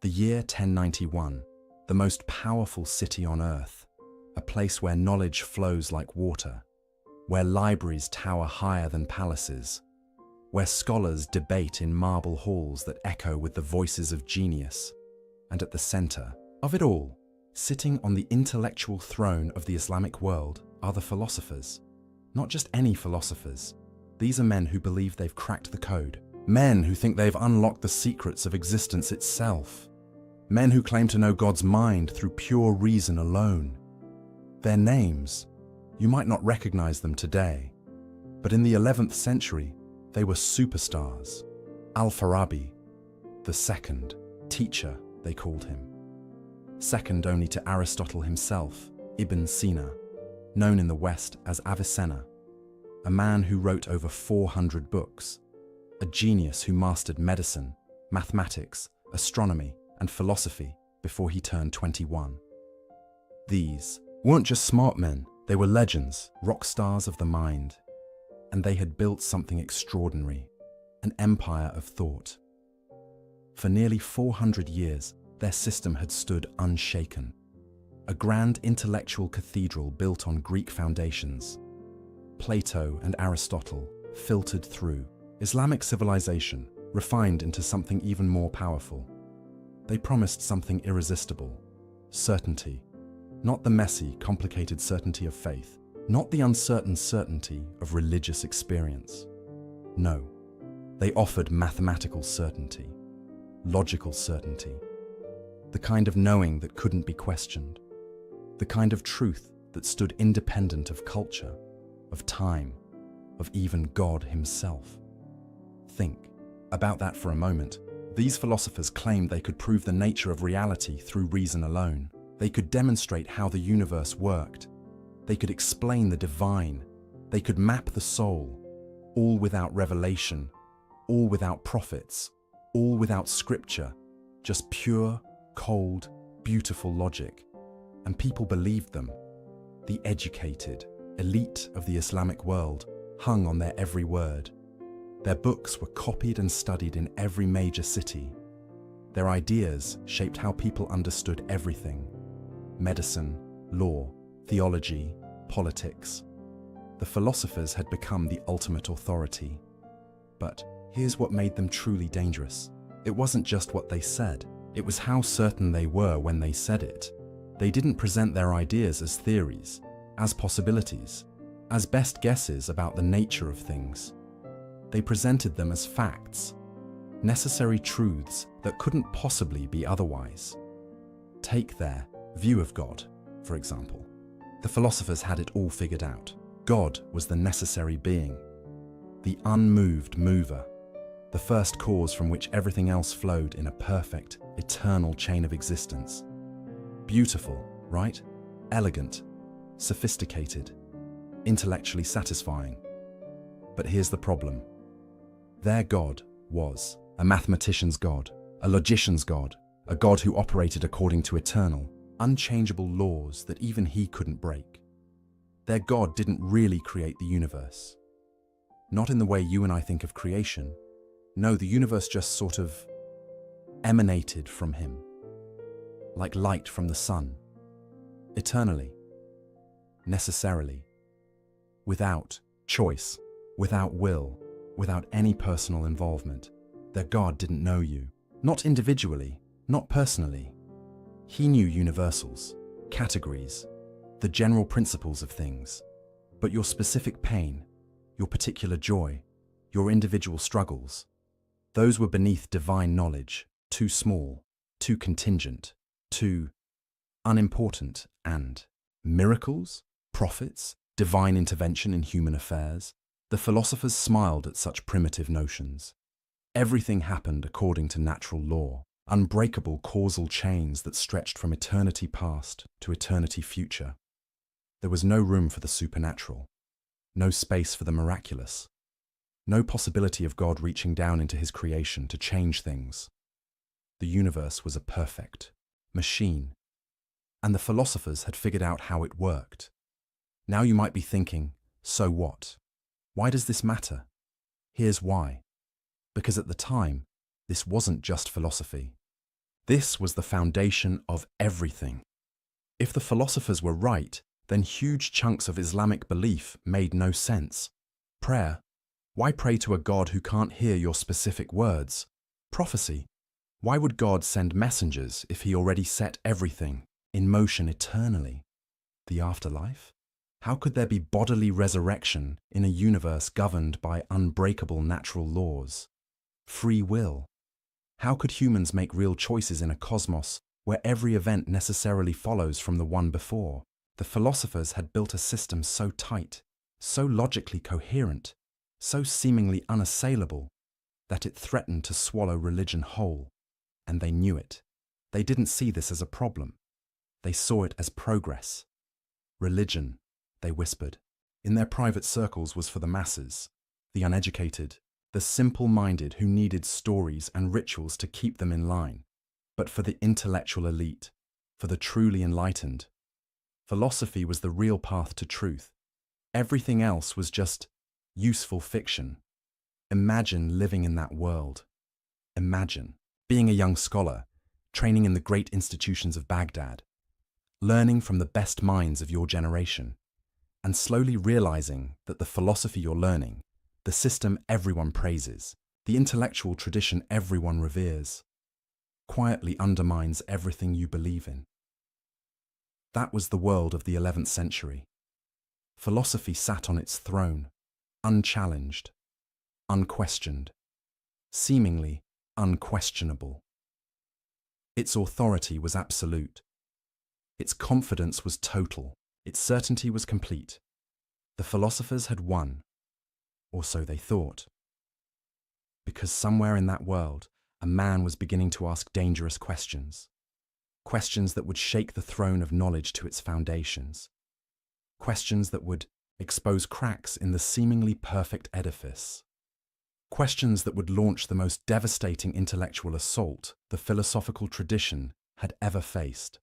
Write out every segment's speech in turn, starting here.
The year 1091, the most powerful city on earth, a place where knowledge flows like water, where libraries tower higher than palaces, where scholars debate in marble halls that echo with the voices of genius. And at the center of it all, sitting on the intellectual throne of the Islamic world, are the philosophers. Not just any philosophers. These are men who believe they've cracked the code. Men who think they've unlocked the secrets of existence itself. Men who claim to know God's mind through pure reason alone. Their names, you might not recognize them today, but in the 11th century, they were superstars. Al-Farabi, the second, teacher, they called him. Second only to Aristotle himself, Ibn Sina, known in the West as Avicenna, a man who wrote over 400 books, a genius who mastered medicine, mathematics, astronomy, and philosophy before he turned 21. These weren't just smart men, they were legends, rock stars of the mind, and they had built something extraordinary, an empire of thought. For nearly 400 years, their system had stood unshaken, a grand intellectual cathedral built on Greek foundations. Plato and Aristotle filtered through, Islamic civilization refined into something even more powerful. They promised something irresistible, certainty, not the messy, complicated certainty of faith, not the uncertain certainty of religious experience. No, they offered mathematical certainty, logical certainty, the kind of knowing that couldn't be questioned, the kind of truth that stood independent of culture, of time, of even God himself. Think about that for a moment. These philosophers claimed they could prove the nature of reality through reason alone. They could demonstrate how the universe worked. They could explain the divine. They could map the soul, all without revelation, all without prophets, all without scripture, just pure, cold, beautiful logic. And people believed them. The educated, elite of the Islamic world hung on their every word. Their books were copied and studied in every major city. Their ideas shaped how people understood everything: medicine, law, theology, politics. The philosophers had become the ultimate authority. But here's what made them truly dangerous. It wasn't just what they said, it was how certain they were when they said it. They didn't present their ideas as theories, as possibilities, as best guesses about the nature of things. They presented them as facts, necessary truths that couldn't possibly be otherwise. Take their view of God, for example. The philosophers had it all figured out. God was the necessary being, the unmoved mover, the first cause from which everything else flowed in a perfect, eternal chain of existence. Beautiful, right? Elegant, sophisticated, intellectually satisfying. But here's the problem. Their God was a mathematician's God, a logician's God, a God who operated according to eternal, unchangeable laws that even he couldn't break. Their God didn't really create the universe. Not in the way you and I think of creation. No, the universe just sort of emanated from him, like light from the sun, eternally, necessarily, without choice, without will, without any personal involvement. Their God didn't know you, not individually, not personally. He knew universals, categories, the general principles of things. But your specific pain, your particular joy, your individual struggles, those were beneath divine knowledge, too small, too contingent, too unimportant. And miracles, prophets, divine intervention in human affairs? The philosophers smiled at such primitive notions. Everything happened according to natural law, unbreakable causal chains that stretched from eternity past to eternity future. There was no room for the supernatural, no space for the miraculous, no possibility of God reaching down into his creation to change things. The universe was a perfect machine, and the philosophers had figured out how it worked. Now you might be thinking, so what? Why does this matter? Here's why. Because at the time, this wasn't just philosophy. This was the foundation of everything. If the philosophers were right, then huge chunks of Islamic belief made no sense. Prayer. Why pray to a God who can't hear your specific words? Prophecy. Why would God send messengers if he already set everything in motion eternally? The afterlife? How could there be bodily resurrection in a universe governed by unbreakable natural laws? Free will. How could humans make real choices in a cosmos where every event necessarily follows from the one before? The philosophers had built a system so tight, so logically coherent, so seemingly unassailable, that it threatened to swallow religion whole. And they knew it. They didn't see this as a problem. They saw it as progress. Religion, they whispered, in their private circles was for the masses, the uneducated, the simple-minded who needed stories and rituals to keep them in line. But for the intellectual elite, for the truly enlightened, philosophy was the real path to truth. Everything else was just useful fiction. Imagine living in that world. Imagine being a young scholar, training in the great institutions of Baghdad, learning from the best minds of your generation, and slowly realizing that the philosophy you're learning, the system everyone praises, the intellectual tradition everyone reveres, quietly undermines everything you believe in. That was the world of the 11th century. Philosophy sat on its throne, unchallenged, unquestioned, seemingly unquestionable. Its authority was absolute. Its confidence was total. Its certainty was complete. The philosophers had won, or so they thought. Because somewhere in that world, a man was beginning to ask dangerous questions. Questions that would shake the throne of knowledge to its foundations. Questions that would expose cracks in the seemingly perfect edifice. Questions that would launch the most devastating intellectual assault the philosophical tradition had ever faced.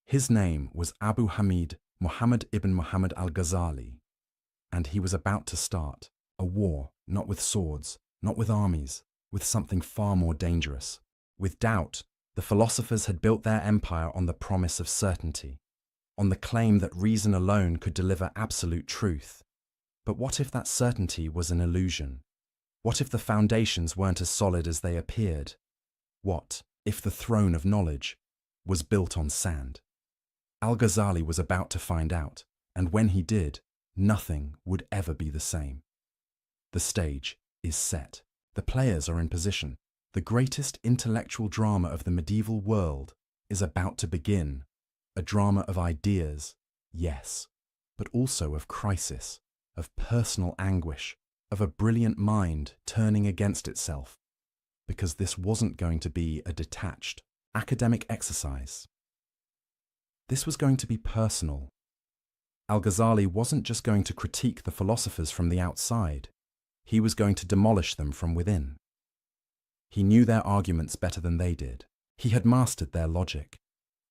His name was Abu Hamid Muhammad ibn Muhammad al-Ghazali, and he was about to start a war, not with swords, not with armies, with something far more dangerous. With doubt, the philosophers had built their empire on the promise of certainty, on the claim that reason alone could deliver absolute truth. But what if that certainty was an illusion? What if the foundations weren't as solid as they appeared? What if the throne of knowledge was built on sand? Al-Ghazali was about to find out, and when he did, nothing would ever be the same. The stage is set. The players are in position. The greatest intellectual drama of the medieval world is about to begin. A drama of ideas, yes, but also of crisis, of personal anguish, of a brilliant mind turning against itself, because this wasn't going to be a detached, academic exercise. This was going to be personal. Al-Ghazali wasn't just going to critique the philosophers from the outside, he was going to demolish them from within. He knew their arguments better than they did. He had mastered their logic.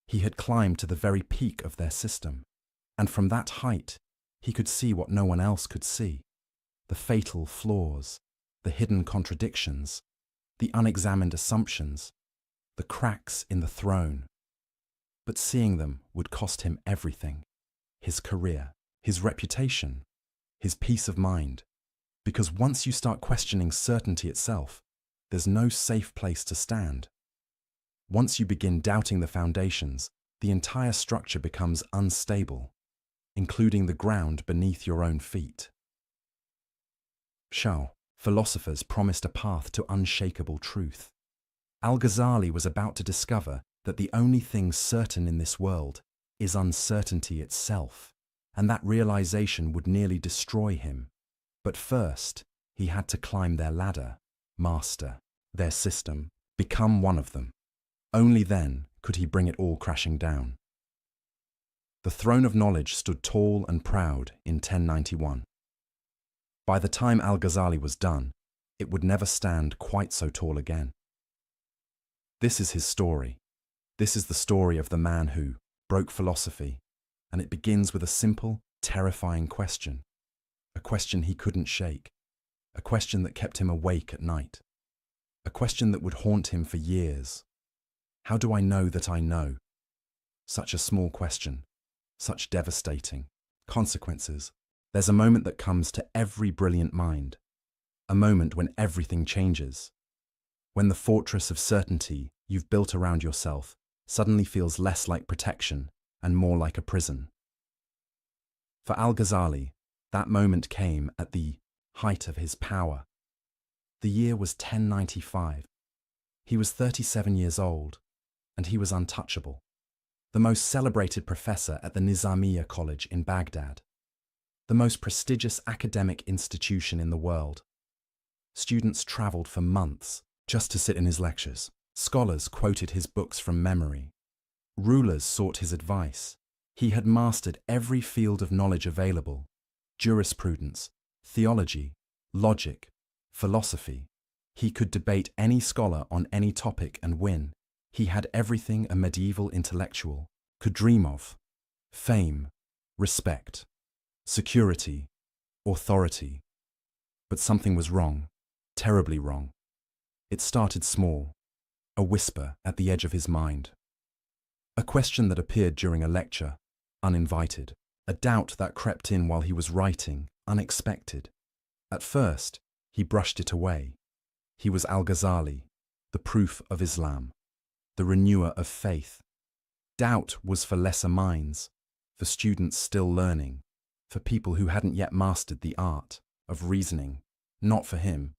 He had climbed to the very peak of their system, and from that height, he could see what no one else could see. The fatal flaws, the hidden contradictions, the unexamined assumptions, the cracks in the throne. But seeing them would cost him everything: his career, his reputation, his peace of mind. Because once you start questioning certainty itself, there's no safe place to stand. Once you begin doubting the foundations, the entire structure becomes unstable, including the ground beneath your own feet. Philosophers promised a path to unshakable truth. Al-Ghazali was about to discover that the only thing certain in this world is uncertainty itself, and that realization would nearly destroy him. But first, he had to climb their ladder, master their system, become one of them. Only then could he bring it all crashing down. The throne of knowledge stood tall and proud in 1091. By the time Al-Ghazali was done, it would never stand quite so tall again. This is his story. This is the story of the man who broke philosophy, and it begins with a simple, terrifying question. A question he couldn't shake. A question that kept him awake at night. A question that would haunt him for years. How do I know that I know? Such a small question, such devastating consequences. There's a moment that comes to every brilliant mind, a moment when everything changes, when the fortress of certainty you've built around yourself suddenly feels less like protection and more like a prison. For Al-Ghazali, that moment came at the height of his power. The year was 1095. He was 37 years old, and he was untouchable. The most celebrated professor at the Nizamiya College in Baghdad, the most prestigious academic institution in the world. Students traveled for months just to sit in his lectures. Scholars quoted his books from memory. Rulers sought his advice. He had mastered every field of knowledge available: jurisprudence, theology, logic, philosophy. He could debate any scholar on any topic and win. He had everything a medieval intellectual could dream of: fame, respect, security, authority. But something was wrong, terribly wrong. It started small, a whisper at the edge of his mind. A question that appeared during a lecture, uninvited. A doubt that crept in while he was writing, unexpected. At first, he brushed it away. He was Al-Ghazali, the proof of Islam, the renewer of faith. Doubt was for lesser minds, for students still learning, for people who hadn't yet mastered the art of reasoning. Not for him,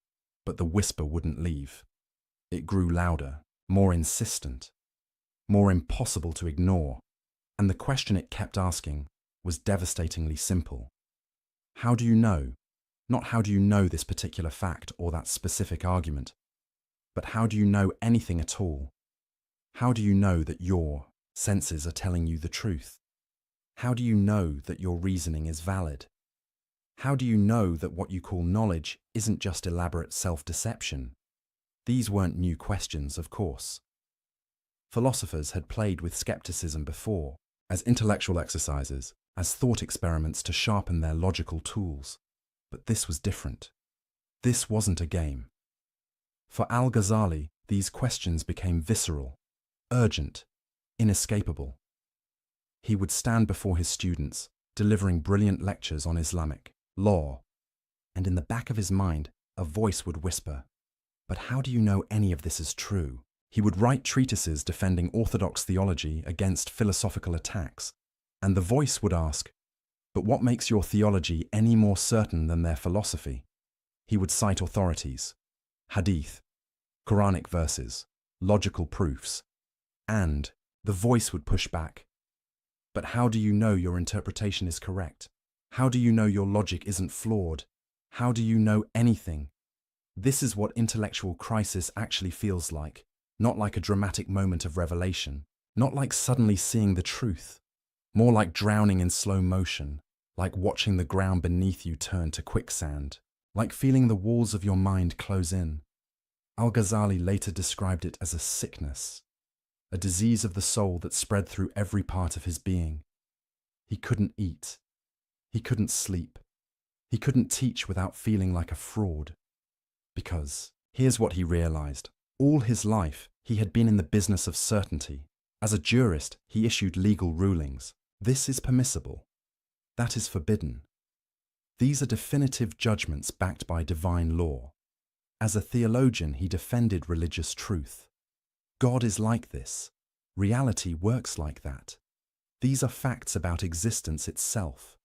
but the whisper wouldn't leave. It grew louder, more insistent, more impossible to ignore, and the question it kept asking was devastatingly simple. How do you know? Not how do you know this particular fact or that specific argument, but how do you know anything at all? How do you know that your senses are telling you the truth? How do you know that your reasoning is valid? How do you know that what you call knowledge isn't just elaborate self-deception? These weren't new questions, of course. Philosophers had played with skepticism before, as intellectual exercises, as thought experiments to sharpen their logical tools. But this was different. This wasn't a game. For Al-Ghazali, these questions became visceral, urgent, inescapable. He would stand before his students, delivering brilliant lectures on Islamic law, and in the back of his mind, a voice would whisper, "But how do you know any of this is true?" He would write treatises defending orthodox theology against philosophical attacks, and the voice would ask, "But what makes your theology any more certain than their philosophy?" He would cite authorities, hadith, Quranic verses, logical proofs, and the voice would push back. "But how do you know your interpretation is correct? How do you know your logic isn't flawed? How do you know anything?" This is what intellectual crisis actually feels like, not like a dramatic moment of revelation, not like suddenly seeing the truth, more like drowning in slow motion, like watching the ground beneath you turn to quicksand, like feeling the walls of your mind close in. Al-Ghazali later described it as a sickness, a disease of the soul that spread through every part of his being. He couldn't eat. He couldn't sleep. He couldn't teach without feeling like a fraud. Because, here's what he realized. All his life, he had been in the business of certainty. As a jurist, he issued legal rulings. This is permissible. That is forbidden. These are definitive judgments backed by divine law. As a theologian, he defended religious truth. God is like this. Reality works like that. These are facts about existence itself.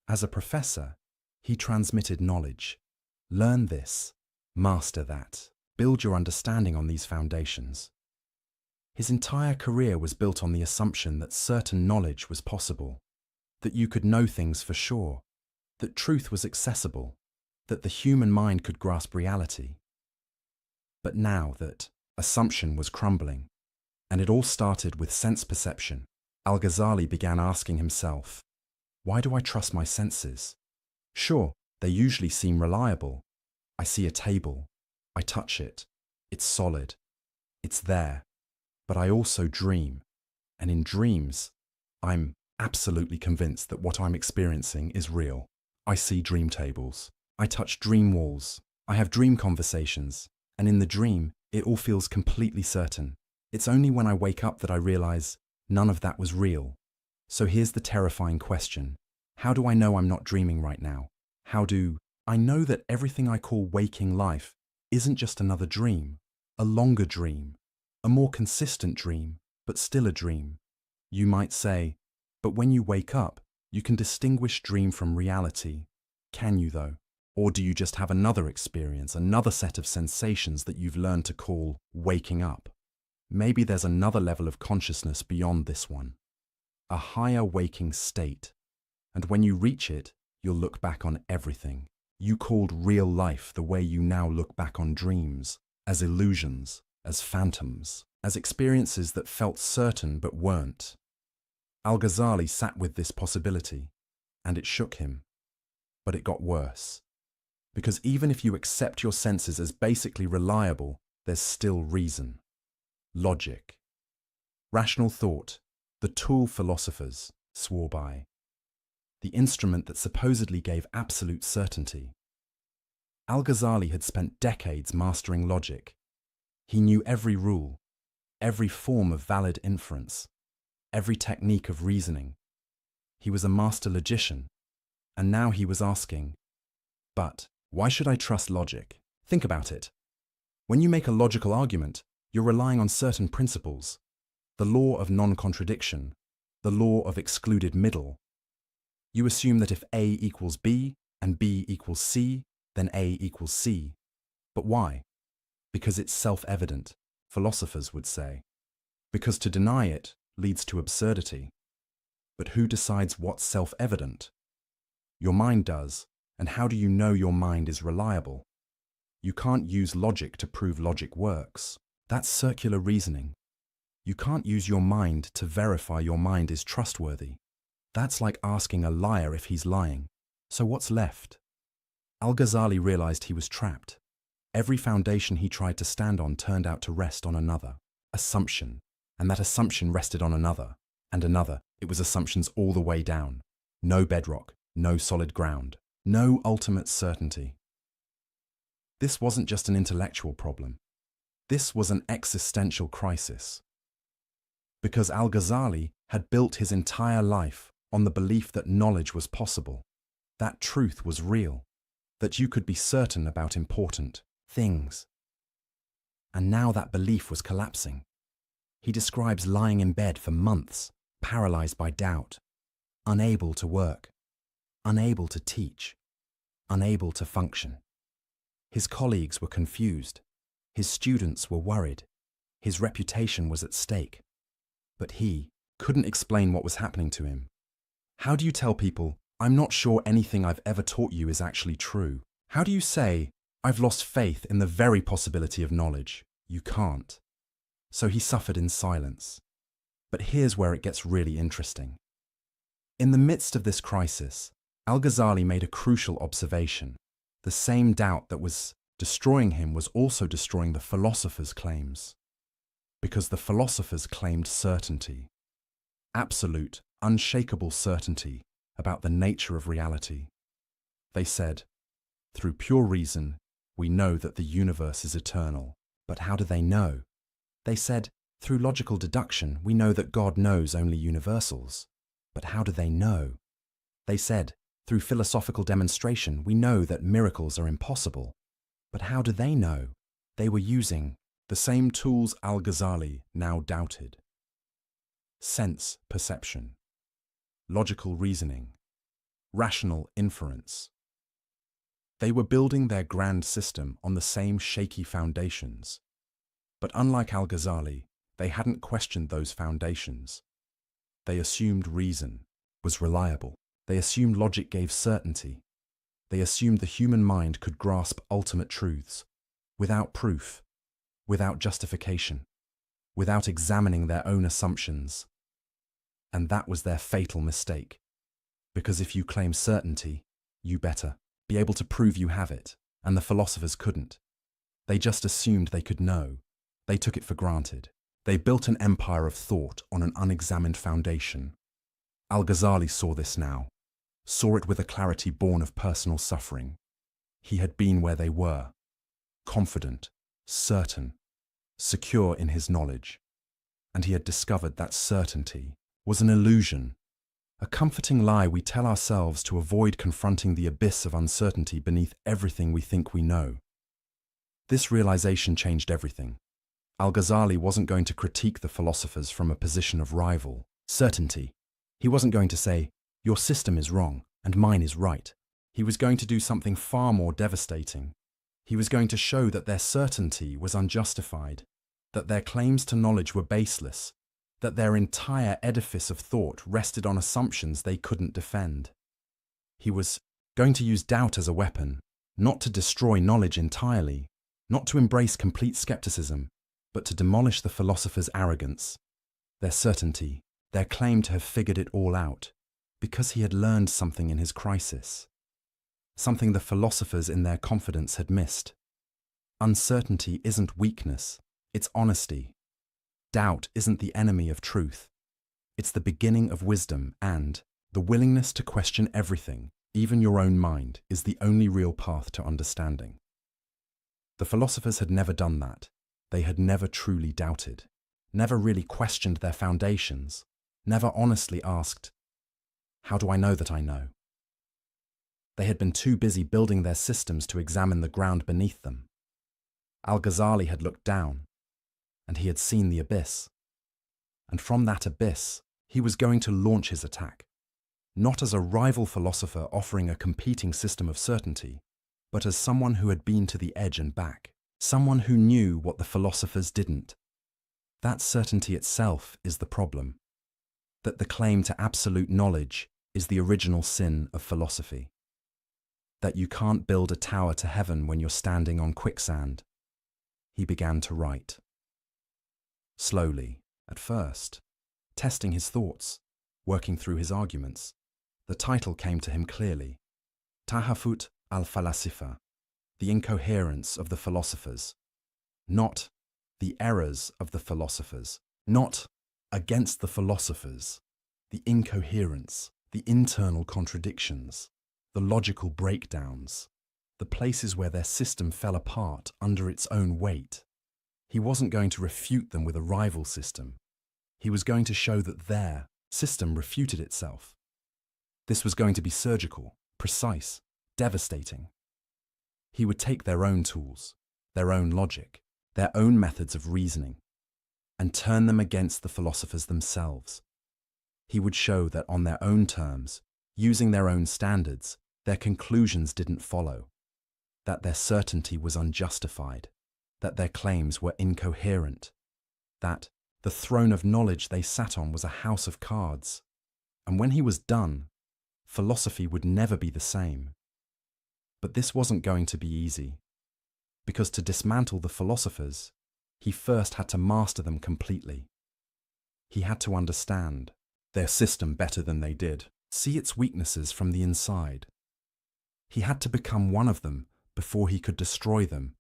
As a professor, he transmitted knowledge. Learn this, master that. Build your understanding on these foundations. His entire career was built on the assumption that certain knowledge was possible, that you could know things for sure, that truth was accessible, that the human mind could grasp reality. But now that assumption was crumbling, and it all started with sense perception, Al-Ghazali began asking himself, why do I trust my senses? Sure, they usually seem reliable. I see a table. I touch it. It's solid. It's there. But I also dream. And in dreams, I'm absolutely convinced that what I'm experiencing is real. I see dream tables. I touch dream walls. I have dream conversations. And in the dream, it all feels completely certain. It's only when I wake up that I realize none of that was real. So here's the terrifying question. How do I know I'm not dreaming right now? How do I know that everything I call waking life isn't just another dream, a longer dream, a more consistent dream, but still a dream? You might say, but when you wake up, you can distinguish dream from reality. Can you though? Or do you just have another experience, another set of sensations that you've learned to call waking up? Maybe there's another level of consciousness beyond this one, a higher waking state. And when you reach it, you'll look back on everything you called real life the way you now look back on dreams, as illusions, as phantoms, as experiences that felt certain but weren't. Al-Ghazali sat with this possibility, and it shook him. But it got worse. Because even if you accept your senses as basically reliable, there's still reason. Logic. Rational thought, the tool philosophers swore by. The instrument that supposedly gave absolute certainty. Al-Ghazali had spent decades mastering logic. He knew every rule, every form of valid inference, every technique of reasoning. He was a master logician, and now he was asking, but why should I trust logic? Think about it. When you make a logical argument, you're relying on certain principles. The law of non-contradiction, the law of excluded middle. You assume that if A equals B and B equals C, then A equals C. But why? Because it's self-evident, philosophers would say. Because to deny it leads to absurdity. But who decides what's self-evident? Your mind does, and how do you know your mind is reliable? You can't use logic to prove logic works. That's circular reasoning. You can't use your mind to verify your mind is trustworthy. That's like asking a liar if he's lying. So what's left? Al-Ghazali realized he was trapped. Every foundation he tried to stand on turned out to rest on another assumption, and that assumption rested on another, and another. It was assumptions all the way down. No bedrock, no solid ground, no ultimate certainty. This wasn't just an intellectual problem. This was an existential crisis. Because Al-Ghazali had built his entire life on the belief that knowledge was possible, that truth was real, that you could be certain about important things. And now that belief was collapsing. He describes lying in bed for months, paralyzed by doubt, unable to work, unable to teach, unable to function. His colleagues were confused. His students were worried. His reputation was at stake. But he couldn't explain what was happening to him. How do you tell people, I'm not sure anything I've ever taught you is actually true? How do you say, I've lost faith in the very possibility of knowledge? You can't. So he suffered in silence. But here's where it gets really interesting. In the midst of this crisis, Al-Ghazali made a crucial observation. The same doubt that was destroying him was also destroying the philosophers' claims. Because the philosophers claimed certainty. Absolute, unshakable certainty about the nature of reality. They said, through pure reason, we know that the universe is eternal. But how do they know? They said, through logical deduction, we know that God knows only universals. But how do they know? They said, through philosophical demonstration, we know that miracles are impossible. But how do they know? They were using the same tools Al-Ghazali now doubted. Sense perception, logical reasoning, rational inference. They were building their grand system on the same shaky foundations. But unlike Al-Ghazali, they hadn't questioned those foundations. They assumed reason was reliable. They assumed logic gave certainty. They assumed the human mind could grasp ultimate truths without proof, without justification, without examining their own assumptions. And that was their fatal mistake. Because if you claim certainty, you better be able to prove you have it, and the philosophers couldn't. They just assumed they could know. They took it for granted. They built an empire of thought on an unexamined foundation. Al-Ghazali saw this now, saw it with a clarity born of personal suffering. He had been where they were, confident, certain, secure in his knowledge. And he had discovered that certainty was an illusion, a comforting lie we tell ourselves to avoid confronting the abyss of uncertainty beneath everything we think we know. This realization changed everything. Al-Ghazali wasn't going to critique the philosophers from a position of rival certainty. He wasn't going to say, "Your system is wrong and mine is right." He was going to do something far more devastating. He was going to show that their certainty was unjustified, that their claims to knowledge were baseless, that their entire edifice of thought rested on assumptions they couldn't defend. He was going to use doubt as a weapon, not to destroy knowledge entirely, not to embrace complete skepticism, but to demolish the philosophers' arrogance, their certainty, their claim to have figured it all out, because he had learned something in his crisis, something the philosophers in their confidence had missed. Uncertainty isn't weakness, it's honesty. Doubt isn't the enemy of truth. It's the beginning of wisdom, and the willingness to question everything, even your own mind, is the only real path to understanding. The philosophers had never done that. They had never truly doubted, never really questioned their foundations, never honestly asked, "How do I know that I know?" They had been too busy building their systems to examine the ground beneath them. Al-Ghazali had looked down, and he had seen the abyss. And from that abyss, he was going to launch his attack, not as a rival philosopher offering a competing system of certainty, but as someone who had been to the edge and back, someone who knew what the philosophers didn't. That certainty itself is the problem, that the claim to absolute knowledge is the original sin of philosophy, that you can't build a tower to heaven when you're standing on quicksand. He began to write. Slowly, at first, testing his thoughts, working through his arguments. The title came to him clearly. Tahafut al-Falasifa, the incoherence of the philosophers. Not the errors of the philosophers, not against the philosophers. The incoherence, the internal contradictions, the logical breakdowns, the places where their system fell apart under its own weight. He wasn't going to refute them with a rival system. He was going to show that their system refuted itself. This was going to be surgical, precise, devastating. He would take their own tools, their own logic, their own methods of reasoning, and turn them against the philosophers themselves. He would show that on their own terms, using their own standards, their conclusions didn't follow, that their certainty was unjustified, that their claims were incoherent, that the throne of knowledge they sat on was a house of cards. And when he was done, philosophy would never be the same. But this wasn't going to be easy, because to dismantle the philosophers, he first had to master them completely. He had to understand their system better than they did, see its weaknesses from the inside. He had to become one of them before he could destroy them,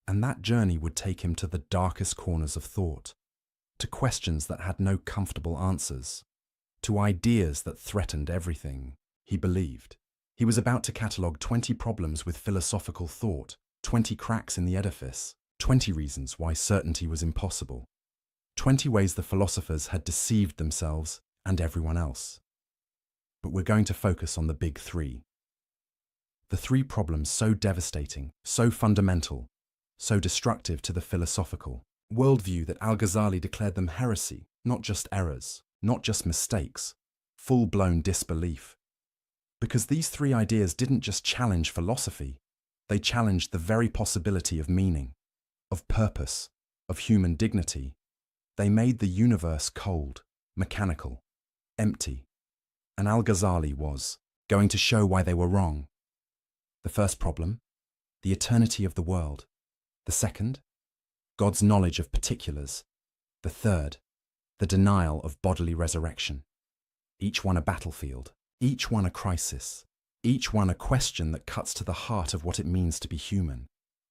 and that journey would take him to the darkest corners of thought, to questions that had no comfortable answers, to ideas that threatened everything he believed. He was about to catalogue 20 problems with philosophical thought, 20 cracks in the edifice, 20 reasons why certainty was impossible, 20 ways the philosophers had deceived themselves and everyone else. But we're going to focus on the big three. The three problems so devastating, so fundamental, so destructive to the philosophical worldview that Al-Ghazali declared them heresy, not just errors, not just mistakes, full-blown disbelief. Because these three ideas didn't just challenge philosophy, they challenged the very possibility of meaning, of purpose, of human dignity. They made the universe cold, mechanical, empty. And Al-Ghazali was going to show why they were wrong. The first problem, the eternity of the world. The second, God's knowledge of particulars. The third, the denial of bodily resurrection. Each one a battlefield, each one a crisis, each one a question that cuts to the heart of what it means to be human.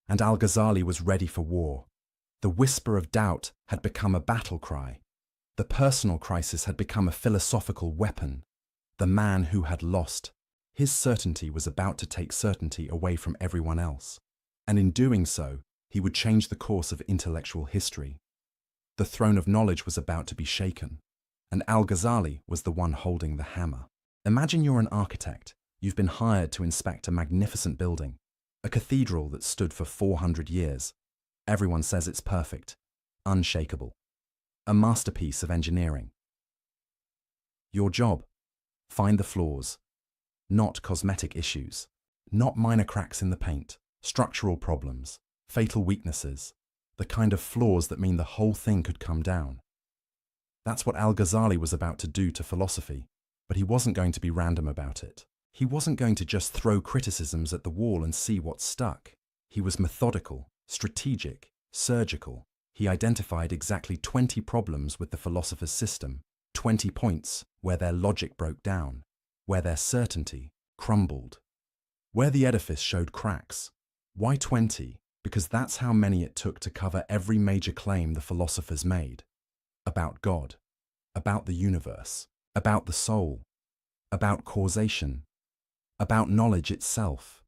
And Al-Ghazali was ready for war. The whisper of doubt had become a battle cry. The personal crisis had become a philosophical weapon. The man who had lost, his certainty was about to take certainty away from everyone else. And in doing so, he would change the course of intellectual history. The throne of knowledge was about to be shaken, and Al-Ghazali was the one holding the hammer. Imagine you're an architect. You've been hired to inspect a magnificent building, a cathedral that stood for 400 years. Everyone says it's perfect, unshakable, a masterpiece of engineering. Your job: find the flaws, not cosmetic issues, not minor cracks in the paint, structural problems, fatal weaknesses, the kind of flaws that mean the whole thing could come down. That's what Al-Ghazali was about to do to philosophy, but he wasn't going to be random about it. He wasn't going to just throw criticisms at the wall and see what stuck. He was methodical, strategic, surgical. He identified exactly 20 problems with the philosopher's system, 20 points where their logic broke down, where their certainty crumbled, where the edifice showed cracks. Why 20? Because that's how many it took to cover every major claim the philosophers made. About God, about the universe, about the soul, about causation, about knowledge itself.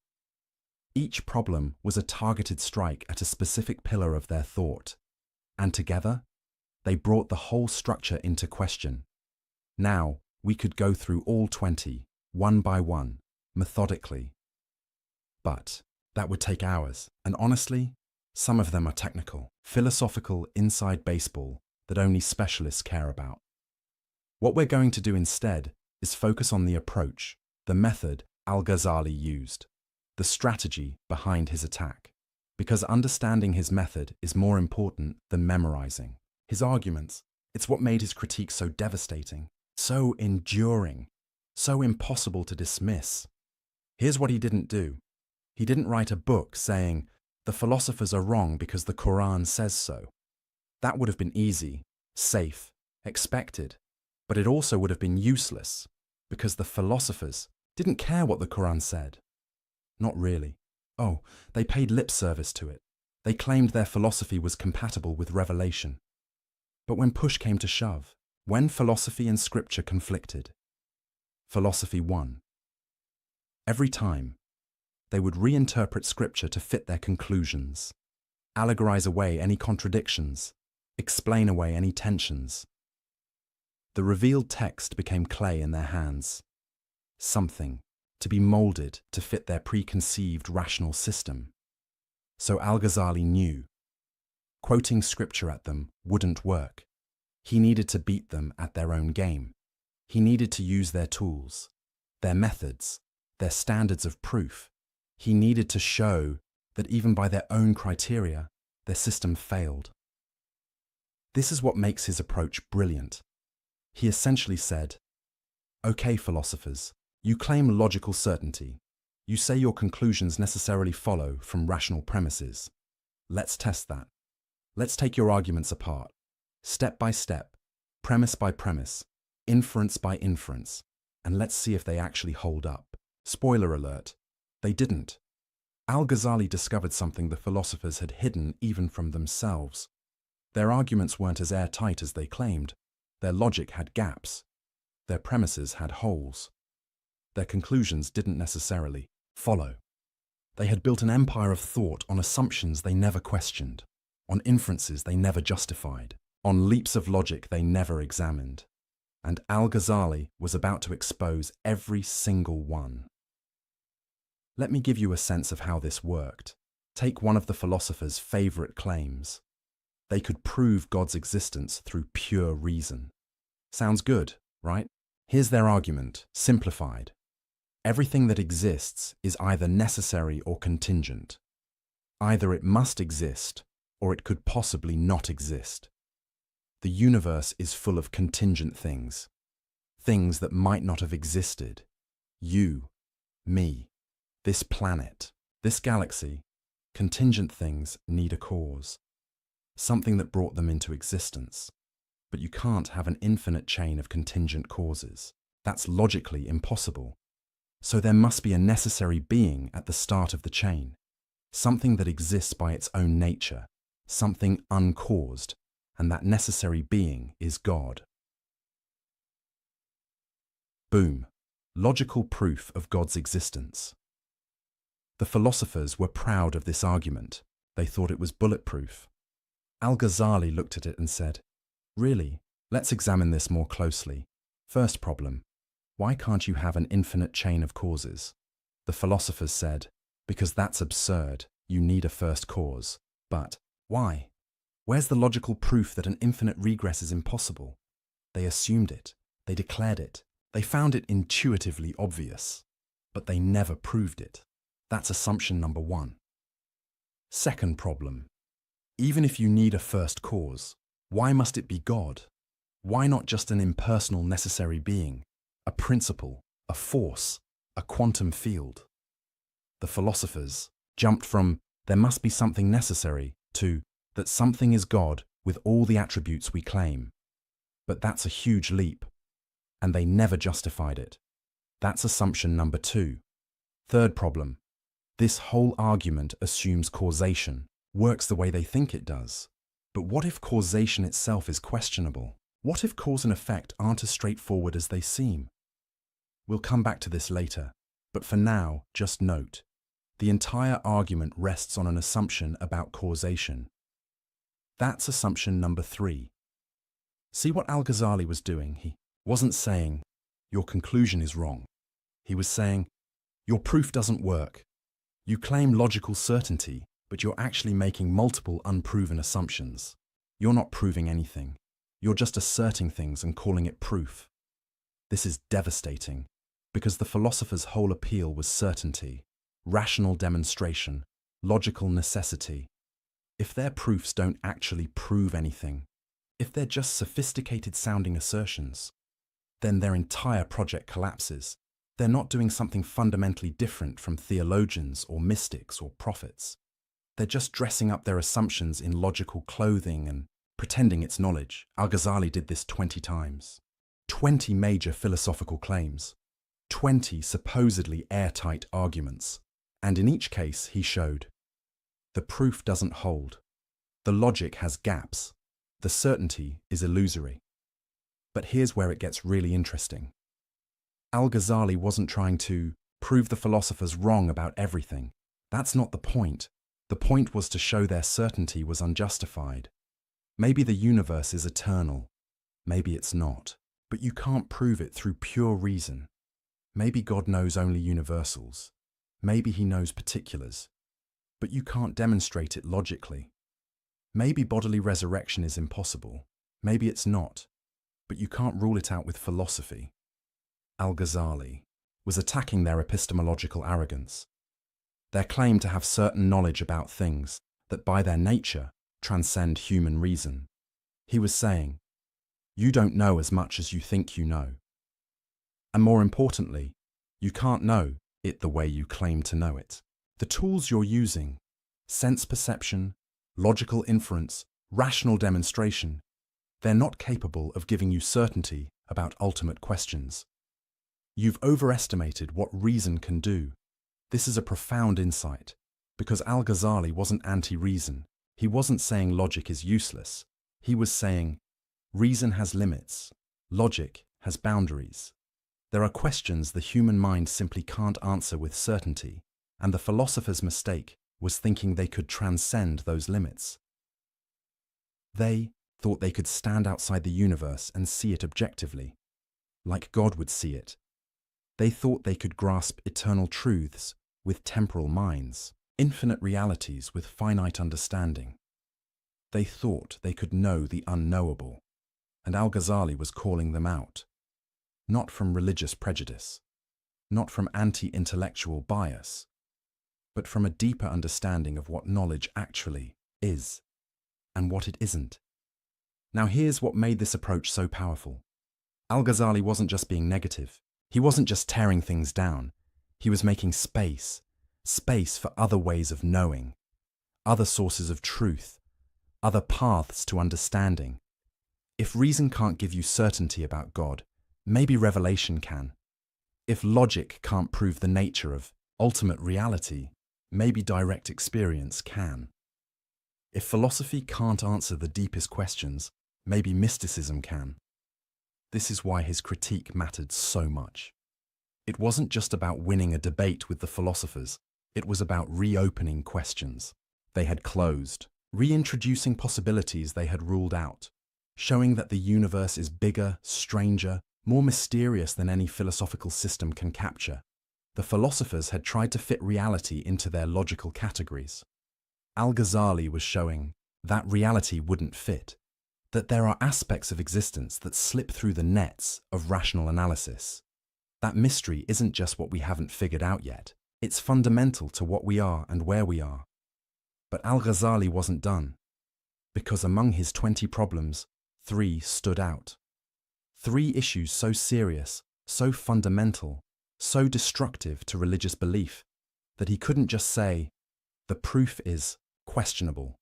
Each problem was a targeted strike at a specific pillar of their thought, and together, they brought the whole structure into question. Now, we could go through all 20, one by one, methodically. But that would take hours, and honestly, some of them are technical, philosophical inside baseball that only specialists care about. What we're going to do instead is focus on the approach, the method Al-Ghazali used, the strategy behind his attack, because understanding his method is more important than memorizing his arguments. It's what made his critique so devastating, so enduring, so impossible to dismiss. Here's what he didn't do. He didn't write a book saying, "The philosophers are wrong because the Quran says so." That would have been easy, safe, expected, but it also would have been useless, because the philosophers didn't care what the Quran said. Not really. Oh, they paid lip service to it. They claimed their philosophy was compatible with revelation. But when push came to shove, when philosophy and scripture conflicted, philosophy won. Every time, they would reinterpret scripture to fit their conclusions, allegorize away any contradictions, explain away any tensions. The revealed text became clay in their hands, something to be molded to fit their preconceived rational system. So Al-Ghazali knew, quoting scripture at them wouldn't work. He needed to beat them at their own game. He needed to use their tools, their methods, their standards of proof. He needed to show that even by their own criteria, their system failed. This is what makes his approach brilliant. He essentially said, "Okay, philosophers, you claim logical certainty. You say your conclusions necessarily follow from rational premises. Let's test that. Let's take your arguments apart, step by step, premise by premise, inference by inference, and let's see if they actually hold up." Spoiler alert, they didn't. Al-Ghazali discovered something the philosophers had hidden even from themselves. Their arguments weren't as airtight as they claimed. Their logic had gaps. Their premises had holes. Their conclusions didn't necessarily follow. They had built an empire of thought on assumptions they never questioned, on inferences they never justified, on leaps of logic they never examined. And Al-Ghazali was about to expose every single one. Let me give you a sense of how this worked. Take one of the philosophers' favorite claims. They could prove God's existence through pure reason. Sounds good, right? Here's their argument, simplified. Everything that exists is either necessary or contingent. Either it must exist, or it could possibly not exist. The universe is full of contingent things, things that might not have existed. You, me, this planet, this galaxy, contingent things need a cause, something that brought them into existence. But you can't have an infinite chain of contingent causes. That's logically impossible. So there must be a necessary being at the start of the chain, something that exists by its own nature, something uncaused, and that necessary being is God. Boom. Logical proof of God's existence. The philosophers were proud of this argument. They thought it was bulletproof. Al-Ghazali looked at it and said, "Really, let's examine this more closely. First problem, why can't you have an infinite chain of causes?" The philosophers said, "Because that's absurd. You need a first cause." But why? Where's the logical proof that an infinite regress is impossible? They assumed it. They declared it. They found it intuitively obvious. But they never proved it. That's assumption number one. Second problem. Even if you need a first cause, why must it be God? Why not just an impersonal necessary being, a principle, a force, a quantum field? The philosophers jumped from "there must be something necessary" to "that something is God with all the attributes we claim." But that's a huge leap, and they never justified it. That's assumption number two. Third problem. This whole argument assumes causation works the way they think it does. But what if causation itself is questionable? What if cause and effect aren't as straightforward as they seem? We'll come back to this later, but for now, just note, the entire argument rests on an assumption about causation. That's assumption number three. See what Al-Ghazali was doing? He wasn't saying, "Your conclusion is wrong." He was saying, "Your proof doesn't work. You claim logical certainty, but you're actually making multiple unproven assumptions. You're not proving anything. You're just asserting things and calling it proof." This is devastating, because the philosopher's whole appeal was certainty, rational demonstration, logical necessity. If their proofs don't actually prove anything, if they're just sophisticated-sounding assertions, then their entire project collapses. They're not doing something fundamentally different from theologians or mystics or prophets. They're just dressing up their assumptions in logical clothing and pretending it's knowledge. Al-Ghazali did this 20 times. 20 major philosophical claims. 20 supposedly airtight arguments. And in each case, he showed the proof doesn't hold. The logic has gaps. The certainty is illusory. But here's where it gets really interesting. Al-Ghazali wasn't trying to prove the philosophers wrong about everything. That's not the point. The point was to show their certainty was unjustified. Maybe the universe is eternal. Maybe it's not. But you can't prove it through pure reason. Maybe God knows only universals. Maybe he knows particulars. But you can't demonstrate it logically. Maybe bodily resurrection is impossible. Maybe it's not. But you can't rule it out with philosophy. Al-Ghazali was attacking their epistemological arrogance. Their claim to have certain knowledge about things that by their nature transcend human reason. He was saying, you don't know as much as you think you know. And more importantly, you can't know it the way you claim to know it. The tools you're using, sense perception, logical inference, rational demonstration, they're not capable of giving you certainty about ultimate questions. You've overestimated what reason can do. This is a profound insight, because Al-Ghazali wasn't anti-reason. He wasn't saying logic is useless. He was saying, reason has limits. Logic has boundaries. There are questions the human mind simply can't answer with certainty, and the philosopher's mistake was thinking they could transcend those limits. They thought they could stand outside the universe and see it objectively, like God would see it. They thought they could grasp eternal truths with temporal minds, infinite realities with finite understanding. They thought they could know the unknowable, and Al-Ghazali was calling them out, not from religious prejudice, not from anti-intellectual bias, but from a deeper understanding of what knowledge actually is and what it isn't. Now here's what made this approach so powerful. Al-Ghazali wasn't just being negative. He wasn't just tearing things down. He was making space for other ways of knowing, other sources of truth, other paths to understanding. If reason can't give you certainty about God, maybe revelation can. If logic can't prove the nature of ultimate reality, maybe direct experience can. If philosophy can't answer the deepest questions, maybe mysticism can. This is why his critique mattered so much. It wasn't just about winning a debate with the philosophers, it was about reopening questions they had closed, reintroducing possibilities they had ruled out, showing that the universe is bigger, stranger, more mysterious than any philosophical system can capture. The philosophers had tried to fit reality into their logical categories. Al-Ghazali was showing that reality wouldn't fit, that there are aspects of existence that slip through the nets of rational analysis. That mystery isn't just what we haven't figured out yet, it's fundamental to what we are and where we are. But Al-Ghazali wasn't done, because among his 20 problems, 3 stood out. 3 issues so serious, so fundamental, so destructive to religious belief, that he couldn't just say, the proof is questionable.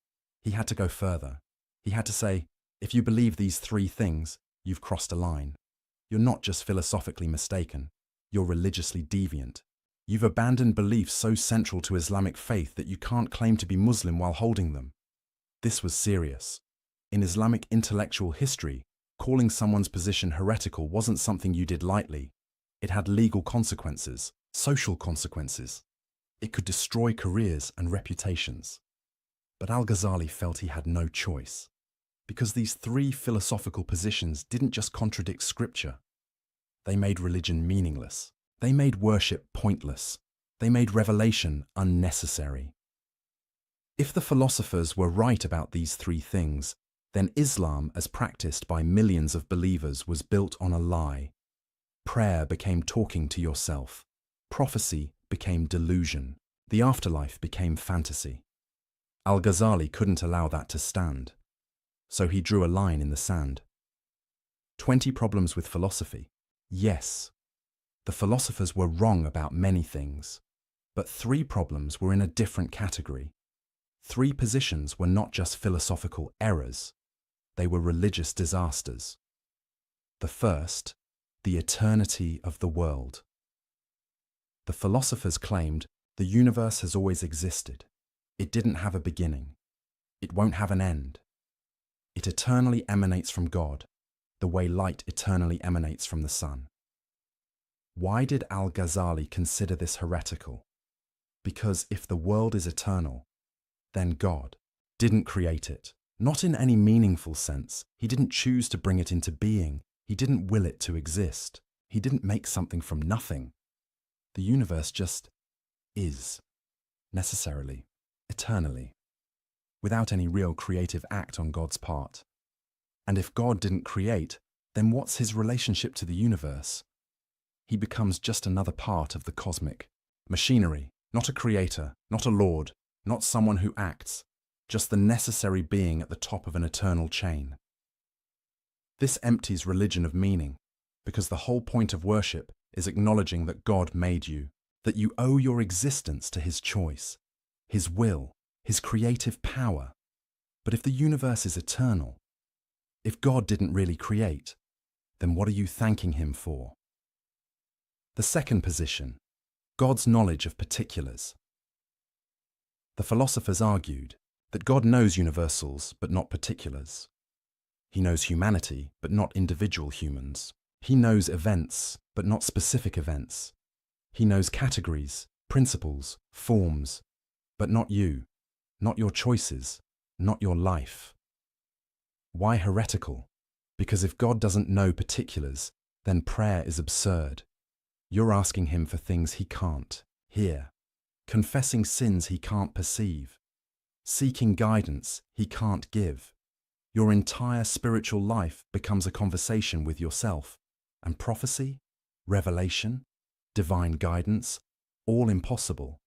He had to go further. He had to say, if you believe these 3 things, you've crossed a line. You're not just philosophically mistaken, you're religiously deviant. You've abandoned beliefs so central to Islamic faith that you can't claim to be Muslim while holding them. This was serious. In Islamic intellectual history, calling someone's position heretical wasn't something you did lightly. It had legal consequences, social consequences. It could destroy careers and reputations. But Al-Ghazali felt he had no choice, because these 3 philosophical positions didn't just contradict scripture. They made religion meaningless. They made worship pointless. They made revelation unnecessary. If the philosophers were right about these 3 things, then Islam, as practiced by millions of believers, was built on a lie. Prayer became talking to yourself. Prophecy became delusion. The afterlife became fantasy. Al-Ghazali couldn't allow that to stand, so he drew a line in the sand. 20 problems with philosophy. Yes, the philosophers were wrong about many things, but 3 problems were in a different category. 3 positions were not just philosophical errors, they were religious disasters. The first, the eternity of the world. The philosophers claimed the universe has always existed. It didn't have a beginning. It won't have an end. It eternally emanates from God, the way light eternally emanates from the sun. Why did Al-Ghazali consider this heretical? Because if the world is eternal, then God didn't create it. Not in any meaningful sense. He didn't choose to bring it into being. He didn't will it to exist. He didn't make something from nothing. The universe just is, necessarily, eternally, without any real creative act on God's part. And if God didn't create, then what's his relationship to the universe? He becomes just another part of the cosmic machinery, not a creator, not a lord, not someone who acts, just the necessary being at the top of an eternal chain. This empties religion of meaning, because the whole point of worship is acknowledging that God made you, that you owe your existence to his choice, his will, his creative power. But if the universe is eternal, if God didn't really create, then what are you thanking him for? The second position, God's knowledge of particulars. The philosophers argued that God knows universals but not particulars. He knows humanity but not individual humans. He knows events but not specific events. He knows categories, principles, forms, but not you, not your choices, not your life. Why heretical? Because if God doesn't know particulars, then prayer is absurd. You're asking him for things he can't hear, confessing sins he can't perceive, seeking guidance he can't give. Your entire spiritual life becomes a conversation with yourself, and prophecy, revelation, divine guidance, all impossible.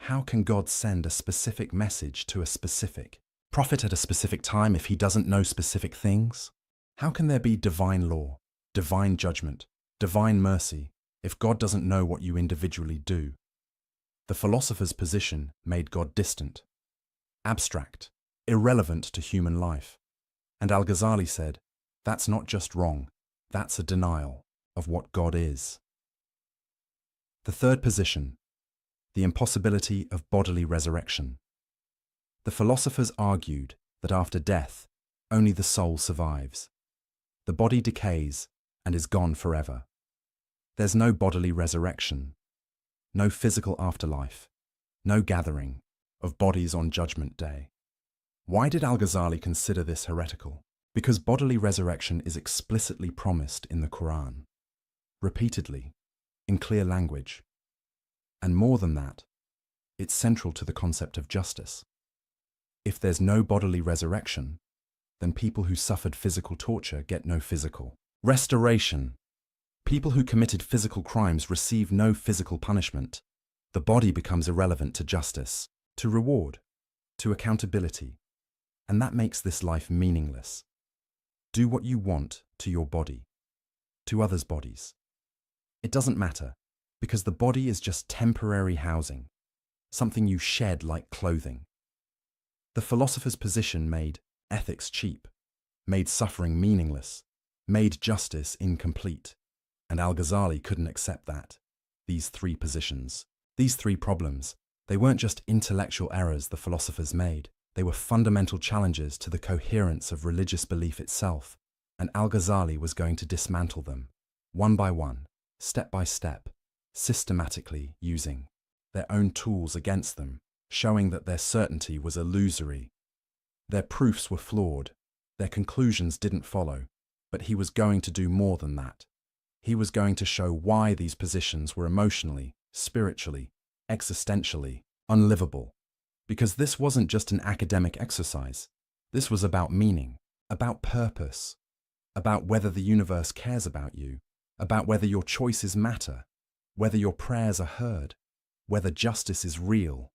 How can God send a specific message to a specific prophet at a specific time if he doesn't know specific things? How can there be divine law, divine judgment, divine mercy, if God doesn't know what you individually do? The philosopher's position made God distant, abstract, irrelevant to human life. And Al-Ghazali said, that's not just wrong, that's a denial of what God is. The third position, the impossibility of bodily resurrection. The philosophers argued that after death, only the soul survives. The body decays and is gone forever. There's no bodily resurrection, no physical afterlife, no gathering of bodies on Judgment Day. Why did Al-Ghazali consider this heretical? Because bodily resurrection is explicitly promised in the Quran, repeatedly, in clear language. And more than that, it's central to the concept of justice. If there's no bodily resurrection, then people who suffered physical torture get no physical restoration. People who committed physical crimes receive no physical punishment. The body becomes irrelevant to justice, to reward, to accountability, and that makes this life meaningless. Do what you want to your body, to others' bodies. It doesn't matter, because the body is just temporary housing, something you shed like clothing. The philosopher's position made ethics cheap, made suffering meaningless, made justice incomplete, and Al-Ghazali couldn't accept that. These three positions, these three problems, they weren't just intellectual errors the philosophers made, they were fundamental challenges to the coherence of religious belief itself, and Al-Ghazali was going to dismantle them, one by one, step by step, systematically using their own tools against them, showing that their certainty was illusory. Their proofs were flawed, their conclusions didn't follow, but he was going to do more than that. He was going to show why these positions were emotionally, spiritually, existentially unlivable. Because this wasn't just an academic exercise. This was about meaning, about purpose, about whether the universe cares about you, about whether your choices matter, whether your prayers are heard, whether justice is real.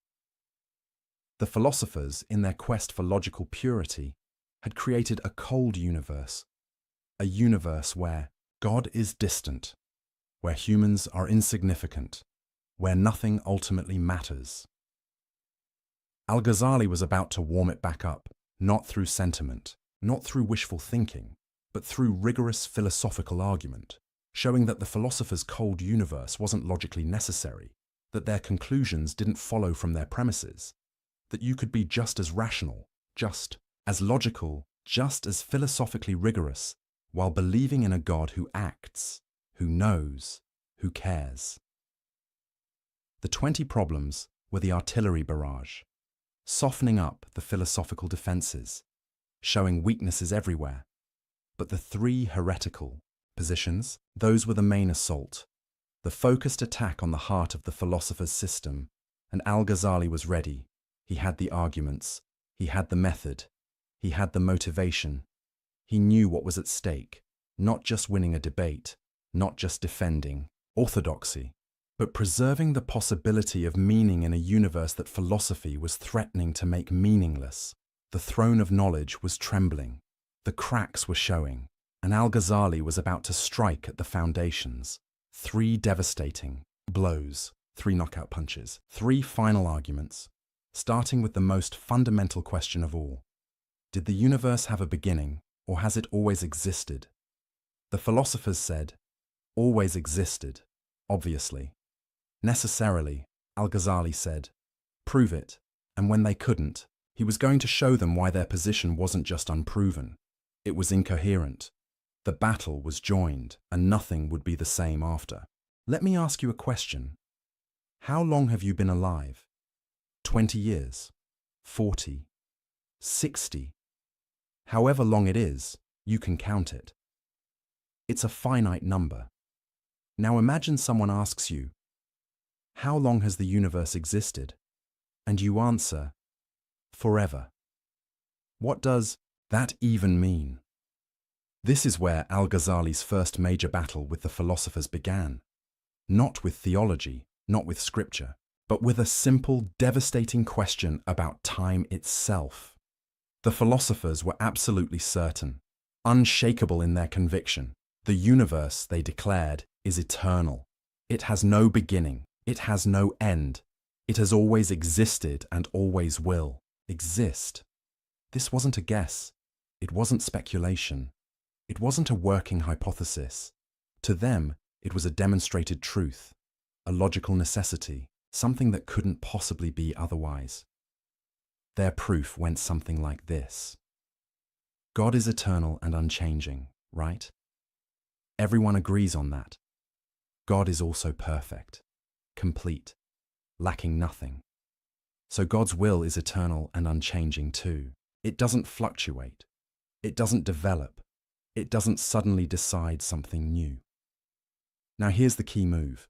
The philosophers, in their quest for logical purity, had created a cold universe, a universe where God is distant, where humans are insignificant, where nothing ultimately matters. Al-Ghazali was about to warm it back up, not through sentiment, not through wishful thinking, but through rigorous philosophical argument, showing that the philosophers' cold universe wasn't logically necessary, that their conclusions didn't follow from their premises, that you could be just as rational, just as logical, just as philosophically rigorous, while believing in a God who acts, who knows, who cares. The 20 problems were the artillery barrage, softening up the philosophical defenses, showing weaknesses everywhere. But the 3 heretical positions, those were the main assault, the focused attack on the heart of the philosopher's system, and Al-Ghazali was ready. He had the arguments, he had the method, he had the motivation. He knew what was at stake, not just winning a debate, not just defending orthodoxy, but preserving the possibility of meaning in a universe that philosophy was threatening to make meaningless. The throne of knowledge was trembling, the cracks were showing, and Al-Ghazali was about to strike at the foundations. 3 devastating blows, 3 knockout punches, 3 final arguments, starting with the most fundamental question of all. Did the universe have a beginning, or has it always existed? The philosophers said, always existed, obviously. Necessarily, Al-Ghazali said, prove it, and when they couldn't, he was going to show them why their position wasn't just unproven, it was incoherent. The battle was joined, and nothing would be the same after. Let me ask you a question. How long have you been alive? 20 years? 40? 60? However long it is, you can count it. It's a finite number. Now imagine someone asks you, how long has the universe existed? And you answer, forever. What does that even mean? This is where Al-Ghazali's first major battle with the philosophers began. Not with theology, not with scripture, but with a simple, devastating question about time itself. The philosophers were absolutely certain, unshakable in their conviction. The universe, they declared, is eternal. It has no beginning. It has no end. It has always existed and always will exist. This wasn't a guess. It wasn't speculation. It wasn't a working hypothesis. To them, it was a demonstrated truth, a logical necessity, something that couldn't possibly be otherwise. Their proof went something like this. God is eternal and unchanging, right? Everyone agrees on that. God is also perfect, complete, lacking nothing. So God's will is eternal and unchanging too. It doesn't fluctuate. It doesn't develop. It doesn't suddenly decide something new. Now here's the key move.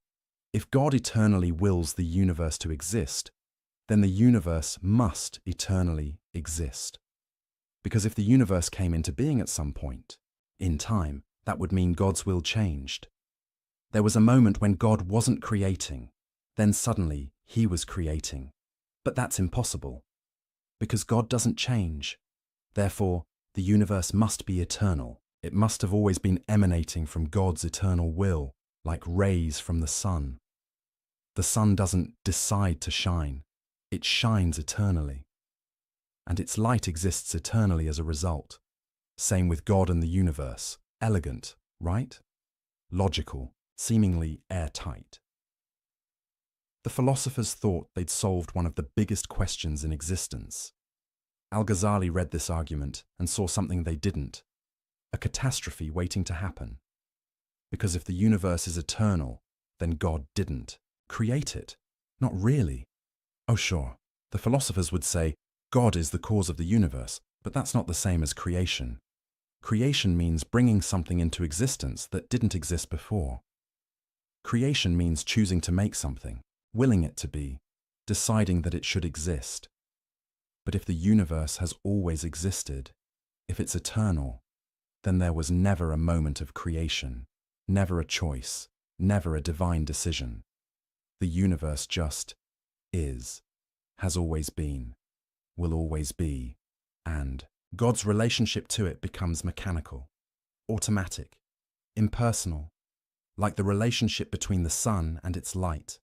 If God eternally wills the universe to exist, then the universe must eternally exist. Because if the universe came into being at some point, in time, that would mean God's will changed. There was a moment when God wasn't creating, then suddenly he was creating. But that's impossible, because God doesn't change. Therefore, the universe must be eternal. It must have always been emanating from God's eternal will, like rays from the sun. The sun doesn't decide to shine. It shines eternally. And its light exists eternally as a result. Same with God and the universe. Elegant, right? Logical, seemingly airtight. The philosophers thought they'd solved one of the biggest questions in existence. Al-Ghazali read this argument and saw something they didn't. A catastrophe waiting to happen. Because if the universe is eternal, then God didn't create it. Not really. Oh sure, the philosophers would say, God is the cause of the universe, but that's not the same as creation. Creation means bringing something into existence that didn't exist before. Creation means choosing to make something, willing it to be, deciding that it should exist. But if the universe has always existed, if it's eternal, then there was never a moment of creation, never a choice, never a divine decision. The universe just is, has always been, will always be, and God's relationship to it becomes mechanical, automatic, impersonal, like the relationship between the sun and its light.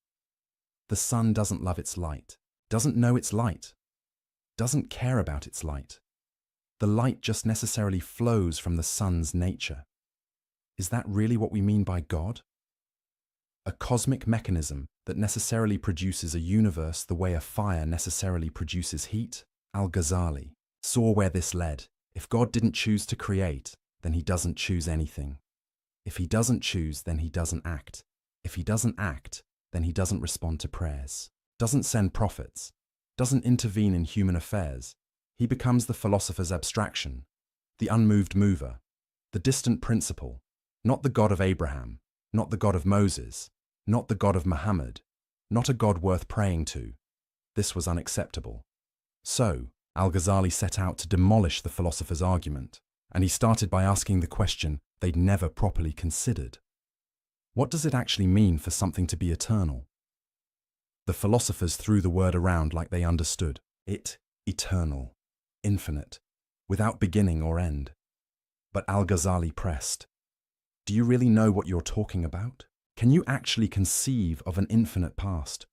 The sun doesn't love its light, doesn't know its light, doesn't care about its light. The light just necessarily flows from the sun's nature. Is that really what we mean by God? A cosmic mechanism that necessarily produces a universe the way a fire necessarily produces heat? Al-Ghazali saw where this led. If God didn't choose to create, then he doesn't choose anything. If he doesn't choose, then he doesn't act. If he doesn't act, then he doesn't respond to prayers, doesn't send prophets, doesn't intervene in human affairs. He becomes the philosopher's abstraction, the unmoved mover, the distant principle, not the God of Abraham, not the God of Moses, not the God of Muhammad, not a God worth praying to. This was unacceptable. So, Al-Ghazali set out to demolish the philosopher's argument, and he started by asking the question they'd never properly considered. What does it actually mean for something to be eternal? The philosophers threw the word around like they understood. Eternal, infinite, without beginning or end. But Al-Ghazali pressed. Do you really know what you're talking about? Can you actually conceive of an infinite past?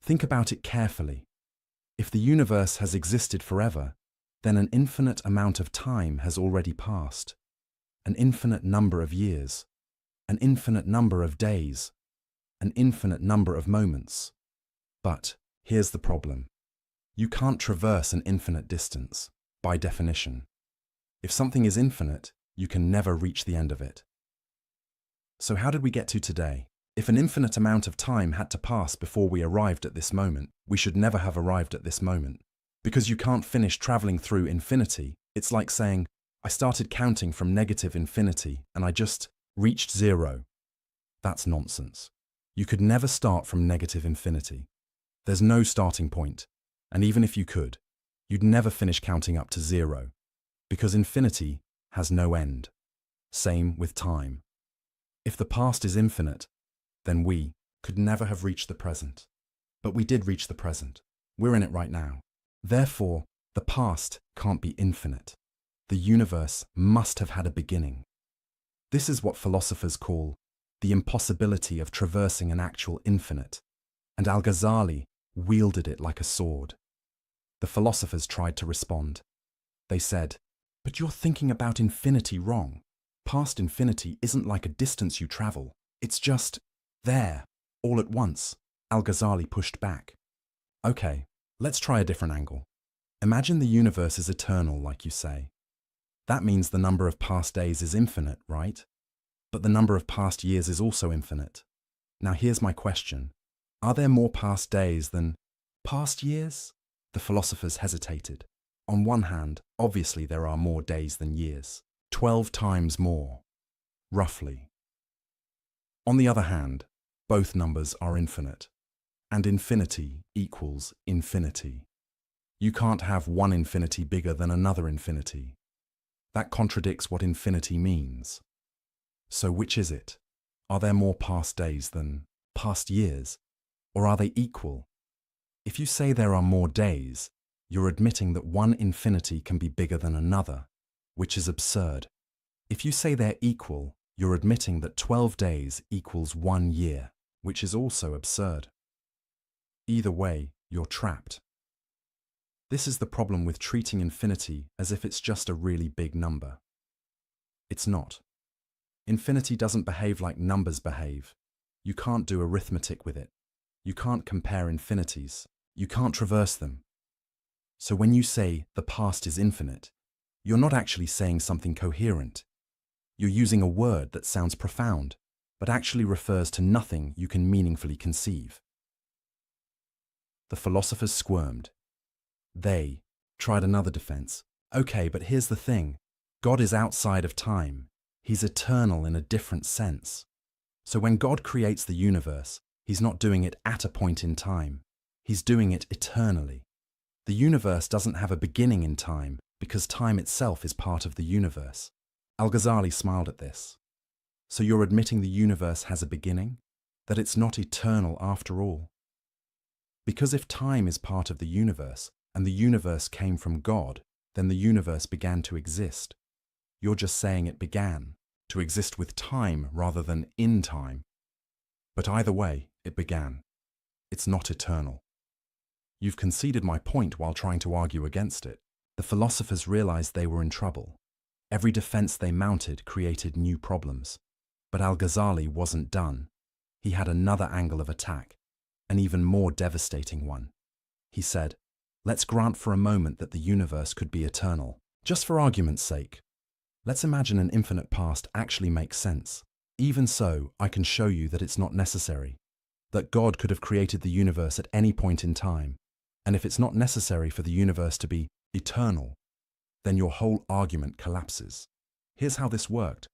Think about it carefully. If the universe has existed forever, then an infinite amount of time has already passed. An infinite number of years. An infinite number of days. An infinite number of moments. But here's the problem. You can't traverse an infinite distance, by definition. If something is infinite, you can never reach the end of it. So how did we get to today? If an infinite amount of time had to pass before we arrived at this moment, we should never have arrived at this moment. Because you can't finish traveling through infinity, it's like saying, I started counting from negative infinity and I just reached zero. That's nonsense. You could never start from negative infinity. There's no starting point, and even if you could, you'd never finish counting up to zero, because infinity has no end. Same with time. If the past is infinite, then we could never have reached the present. But we did reach the present. We're in it right now. Therefore, the past can't be infinite. The universe must have had a beginning. This is what philosophers call the impossibility of traversing an actual infinite, and Al-Ghazali wielded it like a sword. The philosophers tried to respond. They said, but you're thinking about infinity wrong. Past infinity isn't like a distance you travel. It's just there, all at once. Al-Ghazali pushed back. Okay, let's try a different angle. Imagine the universe is eternal, like you say. That means the number of past days is infinite, right? But the number of past years is also infinite. Now here's my question. Are there more past days than past years? The philosophers hesitated. On one hand, obviously there are more days than years. 12 times more, roughly. On the other hand, both numbers are infinite, and infinity equals infinity. You can't have one infinity bigger than another infinity. That contradicts what infinity means. So which is it? Are there more past days than past years? Or are they equal? If you say there are more days, you're admitting that one infinity can be bigger than another, which is absurd. If you say they're equal, you're admitting that 12 days equals 1 year, which is also absurd. Either way, you're trapped. This is the problem with treating infinity as if it's just a really big number. It's not. Infinity doesn't behave like numbers behave. You can't do arithmetic with it. You can't compare infinities. You can't traverse them. So when you say the past is infinite, you're not actually saying something coherent. You're using a word that sounds profound, but actually refers to nothing you can meaningfully conceive. The philosophers squirmed. They tried another defense. Okay, but here's the thing. God is outside of time. He's eternal in a different sense. So when God creates the universe, he's not doing it at a point in time. He's doing it eternally. The universe doesn't have a beginning in time because time itself is part of the universe. Al-Ghazali smiled at this. So you're admitting the universe has a beginning? That it's not eternal after all? Because if time is part of the universe, and the universe came from God, then the universe began to exist. You're just saying it began, to exist with time rather than in time. But either way, it began. It's not eternal. You've conceded my point while trying to argue against it. The philosophers realized they were in trouble. Every defense they mounted created new problems. But Al-Ghazali wasn't done. He had another angle of attack, an even more devastating one. He said, let's grant for a moment that the universe could be eternal. Just for argument's sake. Let's imagine an infinite past actually makes sense. Even so, I can show you that it's not necessary. That God could have created the universe at any point in time. And if it's not necessary for the universe to be eternal, then your whole argument collapses. Here's how this worked.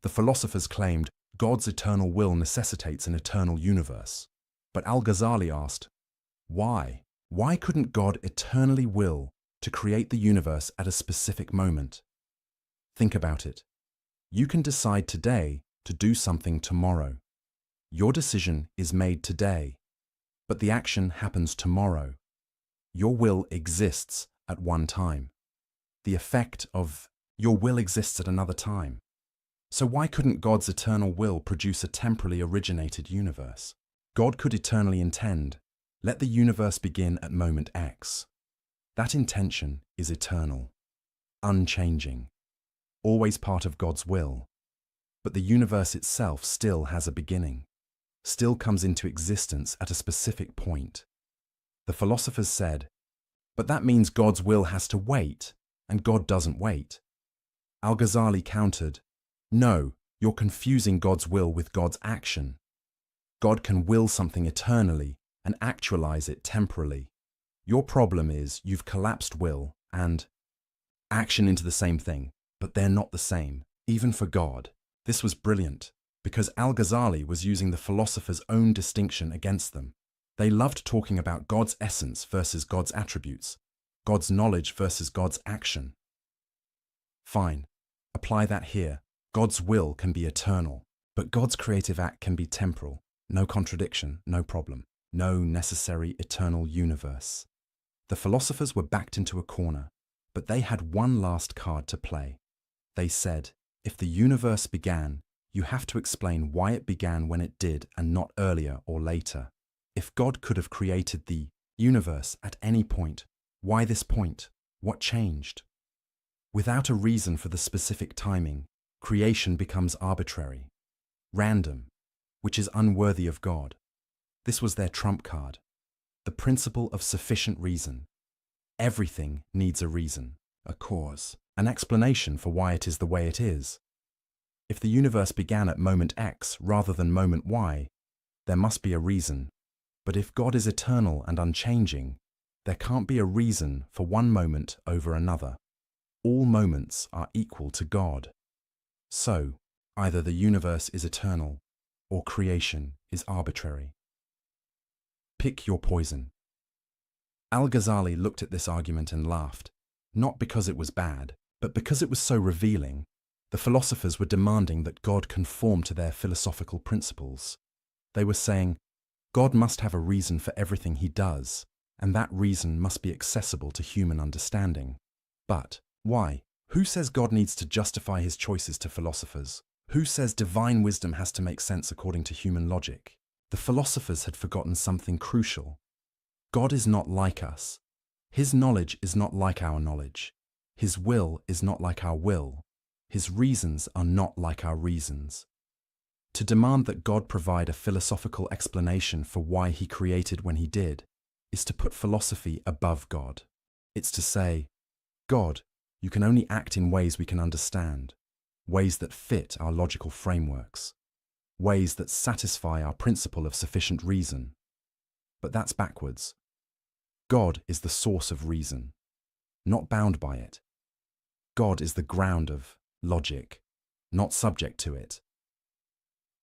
The philosophers claimed God's eternal will necessitates an eternal universe. But Al-Ghazali asked, why? Why couldn't God eternally will to create the universe at a specific moment? Think about it. You can decide today to do something tomorrow. Your decision is made today, but the action happens tomorrow. Your will exists at one time. The effect of your will exists at another time. So why couldn't God's eternal will produce a temporally originated universe? God could eternally intend, let the universe begin at moment X. That intention is eternal, unchanging, always part of God's will. But the universe itself still has a beginning, still comes into existence at a specific point. The philosophers said, but that means God's will has to wait, and God doesn't wait. Al-Ghazali countered, no, you're confusing God's will with God's action. God can will something eternally and actualize it temporally. Your problem is you've collapsed will and action into the same thing, but they're not the same, even for God. This was brilliant, because Al-Ghazali was using the philosophers' own distinction against them. They loved talking about God's essence versus God's attributes, God's knowledge versus God's action. Fine, apply that here. God's will can be eternal, but God's creative act can be temporal. No contradiction, no problem. No necessary eternal universe. The philosophers were backed into a corner, but they had one last card to play. They said, if the universe began, you have to explain why it began when it did and not earlier or later. If God could have created the universe at any point, why this point? What changed? Without a reason for the specific timing, creation becomes arbitrary, random, which is unworthy of God. This was their trump card, the principle of sufficient reason. Everything needs a reason, a cause, an explanation for why it is the way it is. If the universe began at moment X rather than moment Y, there must be a reason. But if God is eternal and unchanging, There can't be a reason for one moment over another. All moments are equal to God. So, either the universe is eternal, or creation is arbitrary. Pick your poison. Al-Ghazali looked at this argument and laughed, not because it was bad, but because it was so revealing. The philosophers were demanding that God conform to their philosophical principles. They were saying, God must have a reason for everything he does, and that reason must be accessible to human understanding. But why? Who says God needs to justify his choices to philosophers? Who says divine wisdom has to make sense according to human logic? The philosophers had forgotten something crucial. God is not like us. His knowledge is not like our knowledge. His will is not like our will. His reasons are not like our reasons. To demand that God provide a philosophical explanation for why he created when he did is to put philosophy above God. It's to say, God, you can only act in ways we can understand, ways that fit our logical frameworks, ways that satisfy our principle of sufficient reason. But that's backwards. God is the source of reason, not bound by it. God is the ground of logic, not subject to it.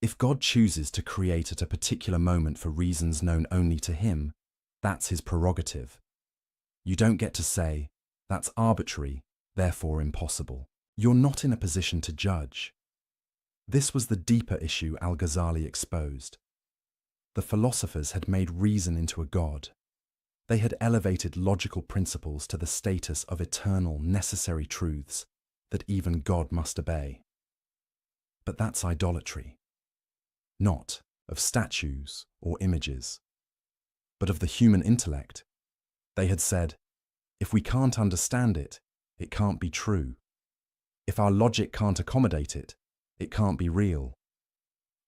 If God chooses to create at a particular moment for reasons known only to him, that's his prerogative. You don't get to say, that's arbitrary, therefore impossible. You're not in a position to judge. This was the deeper issue Al-Ghazali exposed. The philosophers had made reason into a god. They had elevated logical principles to the status of eternal, necessary truths that even God must obey. But that's idolatry. Not of statues or images, but of the human intellect. They had said, if we can't understand it, it can't be true. If our logic can't accommodate it, it can't be real.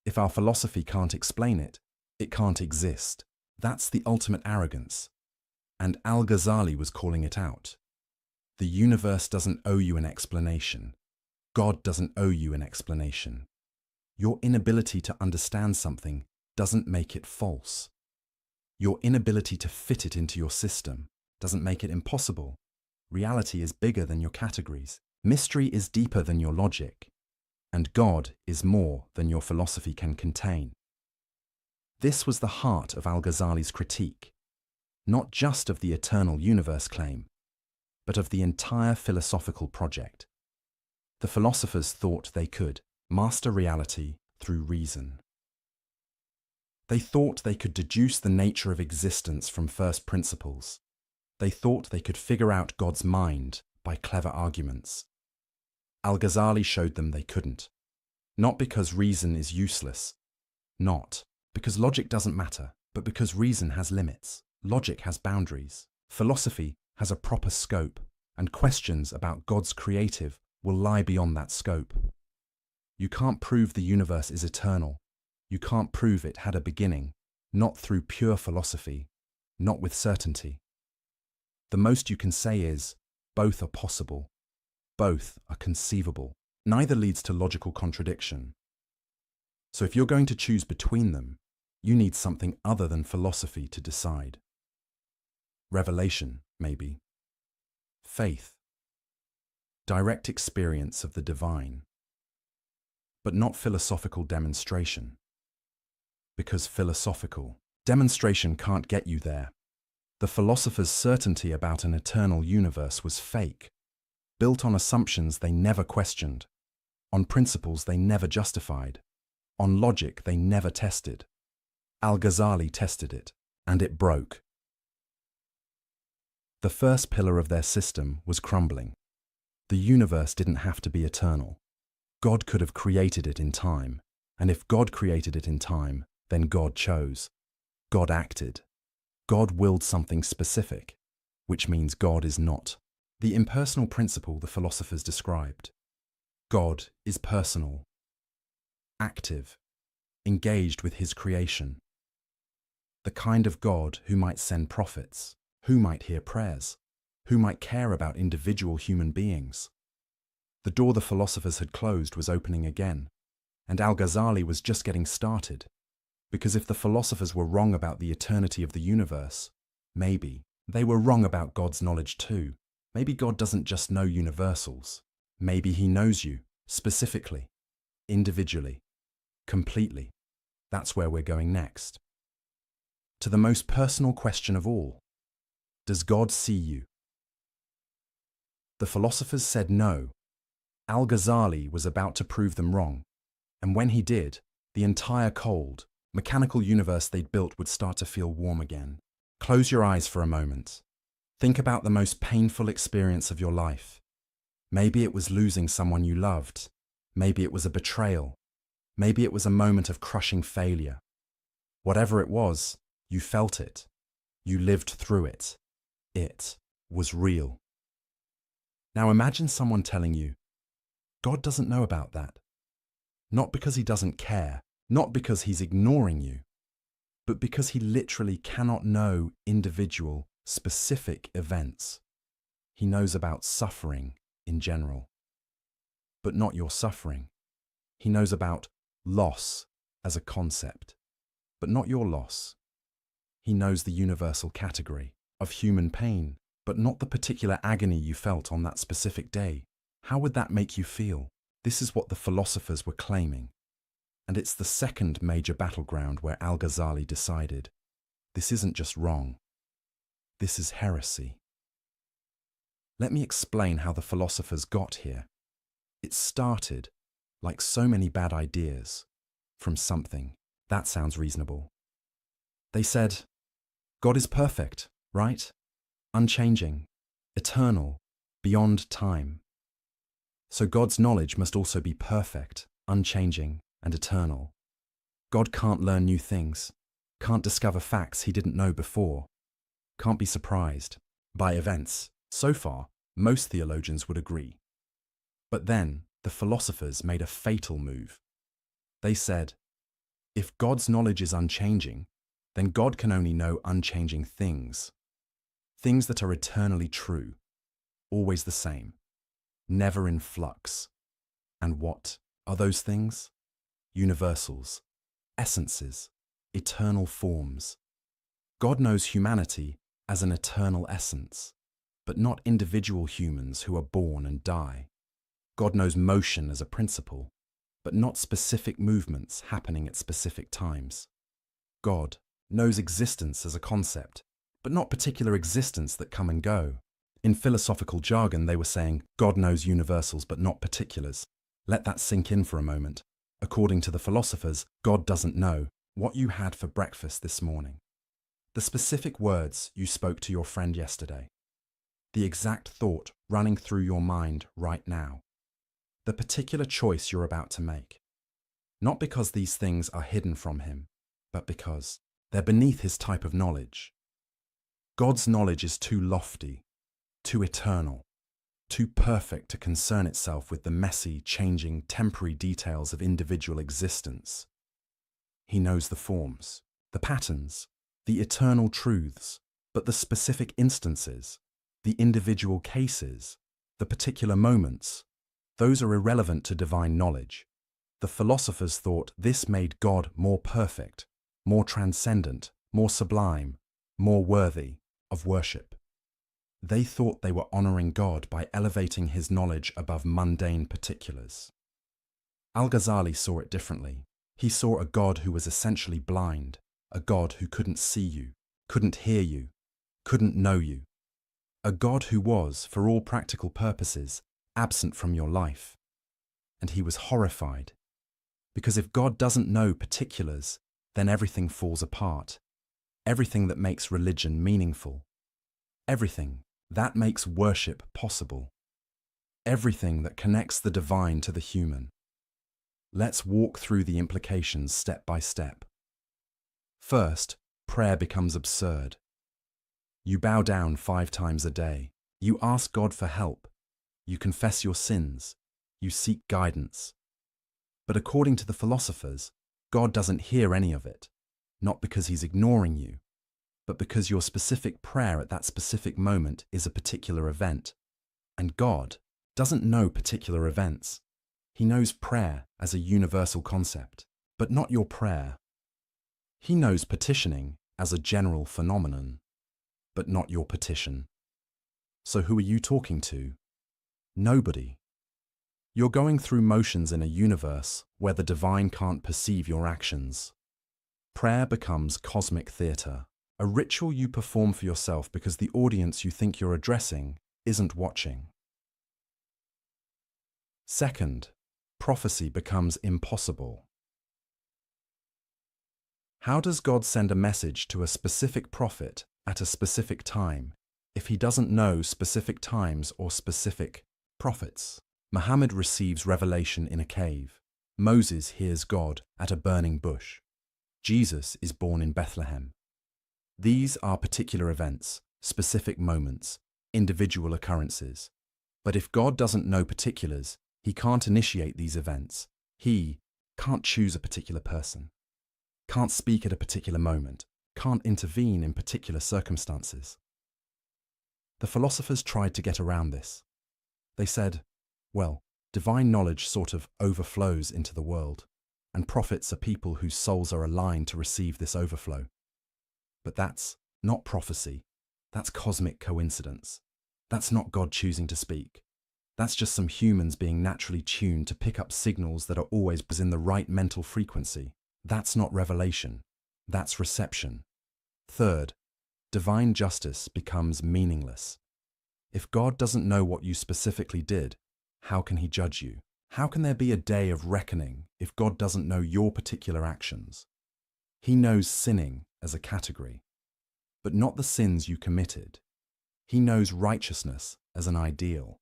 If our philosophy can't explain it, it can't exist. That's the ultimate arrogance. And Al-Ghazali was calling it out. The universe doesn't owe you an explanation. God doesn't owe you an explanation. Your inability to understand something doesn't make it false. Your inability to fit it into your system doesn't make it impossible. Reality is bigger than your categories. Mystery is deeper than your logic. And God is more than your philosophy can contain. This was the heart of Al-Ghazali's critique, not just of the eternal universe claim, but of the entire philosophical project. The philosophers thought they could master reality through reason. They thought they could deduce the nature of existence from first principles. They thought they could figure out God's mind by clever arguments. Al-Ghazali showed them they couldn't. Not because reason is useless. Not because logic doesn't matter, but because reason has limits. Logic has boundaries. Philosophy has a proper scope, and questions about God's creative will lie beyond that scope. You can't prove the universe is eternal. You can't prove it had a beginning, not through pure philosophy, not with certainty. The most you can say is, both are possible. Both are conceivable. Neither leads to logical contradiction. So if you're going to choose between them, you need something other than philosophy to decide. Revelation, maybe. Faith. Direct experience of the divine. But not philosophical demonstration. Because philosophical demonstration can't get you there. The philosophers' certainty about an eternal universe was fake, built on assumptions they never questioned, on principles they never justified, on logic they never tested. Al-Ghazali tested it, and it broke. The first pillar of their system was crumbling. The universe didn't have to be eternal. God could have created it in time, and if God created it in time, then God chose. God acted. God willed something specific, which means God is not. The impersonal principle the philosophers described. God is personal, active, engaged with his creation. The kind of God who might send prophets, who might hear prayers, who might care about individual human beings. The door the philosophers had closed was opening again, and Al-Ghazali was just getting started. Because if the philosophers were wrong about the eternity of the universe, maybe They were wrong about God's knowledge too. Maybe God doesn't just know universals. Maybe he knows you, specifically, individually, completely. That's where we're going next. To the most personal question of all, does God see you? The philosophers said no. Al-Ghazali was about to prove them wrong, and when he did, the entire cold, mechanical universe they'd built would start to feel warm again. Close your eyes for a moment. Think about the most painful experience of your life. Maybe it was losing someone you loved. Maybe it was a betrayal. Maybe it was a moment of crushing failure. Whatever it was, you felt it. You lived through it. It was real. Now imagine someone telling you, God doesn't know about that. Not because he doesn't care, not because he's ignoring you, but because he literally cannot know individual, specific events. He knows about suffering in general, but not your suffering. He knows about loss as a concept, but not your loss. He knows the universal category of human pain, but not the particular agony you felt on that specific day. How would that make you feel? This is what the philosophers were claiming. And it's the second major battleground where Al-Ghazali decided, this isn't just wrong. This is heresy. Let me explain how the philosophers got here. It started, like so many bad ideas, from something. That sounds reasonable. They said, God is perfect, right? Unchanging, eternal, beyond time. So God's knowledge must also be perfect, unchanging, and eternal. God can't learn new things, can't discover facts he didn't know before, can't be surprised by events. So far, most theologians would agree. But then, the philosophers made a fatal move. They said, if God's knowledge is unchanging, then God can only know unchanging things. Things that are eternally true, always the same, never in flux. And what are those things? Universals, essences, eternal forms. God knows humanity as an eternal essence, but not individual humans who are born and die. God knows motion as a principle, but not specific movements happening at specific times. God knows existence as a concept, but not particular existence that come and go. In philosophical jargon, they were saying, God knows universals but not particulars. Let that sink in for a moment. According to the philosophers, God doesn't know what you had for breakfast this morning, the specific words you spoke to your friend yesterday, the exact thought running through your mind right now, the particular choice you're about to make. Not because these things are hidden from him, but because they're beneath his type of knowledge. God's knowledge is too lofty, too eternal, too perfect to concern itself with the messy, changing, temporary details of individual existence. He knows the forms, the patterns, the eternal truths, but the specific instances, the individual cases, the particular moments, those are irrelevant to divine knowledge. The philosophers thought this made God more perfect, more transcendent, more sublime, more worthy of worship. They thought they were honoring God by elevating his knowledge above mundane particulars. Al-Ghazali saw it differently. He saw a God who was essentially blind, a God who couldn't see you, couldn't hear you, couldn't know you. A God who was, for all practical purposes, absent from your life. And he was horrified. Because if God doesn't know particulars, then everything falls apart. Everything that makes religion meaningful. Everything that makes worship possible. Everything that connects the divine to the human. Let's walk through the implications step by step. First, prayer becomes absurd. You bow down 5 times a day. You ask God for help. You confess your sins. You seek guidance. But according to the philosophers, God doesn't hear any of it, not because he's ignoring you, but because your specific prayer at that specific moment is a particular event. And God doesn't know particular events. He knows prayer as a universal concept, but not your prayer. He knows petitioning as a general phenomenon, but not your petition. So who are you talking to? Nobody. You're going through motions in a universe where the divine can't perceive your actions. Prayer becomes cosmic theatre, a ritual you perform for yourself because the audience you think you're addressing isn't watching. Second, prophecy becomes impossible. How does God send a message to a specific prophet at a specific time if he doesn't know specific times or specific prophets? Muhammad receives revelation in a cave. Moses hears God at a burning bush. Jesus is born in Bethlehem. These are particular events, specific moments, individual occurrences. But if God doesn't know particulars, he can't initiate these events. He can't choose a particular person, can't speak at a particular moment, can't intervene in particular circumstances. The philosophers tried to get around this. They said, well, divine knowledge sort of overflows into the world, and prophets are people whose souls are aligned to receive this overflow. But that's not prophecy. That's cosmic coincidence. That's not God choosing to speak. That's just some humans being naturally tuned to pick up signals that are always in the right mental frequency. That's not revelation. That's reception. Third, divine justice becomes meaningless. If God doesn't know what you specifically did, how can he judge you? How can there be a day of reckoning if God doesn't know your particular actions? He knows sinning as a category, but not the sins you committed. He knows righteousness as an ideal,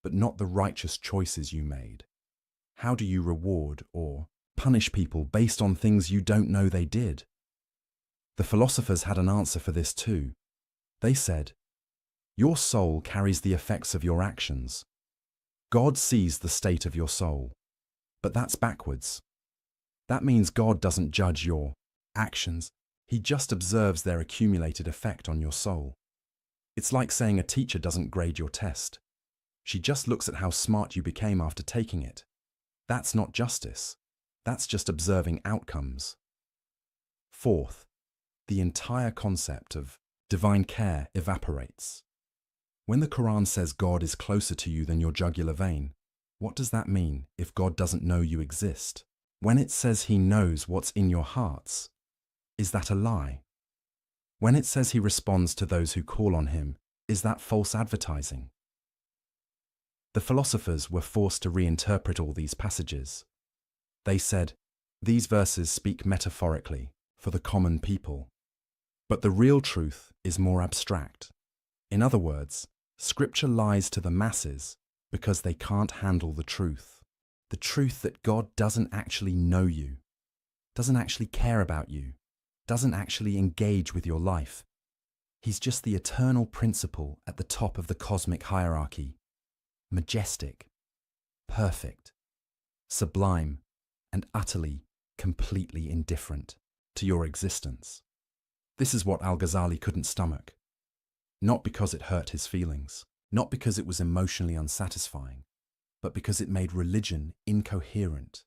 but not the righteous choices you made. How do you reward or punish people based on things you don't know they did? The philosophers had an answer for this too. They said, your soul carries the effects of your actions. God sees the state of your soul, but that's backwards. That means God doesn't judge your actions. He just observes their accumulated effect on your soul. It's like saying a teacher doesn't grade your test. She just looks at how smart you became after taking it. That's not justice. That's just observing outcomes. Fourth, the entire concept of divine care evaporates. When the Quran says God is closer to you than your jugular vein, what does that mean if God doesn't know you exist? When it says he knows what's in your hearts, is that a lie? When it says he responds to those who call on him, is that false advertising? The philosophers were forced to reinterpret all these passages. They said, these verses speak metaphorically for the common people, but the real truth is more abstract. In other words, Scripture lies to the masses because they can't handle the truth that God doesn't actually know you, doesn't actually care about you, doesn't actually engage with your life. He's just the eternal principle at the top of the cosmic hierarchy, majestic, perfect, sublime, and utterly, completely indifferent to your existence. This is what Al-Ghazali couldn't stomach. Not because it hurt his feelings, not because it was emotionally unsatisfying, but because it made religion incoherent.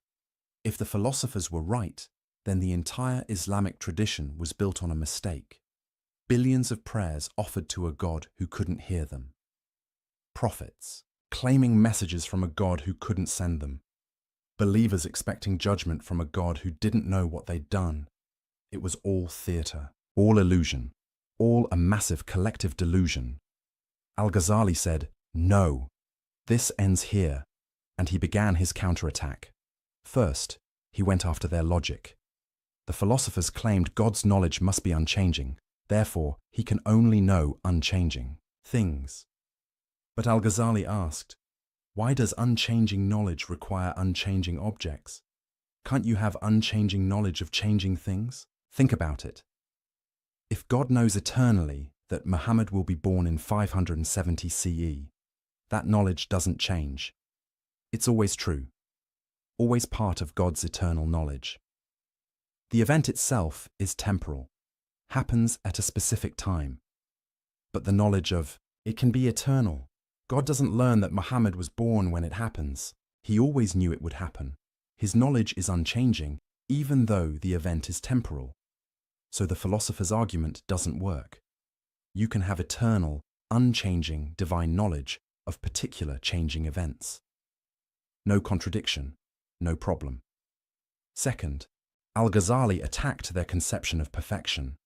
If the philosophers were right, then the entire Islamic tradition was built on a mistake. Billions of prayers offered to a God who couldn't hear them. Prophets claiming messages from a God who couldn't send them. Believers expecting judgment from a God who didn't know what they'd done. It was all theatre, all illusion, all a massive collective delusion. Al-Ghazali said, no, this ends here, and he began his counterattack. First, he went after their logic. The philosophers claimed God's knowledge must be unchanging, therefore he can only know unchanging things. But Al-Ghazali asked, why does unchanging knowledge require unchanging objects? Can't you have unchanging knowledge of changing things? Think about it. If God knows eternally that Muhammad will be born in 570 CE, that knowledge doesn't change. It's always true, always part of God's eternal knowledge. The event itself is temporal, happens at a specific time. But the knowledge of it can be eternal. God doesn't learn that Muhammad was born when it happens. He always knew it would happen. His knowledge is unchanging, even though the event is temporal. So the philosopher's argument doesn't work. you can have eternal, unchanging divine knowledge of particular changing events. No contradiction, no problem. Second, Al-Ghazali attacked their conception of perfection.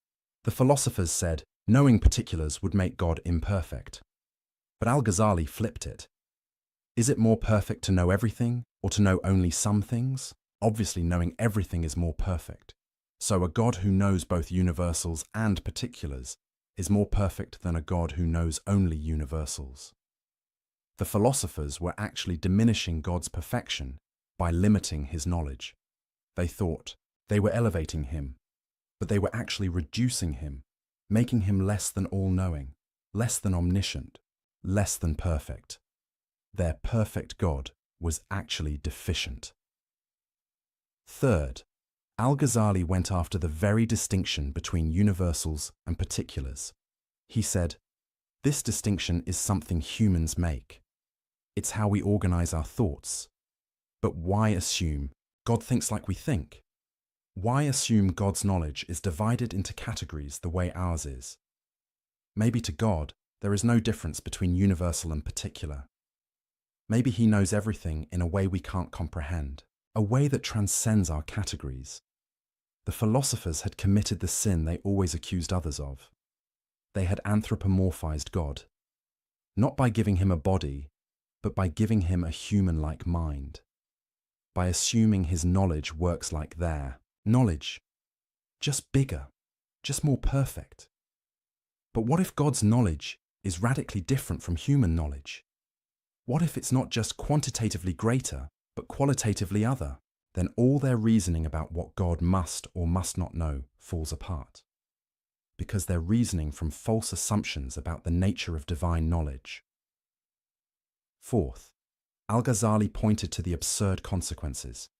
The philosophers said knowing particulars would make God imperfect. But Al-Ghazali flipped it. Is it more perfect to know everything or to know only some things? Obviously, knowing everything is more perfect. So a God who knows both universals and particulars is more perfect than a God who knows only universals. The philosophers were actually diminishing God's perfection by limiting his knowledge. They thought they were elevating him, but they were actually reducing him, making him less than all-knowing, less than omniscient, less than perfect. Their perfect God was actually deficient. Third, Al-Ghazali went after the very distinction between universals and particulars. He said, this distinction is something humans make. It's how we organize our thoughts. But why assume God thinks like we think? Why assume God's knowledge is divided into categories the way ours is? Maybe to God, there is no difference between universal and particular. Maybe he knows everything in a way we can't comprehend, a way that transcends our categories. The philosophers had committed the sin they always accused others of. They had anthropomorphized God, not by giving him a body, but by giving him a human-like mind, by assuming his knowledge works like their knowledge, just bigger, just more perfect. But what if God's knowledge is radically different from human knowledge? What if it's not just quantitatively greater, but qualitatively other? Then all their reasoning about what God must or must not know falls apart, because they're reasoning from false assumptions about the nature of divine knowledge. Fourth, Al-Ghazali pointed to the absurd consequences.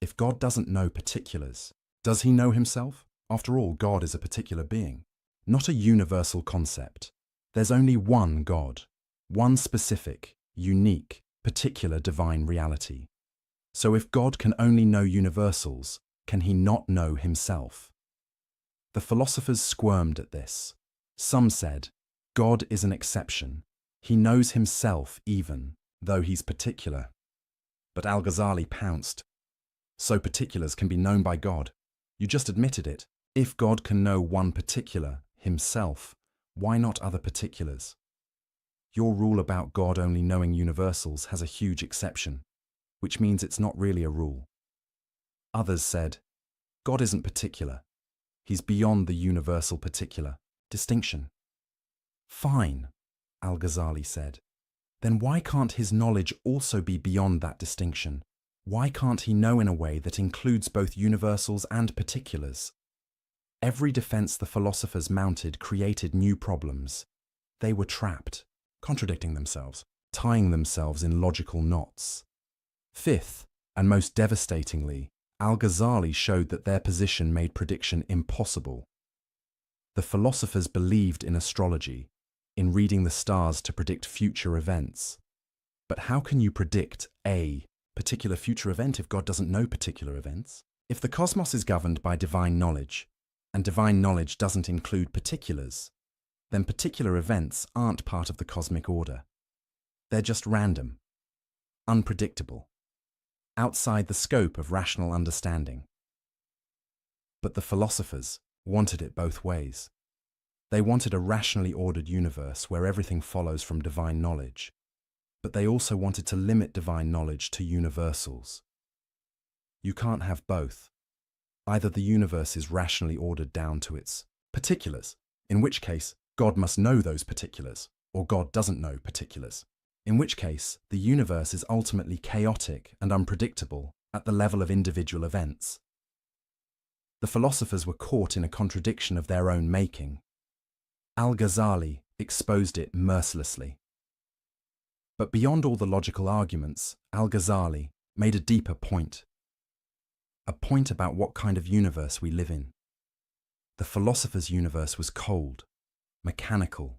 If God doesn't know particulars, does he know himself? After all, God is a particular being, not a universal concept. There's only one God, one specific, unique, particular divine reality. So if God can only know universals, can he not know himself? The philosophers squirmed at this. Some said, God is an exception. He knows himself even, though he's particular. But Al-Ghazali pounced. So particulars can be known by God. You just admitted it. If God can know one particular, himself, why not other particulars? Your rule about God only knowing universals has a huge exception, which means it's not really a rule. Others said, God isn't particular. He's beyond the universal particular distinction. Fine, Al-Ghazali said. Then why can't his knowledge also be beyond that distinction? Why can't he know in a way that includes both universals and particulars? Every defense the philosophers mounted created new problems. They were trapped, contradicting themselves, tying themselves in logical knots. Fifth, and most devastatingly, Al-Ghazali showed that their position made prediction impossible. The philosophers believed in astrology, in reading the stars to predict future events. But how can you predict a particular future event if God doesn't know particular events? If the cosmos is governed by divine knowledge, and divine knowledge doesn't include particulars, then particular events aren't part of the cosmic order. They're just random, unpredictable, outside the scope of rational understanding. But the philosophers wanted it both ways. They wanted a rationally ordered universe where everything follows from divine knowledge, but they also wanted to limit divine knowledge to universals. You can't have both. Either the universe is rationally ordered down to its particulars, in which case God must know those particulars, or God doesn't know particulars, in which case the universe is ultimately chaotic and unpredictable at the level of individual events. The philosophers were caught in a contradiction of their own making. Al-Ghazali exposed it mercilessly. But beyond all the logical arguments, Al-Ghazali made a deeper point. A point about what kind of universe we live in. The philosopher's universe was cold, mechanical,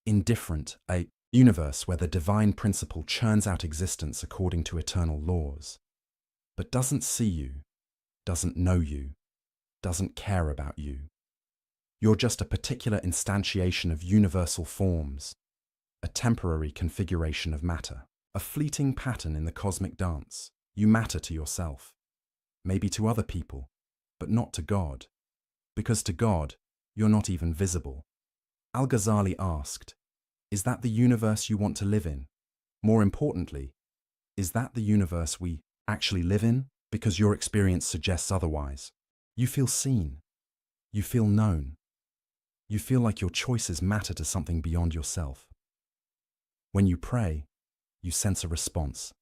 indifferent, a universe where the divine principle churns out existence according to eternal laws, but doesn't see you, doesn't know you, doesn't care about you. You're just a particular instantiation of universal forms, a temporary configuration of matter, a fleeting pattern in the cosmic dance. You matter to yourself, maybe to other people, but not to God, because to God, you're not even visible. Al-Ghazali asked, is that the universe you want to live in? More importantly, is that the universe we actually live in? Because your experience suggests otherwise. You feel seen. You feel known. You feel like your choices matter to something beyond yourself. When you pray, you sense a response.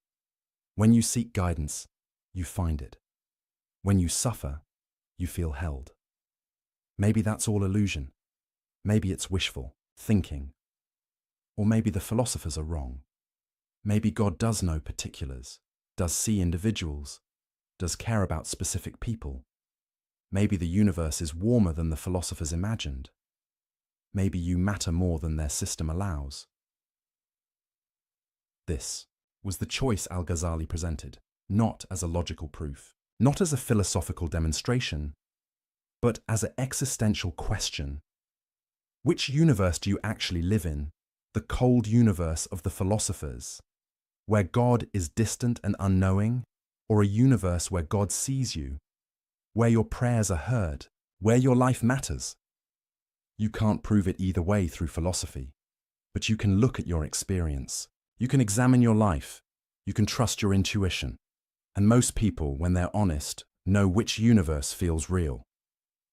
When you seek guidance, you find it. When you suffer, you feel held. Maybe that's all illusion. Maybe it's wishful thinking. Or maybe the philosophers are wrong. Maybe God does know particulars, does see individuals, does care about specific people. Maybe the universe is warmer than the philosophers imagined. Maybe you matter more than their system allows. This was the choice Al-Ghazali presented, not as a logical proof, not as a philosophical demonstration, but as an existential question. Which universe do you actually live in? The cold universe of the philosophers, where God is distant and unknowing, or a universe where God sees you, where your prayers are heard, where your life matters? You can't prove it either way through philosophy, but you can look at your experience. You can examine your life. You can trust your intuition. And most people, when they're honest, know which universe feels real.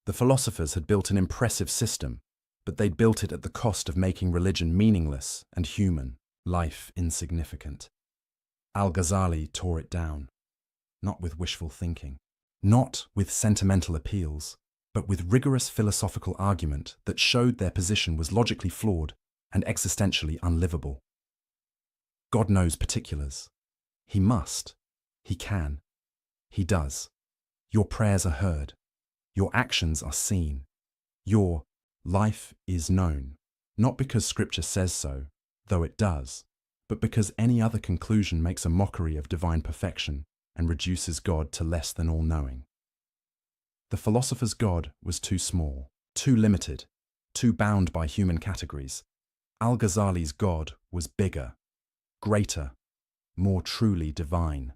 The philosophers had built an impressive system, but they'd built it at the cost of making religion meaningless and human, life insignificant. Al-Ghazali tore it down, not with wishful thinking, not with sentimental appeals, but with rigorous philosophical argument that showed their position was logically flawed and existentially unlivable. God knows particulars. He must. He can. He does. Your prayers are heard. Your actions are seen. Your life is known, not because Scripture says so, though it does, but because any other conclusion makes a mockery of divine perfection and reduces God to less than all-knowing. The philosopher's God was too small, too limited, too bound by human categories. Al-Ghazali's God was bigger, greater, more truly divine.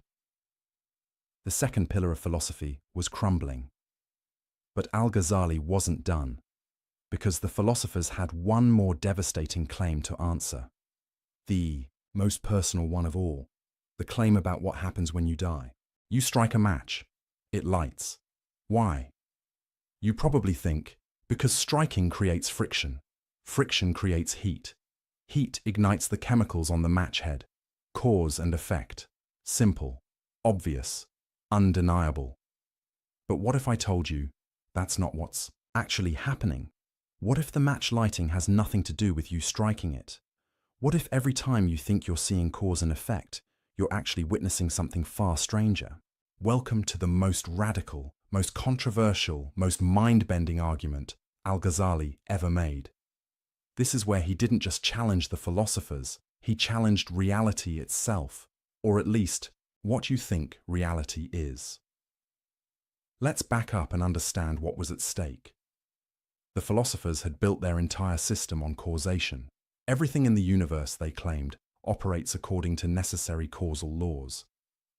The second pillar of philosophy was crumbling. But Al-Ghazali wasn't done, because the philosophers had one more devastating claim to answer. The most personal one of all, the claim about what happens when you die. You strike a match. It lights. Why? You probably think, because striking creates friction. Friction creates heat. Heat ignites the chemicals on the match head. Cause and effect. Simple, obvious, undeniable. But what if I told you that's not what's actually happening? What if the match lighting has nothing to do with you striking it? What if every time you think you're seeing cause and effect, you're actually witnessing something far stranger? Welcome to the most radical, most controversial, most mind-bending argument Al-Ghazali ever made. This is where he didn't just challenge the philosophers, he challenged reality itself, or at least what you think reality is. Let's back up and understand what was at stake. The philosophers had built their entire system on causation. Everything in the universe, they claimed, operates according to necessary causal laws.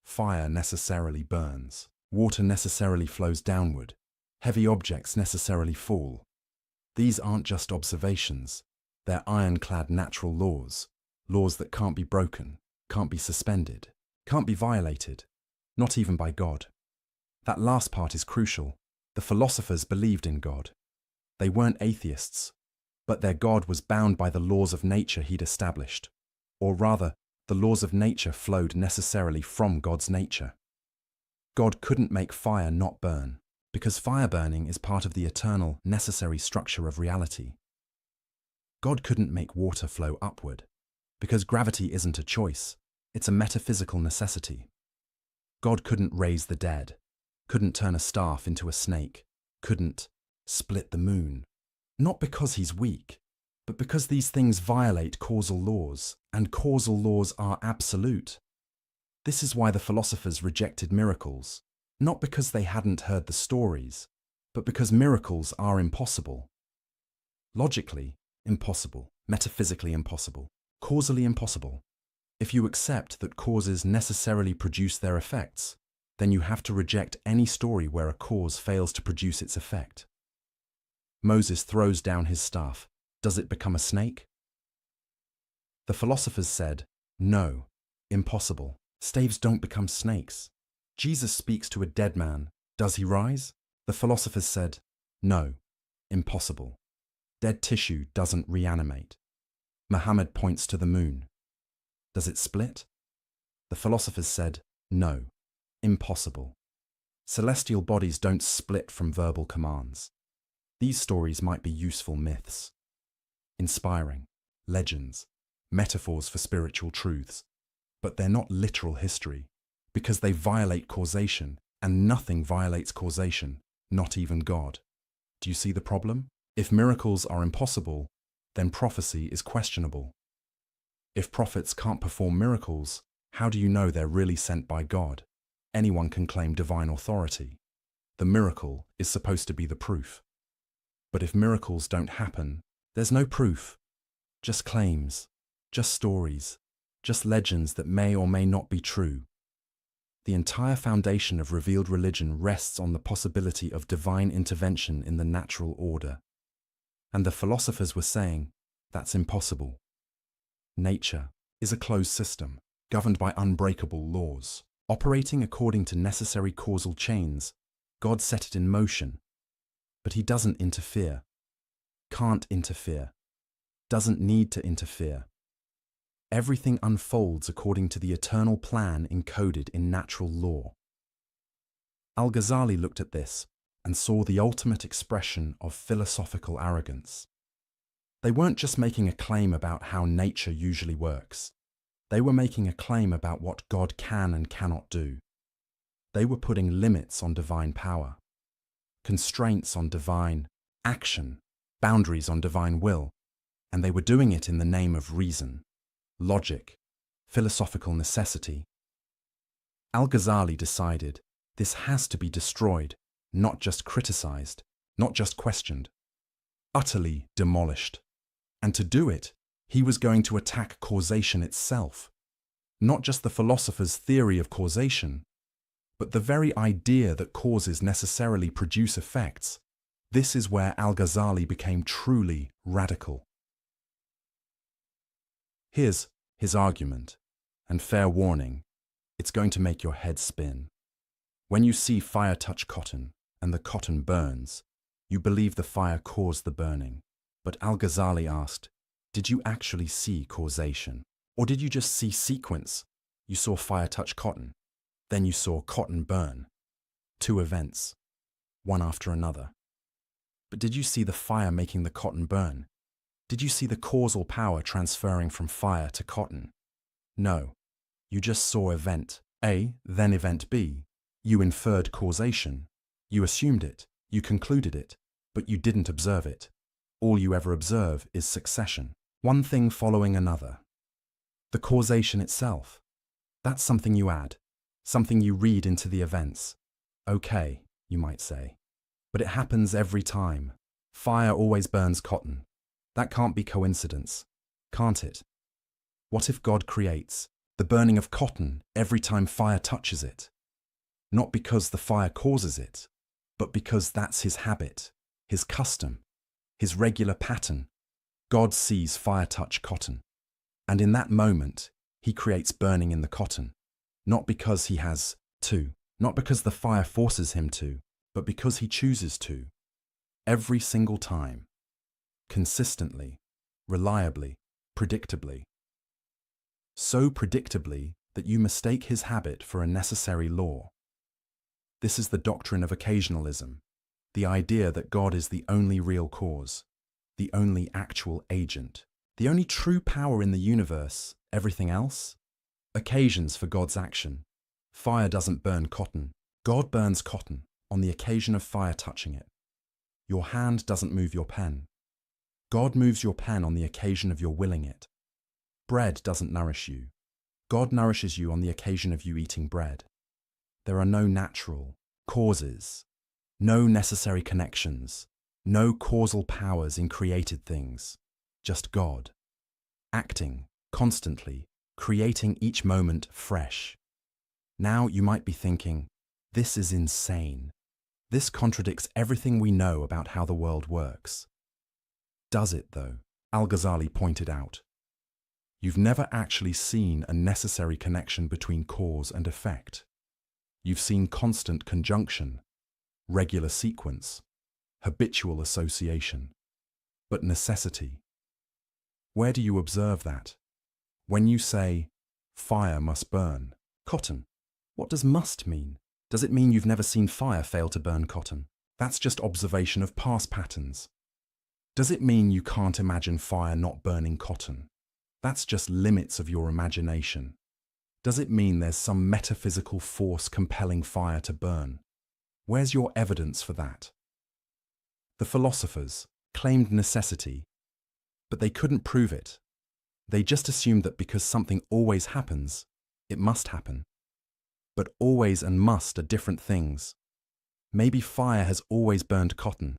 Fire necessarily burns. Water necessarily flows downward. Heavy objects necessarily fall. These aren't just observations. They're ironclad natural laws. Laws that can't be broken, can't be suspended, can't be violated, not even by God. That last part is crucial. The philosophers believed in God. They weren't atheists, but their God was bound by the laws of nature he'd established. Or rather, the laws of nature flowed necessarily from God's nature. God couldn't make fire not burn, because fire burning is part of the eternal, necessary structure of reality. God couldn't make water flow upward, because gravity isn't a choice, it's a metaphysical necessity. God couldn't raise the dead, couldn't turn a staff into a snake, couldn't split the moon. Not because he's weak, but because these things violate causal laws, and causal laws are absolute. This is why the philosophers rejected miracles, not because they hadn't heard the stories, but because miracles are impossible. Logically, impossible. Metaphysically impossible. Causally impossible. If you accept that causes necessarily produce their effects, then you have to reject any story where a cause fails to produce its effect. Moses throws down his staff. Does it become a snake? The philosophers said, no, impossible. Staves don't become snakes. Jesus speaks to a dead man. Does he rise? The philosophers said, no, impossible. Dead tissue doesn't reanimate. Muhammad points to the moon. Does it split? The philosophers said, no, impossible. Celestial bodies don't split from verbal commands. These stories might be useful myths, inspiring, legends, metaphors for spiritual truths, but they're not literal history, because they violate causation, and nothing violates causation, not even God. Do you see the problem? If miracles are impossible, then prophecy is questionable. If prophets can't perform miracles, how do you know they're really sent by God? Anyone can claim divine authority. The miracle is supposed to be the proof. But if miracles don't happen, there's no proof, just claims, just stories, just legends that may or may not be true. The entire foundation of revealed religion rests on the possibility of divine intervention in the natural order. And the philosophers were saying, that's impossible. Nature is a closed system, governed by unbreakable laws. Operating according to necessary causal chains, God set it in motion. But he doesn't interfere, can't interfere, doesn't need to interfere. Everything unfolds according to the eternal plan encoded in natural law. Al-Ghazali looked at this and saw the ultimate expression of philosophical arrogance. They weren't just making a claim about how nature usually works. They were making a claim about what God can and cannot do. They were putting limits on divine power, constraints on divine action, boundaries on divine will, and they were doing it in the name of reason, logic, philosophical necessity. Al-Ghazali decided this has to be destroyed, not just criticized, not just questioned, utterly demolished. And to do it, he was going to attack causation itself, not just the philosopher's theory of causation, but the very idea that causes necessarily produce effects. This is where Al-Ghazali became truly radical. Here's his argument, and fair warning, it's going to make your head spin. When you see fire touch cotton, and the cotton burns, you believe the fire caused the burning. But Al-Ghazali asked, did you actually see causation? Or did you just see sequence? You saw fire touch cotton, then you saw cotton burn. Two events, one after another. But did you see the fire making the cotton burn? Did you see the causal power transferring from fire to cotton? No, you just saw event A, then event B. You inferred causation. You assumed it, you concluded it, but you didn't observe it. All you ever observe is succession, one thing following another. The causation itself, that's something you add, something you read into the events. Okay, you might say, but it happens every time. Fire always burns cotton. That can't be coincidence, can't it? What if God creates the burning of cotton every time fire touches it? Not because the fire causes it, but because that's his habit, his custom, his regular pattern. God sees fire touch cotton, and in that moment, he creates burning in the cotton, not because he has to, not because the fire forces him to, but because he chooses to. Every single time, consistently, reliably, predictably. So predictably that you mistake his habit for a necessary law. This is the doctrine of occasionalism, the idea that God is the only real cause, the only actual agent, the only true power in the universe. Everything else? Occasions for God's action. Fire doesn't burn cotton. God burns cotton on the occasion of fire touching it. Your hand doesn't move your pen. God moves your pen on the occasion of your willing it. Bread doesn't nourish you. God nourishes you on the occasion of you eating bread. There are no natural causes, no necessary connections, No causal powers in created things, just God, acting constantly, creating each moment fresh. Now you might be thinking, this is insane. This contradicts everything we know about how the world works. Does it, though? Al-Ghazali pointed out. You've never actually seen a necessary connection between cause and effect. You've seen constant conjunction, regular sequence, habitual association, but necessity. Where do you observe that? When you say, fire must burn cotton, what does must mean? Does it mean you've never seen fire fail to burn cotton? That's just observation of past patterns. Does it mean you can't imagine fire not burning cotton? That's just limits of your imagination. Does it mean there's some metaphysical force compelling fire to burn? Where's your evidence for that? The philosophers claimed necessity, but they couldn't prove it. They just assumed that because something always happens, it must happen. But always and must are different things. Maybe fire has always burned cotton,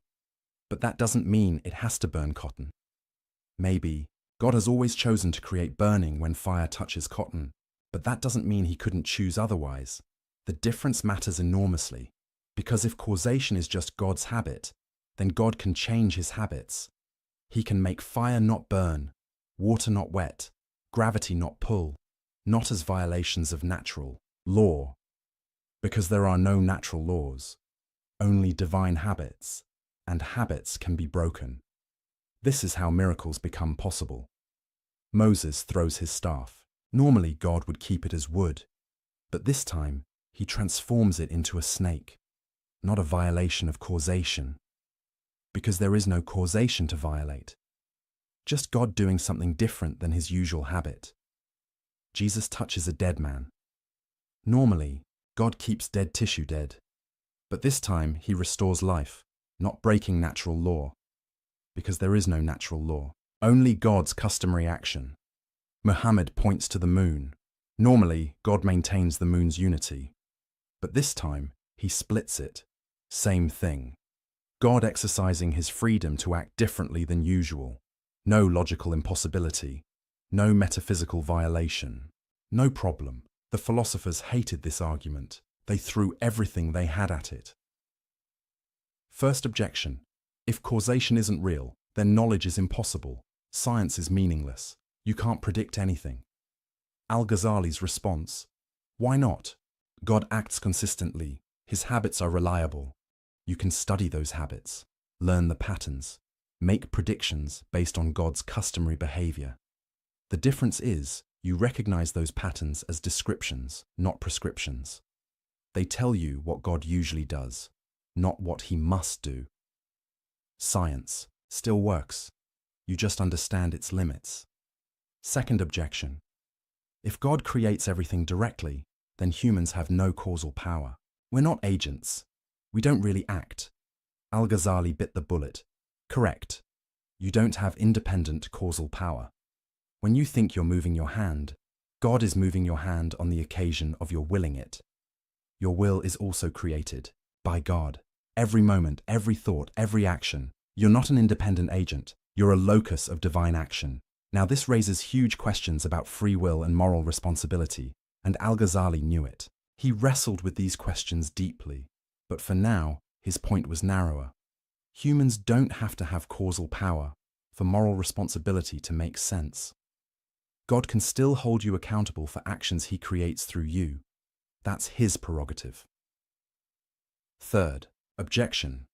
but that doesn't mean it has to burn cotton. Maybe God has always chosen to create burning when fire touches cotton, but that doesn't mean he couldn't choose otherwise. The difference matters enormously, because if causation is just God's habit, then God can change his habits. He can make fire not burn, water not wet, gravity not pull, not as violations of natural law, because there are no natural laws, only divine habits, and habits can be broken. This is how miracles become possible. Moses throws his staff. Normally God would keep it as wood, but this time he transforms it into a snake, not a violation of causation, because there is no causation to violate. Just God doing something different than his usual habit. Jesus touches a dead man. Normally, God keeps dead tissue dead, but this time he restores life, not breaking natural law, because there is no natural law, only God's customary action. Muhammad points to the moon. Normally, God maintains the moon's unity, but this time he splits it. Same thing. God exercising his freedom to act differently than usual. No logical impossibility, no metaphysical violation, no problem. The philosophers hated this argument. They threw everything they had at it. First objection: if causation isn't real, then knowledge is impossible. Science is meaningless. You can't predict anything. Al-Ghazali's response: why not? God acts consistently. His habits are reliable. You can study those habits, learn the patterns, make predictions based on God's customary behavior. The difference is, you recognize those patterns as descriptions, not prescriptions. They tell you what God usually does, not what he must do. Science still works. You just understand its limits. Second objection: if God creates everything directly, then humans have no causal power. We're not agents. We don't really act. Al-Ghazali bit the bullet. Correct. You don't have independent causal power. When you think you're moving your hand, God is moving your hand on the occasion of your willing it. Your will is also created by God. Every moment, every thought, every action. You're not an independent agent. You're a locus of divine action. Now this raises huge questions about free will and moral responsibility, and Al-Ghazali knew it. He wrestled with these questions deeply, but for now, his point was narrower. Humans don't have to have causal power for moral responsibility to make sense. God can still hold you accountable for actions he creates through you. That's his prerogative. Third objection: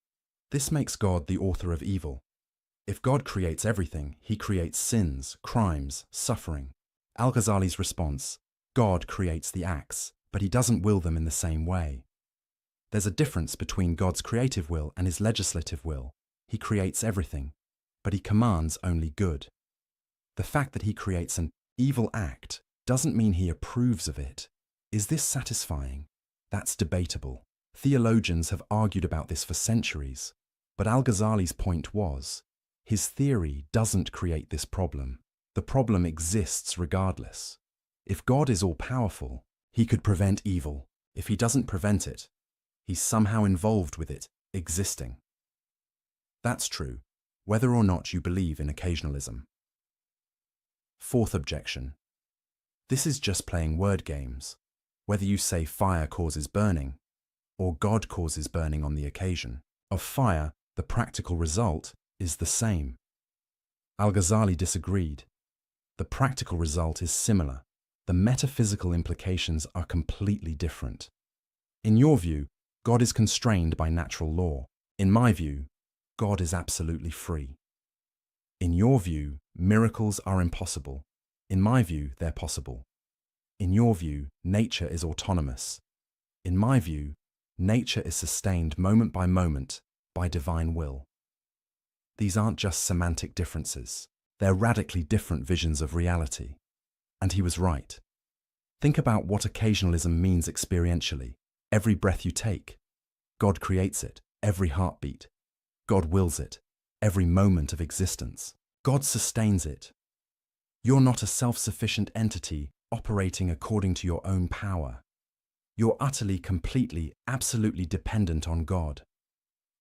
this makes God the author of evil. If God creates everything, he creates sins, crimes, suffering. Al-Ghazali's response: God creates the acts, but he doesn't will them in the same way. There's a difference between God's creative will and his legislative will. He creates everything, but he commands only good. The fact that he creates an evil act doesn't mean he approves of it. Is this satisfying? That's debatable. Theologians have argued about this for centuries, but Al-Ghazali's point was, his theory doesn't create this problem. The problem exists regardless. If God is all-powerful, he could prevent evil. If he doesn't prevent it, he's somehow involved with it existing. That's true, whether or not you believe in occasionalism. Fourth objection. This is just playing word games, whether you say fire causes burning, or God causes burning on the occasion. Of fire, the practical result is the same. Al-Ghazali disagreed. The practical result is similar. The metaphysical implications are completely different. In your view, God is constrained by natural law. In my view, God is absolutely free. In your view, miracles are impossible. In my view, they're possible. In your view, nature is autonomous. In my view, nature is sustained moment by divine will. These aren't just semantic differences. They're radically different visions of reality. And he was right. Think about what occasionalism means experientially. Every breath you take, God creates it. Every heartbeat, God wills it. Every moment of existence, God sustains it. You're not a self-sufficient entity operating according to your own power. You're utterly, completely, absolutely dependent on God.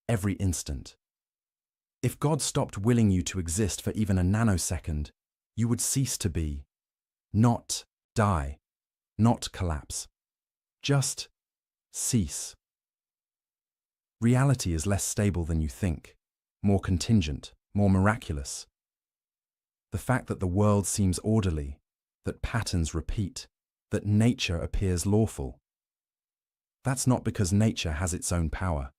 Every instant. If God stopped willing you to exist for even a nanosecond, you would cease to be. Not die. Not collapse. Just cease. Reality is less stable than you think, more contingent, more miraculous. The fact that the world seems orderly, that patterns repeat, that nature appears lawful. That's not because nature has its own power.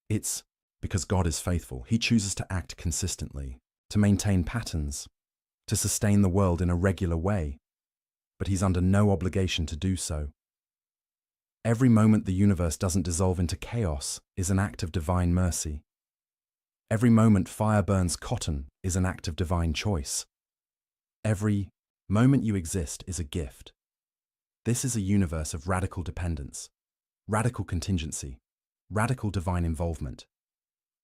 It's because God is faithful. He chooses to act consistently, to maintain patterns, to sustain the world in a regular way, but he's under no obligation to do so. Every moment the universe doesn't dissolve into chaos is an act of divine mercy. Every moment fire burns cotton is an act of divine choice. Every moment you exist is a gift. This is a universe of radical dependence, radical contingency, radical divine involvement.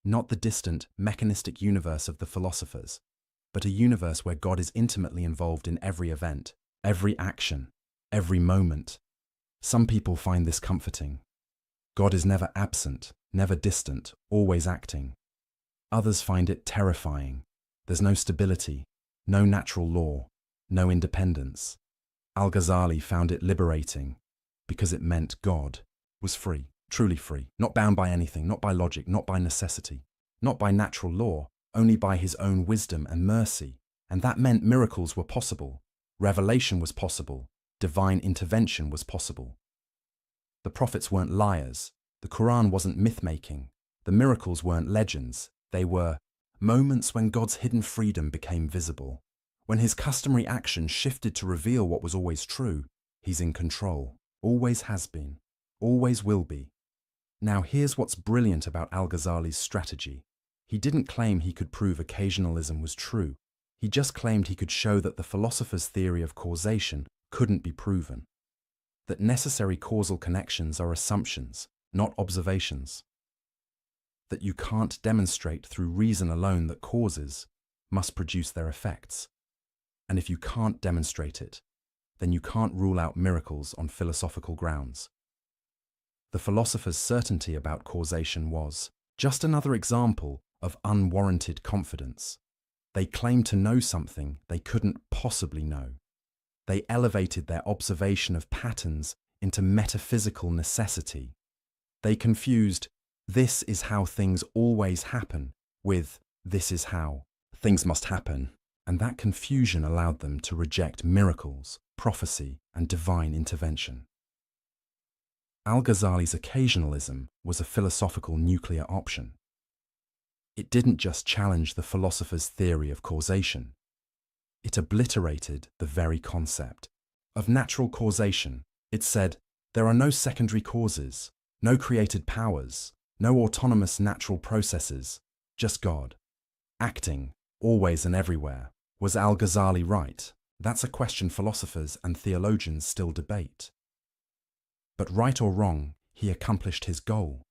Not the distant, mechanistic universe of the philosophers, but a universe where God is intimately involved in every event, every action, every moment. Some people find this comforting. God is never absent, never distant, always acting. Others find it terrifying. There's no stability, no natural law, no independence. Al-Ghazali found it liberating because it meant God was free, truly free, not bound by anything, not by logic, not by necessity, not by natural law, only by his own wisdom and mercy. And that meant miracles were possible, revelation was possible, divine intervention was possible. The prophets weren't liars, the Quran wasn't myth-making, the miracles weren't legends, they were moments when God's hidden freedom became visible, when his customary action shifted to reveal what was always true. He's in control, always has been, always will be. Now here's what's brilliant about Al-Ghazali's strategy. He didn't claim he could prove occasionalism was true. He just claimed he could show that the philosopher's theory of causation couldn't be proven. That necessary causal connections are assumptions, not observations. That you can't demonstrate through reason alone that causes must produce their effects. And if you can't demonstrate it, then you can't rule out miracles on philosophical grounds. The philosopher's certainty about causation was just another example of unwarranted confidence. They claimed to know something they couldn't possibly know. They elevated their observation of patterns into metaphysical necessity. They confused "this is how things always happen" with "this is how things must happen." And that confusion allowed them to reject miracles, prophecy, and divine intervention. Al-Ghazali's occasionalism was a philosophical nuclear option. It didn't just challenge the philosopher's theory of causation. It obliterated the very concept of natural causation. It said, there are no secondary causes, no created powers, no autonomous natural processes, just God, acting, always and everywhere. Was Al-Ghazali right? That's a question philosophers and theologians still debate. But right or wrong, he accomplished his goal.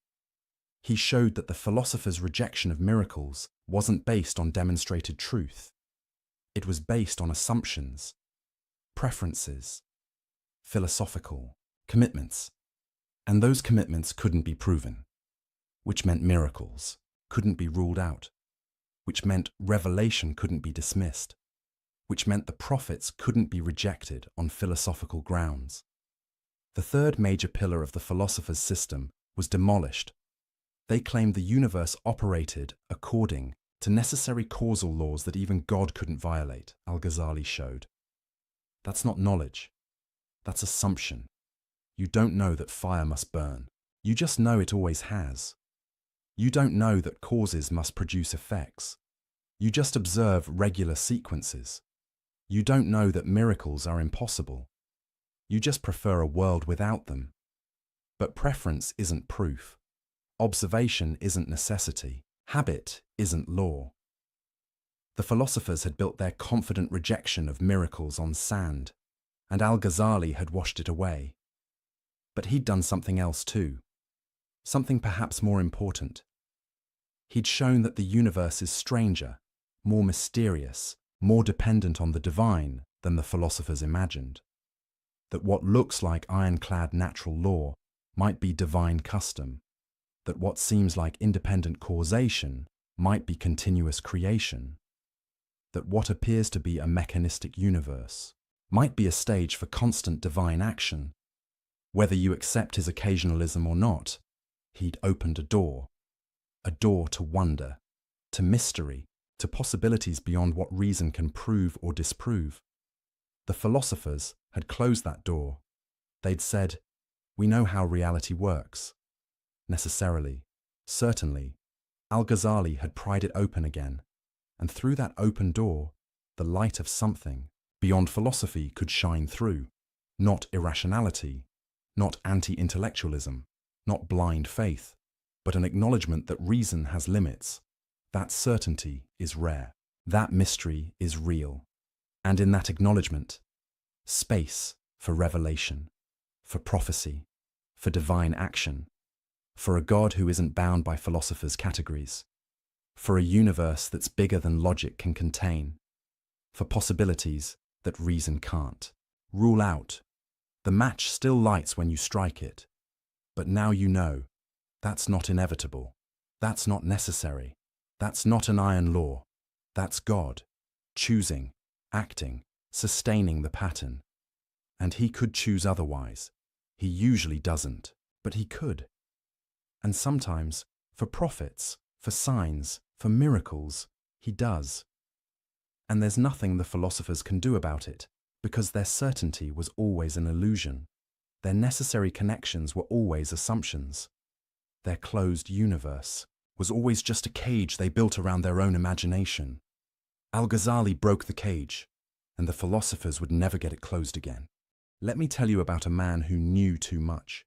He showed that the philosopher's rejection of miracles wasn't based on demonstrated truth. It was based on assumptions, preferences, philosophical commitments. And those commitments couldn't be proven, which meant miracles couldn't be ruled out. which meant revelation couldn't be dismissed, which meant the prophets couldn't be rejected on philosophical grounds. The third major pillar of the philosophers' system was demolished. They claimed the universe operated according to necessary causal laws that even God couldn't violate, Al-Ghazali showed. That's not knowledge. That's assumption. You don't know that fire must burn. You just know it always has. You don't know that causes must produce effects. You just observe regular sequences. You don't know that miracles are impossible. You just prefer a world without them. But preference isn't proof. Observation isn't necessity. Habit isn't law. The philosophers had built their confident rejection of miracles on sand, and Al-Ghazali had washed it away. But he'd done something else too. Something perhaps more important. He'd shown that the universe is stranger, more mysterious, more dependent on the divine than the philosophers imagined. That what looks like ironclad natural law might be divine custom. That what seems like independent causation might be continuous creation. That what appears to be a mechanistic universe might be a stage for constant divine action. Whether you accept his occasionalism or not, he'd opened a door to wonder, to mystery, to possibilities beyond what reason can prove or disprove. The philosophers had closed that door. They'd said, "We know how reality works." Necessarily, certainly, Al-Ghazali had pried it open again, and through that open door, the light of something beyond philosophy could shine through. Not irrationality, not anti-intellectualism, not blind faith, but an acknowledgement that reason has limits. That certainty is rare. That mystery is real. And in that acknowledgement, space for revelation, for prophecy, for divine action, for a God who isn't bound by philosophers' categories, for a universe that's bigger than logic can contain, for possibilities that reason can't rule out. The match still lights when you strike it, but now you know that's not inevitable, that's not necessary, that's not an iron law, that's God, choosing, acting, sustaining the pattern. And he could choose otherwise. He usually doesn't, but he could. And sometimes, for prophets, for signs, for miracles, he does. And there's nothing the philosophers can do about it, because their certainty was always an illusion. Their necessary connections were always assumptions. Their closed universe was always just a cage they built around their own imagination. Al-Ghazali broke the cage, and the philosophers would never get it closed again. Let me tell you about a man who knew too much.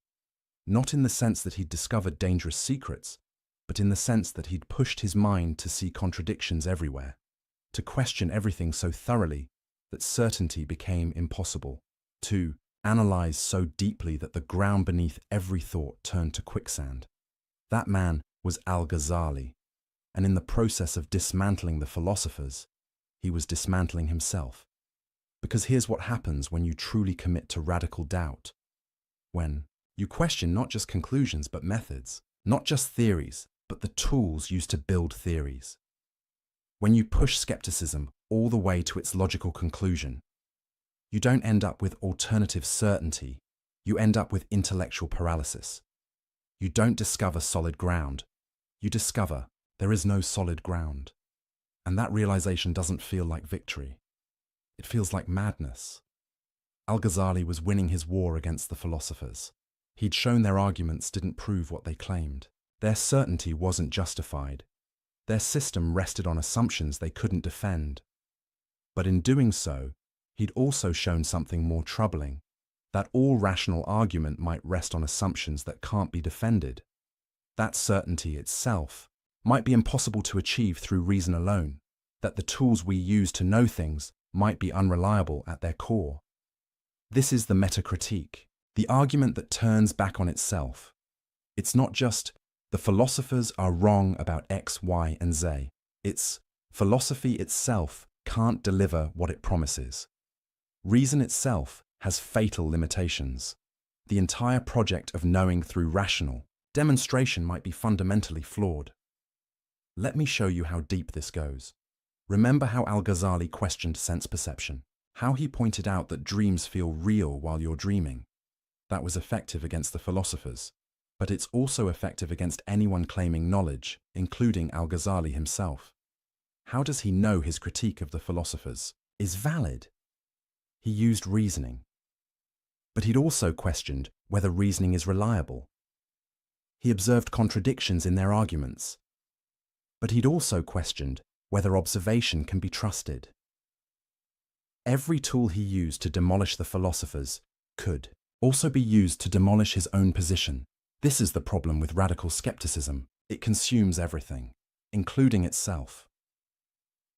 Not in the sense that he'd discovered dangerous secrets, but in the sense that he'd pushed his mind to see contradictions everywhere, to question everything so thoroughly that certainty became impossible, to analyze so deeply that the ground beneath every thought turned to quicksand. That man was Al-Ghazali, and in the process of dismantling the philosophers, he was dismantling himself. Because here's what happens when you truly commit to radical doubt. When you question not just conclusions but methods, not just theories, but the tools used to build theories. When you push skepticism all the way to its logical conclusion, you don't end up with alternative certainty, you end up with intellectual paralysis. You don't discover solid ground, you discover there is no solid ground. And that realization doesn't feel like victory. It feels like madness. Al-Ghazali was winning his war against the philosophers. He'd shown their arguments didn't prove what they claimed. Their certainty wasn't justified. Their system rested on assumptions they couldn't defend. But in doing so, he'd also shown something more troubling, that all rational argument might rest on assumptions that can't be defended. That certainty itself might be impossible to achieve through reason alone, that the tools we use to know things might be unreliable at their core. This is the metacritique, the argument that turns back on itself. It's not just, the philosophers are wrong about X, Y, and Z. It's, philosophy itself can't deliver what it promises. Reason itself has fatal limitations. The entire project of knowing through rational demonstration might be fundamentally flawed. Let me show you how deep this goes. Remember how Al-Ghazali questioned sense perception, how he pointed out that dreams feel real while you're dreaming. That was effective against the philosophers, but it's also effective against anyone claiming knowledge, including Al-Ghazali himself. How does he know his critique of the philosophers is valid? He used reasoning. But he'd also questioned whether reasoning is reliable. He observed contradictions in their arguments. But he'd also questioned whether observation can be trusted. Every tool he used to demolish the philosophers could also be used to demolish his own position. This is the problem with radical skepticism. It consumes everything, including itself.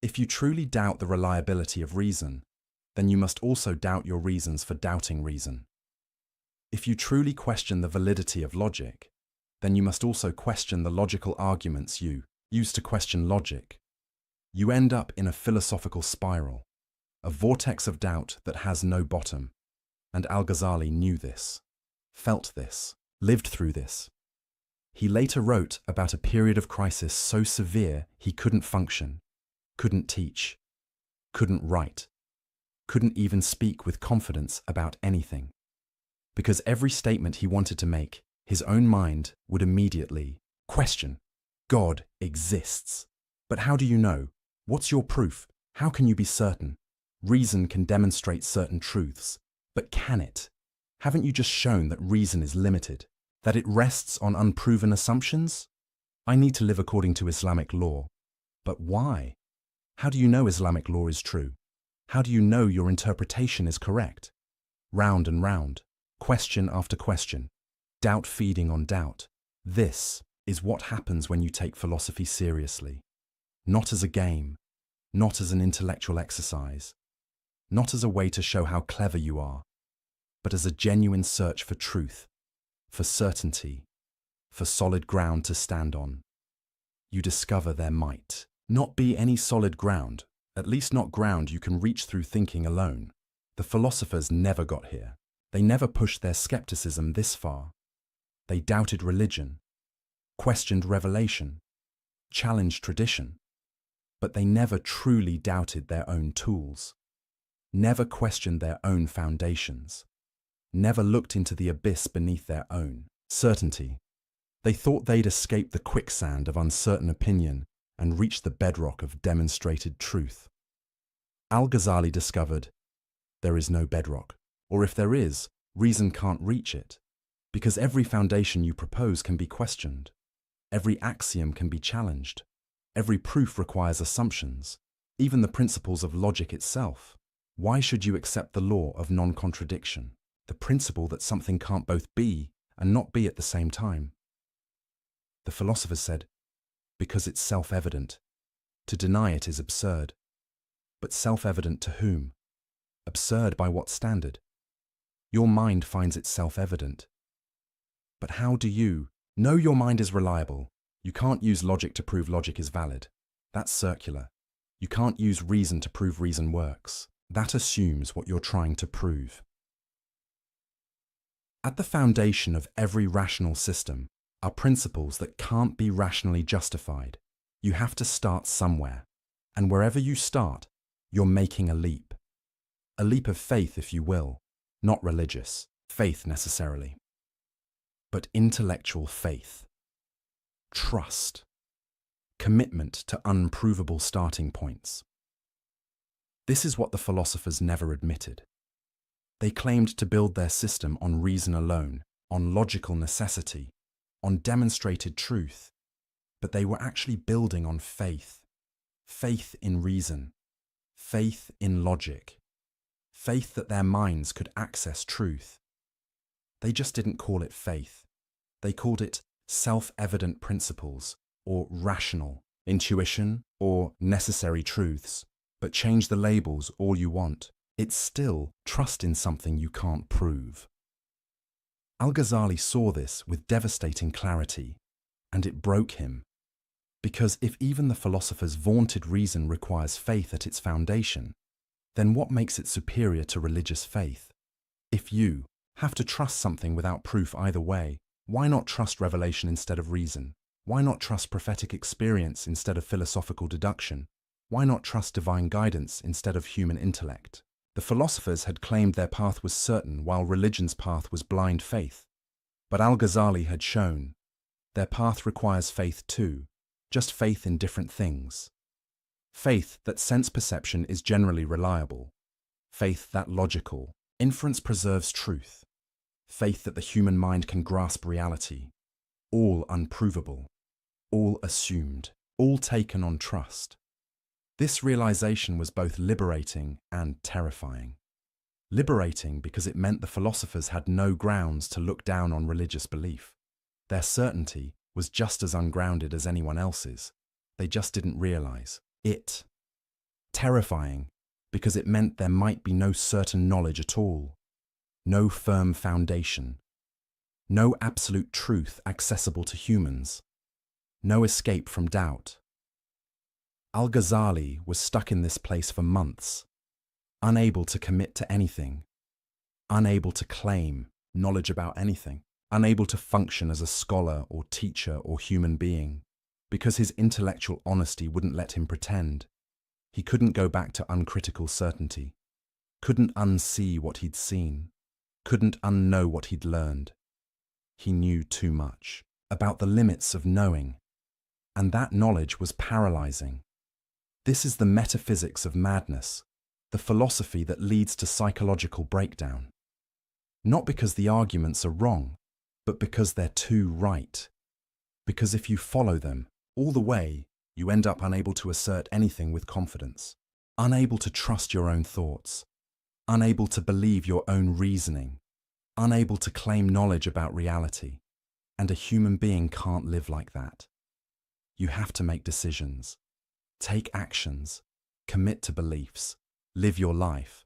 If you truly doubt the reliability of reason, then you must also doubt your reasons for doubting reason. If you truly question the validity of logic, then you must also question the logical arguments you use to question logic. You end up in a philosophical spiral, a vortex of doubt that has no bottom. And Al-Ghazali knew this, felt this, lived through this. He later wrote about a period of crisis so severe he couldn't function, couldn't teach, couldn't write, couldn't even speak with confidence about anything. Because every statement he wanted to make, his own mind would immediately question. God exists. But how do you know? What's your proof? How can you be certain? Reason can demonstrate certain truths, but can it? Haven't you just shown that reason is limited? That it rests on unproven assumptions? I need to live according to Islamic law. But why? How do you know Islamic law is true? How do you know your interpretation is correct? Round and round, question after question, doubt feeding on doubt. This is what happens when you take philosophy seriously. Not as a game, not as an intellectual exercise, not as a way to show how clever you are, but as a genuine search for truth, for certainty, for solid ground to stand on. You discover there might not be any solid ground, at least not ground you can reach through thinking alone. The philosophers never got here. They never pushed their skepticism this far. They doubted religion, questioned revelation, challenged tradition, but they never truly doubted their own tools, never questioned their own foundations, never looked into the abyss beneath their own certainty. They thought they'd escape the quicksand of uncertain opinion and reach the bedrock of demonstrated truth. Al-Ghazali discovered there is no bedrock, or if there is, reason can't reach it, because every foundation you propose can be questioned, every axiom can be challenged, every proof requires assumptions, even the principles of logic itself. Why should you accept the law of non-contradiction, the principle that something can't both be and not be at the same time? The philosophers said, because it's self-evident. To deny it is absurd. But self-evident to whom? Absurd by what standard? Your mind finds it self-evident. But how do you know your mind is reliable? You can't use logic to prove logic is valid. That's circular. You can't use reason to prove reason works. That assumes what you're trying to prove. At the foundation of every rational system are principles that can't be rationally justified. You have to start somewhere. And wherever you start, you're making a leap. A leap of faith, if you will, not religious faith necessarily, but intellectual faith. Trust. Commitment to unprovable starting points. This is what the philosophers never admitted. They claimed to build their system on reason alone, on logical necessity, on demonstrated truth, but they were actually building on faith. Faith in reason, faith in logic, faith that their minds could access truth. They just didn't call it faith. They called it self-evident principles, or rational, intuition, or necessary truths. But change the labels all you want. It's still trust in something you can't prove. Al-Ghazali saw this with devastating clarity, and it broke him. Because if even the philosophers' vaunted reason requires faith at its foundation, then what makes it superior to religious faith? If you have to trust something without proof either way, why not trust revelation instead of reason? Why not trust prophetic experience instead of philosophical deduction? Why not trust divine guidance instead of human intellect? The philosophers had claimed their path was certain while religion's path was blind faith. But Al-Ghazali had shown their path requires faith too, just faith in different things. Faith that sense perception is generally reliable. Faith that logical inference preserves truth. Faith that the human mind can grasp reality. All unprovable. All assumed. All taken on trust. This realization was both liberating and terrifying. Liberating because it meant the philosophers had no grounds to look down on religious belief. Their certainty was just as ungrounded as anyone else's. They just didn't realize it. Terrifying because it meant there might be no certain knowledge at all. No firm foundation. No absolute truth accessible to humans. No escape from doubt. Al-Ghazali was stuck in this place for months, unable to commit to anything, unable to claim knowledge about anything, unable to function as a scholar or teacher or human being, because his intellectual honesty wouldn't let him pretend. He couldn't go back to uncritical certainty, couldn't unsee what he'd seen, couldn't unknow what he'd learned. He knew too much about the limits of knowing, and that knowledge was paralyzing. This is the metaphysics of madness, the philosophy that leads to psychological breakdown. Not because the arguments are wrong, but because they're too right. Because if you follow them all the way, you end up unable to assert anything with confidence, unable to trust your own thoughts, unable to believe your own reasoning, unable to claim knowledge about reality. And a human being can't live like that. You have to make decisions. Take actions, commit to beliefs, live your life.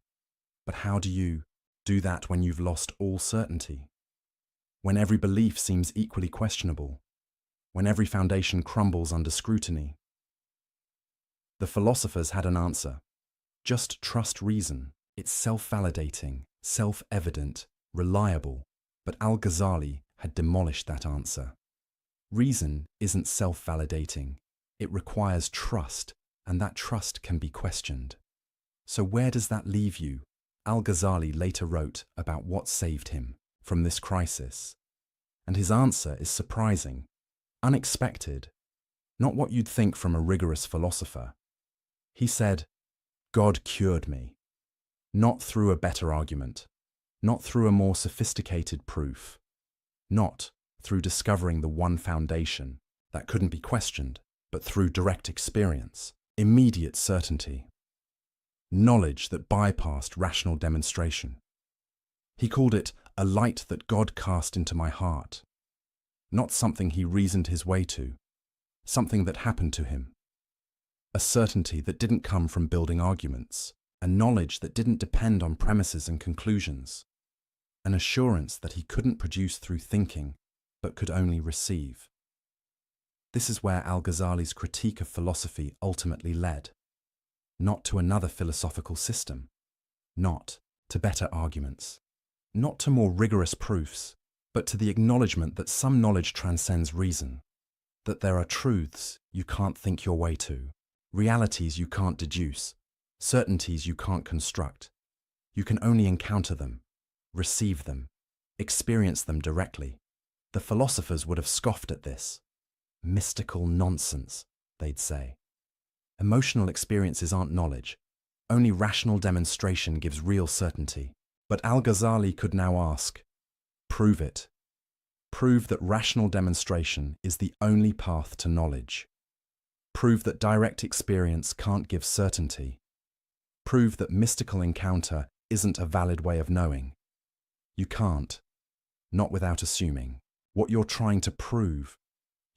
But how do you do that when you've lost all certainty? When every belief seems equally questionable? When every foundation crumbles under scrutiny? The philosophers had an answer. Just trust reason. It's self-validating, self-evident, reliable. But Al-Ghazali had demolished that answer. Reason isn't self-validating. It requires trust, and that trust can be questioned. So where does that leave you? Al-Ghazali later wrote about what saved him from this crisis. And his answer is surprising, unexpected, not what you'd think from a rigorous philosopher. He said, God cured me, not through a better argument, not through a more sophisticated proof, not through discovering the one foundation that couldn't be questioned, but through direct experience, immediate certainty, knowledge that bypassed rational demonstration. He called it a light that God cast into my heart, not something he reasoned his way to, something that happened to him, a certainty that didn't come from building arguments, a knowledge that didn't depend on premises and conclusions, an assurance that he couldn't produce through thinking, but could only receive. This is where Al-Ghazali's critique of philosophy ultimately led. Not to another philosophical system, not to better arguments, not to more rigorous proofs, but to the acknowledgement that some knowledge transcends reason, that there are truths you can't think your way to, realities you can't deduce, certainties you can't construct. You can only encounter them, receive them, experience them directly. The philosophers would have scoffed at this. Mystical nonsense, they'd say. Emotional experiences aren't knowledge. Only rational demonstration gives real certainty. But Al-Ghazali could now ask, prove it. Prove that rational demonstration is the only path to knowledge. Prove that direct experience can't give certainty. Prove that mystical encounter isn't a valid way of knowing. You can't, not without assuming. What you're trying to prove,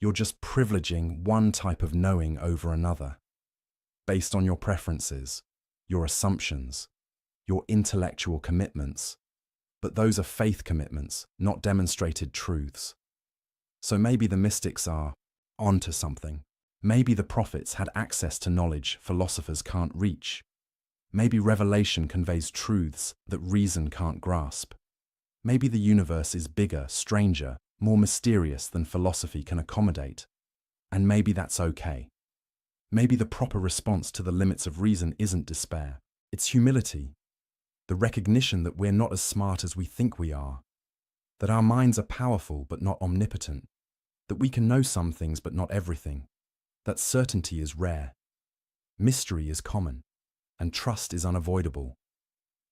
you're just privileging one type of knowing over another, based on your preferences, your assumptions, your intellectual commitments. But those are faith commitments, not demonstrated truths. So maybe the mystics are onto something. Maybe the prophets had access to knowledge philosophers can't reach. Maybe revelation conveys truths that reason can't grasp. Maybe the universe is bigger, stranger, more mysterious than philosophy can accommodate. And maybe that's okay. Maybe the proper response to the limits of reason isn't despair. It's humility. The recognition that we're not as smart as we think we are. That our minds are powerful but not omnipotent. That we can know some things but not everything. That certainty is rare. Mystery is common. And trust is unavoidable.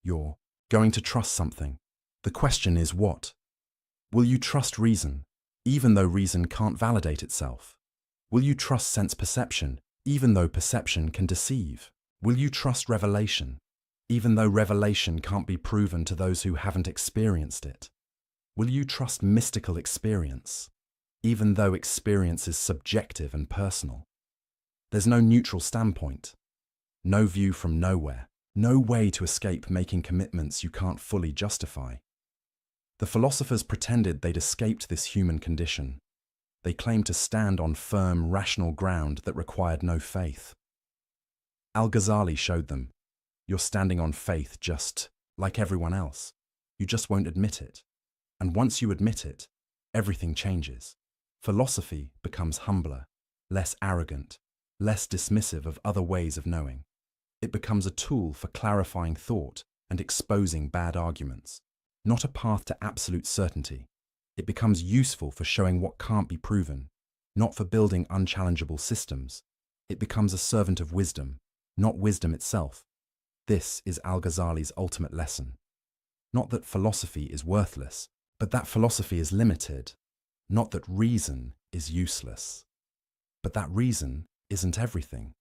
You're going to trust something. The question is what? Will you trust reason, even though reason can't validate itself? Will you trust sense perception, even though perception can deceive? Will you trust revelation, even though revelation can't be proven to those who haven't experienced it? Will you trust mystical experience, even though experience is subjective and personal? There's no neutral standpoint, no view from nowhere, no way to escape making commitments you can't fully justify. The philosophers pretended they'd escaped this human condition. They claimed to stand on firm, rational ground that required no faith. Al-Ghazali showed them, you're standing on faith just like everyone else. You just won't admit it. And once you admit it, everything changes. Philosophy becomes humbler, less arrogant, less dismissive of other ways of knowing. It becomes a tool for clarifying thought and exposing bad arguments, not a path to absolute certainty. It becomes useful for showing what can't be proven, not for building unchallengeable systems. It becomes a servant of wisdom, not wisdom itself. This is Al-Ghazali's ultimate lesson. Not that philosophy is worthless, but that philosophy is limited. Not that reason is useless, but that reason isn't everything.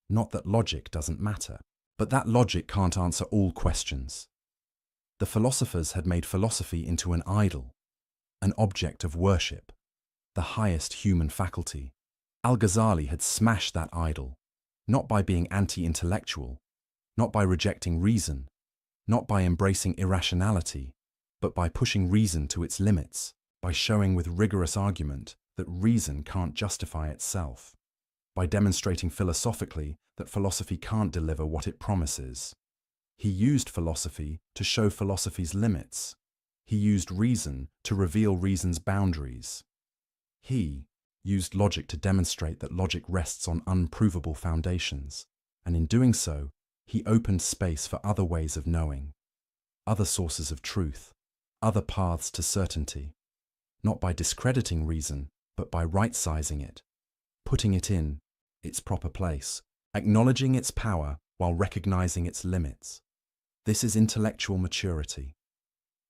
Not that logic doesn't matter, but that logic can't answer all questions. The philosophers had made philosophy into an idol, an object of worship, the highest human faculty. Al-Ghazali had smashed that idol, not by being anti-intellectual, not by rejecting reason, not by embracing irrationality, but by pushing reason to its limits, by showing with rigorous argument that reason can't justify itself, by demonstrating philosophically that philosophy can't deliver what it promises. He used philosophy to show philosophy's limits. He used reason to reveal reason's boundaries. He used logic to demonstrate that logic rests on unprovable foundations, and in doing so, he opened space for other ways of knowing, other sources of truth, other paths to certainty, not by discrediting reason, but by right-sizing it, putting it in its proper place, acknowledging its power while recognizing its limits. This is intellectual maturity,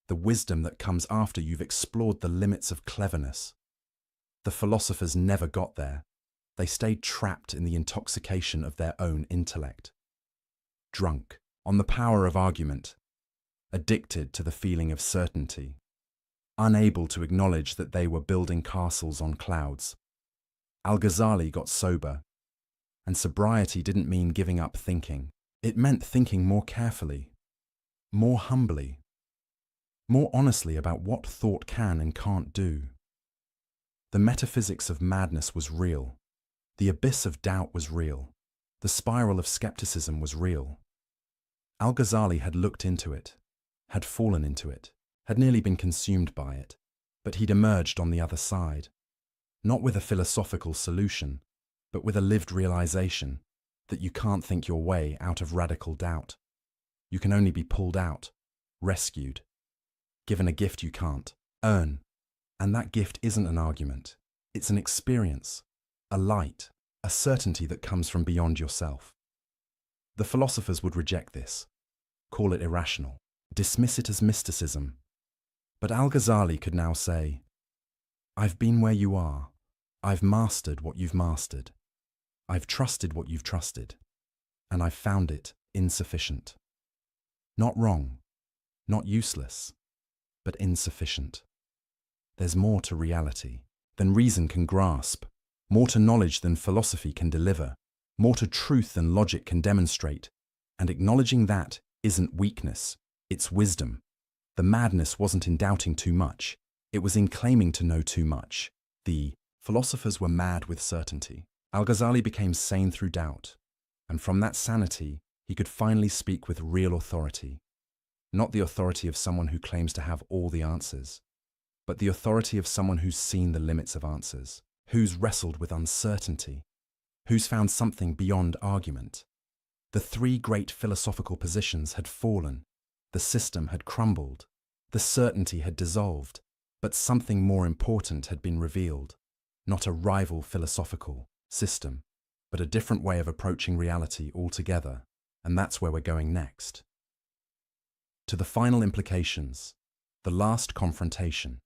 the wisdom that comes after you've explored the limits of cleverness. The philosophers never got there. They stayed trapped in the intoxication of their own intellect, drunk on the power of argument, addicted to the feeling of certainty, unable to acknowledge that they were building castles on clouds. Al-Ghazali got sober, and sobriety didn't mean giving up thinking. It meant thinking more carefully, more humbly, more honestly about what thought can and can't do. The metaphysics of madness was real. The abyss of doubt was real. The spiral of skepticism was real. Al-Ghazali had looked into it, had fallen into it, had nearly been consumed by it, but he'd emerged on the other side, not with a philosophical solution, but with a lived realization that you can't think your way out of radical doubt. You can only be pulled out, rescued, given a gift you can't earn. And that gift isn't an argument. It's an experience, a light, a certainty that comes from beyond yourself. The philosophers would reject this, call it irrational, dismiss it as mysticism. But Al-Ghazali could now say, I've been where you are. I've mastered what you've mastered. I've trusted what you've trusted. And I've found it insufficient. Not wrong, not useless, but insufficient. There's more to reality than reason can grasp, more to knowledge than philosophy can deliver, more to truth than logic can demonstrate, and acknowledging that isn't weakness, it's wisdom. The madness wasn't in doubting too much, it was in claiming to know too much. The philosophers were mad with certainty. Al-Ghazali became sane through doubt, and from that sanity, he could finally speak with real authority. Not the authority of someone who claims to have all the answers, but the authority of someone who's seen the limits of answers. Who's wrestled with uncertainty? Who's found something beyond argument? The three great philosophical positions had fallen. The system had crumbled. The certainty had dissolved. But something more important had been revealed. Not a rival philosophical system, but a different way of approaching reality altogether. And that's where we're going next. To the final implications, the last confrontation,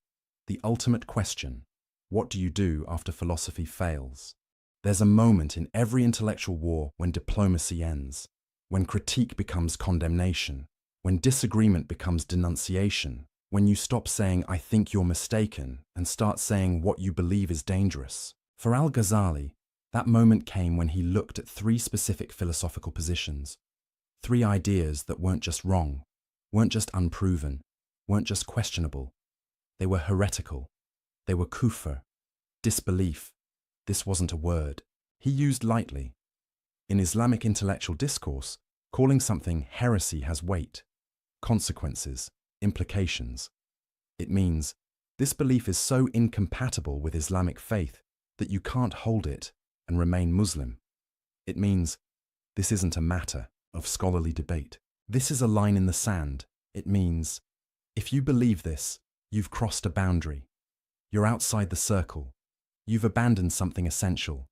the ultimate question: what do you do after philosophy fails? There's a moment in every intellectual war when diplomacy ends, when critique becomes condemnation, when disagreement becomes denunciation, when you stop saying, "I think you're mistaken," and start saying what you believe is dangerous. For Al-Ghazali, that moment came when he looked at three specific philosophical positions, three ideas that weren't just wrong, weren't just unproven, weren't just questionable. They were heretical. They were kufr, disbelief. This wasn't a word he used lightly. In Islamic intellectual discourse, calling something heresy has weight, consequences, implications. It means this belief is so incompatible with Islamic faith that you can't hold it and remain Muslim. It means this isn't a matter of scholarly debate. This is a line in the sand. It means if you believe this, you've crossed a boundary. You're outside the circle. You've abandoned something essential.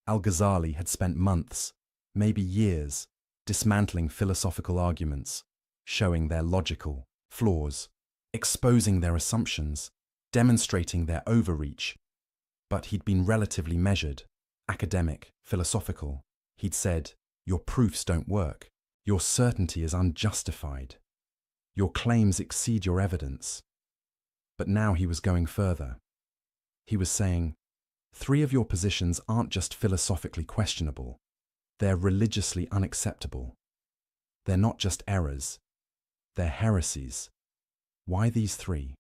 Al-Ghazali had spent months, maybe years, dismantling philosophical arguments, showing their logical flaws, exposing their assumptions, demonstrating their overreach. But he'd been relatively measured, academic, philosophical. He'd said, "Your proofs don't work. Your certainty is unjustified. Your claims exceed your evidence." But now he was going further. He was saying, three of your positions aren't just philosophically questionable, they're religiously unacceptable. They're not just errors, they're heresies. Why these three?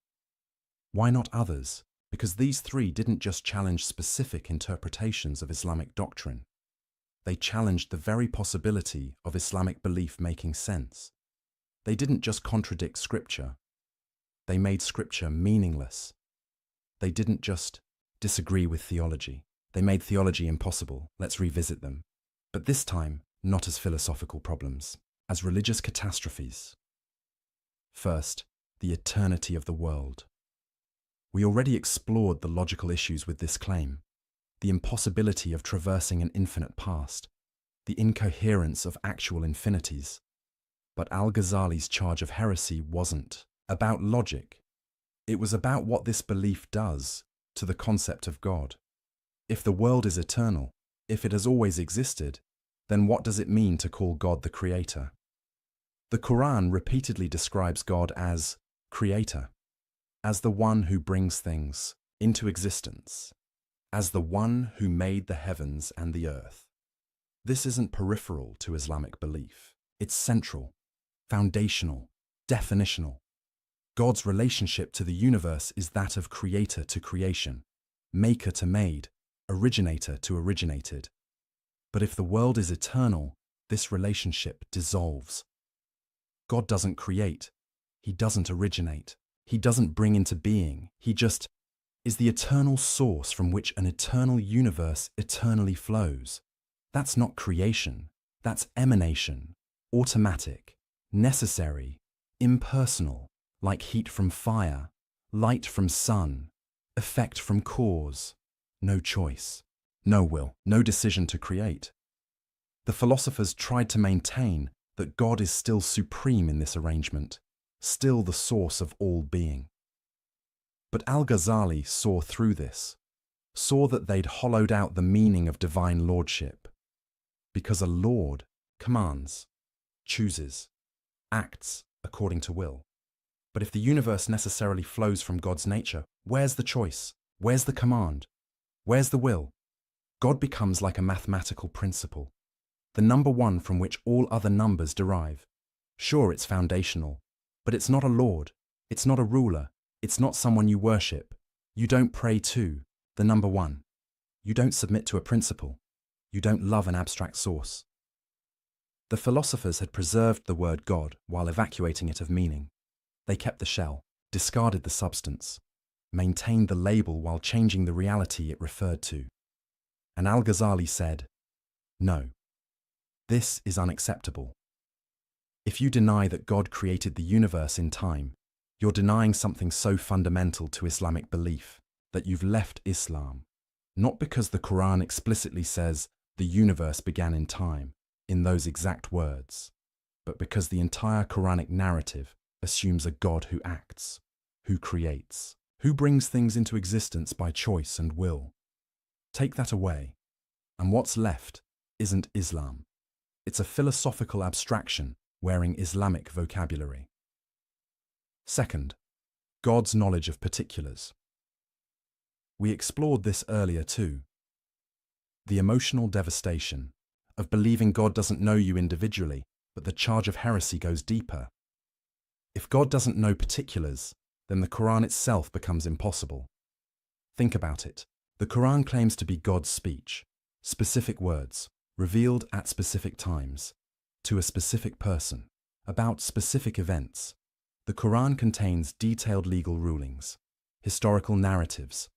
Why not others? Because these three didn't just challenge specific interpretations of Islamic doctrine. They challenged the very possibility of Islamic belief making sense. They didn't just contradict scripture. They made scripture meaningless. They didn't just disagree with theology. They made theology impossible. Let's revisit them. But this time, not as philosophical problems, as religious catastrophes. First, the eternity of the world. We already explored the logical issues with this claim, the impossibility of traversing an infinite past, the incoherence of actual infinities. But Al-Ghazali's charge of heresy wasn't about logic. It was about what this belief does to the concept of God. If the world is eternal, if it has always existed, then what does it mean to call God the Creator? The Quran repeatedly describes God as Creator, as the one who brings things into existence, as the one who made the heavens and the earth. This isn't peripheral to Islamic belief. It's central, foundational, definitional. God's relationship to the universe is that of creator to creation, maker to made, originator to originated. But if the world is eternal, this relationship dissolves. God doesn't create. He doesn't originate. He doesn't bring into being. He just is the eternal source from which an eternal universe eternally flows. That's not creation. That's emanation, automatic, necessary, impersonal, like heat from fire, light from sun, effect from cause. No choice, no will, no decision to create. The philosophers tried to maintain that God is still supreme in this arrangement, still the source of all being. But Al-Ghazali saw through this, saw that they'd hollowed out the meaning of divine lordship. Because a lord commands, chooses, acts according to will. But if the universe necessarily flows from God's nature, where's the choice? Where's the command? Where's the will? God becomes like a mathematical principle, the number one from which all other numbers derive. Sure, it's foundational, but it's not a lord, it's not a ruler, it's not someone you worship. You don't pray to the number one. You don't submit to a principle. You don't love an abstract source. The philosophers had preserved the word God while evacuating it of meaning. They kept the shell, discarded the substance. maintained the label while changing the reality it referred to. And Al-Ghazali said, "No, this is unacceptable. If you deny that God created the universe in time, you're denying something so fundamental to Islamic belief that you've left Islam, not because the Quran explicitly says the universe began in time, in those exact words, but because the entire Quranic narrative assumes a God who acts, who creates, who brings things into existence by choice and will. Take that away, and what's left isn't Islam. It's a philosophical abstraction wearing Islamic vocabulary." Second, God's knowledge of particulars. We explored this earlier too. The emotional devastation of believing God doesn't know you individually, but the charge of heresy goes deeper. If God doesn't know particulars, then the Quran itself becomes impossible. Think about it. The Quran claims to be God's speech, specific words, revealed at specific times, to a specific person, about specific events. The Quran contains detailed legal rulings, historical narratives,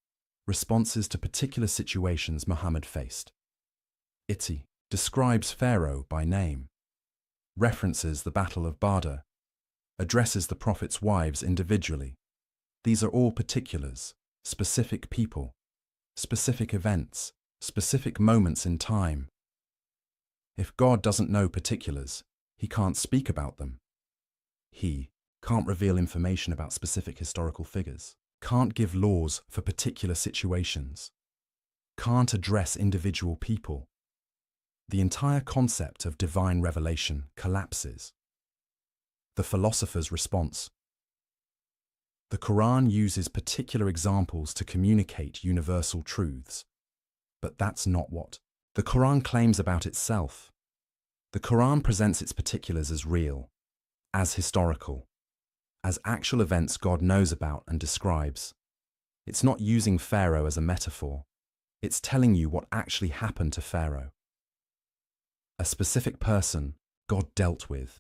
responses to particular situations Muhammad faced. It describes Pharaoh by name, references the Battle of Badr, addresses the Prophet's wives individually. These are all particulars, specific people, specific events, specific moments in time. If God doesn't know particulars, he can't speak about them. He can't reveal information about specific historical figures, can't give laws for particular situations, can't address individual people. The entire concept of divine revelation collapses. The philosopher's response. The Quran uses particular examples to communicate universal truths, but that's not what the Quran claims about itself. The Quran presents its particulars as real, as historical, as actual events God knows about and describes. It's not using Pharaoh as a metaphor. It's telling you what actually happened to Pharaoh. A specific person God dealt with.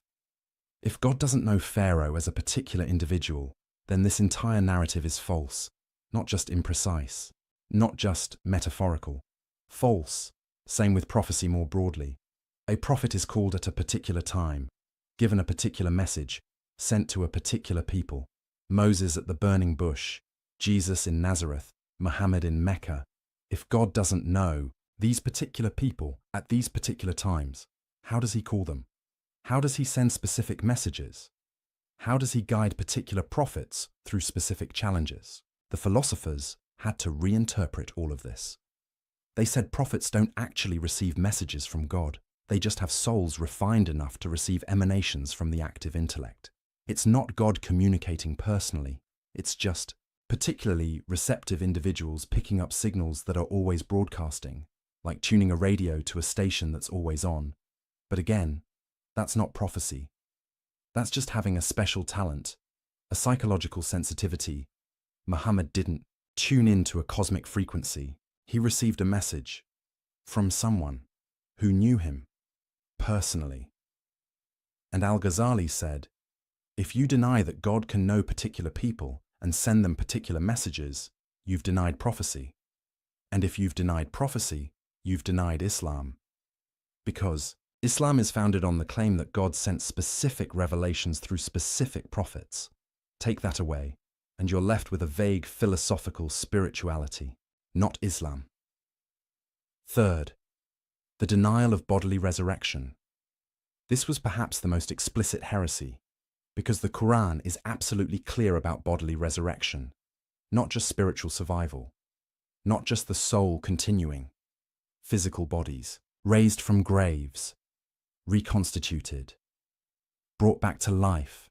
If God doesn't know Pharaoh as a particular individual, then this entire narrative is false, not just imprecise, not just metaphorical. False. Same with prophecy more broadly. A prophet is called at a particular time, given a particular message, sent to a particular people. Moses at the burning bush, Jesus in Nazareth, Muhammad in Mecca. If God doesn't know these particular people at these particular times, how does he call them? How does he send specific messages? How does he guide particular prophets through specific challenges? The philosophers had to reinterpret all of this. They said prophets don't actually receive messages from God. They just have souls refined enough to receive emanations from the active intellect. It's not God communicating personally. It's just particularly receptive individuals picking up signals that are always broadcasting, like tuning a radio to a station that's always on. But again, that's not prophecy. That's just having a special talent, a psychological sensitivity. Muhammad didn't tune into a cosmic frequency. He received a message from someone who knew him personally. And Al-Ghazali said, if you deny that God can know particular people and send them particular messages, you've denied prophecy. And if you've denied prophecy, you've denied Islam. Because Islam is founded on the claim that God sent specific revelations through specific prophets. Take that away, and you're left with a vague philosophical spirituality, not Islam. Third, the denial of bodily resurrection. This was perhaps the most explicit heresy, because the Quran is absolutely clear about bodily resurrection, not just spiritual survival, not just the soul continuing, physical bodies, raised from graves, reconstituted, brought back to life.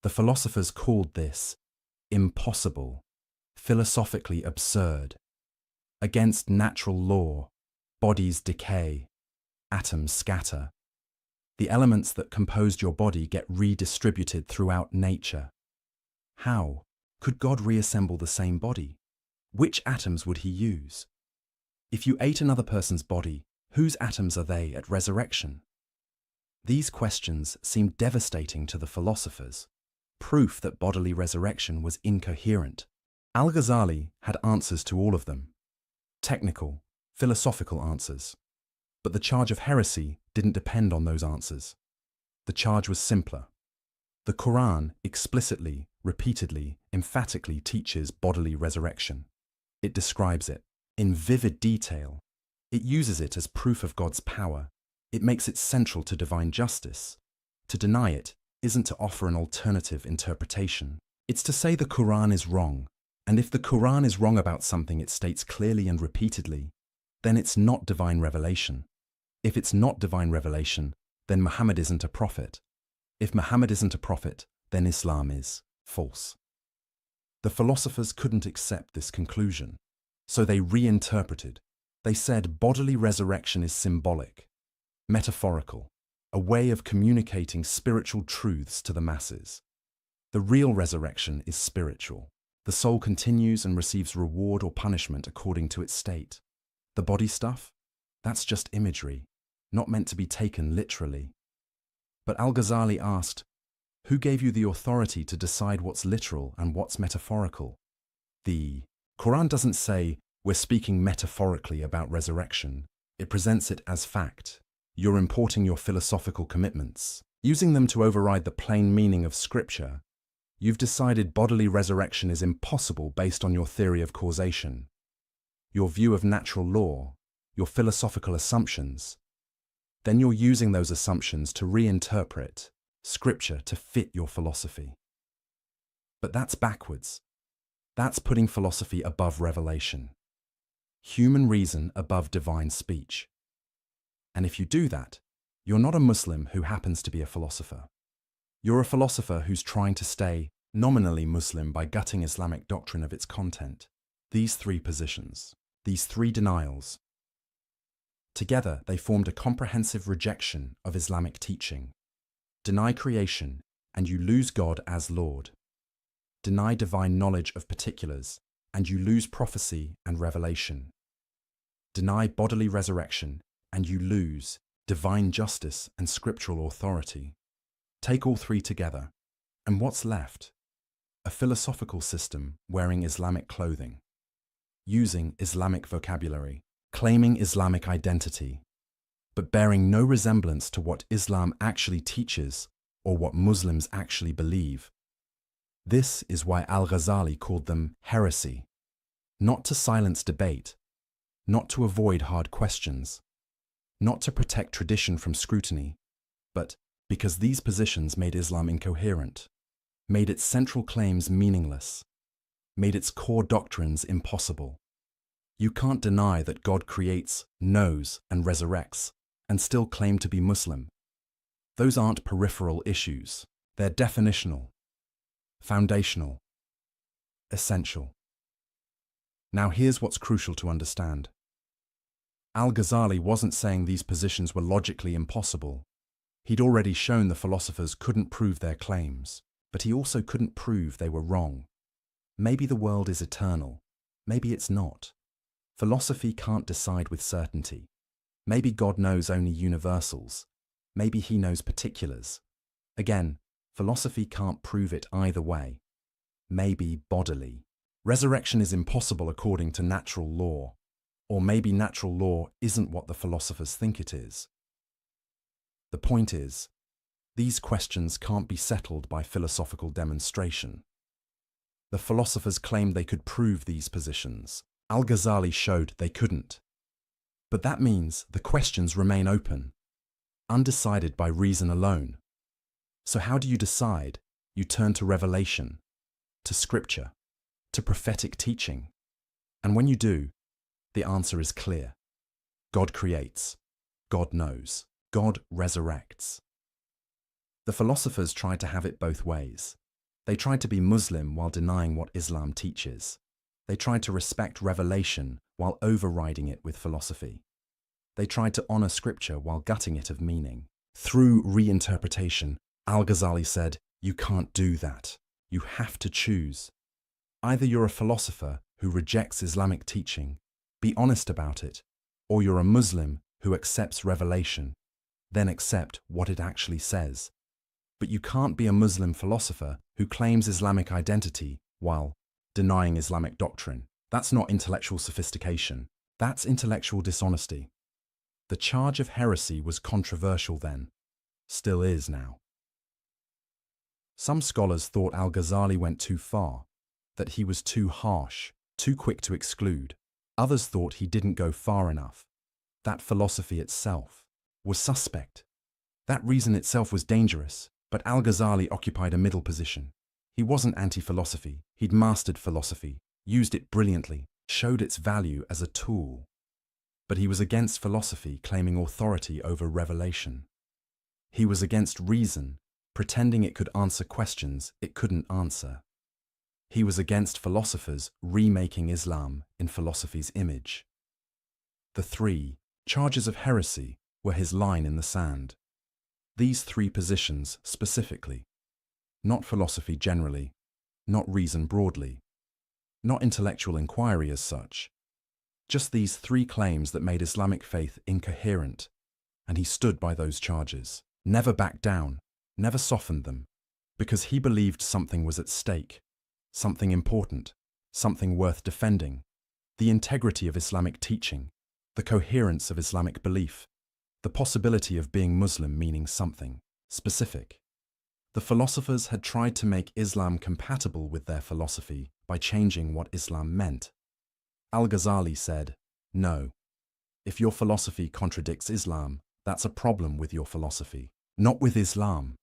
The philosophers called this impossible, philosophically absurd, against natural law. Bodies decay, atoms scatter. The elements that composed your body get redistributed throughout nature. How could God reassemble the same body? Which atoms would he use? If you ate another person's body, whose atoms are they at resurrection? These questions seemed devastating to the philosophers, proof that bodily resurrection was incoherent, Al-Ghazali had answers to all of them. Technical, philosophical answers. But the charge of heresy didn't depend on those answers. The charge was simpler. The Quran explicitly, repeatedly, emphatically teaches bodily resurrection. It describes it in vivid detail. It uses it as proof of God's power. It makes it central to divine justice. To deny it isn't to offer an alternative interpretation. It's to say the Quran is wrong. And if the Quran is wrong about something it states clearly and repeatedly, then it's not divine revelation. If it's not divine revelation, then Muhammad isn't a prophet. If Muhammad isn't a prophet, then Islam is false. The philosophers couldn't accept this conclusion, so they reinterpreted. They said bodily resurrection is symbolic, metaphorical, a way of communicating spiritual truths to the masses. The real resurrection is spiritual. The soul continues and receives reward or punishment according to its state. The body stuff? That's just imagery, not meant to be taken literally. But Al-Ghazali asked, who gave you the authority to decide what's literal and what's metaphorical? The Quran doesn't say, we're speaking metaphorically about resurrection. It presents it as fact. You're importing your philosophical commitments, using them to override the plain meaning of Scripture. You've decided bodily resurrection is impossible based on your theory of causation, your view of natural law, your philosophical assumptions. Then you're using those assumptions to reinterpret Scripture to fit your philosophy. But that's backwards. That's putting philosophy above revelation, human reason above divine speech. And if you do that, you're not a Muslim who happens to be a philosopher. You're a philosopher who's trying to stay nominally Muslim by gutting Islamic doctrine of its content. These three positions, these three denials, together they formed a comprehensive rejection of Islamic teaching. Deny creation, and you lose God as Lord. Deny divine knowledge of particulars, and you lose prophecy and revelation. Deny bodily resurrection, and you lose divine justice and scriptural authority. Take all three together, and what's left? A philosophical system wearing Islamic clothing, using Islamic vocabulary, claiming Islamic identity, but bearing no resemblance to what Islam actually teaches or what Muslims actually believe. This is why Al-Ghazali called them heresy, not to silence debate, not to avoid hard questions, not to protect tradition from scrutiny, but because these positions made Islam incoherent, made its central claims meaningless, made its core doctrines impossible. You can't deny that God creates, knows, and resurrects, and still claim to be Muslim. Those aren't peripheral issues. They're definitional, foundational, essential. Now here's what's crucial to understand. Al-Ghazali wasn't saying these positions were logically impossible. He'd already shown the philosophers couldn't prove their claims, but he also couldn't prove they were wrong. Maybe the world is eternal. Maybe it's not. Philosophy can't decide with certainty. Maybe God knows only universals. Maybe he knows particulars. Again, philosophy can't prove it either way. Maybe bodily. Resurrection is impossible according to natural law. Or maybe natural law isn't what the philosophers think it is. The point is, these questions can't be settled by philosophical demonstration. The philosophers claimed they could prove these positions. Al-Ghazali showed they couldn't. But that means the questions remain open, undecided by reason alone. So how do you decide? You turn to revelation, to scripture, to prophetic teaching. And when you do, the answer is clear. God creates. God knows. God resurrects. The philosophers tried to have it both ways. They tried to be Muslim while denying what Islam teaches. They tried to respect revelation while overriding it with philosophy. They tried to honor scripture while gutting it of meaning. Through reinterpretation, Al-Ghazali said, you can't do that. You have to choose. Either you're a philosopher who rejects Islamic teaching, be honest about it, or you're a Muslim who accepts revelation, then accept what it actually says. But you can't be a Muslim philosopher who claims Islamic identity while denying Islamic doctrine. That's not intellectual sophistication. That's intellectual dishonesty. The charge of heresy was controversial then, still is now. Some scholars thought al-Ghazali went too far, that he was too harsh, too quick to exclude. Others thought he didn't go far enough. That philosophy itself was suspect. That reason itself was dangerous, but al-Ghazali occupied a middle position. He wasn't anti-philosophy, he'd mastered philosophy, used it brilliantly, showed its value as a tool. But he was against philosophy claiming authority over revelation. He was against reason, pretending it could answer questions it couldn't answer. He was against philosophers remaking Islam in philosophy's image. The three charges of heresy were his line in the sand. These three positions specifically. Not philosophy generally, not reason broadly, not intellectual inquiry as such. Just these three claims that made Islamic faith incoherent, and he stood by those charges, never backed down, never softened them, because he believed something was at stake, something important, something worth defending, the integrity of Islamic teaching, the coherence of Islamic belief, the possibility of being Muslim meaning something specific. The philosophers had tried to make Islam compatible with their philosophy by changing what Islam meant. Al-Ghazali said, "No, if your philosophy contradicts Islam, that's a problem with your philosophy, not with Islam.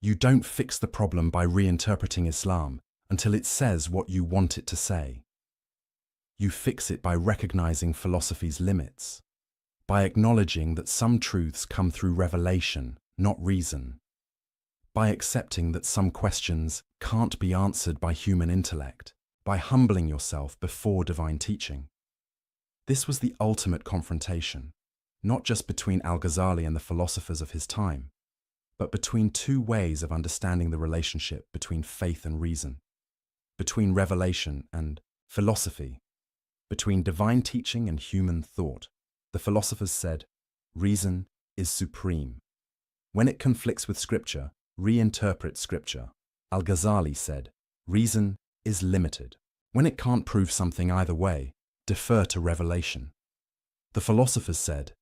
You don't fix the problem by reinterpreting Islam until it says what you want it to say. You fix it by recognizing philosophy's limits, by acknowledging that some truths come through revelation, not reason, by accepting that some questions can't be answered by human intellect, by humbling yourself before divine teaching." This was the ultimate confrontation, not just between al-Ghazali and the philosophers of his time, but between two ways of understanding the relationship between faith and reason, between revelation and philosophy, between divine teaching and human thought. The philosophers said, reason is supreme. When it conflicts with scripture, reinterpret scripture. Al-Ghazali said, reason is limited. When it can't prove something either way, defer to revelation. The philosophers said,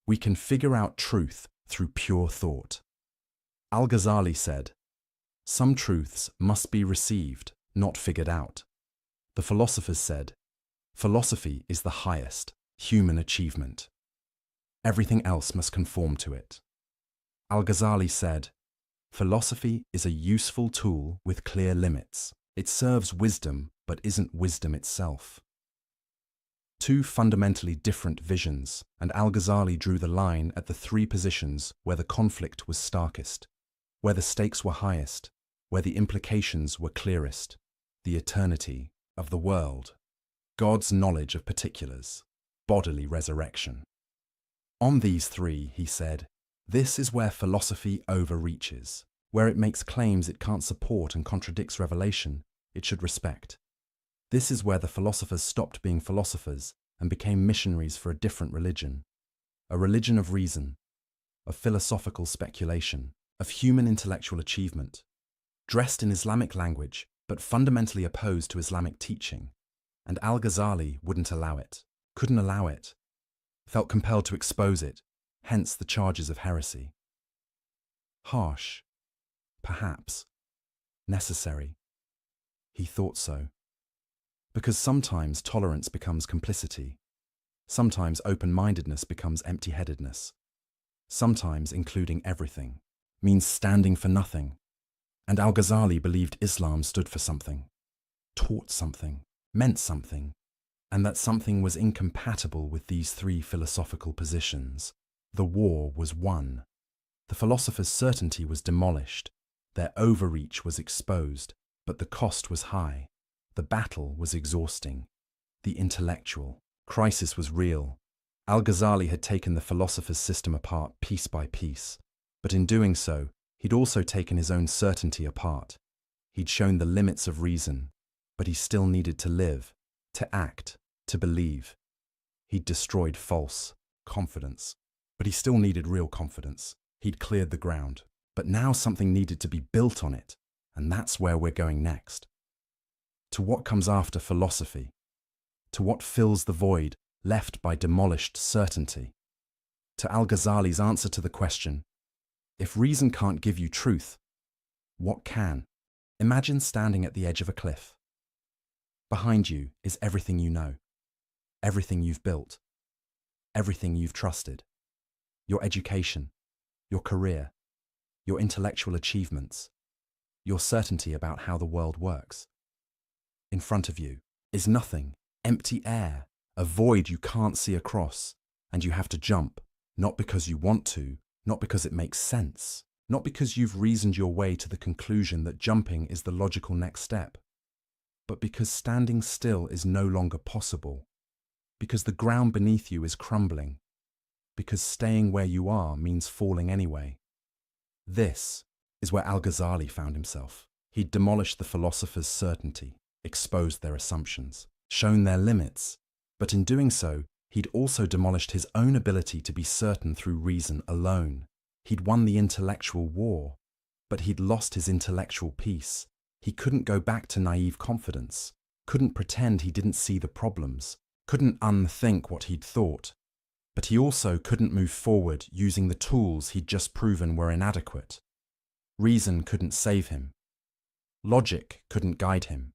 we can figure out truth through pure thought. Al-Ghazali said, some truths must be received, not figured out. The philosophers said, philosophy is the highest human achievement. Everything else must conform to it. Al-Ghazali said, philosophy is a useful tool with clear limits. It serves wisdom, but isn't wisdom itself. Two fundamentally different visions, and Al-Ghazali drew the line at the three positions where the conflict was starkest, where the stakes were highest, where the implications were clearest: the eternity of the world, God's knowledge of particulars, bodily resurrection. On these three, he said, this is where philosophy overreaches, where it makes claims it can't support and contradicts revelation it should respect. This is where the philosophers stopped being philosophers and became missionaries for a different religion, a religion of reason, of philosophical speculation, of human intellectual achievement, dressed in Islamic language but fundamentally opposed to Islamic teaching. And Al-Ghazali wouldn't allow it, couldn't allow it, felt compelled to expose it, hence the charges of heresy. Harsh, perhaps, necessary. He thought so. Because sometimes tolerance becomes complicity. Sometimes open-mindedness becomes empty-headedness. Sometimes including everything means standing for nothing. And Al-Ghazali believed Islam stood for something, taught something, meant something, and that something was incompatible with these three philosophical positions. The war was won. The philosophers' certainty was demolished. Their overreach was exposed, but the cost was high. The battle was exhausting. The intellectual crisis was real. Al-Ghazali had taken the philosopher's system apart piece by piece, but in doing so, he'd also taken his own certainty apart. He'd shown the limits of reason, but he still needed to live, to act, to believe. He'd destroyed false confidence, but he still needed real confidence. He'd cleared the ground, but now something needed to be built on it, and that's where we're going next. to what comes after philosophy, to what fills the void left by demolished certainty, to Al-Ghazali's answer to the question, if reason can't give you truth, what can? Imagine standing at the edge of a cliff. Behind you is everything you know, everything you've built, everything you've trusted, your education, your career, your intellectual achievements, your certainty about how the world works. In front of you is nothing, empty air, a void you can't see across, and you have to jump, not because you want to, not because it makes sense, not because you've reasoned your way to the conclusion that jumping is the logical next step, but because standing still is no longer possible, because the ground beneath you is crumbling, because staying where you are means falling anyway. This is where Al-Ghazali found himself. He'd demolished the philosophers' certainty, exposed their assumptions, shown their limits, but in doing so, he'd also demolished his own ability to be certain through reason alone. He'd won the intellectual war, but he'd lost his intellectual peace. He couldn't go back to naive confidence, couldn't pretend he didn't see the problems, couldn't unthink what he'd thought. But he also couldn't move forward using the tools he'd just proven were inadequate. Reason couldn't save him. Logic couldn't guide him.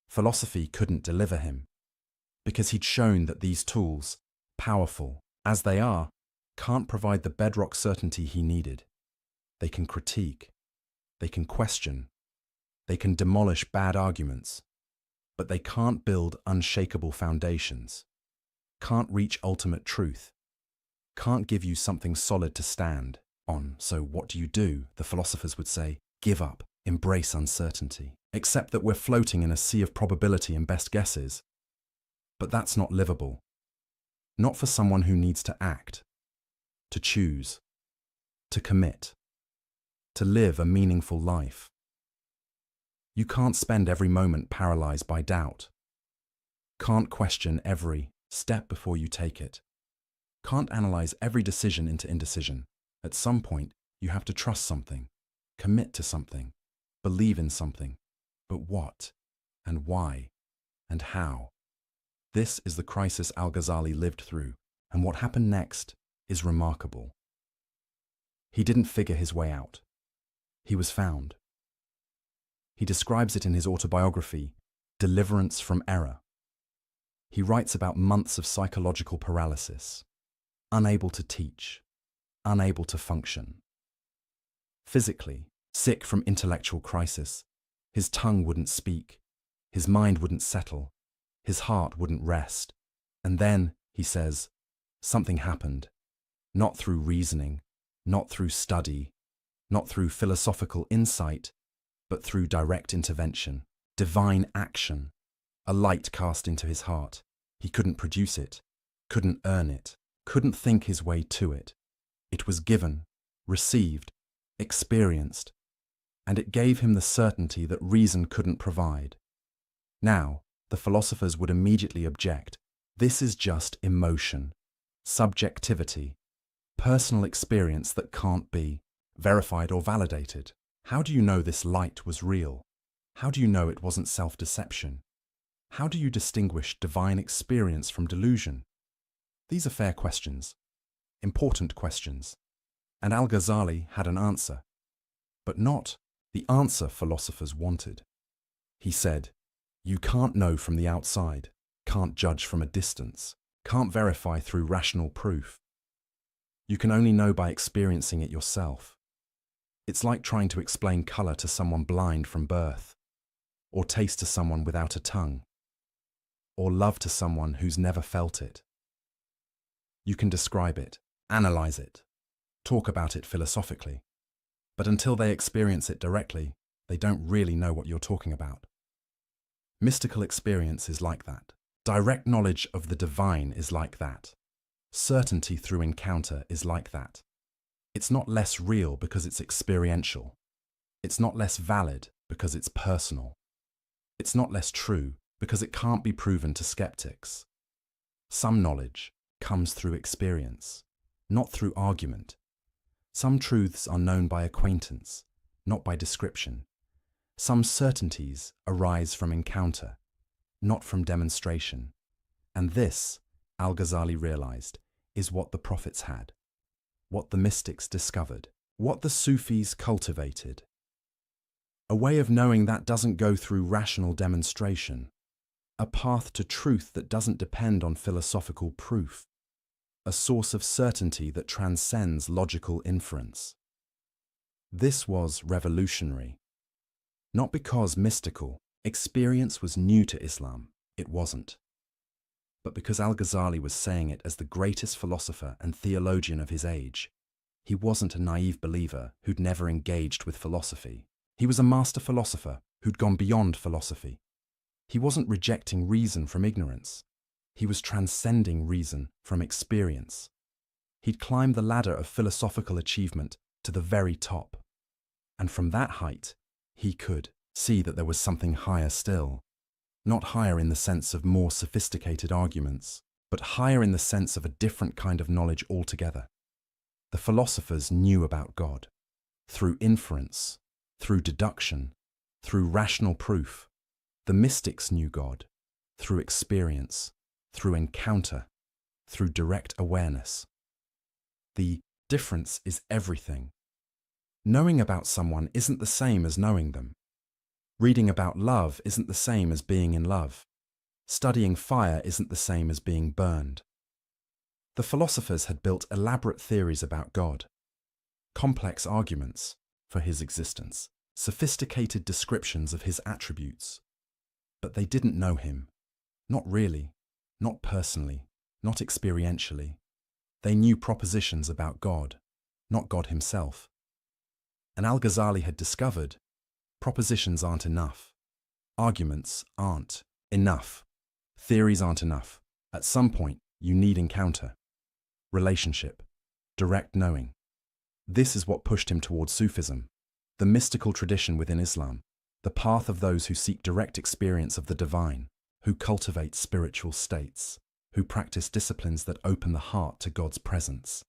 Philosophy couldn't deliver him. Because he'd shown that these tools, powerful as they are, can't provide the bedrock certainty he needed. They can critique. They can question. They can demolish bad arguments. But they can't build unshakable foundations. Can't reach ultimate truth. Can't give you something solid to stand on. So what do? The philosophers would say, give up, embrace uncertainty. Accept that we're floating in a sea of probability and best guesses. But that's not livable. Not for someone who needs to act, to choose, to commit, to live a meaningful life. You can't spend every moment paralyzed by doubt. Can't question every step before you take it. Can't analyze every decision into indecision. At some point, you have to trust something, commit to something, believe in something. But what, and why, and how? This is the crisis Al-Ghazali lived through, and what happened next is remarkable. He didn't figure his way out. He was found. He describes it in his autobiography, Deliverance from Error. He writes about months of psychological paralysis, unable to teach, unable to function. Physically, sick from intellectual crisis, his tongue wouldn't speak, his mind wouldn't settle, his heart wouldn't rest. And then, he says, something happened, not through reasoning, not through study, not through philosophical insight, but through direct intervention, divine action, a light cast into his heart. He couldn't produce it, couldn't earn it, couldn't think his way to it. It was given, received, experienced, and it gave him the certainty that reason couldn't provide. Now, the philosophers would immediately object. This is just emotion, subjectivity, personal experience that can't be verified or validated. How do you know this light was real? How do you know it wasn't self-deception? How do you distinguish divine experience from delusion? These are fair questions, important questions, and Al-Ghazali had an answer, but not the answer philosophers wanted. He said, you can't know from the outside, can't judge from a distance, can't verify through rational proof. You can only know by experiencing it yourself. It's like trying to explain color to someone blind from birth, or taste to someone without a tongue, or love to someone who's never felt it. You can describe it, analyze it, talk about it philosophically, but until they experience it directly, they don't really know what you're talking about. Mystical experience is like that. Direct knowledge of the divine is like that. Certainty through encounter is like that. It's not less real because it's experiential. It's not less valid because it's personal. It's not less true because it can't be proven to skeptics. Some knowledge comes through experience, not through argument. Some truths are known by acquaintance, not by description. Some certainties arise from encounter, not from demonstration. And this, Al-Ghazali realized, is what the prophets had, what the mystics discovered, what the Sufis cultivated. A way of knowing that doesn't go through rational demonstration, a path to truth that doesn't depend on philosophical proof, a source of certainty that transcends logical inference. This was revolutionary. Not because mystical experience was new to Islam, it wasn't. But because Al-Ghazali was saying it as the greatest philosopher and theologian of his age. He wasn't a naive believer who'd never engaged with philosophy. He was a master philosopher who'd gone beyond philosophy. He wasn't rejecting reason from ignorance. He was transcending reason from experience. He'd climbed the ladder of philosophical achievement to the very top. And from that height, he could see that there was something higher still. Not higher in the sense of more sophisticated arguments, but higher in the sense of a different kind of knowledge altogether. The philosophers knew about God, through inference, through deduction, through rational proof. The mystics knew God, through experience, through encounter, through direct awareness. The difference is everything. Knowing about someone isn't the same as knowing them. Reading about love isn't the same as being in love. Studying fire isn't the same as being burned. The philosophers had built elaborate theories about God, complex arguments for his existence, sophisticated descriptions of his attributes. But they didn't know him. Not really, not personally, not experientially. They knew propositions about God, not God himself. And Al-Ghazali had discovered, propositions aren't enough. Arguments aren't enough. Theories aren't enough. At some point, you need encounter, relationship, direct knowing. This is what pushed him towards Sufism, the mystical tradition within Islam, the path of those who seek direct experience of the divine, who cultivate spiritual states, who practice disciplines that open the heart to God's presence.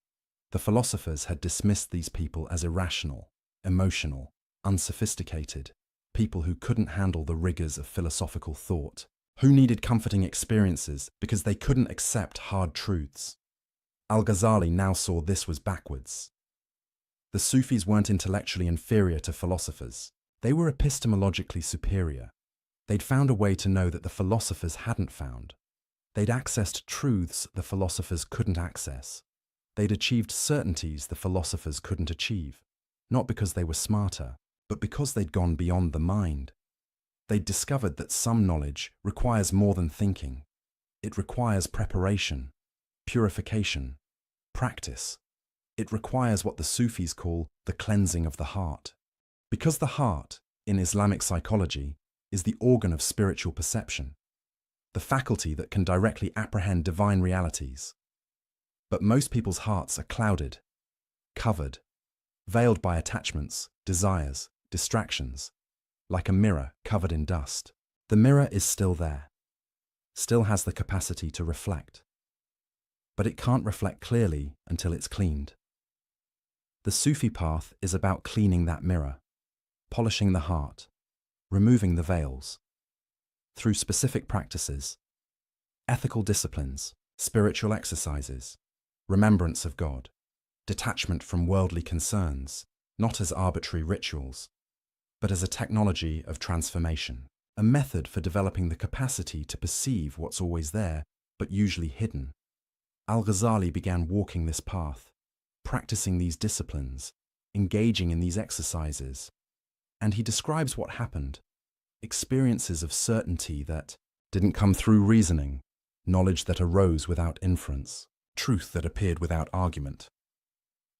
The philosophers had dismissed these people as irrational, emotional, unsophisticated, people who couldn't handle the rigors of philosophical thought, who needed comforting experiences because they couldn't accept hard truths. Al-Ghazali now saw this was backwards. The Sufis weren't intellectually inferior to philosophers. They were epistemologically superior. They'd found a way to know that the philosophers hadn't found. They'd accessed truths the philosophers couldn't access. They'd achieved certainties the philosophers couldn't achieve, not because they were smarter, but because they'd gone beyond the mind. They'd discovered that some knowledge requires more than thinking. It requires preparation, purification, practice. It requires what the Sufis call the cleansing of the heart. Because the heart, in Islamic psychology, is the organ of spiritual perception, the faculty that can directly apprehend divine realities. But most people's hearts are clouded, covered, veiled by attachments, desires, distractions, like a mirror covered in dust. The mirror is still there, still has the capacity to reflect, but it can't reflect clearly until it's cleaned. The Sufi path is about cleaning that mirror, polishing the heart, removing the veils. Through specific practices, ethical disciplines, spiritual exercises, remembrance of God, detachment from worldly concerns, not as arbitrary rituals, but as a technology of transformation, a method for developing the capacity to perceive what's always there, but usually hidden. Al-Ghazali began walking this path, practicing these disciplines, engaging in these exercises, and he describes what happened, experiences of certainty that didn't come through reasoning, knowledge that arose without inference, truth that appeared without argument.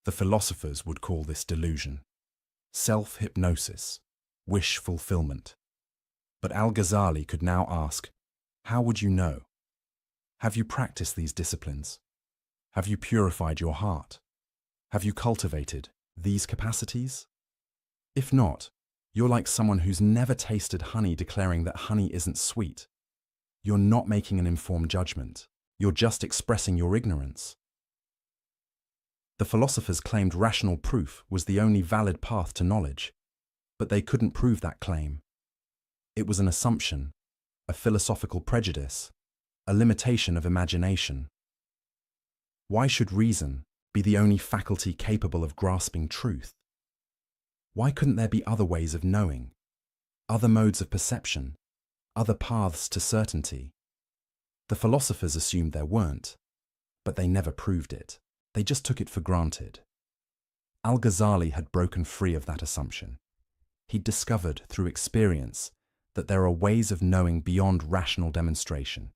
The philosophers would call this delusion, self-hypnosis, wish fulfillment. But Al-Ghazali could now ask, how would you know? Have you practiced these disciplines? Have you purified your heart? Have you cultivated these capacities? If not, you're like someone who's never tasted honey declaring that honey isn't sweet. You're not making an informed judgment. You're just expressing your ignorance. The philosophers claimed rational proof was the only valid path to knowledge. But they couldn't prove that claim. It was an assumption, a philosophical prejudice, a limitation of imagination. Why should reason be the only faculty capable of grasping truth? Why couldn't there be other ways of knowing, other modes of perception, other paths to certainty? The philosophers assumed there weren't, but they never proved it. They just took it for granted. Al-Ghazali had broken free of that assumption. He'd discovered through experience that there are ways of knowing beyond rational demonstration,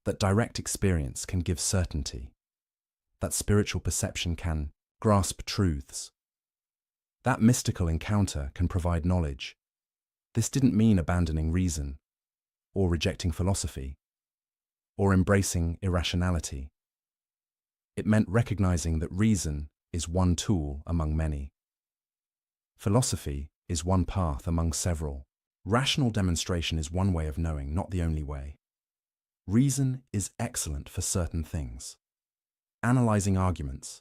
that direct experience can give certainty, that spiritual perception can grasp truths, that mystical encounter can provide knowledge. This didn't mean abandoning reason, or rejecting philosophy, or embracing irrationality. It meant recognizing that reason is one tool among many. Philosophy is one path among several. Rational demonstration is one way of knowing, not the only way. Reason is excellent for certain things. Analyzing arguments,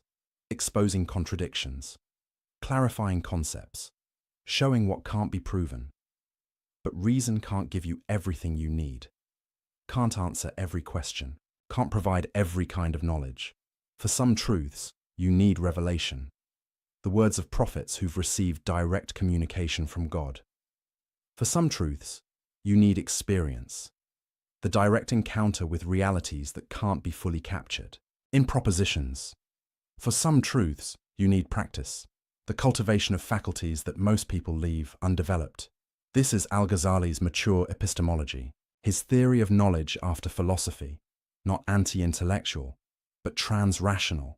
exposing contradictions, clarifying concepts, showing what can't be proven. But reason can't give you everything you need, can't answer every question, can't provide every kind of knowledge. For some truths, you need revelation, the words of prophets who've received direct communication from God. For some truths, you need experience, the direct encounter with realities that can't be fully captured in propositions. For some truths, you need practice, the cultivation of faculties that most people leave undeveloped. This is Al-Ghazali's mature epistemology, his theory of knowledge after philosophy, not anti-intellectual, but trans-rational,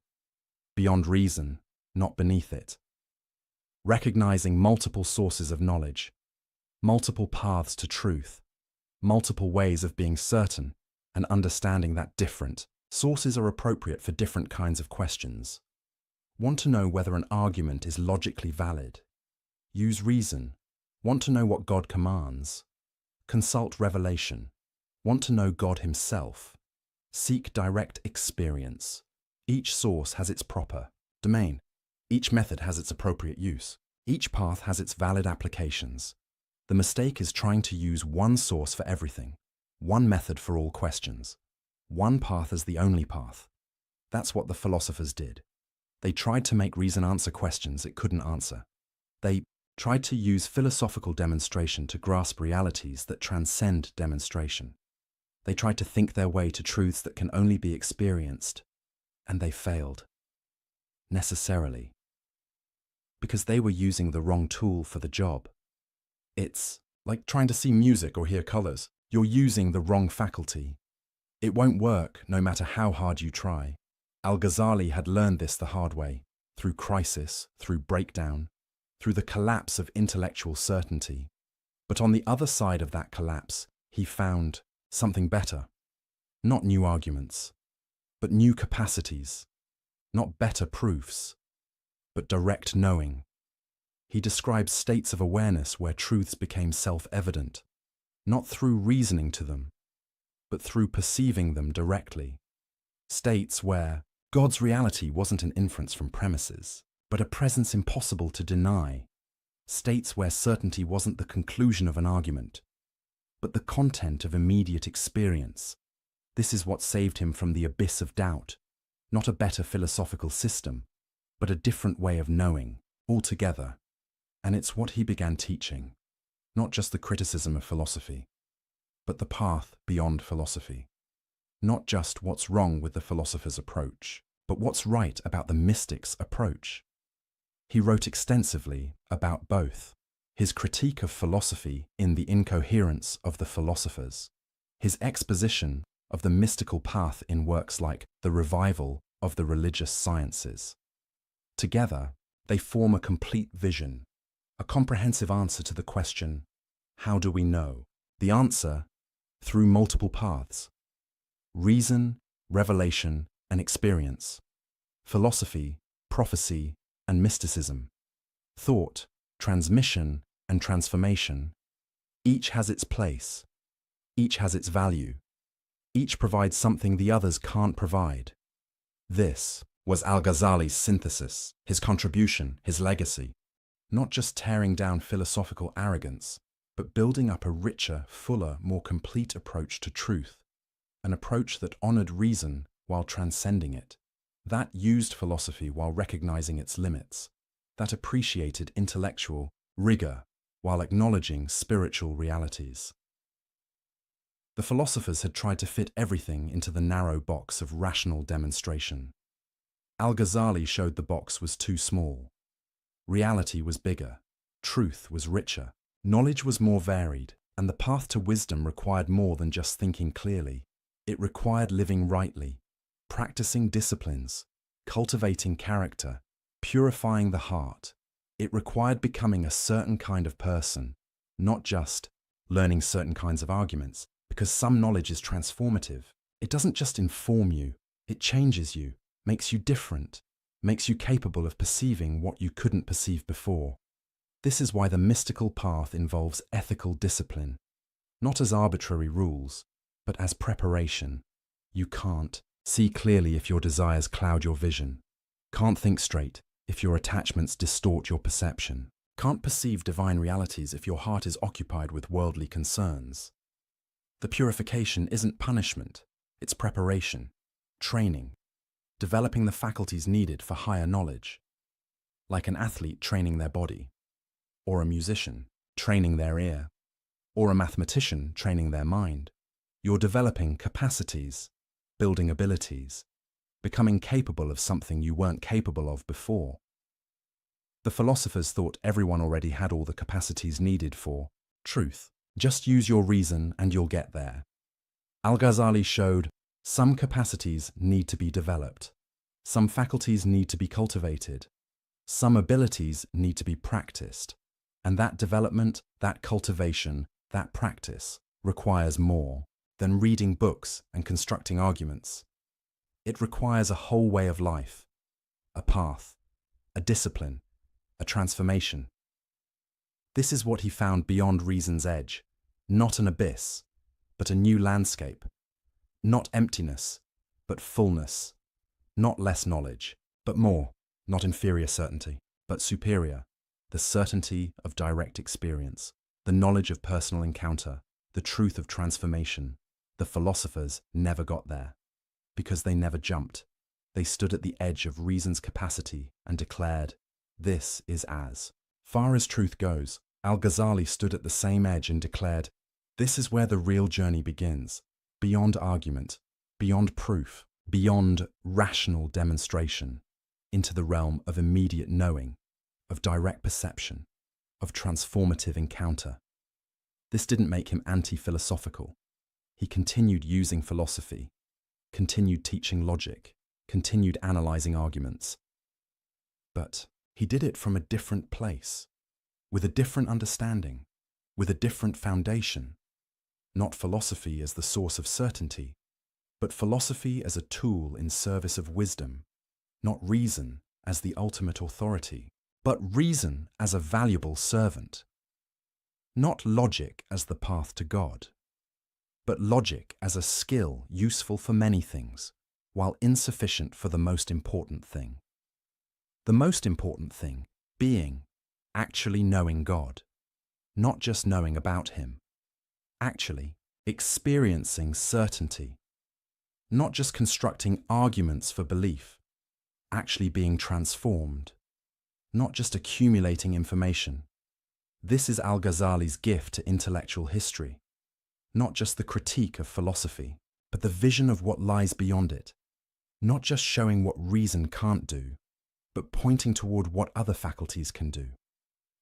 beyond reason, not beneath it. Recognizing multiple sources of knowledge, multiple paths to truth, multiple ways of being certain, and understanding that different sources are appropriate for different kinds of questions. Want to know whether an argument is logically valid? Use reason. Want to know what God commands? Consult revelation. Want to know God himself? Seek direct experience. Each source has its proper domain. Each method has its appropriate use. Each path has its valid applications. The mistake is trying to use one source for everything, one method for all questions, one path as the only path. That's what the philosophers did. They tried to make reason answer questions it couldn't answer. They tried to use philosophical demonstration to grasp realities that transcend demonstration. They tried to think their way to truths that can only be experienced, and they failed. Necessarily. Because they were using the wrong tool for the job. It's like trying to see music or hear colors. You're using the wrong faculty. It won't work no matter how hard you try. Al-Ghazali had learned this the hard way, through crisis, through breakdown, through the collapse of intellectual certainty. But on the other side of that collapse, he found something better. Not new arguments, but new capacities. Not better proofs, but direct knowing. He describes states of awareness where truths became self-evident, not through reasoning to them, but through perceiving them directly. States where God's reality wasn't an inference from premises, but a presence impossible to deny. States where certainty wasn't the conclusion of an argument, but the content of immediate experience. This is what saved him from the abyss of doubt. Not a better philosophical system, but a different way of knowing, altogether. And it's what he began teaching, not just the criticism of philosophy, but the path beyond philosophy. Not just what's wrong with the philosopher's approach, but what's right about the mystic's approach. He wrote extensively about both. His critique of philosophy in The Incoherence of the Philosophers, his exposition of the mystical path in works like The Revival of the Religious Sciences. Together, they form a complete vision, a comprehensive answer to the question, how do we know? The answer, through multiple paths. Reason, revelation, and experience. Philosophy, prophecy, and mysticism. Thought, transmission, and transformation. Each has its place. Each has its value. Each provides something the others can't provide. This was Al-Ghazali's synthesis, his contribution, his legacy. not just tearing down philosophical arrogance, but building up a richer, fuller, more complete approach to truth, an approach that honored reason while transcending it, that used philosophy while recognizing its limits, that appreciated intellectual rigor while acknowledging spiritual realities. The philosophers had tried to fit everything into the narrow box of rational demonstration. Al-Ghazali showed the box was too small. Reality was bigger, truth was richer, knowledge was more varied, and the path to wisdom required more than just thinking clearly. It required living rightly, practicing disciplines, cultivating character, purifying the heart. It required becoming a certain kind of person, not just learning certain kinds of arguments, because some knowledge is transformative. It doesn't just inform you, it changes you, makes you different, makes you capable of perceiving what you couldn't perceive before. This is why the mystical path involves ethical discipline, not as arbitrary rules, but as preparation. You can't see clearly if your desires cloud your vision, can't think straight if your attachments distort your perception, can't perceive divine realities if your heart is occupied with worldly concerns. The purification isn't punishment, it's preparation, training, developing the faculties needed for higher knowledge, like an athlete training their body, or a musician training their ear, or a mathematician training their mind. You're developing capacities, building abilities, becoming capable of something you weren't capable of before. The philosophers thought everyone already had all the capacities needed for truth. Just use your reason and you'll get there. Al-Ghazali showed some capacities need to be developed, some faculties need to be cultivated, some abilities need to be practiced, and that development, that cultivation, that practice requires more than reading books and constructing arguments. It requires a whole way of life, a path, a discipline, a transformation. This is what he found beyond reason's edge, not an abyss, but a new landscape, not emptiness, but fullness, not less knowledge, but more, not inferior certainty, but superior, the certainty of direct experience, the knowledge of personal encounter, the truth of transformation. The philosophers never got there, because they never jumped. They stood at the edge of reason's capacity and declared, "This is as far as truth goes." Al-Ghazali stood at the same edge and declared, "This is where the real journey begins, beyond argument, beyond proof, beyond rational demonstration, into the realm of immediate knowing, of direct perception, of transformative encounter." This didn't make him anti-philosophical. He continued using philosophy, continued teaching logic, continued analyzing arguments. But he did it from a different place, with a different understanding, with a different foundation. Not philosophy as the source of certainty, but philosophy as a tool in service of wisdom. Not reason as the ultimate authority, but reason as a valuable servant. Not logic as the path to God, but logic as a skill useful for many things, while insufficient for the most important thing. The most important thing being actually knowing God, not just knowing about Him, actually experiencing certainty, not just constructing arguments for belief, actually being transformed, not just accumulating information. This is Al-Ghazali's gift to intellectual history, not just the critique of philosophy, but the vision of what lies beyond it, not just showing what reason can't do, but pointing toward what other faculties can do,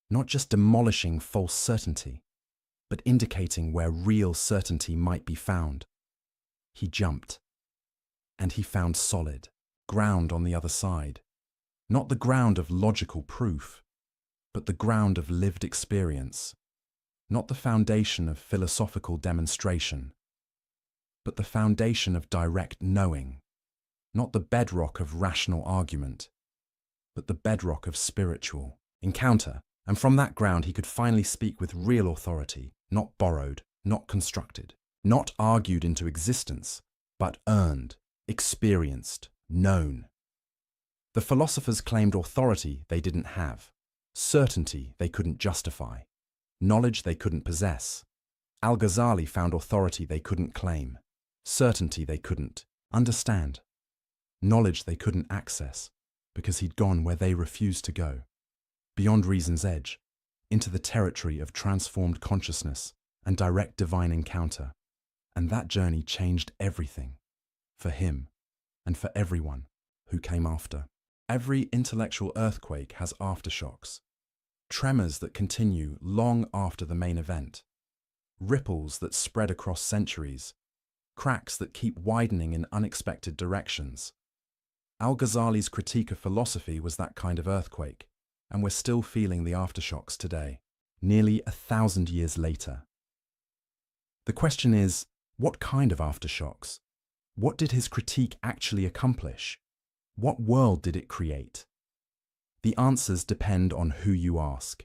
not just demolishing false certainty, but indicating where real certainty might be found. He jumped, and he found solid ground on the other side, not the ground of logical proof, but the ground of lived experience, not the foundation of philosophical demonstration, but the foundation of direct knowing, not the bedrock of rational argument, but the bedrock of spiritual encounter. And from that ground he could finally speak with real authority, not borrowed, not constructed, not argued into existence, but earned, experienced, known. The philosophers claimed authority they didn't have, certainty they couldn't justify, knowledge they couldn't possess. Al-Ghazali found authority they couldn't claim, certainty they couldn't understand, knowledge they couldn't access, because he'd gone where they refused to go, beyond reason's edge, into the territory of transformed consciousness and direct divine encounter. And that journey changed everything, for him and for everyone who came after. Every intellectual earthquake has aftershocks, tremors that continue long after the main event, ripples that spread across centuries, cracks that keep widening in unexpected directions. Al-Ghazali's critique of philosophy was that kind of earthquake, and we're still feeling the aftershocks today, nearly 1,000 years later. The question is, what kind of aftershocks? What did his critique actually accomplish? What world did it create? The answers depend on who you ask,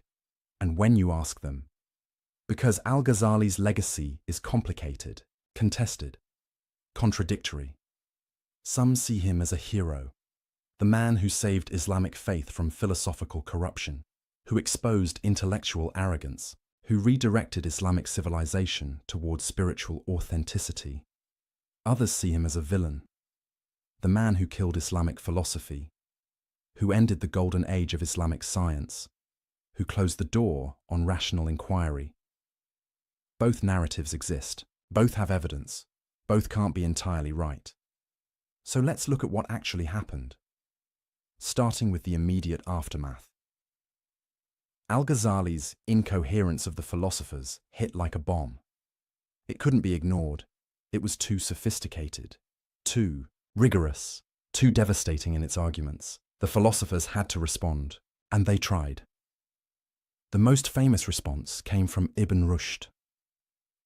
and when you ask them. Because Al-Ghazali's legacy is complicated, contested, contradictory. Some see him as a hero, the man who saved Islamic faith from philosophical corruption, who exposed intellectual arrogance, who redirected Islamic civilization towards spiritual authenticity. Others see him as a villain, the man who killed Islamic philosophy, who ended the golden age of Islamic science, who closed the door on rational inquiry. Both narratives exist, both have evidence, both can't be entirely right. So let's look at what actually happened, starting with the immediate aftermath. Al-Ghazali's incoherence of the philosophers hit like a bomb. It couldn't be ignored. It was too sophisticated, too rigorous, too devastating in its arguments. The philosophers had to respond, and they tried. The most famous response came from Ibn Rushd,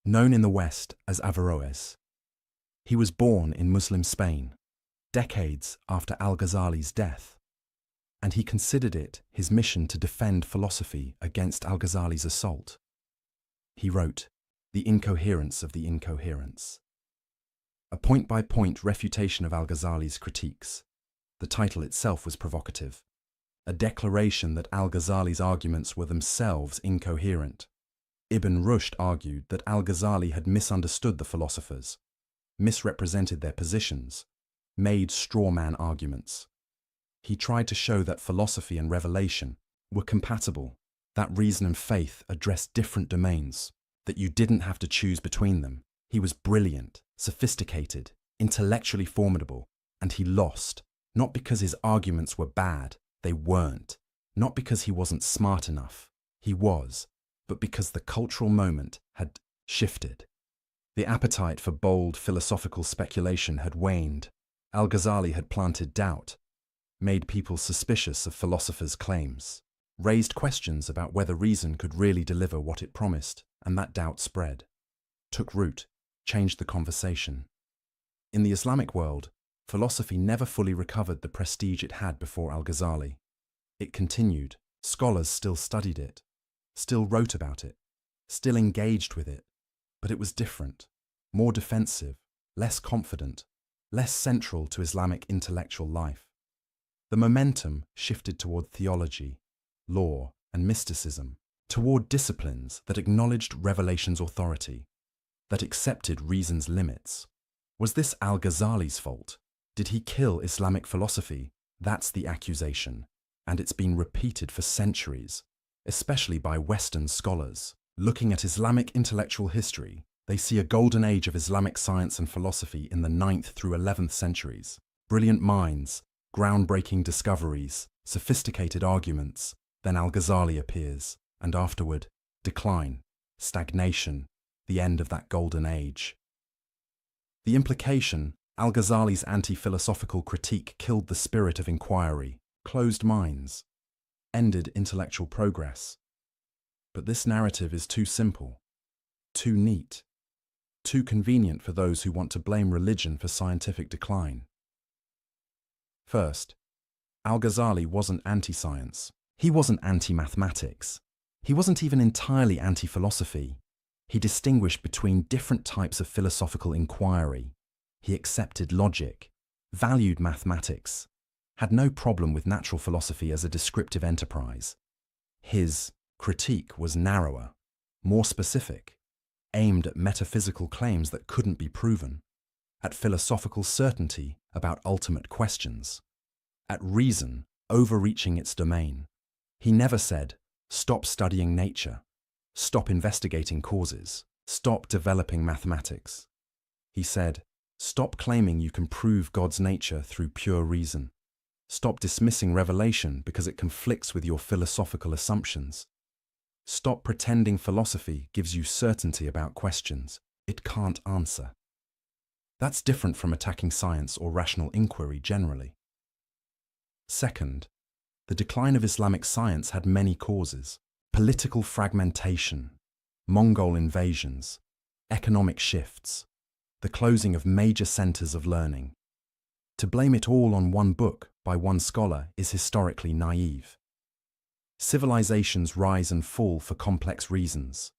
known in the West as Averroes. He was born in Muslim Spain, decades after Al-Ghazali's death, and he considered it his mission to defend philosophy against Al-Ghazali's assault. He wrote, "The Incoherence of the Incoherence," a point-by-point refutation of Al-Ghazali's critiques. The title itself was provocative, a declaration that Al-Ghazali's arguments were themselves incoherent. Ibn Rushd argued that Al-Ghazali had misunderstood the philosophers, misrepresented their positions, made straw-man arguments. He tried to show that philosophy and revelation were compatible, that reason and faith addressed different domains, that you didn't have to choose between them. He was brilliant, sophisticated, intellectually formidable, and he lost, not because his arguments were bad, they weren't, not because he wasn't smart enough, he was, but because the cultural moment had shifted. The appetite for bold philosophical speculation had waned. Al-Ghazali had planted doubt, made people suspicious of philosophers' claims, raised questions about whether reason could really deliver what it promised, and that doubt spread, took root, changed the conversation. In the Islamic world, philosophy never fully recovered the prestige it had before Al-Ghazali. It continued, scholars still studied it, still wrote about it, still engaged with it, but it was different, more defensive, less confident, less central to Islamic intellectual life. The momentum shifted toward theology, law, and mysticism, toward disciplines that acknowledged revelation's authority, that accepted reason's limits. Was this Al-Ghazali's fault? Did he kill Islamic philosophy? That's the accusation, and it's been repeated for centuries, especially by Western scholars. Looking at Islamic intellectual history, they see a golden age of Islamic science and philosophy in the 9th through 11th centuries. Brilliant minds, groundbreaking discoveries, sophisticated arguments. Then Al-Ghazali appears, and afterward, decline, stagnation, the end of that golden age. The implication, Al-Ghazali's anti-philosophical critique killed the spirit of inquiry, closed minds, ended intellectual progress. But this narrative is too simple, too neat, too convenient for those who want to blame religion for scientific decline. First, Al-Ghazali wasn't anti-science. He wasn't anti-mathematics. He wasn't even entirely anti-philosophy. He distinguished between different types of philosophical inquiry. He accepted logic, valued mathematics, had no problem with natural philosophy as a descriptive enterprise. His critique was narrower, more specific, aimed at metaphysical claims that couldn't be proven, at philosophical certainty about ultimate questions, at reason overreaching its domain. He never said, "Stop studying nature, stop investigating causes, stop developing mathematics." He said, "Stop claiming you can prove God's nature through pure reason. Stop dismissing revelation because it conflicts with your philosophical assumptions. Stop pretending philosophy gives you certainty about questions it can't answer." That's different from attacking science or rational inquiry generally. Second, the decline of Islamic science had many causes: political fragmentation, Mongol invasions, economic shifts, the closing of major centers of learning. To blame it all on one book by one scholar is historically naive. Civilizations rise and fall for complex reasons.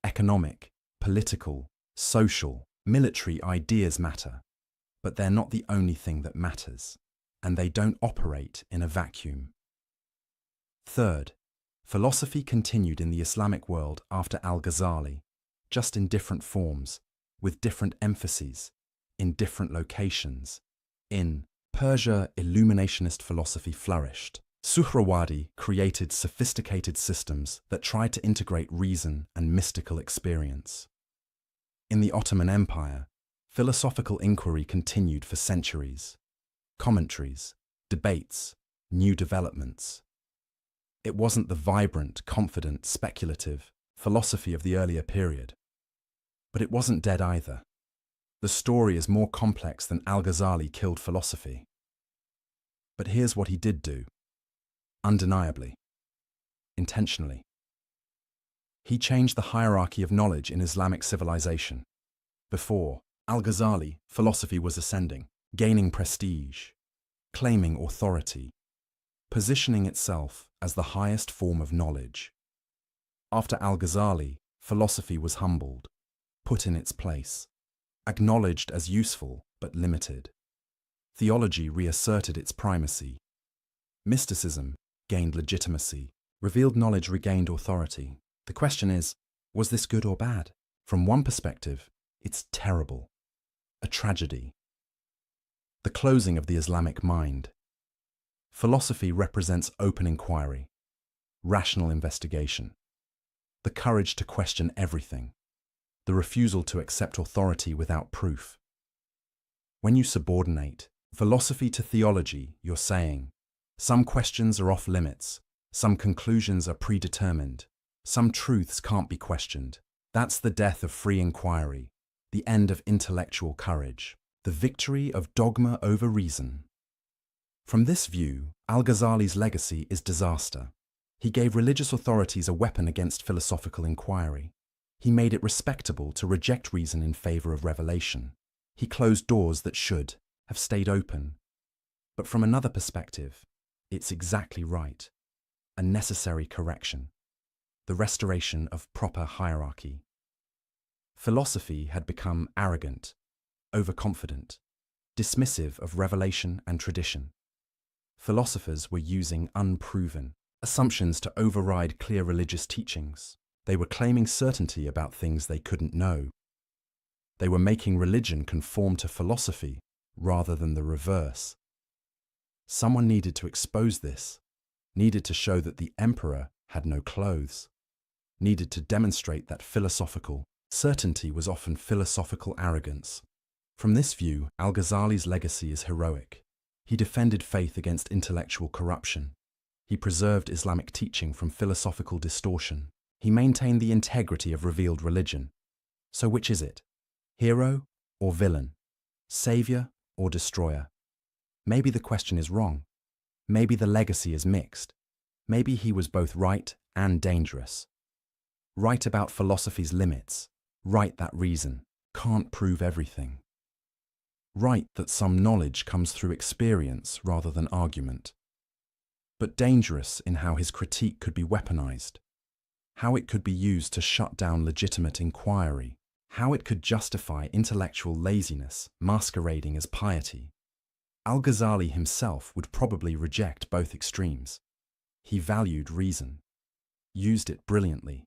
Economic, political, social, military ideas matter, but they're not the only thing that matters, and they don't operate in a vacuum. Third, philosophy continued in the Islamic world after Al-Ghazali, just in different forms, with different emphases, in different locations. In Persia, illuminationist philosophy flourished. Suhrawardi created sophisticated systems that tried to integrate reason and mystical experience. In the Ottoman Empire, philosophical inquiry continued for centuries. Commentaries, debates, new developments. It wasn't the vibrant, confident, speculative philosophy of the earlier period. But it wasn't dead either. The story is more complex than Al-Ghazali killed philosophy. But here's what he did do. Undeniably. Intentionally. He changed the hierarchy of knowledge in Islamic civilization. Before Al-Ghazali, philosophy was ascending, gaining prestige, claiming authority, positioning itself as the highest form of knowledge. After Al-Ghazali, philosophy was humbled, put in its place, acknowledged as useful but limited. Theology reasserted its primacy. Mysticism gained legitimacy. Revealed knowledge regained authority. The question is, was this good or bad? From one perspective, it's terrible. A tragedy. The closing of the Islamic mind. Philosophy represents open inquiry, rational investigation, the courage to question everything, the refusal to accept authority without proof. When you subordinate philosophy to theology, you're saying, some questions are off limits, some conclusions are predetermined, some truths can't be questioned. That's the death of free inquiry, the end of intellectual courage, the victory of dogma over reason. From this view, Al-Ghazali's legacy is disaster. He gave religious authorities a weapon against philosophical inquiry. He made it respectable to reject reason in favor of revelation. He closed doors that should have stayed open. But from another perspective, it's exactly right. A necessary correction. The restoration of proper hierarchy. Philosophy had become arrogant, overconfident, dismissive of revelation and tradition. Philosophers were using unproven assumptions to override clear religious teachings. They were claiming certainty about things they couldn't know. They were making religion conform to philosophy rather than the reverse. Someone needed to expose this, needed to show that the emperor had no clothes, needed to demonstrate that philosophical certainty was often philosophical arrogance. From this view, Al-Ghazali's legacy is heroic. He defended faith against intellectual corruption. He preserved Islamic teaching from philosophical distortion. He maintained the integrity of revealed religion. So which is it? Hero or villain? Savior or destroyer? Maybe the question is wrong. Maybe the legacy is mixed. Maybe he was both right and dangerous. Right about philosophy's limits. Right that reason can't prove everything. Right that some knowledge comes through experience rather than argument. But dangerous in how his critique could be weaponized. How it could be used to shut down legitimate inquiry. How it could justify intellectual laziness masquerading as piety. Al-Ghazali himself would probably reject both extremes. He valued reason. used it brilliantly,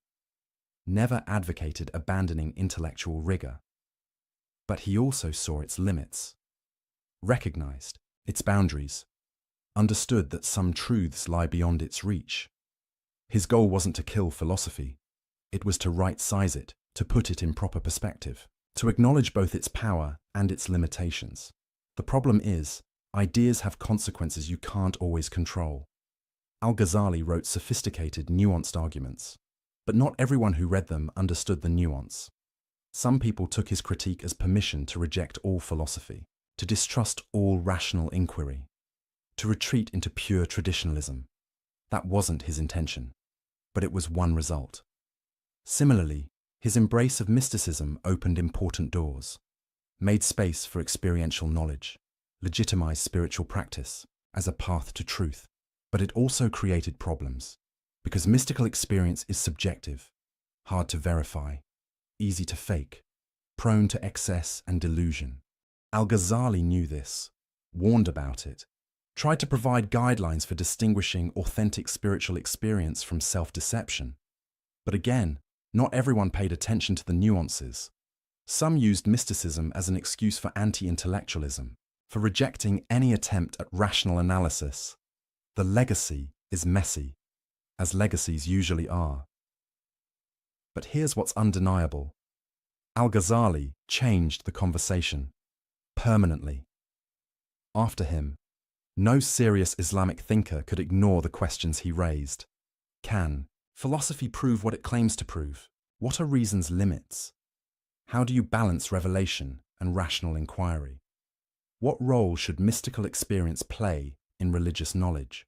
never advocated abandoning intellectual rigor. But he also saw its limits, recognized its boundaries, understood that some truths lie beyond its reach. His goal wasn't to kill philosophy. It was to right-size it, to put it in proper perspective, to acknowledge both its power and its limitations. The problem is, ideas have consequences you can't always control. Al-Ghazali wrote sophisticated, nuanced arguments, but not everyone who read them understood the nuance. Some people took his critique as permission to reject all philosophy, to distrust all rational inquiry, to retreat into pure traditionalism. That wasn't his intention, but it was one result. Similarly, his embrace of mysticism opened important doors, made space for experiential knowledge, legitimized spiritual practice as a path to truth. But it also created problems, because mystical experience is subjective, hard to verify, easy to fake, prone to excess and delusion. Al-Ghazali knew this, warned about it, tried to provide guidelines for distinguishing authentic spiritual experience from self-deception. But again, not everyone paid attention to the nuances. Some used mysticism as an excuse for anti-intellectualism, for rejecting any attempt at rational analysis. The legacy is messy, as legacies usually are. But here's what's undeniable. Al-Ghazali changed the conversation, permanently. After him, no serious Islamic thinker could ignore the questions he raised. Can philosophy prove what it claims to prove? What are reason's limits? How do you balance revelation and rational inquiry? What role should mystical experience play in religious knowledge?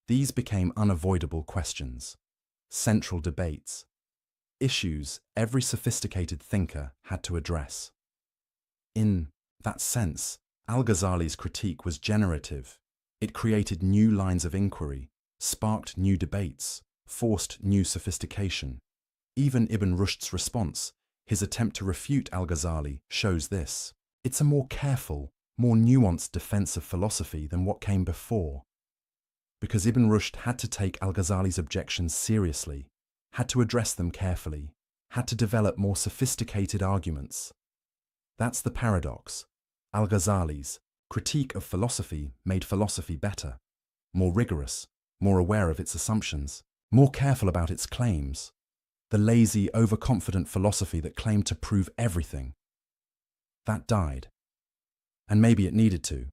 These became unavoidable questions, central debates, issues every sophisticated thinker had to address. In that sense, Al-Ghazali's critique was generative. It created new lines of inquiry, sparked new debates, forced new sophistication. Even Ibn Rushd's response, his attempt to refute Al-Ghazali, shows this. It's a more careful, more nuanced defense of philosophy than what came before. Because Ibn Rushd had to take Al-Ghazali's objections seriously, had to address them carefully, had to develop more sophisticated arguments. That's the paradox. Al-Ghazali's critique of philosophy made philosophy better, more rigorous, more aware of its assumptions, more careful about its claims. The lazy, overconfident philosophy that claimed to prove everything. That died. And maybe it needed to.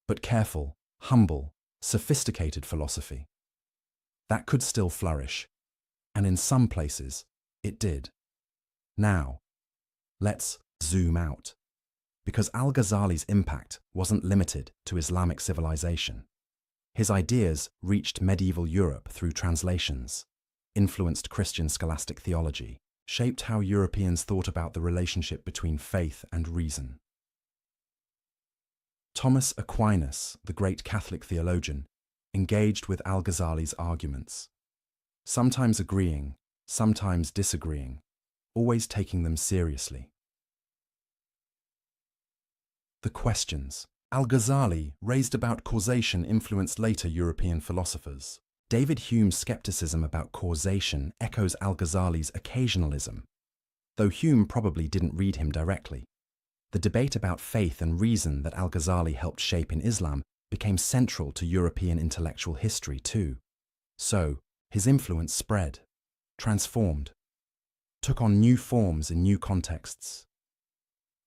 But careful, humble, sophisticated philosophy, that could still flourish. And in some places, it did. Now, let's zoom out. Because Al-Ghazali's impact wasn't limited to Islamic civilization. His ideas reached medieval Europe through translations, influenced Christian scholastic theology, shaped how Europeans thought about the relationship between faith and reason. Thomas Aquinas, the great Catholic theologian, engaged with Al-Ghazali's arguments, sometimes agreeing, sometimes disagreeing, always taking them seriously. The questions Al-Ghazali raised about causation influenced later European philosophers. David Hume's skepticism about causation echoes Al-Ghazali's occasionalism, though Hume probably didn't read him directly. The debate about faith and reason that Al-Ghazali helped shape in Islam became central to European intellectual history too. So, his influence spread, transformed, took on new forms in new contexts.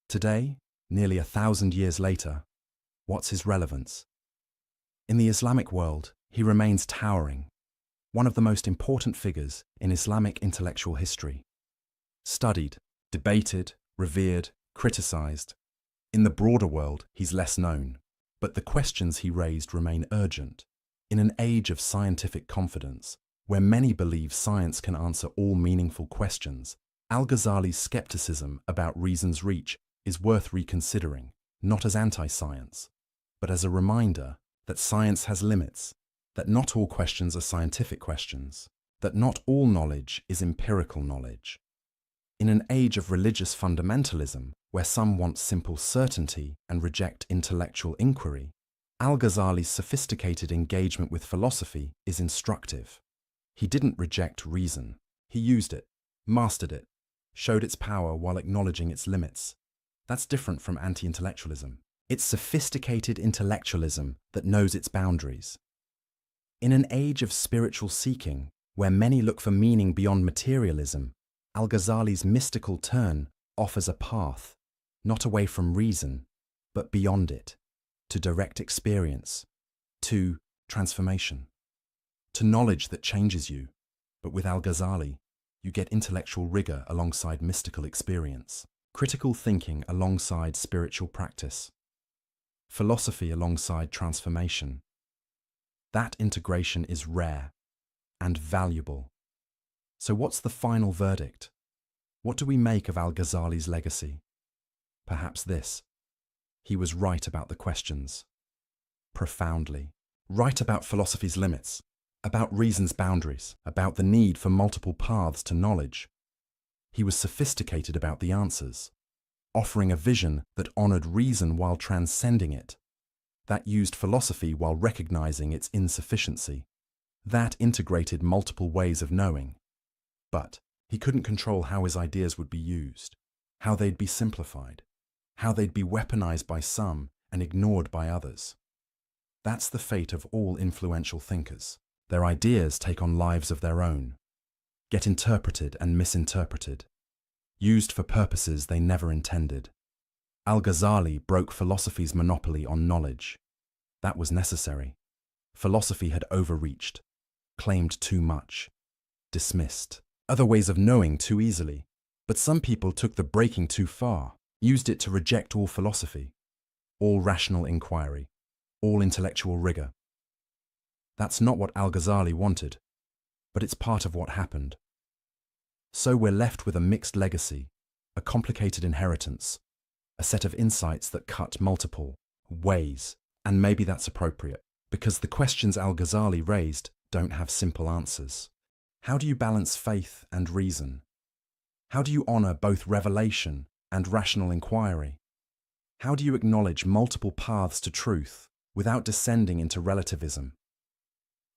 Today, nearly 1,000 years later, what's his relevance? In the Islamic world, he remains towering, one of the most important figures in Islamic intellectual history. Studied, debated, revered, criticized. In the broader world, he's less known, but the questions he raised remain urgent. In an age of scientific confidence, where many believe science can answer all meaningful questions, Al-Ghazali's skepticism about reason's reach is worth reconsidering, not as anti-science, but as a reminder that science has limits, that not all questions are scientific questions, that not all knowledge is empirical knowledge. In an age of religious fundamentalism, where some want simple certainty and reject intellectual inquiry, Al-Ghazali's sophisticated engagement with philosophy is instructive. He didn't reject reason. He used it, mastered it, showed its power while acknowledging its limits. That's different from anti-intellectualism. It's sophisticated intellectualism that knows its boundaries. In an age of spiritual seeking, where many look for meaning beyond materialism, Al-Ghazali's mystical turn offers a path, not away from reason, but beyond it, to direct experience, to transformation, to knowledge that changes you. But with Al-Ghazali, you get intellectual rigor alongside mystical experience, critical thinking alongside spiritual practice, philosophy alongside transformation. That integration is rare and valuable. So what's the final verdict? What do we make of Al-Ghazali's legacy? Perhaps this: he was right about the questions. Profoundly. Right about philosophy's limits, about reason's boundaries, about the need for multiple paths to knowledge. He was sophisticated about the answers, offering a vision that honored reason while transcending it, that used philosophy while recognizing its insufficiency, that integrated multiple ways of knowing. But he couldn't control how his ideas would be used, how they'd be simplified, how they'd be weaponized by some and ignored by others. That's the fate of all influential thinkers. Their ideas take on lives of their own, get interpreted and misinterpreted, used for purposes they never intended. Al-Ghazali broke philosophy's monopoly on knowledge. That was necessary. Philosophy had overreached, claimed too much, dismissed other ways of knowing too easily. But some people took the breaking too far, used it to reject all philosophy, all rational inquiry, all intellectual rigor. That's not what Al-Ghazali wanted, but it's part of what happened. So we're left with a mixed legacy, a complicated inheritance, a set of insights that cut multiple ways. And maybe that's appropriate, because the questions Al-Ghazali raised don't have simple answers. How do you balance faith and reason? How do you honor both revelation and rational inquiry? How do you acknowledge multiple paths to truth without descending into relativism?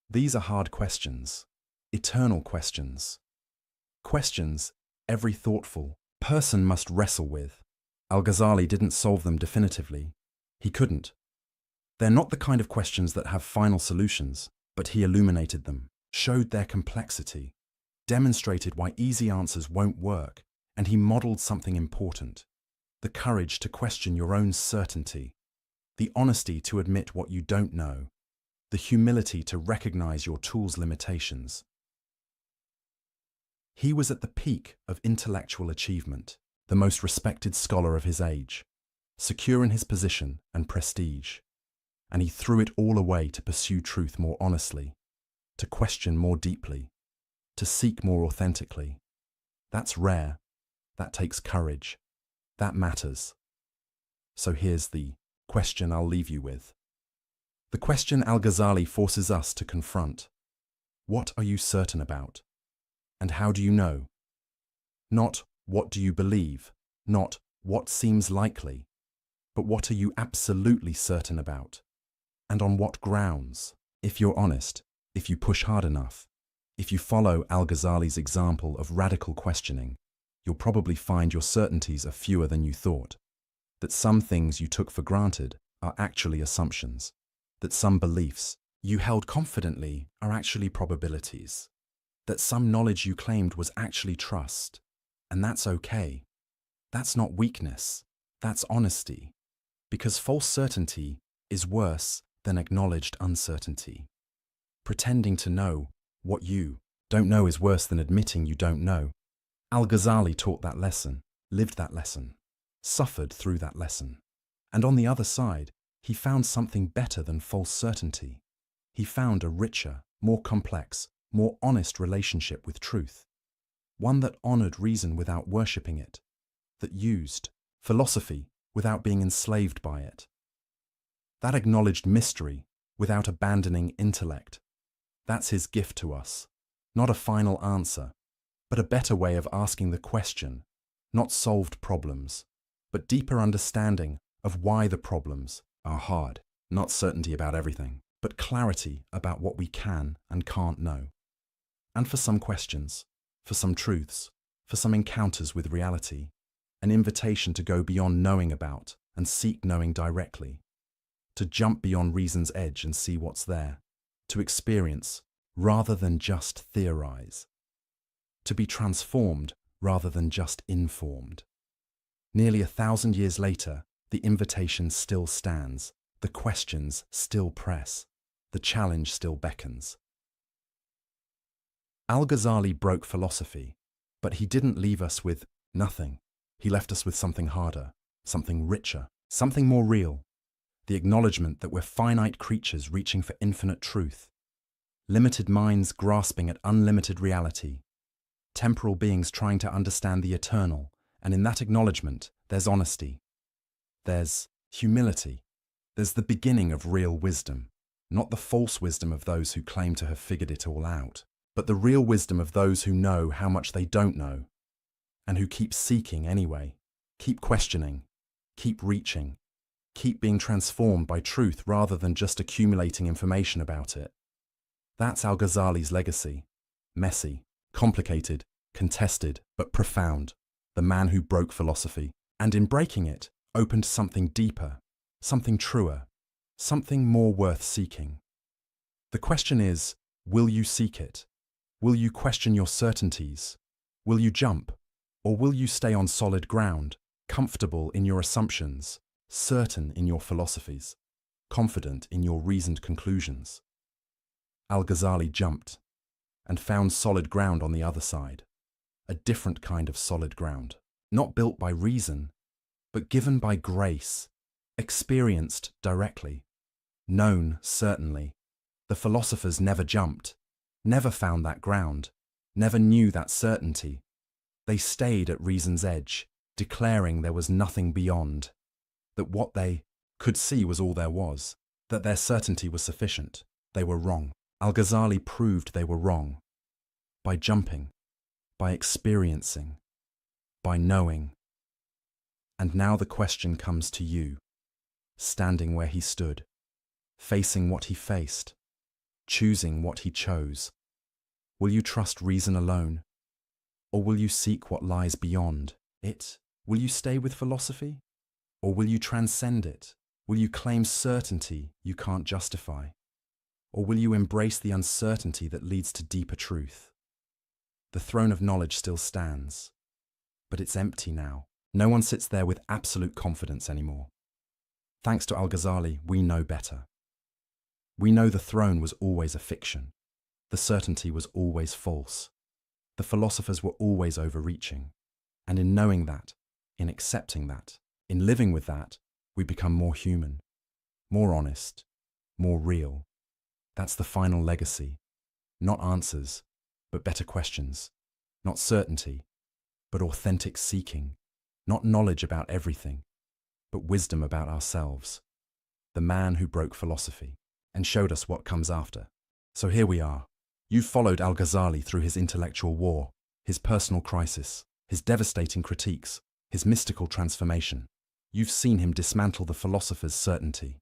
These are hard questions, eternal questions. Questions every thoughtful person must wrestle with. Al-Ghazali didn't solve them definitively. He couldn't. They're not the kind of questions that have final solutions, but he illuminated them, showed their complexity, demonstrated why easy answers won't work, and he modeled something important: the courage to question your own certainty, the honesty to admit what you don't know, the humility to recognize your tool's limitations. He was at the peak of intellectual achievement, the most respected scholar of his age, secure in his position and prestige. And he threw it all away to pursue truth more honestly, to question more deeply, to seek more authentically. That's rare. That takes courage. That matters. So here's the question I'll leave you with. The question Al-Ghazali forces us to confront. What are you certain about? And how do you know? Not what do you believe, not what seems likely, but what are you absolutely certain about? And on what grounds? If you're honest, if you push hard enough, if you follow Al-Ghazali's example of radical questioning, you'll probably find your certainties are fewer than you thought, that some things you took for granted are actually assumptions, that some beliefs you held confidently are actually probabilities, that some knowledge you claimed was actually trust, and that's okay. That's not weakness, that's honesty, because false certainty is worse than acknowledged uncertainty. Pretending to know what you don't know is worse than admitting you don't know. Al-Ghazali taught that lesson, lived that lesson, suffered through that lesson. And on the other side, he found something better than false certainty. He found a richer, more complex, more honest relationship with truth, one that honored reason without worshipping it, that used philosophy without being enslaved by it, that acknowledged mystery without abandoning intellect. That's his gift to us, not a final answer, but a better way of asking the question, not solved problems, but deeper understanding of why the problems are hard, not certainty about everything, but clarity about what we can and can't know. And for some questions, for some truths, for some encounters with reality, an invitation to go beyond knowing about and seek knowing directly, to jump beyond reason's edge and see what's there, to experience rather than just theorize, to be transformed rather than just informed. Nearly 1,000 years later, the invitation still stands, the questions still press, the challenge still beckons. Al-Ghazali broke philosophy, but he didn't leave us with nothing. He left us with something harder, something richer, something more real. The acknowledgement that we're finite creatures reaching for infinite truth, limited minds grasping at unlimited reality, temporal beings trying to understand the eternal, and in that acknowledgement, there's honesty, there's humility, there's the beginning of real wisdom, not the false wisdom of those who claim to have figured it all out, but the real wisdom of those who know how much they don't know, and who keep seeking anyway, keep questioning, keep reaching, keep being transformed by truth rather than just accumulating information about it. That's Al-Ghazali's legacy. Messy, complicated, contested, but profound. The man who broke philosophy, and in breaking it, opened something deeper, something truer, something more worth seeking. The question is, will you seek it? Will you question your certainties? Will you jump? Or will you stay on solid ground, comfortable in your assumptions, certain in your philosophies, confident in your reasoned conclusions? Al-Ghazali jumped and found solid ground on the other side, a different kind of solid ground, not built by reason, but given by grace, experienced directly, known certainly. The philosophers never jumped, never found that ground, never knew that certainty. They stayed at reason's edge, declaring there was nothing beyond, that what they could see was all there was, that their certainty was sufficient. They were wrong. Al-Ghazali proved they were wrong by jumping, by experiencing, by knowing. And now the question comes to you, standing where he stood, facing what he faced, choosing what he chose. Will you trust reason alone? Or will you seek what lies beyond it? Will you stay with philosophy? Or will you transcend it? Will you claim certainty you can't justify? Or will you embrace the uncertainty that leads to deeper truth? The throne of knowledge still stands, but it's empty now. No one sits there with absolute confidence anymore. Thanks to Al-Ghazali, we know better. We know the throne was always a fiction. The certainty was always false. The philosophers were always overreaching. And in knowing that, in accepting that, in living with that, we become more human, more honest, more real. That's the final legacy. Not answers, but better questions. Not certainty, but authentic seeking. Not knowledge about everything, but wisdom about ourselves. The man who broke philosophy and showed us what comes after. So here we are. You've followed Al-Ghazali through his intellectual war, his personal crisis, his devastating critiques, his mystical transformation. You've seen him dismantle the philosopher's certainty,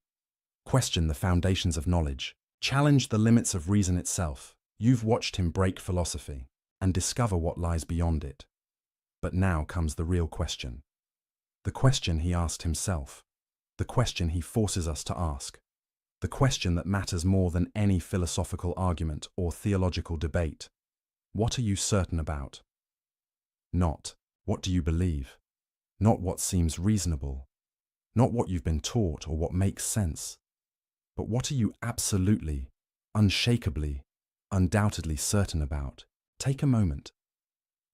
question the foundations of knowledge, challenge the limits of reason itself. You've watched him break philosophy and discover what lies beyond it. But now comes the real question. The question he asked himself. The question he forces us to ask. The question that matters more than any philosophical argument or theological debate. What are you certain about? Not, what do you believe? Not what seems reasonable. Not what you've been taught or what makes sense. But what are you absolutely, unshakably, undoubtedly certain about? Take a moment.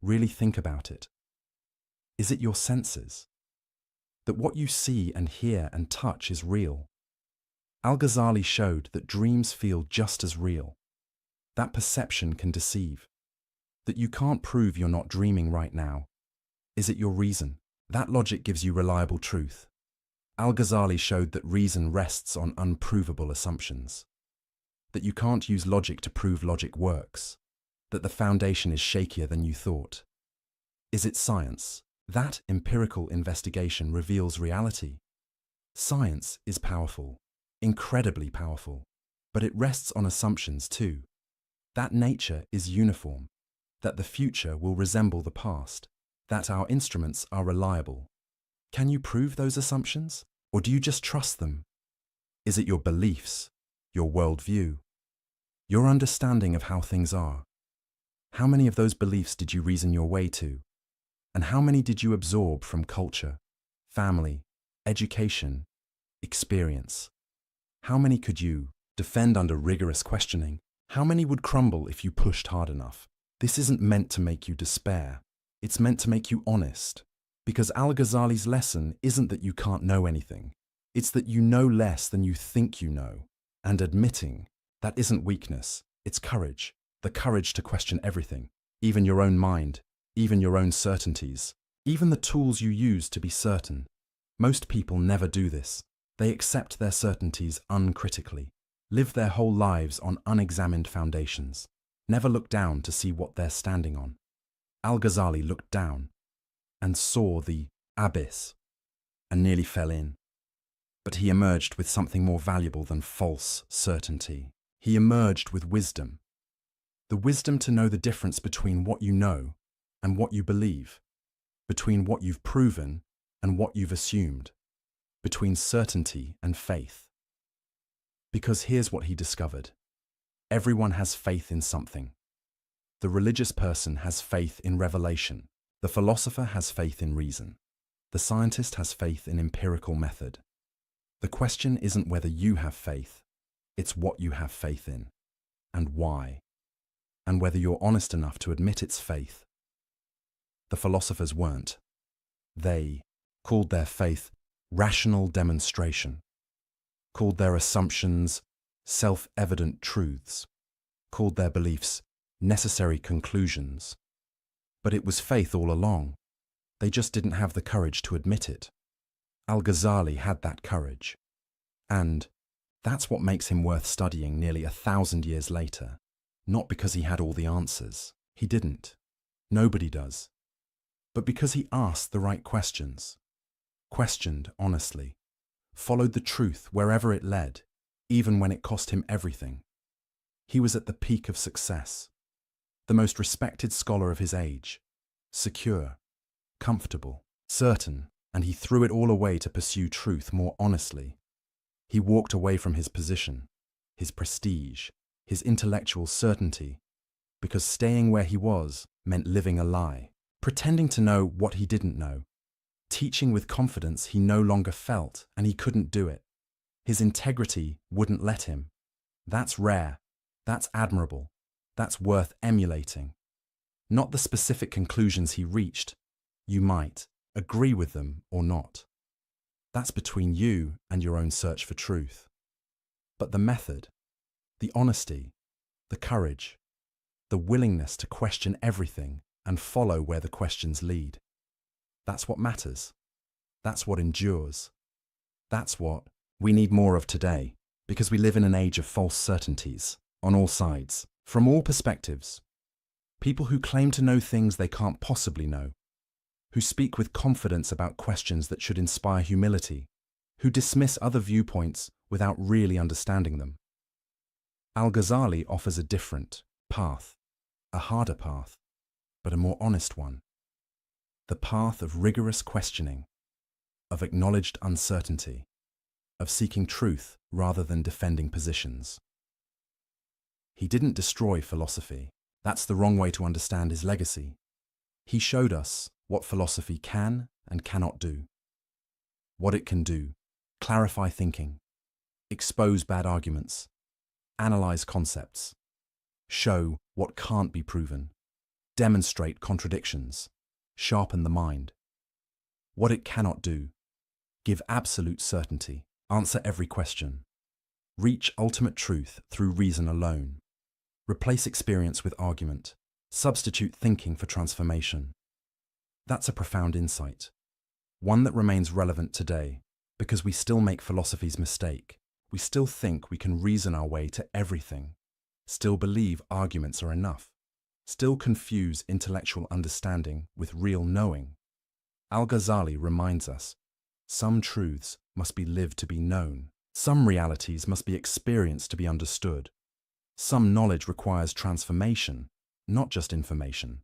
Really think about it. Is it your senses? That what you see and hear and touch is real? Al-Ghazali showed that dreams feel just as real. That perception can deceive. That you can't prove you're not dreaming right now. Is it your reason? That logic gives you reliable truth. Al-Ghazali showed that reason rests on unprovable assumptions. That you can't use logic to prove logic works. That the foundation is shakier than you thought. Is it science? That empirical investigation reveals reality. Science is powerful, incredibly powerful, but it rests on assumptions too. that nature is uniform, that the future will resemble the past, that our instruments are reliable. Can you prove those assumptions? Or do you just trust them? Is it your beliefs, your worldview, your understanding of how things are? How many of those beliefs did you reason your way to? And how many did you absorb from culture, family, education, experience? How many could you defend under rigorous questioning? How many would crumble if you pushed hard enough? This isn't meant to make you despair. It's meant to make you honest. Because Al-Ghazali's lesson isn't that you can't know anything. It's that you know less than you think you know. And admitting that isn't weakness, it's courage. The courage to question everything, even your own mind, even your own certainties, even the tools you use to be certain. Most people never do this. They accept their certainties uncritically, live their whole lives on unexamined foundations, never look down to see what they're standing on. Al-Ghazali looked down and saw the abyss and nearly fell in. But he emerged with something more valuable than false certainty. He emerged with wisdom. The wisdom to know the difference between what you know and what you believe, between what you've proven and what you've assumed, between certainty and faith. Because here's what he discovered. Everyone has faith in something. The religious person has faith in revelation. The philosopher has faith in reason. The scientist has faith in empirical method. The question isn't whether you have faith, it's what you have faith in, and why, and whether you're honest enough to admit it's faith. The philosophers weren't. They called their faith rational demonstration, called their assumptions self-evident truths, called their beliefs necessary conclusions. But it was faith all along. They just didn't have the courage to admit it. Al-Ghazali had that courage. And that's what makes him worth studying nearly 1,000 years later. Not because he had all the answers. He didn't. Nobody does. But because he asked the right questions, questioned honestly, followed the truth wherever it led, even when it cost him everything. He was at the peak of success, the most respected scholar of his age, secure, comfortable, certain, and he threw it all away to pursue truth more honestly. He walked away from his position, his prestige, his intellectual certainty, because staying where he was meant living a lie, pretending to know what he didn't know, teaching with confidence he no longer felt and he couldn't do it. His integrity wouldn't let him. That's rare, that's admirable, that's worth emulating. Not the specific conclusions he reached. You might agree with them or not. That's between you and your own search for truth. But the method, the honesty, the courage, the willingness to question everything and follow where the questions lead, that's what matters. That's what endures. That's what we need more of today, because we live in an age of false certainties on all sides, from all perspectives. People who claim to know things they can't possibly know, who speak with confidence about questions that should inspire humility, who dismiss other viewpoints without really understanding them. Al-Ghazali offers a different path, a harder path, but a more honest one. The path of rigorous questioning, of acknowledged uncertainty, of seeking truth rather than defending positions. He didn't destroy philosophy. That's the wrong way to understand his legacy. He showed us what philosophy can and cannot do. What it can do: clarify thinking, expose bad arguments, analyze concepts, show what can't be proven, demonstrate contradictions, sharpen the mind. What it cannot do: give absolute certainty, answer every question, reach ultimate truth through reason alone, replace experience with argument, substitute thinking for transformation. That's a profound insight, one that remains relevant today, because we still make philosophy's mistake. We still think we can reason our way to everything, still believe arguments are enough, still confuse intellectual understanding with real knowing. Al-Ghazali reminds us, some truths must be lived to be known, some realities must be experienced to be understood, Some knowledge requires transformation, not just information.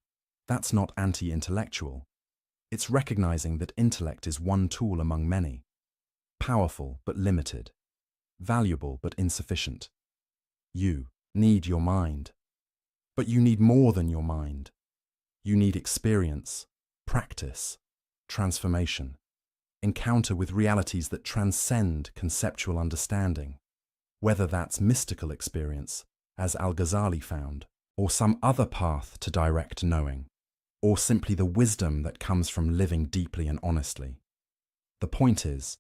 That's not anti-intellectual. It's recognizing that intellect is one tool among many. Powerful but limited. Valuable but insufficient. You need your mind. But you need more than your mind. You need experience, practice, transformation, encounter with realities that transcend conceptual understanding, whether that's mystical experience, as Al-Ghazali found, or some other path to direct knowing, or simply the wisdom that comes from living deeply and honestly. The point is,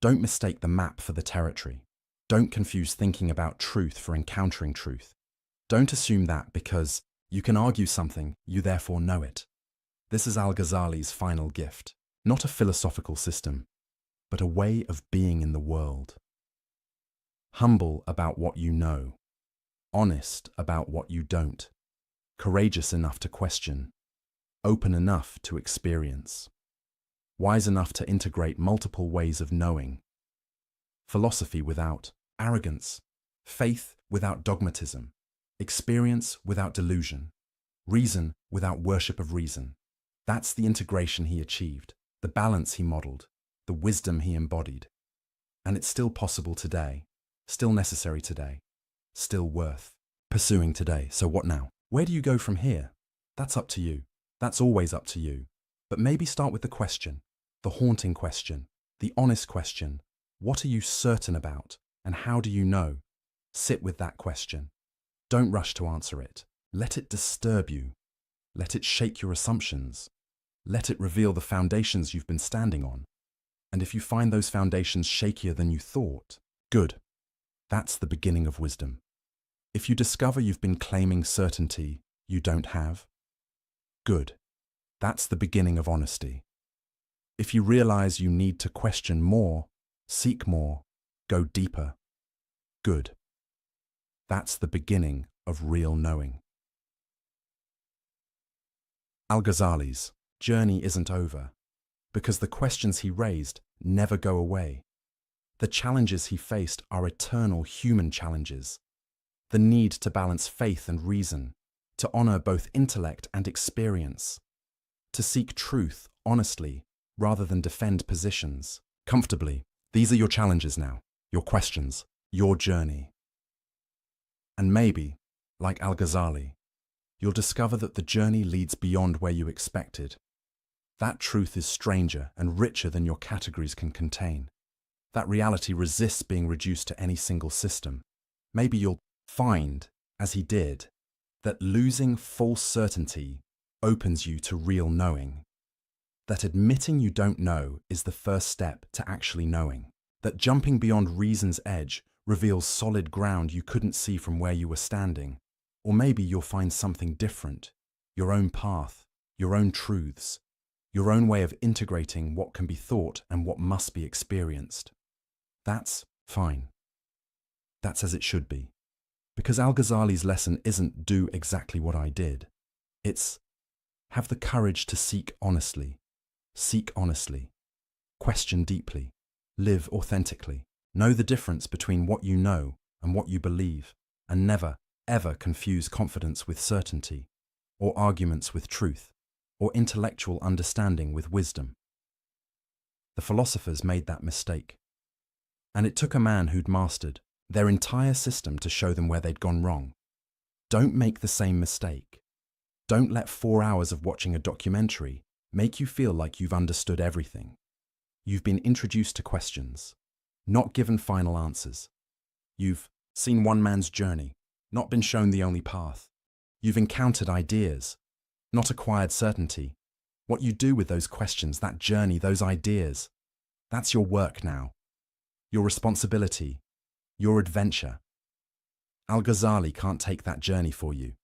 don't mistake the map for the territory. Don't confuse thinking about truth for encountering truth. Don't assume that because you can argue something, you therefore know it. This is Al-Ghazali's final gift, not a philosophical system, but a way of being in the world. Humble about what you know, honest about what you don't, courageous enough to question, open enough to experience, wise enough to integrate multiple ways of knowing, philosophy without arrogance, faith without dogmatism, experience without delusion, reason without worship of reason. That's the integration he achieved, the balance he modeled, the wisdom he embodied. And it's still possible today, still necessary today, still worth pursuing today. So what now? Where do you go from here? That's up to you. That's always up to you. But maybe start with the question, the haunting question, the honest question. What are you certain about, and how do you know? Sit with that question. Don't rush to answer it. Let it disturb you. Let it shake your assumptions. Let it reveal the foundations you've been standing on. And if you find those foundations shakier than you thought, good. That's the beginning of wisdom. If you discover you've been claiming certainty you don't have, good. That's the beginning of honesty. If you realize you need to question more, seek more, go deeper, good. That's the beginning of real knowing. Al-Ghazali's journey isn't over, because the questions he raised never go away. The challenges he faced are eternal human challenges. The need to balance faith and reason, to honor both intellect and experience, to seek truth honestly rather than defend positions comfortably. These are your challenges now, your questions, your journey. And maybe, like Al-Ghazali, you'll discover that the journey leads beyond where you expected. That truth is stranger and richer than your categories can contain. That reality resists being reduced to any single system. Maybe you'll find, as he did, that losing false certainty opens you to real knowing. That admitting you don't know is the first step to actually knowing. That jumping beyond reason's edge reveals solid ground you couldn't see from where you were standing. Or maybe you'll find something different, your own path, your own truths, your own way of integrating what can be thought and what must be experienced. That's fine. That's as it should be. Because Al-Ghazali's lesson isn't do exactly what I did. It's have the courage to seek honestly, question deeply, live authentically, know the difference between what you know and what you believe, and never, ever confuse confidence with certainty, or arguments with truth, or intellectual understanding with wisdom. The philosophers made that mistake. And it took a man who'd mastered their entire system to show them where they'd gone wrong. Don't make the same mistake. Don't let 4 hours of watching a documentary make you feel like you've understood everything. You've been introduced to questions, not given final answers. You've seen one man's journey, not been shown the only path. You've encountered ideas, not acquired certainty. What you do with those questions, that journey, those ideas, that's your work now. Your responsibility, your adventure. Al-Ghazali can't take that journey for you.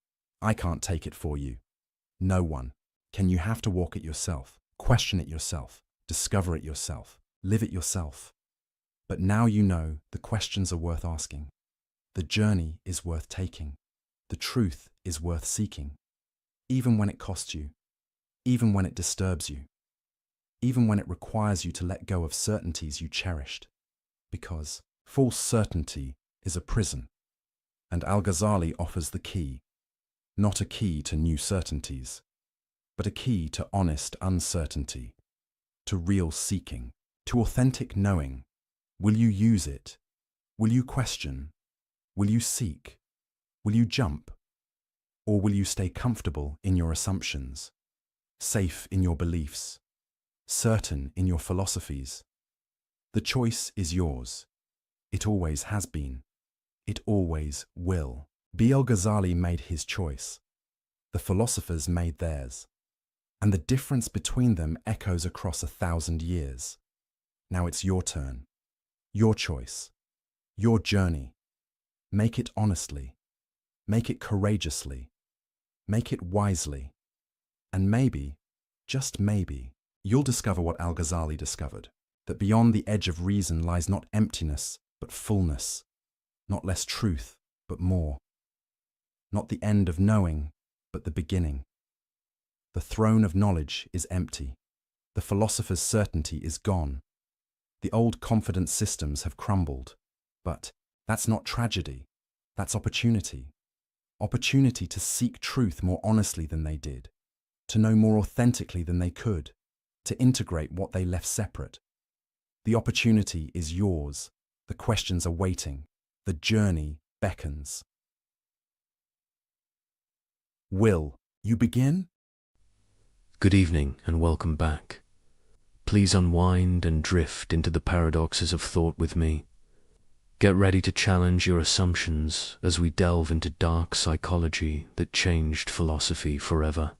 I can't take it for you. No one. You have to walk it yourself, question it yourself, discover it yourself, live it yourself. But now you know the questions are worth asking. The journey is worth taking. The truth is worth seeking. Even when it costs you, even when it disturbs you, even when it requires you to let go of certainties you cherished. Because false certainty is a prison, And Al-Ghazali offers the key, not a key to new certainties, but a key to honest uncertainty, to real seeking, to authentic knowing. Will you use it? Will you question? Will you seek? Will you jump? Or will you stay comfortable in your assumptions, safe in your beliefs, certain in your philosophies? The choice is yours. It always has been. It always will. Al-Ghazali made his choice. The philosophers made theirs. And the difference between them echoes across 1,000 years. Now it's your turn. Your choice. Your journey. Make it honestly. Make it courageously. Make it wisely. And maybe, just maybe, you'll discover what Al-Ghazali discovered, that beyond the edge of reason lies not emptiness, but fullness, not less truth, but more, not the end of knowing, but the beginning. The throne of knowledge is empty. The philosopher's certainty is gone. The old confident systems have crumbled. But that's not tragedy. That's opportunity. Opportunity to seek truth more honestly than they did, to know more authentically than they could, to integrate what they left separate. The opportunity is yours. The questions are waiting. The journey beckons. Will you begin? Good evening and welcome back. Please unwind and drift into the paradoxes of thought with me. Get ready to challenge your assumptions as we delve into dark psychology that changed philosophy forever.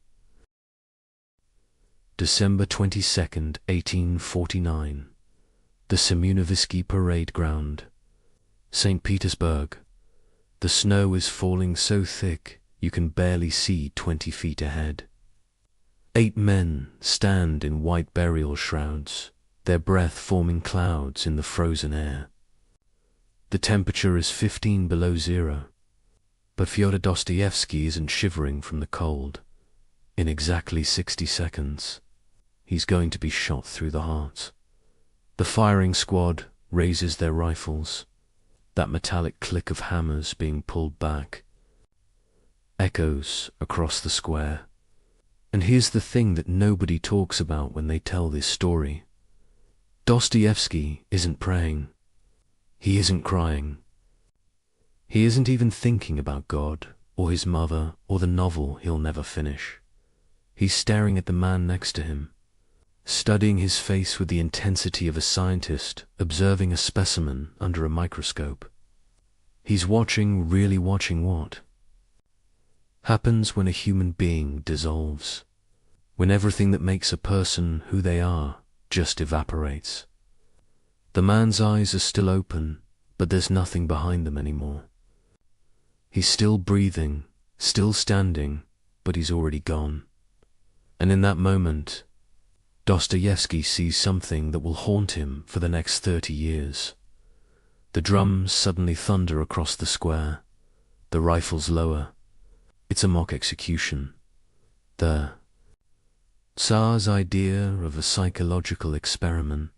December 22nd, 1849. The Semyonovsky Parade Ground, St. Petersburg. The snow is falling so thick you can barely see 20 feet ahead. 8 men stand in white burial shrouds, their breath forming clouds in the frozen air. The temperature is 15 below zero, but Fyodor Dostoevsky isn't shivering from the cold. In exactly 60 seconds, he's going to be shot through the heart. The firing squad raises their rifles. That metallic click of hammers being pulled back echoes across the square. And here's the thing that nobody talks about when they tell this story. Dostoevsky isn't praying. He isn't crying. He isn't even thinking about God, or his mother, or the novel he'll never finish. He's staring at the man next to him, studying his face with the intensity of a scientist observing a specimen under a microscope. He's watching, really watching what happens when a human being dissolves, when everything that makes a person who they are just evaporates. The man's eyes are still open, but there's nothing behind them anymore. He's still breathing, still standing, but he's already gone. And in that moment, Dostoevsky sees something that will haunt him for the next 30 years. The drums suddenly thunder across the square. The rifles lower. It's a mock execution. The Tsar's idea of a psychological experiment.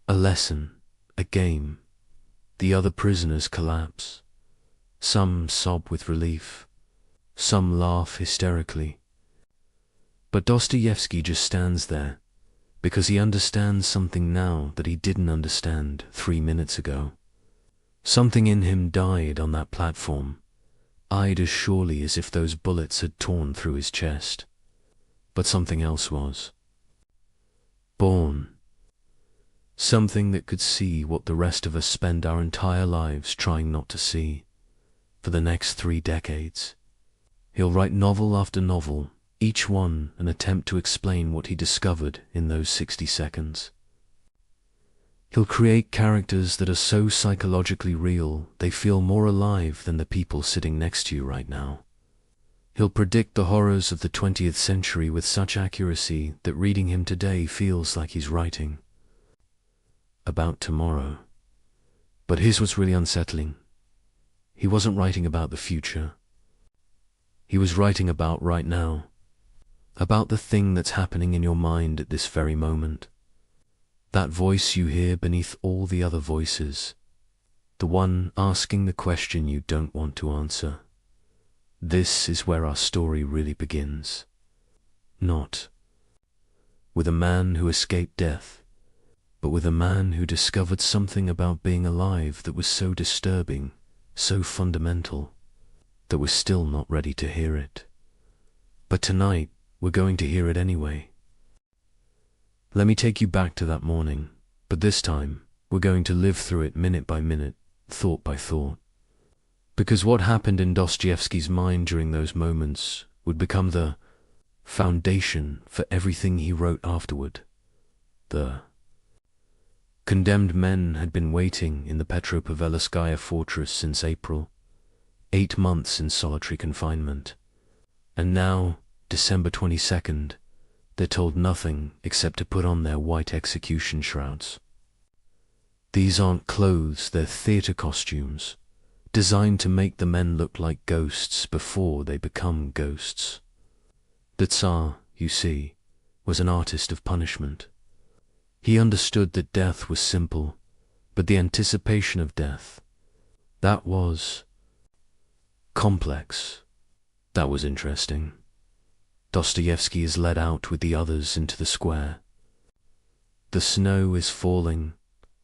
A lesson, a game. The other prisoners collapse. Some sob with relief. Some laugh hysterically. But Dostoevsky just stands there, because he understands something now that he didn't understand 3 minutes ago. Something in him died on that platform, eyed as surely as if those bullets had torn through his chest. But something else was born. Something that could see what the rest of us spend our entire lives trying not to see. For the next 3 decades, he'll write novel after novel, each one an attempt to explain what he discovered in those 60 seconds. He'll create characters that are so psychologically real they feel more alive than the people sitting next to you right now. He'll predict the horrors of the 20th century with such accuracy that reading him today feels like he's writing about tomorrow. But here's what's really unsettling. He wasn't writing about the future. He was writing about right now. About the thing that's happening in your mind at this very moment. That voice you hear beneath all the other voices. the one asking the question you don't want to answer. This is where our story really begins. Not with a man who escaped death, but with a man who discovered something about being alive that was so disturbing, so fundamental, that we're still not ready to hear it. But tonight, we're going to hear it anyway. Let me take you back to that morning, but this time, we're going to live through it minute by minute, thought by thought. Because what happened in Dostoevsky's mind during those moments would become the foundation for everything he wrote afterward. The condemned men had been waiting in the Petropavelskaya fortress since April, 8 months in solitary confinement. And now, December 22nd, they're told nothing except to put on their white execution shrouds. These aren't clothes, they're theater costumes, designed to make the men look like ghosts before they become ghosts. The Tsar, you see, was an artist of punishment. He understood that death was simple, but the anticipation of death, that was complex. That was interesting. Dostoevsky is led out with the others into the square. The snow is falling,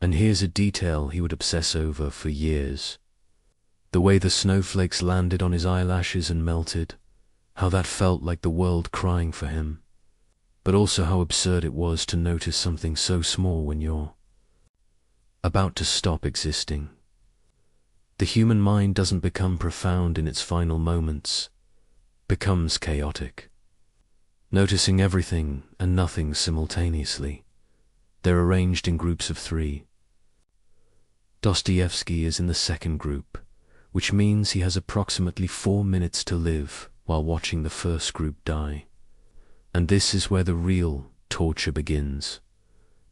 and here's a detail he would obsess over for years. The way the snowflakes landed on his eyelashes and melted, how that felt like the world crying for him, but also how absurd it was to notice something so small when you're about to stop existing. The human mind doesn't become profound in its final moments, becomes chaotic, noticing everything and nothing simultaneously. They're arranged in groups of 3. Dostoevsky is in the second group, which means he has approximately 4 minutes to live while watching the first group die. And this is where the real torture begins,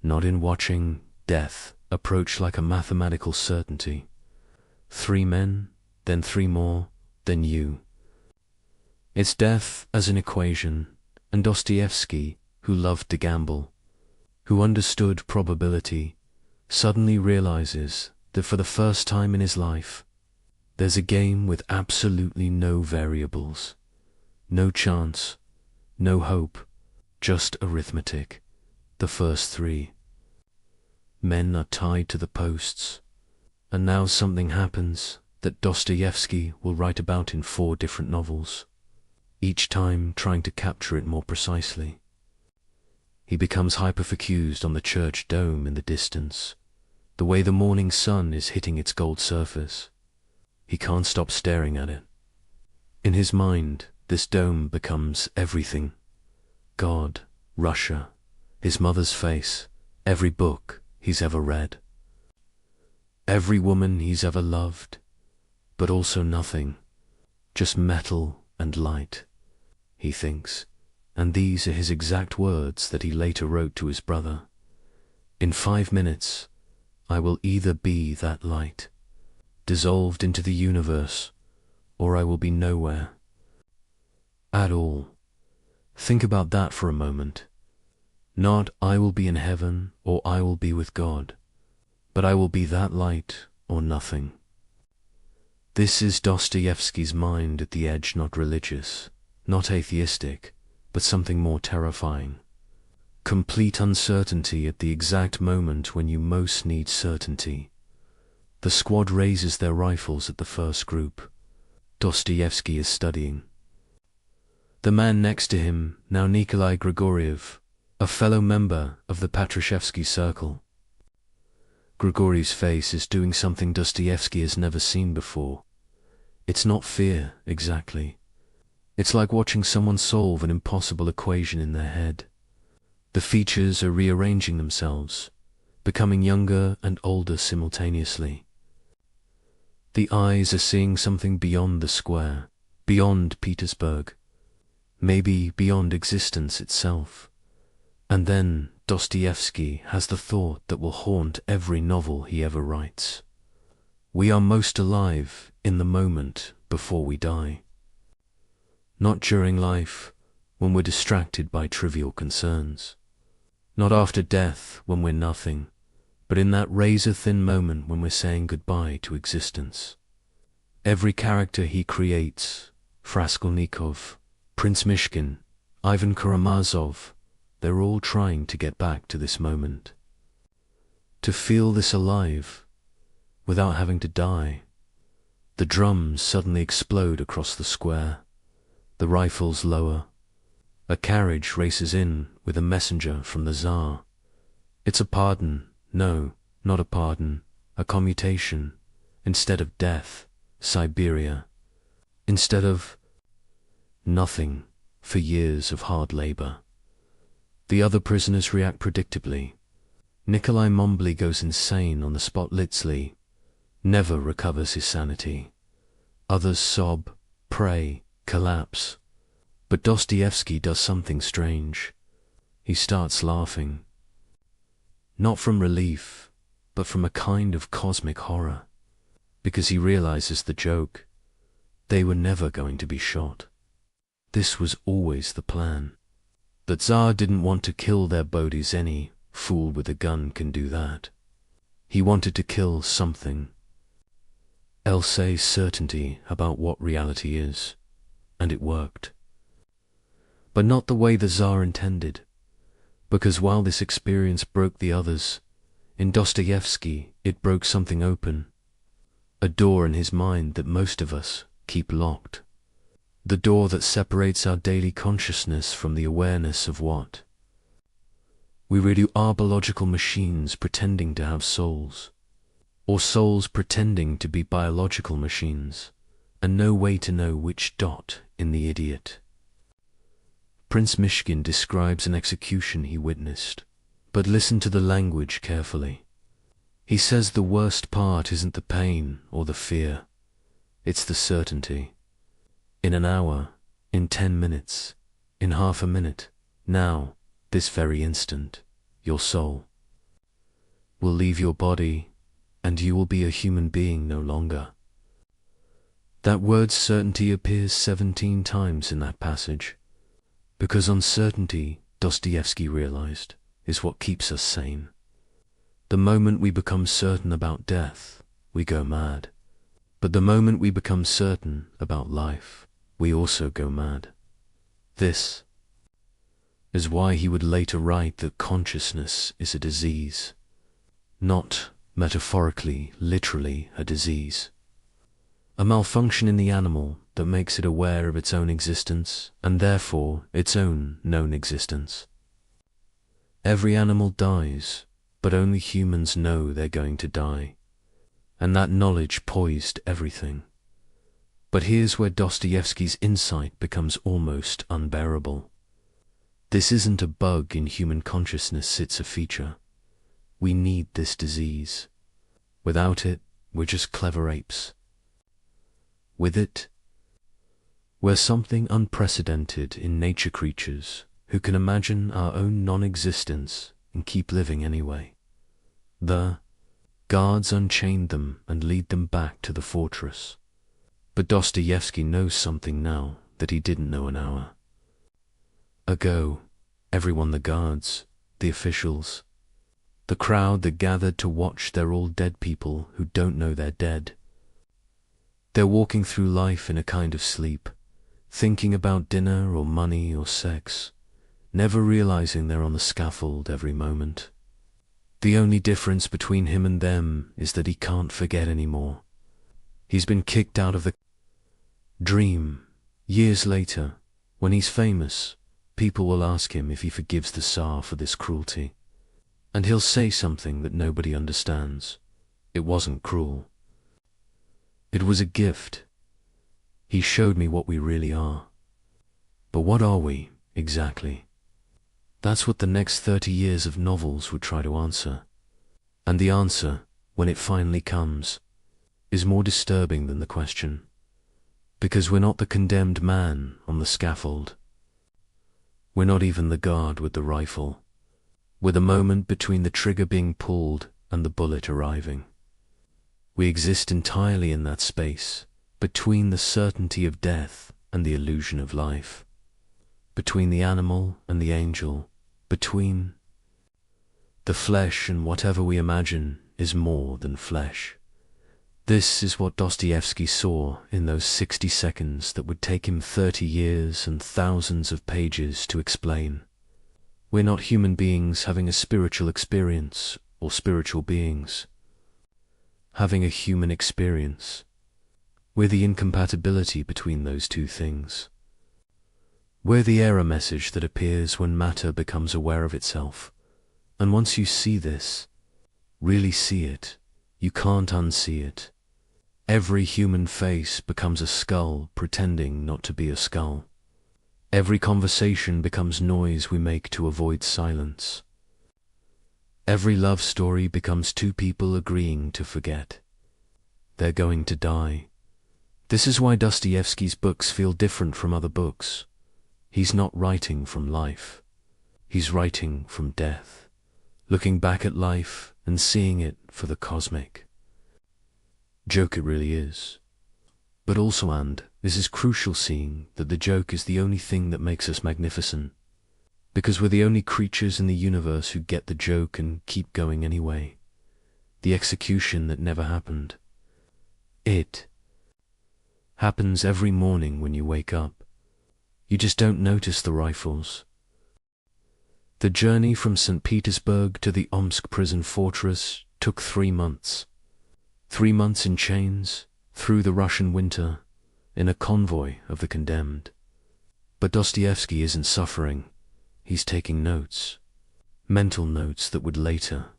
not in watching death approach like a mathematical certainty. 3 men, then 3 more, then you. It's death as an equation, and Dostoevsky, who loved to gamble, who understood probability, suddenly realizes that for the first time in his life, there's a game with absolutely no variables, no chance, no hope, just arithmetic. The first 3 men are tied to the posts, and now something happens that Dostoevsky will write about in 4 different novels, each time trying to capture it more precisely. He becomes hyperfocused on the church dome in the distance, the way the morning sun is hitting its gold surface. He can't stop staring at it. In his mind, this dome becomes everything. God, Russia, his mother's face, every book he's ever read, every woman he's ever loved, but also nothing, just metal and light, he thinks, and these are his exact words that he later wrote to his brother. In 5 minutes, I will either be that light, dissolved into the universe, or I will be nowhere at all. Think about that for a moment. Not I will be in heaven or I will be with God, but I will be that light or nothing. This is Dostoevsky's mind at the edge, not religious, not atheistic, but something more terrifying. Complete uncertainty at the exact moment when you most need certainty. The squad raises their rifles at the first group. Dostoevsky is studying. The man next to him, now Nikolai Grigoriev, a fellow member of the Patrashevsky circle. Grigorie's face is doing something Dostoevsky has never seen before. It's not fear, exactly. It's like watching someone solve an impossible equation in their head. The features are rearranging themselves, becoming younger and older simultaneously. The eyes are seeing something beyond the square, beyond Petersburg, maybe beyond existence itself. And then Dostoevsky has the thought that will haunt every novel he ever writes. We are most alive in the moment before we die. Not during life, when we're distracted by trivial concerns. Not after death, when we're nothing, but in that razor-thin moment when we're saying goodbye to existence. Every character he creates, Raskolnikov, Prince Mishkin, Ivan Karamazov, they're all trying to get back to this moment. To feel this alive, without having to die. The drums suddenly explode across the square. The rifles lower. A carriage races in with a messenger from the Tsar. It's a pardon. No, not a pardon. A commutation. Instead of death, Siberia. Instead of nothing for years of hard labor. The other prisoners react predictably. Nikolai Mombly goes insane on the spot. Litzli never recovers his sanity. Others sob, pray, collapse. But Dostoevsky does something strange. He starts laughing. Not from relief, but from a kind of cosmic horror. Because he realizes the joke. They were never going to be shot. This was always the plan. The Tsar didn't want to kill their bodies. Any fool with a gun can do that. He wanted to kill something. Else certainty about what reality is. And it worked. But not the way the Tsar intended. Because while this experience broke the others, in Dostoevsky it broke something open. A door in his mind that most of us keep locked. The door that separates our daily consciousness from the awareness of what we really are: biological machines pretending to have souls, or souls pretending to be biological machines, and no way to know which dot in the idiot. Prince Mishkin describes an execution he witnessed, but listen to the language carefully. He says the worst part isn't the pain or the fear, it's the certainty. In an hour, in 10 minutes, in half a minute, now, this very instant, your soul will leave your body, and you will be a human being no longer. That word certainty appears 17 times in that passage, because uncertainty, Dostoevsky realized, is what keeps us sane. The moment we become certain about death, we go mad. But the moment we become certain about life, we also go mad. This is why he would later write that consciousness is a disease, not metaphorically, literally a disease. A malfunction in the animal that makes it aware of its own existence and therefore its own known existence. Every animal dies, but only humans know they're going to die, and that knowledge poised everything. But here's where Dostoevsky's insight becomes almost unbearable. This isn't a bug in human consciousness, it's a feature. We need this disease. Without it, we're just clever apes. With it, we're something unprecedented in nature, creatures who can imagine our own non-existence and keep living anyway. The guards unchained them and lead them back to the fortress. But Dostoevsky knows something now that he didn't know an hour ago. Everyone, the guards, the officials, the crowd that gathered to watch, they're all dead people who don't know they're dead. They're walking through life in a kind of sleep, thinking about dinner or money or sex, never realizing they're on the scaffold every moment. The only difference between him and them is that he can't forget anymore. He's been kicked out of the dream. Years later, when he's famous, people will ask him if he forgives the Tsar for this cruelty. And he'll say something that nobody understands. It wasn't cruel. It was a gift. He showed me what we really are. But what are we, exactly? That's what the next 30 years of novels would try to answer. And the answer, when it finally comes, is more disturbing than the question. Because we're not the condemned man on the scaffold. We're not even the guard with the rifle. We're the moment between the trigger being pulled and the bullet arriving. We exist entirely in that space, between the certainty of death and the illusion of life. Between the animal and the angel, between The flesh and whatever we imagine is more than flesh. This is what Dostoevsky saw in those 60 seconds that would take him 30 years and thousands of pages to explain. We're not human beings having a spiritual experience, or spiritual beings having a human experience. We're the incompatibility between those two things. We're the error message that appears when matter becomes aware of itself. And once you see this, really see it, you can't unsee it. Every human face becomes a skull pretending not to be a skull. Every conversation becomes noise we make to avoid silence. Every love story becomes two people agreeing to forget. They're going to die. This is why Dostoevsky's books feel different from other books. He's not writing from life. He's writing from death, looking back at life and seeing it for the cosmic joke it really is. But also, and this is crucial, seeing that the joke is the only thing that makes us magnificent, because we're the only creatures in the universe who get the joke and keep going anyway. The execution that never happened. It happens every morning when you wake up. You just don't notice the rifles. The journey from St. Petersburg to the Omsk prison fortress took 3 months. 3 months in chains, through the Russian winter, in a convoy of the condemned. But Dostoevsky isn't suffering. He's taking notes. Mental notes that would later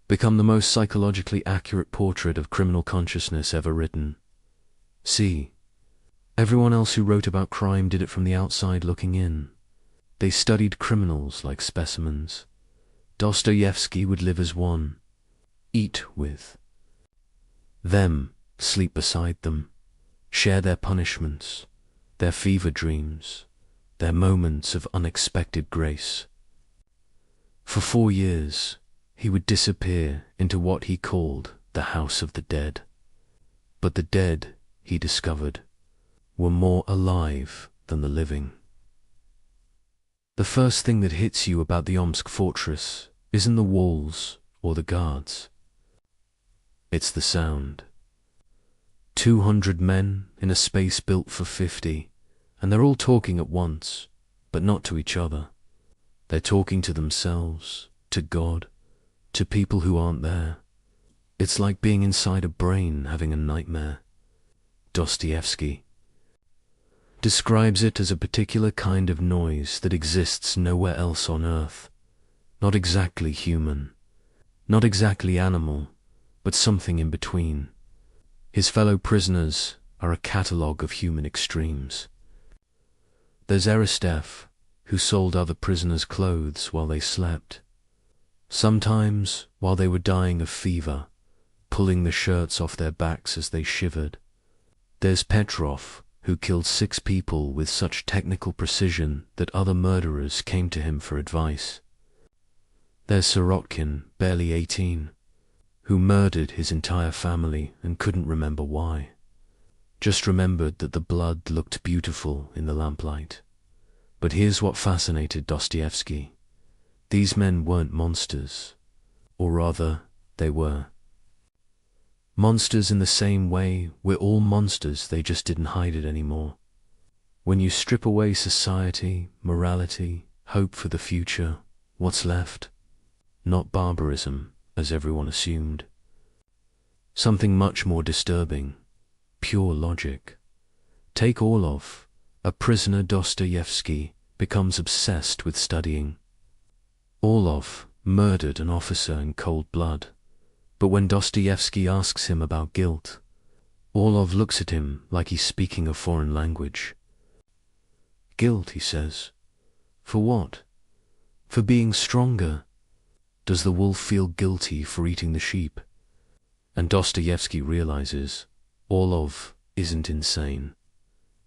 become the most psychologically accurate portrait of criminal consciousness ever written. See, everyone else who wrote about crime did it from the outside looking in. They studied criminals like specimens. Dostoevsky would live as one, eat with them, sleep beside them, share their punishments, their fever dreams, their moments of unexpected grace. For 4 years, he would disappear into what he called the House of the Dead. But the dead, he discovered, were more alive than the living. The first thing that hits you about the Omsk fortress isn't the walls or the guards. It's the sound. 200 men in a space built for 50, and they're all talking at once, but not to each other. They're talking to themselves, to God, to people who aren't there. It's like being inside a brain having a nightmare. Dostoevsky describes it as a particular kind of noise that exists nowhere else on earth. Not exactly human, not exactly animal, but something in between. His fellow prisoners are a catalogue of human extremes. There's Aristeph, who sold other prisoners clothes while they slept. Sometimes while they were dying of fever, pulling the shirts off their backs as they shivered. There's Petrov, who killed 6 people with such technical precision that other murderers came to him for advice. There's Sirotkin, barely 18, who murdered his entire family and couldn't remember why. Just remembered that the blood looked beautiful in the lamplight. But here's what fascinated Dostoevsky. These men weren't monsters, or rather, they were. Monsters in the same way we're all monsters, they just didn't hide it anymore. When you strip away society, morality, hope for the future, what's left? Not barbarism, as everyone assumed. Something much more disturbing, pure logic. Take Orlov, a prisoner Dostoevsky becomes obsessed with studying. Orlov murdered an officer in cold blood, but when Dostoevsky asks him about guilt, Orlov looks at him like he's speaking a foreign language. Guilt, he says. For what? For being stronger. Does the wolf feel guilty for eating the sheep? And Dostoevsky realizes Orlov isn't insane.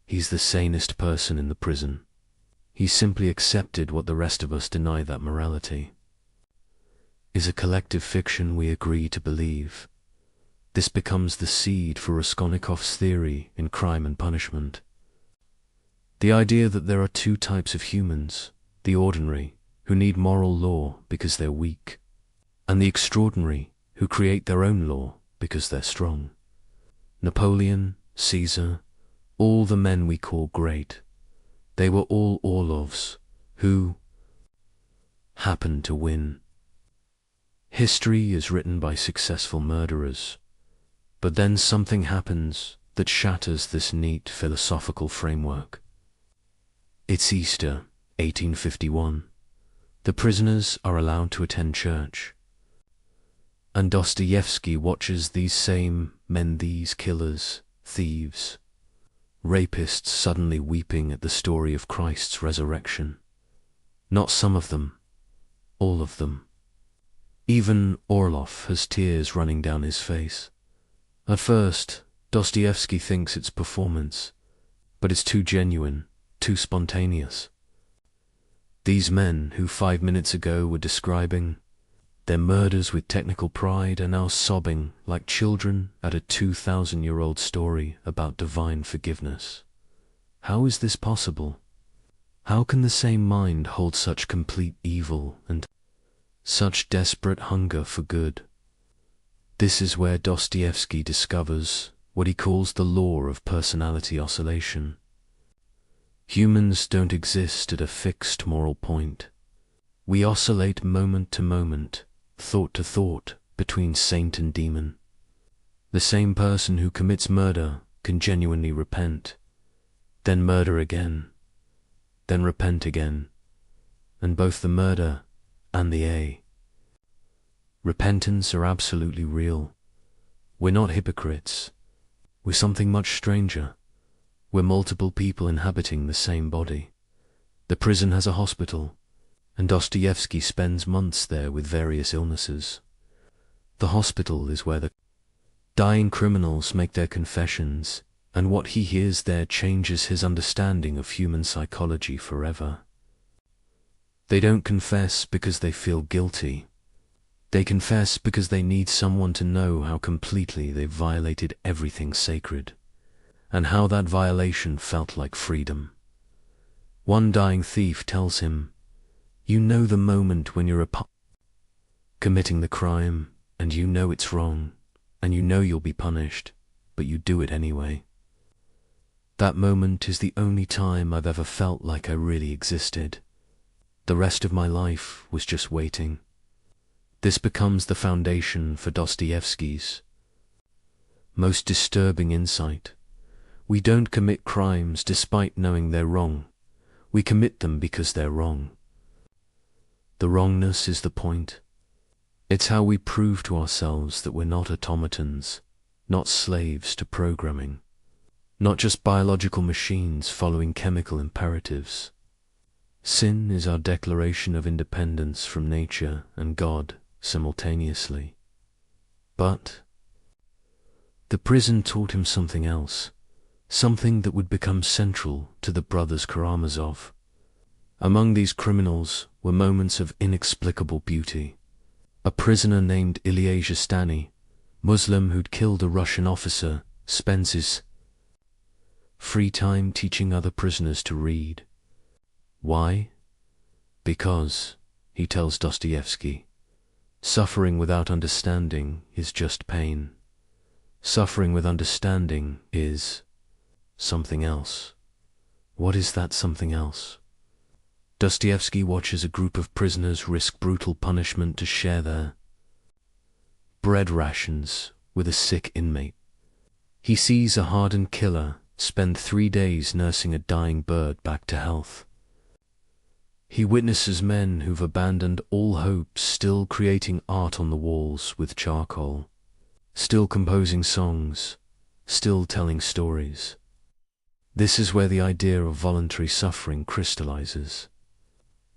He's the sanest person in the prison. He simply accepted what the rest of us deny, that morality is a collective fiction we agree to believe. This becomes the seed for Raskolnikov's theory in Crime and Punishment. The idea that there are 2 types of humans, the ordinary, who need moral law because they're weak, and the extraordinary who create their own law because they're strong. Napoleon, Caesar, all the men we call great, they were all Orlovs who happened to win. History is written by successful murderers, but then something happens that shatters this neat philosophical framework. It's Easter, 1851. The prisoners are allowed to attend church, and Dostoevsky watches these same men, these killers, thieves, rapists suddenly weeping at the story of Christ's resurrection. Not some of them, all of them. Even Orlov has tears running down his face. At first, Dostoevsky thinks it's performance, but it's too genuine, too spontaneous. These men who 5 minutes ago were describing their murders with technical pride are now sobbing like children at a 2,000-year-old story about divine forgiveness. How is this possible? How can the same mind hold such complete evil and such desperate hunger for good? This is where Dostoevsky discovers what he calls the law of personality oscillation. Humans don't exist at a fixed moral point. We oscillate moment to moment, thought to thought, between saint and demon. The same person who commits murder can genuinely repent, then murder again, then repent again, and both the murder and the repentance are absolutely real. We're not hypocrites. We're something much stranger. We're multiple people inhabiting the same body. The prison has a hospital, and Dostoevsky spends months there with various illnesses. The hospital is where the dying criminals make their confessions, and what he hears there changes his understanding of human psychology forever. They don't confess because they feel guilty. They confess because they need someone to know how completely they've violated everything sacred, and how that violation felt like freedom. One dying thief tells him, "You know the moment when you're committing the crime, and you know it's wrong, and you know you'll be punished, but you do it anyway. That moment is the only time I've ever felt like I really existed. The rest of my life was just waiting." This becomes the foundation for Dostoevsky's most disturbing insight. We don't commit crimes despite knowing they're wrong. We commit them because they're wrong. The wrongness is the point. It's how we prove to ourselves that we're not automatons, not slaves to programming, not just biological machines following chemical imperatives. Sin is our declaration of independence from nature and God simultaneously. But the prison taught him something else, something that would become central to the brothers Karamazov. Among these criminals were moments of inexplicable beauty. A prisoner named Ilya Zhestany, Muslim who'd killed a Russian officer, spends his free time teaching other prisoners to read. Why? Because, he tells Dostoevsky, suffering without understanding is just pain. Suffering with understanding is something else. What is that something else? Dostoevsky watches a group of prisoners risk brutal punishment to share their bread rations with a sick inmate. He sees a hardened killer spend 3 days nursing a dying bird back to health. He witnesses men who've abandoned all hope still creating art on the walls with charcoal, still composing songs, still telling stories. This is where the idea of voluntary suffering crystallizes.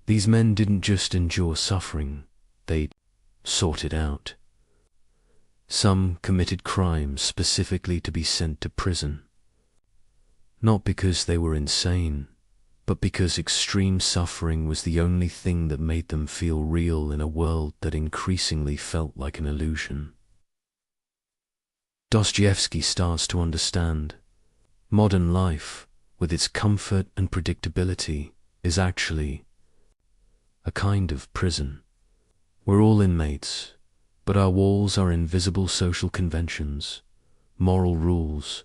These men didn't just endure suffering, they sought it out. Some committed crimes specifically to be sent to prison, not because they were insane, but because extreme suffering was the only thing that made them feel real in a world that increasingly felt like an illusion. Dostoevsky starts to understand modern life, with its comfort and predictability, is actually a kind of prison. We're all inmates, but our walls are invisible social conventions, moral rules,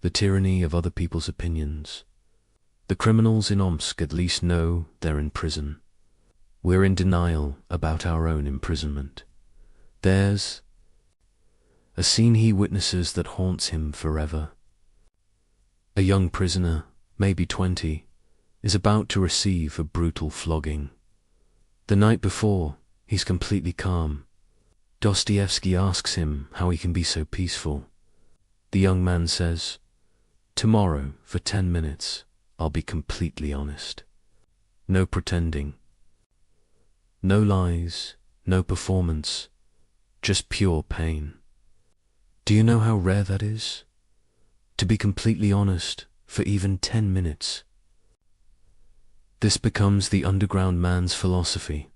the tyranny of other people's opinions. The criminals in Omsk at least know they're in prison. We're in denial about our own imprisonment. There's a scene he witnesses that haunts him forever. A young prisoner, maybe 20, is about to receive a brutal flogging. The night before, he's completely calm. Dostoevsky asks him how he can be so peaceful. The young man says, "Tomorrow, for 10 minutes, I'll be completely honest. No pretending. No lies, no performance, just pure pain." Do you know how rare that is? To be completely honest for even 10 minutes. This becomes the underground man's philosophy.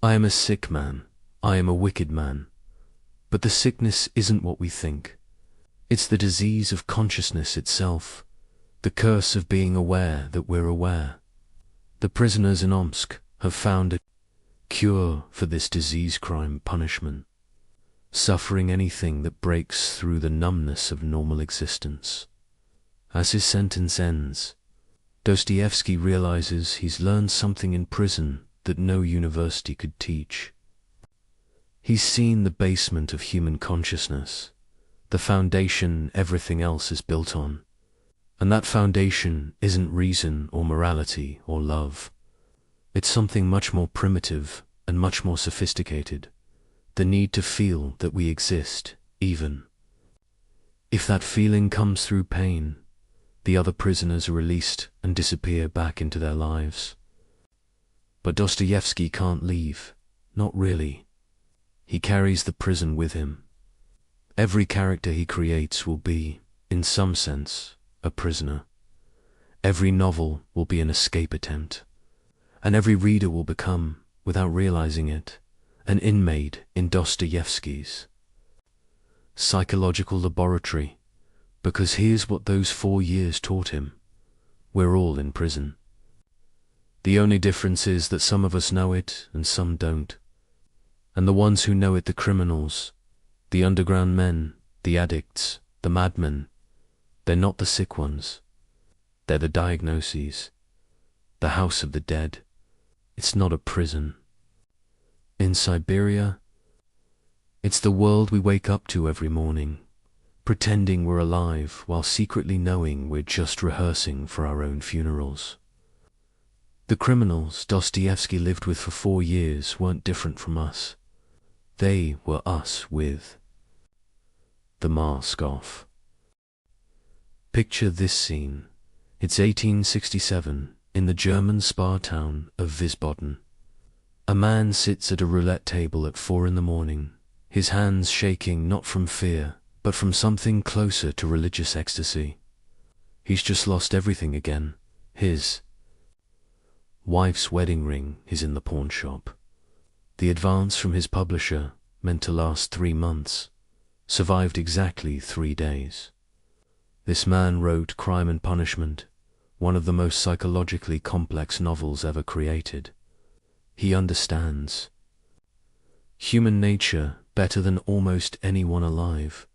I am a sick man. I am a wicked man. But the sickness isn't what we think. It's the disease of consciousness itself, the curse of being aware that we're aware. The prisoners in Omsk have found a cure for this disease crime punishment, suffering anything that breaks through the numbness of normal existence. As his sentence ends, Dostoevsky realizes he's learned something in prison that no university could teach. He's seen the basement of human consciousness, the foundation everything else is built on. And that foundation isn't reason or morality or love. It's something much more primitive and much more sophisticated. The need to feel that we exist, even if that feeling comes through pain. The other prisoners are released and disappear back into their lives. But Dostoevsky can't leave, not really. He carries the prison with him. Every character he creates will be, in some sense, a prisoner. Every novel will be an escape attempt, and every reader will become, without realizing it, an inmate in Dostoevsky's psychological laboratory, because here's what those 4 years taught him. We're all in prison. The only difference is that some of us know it and some don't. And the ones who know it, the criminals, the underground men, the addicts, the madmen, they're not the sick ones. They're the diagnoses, the house of the dead. It's not a prison. In Siberia, it's the world we wake up to every morning, pretending we're alive while secretly knowing we're just rehearsing for our own funerals. The criminals Dostoevsky lived with for 4 years weren't different from us. They were us with the mask off. Picture this scene. It's 1867 in the German spa town of Wiesbaden. A man sits at a roulette table at 4 in the morning, his hands shaking not from fear, but from something closer to religious ecstasy. He's just lost everything again. His wife's wedding ring is in the pawn shop. The advance from his publisher, meant to last 3 months, survived exactly 3 days. This man wrote Crime and Punishment, one of the most psychologically complex novels ever created. He understands human nature better than almost anyone alive.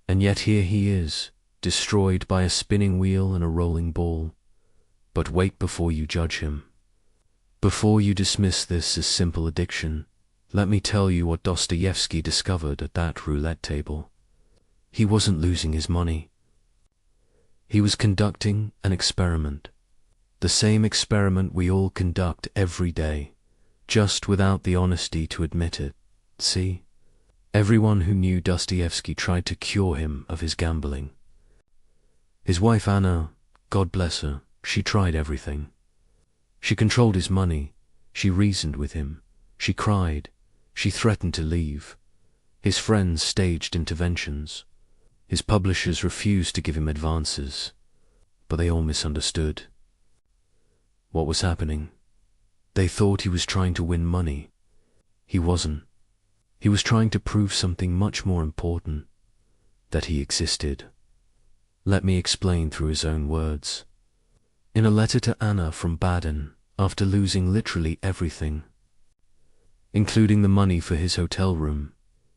And yet here he is, destroyed by a spinning wheel and a rolling ball. But wait before you judge him. Before you dismiss this as simple addiction, let me tell you what Dostoevsky discovered at that roulette table. He wasn't losing his money. He was conducting an experiment. The same experiment we all conduct every day, just without the honesty to admit it. See? Everyone who knew Dostoevsky tried to cure him of his gambling. His wife Anna, God bless her, she tried everything. She controlled his money, she reasoned with him, she cried, she threatened to leave. His friends staged interventions. His publishers refused to give him advances, but they all misunderstood what was happening. They thought he was trying to win money. He wasn't. He was trying to prove something much more important, that he existed. Let me explain through his own words. In a letter to Anna from Baden, after losing literally everything, including the money for his hotel room,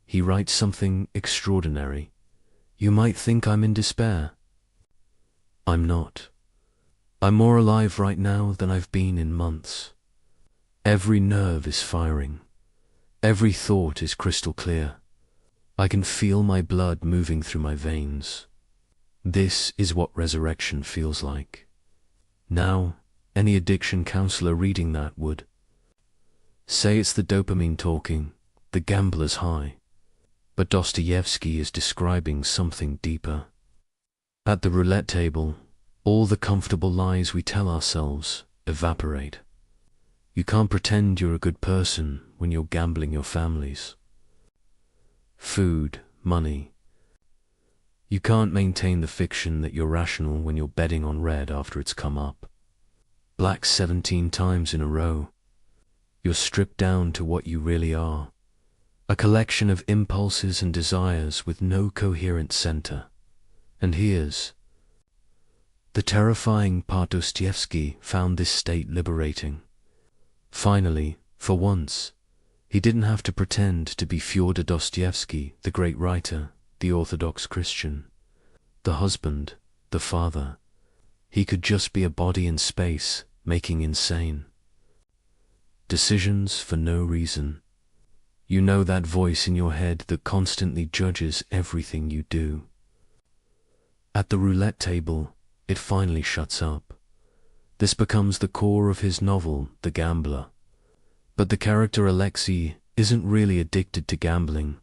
he writes something extraordinary. You might think I'm in despair. I'm not. I'm more alive right now than I've been in months. Every nerve is firing. Every thought is crystal clear. I can feel my blood moving through my veins. This is what resurrection feels like. Now, any addiction counselor reading that would say it's the dopamine talking, the gambler's high. But Dostoevsky is describing something deeper. At the roulette table, all the comfortable lies we tell ourselves evaporate. You can't pretend you're a good person when you're gambling your families. Food, money. You can't maintain the fiction that you're rational when you're betting on red after it's come up. Black 17 times in a row. You're stripped down to what you really are. A collection of impulses and desires with no coherent center. And here's the terrifying part: Dostoevsky found this state liberating. Finally, for once, he didn't have to pretend to be Fyodor Dostoevsky, the great writer, the Orthodox Christian, the husband, the father. He could just be a body in space, making insane decisions for no reason. You know that voice in your head that constantly judges everything you do. At the roulette table, it finally shuts up. This becomes the core of his novel, The Gambler. But the character Alexei isn't really addicted to gambling.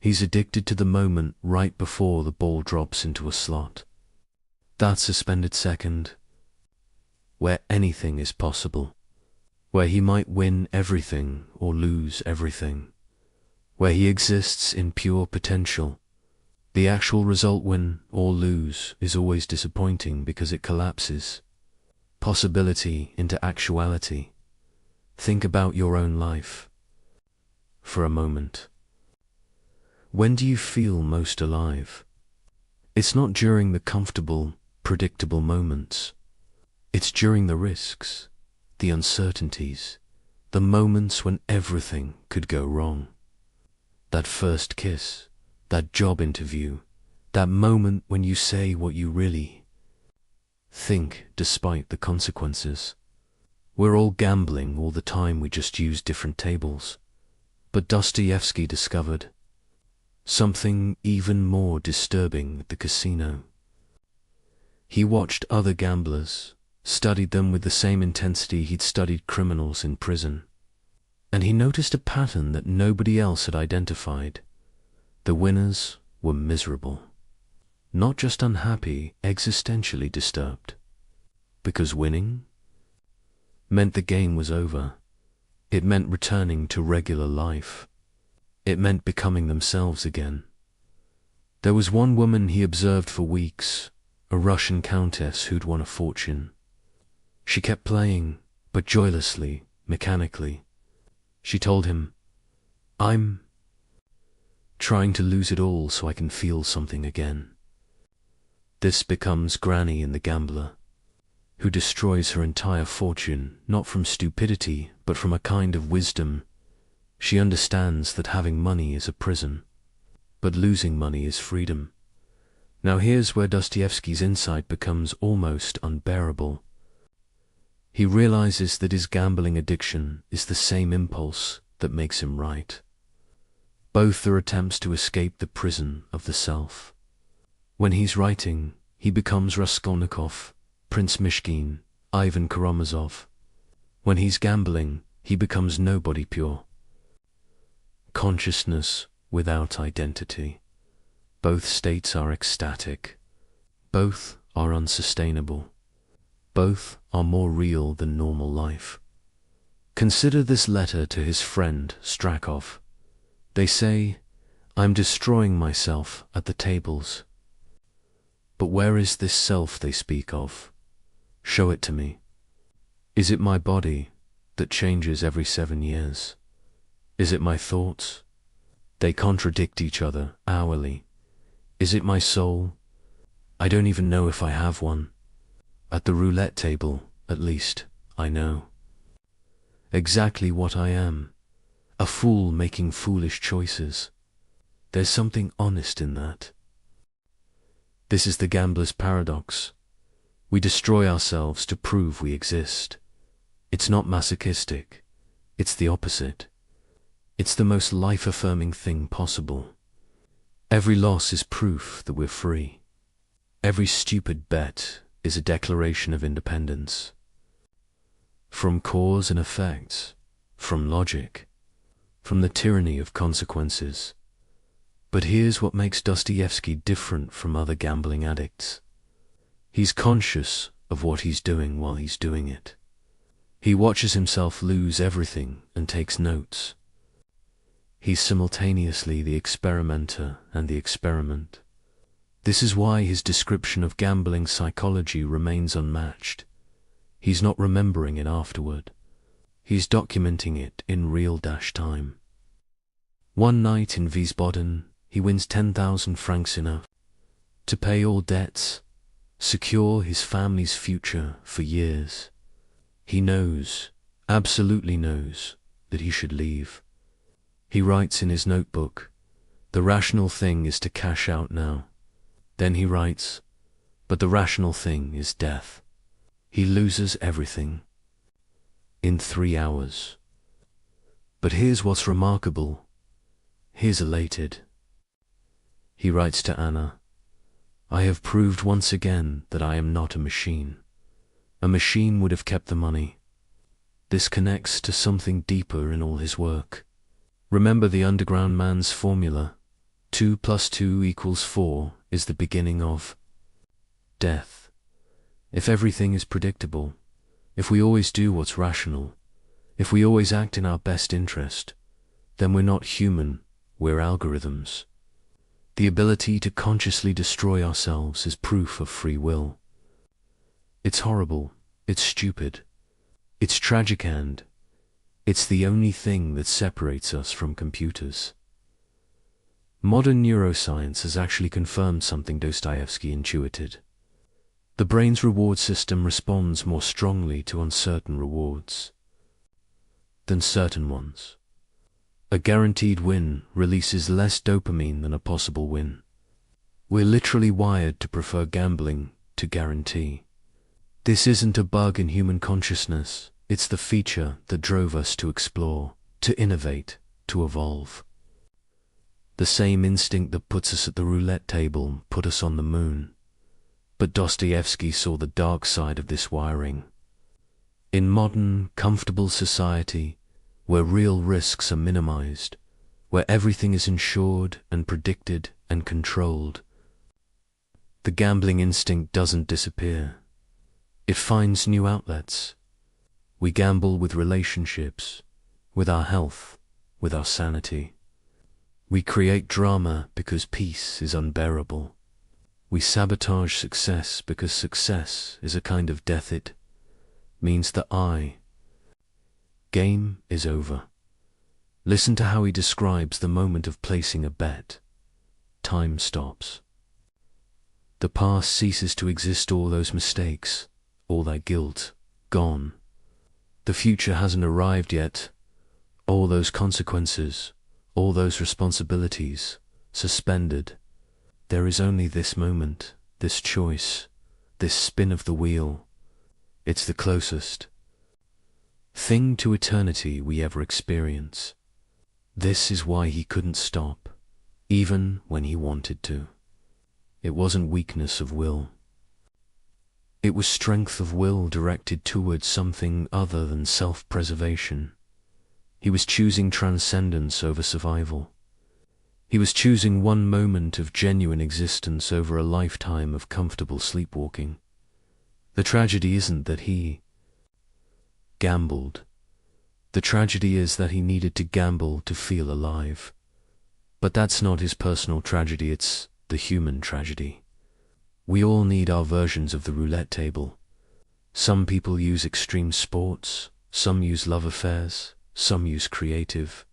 He's addicted to the moment right before the ball drops into a slot. That suspended second, where anything is possible, where he might win everything or lose everything, where he exists in pure potential. The actual result, win or lose, is always disappointing because it collapses possibility into actuality. Think about your own life for a moment. When do you feel most alive? It's not during the comfortable, predictable moments. It's during the risks, the uncertainties, the moments when everything could go wrong. That first kiss, that job interview, that moment when you say what you really think despite the consequences. We're all gambling all the time, we just use different tables. But Dostoevsky discovered something even more disturbing at the casino. He watched other gamblers, studied them with the same intensity he'd studied criminals in prison, and he noticed a pattern that nobody else had identified. The winners were miserable, not just unhappy, existentially disturbed, because winning meant the game was over. It meant returning to regular life. It meant becoming themselves again. There was one woman he observed for weeks, a Russian countess who'd won a fortune. She kept playing, but joylessly, mechanically. She told him, "I'm trying to lose it all so I can feel something again." This becomes Granny in The Gambler, who destroys her entire fortune, not from stupidity, but from a kind of wisdom. She understands that having money is a prison, but losing money is freedom. Now here's where Dostoevsky's insight becomes almost unbearable. He realizes that his gambling addiction is the same impulse that makes him write. Both are attempts to escape the prison of the self. When he's writing, he becomes Raskolnikov, Prince Mishkin, Ivan Karamazov. When he's gambling, he becomes nobody pure. Consciousness without identity. Both states are ecstatic. Both are unsustainable. Both are more real than normal life. Consider this letter to his friend Strakov. They say, "I'm destroying myself at the tables." But where is this self they speak of? Show it to me. Is it my body that changes every 7 years? Is it my thoughts? They contradict each other hourly. Is it my soul? I don't even know if I have one. At the roulette table, at least, I know exactly what I am. A fool making foolish choices. There's something honest in that. This is the gambler's paradox. We destroy ourselves to prove we exist. It's not masochistic. It's the opposite. It's the most life-affirming thing possible. Every loss is proof that we're free. Every stupid bet is a declaration of independence. From cause and effect, from logic, from the tyranny of consequences. But here's what makes Dostoevsky different from other gambling addicts. He's conscious of what he's doing while he's doing it. He watches himself lose everything and takes notes. He's simultaneously the experimenter and the experiment. This is why his description of gambling psychology remains unmatched. He's not remembering it afterward. He's documenting it in real time. One night in Wiesbaden, he wins 10,000 francs enough to pay all debts, secure his family's future for years. He knows, absolutely knows, that he should leave. He writes in his notebook, "The rational thing is to cash out now." Then he writes, "But the rational thing is death." He loses everything in 3 hours. But here's what's remarkable. He's elated. He writes to Anna, "I have proved once again that I am not a machine. A machine would have kept the money." This connects to something deeper in all his work. Remember the underground man's formula. 2 + 2 = 4 is the beginning of death. If everything is predictable, if we always do what's rational, if we always act in our best interest, then we're not human, we're algorithms. The ability to consciously destroy ourselves is proof of free will. It's horrible, it's stupid, it's tragic, and it's the only thing that separates us from computers. Modern neuroscience has actually confirmed something Dostoevsky intuited. The brain's reward system responds more strongly to uncertain rewards than certain ones. A guaranteed win releases less dopamine than a possible win. We're literally wired to prefer gambling to guarantee. This isn't a bug in human consciousness, it's the feature that drove us to explore, to innovate, to evolve. The same instinct that puts us at the roulette table put us on the moon. But Dostoevsky saw the dark side of this wiring. In modern, comfortable society, where real risks are minimized, where everything is insured and predicted and controlled, the gambling instinct doesn't disappear. It finds new outlets. We gamble with relationships, with our health, with our sanity. We create drama because peace is unbearable. We sabotage success because success is a kind of death. It means the game is over. Listen to how he describes the moment of placing a bet. Time stops. The past ceases to exist, all those mistakes, all that guilt, gone. The future hasn't arrived yet. All those consequences, all those responsibilities, suspended. There is only this moment, this choice, this spin of the wheel. It's the closest thing to eternity we ever experience. This is why he couldn't stop, even when he wanted to. It wasn't weakness of will. It was strength of will directed towards something other than self-preservation. He was choosing transcendence over survival. He was choosing one moment of genuine existence over a lifetime of comfortable sleepwalking. The tragedy isn't that he gambled. The tragedy is that he needed to gamble to feel alive. But that's not his personal tragedy, it's the human tragedy. We all need our versions of the roulette table. Some people use extreme sports, some use love affairs, some use creative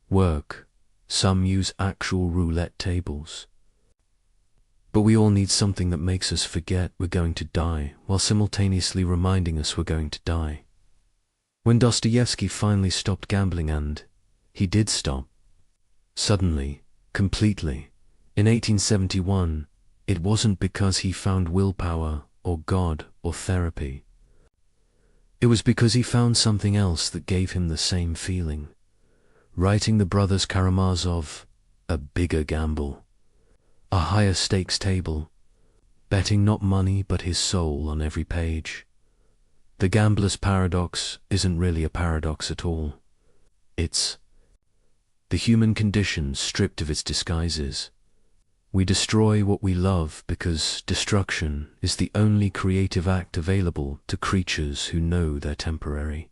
work, some use actual roulette tables. But we all need something that makes us forget we're going to die, while simultaneously reminding us we're going to die. When Dostoevsky finally stopped gambling, and he did stop, suddenly, completely, in 1871, it wasn't because he found willpower or God or therapy. It was because he found something else that gave him the same feeling. Writing the brothers Karamazov, a bigger gamble, a higher stakes table, betting not money but his soul on every page. The gambler's paradox isn't really a paradox at all. It's the human condition stripped of its disguises. We destroy what we love because destruction is the only creative act available to creatures who know they're temporary.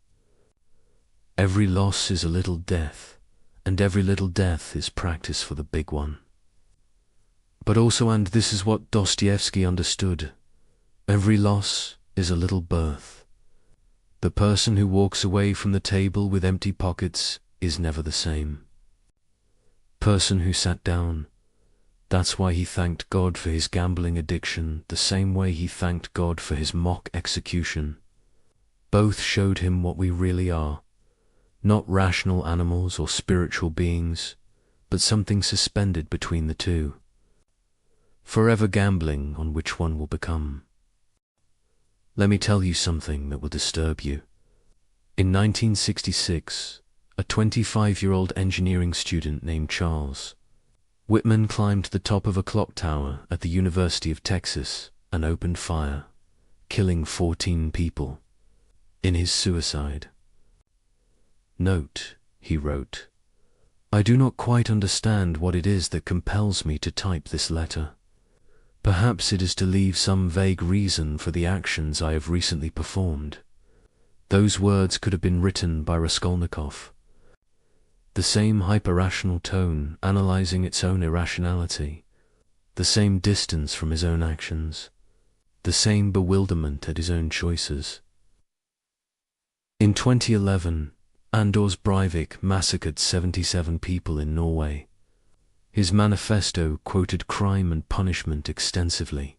Every loss is a little death, and every little death is practice for the big one. But also, and this is what Dostoevsky understood, every loss is a little birth. The person who walks away from the table with empty pockets is never the same. Person who sat down, that's why he thanked God for his gambling addiction the same way he thanked God for his mock execution. Both showed him what we really are, not rational animals or spiritual beings, but something suspended between the two. Forever gambling on which one will become. Let me tell you something that will disturb you. In 1966, a 25-year-old engineering student named Charles Whitman climbed the top of a clock tower at the University of Texas and opened fire, killing 14 people in his suicide. Note, he wrote, I do not quite understand what it is that compels me to type this letter. Perhaps it is to leave some vague reason for the actions I have recently performed. Those words could have been written by Raskolnikov. The same hyper-rational tone analyzing its own irrationality, the same distance from his own actions, the same bewilderment at his own choices. In 2011, Anders Breivik massacred 77 people in Norway. His manifesto quoted crime and punishment extensively.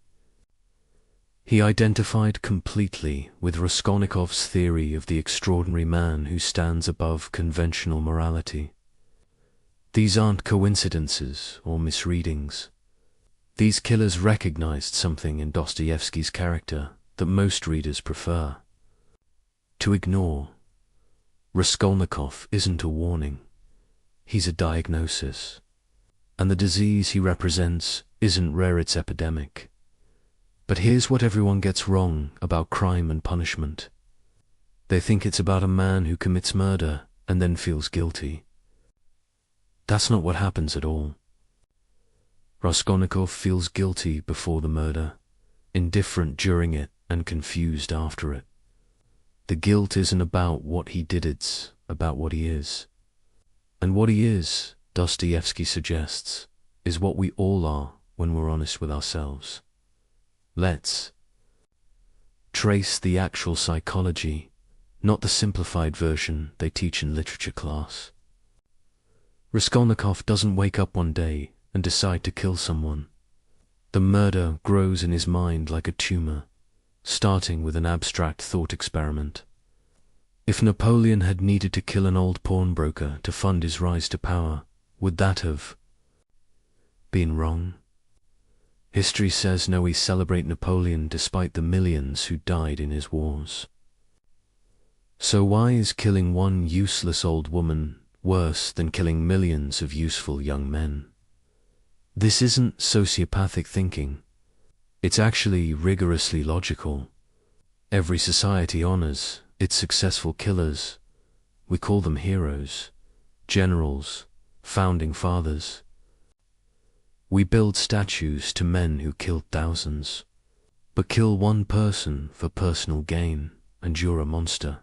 He identified completely with Raskolnikov's theory of the extraordinary man who stands above conventional morality. These aren't coincidences or misreadings. These killers recognized something in Dostoevsky's character that most readers prefer to ignore. Raskolnikov isn't a warning. He's a diagnosis. And the disease he represents isn't rare, it's epidemic. But here's what everyone gets wrong about crime and punishment. They think it's about a man who commits murder and then feels guilty. That's not what happens at all. Raskolnikov feels guilty before the murder, indifferent during it, and confused after it. The guilt isn't about what he did, it's about what he is. And what he is, Dostoevsky suggests, is what we all are when we're honest with ourselves. Let's trace the actual psychology, not the simplified version they teach in literature class. Raskolnikov doesn't wake up one day and decide to kill someone. The murder grows in his mind like a tumor, starting with an abstract thought experiment. If Napoleon had needed to kill an old pawnbroker to fund his rise to power, would that have been wrong? History says no, we celebrate Napoleon despite the millions who died in his wars. So why is killing one useless old woman worse than killing millions of useful young men? This isn't sociopathic thinking. It's actually rigorously logical. Every society honors its successful killers. We call them heroes, generals, founding fathers. We build statues to men who killed thousands. But kill one person for personal gain, and you're a monster.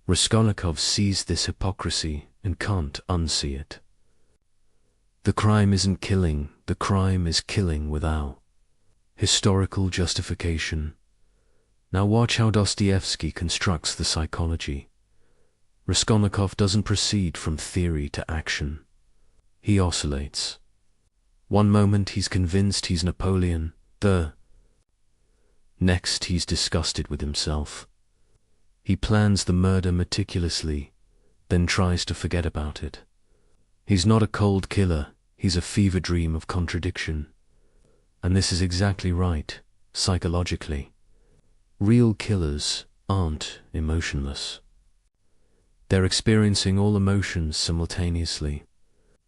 Raskolnikov sees this hypocrisy and can't unsee it. The crime isn't killing, the crime is killing without historical justification. Now watch how Dostoevsky constructs the psychology. Raskolnikov doesn't proceed from theory to action. He oscillates. One moment he's convinced he's Napoleon, the next he's disgusted with himself. He plans the murder meticulously, then tries to forget about it. He's not a cold killer, he's a fever dream of contradiction. And this is exactly right, psychologically. Real killers aren't emotionless. They're experiencing all emotions simultaneously,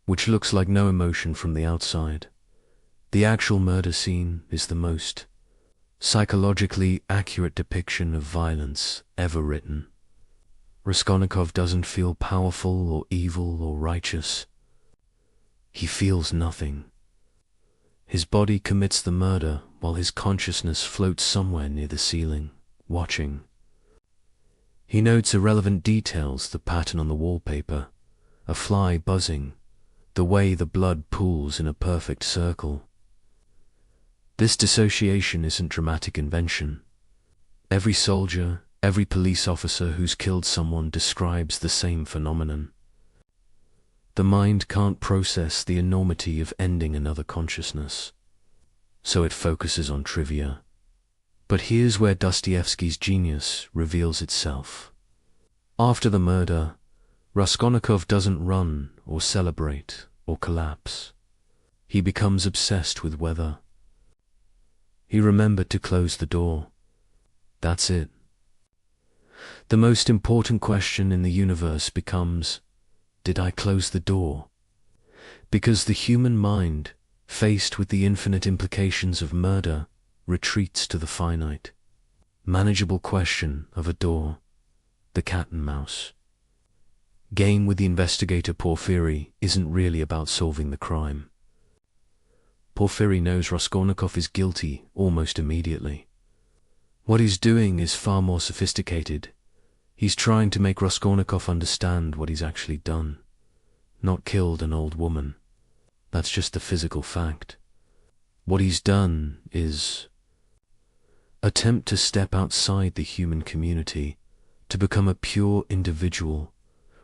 which looks like no emotion from the outside. The actual murder scene is the most psychologically accurate depiction of violence ever written. Raskolnikov doesn't feel powerful or evil or righteous. He feels nothing. His body commits the murder while his consciousness floats somewhere near the ceiling, watching. He notes irrelevant details, the pattern on the wallpaper, a fly buzzing, the way the blood pools in a perfect circle. This dissociation isn't dramatic invention. Every soldier, every police officer who's killed someone describes the same phenomenon. The mind can't process the enormity of ending another consciousness, so it focuses on trivia. But here's where Dostoevsky's genius reveals itself. After the murder, Raskolnikov doesn't run or celebrate or collapse. He becomes obsessed with weather. He remembered to close the door. That's it. The most important question in the universe becomes, did I close the door? Because the human mind, faced with the infinite implications of murder, retreats to the finite, manageable question of a door, the cat and mouse. Game with the investigator Porfiry isn't really about solving the crime. Porfiry knows Raskolnikov is guilty almost immediately. What he's doing is far more sophisticated. He's trying to make Raskolnikov understand what he's actually done. Not killed an old woman. That's just a physical fact. What he's done is attempt to step outside the human community, to become a pure individual,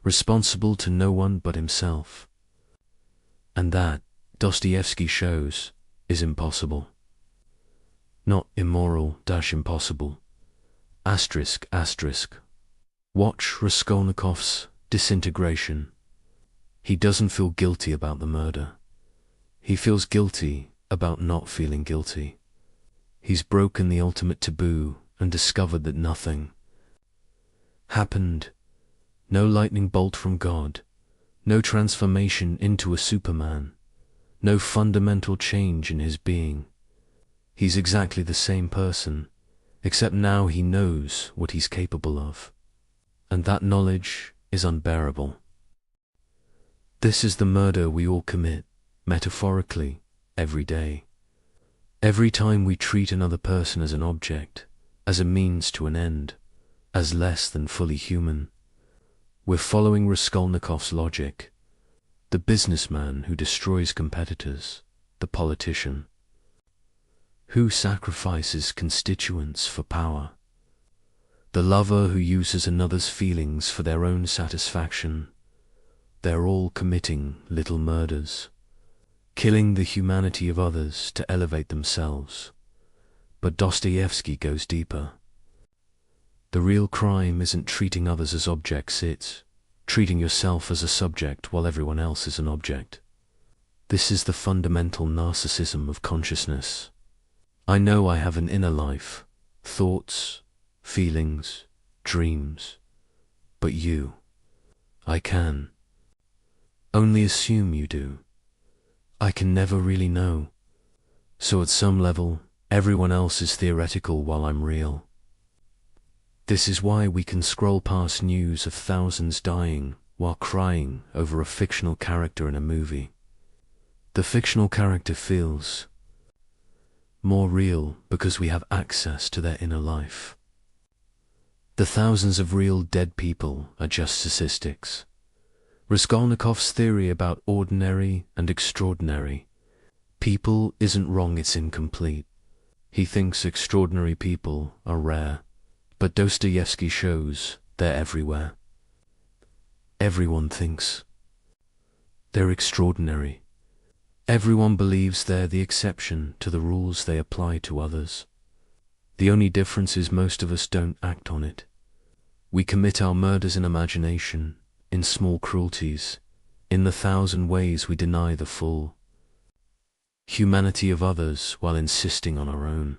responsible to no one but himself. And that, Dostoevsky shows, is impossible. Not immoral-impossible. Asterisk, asterisk. Watch Raskolnikov's disintegration. He doesn't feel guilty about the murder. He feels guilty about not feeling guilty. He's broken the ultimate taboo and discovered that nothing happened. No lightning bolt from God, no transformation into a Superman, no fundamental change in his being. He's exactly the same person, except now he knows what he's capable of. And that knowledge is unbearable. This is the murder we all commit, metaphorically, every day. Every time we treat another person as an object, as a means to an end, as less than fully human, we're following Raskolnikov's logic, the businessman who destroys competitors, the politician, who sacrifices constituents for power, the lover who uses another's feelings for their own satisfaction. They're all committing little murders, killing the humanity of others to elevate themselves. But Dostoevsky goes deeper. The real crime isn't treating others as objects, it's treating yourself as a subject while everyone else is an object. This is the fundamental narcissism of consciousness. I know I have an inner life, thoughts, feelings, dreams, but you, I can only assume you do. I can never really know. So at some level, everyone else is theoretical while I'm real. This is why we can scroll past news of thousands dying while crying over a fictional character in a movie. The fictional character feels more real because we have access to their inner life. The thousands of real dead people are just statistics. Raskolnikov's theory about ordinary and extraordinary people isn't wrong, it's incomplete. He thinks extraordinary people are rare, but Dostoevsky shows they're everywhere. Everyone thinks they're extraordinary. Everyone believes they're the exception to the rules they apply to others. The only difference is most of us don't act on it. We commit our murders in imagination, in small cruelties, in the 1,000 ways we deny the full humanity of others while insisting on our own.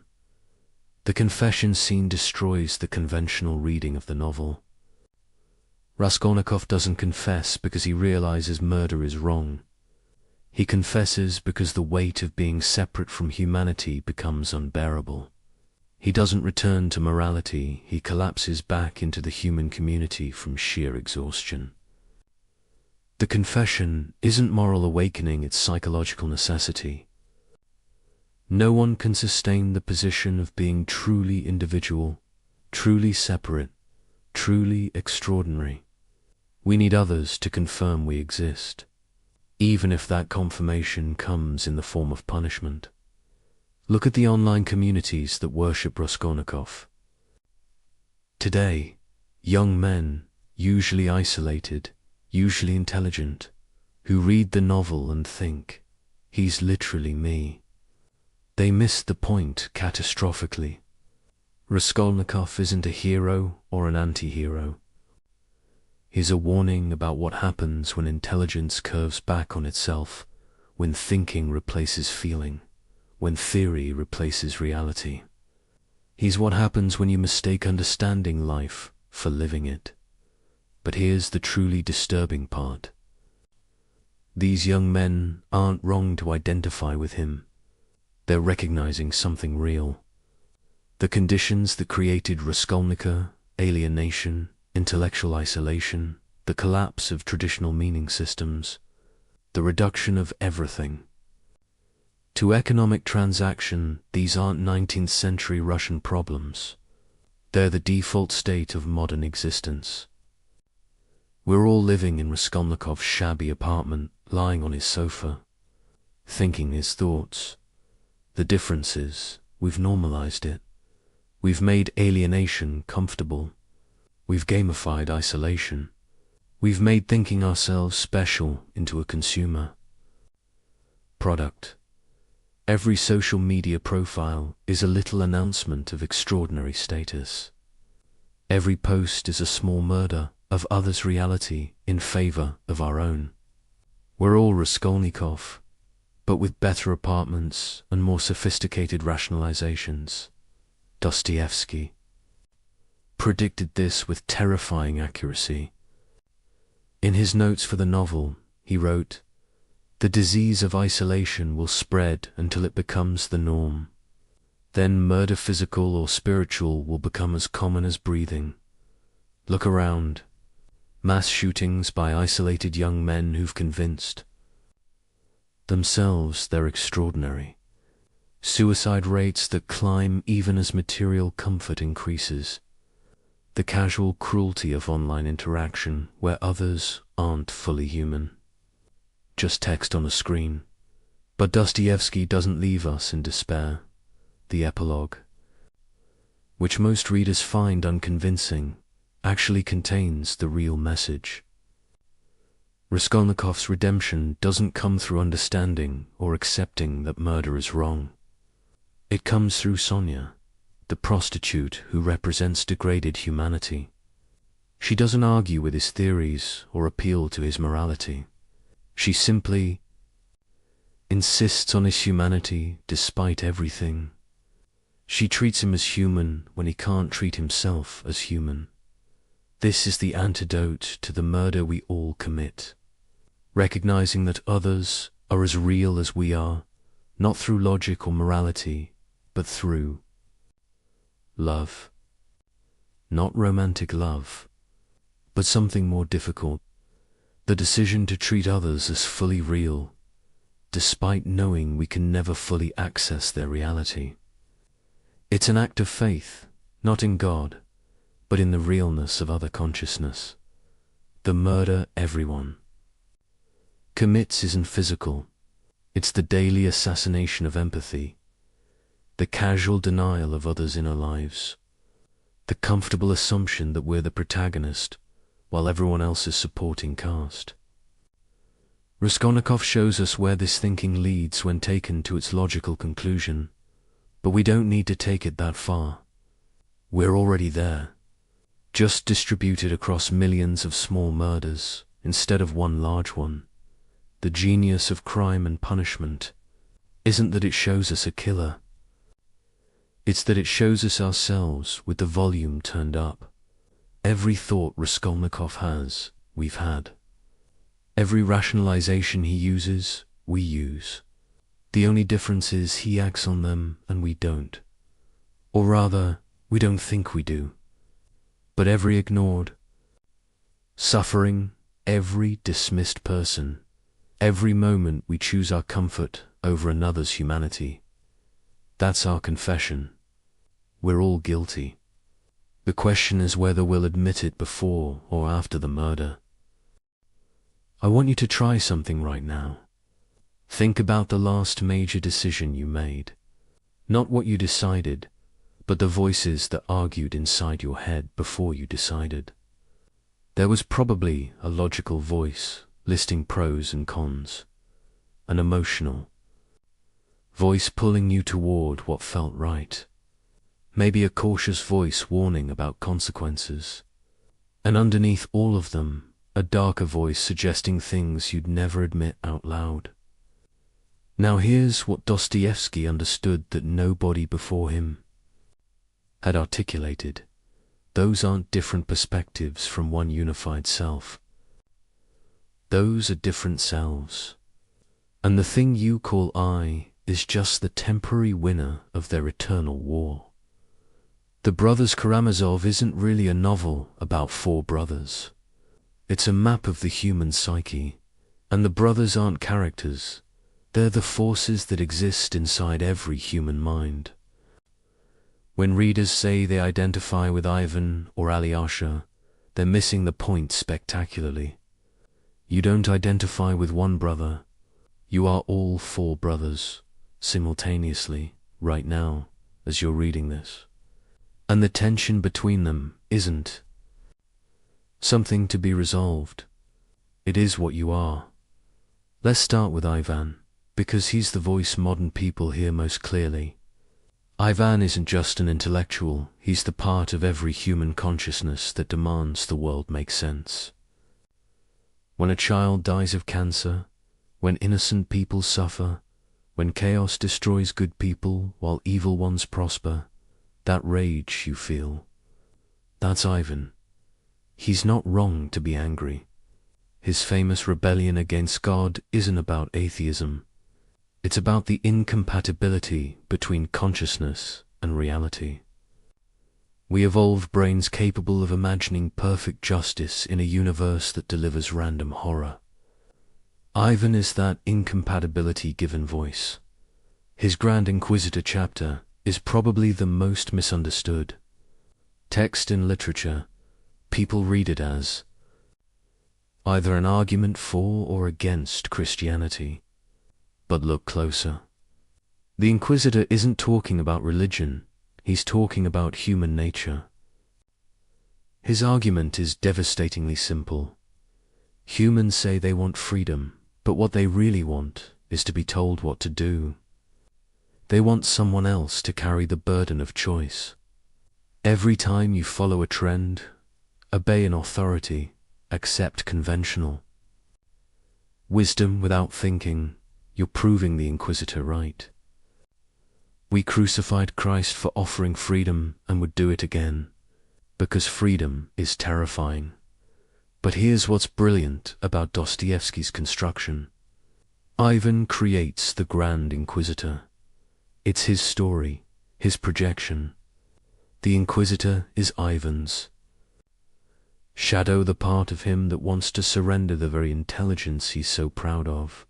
The confession scene destroys the conventional reading of the novel. Raskolnikov doesn't confess because he realizes murder is wrong. He confesses because the weight of being separate from humanity becomes unbearable. He doesn't return to morality, he collapses back into the human community from sheer exhaustion. The confession isn't moral awakening, it's psychological necessity. No one can sustain the position of being truly individual, truly separate, truly extraordinary. We need others to confirm we exist, even if that confirmation comes in the form of punishment. Look at the online communities that worship Raskolnikov. Today, young men, usually isolated, usually intelligent, who read the novel and think, he's literally me. They missed the point catastrophically. Raskolnikov isn't a hero or an anti-hero. He's a warning about what happens when intelligence curves back on itself, when thinking replaces feeling, when theory replaces reality. He's what happens when you mistake understanding life for living it. But here's the truly disturbing part. These young men aren't wrong to identify with him. They're recognizing something real. The conditions that created Raskolnikov, alienation, intellectual isolation, the collapse of traditional meaning systems, the reduction of everything to economic transaction, these aren't 19th century Russian problems. They're the default state of modern existence. We're all living in Raskolnikov's shabby apartment, lying on his sofa, thinking his thoughts. The difference is, we've normalized it. We've made alienation comfortable. We've gamified isolation. We've made thinking ourselves special into a consumer product. Every social media profile is a little announcement of extraordinary status. Every post is a small murder of others' reality in favor of our own. We're all Raskolnikov, but with better apartments and more sophisticated rationalizations. Dostoevsky predicted this with terrifying accuracy. In his notes for the novel, he wrote, "The disease of isolation will spread until it becomes the norm. Then murder, physical or spiritual, will become as common as breathing. Look around. Mass shootings by isolated young men who've convinced themselves they're extraordinary. Suicide rates that climb even as material comfort increases. The casual cruelty of online interaction where others aren't fully human. Just text on a screen." But Dostoevsky doesn't leave us in despair. The epilogue, which most readers find unconvincing, actually contains the real message. Raskolnikov's redemption doesn't come through understanding or accepting that murder is wrong. It comes through Sonia, the prostitute who represents degraded humanity. She doesn't argue with his theories or appeal to his morality. She simply insists on his humanity despite everything. She treats him as human when he can't treat himself as human. This is the antidote to the murder we all commit. Recognizing that others are as real as we are, not through logic or morality, but through love. Not romantic love, but something more difficult. The decision to treat others as fully real, despite knowing we can never fully access their reality. It's an act of faith, not in God, but in the realness of other consciousness. The murder everyone commits isn't physical. It's the daily assassination of empathy, the casual denial of others' inner lives, the comfortable assumption that we're the protagonist while everyone else is supporting cast. Raskolnikov shows us where this thinking leads when taken to its logical conclusion, but we don't need to take it that far. We're already there, just distributed across millions of small murders instead of one large one. The genius of crime and punishment isn't that it shows us a killer. It's that it shows us ourselves with the volume turned up. Every thought Raskolnikov has, we've had. Every rationalization he uses, we use. The only difference is he acts on them and we don't. Or rather, we don't think we do. But every ignored, suffering, every dismissed person, every moment we choose our comfort over another's humanity, that's our confession. We're all guilty. The question is whether we'll admit it before or after the murder. I want you to try something right now. Think about the last major decision you made. Not what you decided, but the voices that argued inside your head before you decided. There was probably a logical voice listing pros and cons, an emotional voice pulling you toward what felt right, maybe a cautious voice warning about consequences, and underneath all of them, a darker voice suggesting things you'd never admit out loud. Now here's what Dostoevsky understood that nobody before him had articulated. Those aren't different perspectives from one unified self. Those are different selves. And the thing you call I is just the temporary winner of their eternal war. The Brothers Karamazov isn't really a novel about four brothers. It's a map of the human psyche, and the brothers aren't characters. They're the forces that exist inside every human mind. When readers say they identify with Ivan or Alyosha, they're missing the point spectacularly. You don't identify with one brother. You are all four brothers, simultaneously, right now, as you're reading this. And the tension between them isn't something to be resolved. It is what you are. Let's start with Ivan, because he's the voice modern people hear most clearly. Ivan isn't just an intellectual, he's the part of every human consciousness that demands the world make sense. When a child dies of cancer, when innocent people suffer, when chaos destroys good people while evil ones prosper, that rage you feel, that's Ivan. He's not wrong to be angry. His famous rebellion against God isn't about atheism. It's about the incompatibility between consciousness and reality. We evolved brains capable of imagining perfect justice in a universe that delivers random horror. Ivan is that incompatibility given voice. His Grand Inquisitor chapter is probably the most misunderstood text in literature. People read it as either an argument for or against Christianity. But look closer. The Inquisitor isn't talking about religion, he's talking about human nature. His argument is devastatingly simple. Humans say they want freedom, but what they really want is to be told what to do. They want someone else to carry the burden of choice. Every time you follow a trend, obey an authority, accept conventional wisdom without thinking, you're proving the Inquisitor right. We crucified Christ for offering freedom and would do it again, because freedom is terrifying. But here's what's brilliant about Dostoevsky's construction. Ivan creates the Grand Inquisitor. It's his story, his projection. The Inquisitor is Ivan's shadow, the part of him that wants to surrender the very intelligence he's so proud of.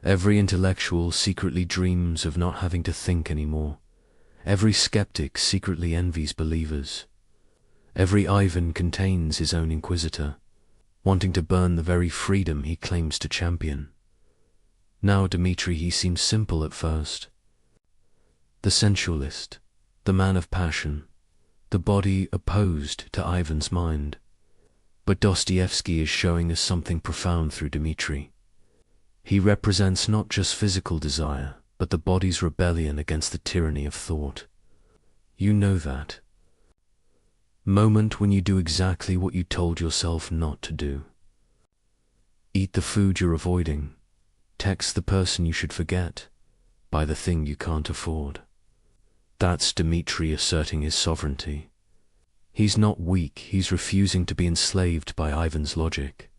Every intellectual secretly dreams of not having to think anymore. Every skeptic secretly envies believers. Every Ivan contains his own Inquisitor, wanting to burn the very freedom he claims to champion. Now Dmitri, he seems simple at first. The sensualist, the man of passion, the body opposed to Ivan's mind. But Dostoevsky is showing us something profound through Dmitri. He represents not just physical desire, but the body's rebellion against the tyranny of thought. You know that moment when you do exactly what you told yourself not to do. Eat the food you're avoiding, text the person you should forget, buy the thing you can't afford. That's Dmitri asserting his sovereignty. He's not weak, he's refusing to be enslaved by Ivan's logic.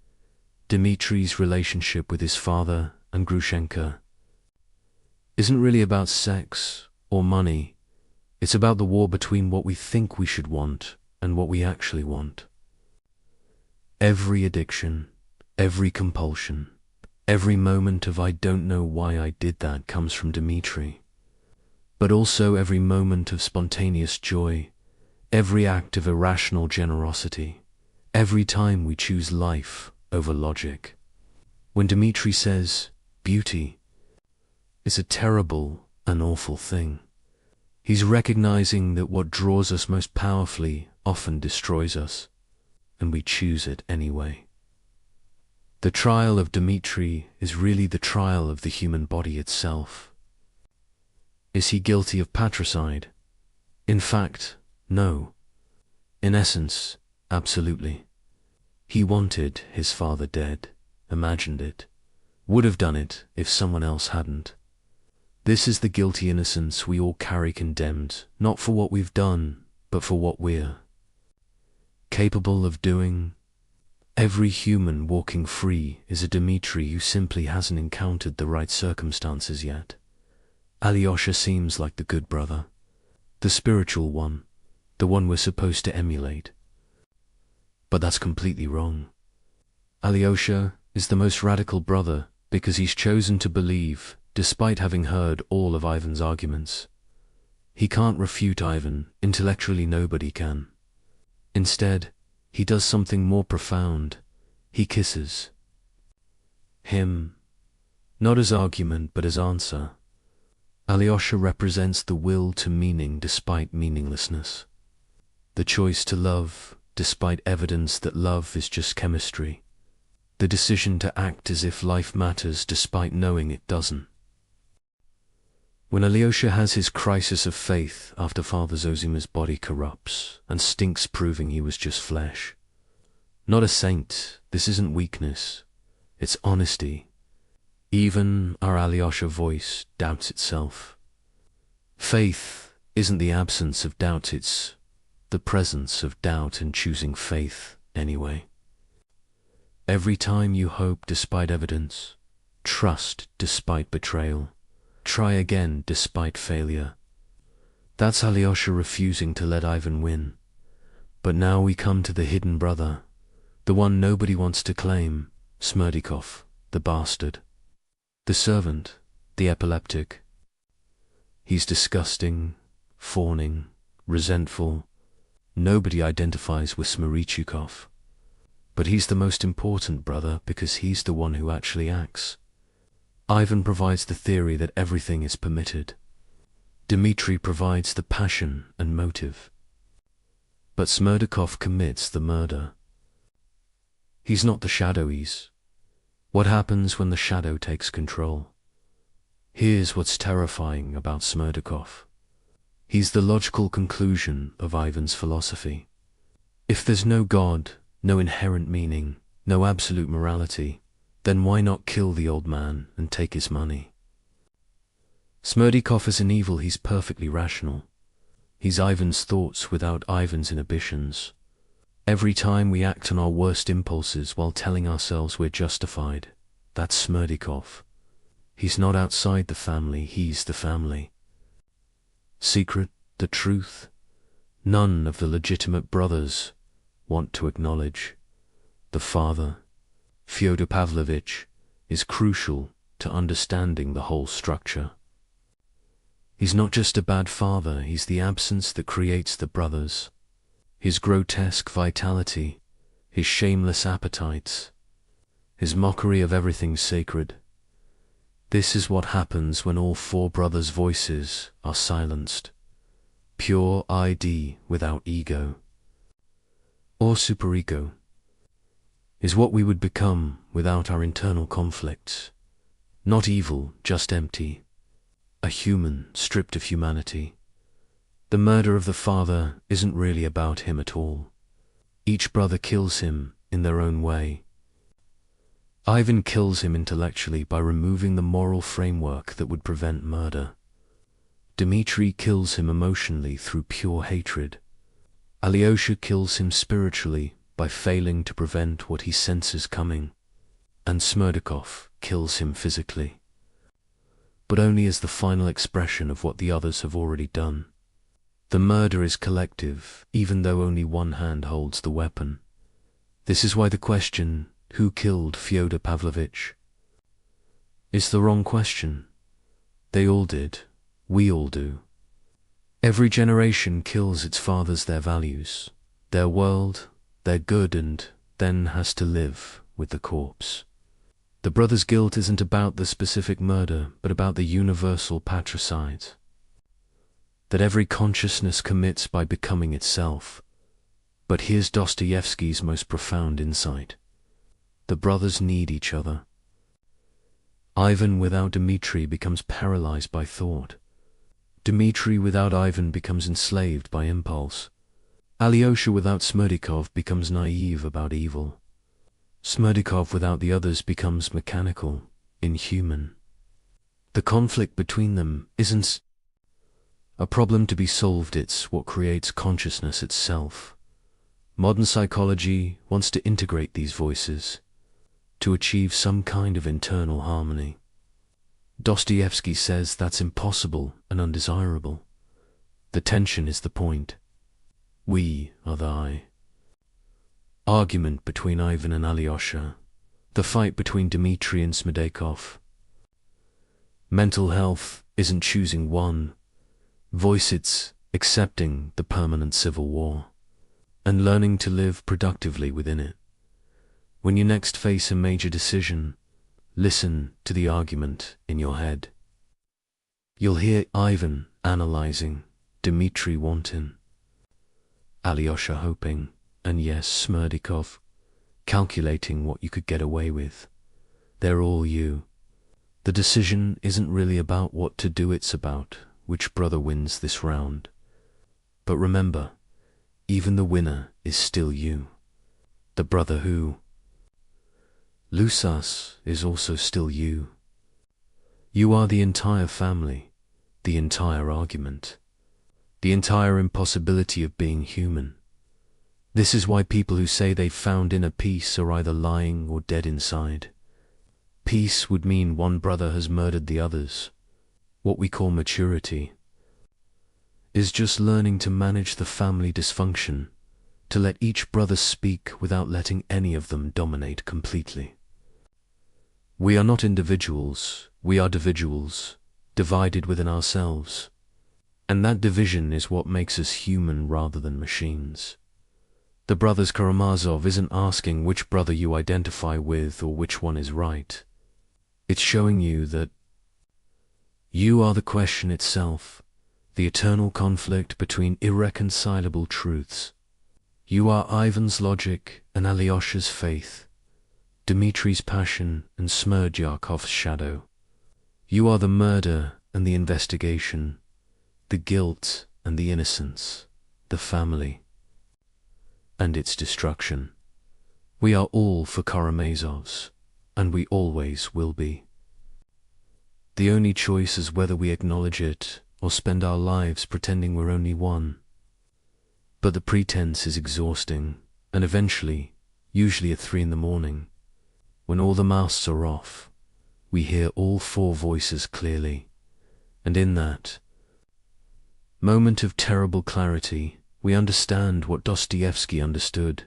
Dmitri's relationship with his father and Grushenka isn't really about sex or money. It's about the war between what we think we should want and what we actually want. Every addiction, every compulsion, every moment of I don't know why I did that comes from Dmitri. But also every moment of spontaneous joy, every act of irrational generosity, every time we choose life over logic. When Dmitri says, beauty is a terrible and awful thing, he's recognizing that what draws us most powerfully often destroys us, and we choose it anyway. The trial of Dmitri is really the trial of the human body itself. Is he guilty of patricide? In fact, no. In essence, absolutely. He wanted his father dead, imagined it, would have done it if someone else hadn't. This is the guilty innocence we all carry condemned, not for what we've done, but for what we're capable of doing. Every human walking free is a Dmitri who simply hasn't encountered the right circumstances yet. Alyosha seems like the good brother, the spiritual one, the one we're supposed to emulate. But that's completely wrong. Alyosha is the most radical brother because he's chosen to believe, despite having heard all of Ivan's arguments. He can't refute Ivan, intellectually nobody can. Instead, he does something more profound. He kisses him, not as argument but as answer. Alyosha represents the will to meaning despite meaninglessness, the choice to love despite evidence that love is just chemistry, the decision to act as if life matters despite knowing it doesn't. When Alyosha has his crisis of faith after Father Zosima's body corrupts and stinks proving he was just flesh, not a saint, this isn't weakness, it's honesty. Even our Alyosha voice doubts itself. Faith isn't the absence of doubt, it's the presence of doubt and choosing faith anyway. Every time you hope despite evidence, trust despite betrayal, try again despite failure. That's Alyosha refusing to let Ivan win. But now we come to the hidden brother, the one nobody wants to claim, Smerdikov, the bastard. The servant, the epileptic. He's disgusting, fawning, resentful. Nobody identifies with Smerichukov. But he's the most important brother because he's the one who actually acts. Ivan provides the theory that everything is permitted. Dmitri provides the passion and motive. But Smerdikov commits the murder. He's not the shadow, he's what happens when the shadow takes control. Here's what's terrifying about Smerdikov. He's the logical conclusion of Ivan's philosophy. If there's no God, no inherent meaning, no absolute morality, then why not kill the old man and take his money? Smerdikov is an evil, he's perfectly rational. He's Ivan's thoughts without Ivan's inhibitions. Every time we act on our worst impulses while telling ourselves we're justified, that's Smerdikov. He's not outside the family, he's the family. Secret, the truth, none of the legitimate brothers want to acknowledge. The father, Fyodor Pavlovich, is crucial to understanding the whole structure. He's not just a bad father, he's the absence that creates the brothers. His grotesque vitality, his shameless appetites, his mockery of everything sacred. This is what happens when all four brothers' voices are silenced. Pure ID without ego, or superego, is what we would become without our internal conflicts. Not evil, just empty. A human stripped of humanity. The murder of the father isn't really about him at all. Each brother kills him in their own way. Ivan kills him intellectually by removing the moral framework that would prevent murder. Dmitri kills him emotionally through pure hatred. Alyosha kills him spiritually by failing to prevent what he senses coming. And Smerdakov kills him physically, but only as the final expression of what the others have already done. The murder is collective, even though only one hand holds the weapon. This is why the question, who killed Fyodor Pavlovich, is the wrong question. They all did. We all do. Every generation kills its fathers, their values, their world, their good, and then has to live with the corpse. The brother's guilt isn't about the specific murder, but about the universal patricide that every consciousness commits by becoming itself. But here's Dostoevsky's most profound insight. The brothers need each other. Ivan without Dmitri becomes paralyzed by thought. Dmitri without Ivan becomes enslaved by impulse. Alyosha without Smerdakov becomes naive about evil. Smerdakov without the others becomes mechanical, inhuman. The conflict between them isn't a problem to be solved, it's what creates consciousness itself. Modern psychology wants to integrate these voices, to achieve some kind of internal harmony. Dostoevsky says that's impossible and undesirable. The tension is the point. We are the I. Argument between Ivan and Alyosha. The fight between Dmitri and Smerdakov. Mental health isn't choosing one voice, it's accepting the permanent civil war and learning to live productively within it. When you next face a major decision, listen to the argument in your head. You'll hear Ivan analyzing, Dmitri wanting, Alyosha hoping, and yes, Smerdakov calculating what you could get away with. They're all you. The decision isn't really about what to do, it's about which brother wins this round. But remember, even the winner is still you. The brother who loses is also still you. You are the entire family, the entire argument, the entire impossibility of being human. This is why people who say they've found inner peace are either lying or dead inside. Peace would mean one brother has murdered the others. What we call maturity is just learning to manage the family dysfunction, to let each brother speak without letting any of them dominate completely. We are not individuals, we are individuals, divided within ourselves. And that division is what makes us human rather than machines. The brothers Karamazov isn't asking which brother you identify with or which one is right. It's showing you that you are the question itself, the eternal conflict between irreconcilable truths. You are Ivan's logic and Alyosha's faith, Dmitri's passion and Smerdyarkov's shadow. You are the murder and the investigation, the guilt and the innocence, the family and its destruction. We are all for Karamazovs, and we always will be. The only choice is whether we acknowledge it or spend our lives pretending we're only one. But the pretense is exhausting, and eventually, usually at 3 a.m, when all the masks are off, we hear all 4 voices clearly, and in that moment of terrible clarity, we understand what Dostoevsky understood.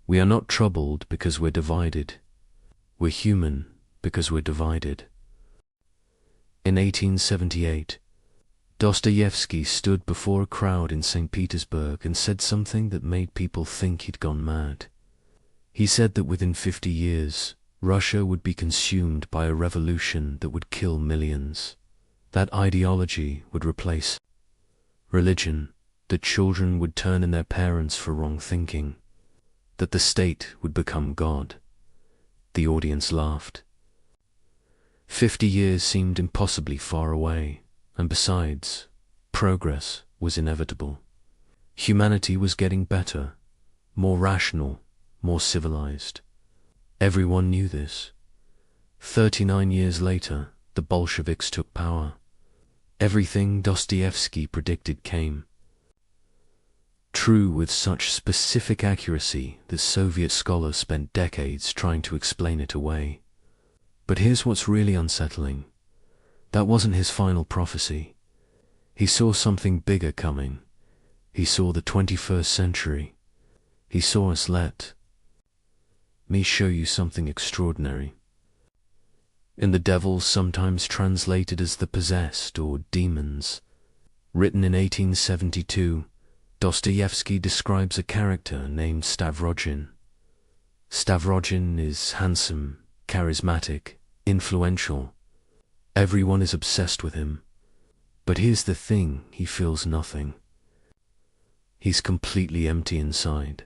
We are not troubled because we're divided. We're human because we're divided. In 1878, Dostoevsky stood before a crowd in St. Petersburg and said something that made people think he'd gone mad. He said that within 50 years, Russia would be consumed by a revolution that would kill millions. That ideology would replace religion, that children would turn in their parents for wrong thinking, that the state would become God. The audience laughed. 50 years seemed impossibly far away, and besides, progress was inevitable. Humanity was getting better, more rational, more civilized. Everyone knew this. 39 years later, the Bolsheviks took power. Everything Dostoevsky predicted came true with such specific accuracy that Soviet scholars spent decades trying to explain it away. But here's what's really unsettling. That wasn't his final prophecy. He saw something bigger coming. He saw the 21st century. He saw us. Let me show you something extraordinary. In The Devil, sometimes translated as the possessed or demons, written in 1872, Dostoevsky describes a character named Stavrogin. Stavrogin is handsome, charismatic, influential. Everyone is obsessed with him. But here's the thing, he feels nothing. He's completely empty inside.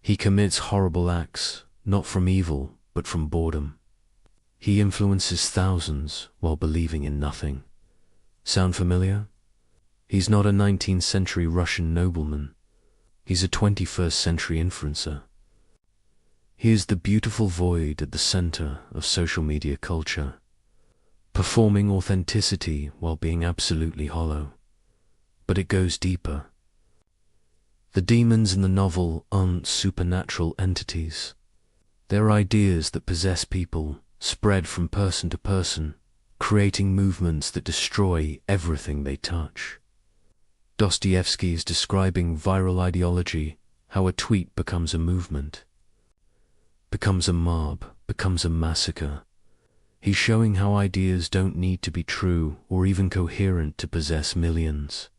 He commits horrible acts, not from evil, but from boredom. He influences thousands while believing in nothing. Sound familiar? He's not a 19th century Russian nobleman. He's a 21st century influencer. He is the beautiful void at the center of social media culture, performing authenticity while being absolutely hollow. But it goes deeper. The demons in the novel aren't supernatural entities. They're ideas that possess people, spread from person to person, creating movements that destroy everything they touch. Dostoevsky is describing viral ideology, how a tweet becomes a movement, becomes a mob, becomes a massacre. He's showing how ideas don't need to be true or even coherent to possess millions.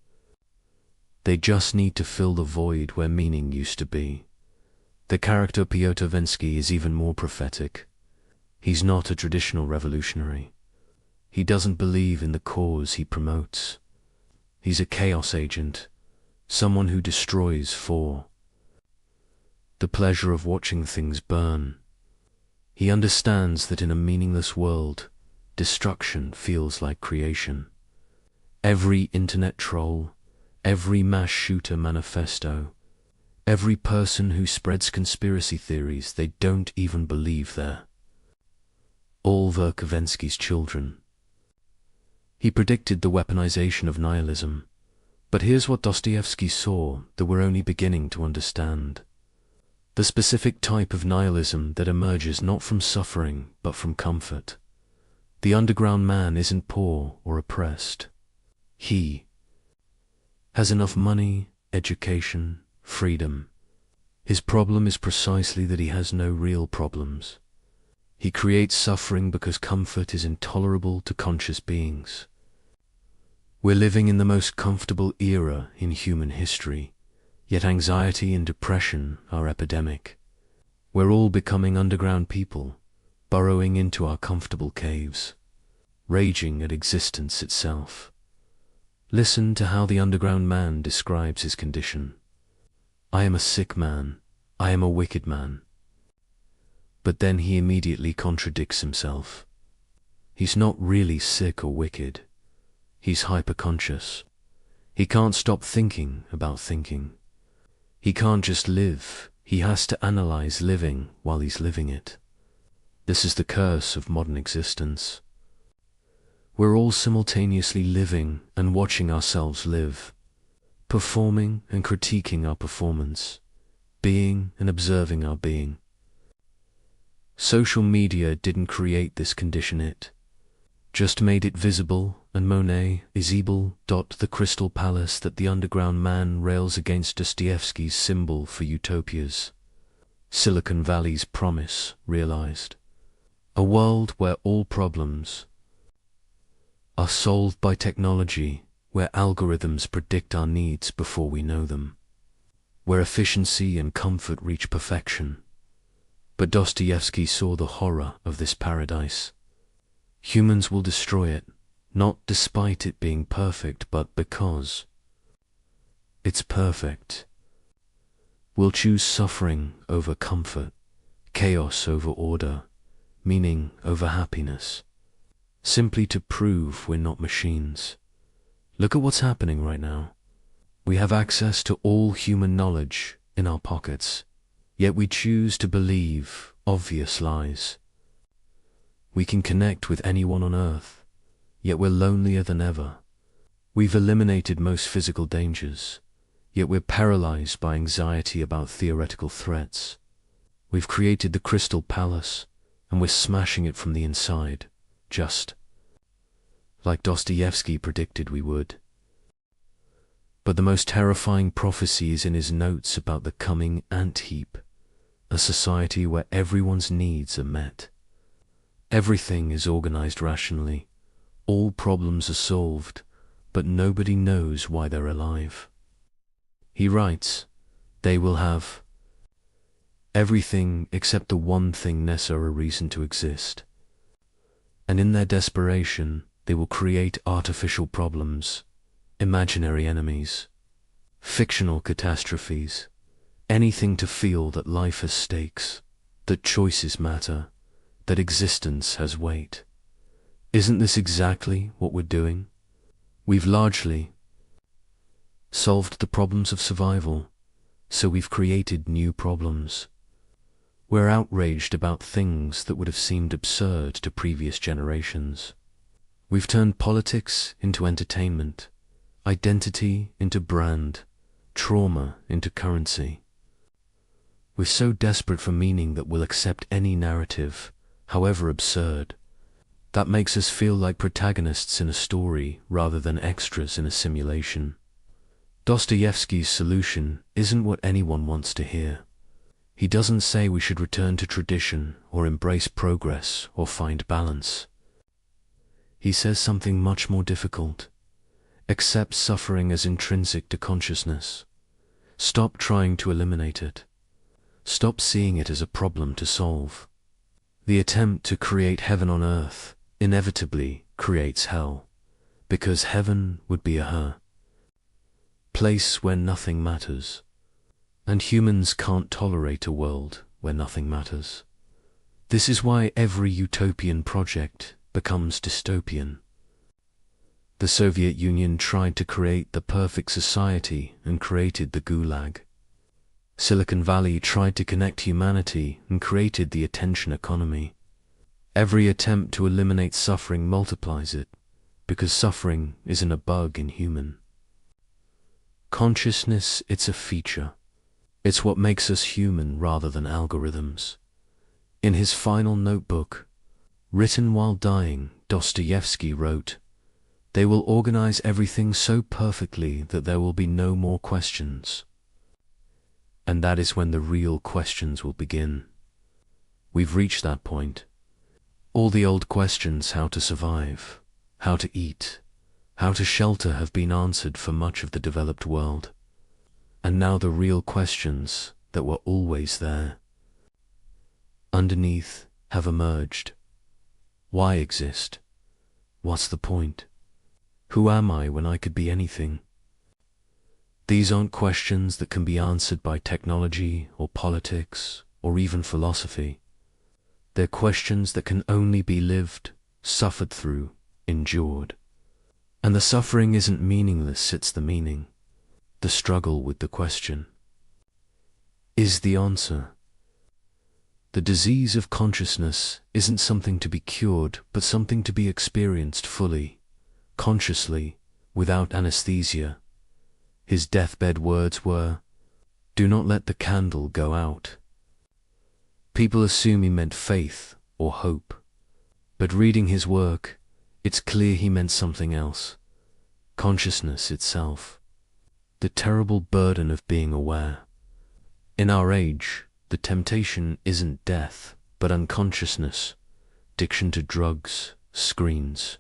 They just need to fill the void where meaning used to be. The character Pyotr Vensky is even more prophetic. He's not a traditional revolutionary. He doesn't believe in the cause he promotes. He's a chaos agent, someone who destroys for the pleasure of watching things burn. He understands that in a meaningless world, destruction feels like creation. Every internet troll, every mass shooter manifesto, every person who spreads conspiracy theories they don't even believe there, all were Vensky's children. He predicted the weaponization of nihilism, but here's what Dostoevsky saw that we're only beginning to understand. The specific type of nihilism that emerges not from suffering but from comfort. The underground man isn't poor or oppressed. He has enough money, education, freedom. His problem is precisely that he has no real problems. He creates suffering because comfort is intolerable to conscious beings. We're living in the most comfortable era in human history, yet anxiety and depression are epidemic. We're all becoming underground people, burrowing into our comfortable caves, raging at existence itself. Listen to how the underground man describes his condition. I am a sick man. I am a wicked man. But then he immediately contradicts himself. He's not really sick or wicked. He's hyperconscious. He can't stop thinking about thinking. He can't just live. He has to analyze living while he's living it. This is the curse of modern existence. We're all simultaneously living and watching ourselves live, performing and critiquing our performance, being and observing our being. Social media didn't create this condition, it just made it visible, and Monet is able. The crystal palace that the underground man rails against Dostoevsky's symbol for utopias. Silicon Valley's promise realized. A world where all problems are solved by technology, where algorithms predict our needs before we know them, where efficiency and comfort reach perfection. But Dostoevsky saw the horror of this paradise. Humans will destroy it, not despite it being perfect, but because it's perfect. We'll choose suffering over comfort, chaos over order, meaning over happiness. simply to prove we're not machines. Look at what's happening right now. We have access to all human knowledge in our pockets, yet we choose to believe obvious lies. We can connect with anyone on Earth, yet we're lonelier than ever. We've eliminated most physical dangers, yet we're paralyzed by anxiety about theoretical threats. We've created the Crystal Palace, and we're smashing it from the inside, just like Dostoevsky predicted we would. But the most terrifying prophecy is in his notes about the coming ant heap, a society where everyone's needs are met. Everything is organized rationally, all problems are solved, but nobody knows why they're alive. He writes, they will have everything except the one thing necessary reason to exist. And in their desperation, they will create artificial problems, imaginary enemies, fictional catastrophes, anything to feel that life has stakes, that choices matter, that existence has weight. Isn't this exactly what we're doing? We've largely solved the problems of survival, so we've created new problems. We're outraged about things that would have seemed absurd to previous generations. We've turned politics into entertainment, identity into brand, trauma into currency. We're so desperate for meaning that we'll accept any narrative, however absurd. That makes us feel like protagonists in a story rather than extras in a simulation. Dostoevsky's solution isn't what anyone wants to hear. He doesn't say we should return to tradition or embrace progress or find balance. He says something much more difficult. Accept suffering as intrinsic to consciousness. Stop trying to eliminate it. Stop seeing it as a problem to solve. The attempt to create heaven on earth inevitably creates hell, because heaven would be a place where nothing matters, and humans can't tolerate a world where nothing matters. This is why every utopian project becomes dystopian. The Soviet Union tried to create the perfect society and created the Gulag. Silicon Valley tried to connect humanity and created the attention economy. Every attempt to eliminate suffering multiplies it, because suffering isn't a bug in human consciousness, it's a feature. It's what makes us human rather than algorithms. In his final notebook, written while dying, Dostoevsky wrote, "They will organize everything so perfectly that there will be no more questions. And that is when the real questions will begin." We've reached that point. All the old questions, how to survive, how to eat, how to shelter, have been answered for much of the developed world. And now the real questions that were always there, underneath, have emerged. Why exist? What's the point? Who am I when I could be anything? These aren't questions that can be answered by technology or politics or even philosophy. They're questions that can only be lived, suffered through, endured. And the suffering isn't meaningless, it's the meaning. The struggle with the question is the answer. The disease of consciousness isn't something to be cured, but something to be experienced fully, consciously, without anesthesia. His deathbed words were, "Do not let the candle go out." People assume he meant faith or hope, but reading his work, it's clear he meant something else. Consciousness itself. The terrible burden of being aware. In our age, the temptation isn't death, but unconsciousness, addiction to drugs, screens,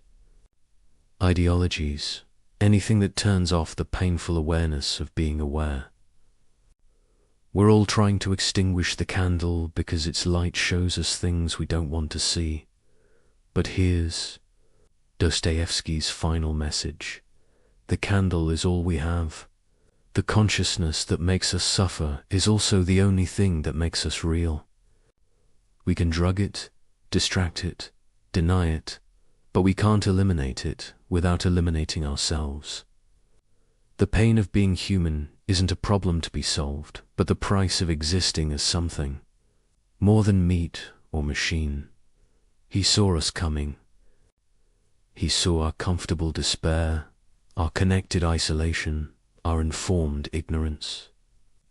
ideologies, anything that turns off the painful awareness of being aware. We're all trying to extinguish the candle because its light shows us things we don't want to see. But here's Dostoevsky's final message. The candle is all we have. The consciousness that makes us suffer is also the only thing that makes us real. We can drug it, distract it, deny it, but we can't eliminate it without eliminating ourselves. The pain of being human isn't a problem to be solved, but the price of existing as something more than meat or machine. He saw us coming. He saw our comfortable despair, our connected isolation, our informed ignorance.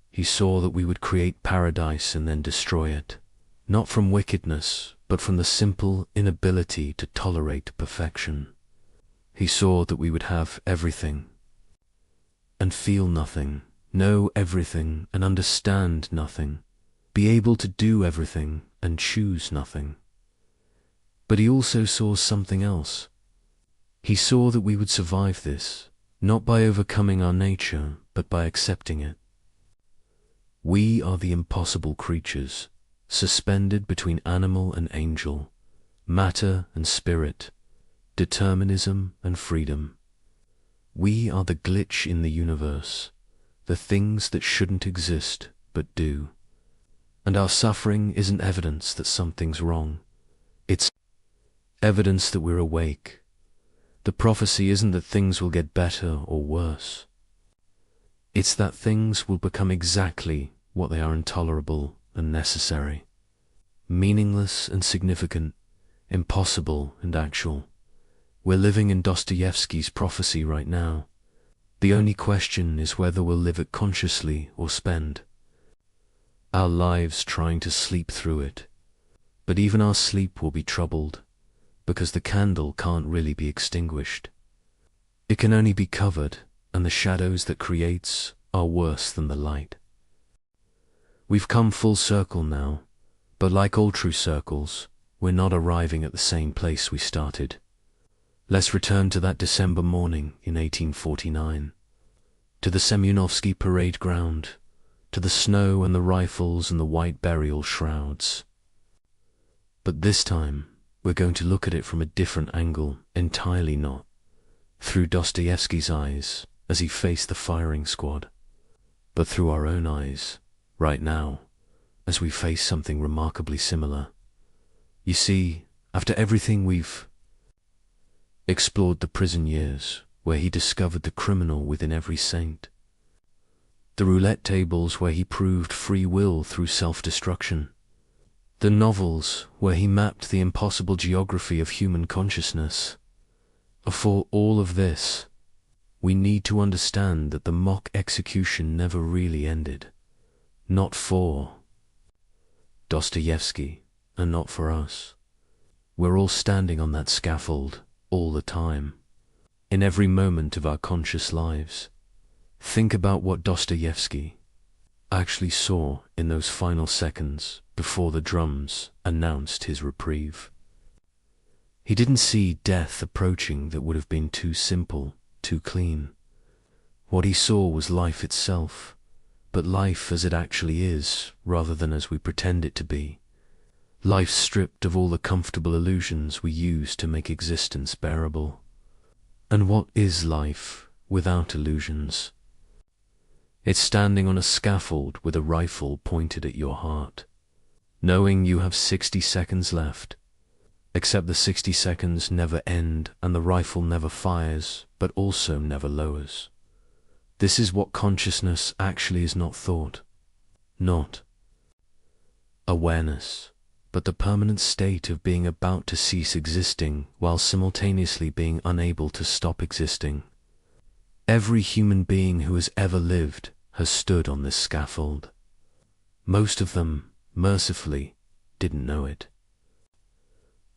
He saw that we would create paradise and then destroy it, not from wickedness, but from the simple inability to tolerate perfection. He saw that we would have everything and feel nothing, know everything and understand nothing, be able to do everything and choose nothing. But he also saw something else. He saw that we would survive this, not by overcoming our nature, but by accepting it. We are the impossible creatures, suspended between animal and angel, matter and spirit, determinism and freedom. We are the glitch in the universe, the things that shouldn't exist but do. And our suffering isn't evidence that something's wrong. It's evidence that we're awake. The prophecy isn't that things will get better or worse. It's that things will become exactly what they are: intolerable and necessary, meaningless and significant, impossible and actual. We're living in Dostoevsky's prophecy right now. The only question is whether we'll live it consciously or spend our lives trying to sleep through it. But even our sleep will be troubled, because the candle can't really be extinguished. It can only be covered, and the shadows that creates are worse than the light. We've come full circle now, but like all true circles, we're not arriving at the same place we started. Let's return to that December morning in 1849, to the Semyonovsky parade ground, to the snow and the rifles and the white burial shrouds. But this time, we're going to look at it from a different angle, entirely not through Dostoevsky's eyes as he faced the firing squad, but through our own eyes, right now, as we face something remarkably similar. You see, after everything we've explored, the prison years, where he discovered the criminal within every saint, the roulette tables where he proved free will through self-destruction, the novels where he mapped the impossible geography of human consciousness. For all of this, we need to understand that the mock execution never really ended. Not for Dostoevsky, and not for us. We're all standing on that scaffold all the time, in every moment of our conscious lives. Think about what Dostoevsky actually saw in those final seconds before the drums announced his reprieve. He didn't see death approaching that would have been too simple, too clean. What he saw was life itself, but life as it actually is, rather than as we pretend it to be. Life stripped of all the comfortable illusions we use to make existence bearable. And what is life without illusions? It's standing on a scaffold with a rifle pointed at your heart, knowing you have 60 seconds left, except the 60 seconds never end and the rifle never fires, but also never lowers. This is what consciousness actually is: not thought, not awareness, but the permanent state of being about to cease existing while simultaneously being unable to stop existing. Every human being who has ever lived has stood on this scaffold. Most of them, mercifully, didn't know it.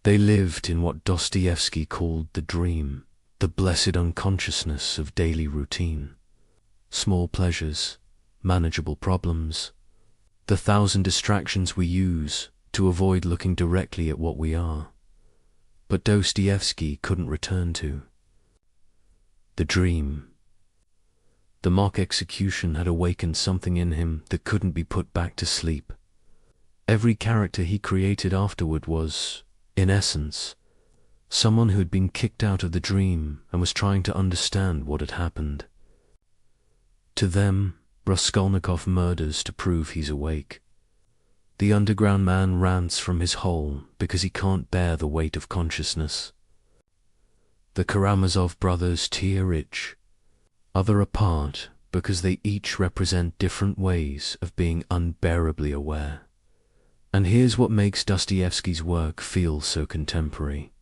They lived in what Dostoevsky called the dream, the blessed unconsciousness of daily routine. Small pleasures, manageable problems, the 1,000 distractions we use to avoid looking directly at what we are. But Dostoevsky couldn't return to the dream. The mock execution had awakened something in him that couldn't be put back to sleep. Every character he created afterward was, in essence, someone who had been kicked out of the dream and was trying to understand what had happened. To them, Raskolnikov murders to prove he's awake. The underground man rants from his hole because he can't bear the weight of consciousness. The Karamazov brothers tear each other apart because they each represent different ways of being unbearably aware. And here's what makes Dostoevsky's work feel so contemporary,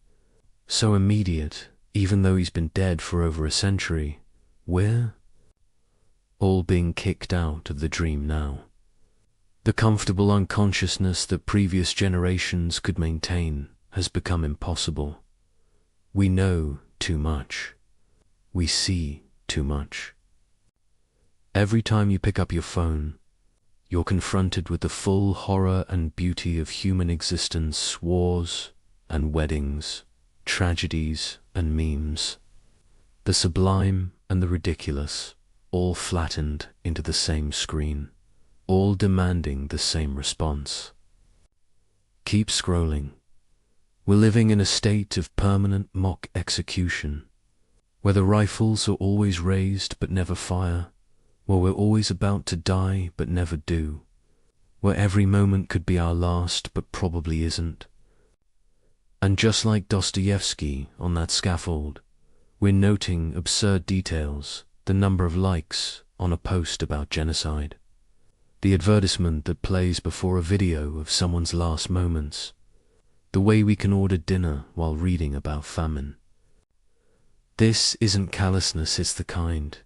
so immediate, even though he's been dead for over a century. We're all being kicked out of the dream now. The comfortable unconsciousness that previous generations could maintain has become impossible. We know too much. We see too much. Every time you pick up your phone, you're confronted with the full horror and beauty of human existence, wars and weddings, tragedies and memes, the sublime and the ridiculous, all flattened into the same screen, all demanding the same response. Keep scrolling. We're living in a state of permanent mock execution, where the rifles are always raised but never fire, where we're always about to die but never do, where every moment could be our last but probably isn't. And just like Dostoevsky on that scaffold, we're noting absurd details, the number of likes on a post about genocide, the advertisement that plays before a video of someone's last moments, the way we can order dinner while reading about famine. This isn't callousness, it's the kind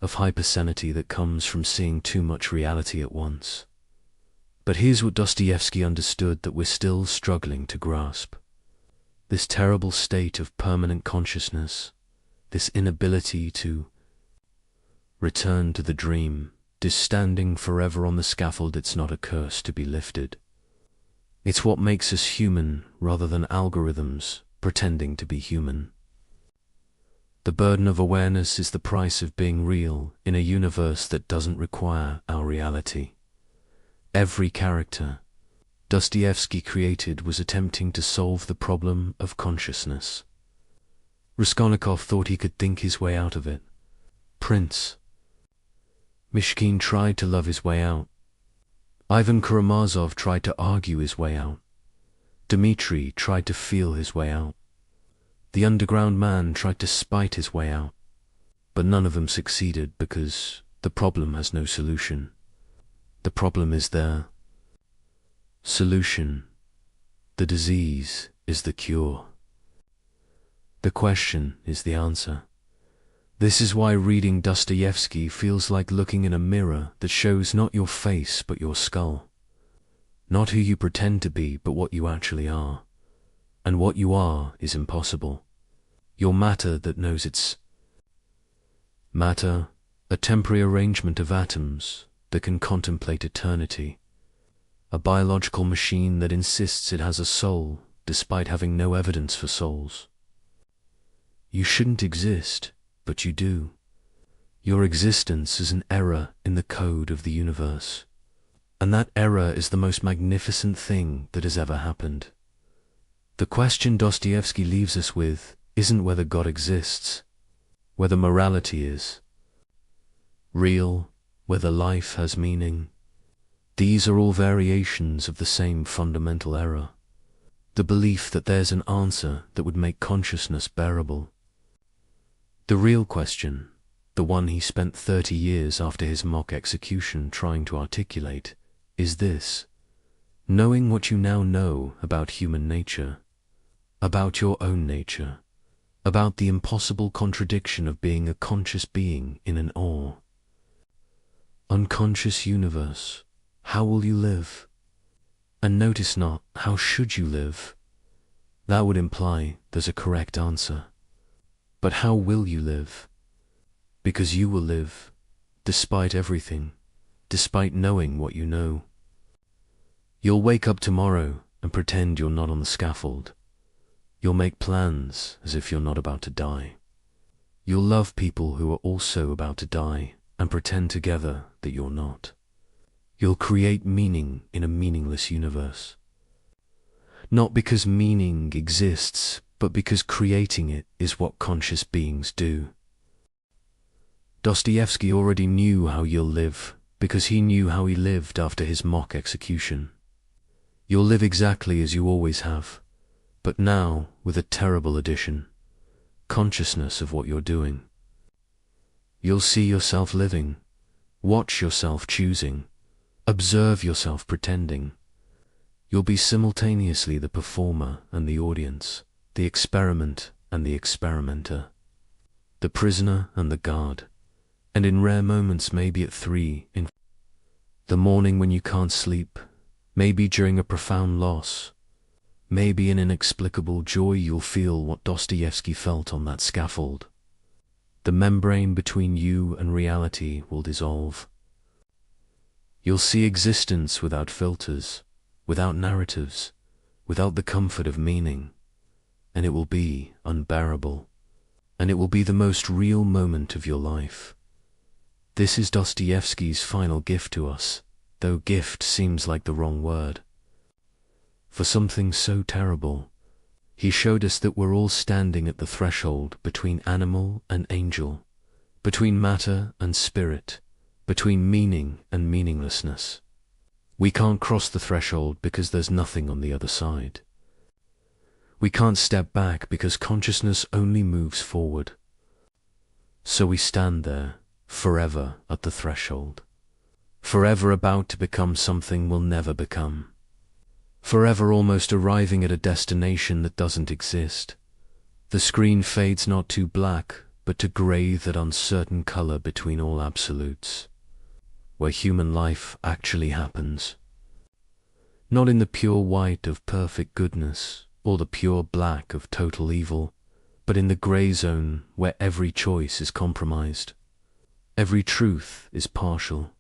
of hypersensitivity that comes from seeing too much reality at once. But here's what Dostoevsky understood that we're still struggling to grasp. This terrible state of permanent consciousness, this inability to return to the dream, this standing forever on the scaffold, it's not a curse to be lifted. It's what makes us human rather than algorithms pretending to be human. The burden of awareness is the price of being real in a universe that doesn't require our reality. Every character Dostoevsky created was attempting to solve the problem of consciousness. Raskolnikov thought he could think his way out of it. Prince Mishkin tried to love his way out. Ivan Karamazov tried to argue his way out. Dmitri tried to feel his way out. The underground man tried to spite his way out. But none of them succeeded because the problem has no solution. The problem is there. Solution. The disease is the cure. The question is the answer. This is why reading Dostoevsky feels like looking in a mirror that shows not your face but your skull. Not who you pretend to be but what you actually are. And what you are is impossible. Your matter that knows it's matter, a temporary arrangement of atoms that can contemplate eternity. A biological machine that insists it has a soul despite having no evidence for souls. You shouldn't exist, but you do. Your existence is an error in the code of the universe. And that error is the most magnificent thing that has ever happened. The question Dostoevsky leaves us with isn't whether God exists, whether morality is real, whether life has meaning. These are all variations of the same fundamental error. The belief that there's an answer that would make consciousness bearable. The real question, the one he spent 30 years after his mock execution trying to articulate, is this: knowing what you now know about human nature, about your own nature, about the impossible contradiction of being a conscious being in an unconscious universe, how will you live? And notice not, how should you live? That would imply there's a correct answer. But how will you live? Because you will live, despite everything, despite knowing what you know. You'll wake up tomorrow and pretend you're not on the scaffold. You'll make plans as if you're not about to die. You'll love people who are also about to die and pretend together that you're not. You'll create meaning in a meaningless universe. Not because meaning exists, but because creating it is what conscious beings do. Dostoevsky already knew how you'll live because he knew how he lived after his mock execution. You'll live exactly as you always have, but now with a terrible addition. consciousness of what you're doing. You'll see yourself living, watch yourself choosing, observe yourself pretending. You'll be simultaneously the performer and the audience, the experiment and the experimenter, the prisoner and the guard, and in rare moments maybe at 3 in the morning when you can't sleep, maybe during a profound loss, maybe in inexplicable joy you'll feel what Dostoevsky felt on that scaffold. The membrane between you and reality will dissolve. You'll see existence without filters, without narratives, without the comfort of meaning, and it will be unbearable, and it will be the most real moment of your life. This is Dostoevsky's final gift to us, though gift seems like the wrong word. For something so terrible, he showed us that we're all standing at the threshold between animal and angel, between matter and spirit, between meaning and meaninglessness. We can't cross the threshold because there's nothing on the other side. We can't step back because consciousness only moves forward. So we stand there, forever at the threshold, forever about to become something we'll never become, forever almost arriving at a destination that doesn't exist. The screen fades not to black, but to grey, that uncertain color between all absolutes, where human life actually happens. Not in the pure white of perfect goodness, or the pure black of total evil, but in the grey zone where every choice is compromised. Every truth is partial.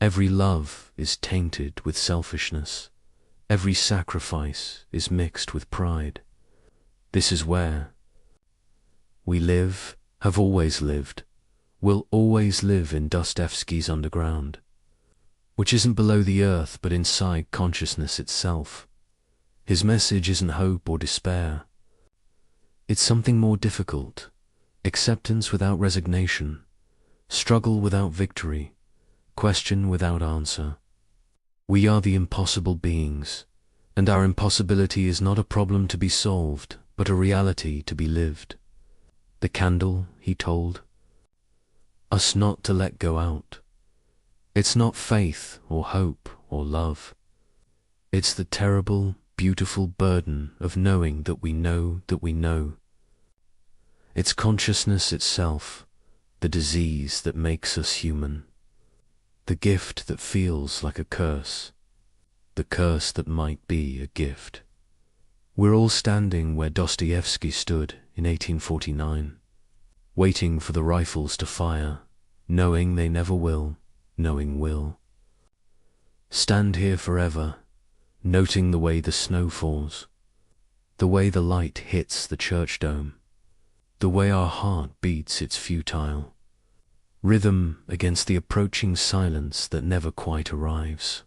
Every love is tainted with selfishness. Every sacrifice is mixed with pride. This is where we live, have always lived, will always live in Dostoevsky's underground, which isn't below the earth but inside consciousness itself. His message isn't hope or despair. It's something more difficult: acceptance without resignation, struggle without victory, question without answer. We are the impossible beings, and our impossibility is not a problem to be solved, but a reality to be lived. The candle, he told us not to let go out. It's not faith or hope or love. It's the terrible, beautiful burden of knowing that we know that we know. It's consciousness itself, the disease that makes us human, the gift that feels like a curse, the curse that might be a gift. We're all standing where Dostoevsky stood in 1849, waiting for the rifles to fire, knowing they never will, knowing will. Stand here forever, noting the way the snow falls, the way the light hits the church dome, the way our heart beats its futile rhythm against the approaching silence that never quite arrives.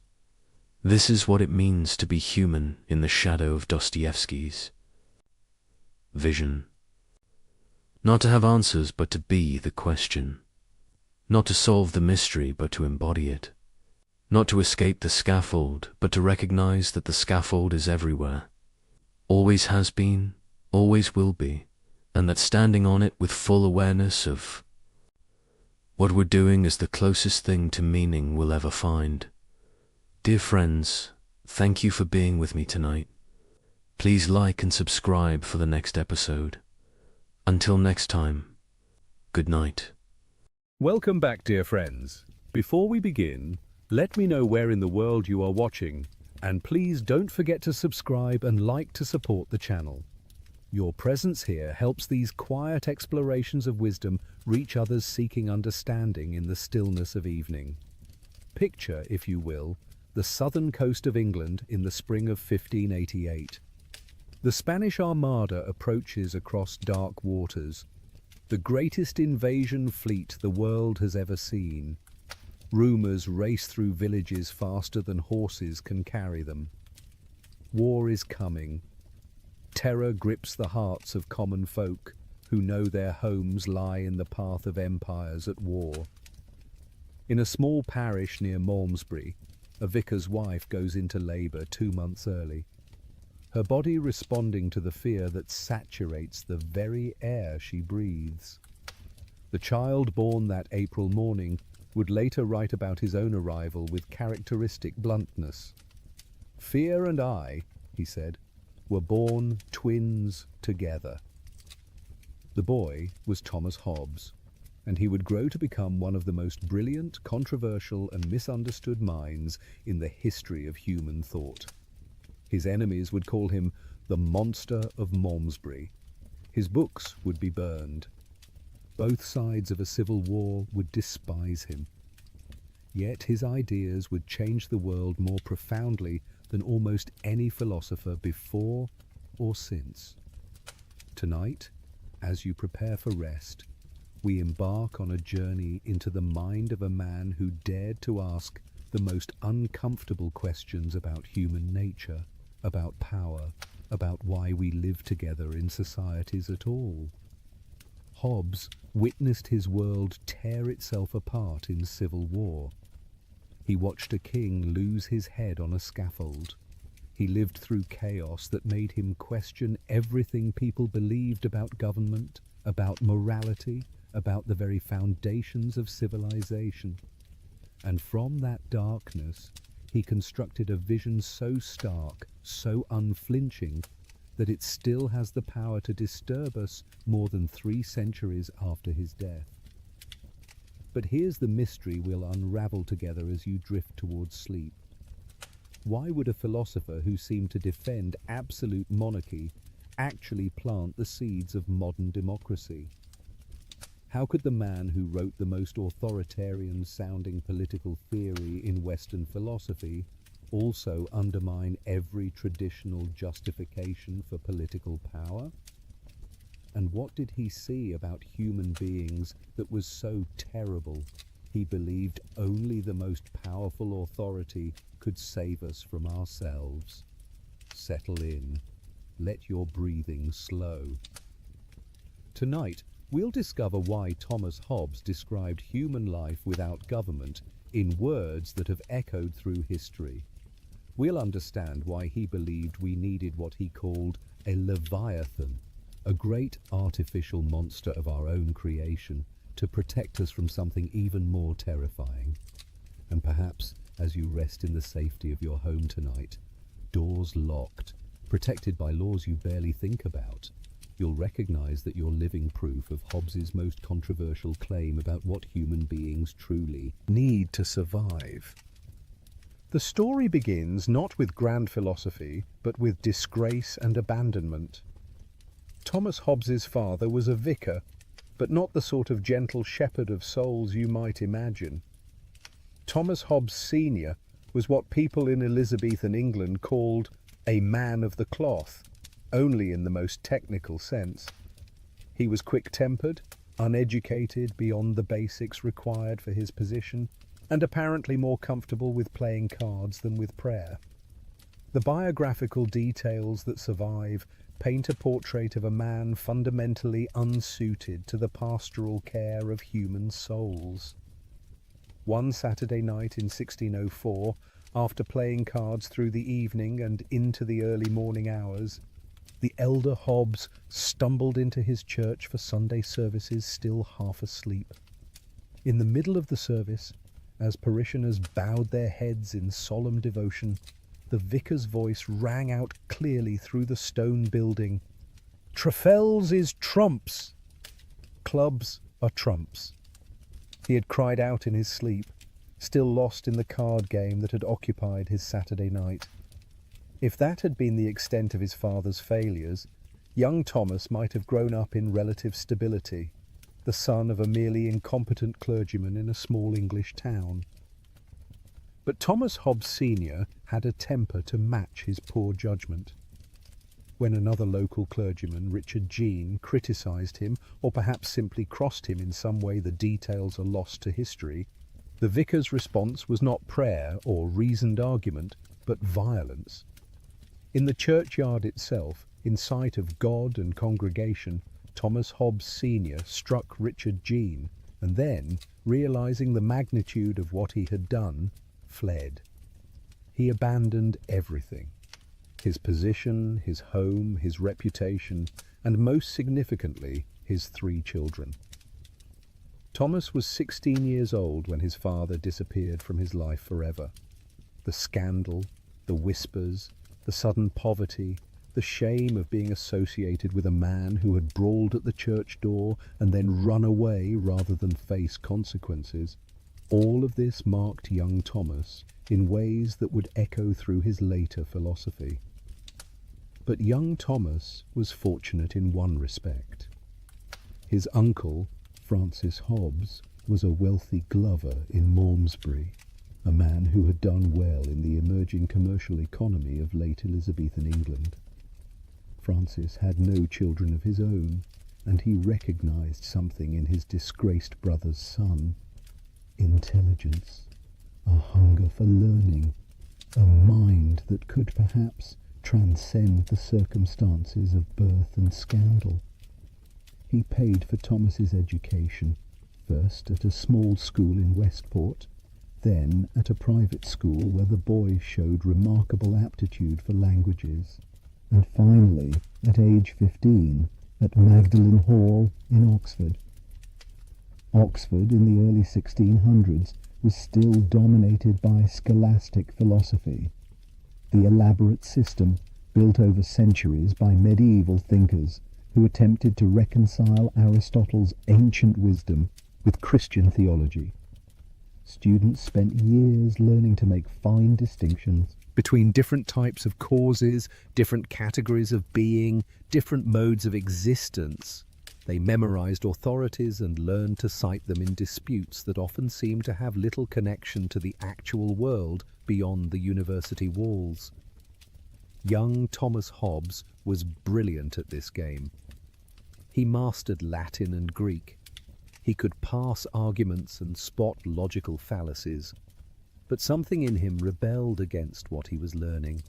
This is what it means to be human in the shadow of Dostoevsky's vision. Not to have answers, but to be the question. Not to solve the mystery, but to embody it. Not to escape the scaffold, but to recognize that the scaffold is everywhere. Always has been, always will be, and that standing on it with full awareness of what we're doing is the closest thing to meaning we'll ever find. Dear friends, thank you for being with me tonight. Please like and subscribe for the next episode. Until next time, good night. Welcome back, dear friends. Before we begin, let me know where in the world you are watching, and please don't forget to subscribe and like to support the channel. Your presence here helps these quiet explorations of wisdom reach others seeking understanding in the stillness of evening. Picture, if you will, the southern coast of England in the spring of 1588. The Spanish Armada approaches across dark waters, the greatest invasion fleet the world has ever seen. Rumours race through villages faster than horses can carry them. War is coming. Terror grips the hearts of common folk who know their homes lie in the path of empires at war. In a small parish near Malmesbury, a vicar's wife goes into labour 2 months early. her body responding to the fear that saturates the very air she breathes. The child born that April morning would later write about his own arrival with characteristic bluntness. "Fear and I," he said, "were born twins together." The boy was Thomas Hobbes, and he would grow to become one of the most brilliant, controversial, and misunderstood minds in the history of human thought. His enemies would call him the monster of Malmesbury. His books would be burned. Both sides of a civil war would despise him. Yet his ideas would change the world more profoundly than almost any philosopher before or since. Tonight, as you prepare for rest, we embark on a journey into the mind of a man who dared to ask the most uncomfortable questions about human nature, about power, about why we live together in societies at all. Hobbes witnessed his world tear itself apart in civil war. He watched a king lose his head on a scaffold. He lived through chaos that made him question everything people believed about government, about morality, about the very foundations of civilization. And from that darkness, he constructed a vision so stark, so unflinching, that it still has the power to disturb us more than 3 centuries after his death. But here's the mystery we'll unravel together as you drift towards sleep. Why would a philosopher who seemed to defend absolute monarchy actually plant the seeds of modern democracy? How could the man who wrote the most authoritarian-sounding political theory in Western philosophy also undermine every traditional justification for political power? And what did he see about human beings that was so terrible he believed only the most powerful authority could save us from ourselves? Settle in. Let your breathing slow. Tonight, we'll discover why Thomas Hobbes described human life without government in words that have echoed through history. We'll understand why he believed we needed what he called a leviathan, a great artificial monster of our own creation, to protect us from something even more terrifying. And perhaps, as you rest in the safety of your home tonight, doors locked, protected by laws you barely think about, you'll recognize that you're living proof of Hobbes's most controversial claim about what human beings truly need to survive. The story begins not with grand philosophy, but with disgrace and abandonment. Thomas Hobbes's father was a vicar, but not the sort of gentle shepherd of souls you might imagine. Thomas Hobbes Sr. was what people in Elizabethan England called a man of the cloth, only in the most technical sense. He was quick-tempered, uneducated beyond the basics required for his position, and apparently more comfortable with playing cards than with prayer. The biographical details that survive paint a portrait of a man fundamentally unsuited to the pastoral care of human souls. One Saturday night in 1604, after playing cards through the evening and into the early morning hours, the elder Hobbes stumbled into his church for Sunday services still half asleep. In the middle of the service, as parishioners bowed their heads in solemn devotion, the vicar's voice rang out clearly through the stone building. "Trafels is trumps! Clubs are trumps." He had cried out in his sleep, still lost in the card game that had occupied his Saturday night. If that had been the extent of his father's failures, young Thomas might have grown up in relative stability, the son of a merely incompetent clergyman in a small English town. But Thomas Hobbes Sr. had a temper to match his poor judgment. When another local clergyman, Richard Jean, criticised him, or perhaps simply crossed him in some way the details are lost to history, the vicar's response was not prayer or reasoned argument, but violence. In the churchyard itself, in sight of God and congregation, Thomas Hobbes Sr. struck Richard Jean, and then, realizing the magnitude of what he had done, fled. He abandoned everything. his position, his home, his reputation, and most significantly, his 3 children. Thomas was 16 years old when his father disappeared from his life forever. The scandal, the whispers, the sudden poverty, the shame of being associated with a man who had brawled at the church door and then run away rather than face consequences, all of this marked young Thomas in ways that would echo through his later philosophy. But young Thomas was fortunate in one respect. His uncle, Francis Hobbes, was a wealthy glover in Malmesbury, a man who had done well in the emerging commercial economy of late Elizabethan England. Francis had no children of his own, and he recognized something in his disgraced brother's son: intelligence, a hunger for learning, a mind that could perhaps transcend the circumstances of birth and scandal. He paid for Thomas's education, first at a small school in Westport, then at a private school where the boys showed remarkable aptitude for languages, and finally, at age 15, at Magdalen Hall in Oxford. Oxford in the early 1600s was still dominated by scholastic philosophy, the elaborate system built over centuries by medieval thinkers who attempted to reconcile Aristotle's ancient wisdom with Christian theology. Students spent years learning to make fine distinctions between different types of causes, different categories of being, different modes of existence. They memorized authorities and learned to cite them in disputes that often seemed to have little connection to the actual world beyond the university walls. Young Thomas Hobbes was brilliant at this game. He mastered Latin and Greek. He could parse arguments and spot logical fallacies. But something in him rebelled against what he was learning.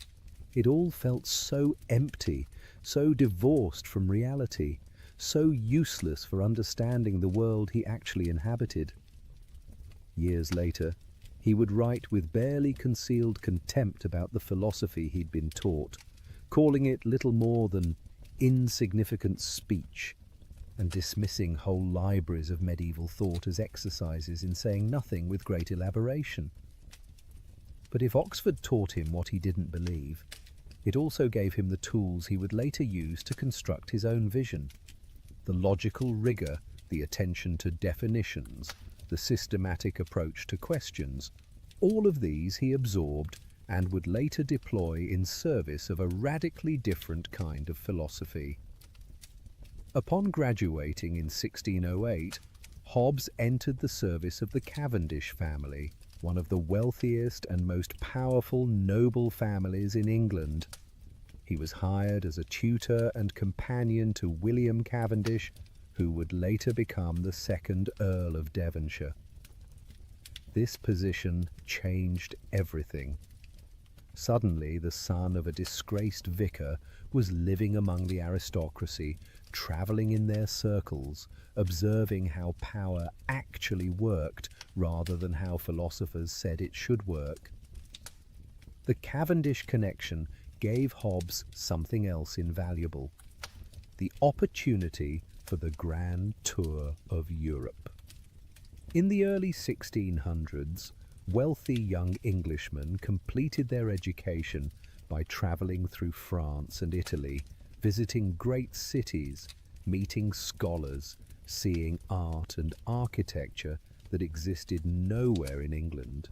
It all felt so empty, so divorced from reality, so useless for understanding the world he actually inhabited. Years later, he would write with barely concealed contempt about the philosophy he'd been taught, calling it little more than insignificant speech, and dismissing whole libraries of medieval thought as exercises in saying nothing with great elaboration. But if Oxford taught him what he didn't believe, it also gave him the tools he would later use to construct his own vision. The logical rigor, the attention to definitions, the systematic approach to questions, all of these he absorbed and would later deploy in service of a radically different kind of philosophy. Upon graduating in 1608, Hobbes entered the service of the Cavendish family, one of the wealthiest and most powerful noble families in England. He was hired as a tutor and companion to William Cavendish, who would later become the second Earl of Devonshire. This position changed everything. Suddenly, the son of a disgraced vicar was living among the aristocracy, travelling in their circles, observing how power actually worked rather than how philosophers said it should work. The Cavendish connection gave Hobbes something else invaluable: the opportunity for the grand tour of Europe. In the early 1600s, wealthy young Englishmen completed their education by travelling through France and Italy, visiting great cities, meeting scholars, seeing art and architecture that existed nowhere in England.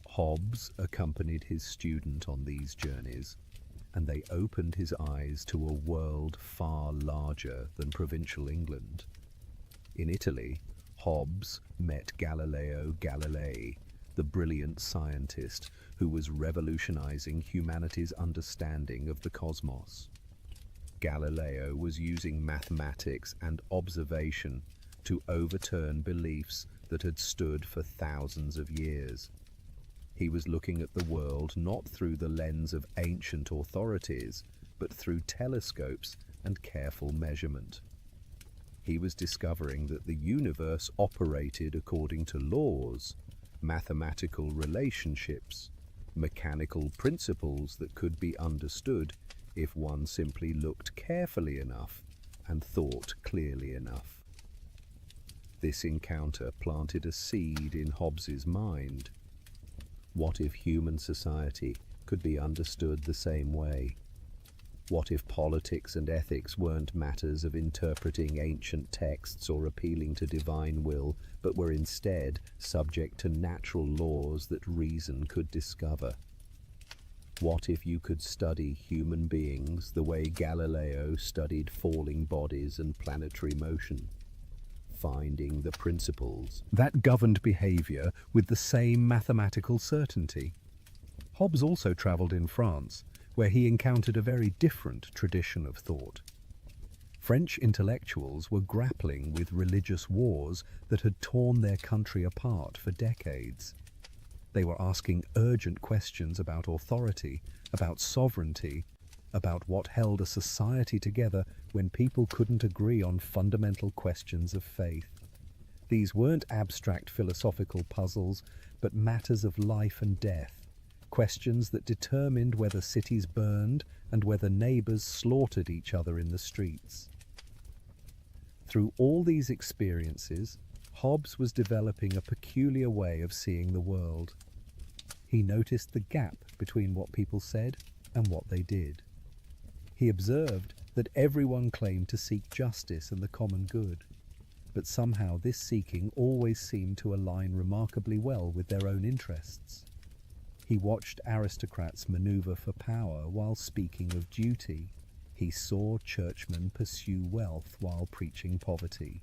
Hobbes accompanied his student on these journeys, and they opened his eyes to a world far larger than provincial England. In Italy, Hobbes met Galileo Galilei, the brilliant scientist who was revolutionizing humanity's understanding of the cosmos. Galileo was using mathematics and observation to overturn beliefs that had stood for thousands of years. He was looking at the world not through the lens of ancient authorities, but through telescopes and careful measurement. He was discovering that the universe operated according to laws, mathematical relationships, mechanical principles that could be understood if one simply looked carefully enough and thought clearly enough. This encounter planted a seed in Hobbes's mind. What if human society could be understood the same way? What if politics and ethics weren't matters of interpreting ancient texts or appealing to divine will, but were instead subject to natural laws that reason could discover? What if you could study human beings the way Galileo studied falling bodies and planetary motion, finding the principles that governed behavior with the same mathematical certainty? Hobbes also traveled in France, where he encountered a very different tradition of thought. French intellectuals were grappling with religious wars that had torn their country apart for decades. They were asking urgent questions about authority, about sovereignty, about what held a society together when people couldn't agree on fundamental questions of faith. These weren't abstract philosophical puzzles, but matters of life and death, questions that determined whether cities burned and whether neighbors slaughtered each other in the streets. Through all these experiences, Hobbes was developing a peculiar way of seeing the world. He noticed the gap between what people said and what they did. He observed that everyone claimed to seek justice and the common good, but somehow this seeking always seemed to align remarkably well with their own interests. He watched aristocrats maneuver for power while speaking of duty. He saw churchmen pursue wealth while preaching poverty.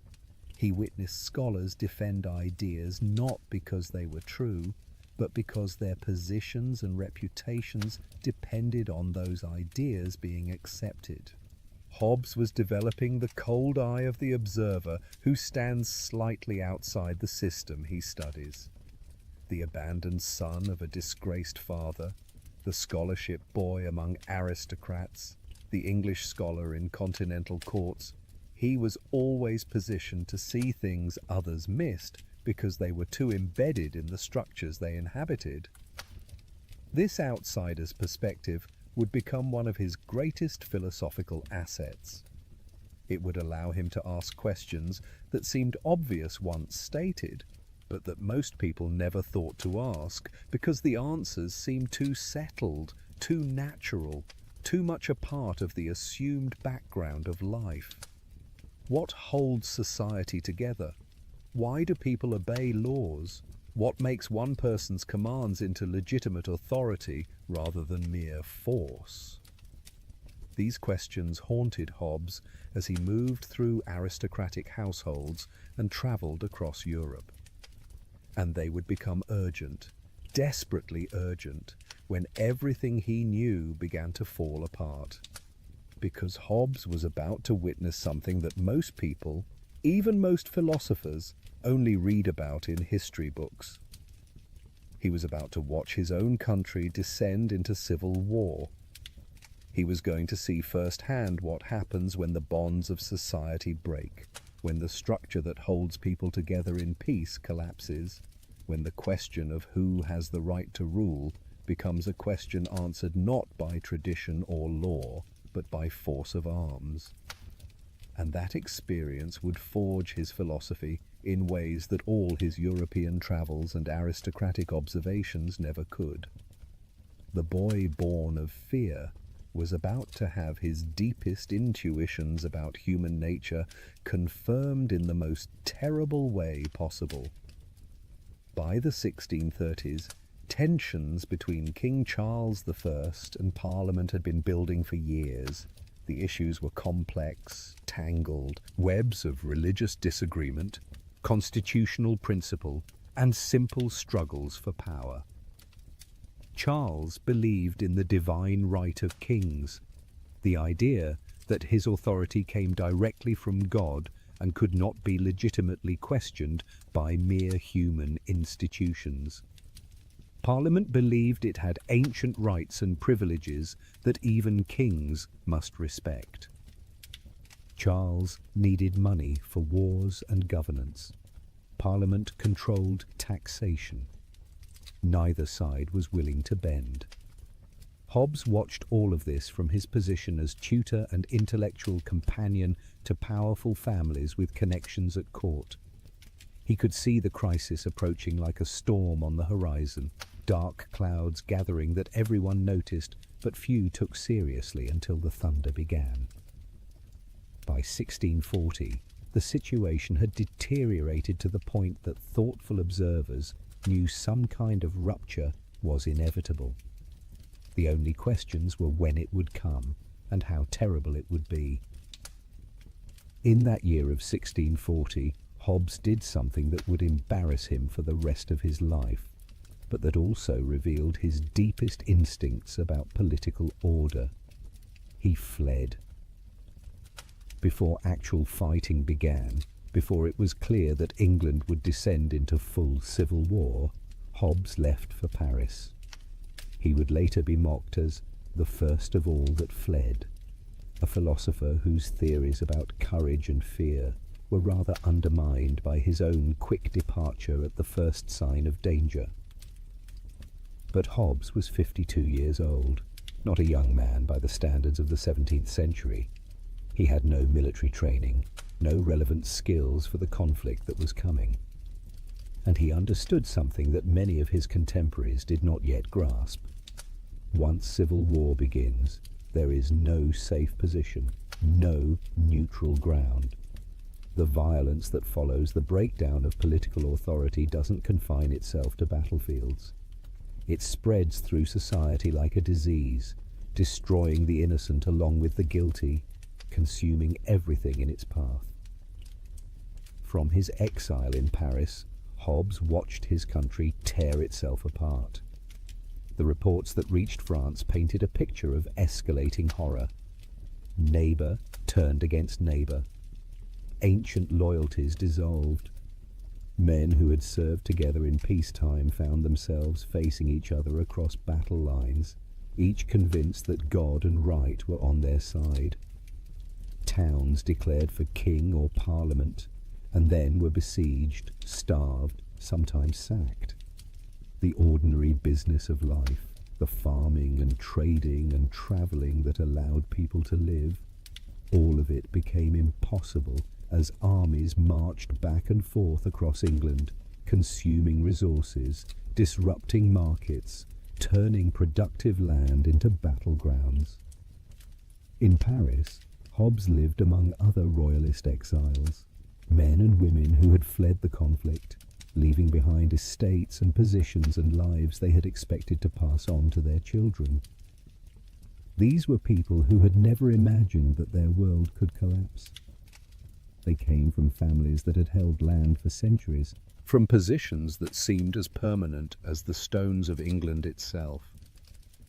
He witnessed scholars defend ideas not because they were true, but because their positions and reputations depended on those ideas being accepted. Hobbes was developing the cold eye of the observer who stands slightly outside the system he studies. The abandoned son of a disgraced father, the scholarship boy among aristocrats, the English scholar in continental courts, he was always positioned to see things others missed because they were too embedded in the structures they inhabited. This outsider's perspective would become one of his greatest philosophical assets. It would allow him to ask questions that seemed obvious once stated, but that most people never thought to ask because the answers seemed too settled, too natural, too much a part of the assumed background of life. What holds society together? Why do people obey laws? What makes one person's commands into legitimate authority rather than mere force? These questions haunted Hobbes as he moved through aristocratic households and travelled across Europe. And they would become urgent, desperately urgent, when everything he knew began to fall apart. Because Hobbes was about to witness something that most people, even most philosophers, only read about in history books. He was about to watch his own country descend into civil war. He was going to see firsthand what happens when the bonds of society break, when the structure that holds people together in peace collapses, when the question of who has the right to rule becomes a question answered not by tradition or law, but by force of arms. And that experience would forge his philosophy in ways that all his European travels and aristocratic observations never could. The boy born of fear was about to have his deepest intuitions about human nature confirmed in the most terrible way possible. By the 1630s, tensions between King Charles I and Parliament had been building for years. The issues were complex, tangled, webs of religious disagreement, constitutional principle, and simple struggles for power. Charles believed in the divine right of kings, the idea that his authority came directly from God and could not be legitimately questioned by mere human institutions. Parliament believed it had ancient rights and privileges that even kings must respect. Charles needed money for wars and governance. Parliament controlled taxation. Neither side was willing to bend. Hobbes watched all of this from his position as tutor and intellectual companion to powerful families with connections at court. He could see the crisis approaching like a storm on the horizon, dark clouds gathering that everyone noticed but few took seriously until the thunder began. By 1640, the situation had deteriorated to the point that thoughtful observers knew some kind of rupture was inevitable. The only questions were when it would come and how terrible it would be. In that year of 1640, Hobbes did something that would embarrass him for the rest of his life, but that also revealed his deepest instincts about political order. He fled. Before actual fighting began, before it was clear that England would descend into full civil war, Hobbes left for Paris. He would later be mocked as the first of all that fled, a philosopher whose theories about courage and fear were rather undermined by his own quick departure at the first sign of danger. But Hobbes was 52 years old, not a young man by the standards of the 17th century. He had no military training, no relevant skills for the conflict that was coming. And he understood something that many of his contemporaries did not yet grasp. Once civil war begins, there is no safe position, no neutral ground. The violence that follows the breakdown of political authority doesn't confine itself to battlefields. It spreads through society like a disease, destroying the innocent along with the guilty, consuming everything in its path. From his exile in Paris, Hobbes watched his country tear itself apart. The reports that reached France painted a picture of escalating horror. Neighbor turned against neighbor. Ancient loyalties dissolved. Men who had served together in peacetime found themselves facing each other across battle lines, each convinced that God and right were on their side. Towns declared for king or parliament, and then were besieged, starved, sometimes sacked. The ordinary business of life, the farming and trading and travelling that allowed people to live, all of it became impossible as armies marched back and forth across England, consuming resources, disrupting markets, turning productive land into battlegrounds. In Paris, Hobbes lived among other royalist exiles, men and women who had fled the conflict, leaving behind estates and positions and lives they had expected to pass on to their children. These were people who had never imagined that their world could collapse. They came from families that had held land for centuries, from positions that seemed as permanent as the stones of England itself.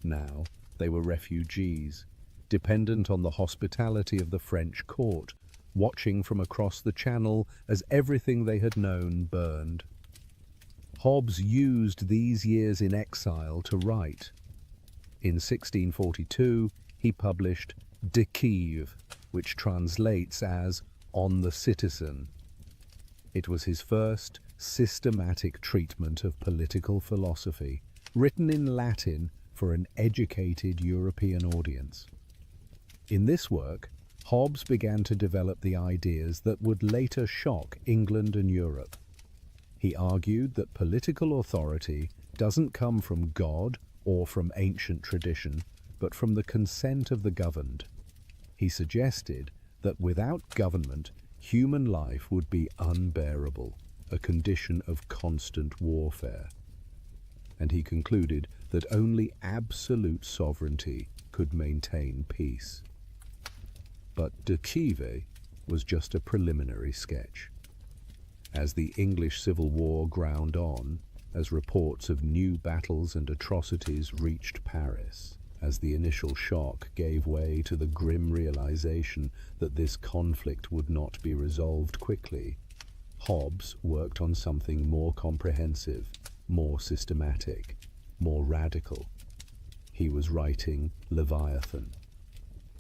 Now they were refugees, dependent on the hospitality of the French court, watching from across the Channel as everything they had known burned. Hobbes used these years in exile to write. In 1642, he published De Kiev, which translates as On the Citizen. It was his first systematic treatment of political philosophy, written in Latin for an educated European audience. In this work, Hobbes began to develop the ideas that would later shock England and Europe. He argued that political authority doesn't come from God or from ancient tradition, but from the consent of the governed. He suggested that without government, human life would be unbearable, a condition of constant warfare. And he concluded that only absolute sovereignty could maintain peace. But De Kiev was just a preliminary sketch. As the English Civil War ground on, as reports of new battles and atrocities reached Paris, as the initial shock gave way to the grim realization that this conflict would not be resolved quickly, Hobbes worked on something more comprehensive, more systematic, more radical. He was writing Leviathan.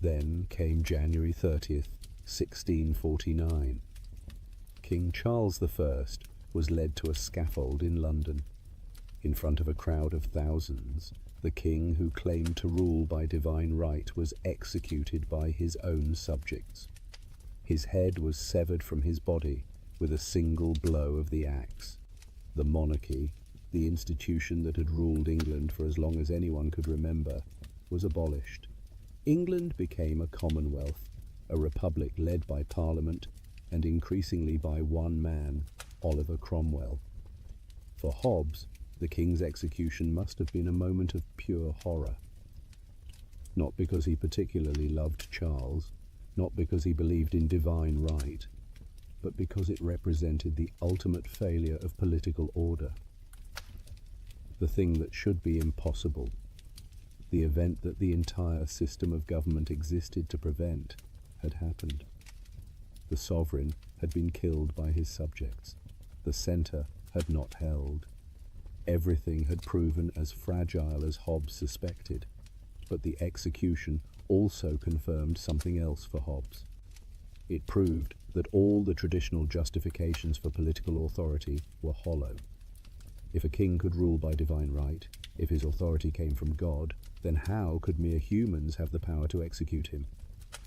Then came January 30th, 1649. King Charles I was led to a scaffold in London. In front of a crowd of thousands, the king who claimed to rule by divine right was executed by his own subjects. His head was severed from his body with a single blow of the axe. The monarchy, the institution that had ruled England for as long as anyone could remember, was abolished. England became a commonwealth, a republic led by Parliament and increasingly by one man, Oliver Cromwell. For Hobbes, the king's execution must have been a moment of pure horror. Not because he particularly loved Charles, not because he believed in divine right, but because it represented the ultimate failure of political order. The thing that should be impossible, the event that the entire system of government existed to prevent, had happened. The sovereign had been killed by his subjects. The centre had not held. Everything had proven as fragile as Hobbes suspected, but the execution also confirmed something else for Hobbes. It proved that all the traditional justifications for political authority were hollow. If a king could rule by divine right, if his authority came from God, then how could mere humans have the power to execute him?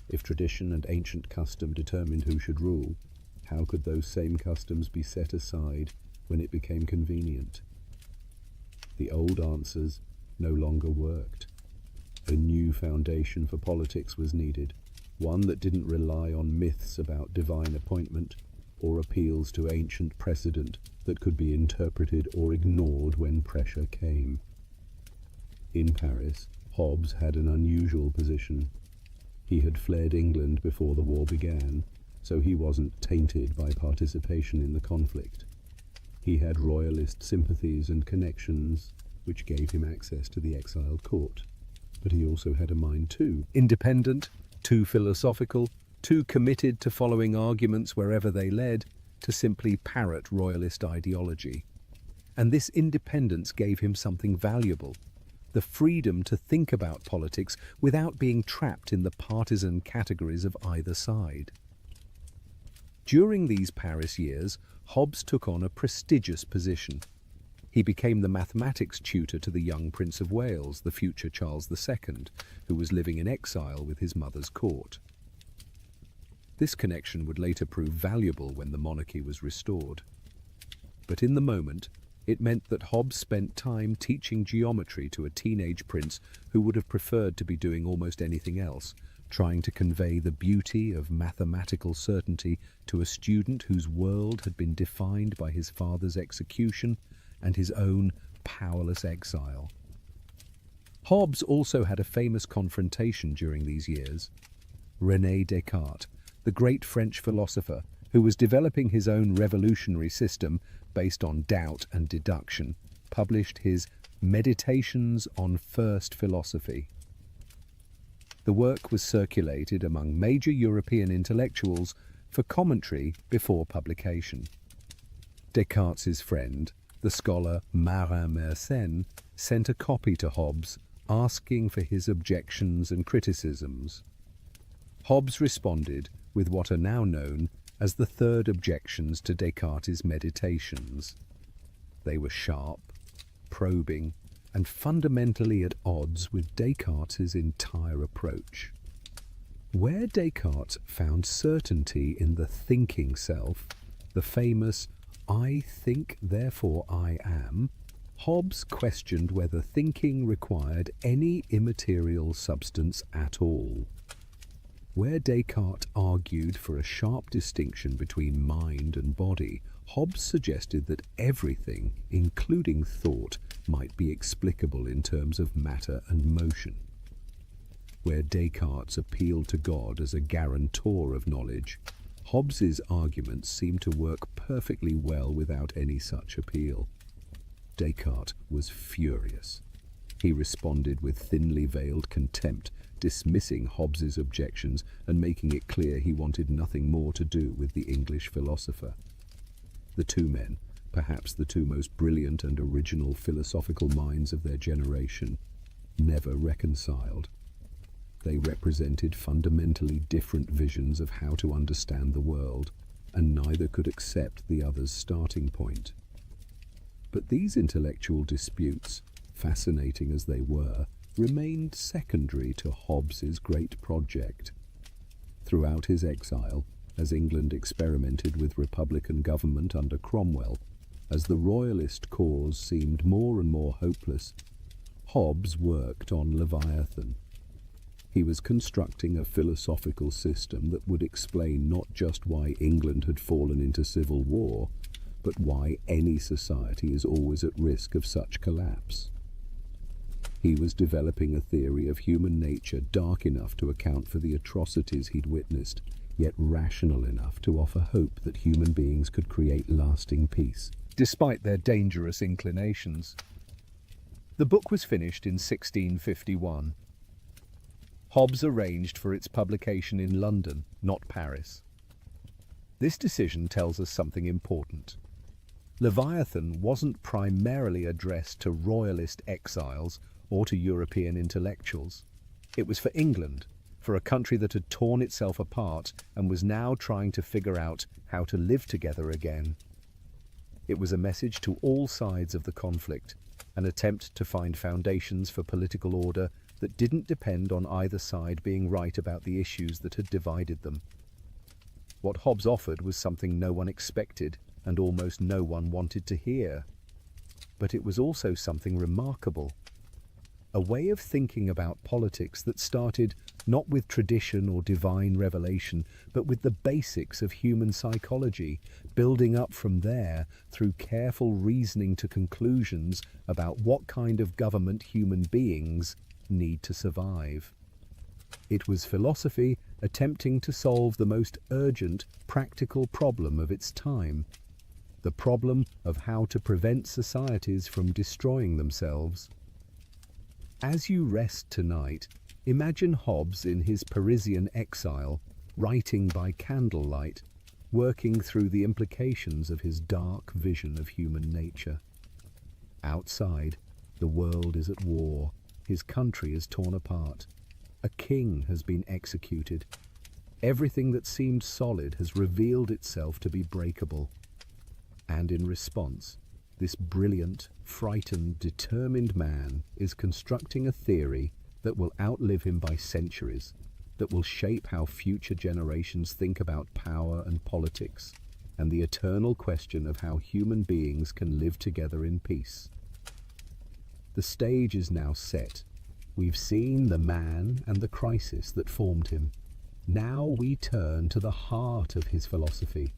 If tradition and ancient custom determined who should rule, how could those same customs be set aside when it became convenient? The old answers no longer worked. A new foundation for politics was needed, one that didn't rely on myths about divine appointment or appeals to ancient precedent that could be interpreted or ignored when pressure came. In Paris, Hobbes had an unusual position. He had fled England before the war began, so he wasn't tainted by participation in the conflict. He had royalist sympathies and connections, which gave him access to the exiled court. But he also had a mind too independent, too philosophical, too committed to following arguments wherever they led, to simply parrot royalist ideology. And this independence gave him something valuable: the freedom to think about politics without being trapped in the partisan categories of either side. During these Paris years, Hobbes took on a prestigious position. He became the mathematics tutor to the young Prince of Wales, the future Charles II, who was living in exile with his mother's court. This connection would later prove valuable when the monarchy was restored. But in the moment, it meant that Hobbes spent time teaching geometry to a teenage prince who would have preferred to be doing almost anything else, trying to convey the beauty of mathematical certainty to a student whose world had been defined by his father's execution and his own powerless exile. Hobbes also had a famous confrontation during these years. René Descartes, the great French philosopher who was developing his own revolutionary system based on doubt and deduction, published his Meditations on First Philosophy. The work was circulated among major European intellectuals for commentary before publication. Descartes' friend, the scholar Marin Mersenne, sent a copy to Hobbes asking for his objections and criticisms. Hobbes responded with what are now known as the third objections to Descartes' Meditations. They were sharp, probing, and fundamentally at odds with Descartes' entire approach. Where Descartes found certainty in the thinking self, the famous "I think, therefore I am," Hobbes questioned whether thinking required any immaterial substance at all. Where Descartes argued for a sharp distinction between mind and body, Hobbes suggested that everything, including thought, might be explicable in terms of matter and motion. Where Descartes appealed to God as a guarantor of knowledge, Hobbes's arguments seemed to work perfectly well without any such appeal. Descartes was furious. He responded with thinly veiled contempt, dismissing Hobbes's objections and making it clear he wanted nothing more to do with the English philosopher. The two men, perhaps the two most brilliant and original philosophical minds of their generation, never reconciled. They represented fundamentally different visions of how to understand the world, and neither could accept the other's starting point. But these intellectual disputes, fascinating as they were, remained secondary to Hobbes's great project. Throughout his exile, as England experimented with republican government under Cromwell, as the royalist cause seemed more and more hopeless, Hobbes worked on Leviathan. He was constructing a philosophical system that would explain not just why England had fallen into civil war, but why any society is always at risk of such collapse. He was developing a theory of human nature dark enough to account for the atrocities he'd witnessed, yet rational enough to offer hope that human beings could create lasting peace, despite their dangerous inclinations. The book was finished in 1651. Hobbes arranged for its publication in London, not Paris. This decision tells us something important. Leviathan wasn't primarily addressed to royalist exiles or to European intellectuals. It was for England, for a country that had torn itself apart and was now trying to figure out how to live together again. It was a message to all sides of the conflict, an attempt to find foundations for political order that didn't depend on either side being right about the issues that had divided them. What Hobbes offered was something no one expected and almost no one wanted to hear. But it was also something remarkable. A way of thinking about politics that started not with tradition or divine revelation, but with the basics of human psychology, building up from there through careful reasoning to conclusions about what kind of government human beings need to survive. It was philosophy attempting to solve the most urgent, practical problem of its time, the problem of how to prevent societies from destroying themselves. As you rest tonight, imagine Hobbes in his Parisian exile, writing by candlelight, working through the implications of his dark vision of human nature. Outside, the world is at war. His country is torn apart. A king has been executed. Everything that seemed solid has revealed itself to be breakable. And in response, this brilliant, frightened, determined man is constructing a theory that will outlive him by centuries, that will shape how future generations think about power and politics, and the eternal question of how human beings can live together in peace. The stage is now set. We've seen the man and the crisis that formed him. Now we turn to the heart of his philosophy,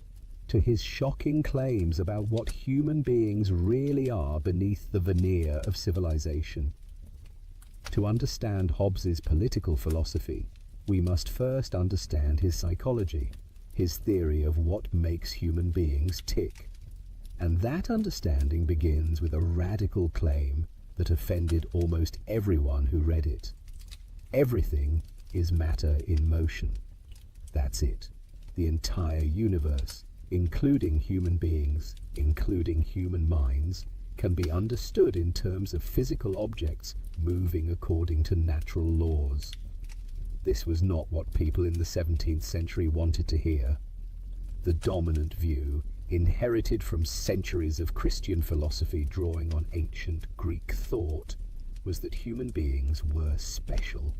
to his shocking claims about what human beings really are beneath the veneer of civilization. To understand Hobbes's political philosophy, we must first understand his psychology, his theory of what makes human beings tick. And that understanding begins with a radical claim that offended almost everyone who read it. Everything is matter in motion. That's it. The entire universe, including human beings, including human minds, can be understood in terms of physical objects moving according to natural laws. This was not what people in the 17th century wanted to hear. The dominant view, inherited from centuries of Christian philosophy drawing on ancient Greek thought, was that human beings were special.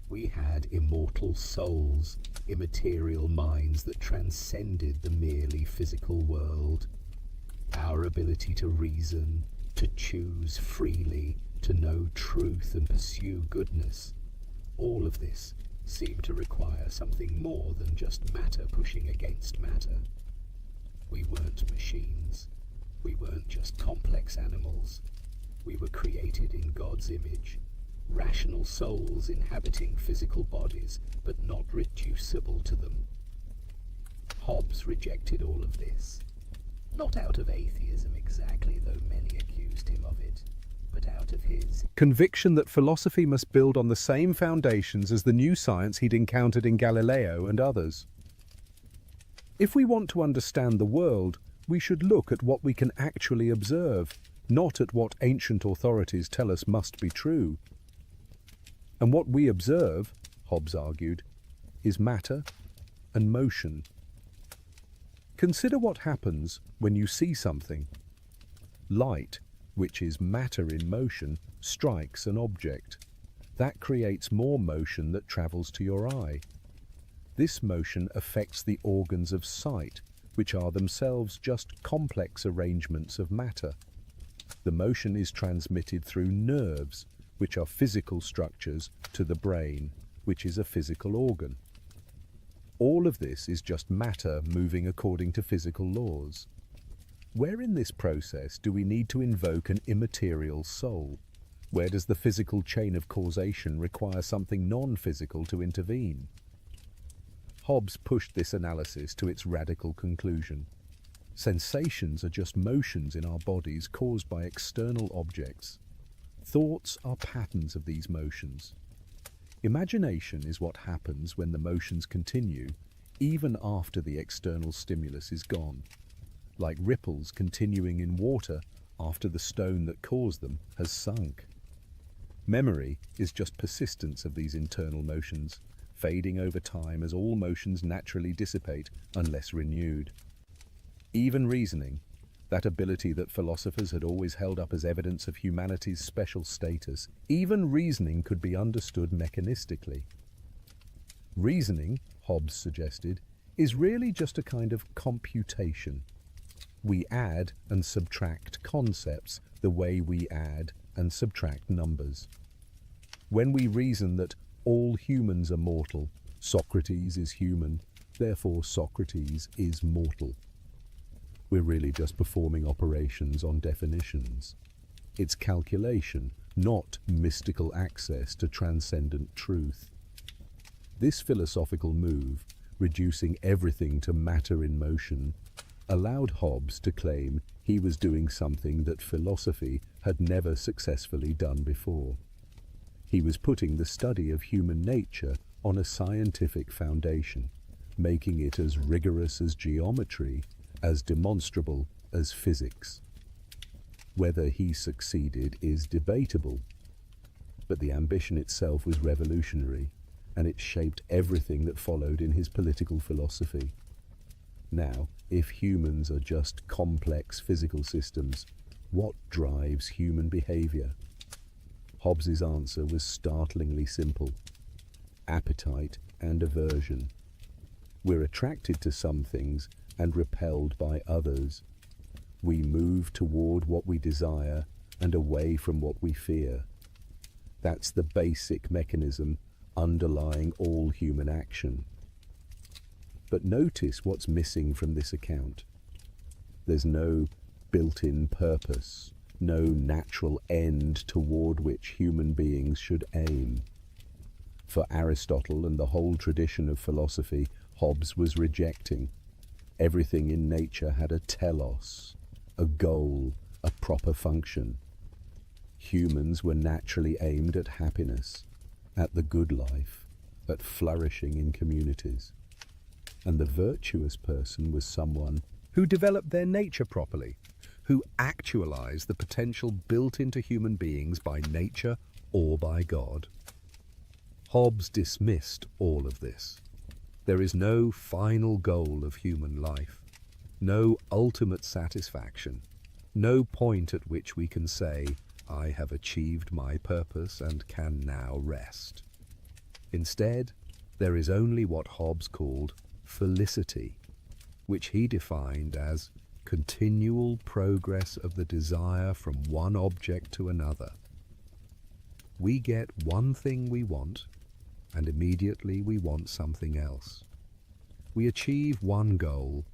We had immortal souls, immaterial minds that transcended the merely physical world. Our ability to reason, to choose freely, to know truth and pursue goodness, all of this seemed to require something more than just matter pushing against matter. We weren't machines. We weren't just complex animals. We were created in God's image, rational souls inhabiting physical bodies, but not reducible to them. Hobbes rejected all of this. Not out of atheism exactly, though many accused him of it, but out of his conviction that philosophy must build on the same foundations as the new science he'd encountered in Galileo and others. If we want to understand the world, we should look at what we can actually observe, not at what ancient authorities tell us must be true. And what we observe, Hobbes argued, is matter and motion. Consider what happens when you see something. Light, which is matter in motion, strikes an object. That creates more motion that travels to your eye. This motion affects the organs of sight, which are themselves just complex arrangements of matter. The motion is transmitted through nerves, which are physical structures, to the brain, which is a physical organ. All of this is just matter moving according to physical laws. Where in this process do we need to invoke an immaterial soul? Where does the physical chain of causation require something non-physical to intervene? Hobbes pushed this analysis to its radical conclusion. Sensations are just motions in our bodies caused by external objects. Thoughts are patterns of these motions. Imagination is what happens when the motions continue, even after the external stimulus is gone, like ripples continuing in water after the stone that caused them has sunk. Memory is just persistence of these internal motions, fading over time as all motions naturally dissipate unless renewed. Even reasoning, that ability that philosophers had always held up as evidence of humanity's special status, even reasoning could be understood mechanistically. Reasoning, Hobbes suggested, is really just a kind of computation. We add and subtract concepts the way we add and subtract numbers. When we reason that all humans are mortal, Socrates is human, therefore Socrates is mortal, we're really just performing operations on definitions. It's calculation, not mystical access to transcendent truth. This philosophical move, reducing everything to matter in motion, allowed Hobbes to claim he was doing something that philosophy had never successfully done before. He was putting the study of human nature on a scientific foundation, making it as rigorous as geometry, as demonstrable as physics. Whether he succeeded is debatable, but the ambition itself was revolutionary, and it shaped everything that followed in his political philosophy. Now, if humans are just complex physical systems, what drives human behavior? Hobbes's answer was startlingly simple: appetite and aversion. We're attracted to some things and repelled by others. We move toward what we desire and away from what we fear. That's the basic mechanism underlying all human action. But notice what's missing from this account. There's no built-in purpose, no natural end toward which human beings should aim. For Aristotle and the whole tradition of philosophy, Hobbes was rejecting. Everything in nature had a telos, a goal, a proper function. Humans were naturally aimed at happiness, at the good life, at flourishing in communities. And the virtuous person was someone who developed their nature properly, who actualized the potential built into human beings by nature or by God. Hobbes dismissed all of this. There is no final goal of human life, no ultimate satisfaction, no point at which we can say, I have achieved my purpose and can now rest. Instead, there is only what Hobbes called felicity, which he defined as continual progress of the desire from one object to another. We get one thing we want, and immediately we want something else. We achieve one goal,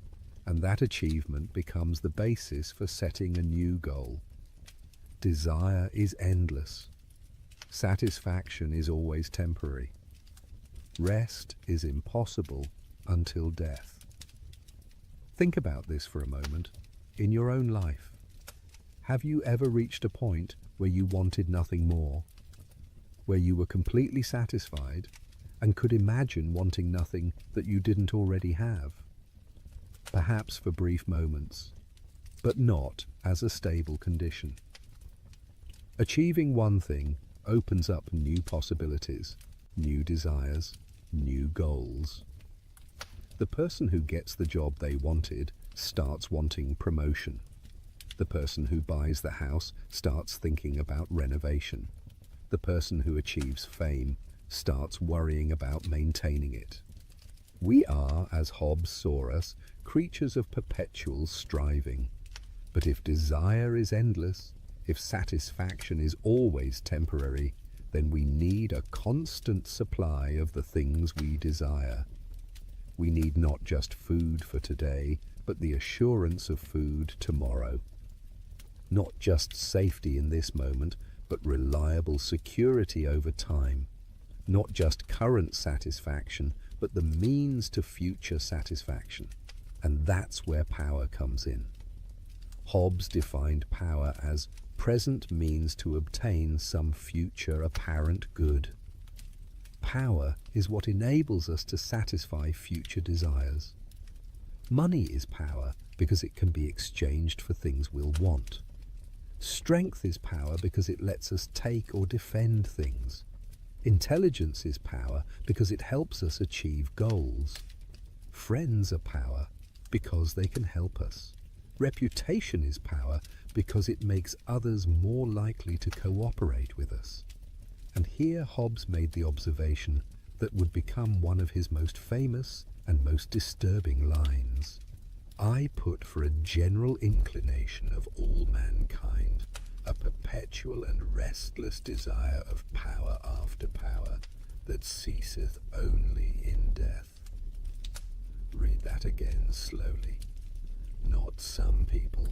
and that achievement becomes the basis for setting a new goal. Desire is endless. Satisfaction is always temporary. Rest is impossible until death. Think about this for a moment. In your own life, have you ever reached a point where you wanted nothing more? Where you were completely satisfied and could imagine wanting nothing that you didn't already have? Perhaps for brief moments, but not as a stable condition. Achieving one thing opens up new possibilities, new desires, new goals. The person who gets the job they wanted starts wanting promotion. The person who buys the house starts thinking about renovation. The person who achieves fame starts worrying about maintaining it. We are, as Hobbes saw us, creatures of perpetual striving. But if desire is endless, if satisfaction is always temporary, then we need a constant supply of the things we desire. We need not just food for today, but the assurance of food tomorrow. Not just safety in this moment, but reliable security over time. Not just current satisfaction, but the means to future satisfaction. And that's where power comes in. Hobbes defined power as present means to obtain some future apparent good. Power is what enables us to satisfy future desires. Money is power because it can be exchanged for things we'll want. Strength is power because it lets us take or defend things. Intelligence is power because it helps us achieve goals. Friends are power because they can help us. Reputation is power because it makes others more likely to cooperate with us. And here Hobbes made the observation that would become one of his most famous and most disturbing lines. I put for a general inclination of all mankind a perpetual and restless desire of power after power that ceaseth only in death. Read that again slowly. Not some people,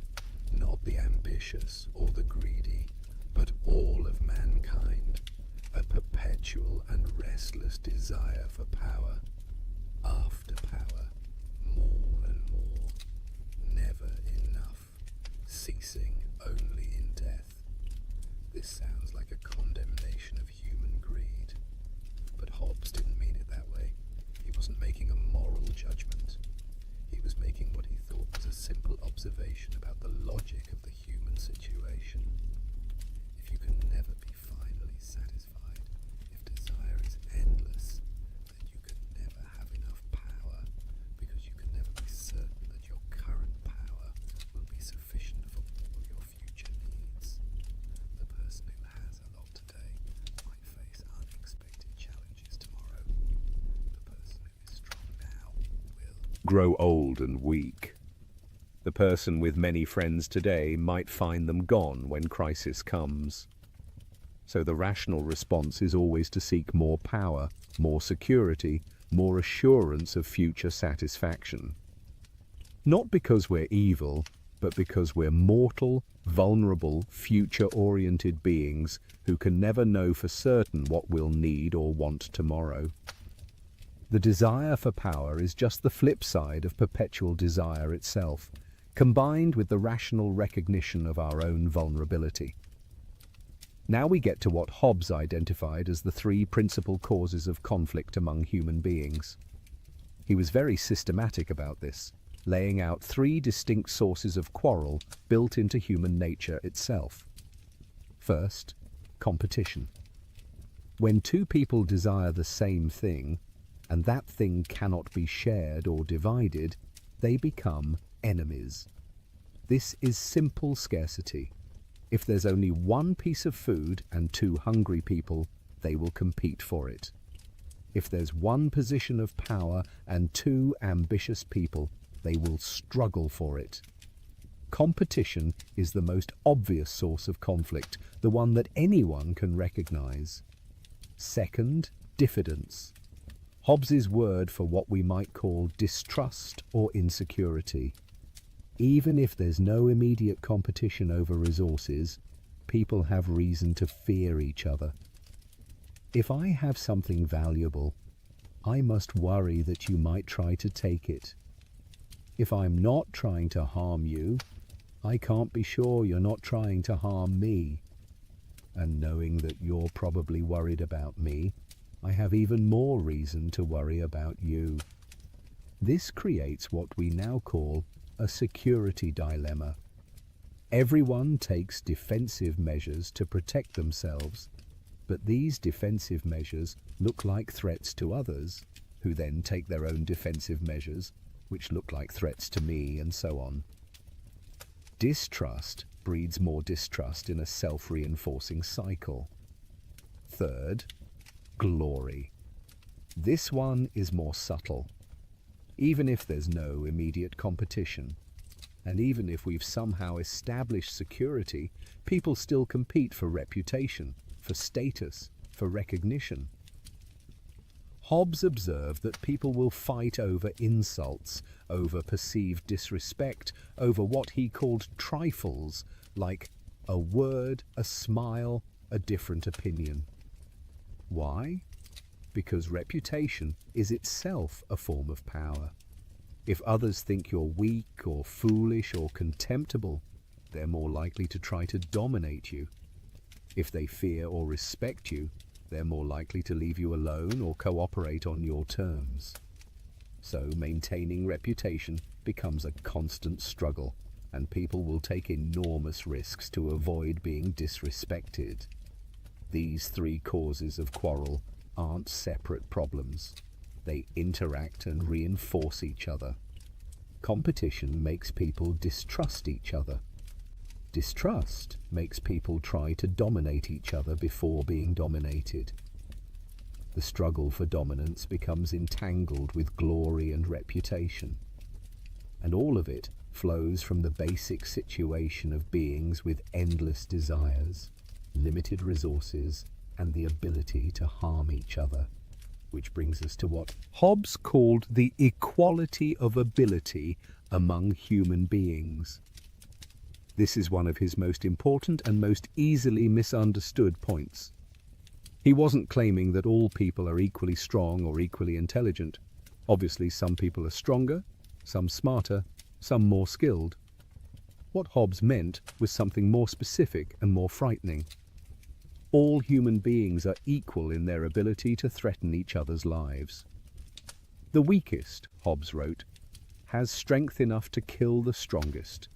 not the ambitious or the greedy, but all of mankind, a perpetual and restless desire for power, after power, more and more, never enough, ceasing only in death. This sounds like a condemnation of human greed, but Hobbes didn't mean it that way. He wasn't making a moral judgment. He was making what he thought was a simple observation about the logic of the human situation. If you can never be finally satisfied, if desire is endless, then you can never have enough power, because you can never be certain that your current power will be sufficient for all your future needs. The person who has a lot today might face unexpected challenges tomorrow. The person who is strong now will Grow old and weak. The person with many friends today might find them gone when crisis comes. So the rational response is always to seek more power, more security, more assurance of future satisfaction. Not because we're evil, but because we're mortal, vulnerable, future-oriented beings who can never know for certain what we'll need or want tomorrow. The desire for power is just the flip side of perpetual desire itself, combined with the rational recognition of our own vulnerability. Now we get to what Hobbes identified as the three principal causes of conflict among human beings. He was very systematic about this, laying out three distinct sources of quarrel built into human nature itself. First, competition. When two people desire the same thing, and that thing cannot be shared or divided, they become enemies. This is simple scarcity. If there's only one piece of food and two hungry people, they will compete for it. If there's one position of power and two ambitious people, they will struggle for it. Competition is the most obvious source of conflict, the one that anyone can recognize. Second, diffidence. Hobbes's word for what we might call distrust or insecurity. Even if there's no immediate competition over resources, people have reason to fear each other. If I have something valuable, I must worry that you might try to take it. If I'm not trying to harm you, I can't be sure you're not trying to harm me. And knowing that you're probably worried about me, I have even more reason to worry about you. This creates what we now call a security dilemma. Everyone takes defensive measures to protect themselves, but these defensive measures look like threats to others, who then take their own defensive measures, which look like threats to me, and so on. Distrust breeds more distrust in a self-reinforcing cycle. Third, glory. This one is more subtle. Even if there's no immediate competition, and even if we've somehow established security, people still compete for reputation, for status, for recognition. Hobbes observed that people will fight over insults, over perceived disrespect, over what he called trifles, like a word, a smile, a different opinion. Why? Because reputation is itself a form of power. If others think you're weak or foolish or contemptible, they're more likely to try to dominate you. If they fear or respect you, they're more likely to leave you alone or cooperate on your terms. So maintaining reputation becomes a constant struggle, and people will take enormous risks to avoid being disrespected. These three causes of quarrel aren't separate problems. They interact and reinforce each other. Competition makes people distrust each other. Distrust makes people try to dominate each other before being dominated. The struggle for dominance becomes entangled with glory and reputation. And all of it flows from the basic situation of beings with endless desires, limited resources, and the ability to harm each other. Which brings us to what Hobbes called the equality of ability among human beings. This is one of his most important and most easily misunderstood points. He wasn't claiming that all people are equally strong or equally intelligent. Obviously, some people are stronger, some smarter, some more skilled. What Hobbes meant was something more specific and more frightening. All human beings are equal in their ability to threaten each other's lives. The weakest, Hobbes wrote, has strength enough to kill the strongest,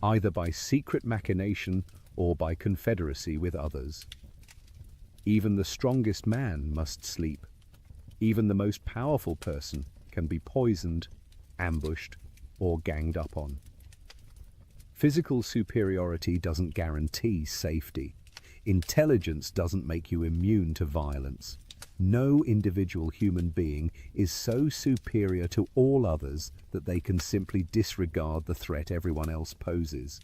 either by secret machination or by confederacy with others. Even the strongest man must sleep. Even the most powerful person can be poisoned, ambushed, or ganged up on. Physical superiority doesn't guarantee safety. Intelligence doesn't make you immune to violence. No individual human being is so superior to all others that they can simply disregard the threat everyone else poses.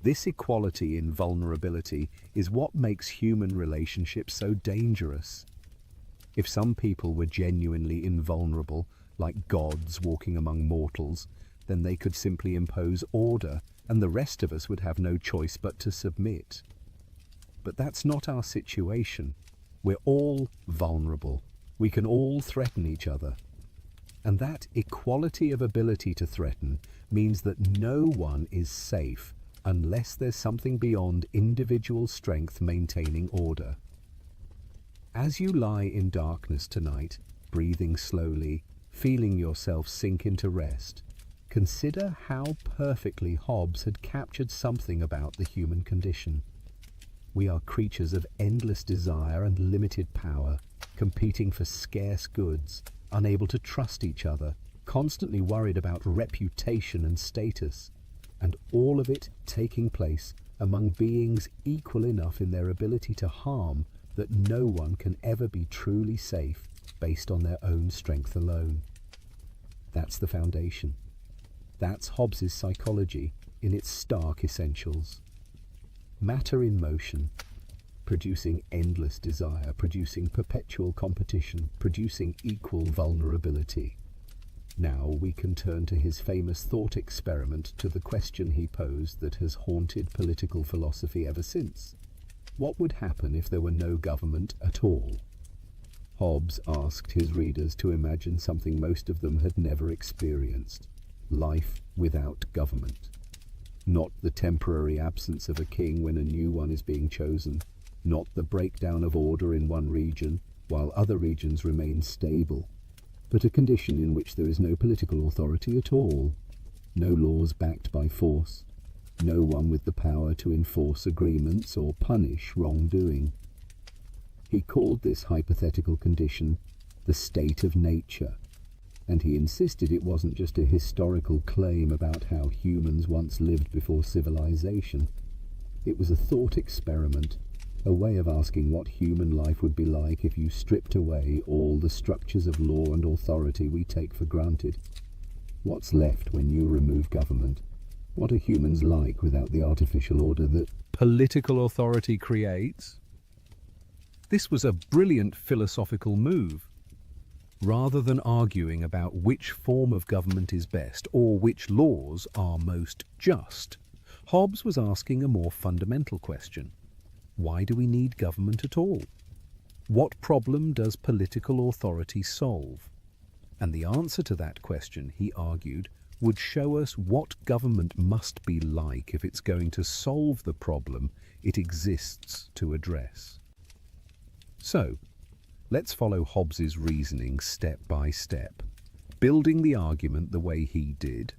This equality in vulnerability is what makes human relationships so dangerous. If some people were genuinely invulnerable, like gods walking among mortals, then they could simply impose order, and the rest of us would have no choice but to submit. But that's not our situation. We're all vulnerable. We can all threaten each other. And that equality of ability to threaten means that no one is safe unless there's something beyond individual strength maintaining order. As you lie in darkness tonight, breathing slowly, feeling yourself sink into rest, consider how perfectly Hobbes had captured something about the human condition. We are creatures of endless desire and limited power, competing for scarce goods, unable to trust each other, constantly worried about reputation and status, and all of it taking place among beings equal enough in their ability to harm that no one can ever be truly safe based on their own strength alone. That's the foundation. That's Hobbes's psychology in its stark essentials. Matter in motion, producing endless desire, producing perpetual competition, producing equal vulnerability. Now we can turn to his famous thought experiment, to the question he posed that has haunted political philosophy ever since. What would happen if there were no government at all? Hobbes asked his readers to imagine something most of them had never experienced: life without government. Not the temporary absence of a king when a new one is being chosen, not the breakdown of order in one region while other regions remain stable, but a condition in which there is no political authority at all, no laws backed by force, no one with the power to enforce agreements or punish wrongdoing. He called this hypothetical condition the state of nature. and he insisted it wasn't just a historical claim about how humans once lived before civilization. It was a thought experiment, a way of asking what human life would be like if you stripped away all the structures of law and authority we take for granted. What's left when you remove government? What are humans like without the artificial order that political authority creates? This was a brilliant philosophical move. Rather than arguing about which form of government is best or which laws are most just, Hobbes was asking a more fundamental question. Why do we need government at all? What problem does political authority solve? And the answer to that question, he argued, would show us what government must be like if it's going to solve the problem it exists to address. So, let's follow Hobbes's reasoning step by step, building the argument the way he did,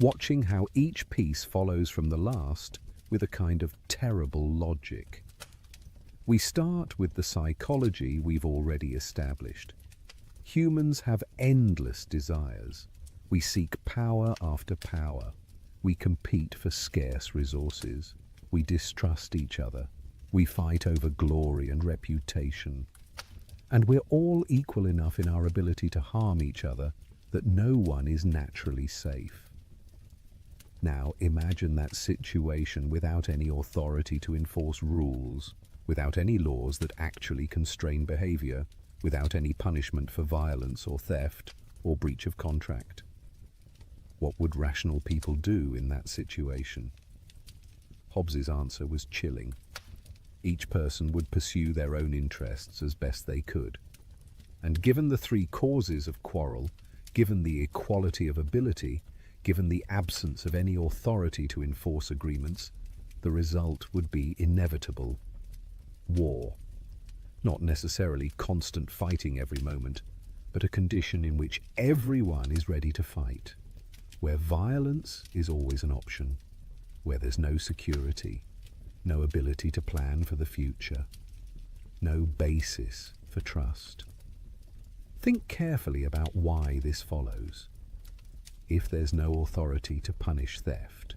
watching how each piece follows from the last with a kind of terrible logic. We start with the psychology we've already established. Humans have endless desires. We seek power after power. We compete for scarce resources. We distrust each other. We fight over glory and reputation. And we're all equal enough in our ability to harm each other that no one is naturally safe. Now imagine that situation without any authority to enforce rules, without any laws that actually constrain behavior, without any punishment for violence or theft or breach of contract. What would rational people do in that situation? Hobbes's answer was chilling. Each person would pursue their own interests as best they could. And given the three causes of quarrel, given the equality of ability, given the absence of any authority to enforce agreements, the result would be inevitable. War. Not necessarily constant fighting every moment, but a condition in which everyone is ready to fight, where violence is always an option, where there's no security, no ability to plan for the future, no basis for trust. Think carefully about why this follows. If there's no authority to punish theft,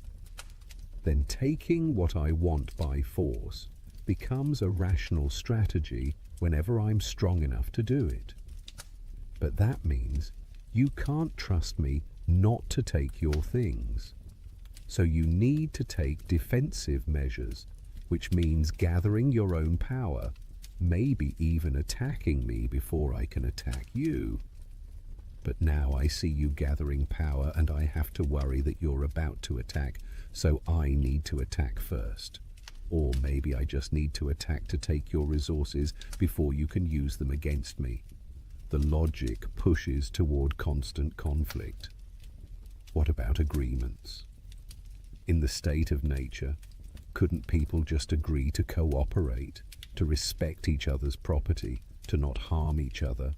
then taking what I want by force becomes a rational strategy whenever I'm strong enough to do it. But that means you can't trust me not to take your things. So you need to take defensive measures, which means gathering your own power, maybe even attacking me before I can attack you. But now I see you gathering power and I have to worry that you're about to attack, so I need to attack first. Or maybe I just need to attack to take your resources before you can use them against me. The logic pushes toward constant conflict. What about agreements? In the state of nature, couldn't people just agree to cooperate, to respect each other's property, to not harm each other?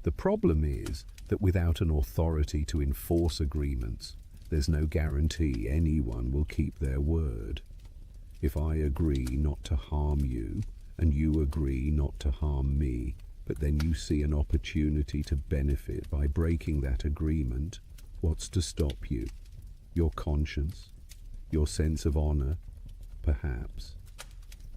The problem is that without an authority to enforce agreements, there's no guarantee anyone will keep their word. If I agree not to harm you, and you agree not to harm me, but then you see an opportunity to benefit by breaking that agreement, what's to stop you? Your conscience? Your sense of honor? Perhaps.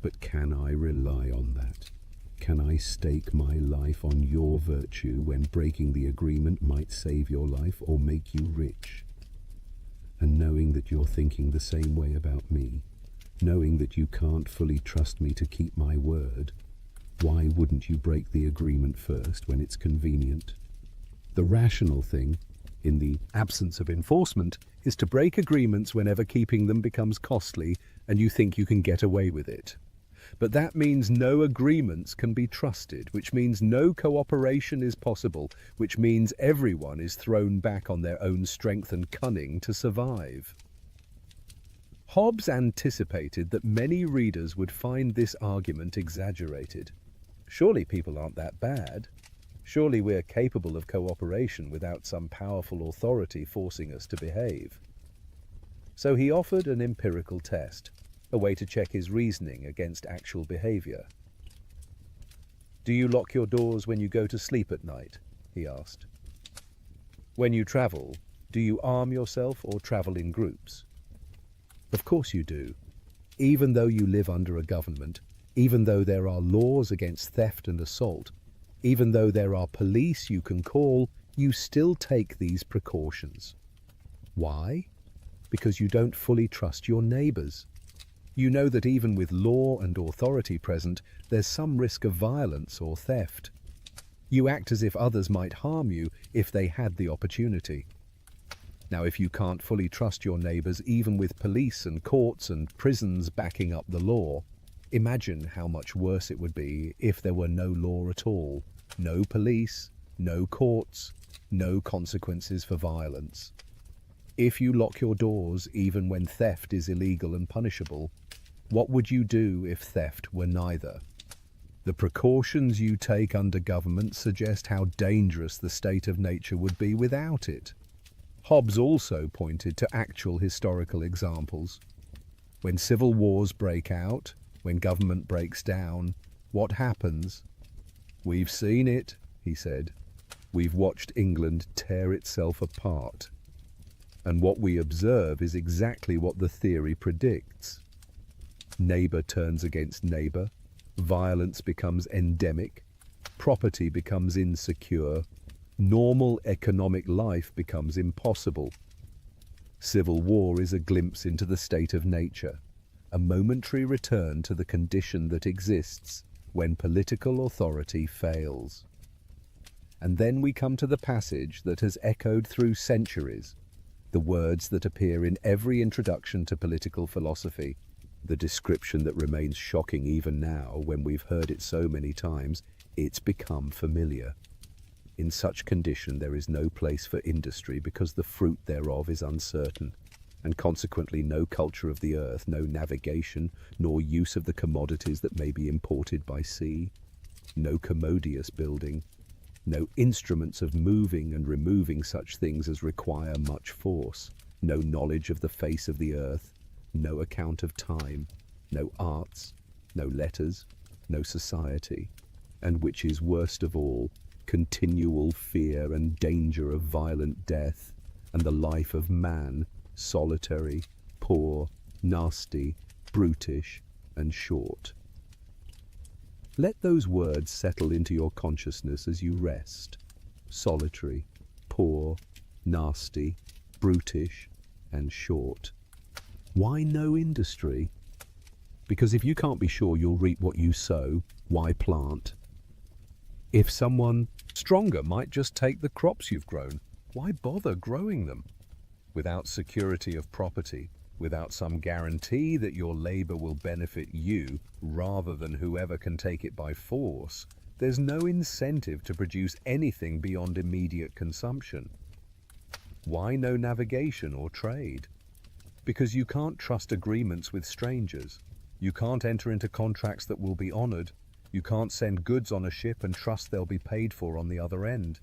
But can I rely on that? Can I stake my life on your virtue when breaking the agreement might save your life or make you rich? And knowing that you're thinking the same way about me, knowing that you can't fully trust me to keep my word, why wouldn't you break the agreement first when it's convenient? The rational thing, in the absence of enforcement, is to break agreements whenever keeping them becomes costly and you think you can get away with it. But that means no agreements can be trusted, which means no cooperation is possible, which means everyone is thrown back on their own strength and cunning to survive. Hobbes anticipated that many readers would find this argument exaggerated. Surely people aren't that bad. Surely we're capable of cooperation without some powerful authority forcing us to behave. So he offered an empirical test, a way to check his reasoning against actual behavior. "Do you lock your doors when you go to sleep at night?" he asked. When you travel, do you arm yourself or travel in groups? Of course you do. Even though you live under a government, even though there are laws against theft and assault, even though there are police you can call, you still take these precautions. Why? Because you don't fully trust your neighbors. You know that even with law and authority present, there's some risk of violence or theft. You act as if others might harm you if they had the opportunity. Now, if you can't fully trust your neighbors, even with police and courts and prisons backing up the law, imagine how much worse it would be if there were no law at all, no police, no courts, no consequences for violence. If you lock your doors even when theft is illegal and punishable, what would you do if theft were neither? The precautions you take under government suggest how dangerous the state of nature would be without it. Hobbes also pointed to actual historical examples. When civil wars break out, when government breaks down, what happens? We've seen it, he said. We've watched England tear itself apart. And what we observe is exactly what the theory predicts. Neighbor turns against neighbor, violence becomes endemic, property becomes insecure, normal economic life becomes impossible. Civil war is a glimpse into the state of nature, a momentary return to the condition that exists when political authority fails. And then we come to the passage that has echoed through centuries, the words that appear in every introduction to political philosophy, the description that remains shocking even now when we've heard it so many times, it's become familiar. In such condition there is no place for industry because the fruit thereof is uncertain, and consequently no culture of the earth, no navigation, nor use of the commodities that may be imported by sea, no commodious building, no instruments of moving and removing such things as require much force, no knowledge of the face of the earth, no account of time, no arts, no letters, no society, and which is worst of all, continual fear and danger of violent death, and the life of man, solitary, poor, nasty, brutish, and short. Let those words settle into your consciousness as you rest. Solitary, poor, nasty, brutish, and short. Why no industry? Because if you can't be sure you'll reap what you sow, why plant? If someone stronger might just take the crops you've grown, why bother growing them? Without security of property, without some guarantee that your labor will benefit you rather than whoever can take it by force, there's no incentive to produce anything beyond immediate consumption. Why no navigation or trade? Because you can't trust agreements with strangers. You can't enter into contracts that will be honored. You can't send goods on a ship and trust they'll be paid for on the other end.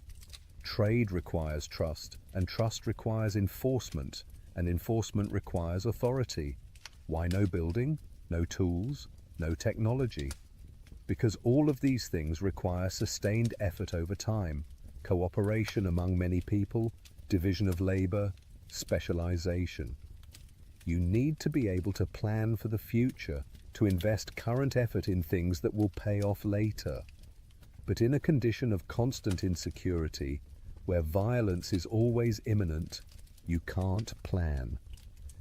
Trade requires trust, and trust requires enforcement, and enforcement requires authority. Why no building, no tools, no technology? Because all of these things require sustained effort over time, cooperation among many people, division of labor, specialization. You need to be able to plan for the future, to invest current effort in things that will pay off later. But in a condition of constant insecurity, where violence is always imminent, you can't plan.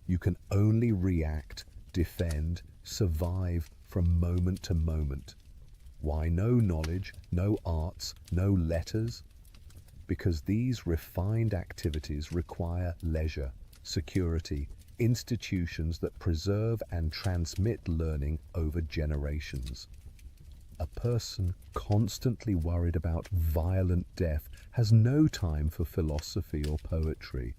You can only react, defend, survive from moment to moment. Why no knowledge, no arts, no letters? Because these refined activities require leisure, security, institutions that preserve and transmit learning over generations. A person constantly worried about violent death has no time for philosophy or poetry.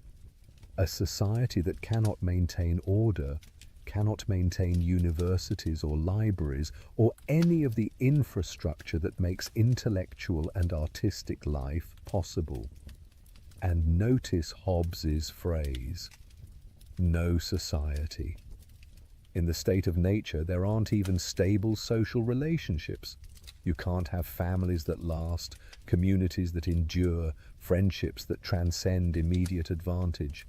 A society that cannot maintain order, cannot maintain universities or libraries, or any of the infrastructure that makes intellectual and artistic life possible. And notice Hobbes's phrase, no society. In the state of nature, there aren't even stable social relationships. You can't have families that last, communities that endure, friendships that transcend immediate advantage.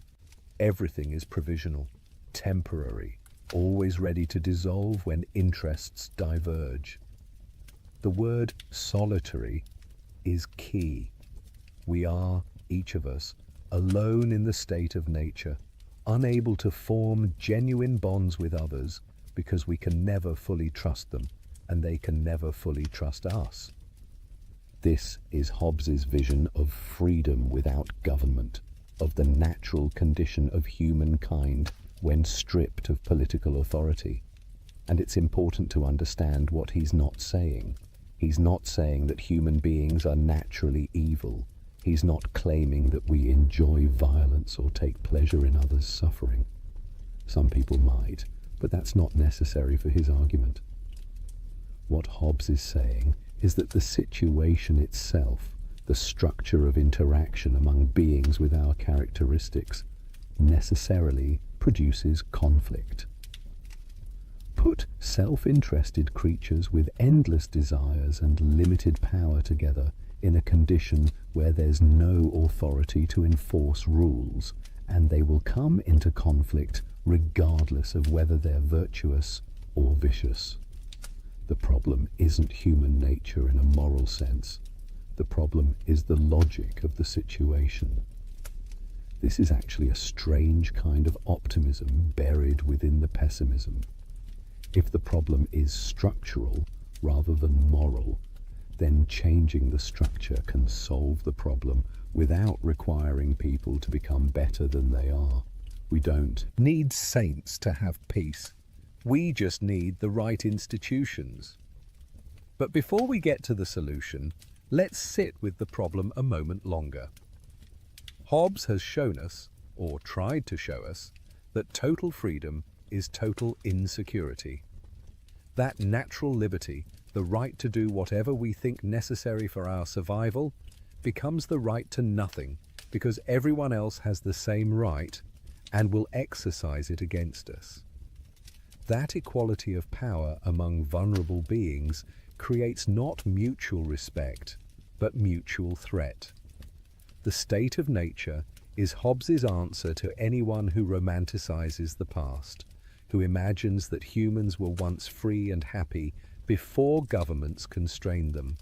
Everything is provisional, temporary, always ready to dissolve when interests diverge. The word solitary is key. We are, each of us, alone in the state of nature, unable to form genuine bonds with others because we can never fully trust them and they can never fully trust us. This is Hobbes's vision of freedom without government, of the natural condition of humankind when stripped of political authority. And it's important to understand what he's not saying. He's not saying that human beings are naturally evil. He's not claiming that we enjoy violence or take pleasure in others' suffering. Some people might, but that's not necessary for his argument. What Hobbes is saying is that the situation itself, the structure of interaction among beings with our characteristics, necessarily produces conflict. Put self-interested creatures with endless desires and limited power together in a condition where there's no authority to enforce rules, and they will come into conflict regardless of whether they're virtuous or vicious. The problem isn't human nature in a moral sense. The problem is the logic of the situation. This is actually a strange kind of optimism buried within the pessimism. If the problem is structural rather than moral, then changing the structure can solve the problem without requiring people to become better than they are. We don't Need saints to have peace. We just need the right institutions. But before we get to the solution, let's sit with the problem a moment longer. Hobbes has shown us, or tried to show us, that total freedom is total insecurity. That natural liberty, the right to do whatever we think necessary for our survival, becomes the right to nothing because everyone else has the same right and will exercise it against us. That equality of power among vulnerable beings creates not mutual respect, but mutual threat. The state of nature is Hobbes's answer to anyone who romanticizes the past, who imagines that humans were once free and happy before governments constrained them.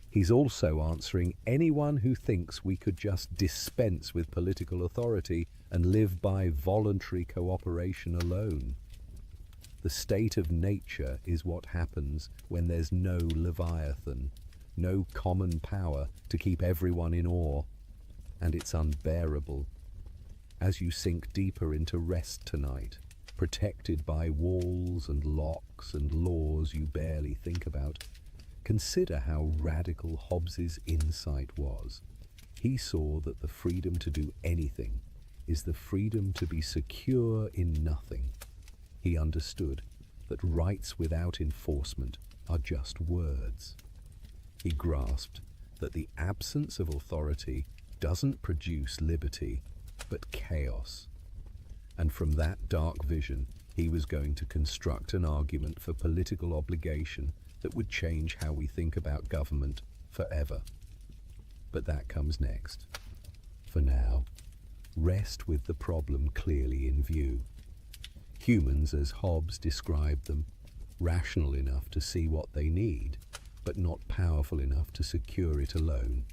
He's also answering anyone who thinks we could just dispense with political authority and live by voluntary cooperation alone. The state of nature is what happens when there's no Leviathan, no common power to keep everyone in awe, and it's unbearable. As you sink deeper into rest tonight, protected by walls and locks and laws you barely think about, consider how radical Hobbes's insight was. He saw that the freedom to do anything is the freedom to be secure in nothing. He understood that rights without enforcement are just words. He grasped that the absence of authority doesn't produce liberty, but chaos. And from that dark vision, he was going to construct an argument for political obligation that would change how we think about government forever. But that comes next. For now, rest with the problem clearly in view. Humans, as Hobbes described them, rational enough to see what they need, but not powerful enough to secure it alone,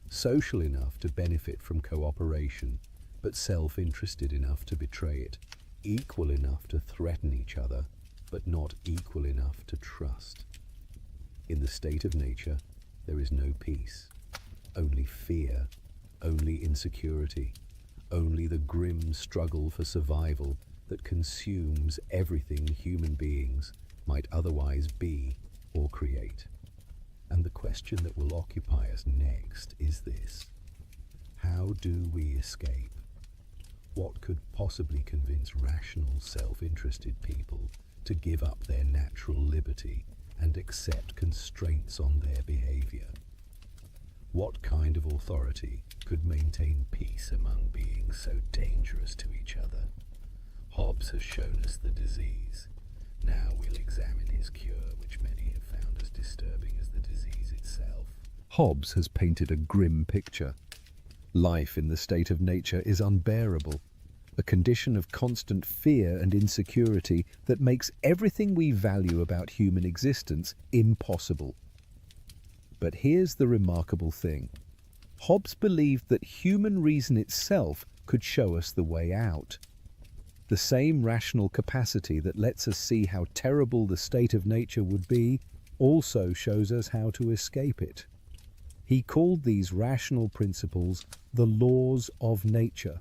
social enough to benefit from cooperation, but self-interested enough to betray it, equal enough to threaten each other, but not equal enough to trust. In the state of nature, there is no peace, only fear, only insecurity, only the grim struggle for survival that consumes everything human beings might otherwise be or create. And the question that will occupy us next is this: how do we escape? What could possibly convince rational, self-interested people to give up their natural liberty and accept constraints on their behavior? What kind of authority could maintain peace among beings so dangerous to each other? Hobbes has shown us the disease. Now we'll examine his cure, which many have found as disturbing as the disease itself. Hobbes has painted a grim picture. Life in the state of nature is unbearable, a condition of constant fear and insecurity that makes everything we value about human existence impossible. But here's the remarkable thing. Hobbes believed that human reason itself could show us the way out. The same rational capacity that lets us see how terrible the state of nature would be also shows us how to escape it. He called these rational principles the laws of nature,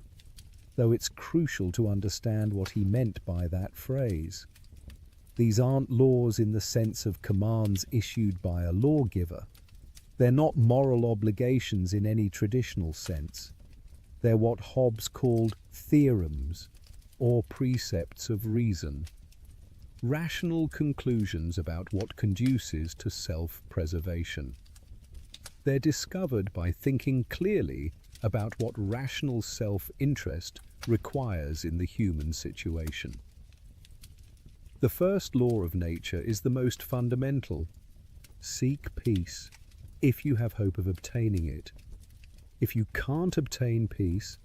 though it's crucial to understand what he meant by that phrase. These aren't laws in the sense of commands issued by a lawgiver. They're not moral obligations in any traditional sense. They're what Hobbes called theorems, or precepts of reason, rational conclusions about what conduces to self-preservation. They're discovered by thinking clearly about what rational self-interest requires in the human situation. The first law of nature is the most fundamental. Seek peace, if you have hope of obtaining it. If you can't obtain peace,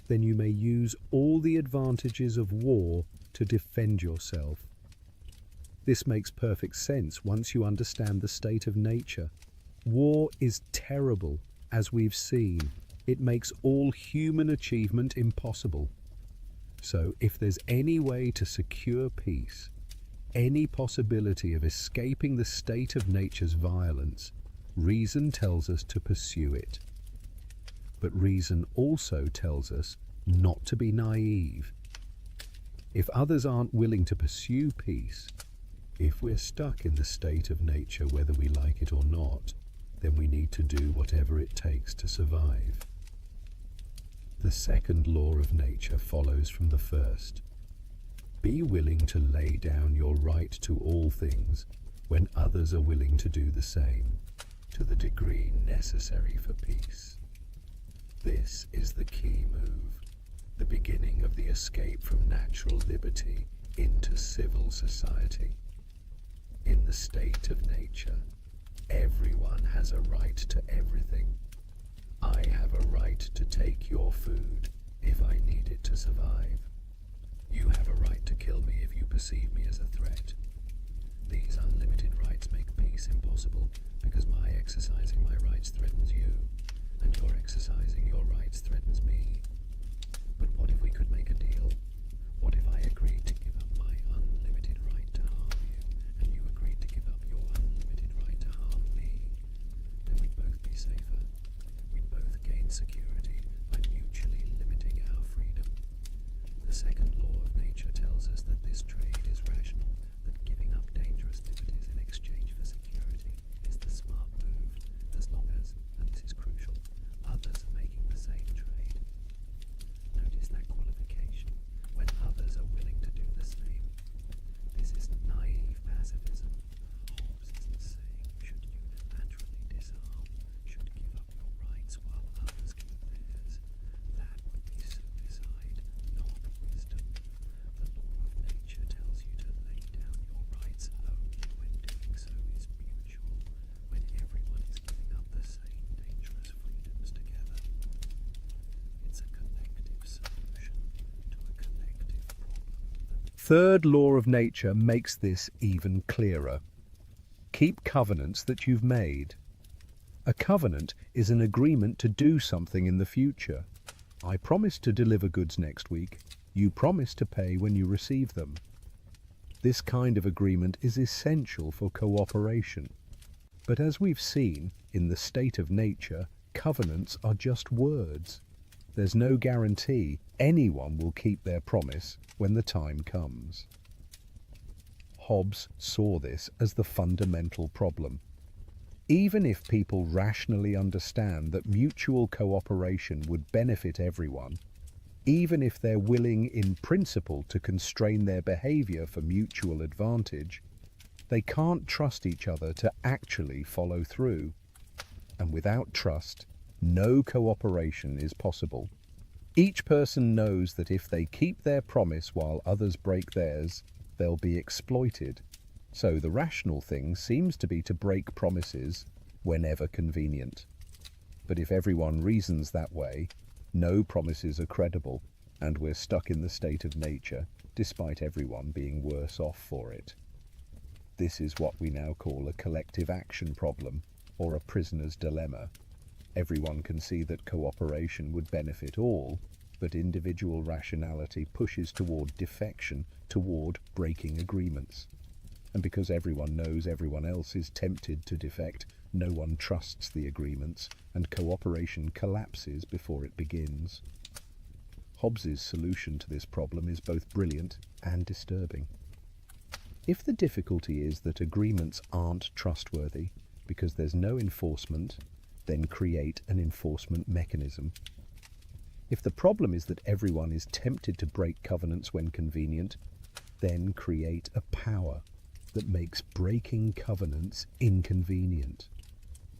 then you may use all the advantages of war to defend yourself. This makes perfect sense once you understand the state of nature. War is terrible, as we've seen. It makes all human achievement impossible. So if there's any way to secure peace, any possibility of escaping the state of nature's violence, reason tells us to pursue it. But reason also tells us not to be naive. If others aren't willing to pursue peace, if we're stuck in the state of nature whether we like it or not, then we need to do whatever it takes to survive. The second law of nature follows from the first. Be willing to lay down your right to all things when others are willing to do the same, to the degree necessary for peace. This is the key move, the beginning of the escape from natural liberty into civil society. In the state of nature, everyone has a right to everything. I have a right to take your food if I need it to survive. You have a right to kill me if you perceive me as a threat. These unlimited rights make peace impossible because my exercising my rights threatens you, and your exercising your rights threatens me. But what if we could make a deal? What if I agreed to give up my unlimited right to harm you, and you agreed to give up your unlimited right to harm me? Then we'd both be safer. We'd both gain security by mutually limiting our freedom. The second law of nature tells us that this trade is rational, that giving up dangerous liberties in exchange for security is the smart move, as long as, and this is crucial, others are making the same trade. Notice that qualification, when others are willing to do the same. This isn't naive pacifism. Hobbes isn't saying should unilaterally disarm, should give up your rights while others keep theirs. That would be suicide, not wisdom. The law of nature tells you to lay down your rights only when doing so is mutual, when everyone is giving up the same dangerous freedoms together. It's a collective solution to a collective problem. Third law of nature makes this even clearer. Keep covenants that you've made. A covenant is an agreement to do something in the future. I promise to deliver goods next week. You promise to pay when you receive them. This kind of agreement is essential for cooperation. But as we've seen, in the state of nature, covenants are just words. There's no guarantee anyone will keep their promise when the time comes. Hobbes saw this as the fundamental problem. Even if people rationally understand that mutual cooperation would benefit everyone, even if they're willing in principle to constrain their behavior for mutual advantage, they can't trust each other to actually follow through. And without trust, no cooperation is possible. Each person knows that if they keep their promise while others break theirs, they'll be exploited. So the rational thing seems to be to break promises whenever convenient. But if everyone reasons that way, no promises are credible, and we're stuck in the state of nature, despite everyone being worse off for it. This is what we now call a collective action problem, or a prisoner's dilemma. Everyone can see that cooperation would benefit all, but individual rationality pushes toward defection, toward breaking agreements. And because everyone knows everyone else is tempted to defect, no one trusts the agreements, and cooperation collapses before it begins. Hobbes's solution to this problem is both brilliant and disturbing. If the difficulty is that agreements aren't trustworthy because there's no enforcement, then create an enforcement mechanism. If the problem is that everyone is tempted to break covenants when convenient, then create a power that makes breaking covenants inconvenient.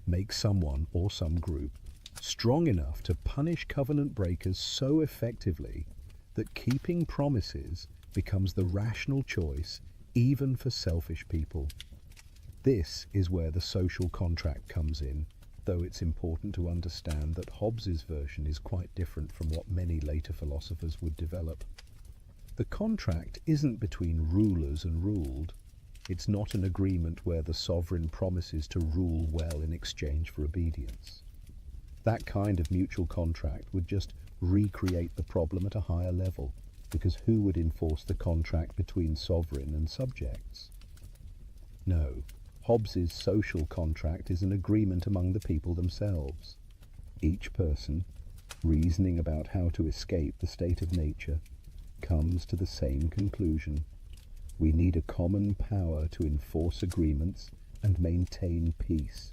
Make someone or some group strong enough to punish covenant breakers so effectively that keeping promises becomes the rational choice even for selfish people. This is where the social contract comes in, though it's important to understand that Hobbes's version is quite different from what many later philosophers would develop. The contract isn't between rulers and ruled. It's not an agreement where the sovereign promises to rule well in exchange for obedience. That kind of mutual contract would just recreate the problem at a higher level, because who would enforce the contract between sovereign and subjects? No, Hobbes's social contract is an agreement among the people themselves. Each person, reasoning about how to escape the state of nature, comes to the same conclusion. We need a common power to enforce agreements and maintain peace.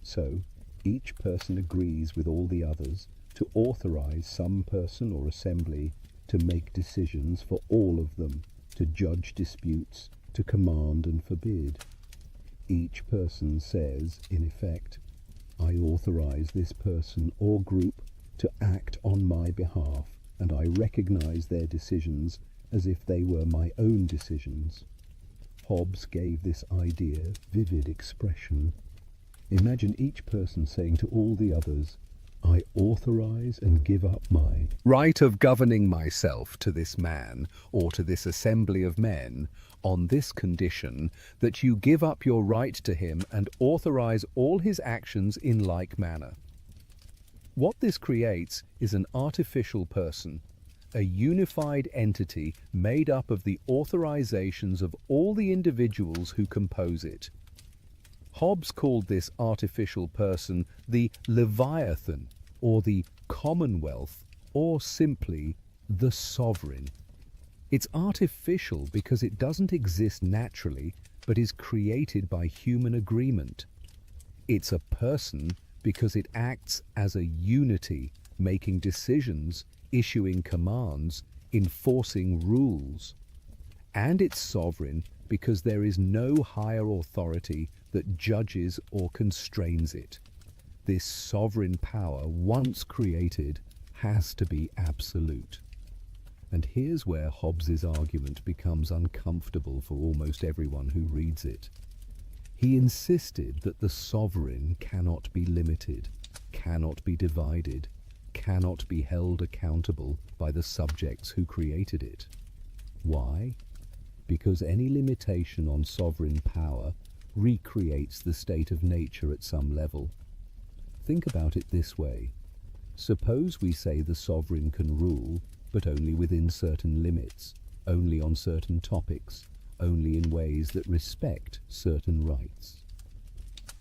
So, each person agrees with all the others to authorize some person or assembly to make decisions for all of them, to judge disputes, to command and forbid. Each person says, in effect, I authorize this person or group to act on my behalf, and I recognize their decisions as if they were my own decisions. Hobbes gave this idea vivid expression. Imagine each person saying to all the others, I authorize and give up my right of governing myself to this man or to this assembly of men on this condition that you give up your right to him and authorize all his actions in like manner. What this creates is an artificial person, a unified entity made up of the authorizations of all the individuals who compose it. Hobbes called this artificial person the Leviathan, or the Commonwealth, or simply the Sovereign. It's artificial because it doesn't exist naturally, but is created by human agreement. It's a person because it acts as a unity, making decisions, issuing commands, enforcing rules. And it's sovereign because there is no higher authority that judges or constrains it. This sovereign power, once created, has to be absolute. And here's where Hobbes's argument becomes uncomfortable for almost everyone who reads it. He insisted that the sovereign cannot be limited, cannot be divided, cannot be held accountable by the subjects who created it. Why? Because any limitation on sovereign power recreates the state of nature at some level. Think about it this way. Suppose we say the sovereign can rule, but only within certain limits, only on certain topics, only in ways that respect certain rights.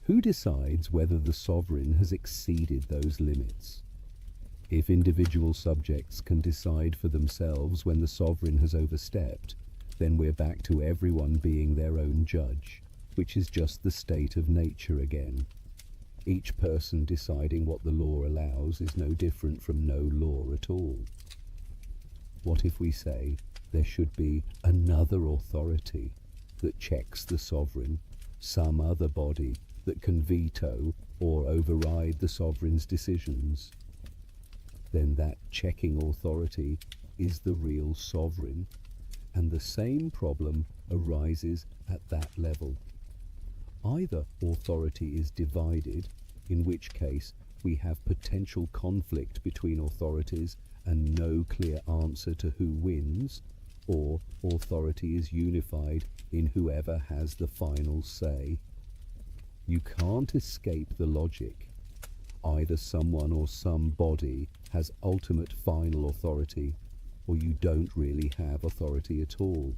Who decides whether the sovereign has exceeded those limits? If individual subjects can decide for themselves when the sovereign has overstepped, then we're back to everyone being their own judge, which is just the state of nature again. Each person deciding what the law allows is no different from no law at all. What if we say there should be another authority that checks the sovereign, some other body that can veto or override the sovereign's decisions? Then that checking authority is the real sovereign, and the same problem arises at that level. Either authority is divided, in which case we have potential conflict between authorities and no clear answer to who wins, or authority is unified in whoever has the final say. You can't escape the logic. Either someone or somebody has ultimate final authority, or you don't really have authority at all.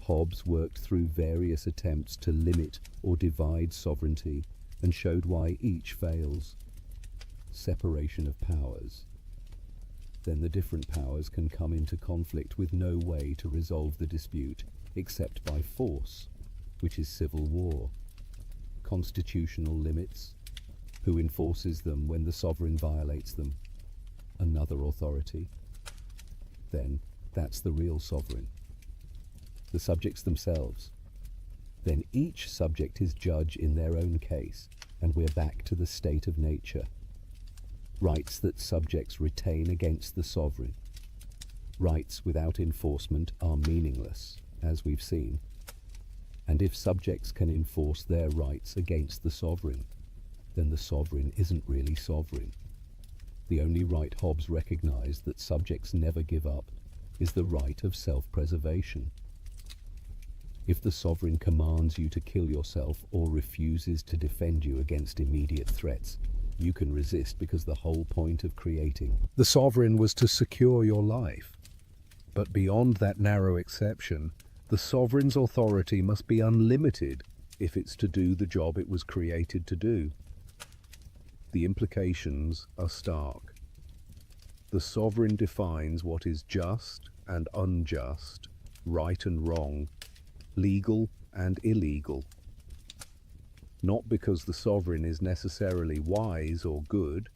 Hobbes worked through various attempts to limit or divide sovereignty and showed why each fails. Separation of powers. Then the different powers can come into conflict with no way to resolve the dispute except by force, which is civil war. Constitutional limits. Who enforces them when the sovereign violates them? Another authority. Then that's the real sovereign. The subjects themselves. Then each subject is judge in their own case, and we're back to the state of nature. Rights that subjects retain against the sovereign. Rights without enforcement are meaningless, as we've seen. And if subjects can enforce their rights against the sovereign, then the sovereign isn't really sovereign. The only right Hobbes recognized that subjects never give up is the right of self-preservation. If the sovereign commands you to kill yourself or refuses to defend you against immediate threats, you can resist because the whole point of creating The sovereign was to secure your life. But beyond that narrow exception, the sovereign's authority must be unlimited if it's to do the job it was created to do. The implications are stark. The sovereign defines what is just and unjust, right and wrong, legal and illegal. Not because the sovereign is necessarily wise or good,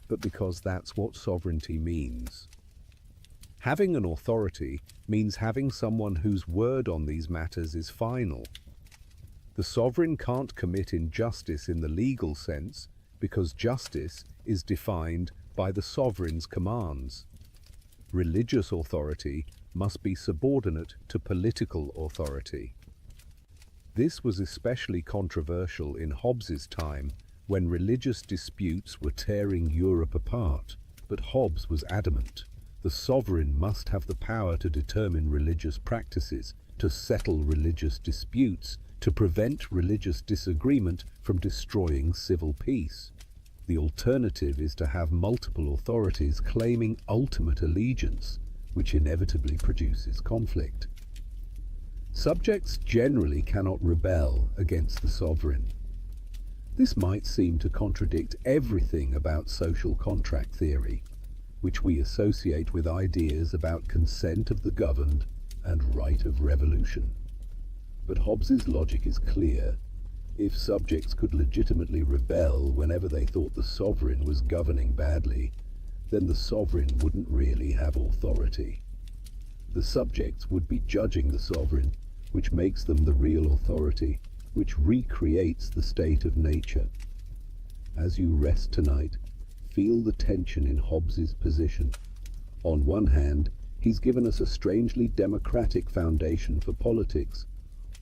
but because that's what sovereignty means. Having an authority means having someone whose word on these matters is final. The sovereign can't commit injustice in the legal sense because justice is defined by the sovereign's commands. Religious authority must be subordinate to political authority. This was especially controversial in Hobbes's time, when religious disputes were tearing Europe apart, but Hobbes was adamant. The sovereign must have the power to determine religious practices, to settle religious disputes, to prevent religious disagreement from destroying civil peace. The alternative is to have multiple authorities claiming ultimate allegiance, which inevitably produces conflict. Subjects generally cannot rebel against the sovereign. This might seem to contradict everything about social contract theory, which we associate with ideas about consent of the governed and right of revolution. But Hobbes's logic is clear. If subjects could legitimately rebel whenever they thought the sovereign was governing badly, then the sovereign wouldn't really have authority. The subjects would be judging the sovereign, which makes them the real authority, which recreates the state of nature. As you rest tonight, feel the tension in Hobbes's position. On one hand, he's given us a strangely democratic foundation for politics.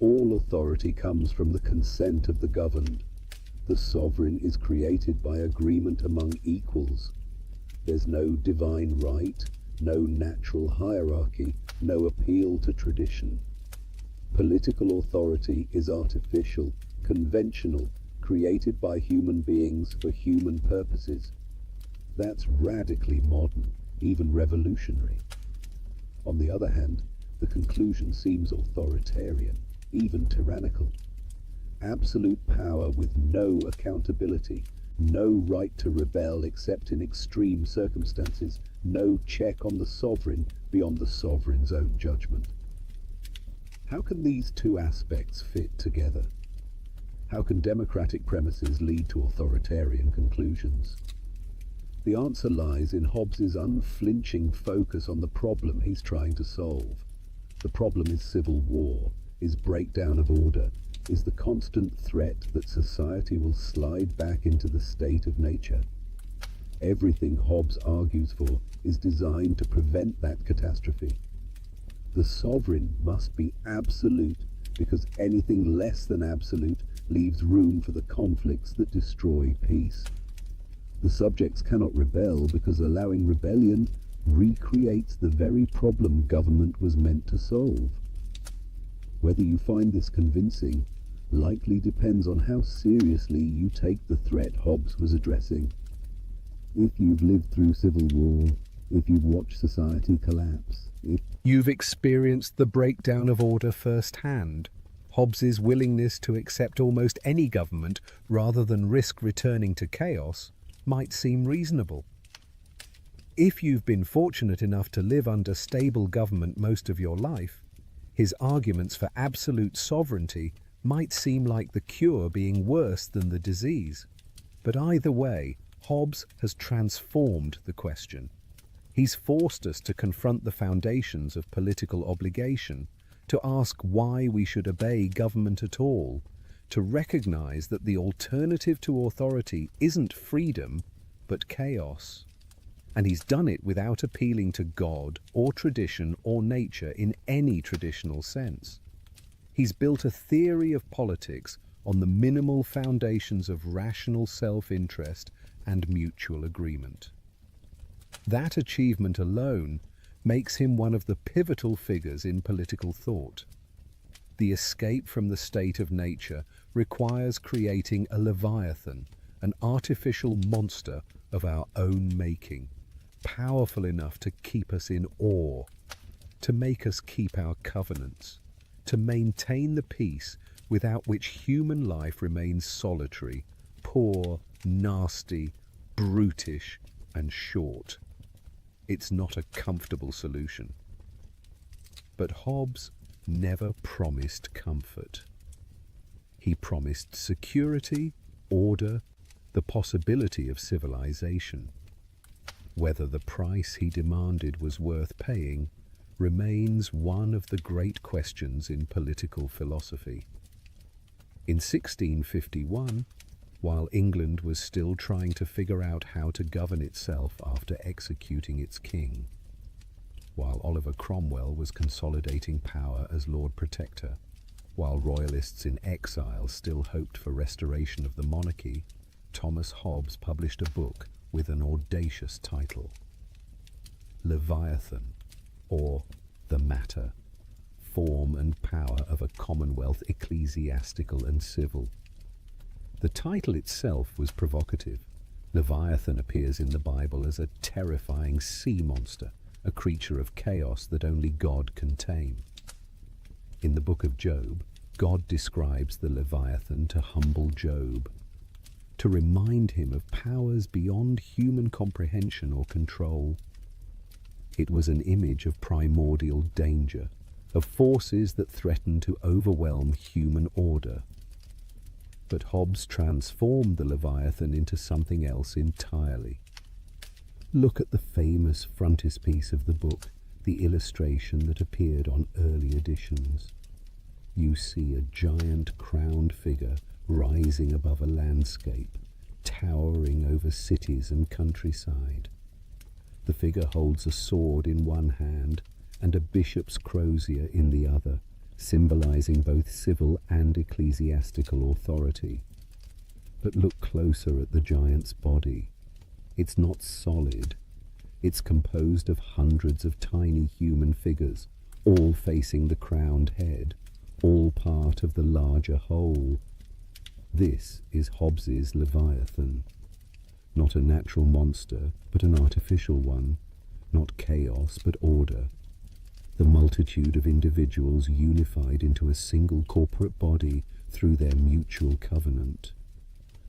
All authority comes from the consent of the governed. The sovereign is created by agreement among equals. There's no divine right, no natural hierarchy, no appeal to tradition. Political authority is artificial, conventional, created by human beings for human purposes. That's radically modern, even revolutionary. On the other hand, the conclusion seems authoritarian, even tyrannical. Absolute power with no accountability, no right to rebel except in extreme circumstances, no check on the sovereign beyond the sovereign's own judgment. How can these two aspects fit together? How can democratic premises lead to authoritarian conclusions? The answer lies in Hobbes's unflinching focus on the problem he's trying to solve. The problem is civil war, is breakdown of order, is the constant threat that society will slide back into the state of nature. Everything Hobbes argues for is designed to prevent that catastrophe. The sovereign must be absolute, because anything less than absolute leaves room for the conflicts that destroy peace. The subjects cannot rebel, because allowing rebellion recreates the very problem government was meant to solve. Whether you find this convincing likely depends on how seriously you take the threat Hobbes was addressing. If you've lived through civil war, if you've watched society collapse, if You've experienced the breakdown of order firsthand. Hobbes's willingness to accept almost any government rather than risk returning to chaos might seem reasonable. If you've been fortunate enough to live under stable government most of your life, his arguments for absolute sovereignty might seem like the cure being worse than the disease. But either way, Hobbes has transformed the question. He's forced us to confront the foundations of political obligation, to ask why we should obey government at all, to recognize that the alternative to authority isn't freedom, but chaos. And he's done it without appealing to God or tradition or nature in any traditional sense. He's built a theory of politics on the minimal foundations of rational self-interest and mutual agreement. That achievement alone makes him one of the pivotal figures in political thought. The escape from the state of nature requires creating a leviathan, an artificial monster of our own making, powerful enough to keep us in awe, to make us keep our covenants, to maintain the peace without which human life remains solitary, poor, nasty, brutish, and short. It's not a comfortable solution. But Hobbes never promised comfort. He promised security, order, the possibility of civilization. Whether the price he demanded was worth paying remains one of the great questions in political philosophy. In 1651, while England was still trying to figure out how to govern itself after executing its king, while Oliver Cromwell was consolidating power as Lord Protector, while royalists in exile still hoped for restoration of the monarchy, Thomas Hobbes published a book with an audacious title, Leviathan, or The Matter, Form and Power of a Commonwealth Ecclesiastical and Civil. The title itself was provocative. Leviathan appears in the Bible as a terrifying sea monster, a creature of chaos that only God can tame. In the book of Job, God describes the Leviathan to humble Job, to remind him of powers beyond human comprehension or control. It was an image of primordial danger, of forces that threaten to overwhelm human order. But Hobbes transformed the Leviathan into something else entirely. Look at the famous frontispiece of the book, the illustration that appeared on early editions. You see a giant crowned figure rising above a landscape, towering over cities and countryside. The figure holds a sword in one hand and a bishop's crozier in the other, symbolizing both civil and ecclesiastical authority. But look closer at the giant's body. It's not solid. It's composed of hundreds of tiny human figures, all facing the crowned head, all part of the larger whole. This is Hobbes's Leviathan. Not a natural monster, but an artificial one. Not chaos, but order. The multitude of individuals unified into a single corporate body through their mutual covenant.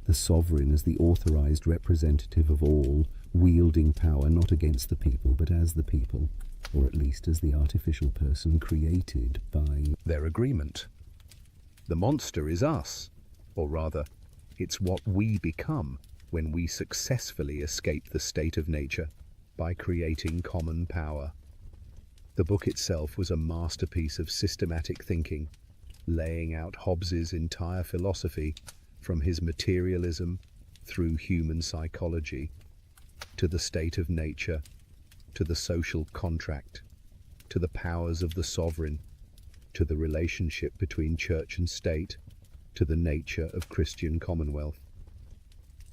The sovereign as the authorized representative of all, wielding power not against the people but as the people, or at least as the artificial person created by their agreement. The monster is us, or rather, it's what we become when we successfully escape the state of nature by creating common power. The book itself was a masterpiece of systematic thinking, laying out Hobbes's entire philosophy from his materialism through human psychology, to the state of nature, to the social contract, to the powers of the sovereign, to the relationship between church and state, to the nature of Christian commonwealth.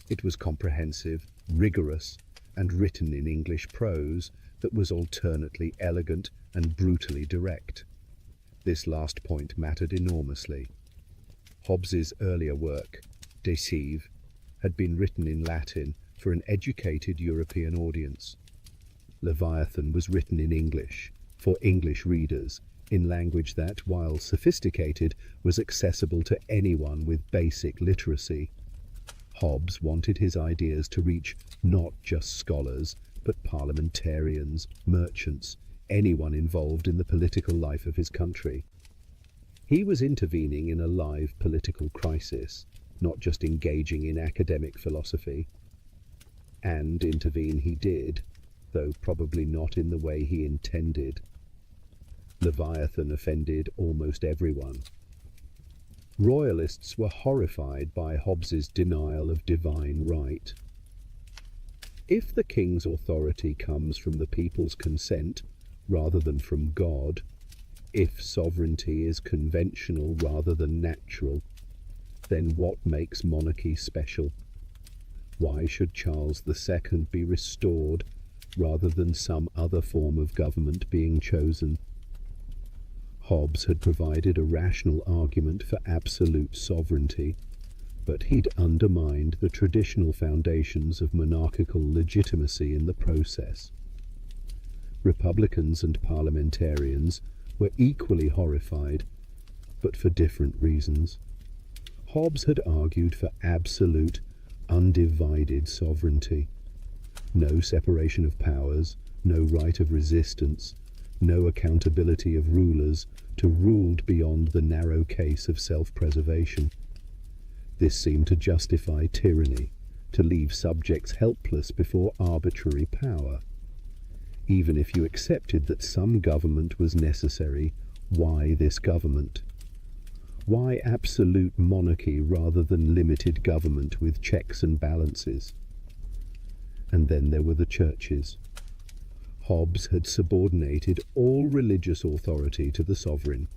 It was comprehensive, rigorous, and written in English prose that was alternately elegant and brutally direct. This last point mattered enormously. Hobbes's earlier work, Deceive, had been written in Latin for an educated European audience. Leviathan was written in English, for English readers, in language that, while sophisticated, was accessible to anyone with basic literacy. Hobbes wanted his ideas to reach not just scholars, but parliamentarians, merchants, anyone involved in the political life of his country. He was intervening in a live political crisis, not just engaging in academic philosophy. And intervene he did, though probably not in the way he intended. Leviathan offended almost everyone. Royalists were horrified by Hobbes's denial of divine right. If the king's authority comes from the people's consent rather than from God, if sovereignty is conventional rather than natural, then what makes monarchy special? Why should Charles II be restored rather than some other form of government being chosen? Hobbes had provided a rational argument for absolute sovereignty, but he'd undermined the traditional foundations of monarchical legitimacy in the process. Republicans and parliamentarians were equally horrified, but for different reasons. Hobbes had argued for absolute, undivided sovereignty. No separation of powers, no right of resistance, no accountability of rulers to ruled beyond the narrow case of self-preservation. This seemed to justify tyranny, to leave subjects helpless before arbitrary power. Even if you accepted that some government was necessary, why this government? Why absolute monarchy rather than limited government with checks and balances? And then there were the churches. Hobbes had subordinated all religious authority to the sovereign.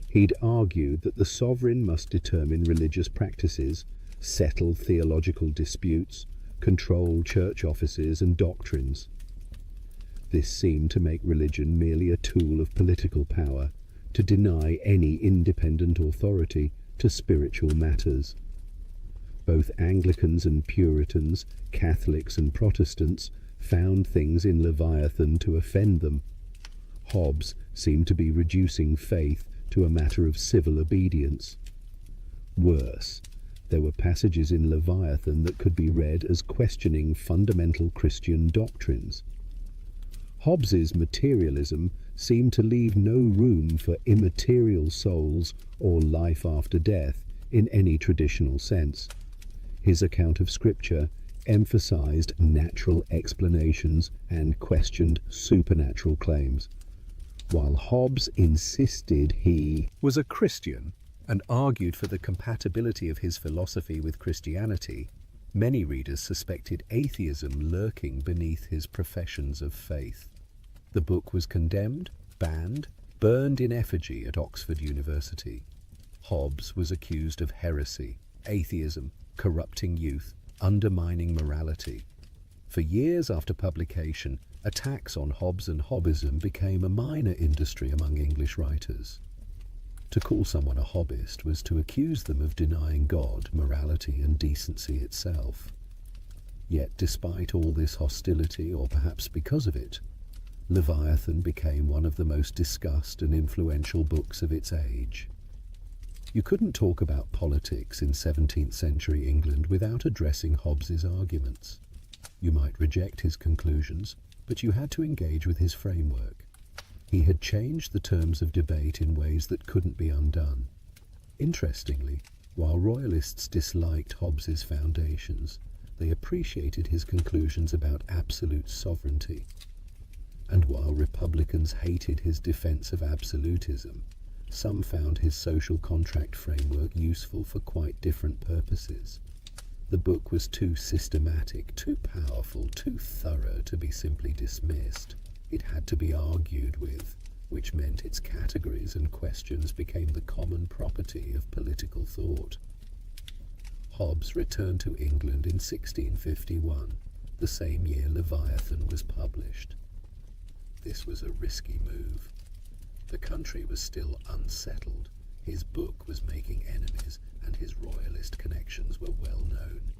He'd argued that the sovereign must determine religious practices, settle theological disputes, control church offices and doctrines. This seemed to make religion merely a tool of political power, to deny any independent authority to spiritual matters. Both Anglicans and Puritans, Catholics and Protestants, found things in Leviathan to offend them. Hobbes seemed to be reducing faith to a matter of civil obedience. Worse, there were passages in Leviathan that could be read as questioning fundamental Christian doctrines. Hobbes's materialism seemed to leave no room for immaterial souls or life after death in any traditional sense. His account of Scripture emphasized natural explanations and questioned supernatural claims, while Hobbes insisted he was a Christian and argued for the compatibility of his philosophy with Christianity. Many readers suspected atheism lurking beneath his professions of faith. The book was condemned, banned, burned in effigy at Oxford University. Hobbes was accused of heresy, atheism, corrupting youth, undermining morality. For years after publication, attacks on Hobbes and Hobbism became a minor industry among English writers. To call someone a Hobbist was to accuse them of denying God, morality, and decency itself. Yet despite all this hostility, or perhaps because of it, Leviathan became one of the most discussed and influential books of its age. You couldn't talk about politics in 17th century England without addressing Hobbes's arguments. You might reject his conclusions, but you had to engage with his framework. He had changed the terms of debate in ways that couldn't be undone. Interestingly, while royalists disliked Hobbes's foundations, they appreciated his conclusions about absolute sovereignty. And while Republicans hated his defense of absolutism, some found his social contract framework useful for quite different purposes. The book was too systematic, too powerful, too thorough to be simply dismissed. It had to be argued with, which meant its categories and questions became the common property of political thought. Hobbes returned to England in 1651, the same year Leviathan was published. This was a risky move. The country was still unsettled, his book was making enemies, and his royalist connections were well known.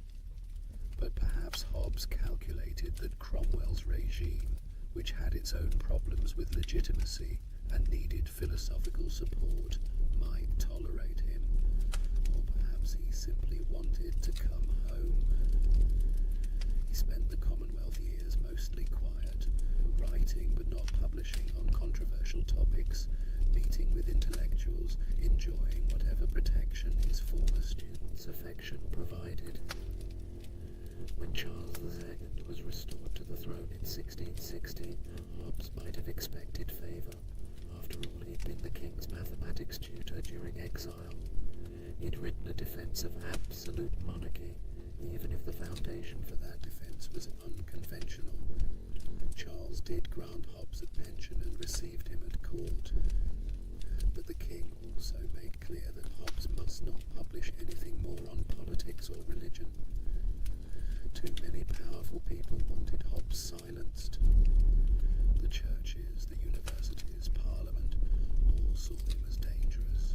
But perhaps Hobbes calculated that Cromwell's regime, which had its own problems with legitimacy and needed philosophical support, might tolerate him. Or perhaps he simply wanted to come home. He spent the Commonwealth years mostly quiet, writing but not publishing on controversial topics, meeting with intellectuals, enjoying whatever protection his former students' affection provided. When Charles II was restored to the throne in 1660, Hobbes might have expected favour. After all, he'd been the king's mathematics tutor during exile. He'd written a defence of absolute monarchy, even if the foundation for that defence was unconventional. Charles did grant Hobbes a pension and received him at court. But the king also made clear that Hobbes must not publish anything more on politics or religion. Too many powerful people wanted Hobbes silenced. The churches, the universities, Parliament, all saw him as dangerous.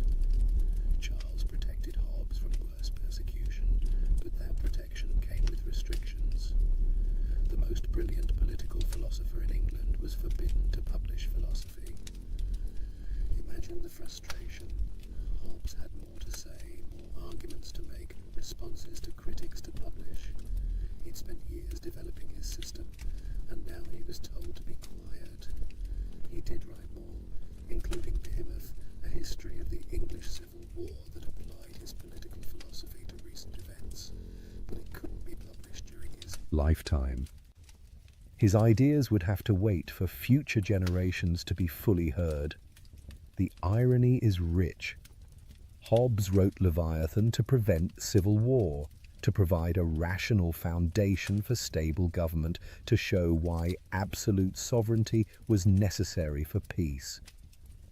Charles protected Hobbes from worse persecution, but that protection came with restrictions. The most brilliant political philosopher in England was forbidden to publish philosophy. Imagine the frustration. Hobbes had more to say, more arguments to make, responses to critics to publish. He'd spent years developing his system, and now he was told to be quiet. He did write more, including Behemoth, a history of the English Civil War that applied his political philosophy to recent events, but it couldn't be published during his lifetime. His ideas would have to wait for future generations to be fully heard. The irony is rich. Hobbes wrote Leviathan to prevent civil war, to provide a rational foundation for stable government, to show why absolute sovereignty was necessary for peace.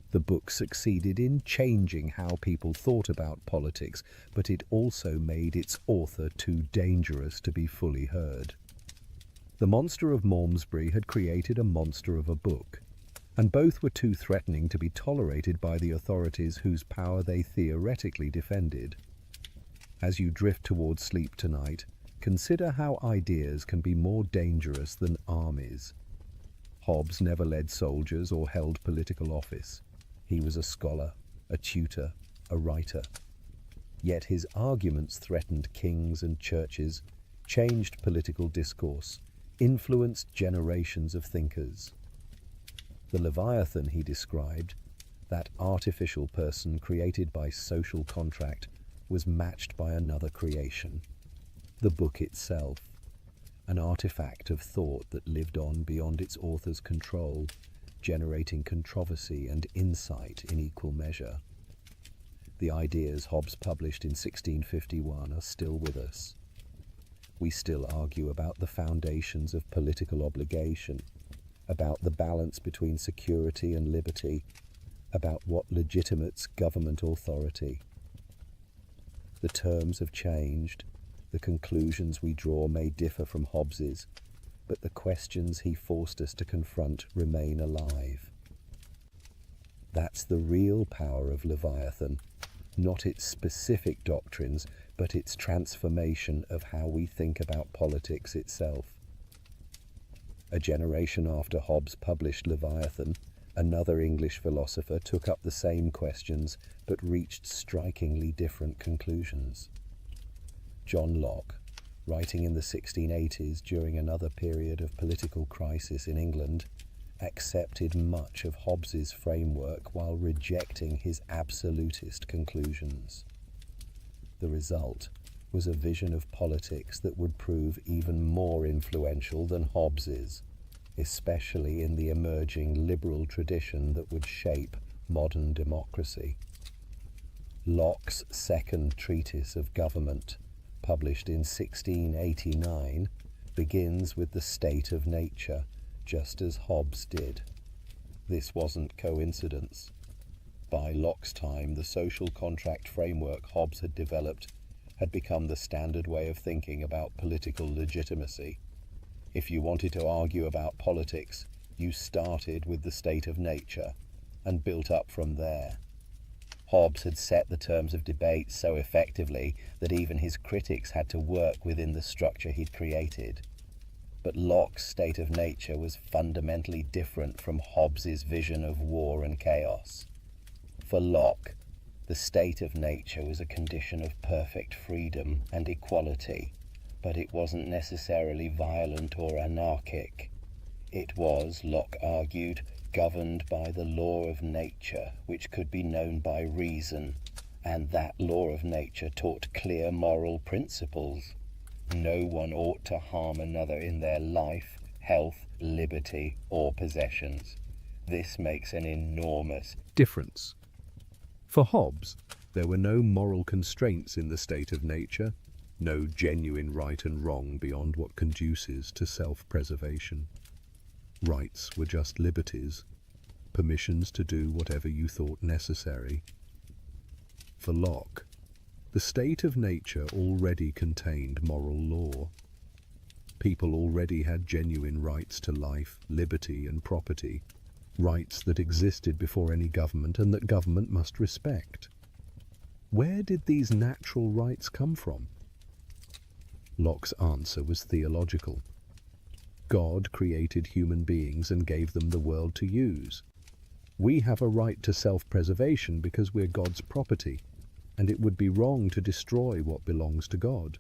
The book succeeded in changing how people thought about politics, but it also made its author too dangerous to be fully heard. The monster of Malmesbury had created a monster of a book, and both were too threatening to be tolerated by the authorities whose power they theoretically defended. As you drift towards sleep tonight, consider how ideas can be more dangerous than armies. Hobbes never led soldiers or held political office. He was a scholar, a tutor, a writer. Yet his arguments threatened kings and churches, changed political discourse, influenced generations of thinkers. The Leviathan he described, that artificial person created by social contract, was matched by another creation, the book itself, an artifact of thought that lived on beyond its author's control, generating controversy and insight in equal measure. The ideas Hobbes published in 1651 are still with us. We still argue about the foundations of political obligation, about the balance between security and liberty, about what legitimates government authority. The terms have changed, the conclusions we draw may differ from Hobbes's, but the questions he forced us to confront remain alive. That's the real power of Leviathan, not its specific doctrines, but its transformation of how we think about politics itself. A generation after Hobbes published Leviathan, another English philosopher took up the same questions but reached strikingly different conclusions. John Locke, writing in the 1680s during another period of political crisis in England, accepted much of Hobbes's framework while rejecting his absolutist conclusions. The result was a vision of politics that would prove even more influential than Hobbes's, especially in the emerging liberal tradition that would shape modern democracy. Locke's second treatise of government, published in 1689, begins with the state of nature, just as Hobbes did. This wasn't coincidence. By Locke's time, the social contract framework Hobbes had developed had become the standard way of thinking about political legitimacy. If you wanted to argue about politics, you started with the state of nature and built up from there. Hobbes had set the terms of debate so effectively that even his critics had to work within the structure he'd created. But Locke's state of nature was fundamentally different from Hobbes's vision of war and chaos. For Locke, the state of nature was a condition of perfect freedom and equality, but it wasn't necessarily violent or anarchic. It was, Locke argued, governed by the law of nature, which could be known by reason, and that law of nature taught clear moral principles. No one ought to harm another in their life, health, liberty, or possessions. This makes an enormous difference. For Hobbes, there were no moral constraints in the state of nature, no genuine right and wrong beyond what conduces to self-preservation. Rights were just liberties, permissions to do whatever you thought necessary. For Locke, the state of nature already contained moral law. People already had genuine rights to life, liberty, and property, rights that existed before any government and that government must respect. Where did these natural rights come from? Locke's answer was theological. God created human beings and gave them the world to use. We have a right to self-preservation because we're God's property, and it would be wrong to destroy what belongs to God.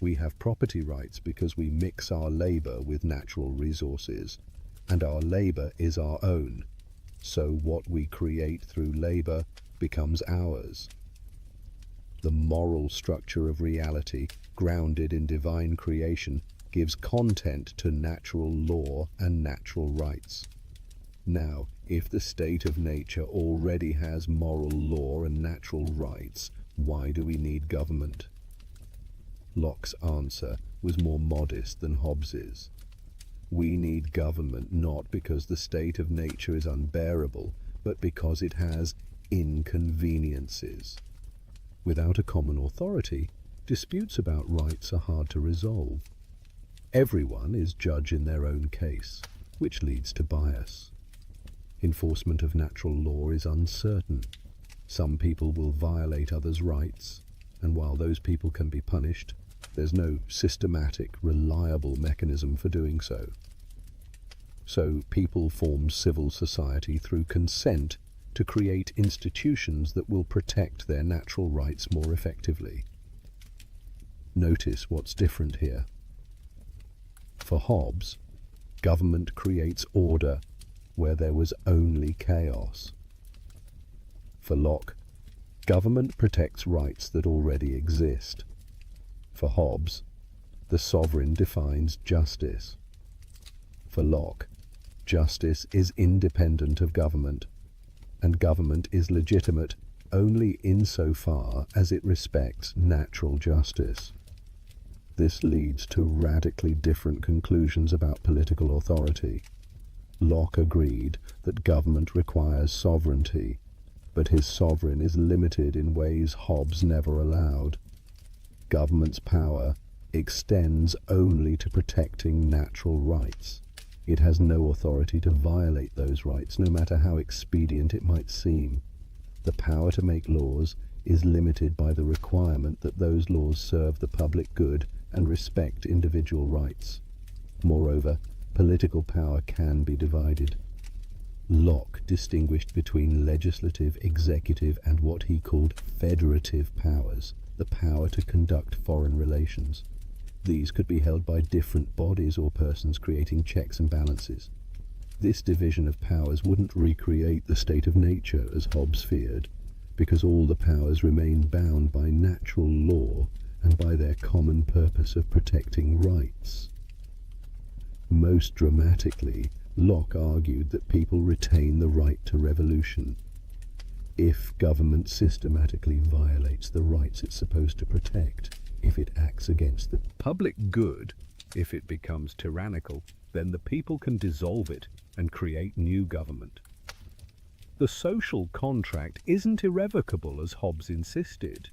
We have property rights because we mix our labor with natural resources, and our labor is our own, so what we create through labor becomes ours. The moral structure of reality, grounded in divine creation, gives content to natural law and natural rights. Now, if the state of nature already has moral law and natural rights, why do we need government? Locke's answer was more modest than Hobbes's. We need government not because the state of nature is unbearable, but because it has inconveniences. Without a common authority, disputes about rights are hard to resolve. Everyone is judge in their own case, which leads to bias. Enforcement of natural law is uncertain. Some people will violate others' rights, and while those people can be punished, there's no systematic, reliable mechanism for doing so. So people form civil society through consent to create institutions that will protect their natural rights more effectively. Notice what's different here. For Hobbes, government creates order where there was only chaos. For Locke, government protects rights that already exist. For Hobbes, the sovereign defines justice. For Locke, justice is independent of government, and government is legitimate only insofar as it respects natural justice. This leads to radically different conclusions about political authority. Locke agreed that government requires sovereignty, but his sovereign is limited in ways Hobbes never allowed. Government's power extends only to protecting natural rights. It has no authority to violate those rights, no matter how expedient it might seem. The power to make laws is limited by the requirement that those laws serve the public good and respect individual rights. Moreover, political power can be divided. Locke distinguished between legislative, executive, and what he called federative powers, the power to conduct foreign relations. These could be held by different bodies or persons creating checks and balances. This division of powers wouldn't recreate the state of nature as Hobbes feared, because all the powers remain bound by natural law and by their common purpose of protecting rights. Most dramatically, Locke argued that people retain the right to revolution. If government systematically violates the rights it's supposed to protect, if it acts against the public good, if it becomes tyrannical, then the people can dissolve it and create new government. The social contract isn't irrevocable, as Hobbes insisted.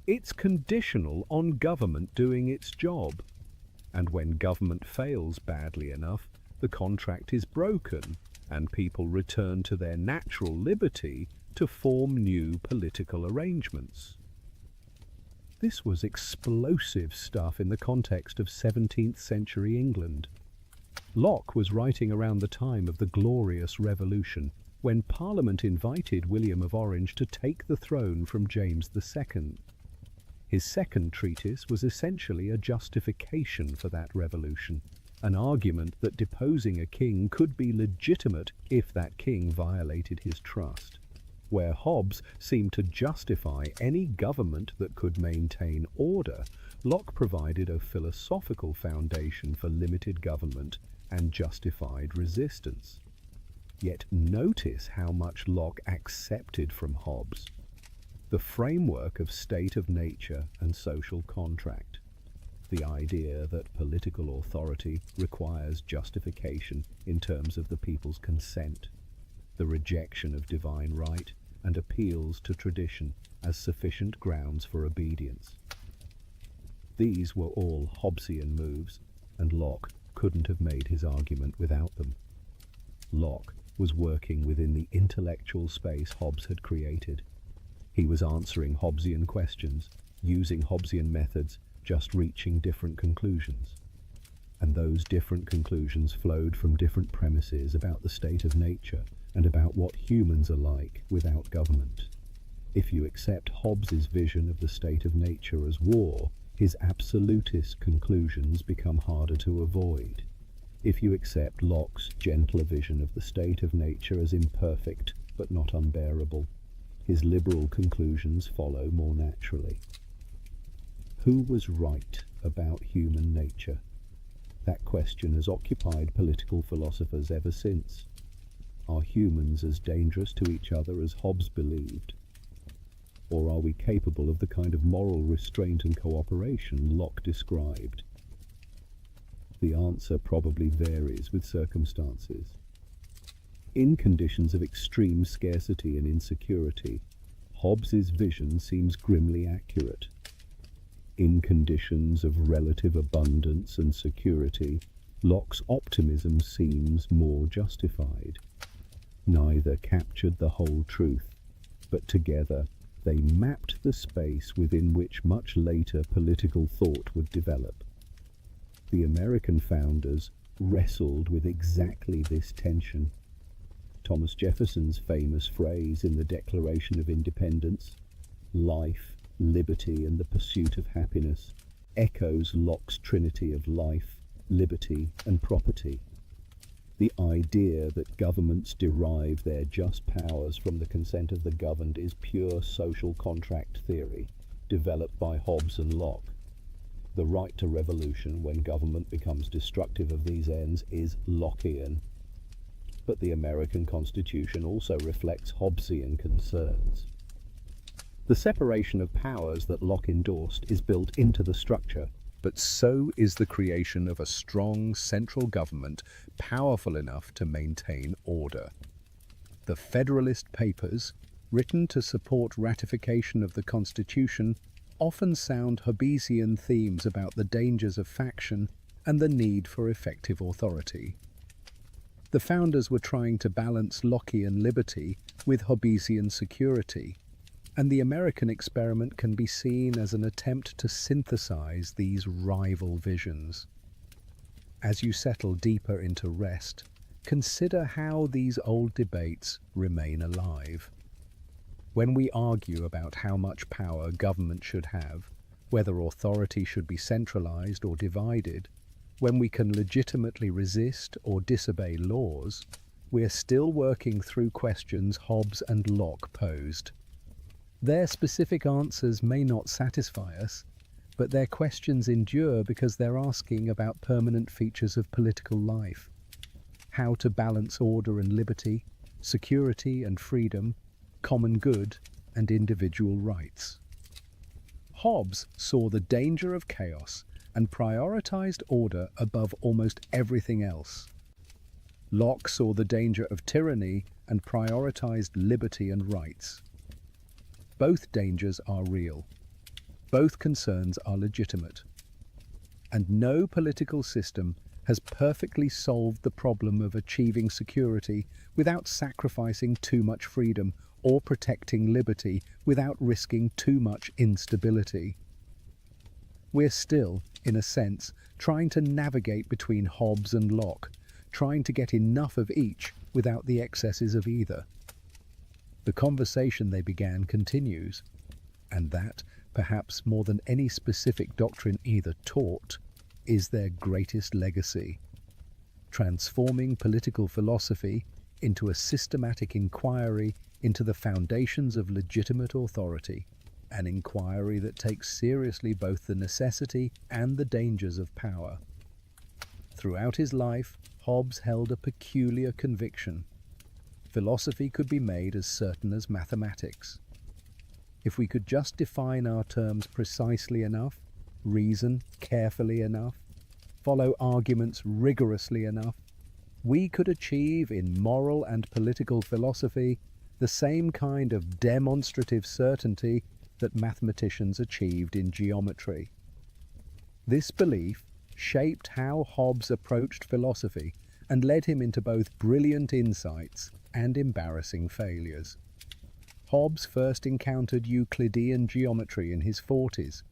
It's conditional on government doing its job. And when government fails badly enough, the contract is broken and people return to their natural liberty to form new political arrangements. This was explosive stuff in the context of 17th century England. Locke was writing around the time of the Glorious Revolution, when Parliament invited William of Orange to take the throne from James II. His second treatise was essentially a justification for that revolution, an argument that deposing a king could be legitimate if that king violated his trust. Where Hobbes seemed to justify any government that could maintain order, Locke provided a philosophical foundation for limited government and justified resistance. Yet notice how much Locke accepted from Hobbes: the framework of state of nature and social contract, the idea that political authority requires justification in terms of the people's consent, the rejection of divine right, and appeals to tradition as sufficient grounds for obedience. These were all Hobbesian moves, and Locke couldn't have made his argument without them. Locke was working within the intellectual space Hobbes had created. He was answering Hobbesian questions, using Hobbesian methods, just reaching different conclusions. And those different conclusions flowed from different premises about the state of nature and about what humans are like without government. If you accept Hobbes's vision of the state of nature as war, his absolutist conclusions become harder to avoid. If you accept Locke's gentler vision of the state of nature as imperfect but not unbearable, his liberal conclusions follow more naturally. Who was right about human nature? That question has occupied political philosophers ever since. Are humans as dangerous to each other as Hobbes believed? Or are we capable of the kind of moral restraint and cooperation Locke described? The answer probably varies with circumstances. In conditions of extreme scarcity and insecurity, Hobbes's vision seems grimly accurate. In conditions of relative abundance and security, Locke's optimism seems more justified. Neither captured the whole truth, but together they mapped the space within which much later political thought would develop. The American founders wrestled with exactly this tension. Thomas Jefferson's famous phrase in the Declaration of Independence, "Life, liberty, and the pursuit of happiness," echoes Locke's trinity of life, liberty, and property. The idea that governments derive their just powers from the consent of the governed is pure social contract theory, developed by Hobbes and Locke. The right to revolution when government becomes destructive of these ends is Lockean. But the American Constitution also reflects Hobbesian concerns. The separation of powers that Locke endorsed is built into the structure, but so is the creation of a strong central government powerful enough to maintain order. The Federalist Papers, written to support ratification of the Constitution, often sound Hobbesian themes about the dangers of faction and the need for effective authority. The founders were trying to balance Lockean liberty with Hobbesian security, and the American experiment can be seen as an attempt to synthesize these rival visions. As you settle deeper into rest, consider how these old debates remain alive. When we argue about how much power government should have, whether authority should be centralized or divided, when we can legitimately resist or disobey laws, we are still working through questions Hobbes and Locke posed. Their specific answers may not satisfy us, but their questions endure because they're asking about permanent features of political life. How to balance order and liberty, security and freedom, common good and individual rights. Hobbes saw the danger of chaos and prioritized order above almost everything else. Locke saw the danger of tyranny and prioritized liberty and rights. Both dangers are real. Both concerns are legitimate. And no political system has perfectly solved the problem of achieving security without sacrificing too much freedom or protecting liberty without risking too much instability. We're still, in a sense, trying to navigate between Hobbes and Locke, trying to get enough of each without the excesses of either. The conversation they began continues, and that, perhaps more than any specific doctrine either taught, is their greatest legacy. Transforming political philosophy into a systematic inquiry into the foundations of legitimate authority, an inquiry that takes seriously both the necessity and the dangers of power. Throughout his life, Hobbes held a peculiar conviction. Philosophy could be made as certain as mathematics. If we could just define our terms precisely enough, reason carefully enough, follow arguments rigorously enough, we could achieve in moral and political philosophy the same kind of demonstrative certainty that mathematicians achieved in geometry. This belief shaped how Hobbes approached philosophy and led him into both brilliant insights and embarrassing failures. Hobbes first encountered Euclidean geometry in his 40s,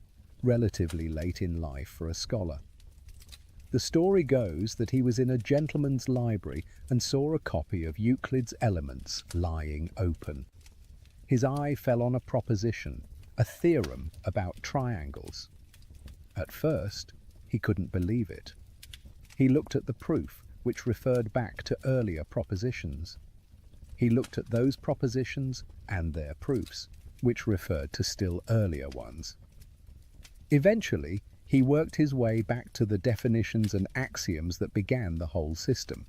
relatively late in life for a scholar. The story goes that he was in a gentleman's library and saw a copy of Euclid's Elements lying open. His eye fell on a proposition, a theorem about triangles. At first, he couldn't believe it. He looked at the proof, which referred back to earlier propositions. He looked at those propositions and their proofs, which referred to still earlier ones. Eventually, he worked his way back to the definitions and axioms that began the whole system.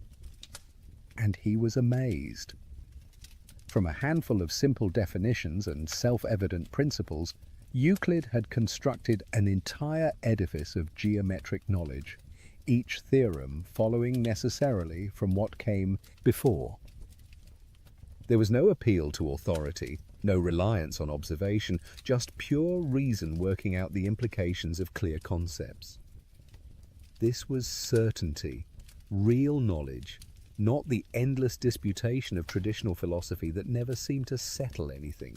And he was amazed. From a handful of simple definitions and self-evident principles, Euclid had constructed an entire edifice of geometric knowledge, each theorem following necessarily from what came before. There was no appeal to authority, no reliance on observation, just pure reason working out the implications of clear concepts. This was certainty, real knowledge, not the endless disputation of traditional philosophy that never seemed to settle anything.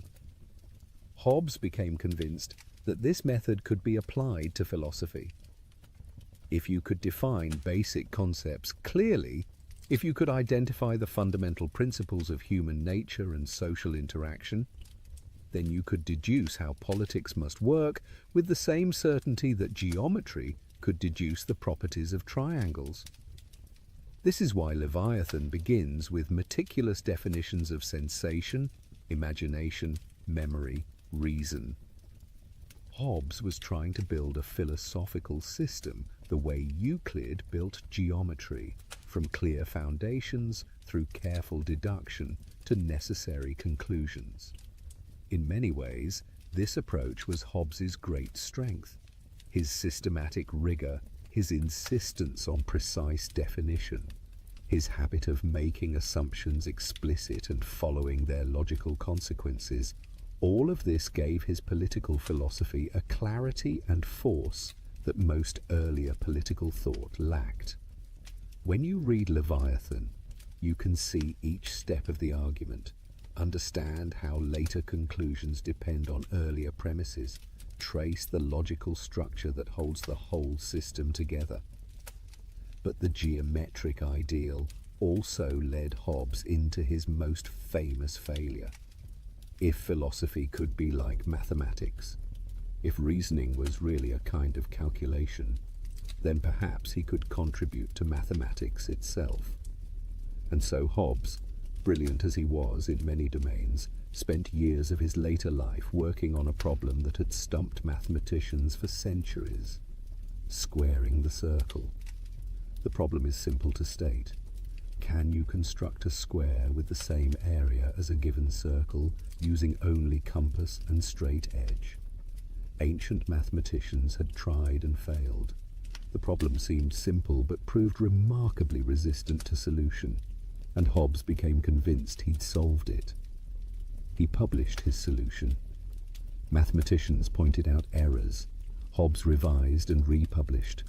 Hobbes became convinced that this method could be applied to philosophy. If you could define basic concepts clearly, if you could identify the fundamental principles of human nature and social interaction, then you could deduce how politics must work with the same certainty that geometry could deduce the properties of triangles. This is why Leviathan begins with meticulous definitions of sensation, imagination, memory, reason. Hobbes was trying to build a philosophical system the way Euclid built geometry, from clear foundations through careful deduction to necessary conclusions. In many ways, this approach was Hobbes's great strength, his systematic rigor, his insistence on precise definition, his habit of making assumptions explicit and following their logical consequences. All of this gave his political philosophy a clarity and force that most earlier political thought lacked. When you read Leviathan, you can see each step of the argument, understand how later conclusions depend on earlier premises, trace the logical structure that holds the whole system together. But the geometric ideal also led Hobbes into his most famous failure. If philosophy could be like mathematics, if reasoning was really a kind of calculation, then perhaps he could contribute to mathematics itself. And so Hobbes, brilliant as he was in many domains, spent years of his later life working on a problem that had stumped mathematicians for centuries: squaring the circle. The problem is simple to state. Can you construct a square with the same area as a given circle using only compass and straight edge? Ancient mathematicians had tried and failed. The problem seemed simple but proved remarkably resistant to solution, and Hobbes became convinced he'd solved it. He published his solution. Mathematicians pointed out errors. Hobbes revised and republished.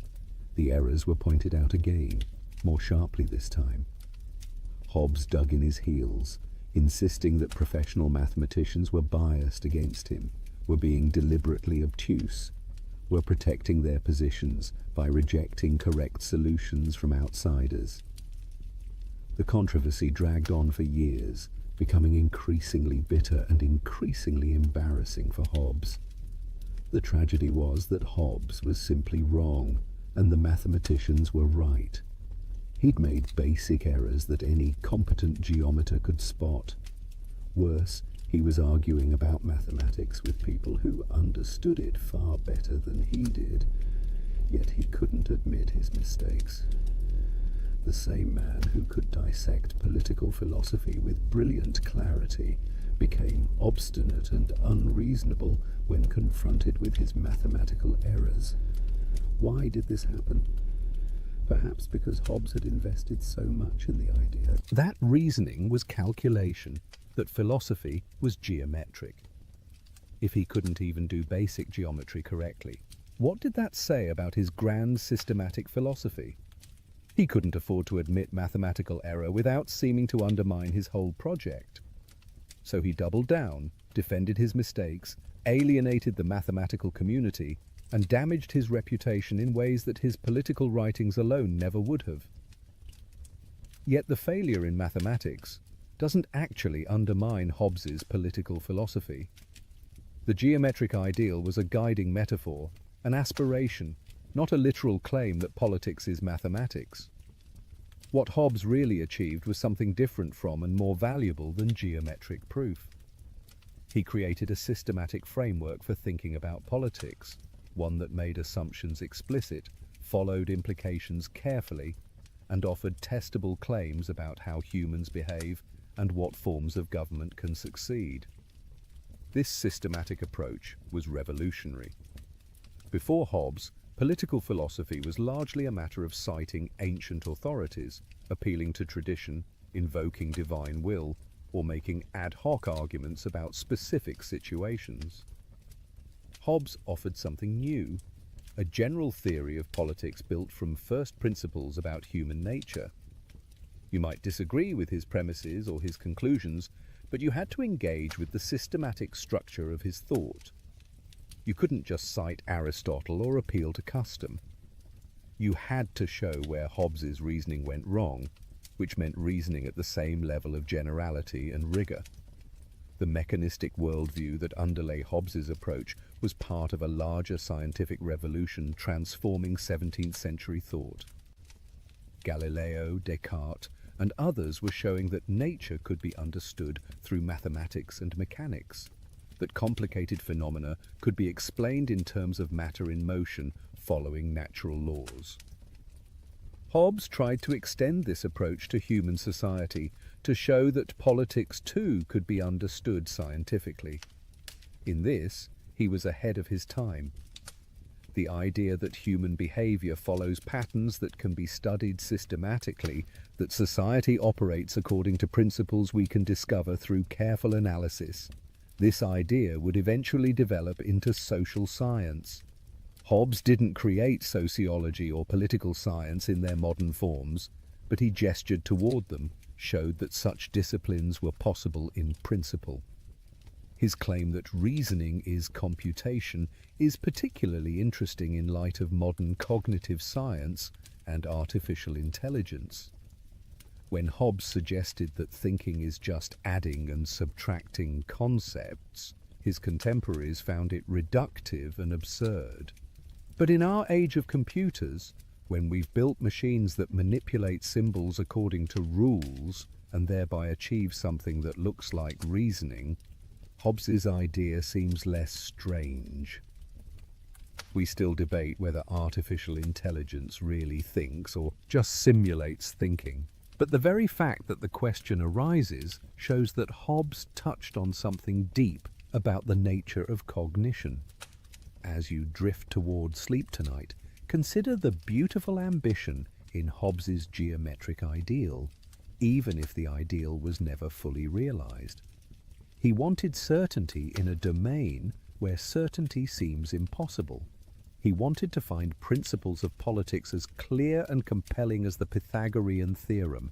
The errors were pointed out again, more sharply this time. Hobbes dug in his heels, insisting that professional mathematicians were biased against him, were being deliberately obtuse, were protecting their positions by rejecting correct solutions from outsiders. The controversy dragged on for years, becoming increasingly bitter and increasingly embarrassing for Hobbes. The tragedy was that Hobbes was simply wrong, and the mathematicians were right. He'd made basic errors that any competent geometer could spot. Worse, he was arguing about mathematics with people who understood it far better than he did, yet he couldn't admit his mistakes. The same man who could dissect political philosophy with brilliant clarity became obstinate and unreasonable when confronted with his mathematical errors. Why did this happen? Perhaps because Hobbes had invested so much in the idea. That reasoning was calculation, that philosophy was geometric. If he couldn't even do basic geometry correctly, what did that say about his grand systematic philosophy? He couldn't afford to admit mathematical error without seeming to undermine his whole project. So he doubled down, defended his mistakes, alienated the mathematical community, and damaged his reputation in ways that his political writings alone never would have. Yet the failure in mathematics doesn't actually undermine Hobbes's political philosophy. The geometric ideal was a guiding metaphor, an aspiration, not a literal claim that politics is mathematics. What Hobbes really achieved was something different from and more valuable than geometric proof. He created a systematic framework for thinking about politics, one that made assumptions explicit, followed implications carefully, and offered testable claims about how humans behave and what forms of government can succeed. This systematic approach was revolutionary. Before Hobbes, political philosophy was largely a matter of citing ancient authorities, appealing to tradition, invoking divine will, or making ad hoc arguments about specific situations. Hobbes offered something new, a general theory of politics built from first principles about human nature. You might disagree with his premises or his conclusions, but you had to engage with the systematic structure of his thought. You couldn't just cite Aristotle or appeal to custom. You had to show where Hobbes's reasoning went wrong, which meant reasoning at the same level of generality and rigor. The mechanistic worldview that underlay Hobbes's approach was part of a larger scientific revolution transforming 17th century thought. Galileo, Descartes, and others were showing that nature could be understood through mathematics and mechanics, that complicated phenomena could be explained in terms of matter in motion following natural laws. Hobbes tried to extend this approach to human society to show that politics too could be understood scientifically. In this, he was ahead of his time. The idea that human behavior follows patterns that can be studied systematically, that society operates according to principles we can discover through careful analysis. This idea would eventually develop into social science. Hobbes didn't create sociology or political science in their modern forms, but he gestured toward them, showed that such disciplines were possible in principle. His claim that reasoning is computation is particularly interesting in light of modern cognitive science and artificial intelligence. When Hobbes suggested that thinking is just adding and subtracting concepts, his contemporaries found it reductive and absurd. But in our age of computers, when we've built machines that manipulate symbols according to rules and thereby achieve something that looks like reasoning, Hobbes's idea seems less strange. We still debate whether artificial intelligence really thinks or just simulates thinking. But the very fact that the question arises shows that Hobbes touched on something deep about the nature of cognition. As you drift toward sleep tonight, Consider the beautiful ambition in Hobbes's geometric ideal, even if the ideal was never fully realized. He wanted certainty in a domain where certainty seems impossible. He wanted to find principles of politics as clear and compelling as the Pythagorean theorem.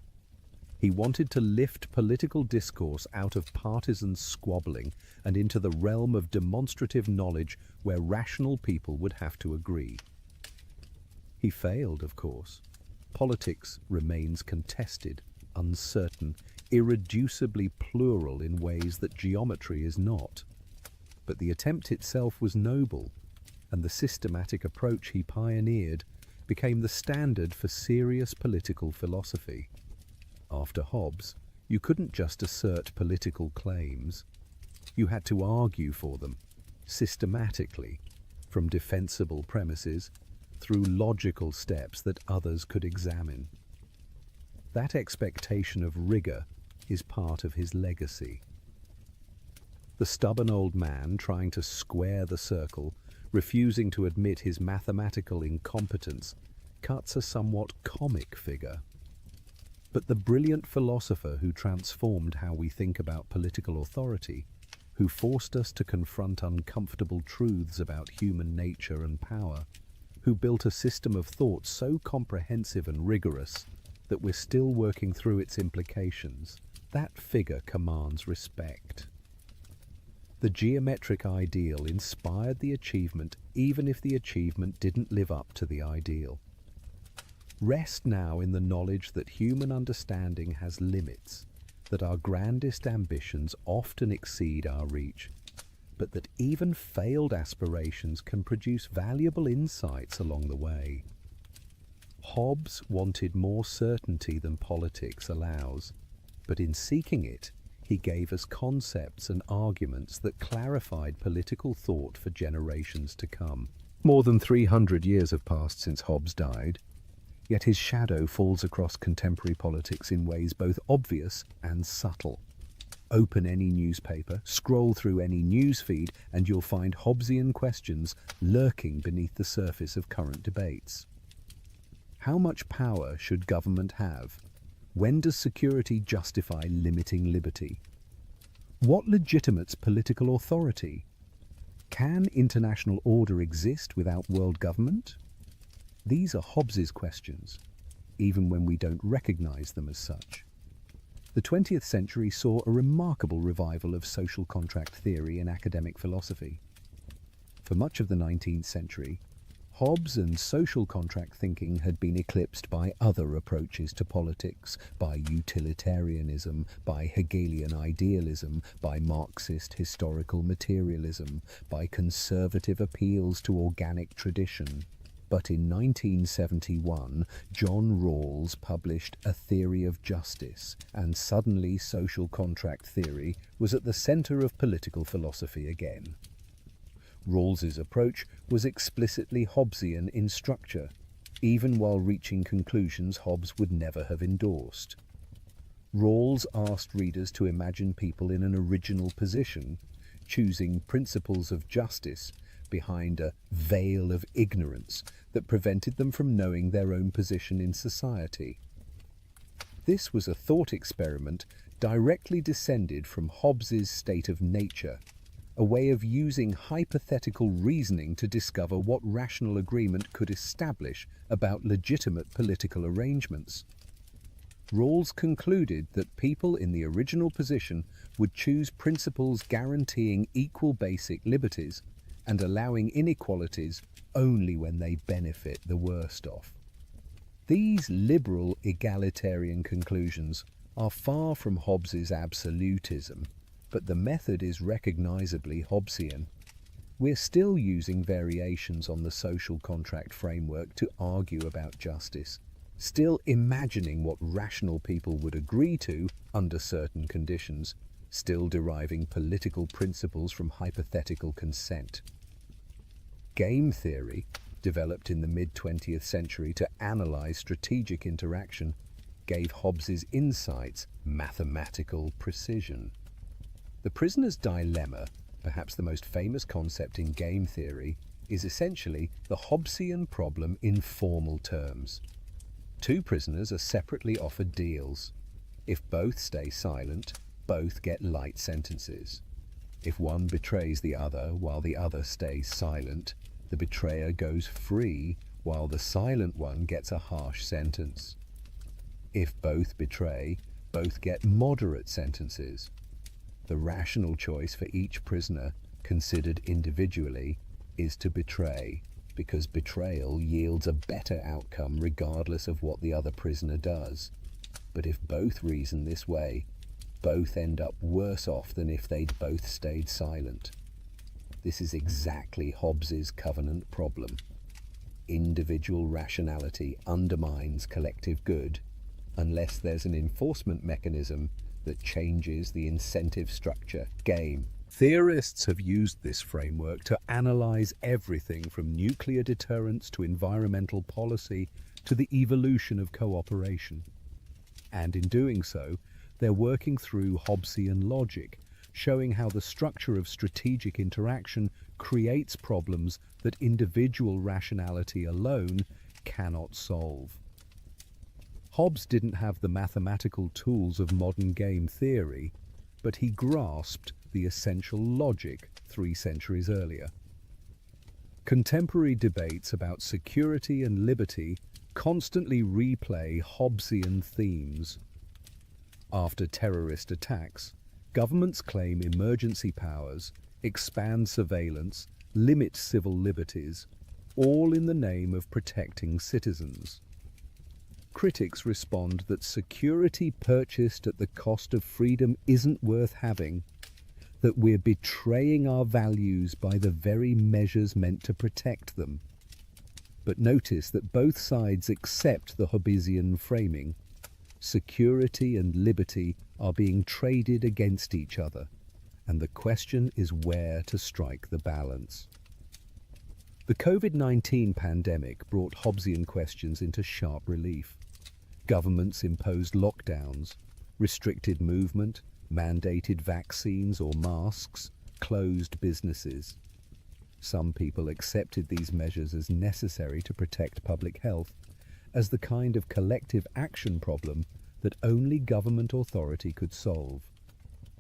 He wanted to lift political discourse out of partisan squabbling and into the realm of demonstrative knowledge where rational people would have to agree. He failed, of course. Politics remains contested, uncertain, irreducibly plural in ways that geometry is not. But the attempt itself was noble, and the systematic approach he pioneered became the standard for serious political philosophy. After Hobbes, you couldn't just assert political claims. You had to argue for them, systematically, from defensible premises through logical steps that others could examine. That expectation of rigor is part of his legacy. The stubborn old man trying to square the circle, refusing to admit his mathematical incompetence, cuts a somewhat comic figure. But the brilliant philosopher who transformed how we think about political authority, who forced us to confront uncomfortable truths about human nature and power, who built a system of thought so comprehensive and rigorous that we're still working through its implications, that figure commands respect. The geometric ideal inspired the achievement even if the achievement didn't live up to the ideal. Rest now in the knowledge that human understanding has limits, that our grandest ambitions often exceed our reach, but that even failed aspirations can produce valuable insights along the way. Hobbes wanted more certainty than politics allows, but in seeking it, he gave us concepts and arguments that clarified political thought for generations to come. More than 300 years have passed since Hobbes died, yet his shadow falls across contemporary politics in ways both obvious and subtle. Open any newspaper, scroll through any news feed, and you'll find Hobbesian questions lurking beneath the surface of current debates. How much power should government have? When does security justify limiting liberty? What legitimates political authority? Can international order exist without world government? These are Hobbes's questions, even when we don't recognize them as such. The 20th century saw a remarkable revival of social contract theory in academic philosophy. For much of the 19th century, Hobbes and social contract thinking had been eclipsed by other approaches to politics, by utilitarianism, by Hegelian idealism, by Marxist historical materialism, by conservative appeals to organic tradition. But in 1971, John Rawls published A Theory of Justice, and suddenly social contract theory was at the center of political philosophy again. Rawls's approach was explicitly Hobbesian in structure, even while reaching conclusions Hobbes would never have endorsed. Rawls asked readers to imagine people in an original position, choosing principles of justice behind a veil of ignorance that prevented them from knowing their own position in society. This was a thought experiment directly descended from Hobbes's state of nature, a way of using hypothetical reasoning to discover what rational agreement could establish about legitimate political arrangements. Rawls concluded that people in the original position would choose principles guaranteeing equal basic liberties and allowing inequalities only when they benefit the worst off. These liberal egalitarian conclusions are far from Hobbes's absolutism, but the method is recognizably Hobbesian. We're still using variations on the social contract framework to argue about justice, still imagining what rational people would agree to under certain conditions, still deriving political principles from hypothetical consent. Game theory, developed in the mid-20th century to analyze strategic interaction, gave Hobbes's insights mathematical precision. The prisoner's dilemma, perhaps the most famous concept in game theory, is essentially the Hobbesian problem in formal terms. Two prisoners are separately offered deals. If both stay silent, both get light sentences. If one betrays the other while the other stays silent, the betrayer goes free while the silent one gets a harsh sentence. If both betray, both get moderate sentences. The rational choice for each prisoner, considered individually, is to betray, because betrayal yields a better outcome regardless of what the other prisoner does. But if both reason this way, both end up worse off than if they'd both stayed silent. This is exactly Hobbes's covenant problem. Individual rationality undermines collective good unless there's an enforcement mechanism that changes the incentive structure game. Theorists have used this framework to analyze everything from nuclear deterrence to environmental policy to the evolution of cooperation. And in doing so, they're working through Hobbesian logic, showing how the structure of strategic interaction creates problems that individual rationality alone cannot solve. Hobbes didn't have the mathematical tools of modern game theory, but he grasped the essential logic 3 centuries earlier. Contemporary debates about security and liberty constantly replay Hobbesian themes. After terrorist attacks, governments claim emergency powers, expand surveillance, limit civil liberties, all in the name of protecting citizens. Critics respond that security purchased at the cost of freedom isn't worth having, that we're betraying our values by the very measures meant to protect them. But notice that both sides accept the Hobbesian framing. Security and liberty are being traded against each other, and the question is where to strike the balance. The COVID-19 pandemic brought Hobbesian questions into sharp relief. Governments imposed lockdowns, restricted movement, mandated vaccines or masks, closed businesses. Some people accepted these measures as necessary to protect public health, as the kind of collective action problem that only government authority could solve.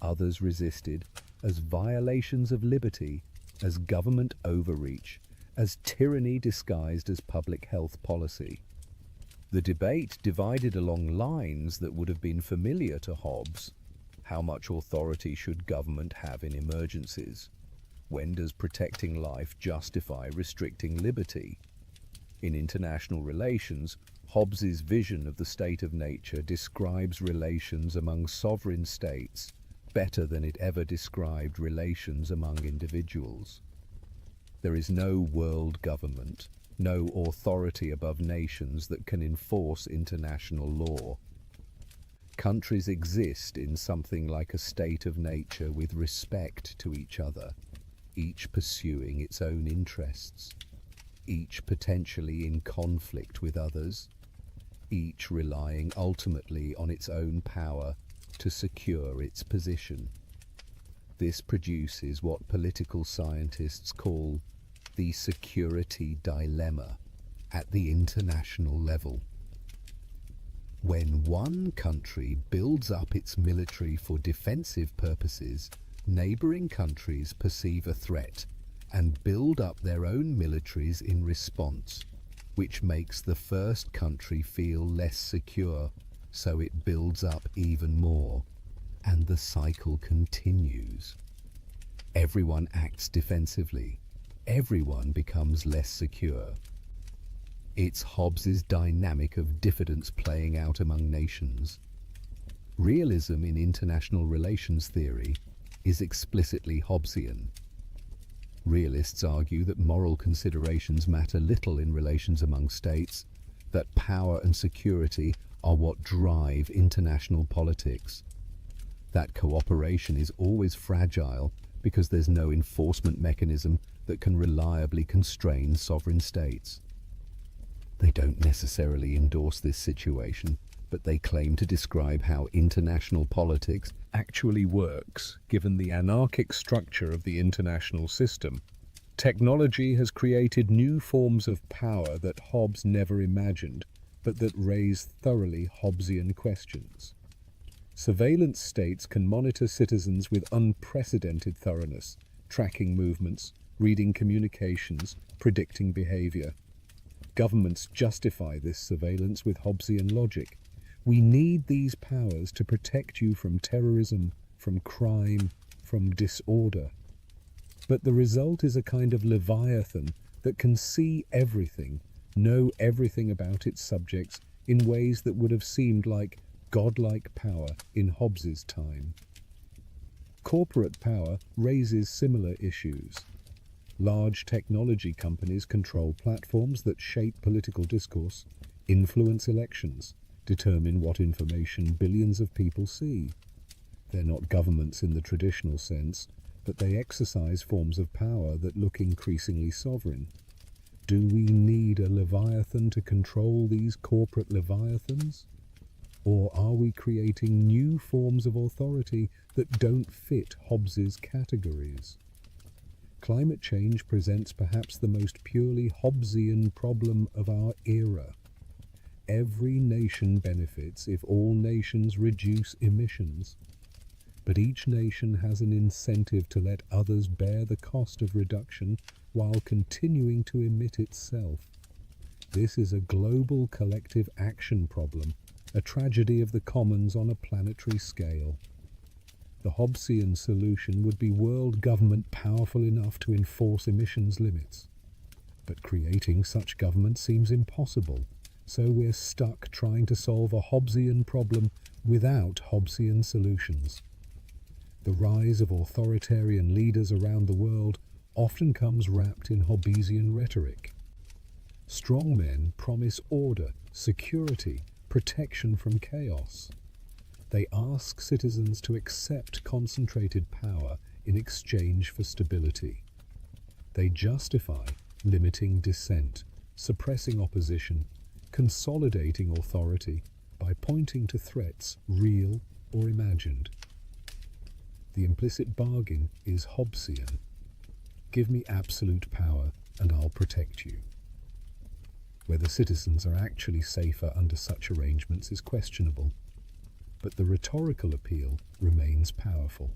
Others resisted as violations of liberty, as government overreach, as tyranny disguised as public health policy. The debate divided along lines that would have been familiar to Hobbes. How much authority should government have in emergencies? When does protecting life justify restricting liberty? In international relations, Hobbes's vision of the state of nature describes relations among sovereign states better than it ever described relations among individuals. There is no world government, no authority above nations that can enforce international law. Countries exist in something like a state of nature with respect to each other, each pursuing its own interests, each potentially in conflict with others, each relying ultimately on its own power to secure its position. This produces what political scientists call the security dilemma at the international level. When one country builds up its military for defensive purposes, neighboring countries perceive a threat and build up their own militaries in response, which makes the first country feel less secure, so it builds up even more, and the cycle continues. Everyone acts defensively. Everyone becomes less secure. It's Hobbes's dynamic of diffidence playing out among nations. Realism in international relations theory is explicitly Hobbesian. Realists argue that moral considerations matter little in relations among states, that power and security are what drive international politics, that cooperation is always fragile because there's no enforcement mechanism that can reliably constrain sovereign states. They don't necessarily endorse this situation, but they claim to describe how international politics Actually works, given the anarchic structure of the international system. Technology has created new forms of power that Hobbes never imagined, but that raise thoroughly Hobbesian questions. Surveillance states can monitor citizens with unprecedented thoroughness, tracking movements, reading communications, predicting behavior. Governments justify this surveillance with Hobbesian logic. We need these powers to protect you from terrorism, from crime, from disorder. But the result is a kind of leviathan that can see everything, know everything about its subjects in ways that would have seemed like godlike power in Hobbes's time. Corporate power raises similar issues. Large technology companies control platforms that shape political discourse, influence elections, determine what information billions of people see. They're not governments in the traditional sense, but they exercise forms of power that look increasingly sovereign. Do we need a leviathan to control these corporate leviathans? Or are we creating new forms of authority that don't fit Hobbes's categories? Climate change presents perhaps the most purely Hobbesian problem of our era. Every nation benefits if all nations reduce emissions. But each nation has an incentive to let others bear the cost of reduction while continuing to emit itself. This is a global collective action problem, a tragedy of the commons on a planetary scale. The Hobbesian solution would be world government powerful enough to enforce emissions limits. But creating such government seems impossible, so we're stuck trying to solve a Hobbesian problem without Hobbesian solutions. The rise of authoritarian leaders around the world often comes wrapped in Hobbesian rhetoric. Strongmen promise order, security, protection from chaos. They ask citizens to accept concentrated power in exchange for stability. They justify limiting dissent, suppressing opposition, consolidating authority by pointing to threats, real or imagined. The implicit bargain is Hobbesian. Give me absolute power and I'll protect you. Whether citizens are actually safer under such arrangements is questionable, but the rhetorical appeal remains powerful.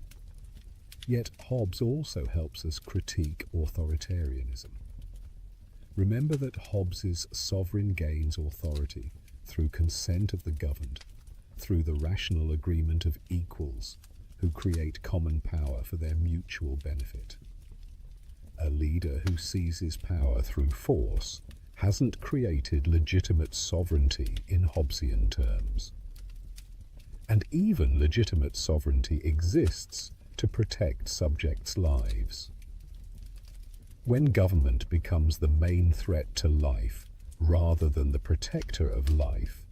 Yet Hobbes also helps us critique authoritarianism. Remember that Hobbes's sovereign gains authority through consent of the governed, through the rational agreement of equals who create common power for their mutual benefit. A leader who seizes power through force hasn't created legitimate sovereignty in Hobbesian terms. And even legitimate sovereignty exists to protect subjects' lives. When government becomes the main threat to life rather than the protector of life,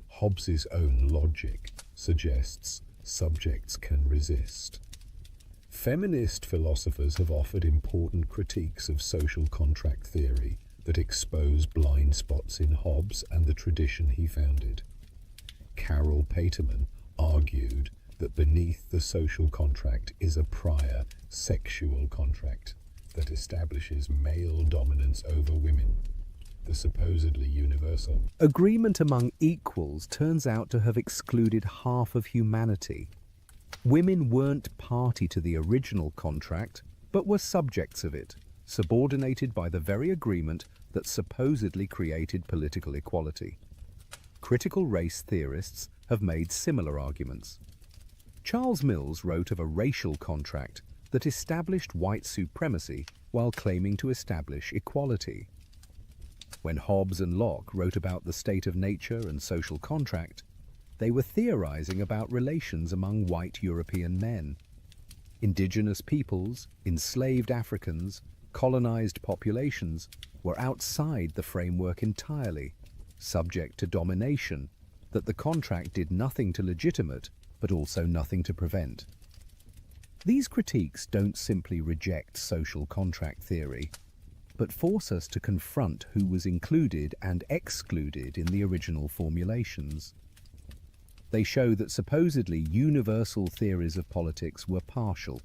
Hobbes's own logic suggests subjects can resist. Feminist philosophers have offered important critiques of social contract theory that expose blind spots in Hobbes and the tradition he founded. Carol Paterman argued that beneath the social contract is a prior sexual contract that establishes male dominance over women, the supposedly universal. Agreement among equals turns out to have excluded half of humanity. Women weren't party to the original contract, but were subjects of it, subordinated by the very agreement that supposedly created political equality. Critical race theorists have made similar arguments. Charles Mills wrote of a racial contract that established white supremacy while claiming to establish equality. When Hobbes and Locke wrote about the state of nature and social contract, they were theorizing about relations among white European men. Indigenous peoples, enslaved Africans, colonized populations were outside the framework entirely, subject to domination that the contract did nothing to legitimate, but also nothing to prevent. These critiques don't simply reject social contract theory, but force us to confront who was included and excluded in the original formulations. They show that supposedly universal theories of politics were partial,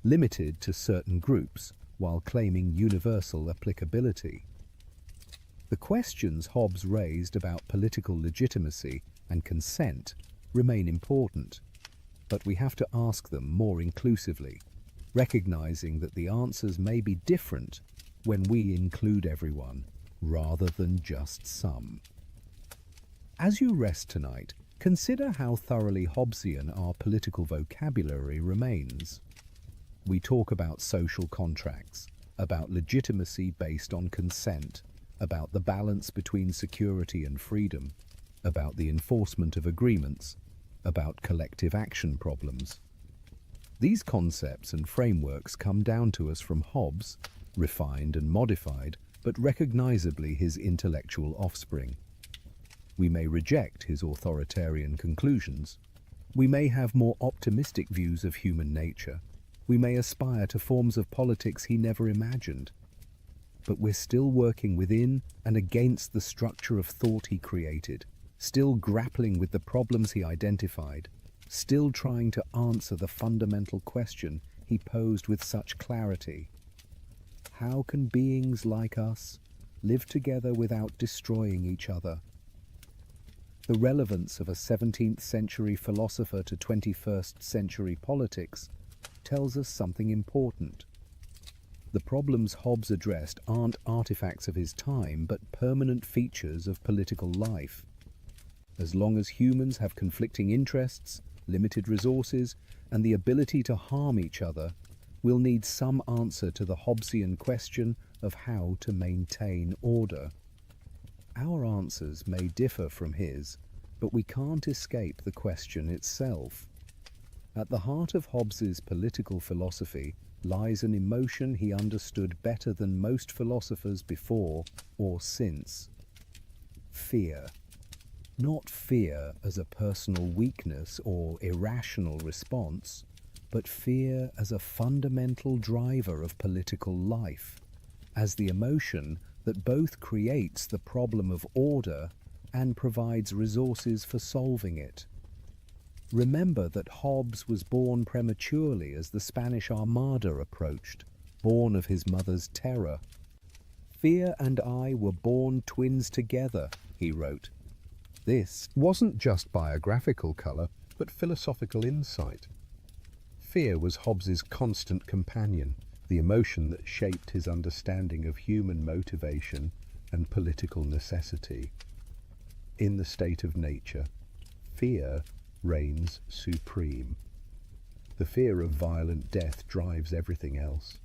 limited to certain groups, while claiming universal applicability. The questions Hobbes raised about political legitimacy and consent remain important, but we have to ask them more inclusively, recognizing that the answers may be different when we include everyone rather than just some. As you rest tonight, consider how thoroughly Hobbesian our political vocabulary remains. We talk about social contracts, about legitimacy based on consent, about the balance between security and freedom, about the enforcement of agreements, about collective action problems. These concepts and frameworks come down to us from Hobbes, refined and modified, but recognizably his intellectual offspring. We may reject his authoritarian conclusions. We may have more optimistic views of human nature. We may aspire to forms of politics he never imagined. But we're still working within and against the structure of thought he created, still grappling with the problems he identified, still trying to answer the fundamental question he posed with such clarity. How can beings like us live together without destroying each other? The relevance of a 17th century philosopher to 21st century politics tells us something important. The problems Hobbes addressed aren't artifacts of his time, but permanent features of political life. As long as humans have conflicting interests, limited resources, and the ability to harm each other, we'll need some answer to the Hobbesian question of how to maintain order. Our answers may differ from his, but we can't escape the question itself. At the heart of Hobbes's political philosophy lies an emotion he understood better than most philosophers before or since. Fear. Not fear as a personal weakness or irrational response, but fear as a fundamental driver of political life, as the emotion that both creates the problem of order and provides resources for solving it. Remember that Hobbes was born prematurely as the Spanish Armada approached, born of his mother's terror. "Fear and I were born twins together," he wrote. This wasn't just biographical colour, but philosophical insight. Fear was Hobbes's constant companion, the emotion that shaped his understanding of human motivation and political necessity. In the state of nature, fear reigns supreme. The fear of violent death drives everything else.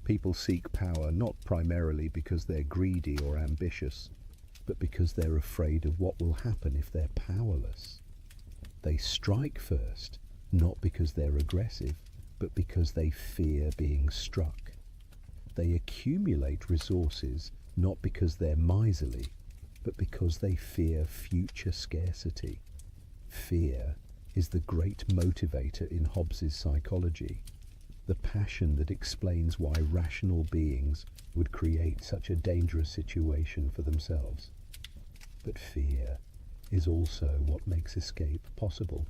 People seek power not primarily because they're greedy or ambitious, but because they're afraid of what will happen if they're powerless. They strike first, not because they're aggressive, but because they fear being struck. They accumulate resources not because they're miserly, but because they fear future scarcity. Fear is the great motivator in Hobbes's psychology, the passion that explains why rational beings would create such a dangerous situation for themselves. But fear is also what makes escape possible.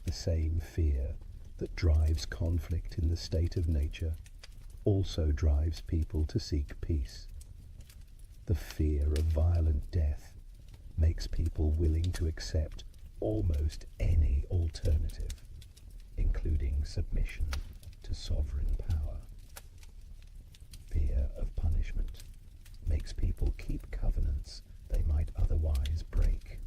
The same fear that drives conflict in the state of nature also drives people to seek peace. The fear of violent death makes people willing to accept almost any alternative, including submission to sovereign power. Fear of punishment makes people keep covenants they might otherwise break.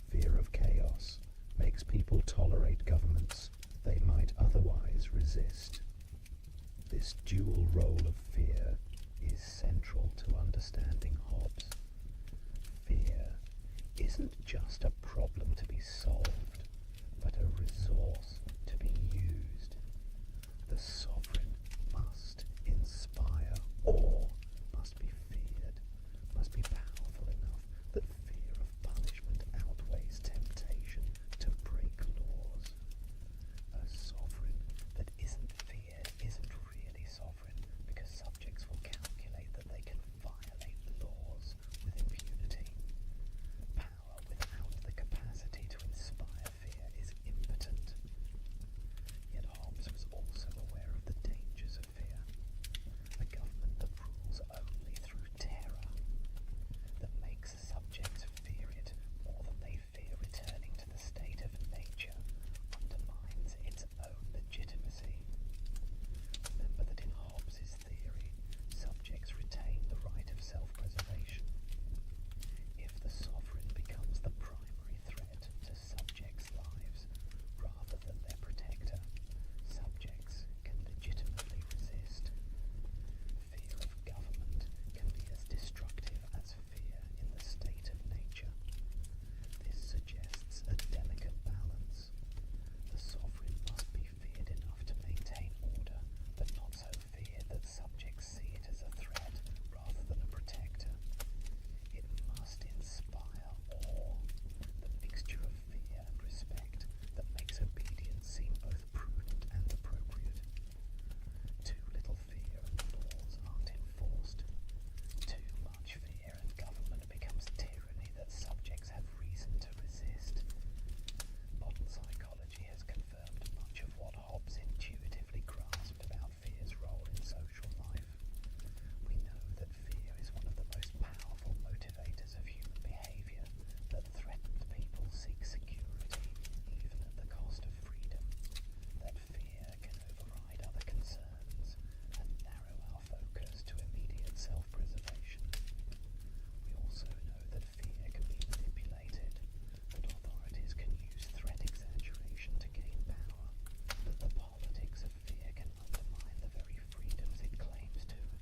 Fear of chaos makes people tolerate governments they might otherwise resist. This dual role of fear is central to understanding Hobbes. Fear isn't just a problem to be solved, but a resource to be used. The sovereign must inspire awe, must be feared, must be powerful enough that fear of punishment outweighs temptation to break laws. A sovereign that isn't feared isn't really sovereign, because subjects will calculate that they can violate laws with impunity. Power without the capacity to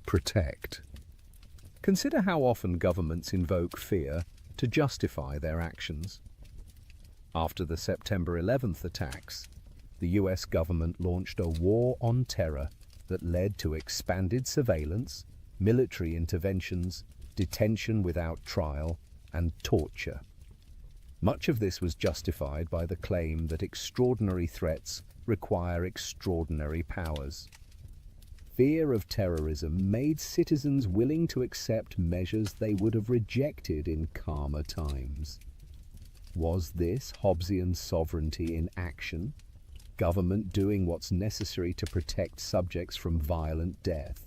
protect. Consider how often governments invoke fear to justify their actions. After the September 11th attacks, the US government launched a war on terror that led to expanded surveillance, military interventions, detention without trial, and torture. Much of this was justified by the claim that extraordinary threats require extraordinary powers. Fear of terrorism made citizens willing to accept measures they would have rejected in calmer times. Was this Hobbesian sovereignty in action? Government doing what's necessary to protect subjects from violent death?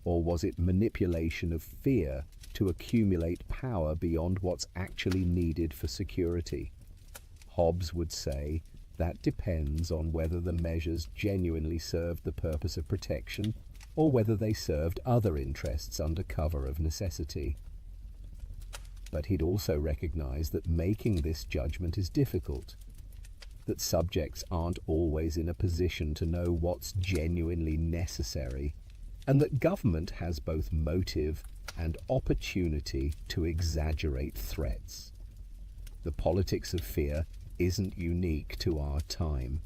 Or was it manipulation of fear to accumulate power beyond what's actually needed for security? Hobbes would say that depends on whether the measures genuinely served the purpose of protection or whether they served other interests under cover of necessity. But he'd also recognize that making this judgment is difficult, that subjects aren't always in a position to know what's genuinely necessary, and that government has both motive and opportunity to exaggerate threats. The politics of fear isn't unique to our time.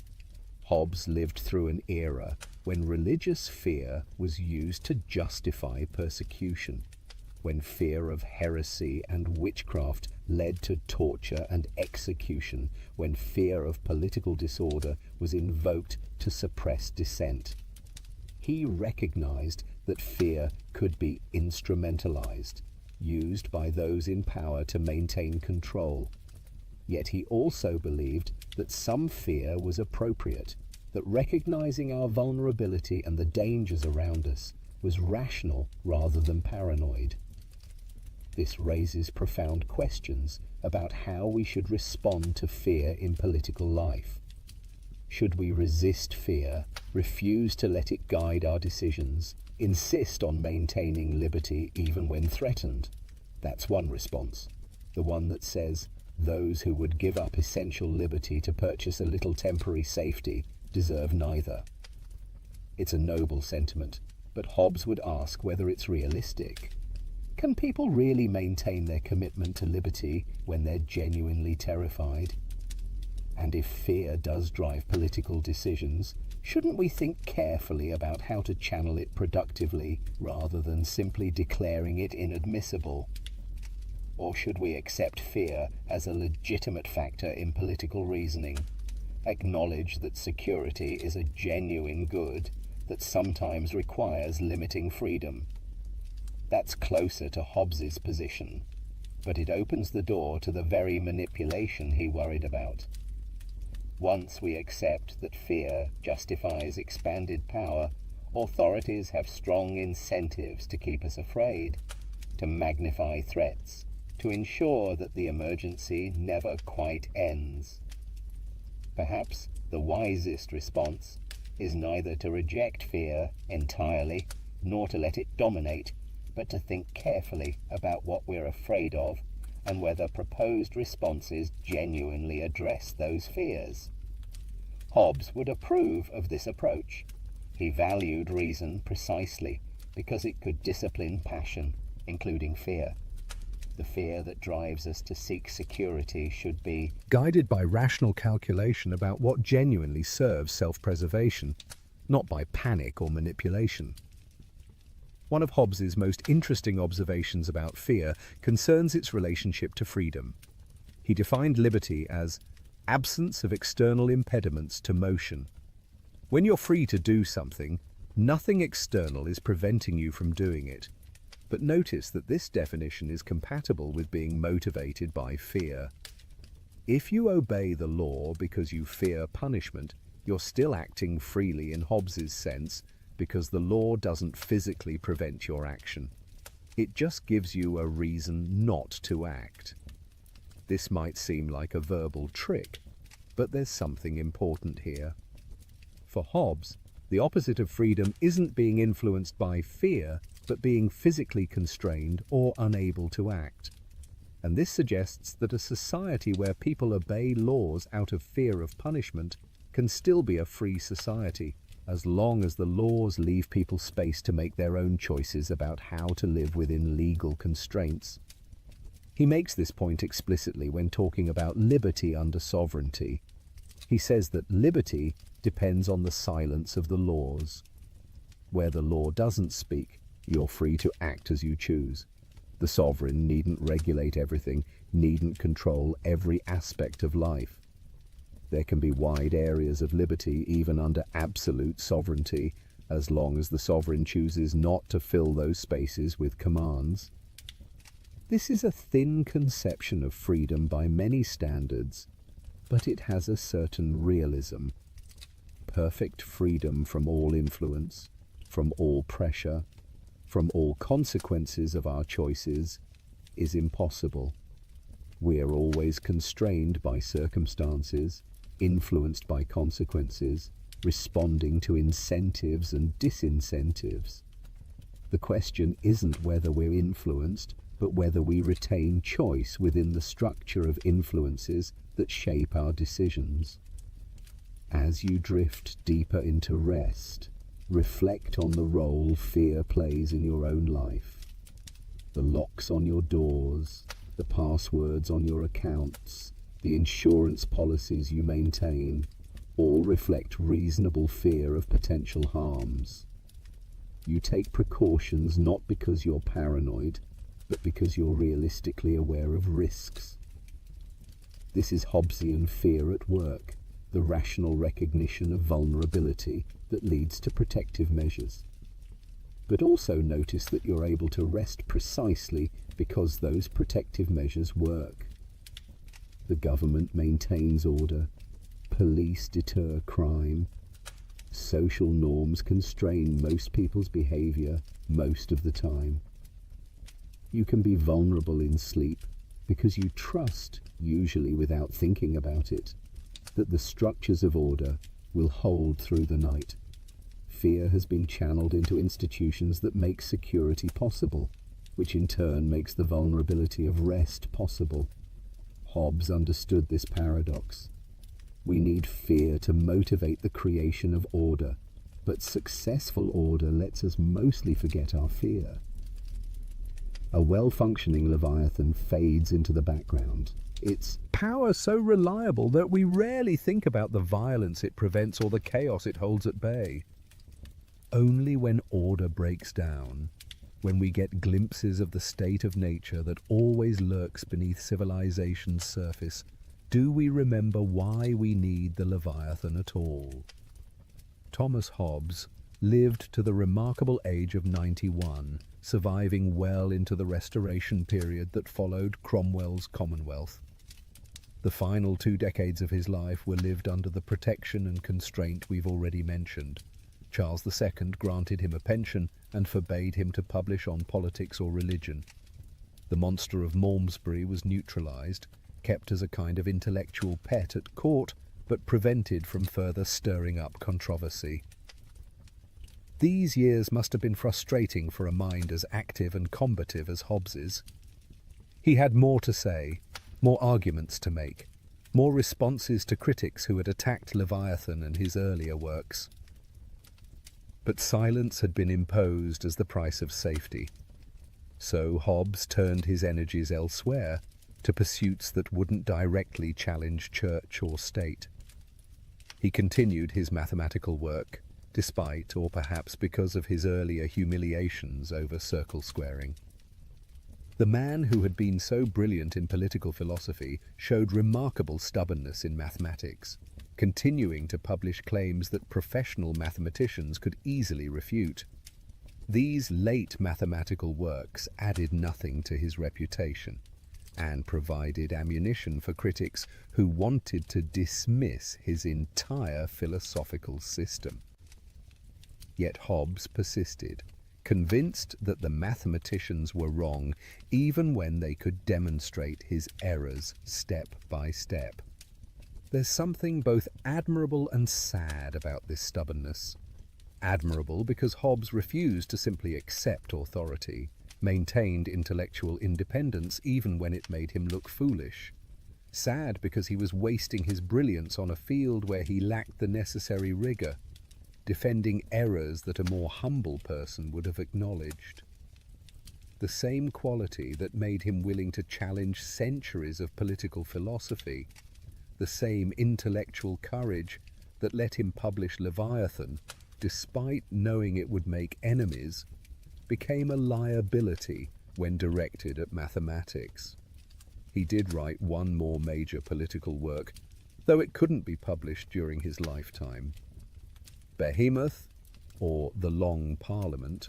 Hobbes lived through an era when religious fear was used to justify persecution, when fear of heresy and witchcraft led to torture and execution, when fear of political disorder was invoked to suppress dissent. He recognized that fear could be instrumentalized, used by those in power to maintain control. Yet he also believed that some fear was appropriate, that recognizing our vulnerability and the dangers around us was rational rather than paranoid. This raises profound questions about how we should respond to fear in political life. Should we resist fear, refuse to let it guide our decisions, insist on maintaining liberty even when threatened? That's one response, the one that says, those who would give up essential liberty to purchase a little temporary safety deserve neither. It's a noble sentiment, but Hobbes would ask whether it's realistic. Can people really maintain their commitment to liberty when they're genuinely terrified? And if fear does drive political decisions, shouldn't we think carefully about how to channel it productively rather than simply declaring it inadmissible? Or should we accept fear as a legitimate factor in political reasoning, acknowledge that security is a genuine good that sometimes requires limiting freedom? That's closer to Hobbes's position, but it opens the door to the very manipulation he worried about. Once we accept that fear justifies expanded power, authorities have strong incentives to keep us afraid, to magnify threats, to ensure that the emergency never quite ends. Perhaps the wisest response is neither to reject fear entirely, nor to let it dominate, but to think carefully about what we're afraid of and whether proposed responses genuinely address those fears. Hobbes would approve of this approach. He valued reason precisely because it could discipline passion, including fear. The fear that drives us to seek security should be guided by rational calculation about what genuinely serves self-preservation, not by panic or manipulation. One of Hobbes's most interesting observations about fear concerns its relationship to freedom. He defined liberty as absence of external impediments to motion. When you're free to do something, nothing external is preventing you from doing it. But notice that this definition is compatible with being motivated by fear. If you obey the law because you fear punishment, you're still acting freely in Hobbes's sense because the law doesn't physically prevent your action. It just gives you a reason not to act. This might seem like a verbal trick, but there's something important here. For Hobbes, the opposite of freedom isn't being influenced by fear, but being physically constrained or unable to act. And this suggests that a society where people obey laws out of fear of punishment can still be a free society, as long as the laws leave people space to make their own choices about how to live within legal constraints. He makes this point explicitly when talking about liberty under sovereignty. He says that liberty depends on the silence of the laws. Where the law doesn't speak, you're free to act as you choose. The sovereign needn't regulate everything, needn't control every aspect of life. There can be wide areas of liberty even under absolute sovereignty, as long as the sovereign chooses not to fill those spaces with commands. This is a thin conception of freedom by many standards, but it has a certain realism. Perfect freedom from all influence, from all pressure, from all consequences of our choices is impossible. We are always constrained by circumstances, influenced by consequences, responding to incentives and disincentives. The question isn't whether we're influenced, but whether we retain choice within the structure of influences that shape our decisions. As you drift deeper into rest, reflect on the role fear plays in your own life. The locks on your doors, the passwords on your accounts, the insurance policies you maintain, all reflect reasonable fear of potential harms. You take precautions not because you're paranoid, but because you're realistically aware of risks. This is Hobbesian fear at work, the rational recognition of vulnerability that leads to protective measures. But also notice that you're able to rest precisely because those protective measures work. The government maintains order, police deter crime, social norms constrain most people's behavior most of the time. You can be vulnerable in sleep because you trust, usually without thinking about it, that the structures of order will hold through the night. Fear has been channeled into institutions that make security possible, which in turn makes the vulnerability of rest possible. Hobbes understood this paradox. We need fear to motivate the creation of order, but successful order lets us mostly forget our fear. A well-functioning Leviathan fades into the background. Its Power so reliable that we rarely think about the violence it prevents or the chaos it holds at bay. Only when order breaks down, when we get glimpses of the state of nature that always lurks beneath civilization's surface, do we remember why we need the Leviathan at all. Thomas Hobbes lived to the remarkable age of 91, surviving well into the Restoration period that followed Cromwell's Commonwealth. The final 2 decades of his life were lived under the protection and constraint we've already mentioned. Charles II granted him a pension and forbade him to publish on politics or religion. The monster of Malmesbury was neutralized, kept as a kind of intellectual pet at court, but prevented from further stirring up controversy. These years must have been frustrating for a mind as active and combative as Hobbes's. He had more to say, more arguments to make, more responses to critics who had attacked Leviathan and his earlier works. But silence had been imposed as the price of safety. So Hobbes turned his energies elsewhere, to pursuits that wouldn't directly challenge church or state. He continued his mathematical work, despite or perhaps because of his earlier humiliations over circle squaring. The man who had been so brilliant in political philosophy showed remarkable stubbornness in mathematics, continuing to publish claims that professional mathematicians could easily refute. These late mathematical works added nothing to his reputation and provided ammunition for critics who wanted to dismiss his entire philosophical system. Yet Hobbes persisted, convinced that the mathematicians were wrong even when they could demonstrate his errors step by step. There's something both admirable and sad about this stubbornness. Admirable because Hobbes refused to simply accept authority, maintained intellectual independence even when it made him look foolish. Sad because he was wasting his brilliance on a field where he lacked the necessary rigor. defending errors that a more humble person would have acknowledged. The same quality that made him willing to challenge centuries of political philosophy, the same intellectual courage that let him publish Leviathan, despite knowing it would make enemies, became a liability when directed at mathematics. He did write one more major political work, though it couldn't be published during his lifetime. Behemoth, or The Long Parliament,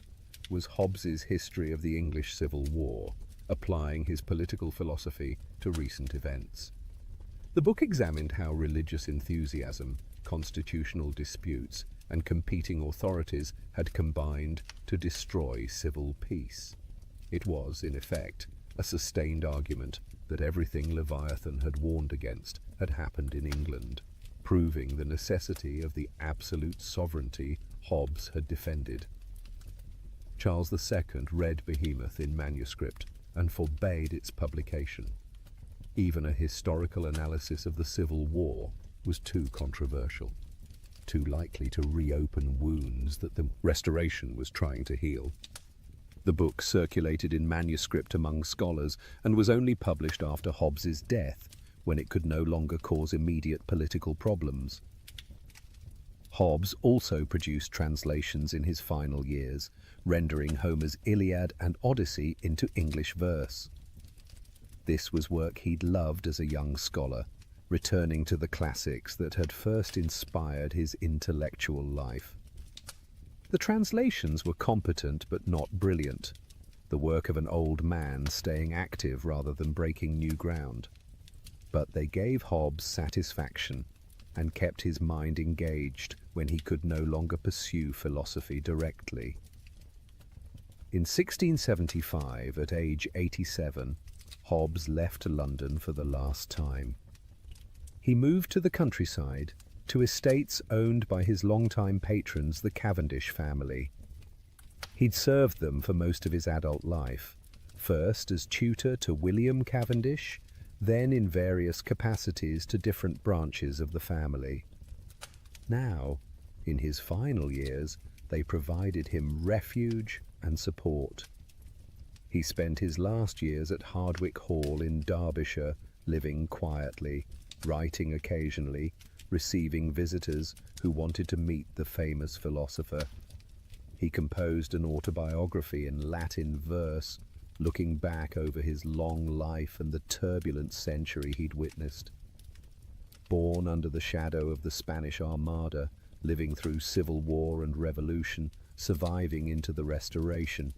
was Hobbes's history of the English Civil War, applying his political philosophy to recent events. The book examined how religious enthusiasm, constitutional disputes, and competing authorities had combined to destroy civil peace. It was, in effect, a sustained argument that everything Leviathan had warned against had happened in England, proving the necessity of the absolute sovereignty Hobbes had defended. Charles II read Behemoth in manuscript and forbade its publication. Even a historical analysis of the Civil War was too controversial, too likely to reopen wounds that the Restoration was trying to heal. The book circulated in manuscript among scholars and was only published after Hobbes's death, when it could no longer cause immediate political problems. Hobbes also produced translations in his final years, rendering Homer's Iliad and Odyssey into English verse. This was work he'd loved as a young scholar, returning to the classics that had first inspired his intellectual life. The translations were competent but not brilliant, the work of an old man staying active rather than breaking new ground. But they gave Hobbes satisfaction and kept his mind engaged when he could no longer pursue philosophy directly. In 1675, at age 87, Hobbes left London for the last time. He moved to the countryside, to estates owned by his longtime patrons, the Cavendish family. He'd served them for most of his adult life, first as tutor to William Cavendish, then in various capacities to different branches of the family. Now, in his final years, they provided him refuge and support. He spent his last years at Hardwick Hall in Derbyshire, living quietly, writing occasionally, receiving visitors who wanted to meet the famous philosopher. He composed an autobiography in Latin verse, looking back over his long life and the turbulent century he'd witnessed. Born under the shadow of the Spanish Armada, living through civil war and revolution, surviving into the Restoration,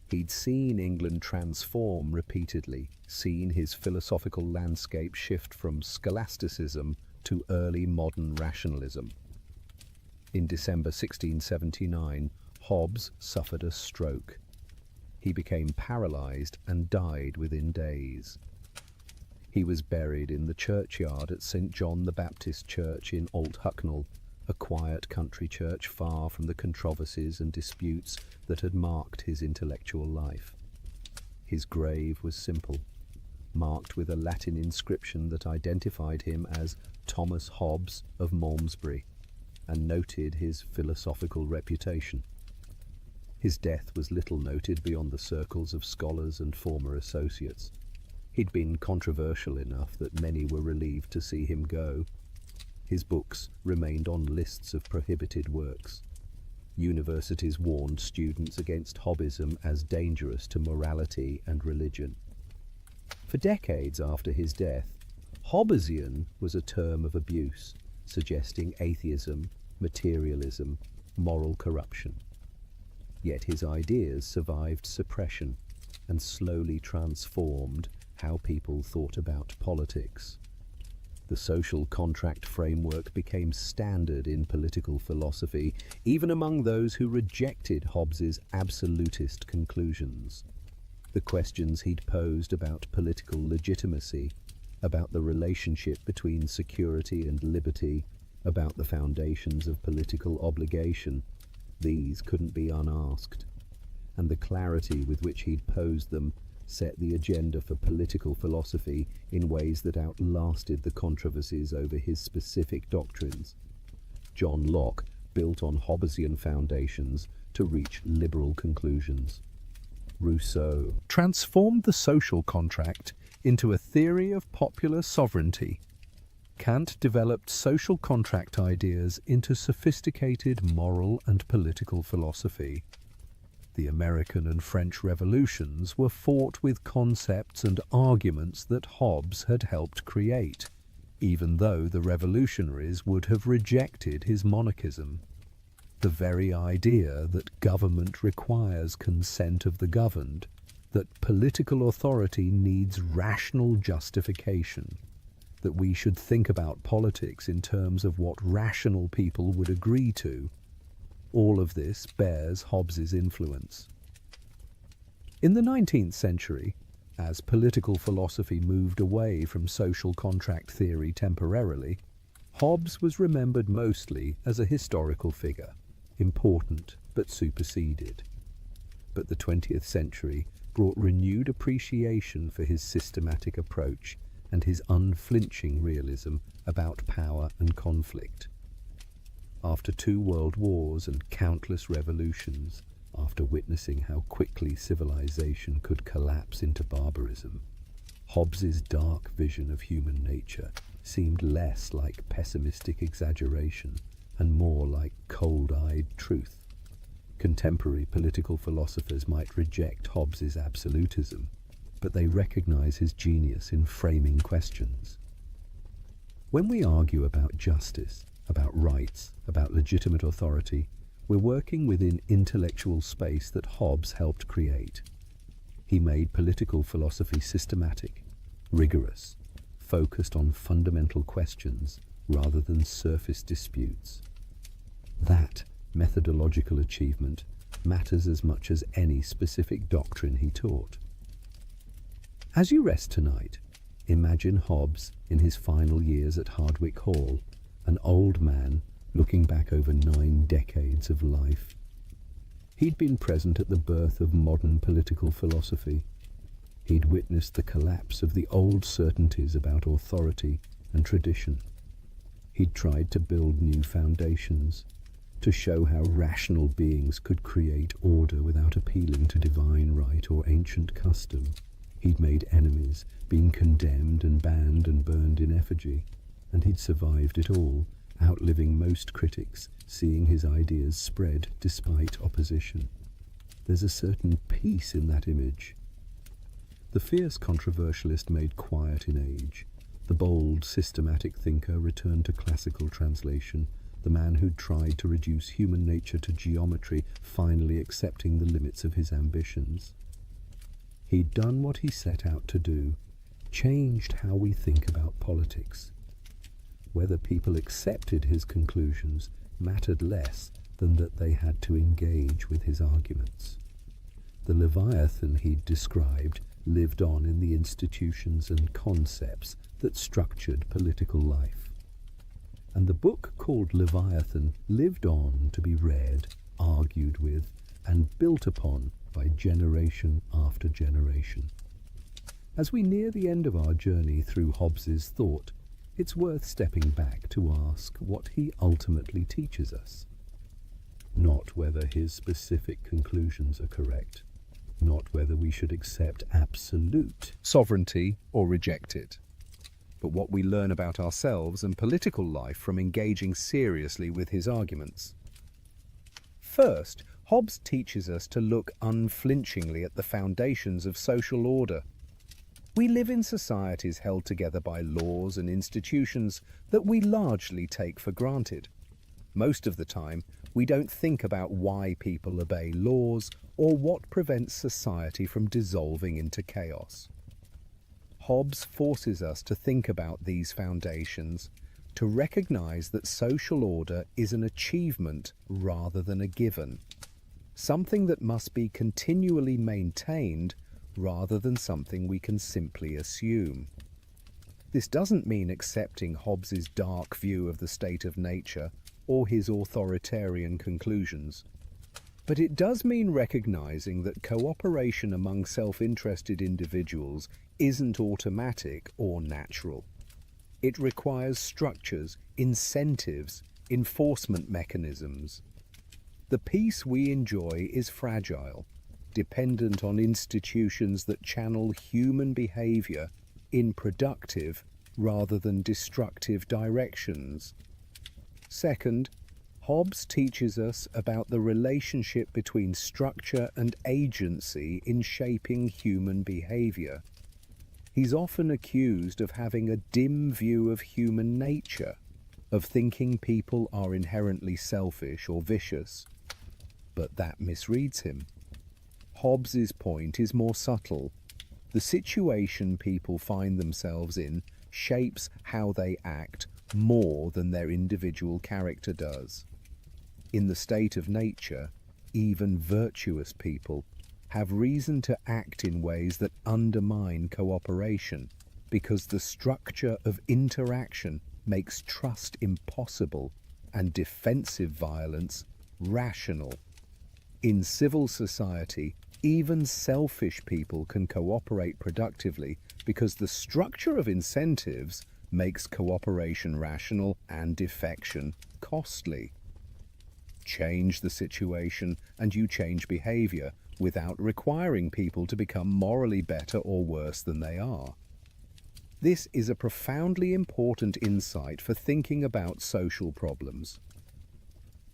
he'd seen England transform repeatedly, seen his philosophical landscape shift from scholasticism to early modern rationalism. In December 1679, Hobbes suffered a stroke. He became paralyzed and died within days. He was buried in the churchyard at St. John the Baptist Church in Old Hucknall, a quiet country church far from the controversies and disputes that had marked his intellectual life. His grave was simple, marked with a Latin inscription that identified him as Thomas Hobbes of Malmesbury and noted his philosophical reputation. His death was little noted beyond the circles of scholars and former associates. He'd been controversial enough that many were relieved to see him go. His books remained on lists of prohibited works. Universities warned students against Hobbesism as dangerous to morality and religion. For decades after his death, Hobbesian was a term of abuse, suggesting atheism, materialism, moral corruption. Yet his ideas survived suppression and slowly transformed how people thought about politics. The social contract framework became standard in political philosophy, even among those who rejected Hobbes's absolutist conclusions. The questions he'd posed about political legitimacy, about the relationship between security and liberty, about the foundations of political obligation, these couldn't be unasked, and the clarity with which he'd posed them set the agenda for political philosophy in ways that outlasted the controversies over his specific doctrines. John Locke built on Hobbesian foundations to reach liberal conclusions. Rousseau transformed the social contract into a theory of popular sovereignty. Kant developed social contract ideas into sophisticated moral and political philosophy. The American and French revolutions were fought with concepts and arguments that Hobbes had helped create, even though the revolutionaries would have rejected his monarchism. The very idea that government requires consent of the governed, that political authority needs rational justification, that we should think about politics in terms of what rational people would agree to, all of this bears Hobbes's influence. In the 19th century, as political philosophy moved away from social contract theory temporarily, Hobbes was remembered mostly as a historical figure, important but superseded. But the 20th century brought renewed appreciation for his systematic approach and his unflinching realism about power and conflict. After 2 world wars and countless revolutions, after witnessing how quickly civilization could collapse into barbarism, Hobbes's dark vision of human nature seemed less like pessimistic exaggeration and more like cold-eyed truth. Contemporary political philosophers might reject Hobbes's absolutism, but they recognize his genius in framing questions. When we argue about justice, about rights, about legitimate authority, we're working within intellectual space that Hobbes helped create. He made political philosophy systematic, rigorous, focused on fundamental questions rather than surface disputes. That methodological achievement matters as much as any specific doctrine he taught. As you rest tonight, imagine Hobbes in his final years at Hardwicke Hall, an old man looking back over 9 decades of life. He'd been present at the birth of modern political philosophy. He'd witnessed the collapse of the old certainties about authority and tradition. He'd tried to build new foundations, to show how rational beings could create order without appealing to divine right or ancient custom. He'd made enemies, been condemned and banned and burned in effigy, and he'd survived it all, outliving most critics, seeing his ideas spread despite opposition. There's a certain peace in that image. The fierce controversialist made quiet in age. The bold, systematic thinker returned to classical translation, the man who'd tried to reduce human nature to geometry finally accepting the limits of his ambitions. He'd done what he set out to do, changed how we think about politics. Whether people accepted his conclusions mattered less than that they had to engage with his arguments. The Leviathan he'd described lived on in the institutions and concepts that structured political life. And the book called Leviathan lived on to be read, argued with, and built upon by generation after generation. As we near the end of our journey through Hobbes's thought, it's worth stepping back to ask what he ultimately teaches us. Not whether his specific conclusions are correct, not whether we should accept absolute sovereignty or reject it, but what we learn about ourselves and political life from engaging seriously with his arguments. First, Hobbes teaches us to look unflinchingly at the foundations of social order. We live in societies held together by laws and institutions that we largely take for granted. Most of the time, we don't think about why people obey laws or what prevents society from dissolving into chaos. Hobbes forces us to think about these foundations, to recognize that social order is an achievement rather than a given, something that must be continually maintained rather than something we can simply assume. This doesn't mean accepting Hobbes's dark view of the state of nature or his authoritarian conclusions, but it does mean recognizing that cooperation among self-interested individuals isn't automatic or natural. It requires structures, incentives, enforcement mechanisms. The peace we enjoy is fragile, dependent on institutions that channel human behavior in productive rather than destructive directions. Second, Hobbes teaches us about the relationship between structure and agency in shaping human behavior. He's often accused of having a dim view of human nature, of thinking people are inherently selfish or vicious, but that misreads him. Hobbes's point is more subtle. The situation people find themselves in shapes how they act more than their individual character does. In the state of nature, even virtuous people have reason to act in ways that undermine cooperation, because the structure of interaction makes trust impossible and defensive violence rational. In civil society, even selfish people can cooperate productively because the structure of incentives makes cooperation rational and defection costly. Change the situation and you change behavior without requiring people to become morally better or worse than they are. This is a profoundly important insight for thinking about social problems.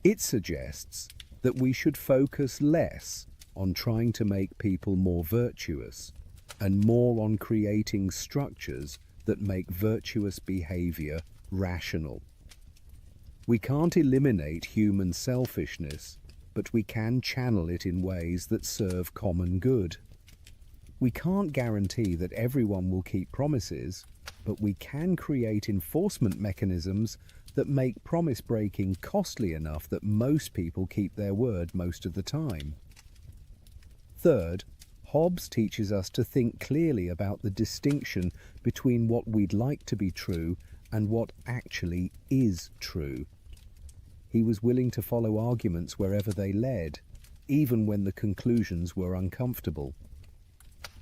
It suggests that we should focus less on trying to make people more virtuous and more on creating structures that make virtuous behavior rational. We can't eliminate human selfishness, but we can channel it in ways that serve common good. We can't guarantee that everyone will keep promises, but we can create enforcement mechanisms that make promise breaking costly enough that most people keep their word most of the time. Third, Hobbes teaches us to think clearly about the distinction between what we'd like to be true and what actually is true. He was willing to follow arguments wherever they led, even when the conclusions were uncomfortable.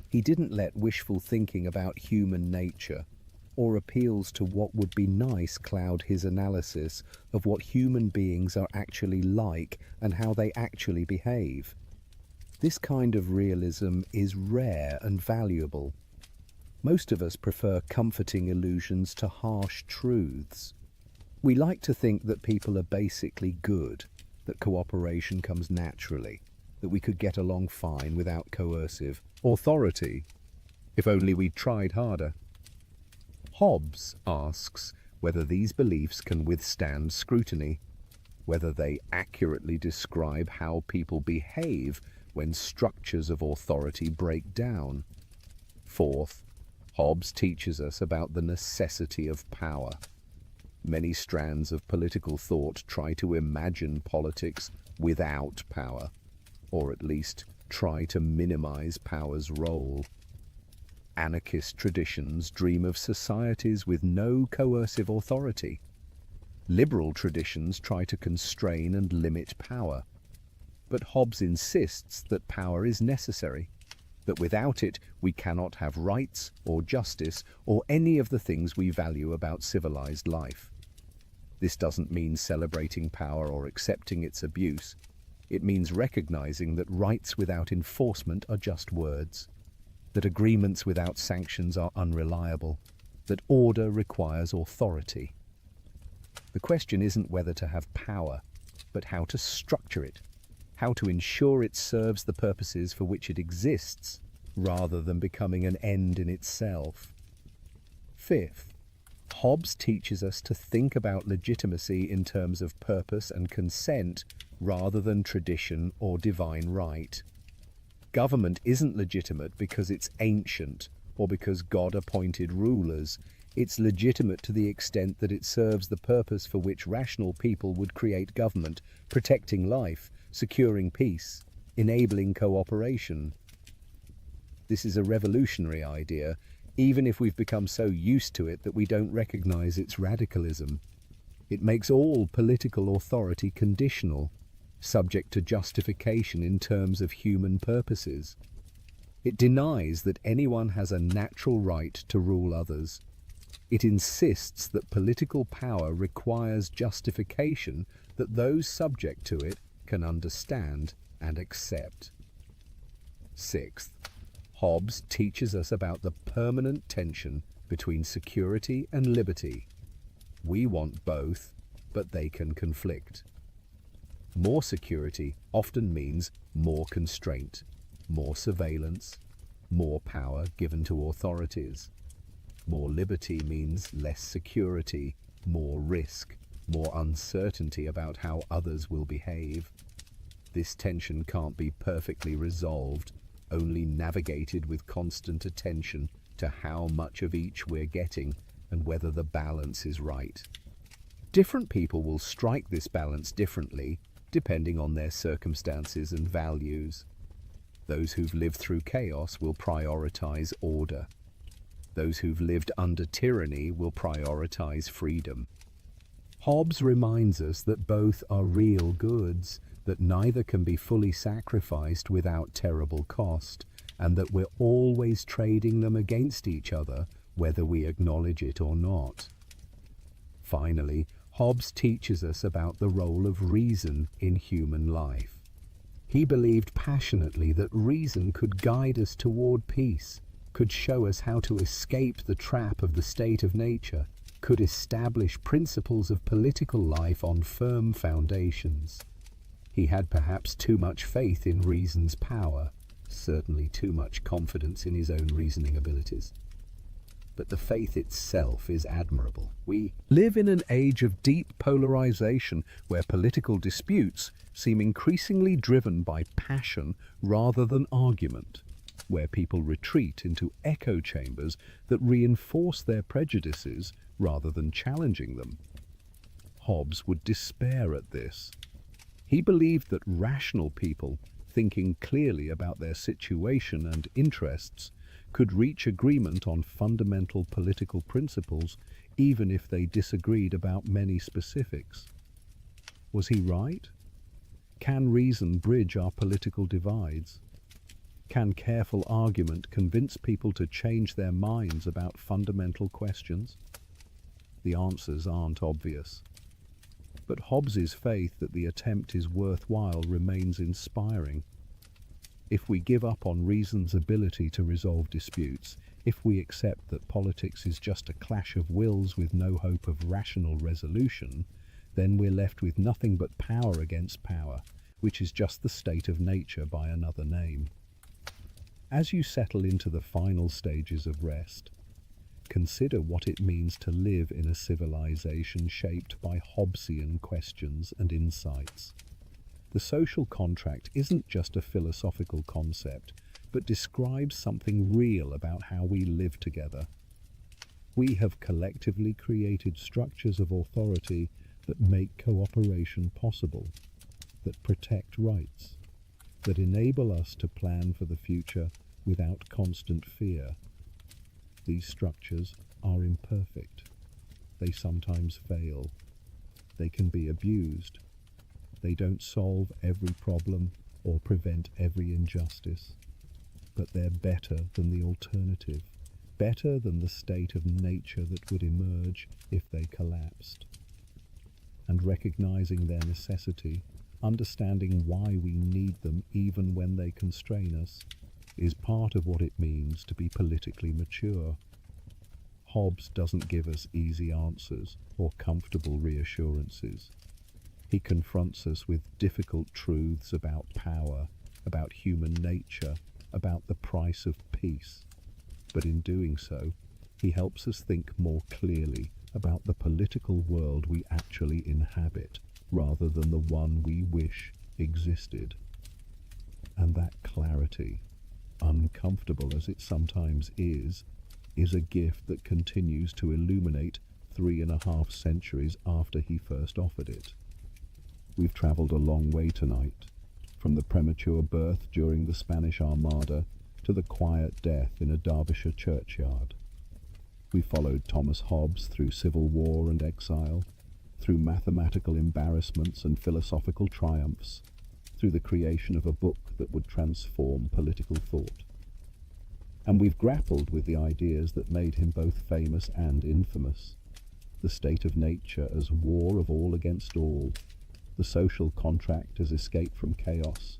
He didn't let wishful thinking about human nature or appeals to what would be nice cloud his analysis of what human beings are actually like and how they actually behave. This kind of realism is rare and valuable. Most of us prefer comforting illusions to harsh truths. We like to think that people are basically good, that cooperation comes naturally, that we could get along fine without coercive authority, if only we tried harder. Hobbes asks whether these beliefs can withstand scrutiny, whether they accurately describe how people behave when structures of authority break down. Fourth, Hobbes teaches us about the necessity of power. Many strands of political thought try to imagine politics without power, or at least try to minimize power's role. Anarchist traditions dream of societies with no coercive authority. Liberal traditions try to constrain and limit power. But Hobbes insists that power is necessary, that without it we cannot have rights or justice or any of the things we value about civilized life. This doesn't mean celebrating power or accepting its abuse. It means recognizing that rights without enforcement are just words, that agreements without sanctions are unreliable, that order requires authority. The question isn't whether to have power, but how to structure it, how to ensure it serves the purposes for which it exists, rather than becoming an end in itself. Fifth, Hobbes teaches us to think about legitimacy in terms of purpose and consent rather than tradition or divine right. Government isn't legitimate because it's ancient or because God appointed rulers. It's legitimate to the extent that it serves the purpose for which rational people would create government, protecting life, securing peace, enabling cooperation. This is a revolutionary idea, even if we've become so used to it that we don't recognize its radicalism. It makes all political authority conditional, subject to justification in terms of human purposes. It denies that anyone has a natural right to rule others. It insists that political power requires justification that those subject to it can understand and accept. Sixth, Hobbes teaches us about the permanent tension between security and liberty. We want both, but they can conflict. More security often means more constraint, more surveillance, more power given to authorities. More liberty means less security, more risk, more uncertainty about how others will behave. This tension can't be perfectly resolved, only navigated with constant attention to how much of each we're getting and whether the balance is right. Different people will strike this balance differently, depending on their circumstances and values. Those who've lived through chaos will prioritize order. Those who've lived under tyranny will prioritize freedom. Hobbes reminds us that both are real goods, that neither can be fully sacrificed without terrible cost, and that we're always trading them against each other, whether we acknowledge it or not. Finally, Hobbes teaches us about the role of reason in human life. He believed passionately that reason could guide us toward peace, could show us how to escape the trap of the state of nature, could establish principles of political life on firm foundations. He had perhaps too much faith in reason's power, certainly too much confidence in his own reasoning abilities. But the faith itself is admirable. We live in an age of deep polarization where political disputes seem increasingly driven by passion rather than argument, where people retreat into echo chambers that reinforce their prejudices rather than challenging them. Hobbes would despair at this. He believed that rational people, thinking clearly about their situation and interests, could reach agreement on fundamental political principles even if they disagreed about many specifics. Was he right? Can reason bridge our political divides? Can careful argument convince people to change their minds about fundamental questions? The answers aren't obvious. But Hobbes's faith that the attempt is worthwhile remains inspiring. If we give up on reason's ability to resolve disputes, if we accept that politics is just a clash of wills with no hope of rational resolution, then we're left with nothing but power against power, which is just the state of nature by another name. As you settle into the final stages of rest, consider what it means to live in a civilization shaped by Hobbesian questions and insights. The social contract isn't just a philosophical concept, but describes something real about how we live together. We have collectively created structures of authority that make cooperation possible, that protect rights, that enable us to plan for the future without constant fear. These structures are imperfect. They sometimes fail. They can be abused. They don't solve every problem or prevent every injustice. But they're better than the alternative, better than the state of nature that would emerge if they collapsed. And recognizing their necessity, understanding why we need them even when they constrain us, is part of what it means to be politically mature. Hobbes doesn't give us easy answers or comfortable reassurances. He confronts us with difficult truths about power, about human nature, about the price of peace. But in doing so, he helps us think more clearly about the political world we actually inhabit, rather than the one we wish existed. And that clarity, uncomfortable as it sometimes is a gift that continues to illuminate 3.5 centuries after he first offered it. We've travelled a long way tonight, from the premature birth during the Spanish Armada to the quiet death in a Derbyshire churchyard. We followed Thomas Hobbes through civil war and exile, through mathematical embarrassments and philosophical triumphs, through the creation of a book that would transform political thought. and we've grappled with the ideas that made him both famous and infamous. The state of nature as war of all against all, the social contract as escape from chaos,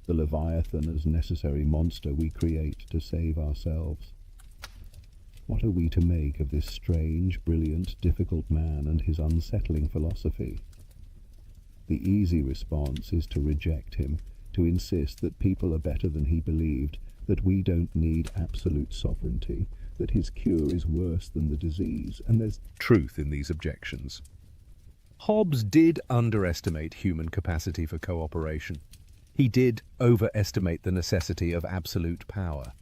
the Leviathan as necessary monster we create to save ourselves. What are we to make of this strange, brilliant, difficult man and his unsettling philosophy? The easy response is to reject him, to insist that people are better than he believed, that we don't need absolute sovereignty, that his cure is worse than the disease, and there's Truth in these objections. Hobbes did underestimate human capacity for cooperation. He did overestimate the necessity of absolute power.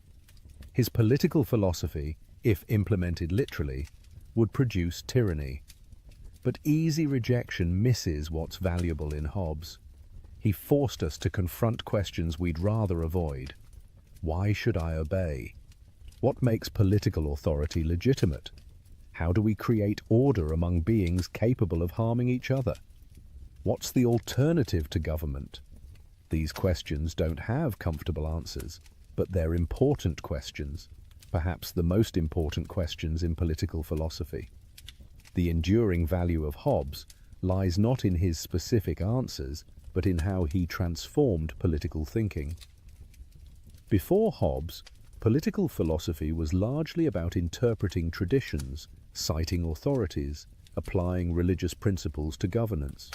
His political philosophy, if implemented literally, would produce tyranny. But easy rejection misses what's valuable in Hobbes. He forced us to confront questions we'd rather avoid. Why should I obey? What makes political authority legitimate? How do we create order among beings capable of harming each other? What's the alternative to government? These questions don't have comfortable answers, but they're important questions, perhaps the most important questions in political philosophy. The enduring value of Hobbes lies not in his specific answers, but in how he transformed political thinking. Before Hobbes, political philosophy was largely about interpreting traditions, citing authorities, applying religious principles to governance.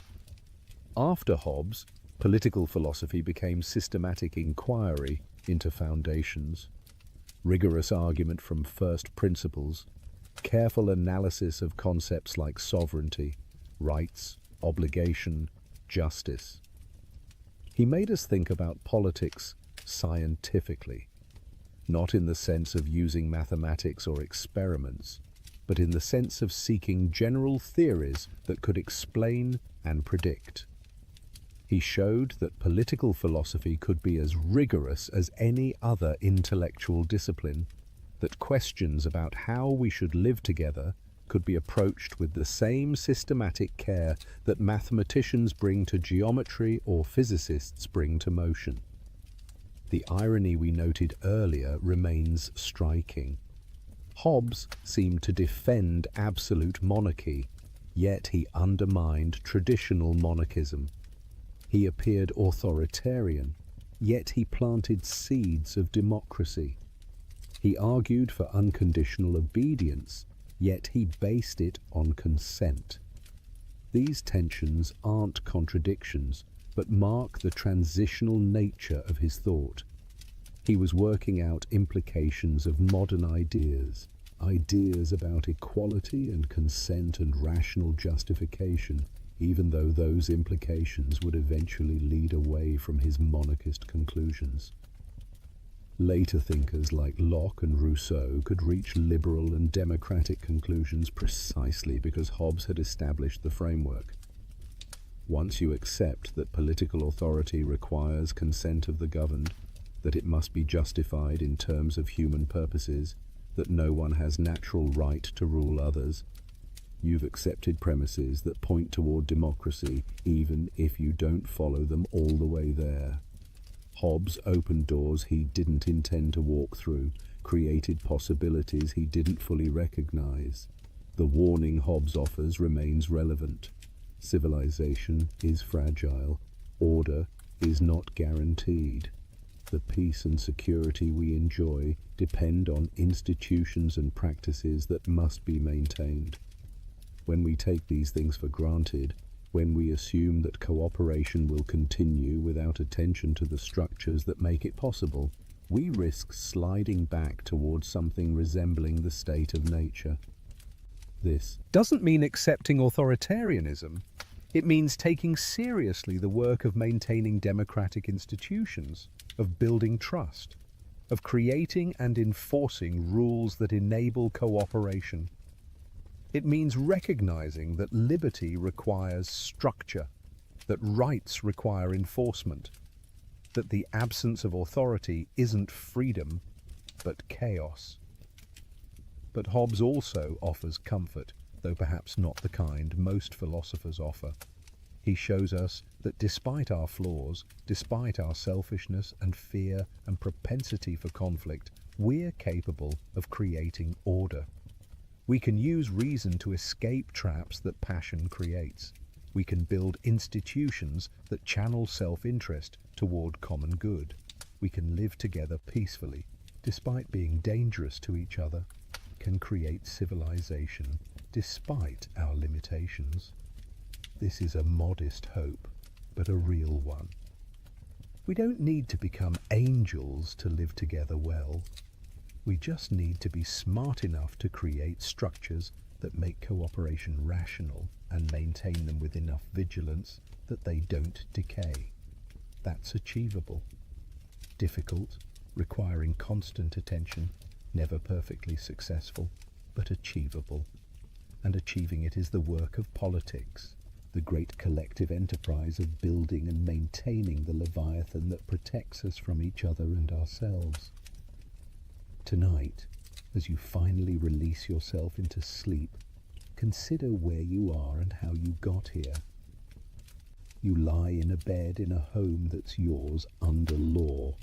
After Hobbes, political philosophy became systematic inquiry into foundations, rigorous argument from first principles, careful analysis of concepts like sovereignty, rights, obligation, justice. He made us think about politics scientifically, not in the sense of using mathematics or experiments, but in the sense of seeking general theories that could explain and predict. He showed that political philosophy could be as rigorous as any other intellectual discipline, that questions about how we should live together could be approached with the same systematic care that mathematicians bring to geometry or physicists bring to motion. The irony we noted earlier remains striking. Hobbes seemed to defend absolute monarchy, yet he undermined traditional monarchism. He appeared authoritarian, yet he planted seeds of democracy. He argued for unconditional obedience, yet he based it on consent. These tensions aren't contradictions, but mark the transitional nature of his thought. He was working out implications of modern ideas about equality and consent and rational justification, even though those implications would eventually lead away from his monarchist conclusions. Later thinkers like Locke and Rousseau could reach liberal and democratic conclusions precisely because Hobbes had established the framework. Once you accept that political authority requires consent of the governed, that it must be justified in terms of human purposes, that no one has natural right to rule others, you've accepted premises that point toward democracy even if you don't follow them all the way there. Hobbes opened doors he didn't intend to walk through, created possibilities he didn't fully recognize. The warning Hobbes offers remains relevant. Civilization is fragile. Order is not guaranteed. The peace and security we enjoy depend on institutions and practices that must be maintained. When we take these things for granted, when we assume that cooperation will continue without attention to the structures that make it possible, we risk sliding back towards something resembling the state of nature. This doesn't mean accepting authoritarianism. It means taking seriously the work of maintaining democratic institutions, of building trust, of creating and enforcing rules that enable cooperation. It means recognizing that liberty requires structure, that rights require enforcement, that the absence of authority isn't freedom, but chaos. But Hobbes also offers comfort, though perhaps not the kind most philosophers offer. He shows us that despite our flaws, despite our selfishness and fear and propensity for conflict, we're capable of creating order. We can use reason to escape traps that passion creates. We can build institutions that channel self-interest toward common good. We can live together peacefully, despite being dangerous to each other, can create civilization despite our limitations. This is a modest hope, but a real one. We don't need to become angels to live together well. We just need to be smart enough to create structures that make cooperation rational and maintain them with enough vigilance that they don't decay. That's achievable. Difficult, requiring constant attention, never perfectly successful, but achievable. And achieving it is the work of politics, the great collective enterprise of building and maintaining the Leviathan that protects us from each other and ourselves. Tonight, as you finally release yourself into sleep, consider where you are and how you got here. You lie in a bed in a home that's yours under law.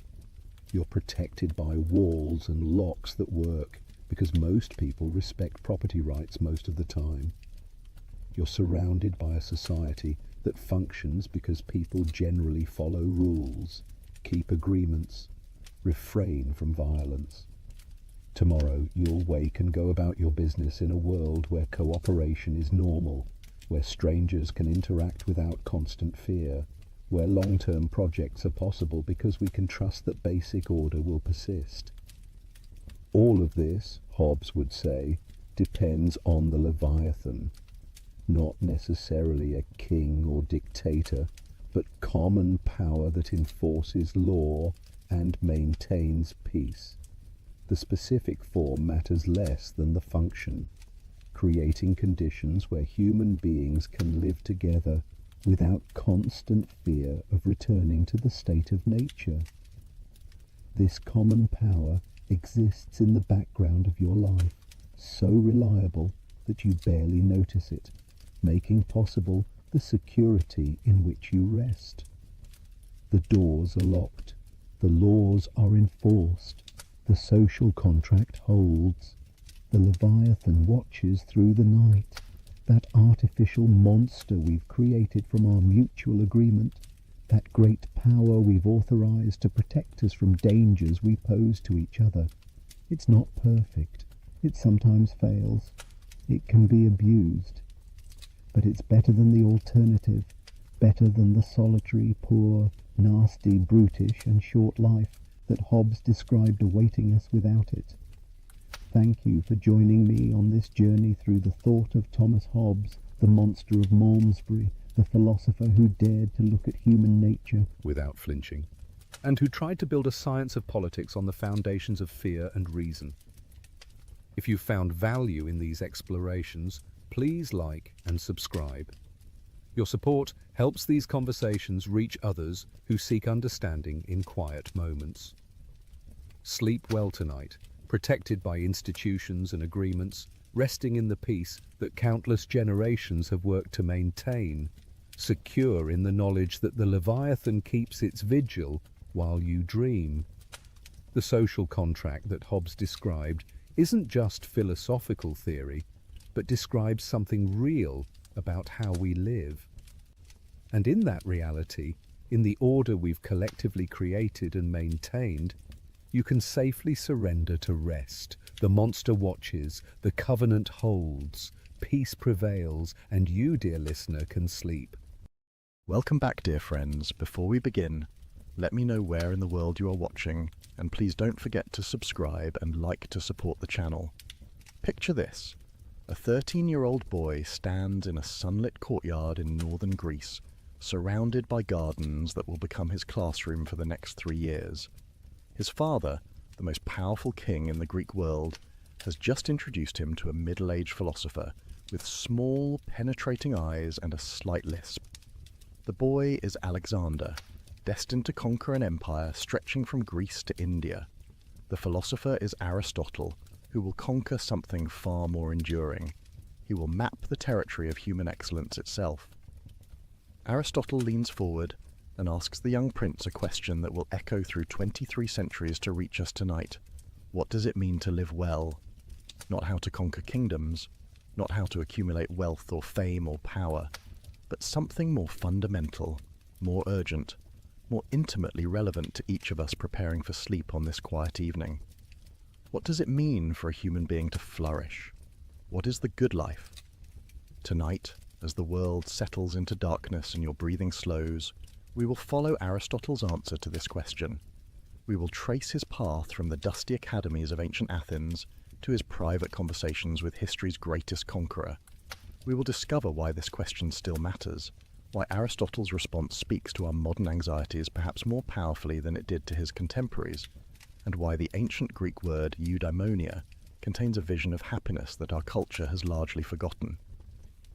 You're protected by walls and locks that work because most people respect property rights most of the time. You're surrounded by a society that functions because people generally follow rules, keep agreements, refrain from violence. Tomorrow you'll wake and go about your business in a world where cooperation is normal, where strangers can interact without constant fear, where long-term projects are possible because we can trust that basic order will persist. All of this, Hobbes would say, depends on the Leviathan, not necessarily a king or dictator, but common power that enforces law and maintains peace. The specific form matters less than the function, creating conditions where human beings can live together without constant fear of returning to the state of nature. This common power exists in the background of your life, so reliable that you barely notice it, making possible the security in which you rest. The doors are locked, the laws are enforced, the social contract holds, the Leviathan watches through the night, that artificial monster we've created from our mutual agreement, that great power we've authorized to protect us from dangers we pose to each other. It's not perfect. It sometimes fails. It can be abused. But it's better than the alternative, better than the solitary, poor, nasty, brutish and short life that Hobbes described awaiting us without it. Thank you for joining me on this journey through the thought of Thomas Hobbes, the monster of Malmesbury, the philosopher who dared to look at human nature without flinching, and who tried to build a science of politics on the foundations of fear and reason. If you found value in these explorations, please like and subscribe. Your support helps these conversations reach others who seek understanding in quiet moments. Sleep well tonight, protected by institutions and agreements, resting in the peace that countless generations have worked to maintain, secure in the knowledge that the Leviathan keeps its vigil while you dream. The social contract that Hobbes described isn't just philosophical theory, but describes something real about how we live. And in that reality, in the order we've collectively created and maintained, you can safely surrender to rest. The monster watches, the covenant holds, peace prevails, and you, dear listener, can sleep. Welcome back, dear friends. Before we begin, let me know where in the world you are watching, and please don't forget to subscribe and like to support the channel. Picture this. A 13-year-old boy stands in a sunlit courtyard in northern Greece, surrounded by gardens that will become his classroom for the next 3 years. His father, the most powerful king in the Greek world, has just introduced him to a middle-aged philosopher with small, penetrating eyes and a slight lisp. The boy is Alexander, destined to conquer an empire stretching from Greece to India. The philosopher is Aristotle, who will conquer something far more enduring. He will map the territory of human excellence itself. Aristotle leans forward and asks the young prince a question that will echo through 23 centuries to reach us tonight. What does it mean to live well? Not how to conquer kingdoms, not how to accumulate wealth or fame or power, but something more fundamental, more urgent, more intimately relevant to each of us preparing for sleep on this quiet evening. What does it mean for a human being to flourish? What is the good life? Tonight, as the world settles into darkness and your breathing slows, we will follow Aristotle's answer to this question. We will trace his path from the dusty academies of ancient Athens to his private conversations with history's greatest conqueror. We will discover why this question still matters, why Aristotle's response speaks to our modern anxieties perhaps more powerfully than it did to his contemporaries, and why the ancient Greek word eudaimonia contains a vision of happiness that our culture has largely forgotten.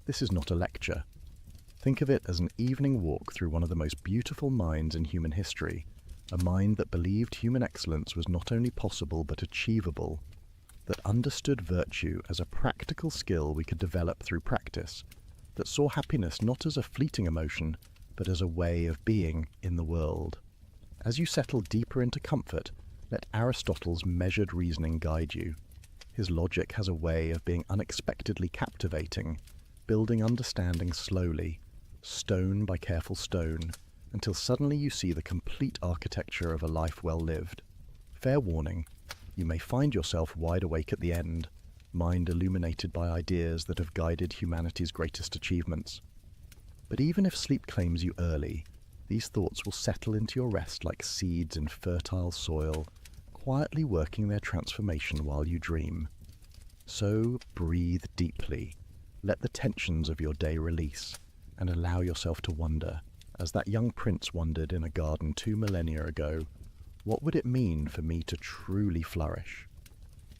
This is not a lecture. Think of it as an evening walk through one of the most beautiful minds in human history, a mind that believed human excellence was not only possible but achievable, that understood virtue as a practical skill we could develop through practice, that saw happiness not as a fleeting emotion, but as a way of being in the world. As you settle deeper into comfort, let Aristotle's measured reasoning guide you. His logic has a way of being unexpectedly captivating, building understanding slowly, stone by careful stone, until suddenly you see the complete architecture of a life well lived. Fair warning, you may find yourself wide awake at the end, mind illuminated by ideas that have guided humanity's greatest achievements. But even if sleep claims you early, these thoughts will settle into your rest like seeds in fertile soil, quietly working their transformation while you dream. So breathe deeply, let the tensions of your day release, and allow yourself to wonder, as that young prince wondered in a garden 2 millennia ago, what would it mean for me to truly flourish?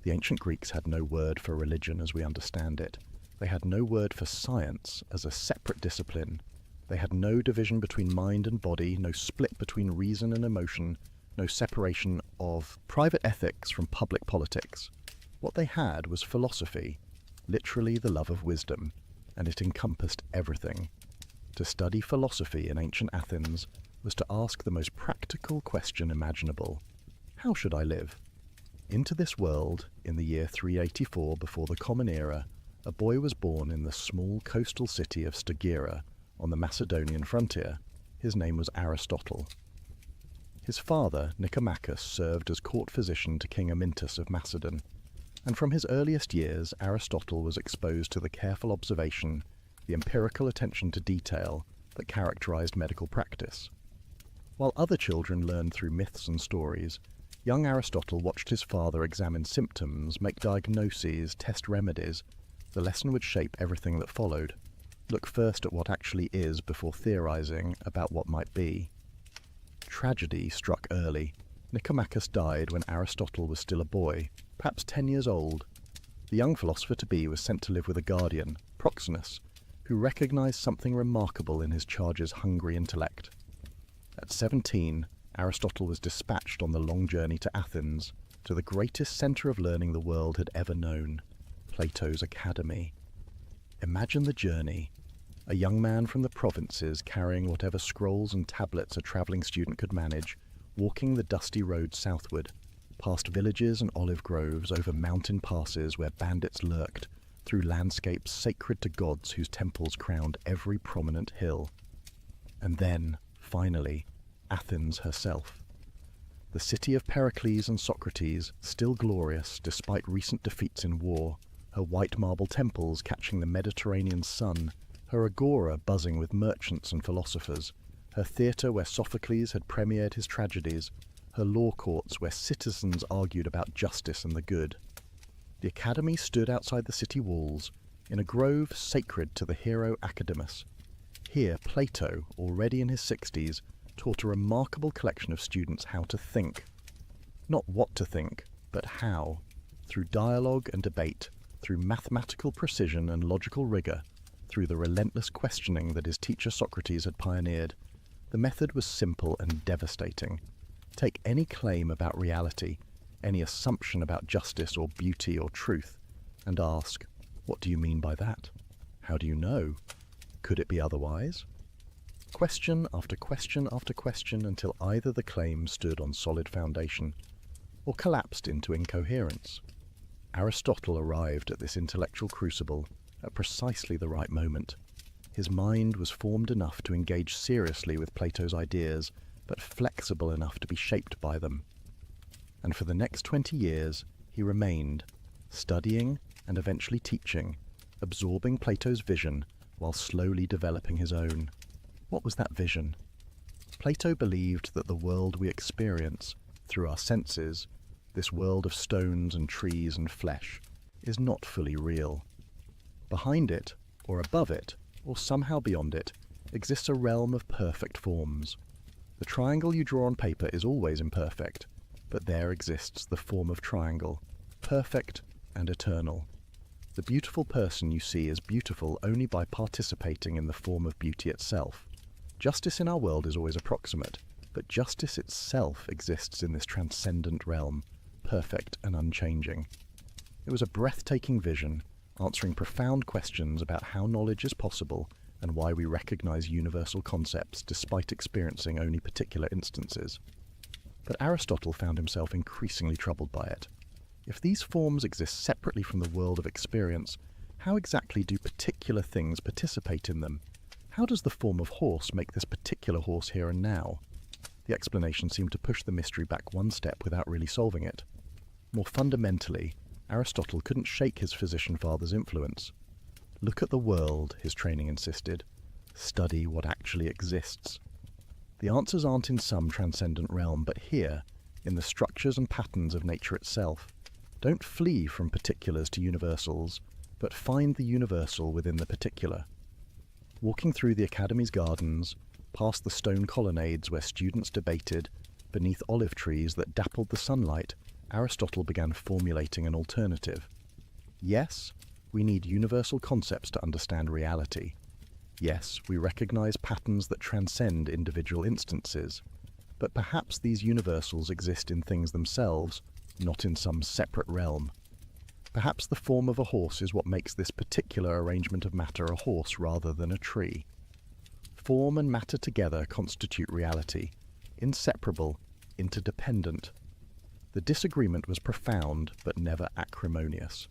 The ancient Greeks had no word for religion as we understand it. They had no word for science as a separate discipline. They had no division between mind and body, no split between reason and emotion, no separation of private ethics from public politics. What they had was philosophy, literally the love of wisdom, and it encompassed everything. To study philosophy in ancient Athens was to ask the most practical question imaginable. How should I live? Into this world, in the year 384 before the Common Era, a boy was born in the small coastal city of Stagira on the Macedonian frontier. His name was Aristotle. His father, Nicomachus, served as court physician to King Amyntas of Macedon, and from his earliest years Aristotle was exposed to the careful observation, the empirical attention to detail that characterized medical practice. While other children learned through myths and stories, young Aristotle watched his father examine symptoms, make diagnoses, test remedies. The lesson would shape everything that followed. Look first at what actually is before theorizing about what might be. Tragedy struck early. Nicomachus died when Aristotle was still a boy, perhaps 10 years old. The young philosopher-to-be was sent to live with a guardian, Proxenus, who recognized something remarkable in his charge's hungry intellect. At 17, Aristotle was dispatched on the long journey to Athens, to the greatest center of learning the world had ever known, Plato's Academy. Imagine the journey. A young man from the provinces carrying whatever scrolls and tablets a traveling student could manage, walking the dusty road southward, past villages and olive groves, over mountain passes where bandits lurked, through landscapes sacred to gods whose temples crowned every prominent hill. And then, finally, Athens herself. The city of Pericles and Socrates, still glorious despite recent defeats in war, her white marble temples catching the Mediterranean sun, her agora buzzing with merchants and philosophers, her theatre where Sophocles had premiered his tragedies, her law courts where citizens argued about justice and the good. The academy stood outside the city walls, in a grove sacred to the hero Academus. Here Plato, already in his 60s, taught a remarkable collection of students how to think. Not what to think, but how. Through dialogue and debate, through mathematical precision and logical rigor, through the relentless questioning that his teacher Socrates had pioneered, the method was simple and devastating. Take any claim about reality, any assumption about justice or beauty or truth, and ask, what do you mean by that? How do you know? Could it be otherwise? Question after question after question until either the claim stood on solid foundation. or collapsed into incoherence. Aristotle arrived at this intellectual crucible at precisely the right moment. His mind was formed enough to engage seriously with Plato's ideas, but flexible enough to be shaped by them. And for the next 20 years, he remained, studying and eventually teaching, absorbing Plato's vision while slowly developing his own. What was that vision? Plato believed that the world we experience through our senses, this world of stones and trees and flesh, is not fully real. Behind it, or above it, or somehow beyond it, exists a realm of perfect forms. The triangle you draw on paper is always imperfect, but there exists the form of triangle, perfect and eternal. The beautiful person you see is beautiful only by participating in the form of beauty itself. Justice in our world is always approximate, but justice itself exists in this transcendent realm, perfect and unchanging. It was a breathtaking vision, answering profound questions about how knowledge is possible and why we recognize universal concepts despite experiencing only particular instances. But Aristotle found himself increasingly troubled by it. If these forms exist separately from the world of experience, how exactly do particular things participate in them? How does the form of horse make this particular horse here and now? The explanation seemed to push the mystery back one step without really solving it. More fundamentally, Aristotle couldn't shake his physician father's influence. Look at the world, his training insisted. Study what actually exists. The answers aren't in some transcendent realm, but here, in the structures and patterns of nature itself. Don't flee from particulars to universals, but find the universal within the particular. Walking through the Academy's gardens, past the stone colonnades where students debated, beneath olive trees that dappled the sunlight, Aristotle began formulating an alternative. Yes, we need universal concepts to understand reality. Yes, we recognize patterns that transcend individual instances, but perhaps these universals exist in things themselves, not in some separate realm. Perhaps the form of a horse is what makes this particular arrangement of matter a horse rather than a tree. Form and matter together constitute reality, inseparable, interdependent. The disagreement was profound, but never acrimonious.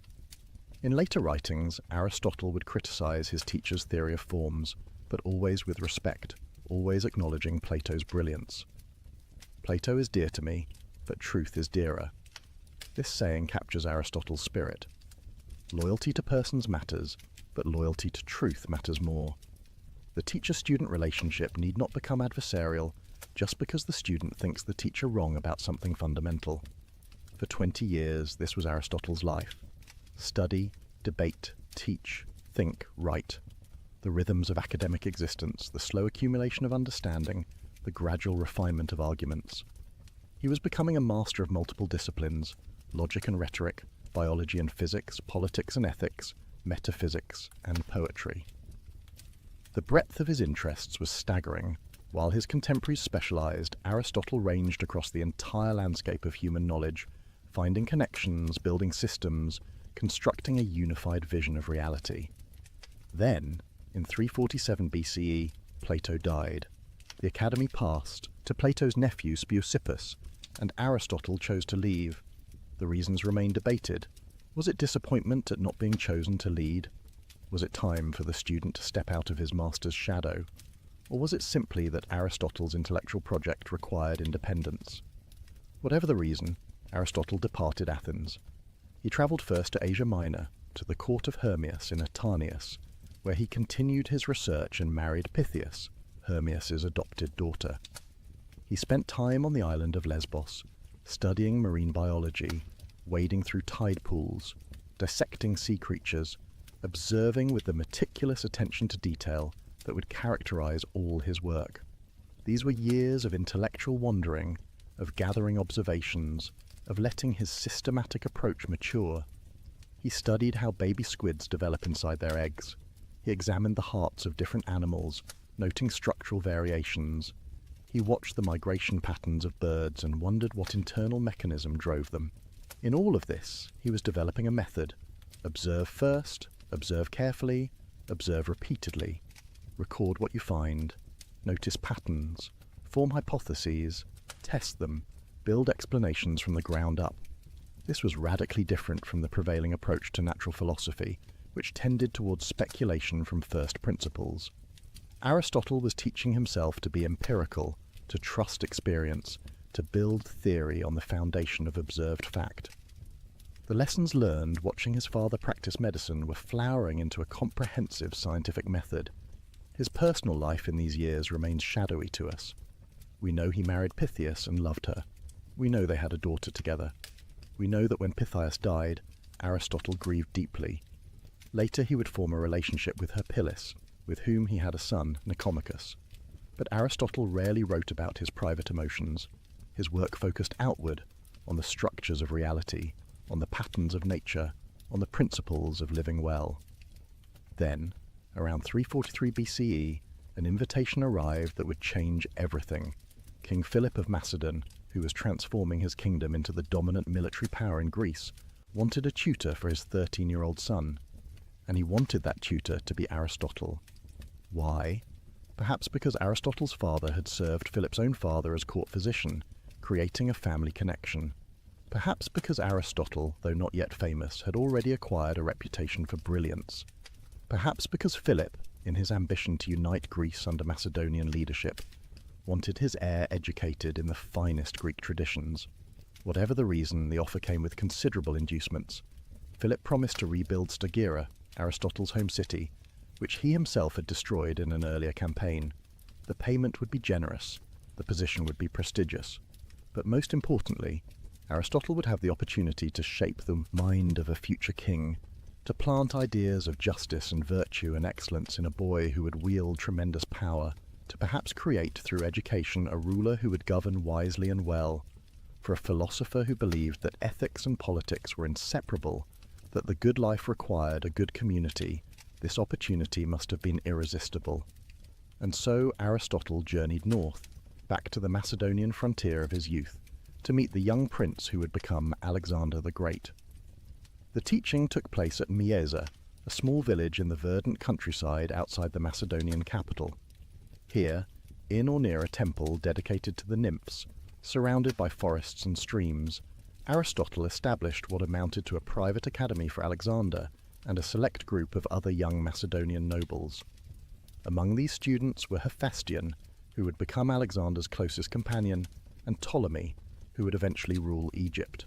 In later writings, Aristotle would criticize his teacher's theory of forms, but always with respect, always acknowledging Plato's brilliance. Plato is dear to me, but truth is dearer. This saying captures Aristotle's spirit. Loyalty to persons matters, but loyalty to truth matters more. The teacher-student relationship need not become adversarial just because the student thinks the teacher wrong about something fundamental. For 20 years, this was Aristotle's life. Study, debate, teach, think, write. The rhythms of academic existence, the slow accumulation of understanding, the gradual refinement of arguments. He was becoming a master of multiple disciplines, logic and rhetoric, biology and physics, politics and ethics, metaphysics and poetry. The breadth of his interests was staggering. While his contemporaries specialized, Aristotle ranged across the entire landscape of human knowledge, finding connections, building systems, constructing a unified vision of reality. Then, in 347 BCE, Plato died. The Academy passed to Plato's nephew Speusippus, and Aristotle chose to leave. The reasons remain debated. Was it disappointment at not being chosen to lead? Was it time for the student to step out of his master's shadow? Or was it simply that Aristotle's intellectual project required independence? Whatever the reason, Aristotle departed Athens. He travelled first to Asia Minor, to the court of Hermias in Atanius, where he continued his research and married Pythias, Hermias' adopted daughter. He spent time on the island of Lesbos, studying marine biology, wading through tide pools, dissecting sea creatures, observing with the meticulous attention to detail that would characterize all his work. These were years of intellectual wandering, of gathering observations, of letting his systematic approach mature. He studied how baby squids develop inside their eggs. He examined the hearts of different animals, noting structural variations. He watched the migration patterns of birds and wondered what internal mechanism drove them. In all of this, he was developing a method. Observe first, observe carefully, observe repeatedly. Record what you find. Notice patterns. Form hypotheses. Test them. build explanations from the ground up. This was radically different from the prevailing approach to natural philosophy, which tended towards speculation from first principles. Aristotle was teaching himself to be empirical, to trust experience, to build theory on the foundation of observed fact. The lessons learned watching his father practice medicine were flowering into a comprehensive scientific method. His personal life in these years remains shadowy to us. We know he married Pythias and loved her. We know they had a daughter together. We know that when Pythias died, Aristotle grieved deeply. Later he would form a relationship with her Pillis, with whom he had a son, Nicomachus. But Aristotle rarely wrote about his private emotions. His work focused outward, on the structures of reality, on the patterns of nature, on the principles of living well. Then, around 343 BCE, an invitation arrived that would change everything. King Philip of Macedon, who was transforming his kingdom into the dominant military power in Greece, wanted a tutor for his 13-year-old son. And he wanted that tutor to be Aristotle. Why? Perhaps because Aristotle's father had served Philip's own father as court physician, creating a family connection. Perhaps because Aristotle, though not yet famous, had already acquired a reputation for brilliance. Perhaps because Philip, in his ambition to unite Greece under Macedonian leadership, wanted his heir educated in the finest Greek traditions. Whatever the reason, the offer came with considerable inducements. Philip promised to rebuild Stagira, Aristotle's home city, which he himself had destroyed in an earlier campaign. The payment would be generous, the position would be prestigious, but most importantly, Aristotle would have the opportunity to shape the mind of a future king, to plant ideas of justice and virtue and excellence in a boy who would wield tremendous power, to perhaps create through education a ruler who would govern wisely and well, for a philosopher who believed that ethics and politics were inseparable, that the good life required a good community. This opportunity must have been irresistible. And so Aristotle journeyed north, back to the Macedonian frontier of his youth, to meet the young prince who would become Alexander the Great. The teaching took place at Mieza, a small village in the verdant countryside outside the Macedonian capital. Here, in or near a temple dedicated to the nymphs, surrounded by forests and streams, Aristotle established what amounted to a private academy for Alexander and a select group of other young Macedonian nobles. Among these students were Hephaestion, who would become Alexander's closest companion, and Ptolemy, who would eventually rule Egypt.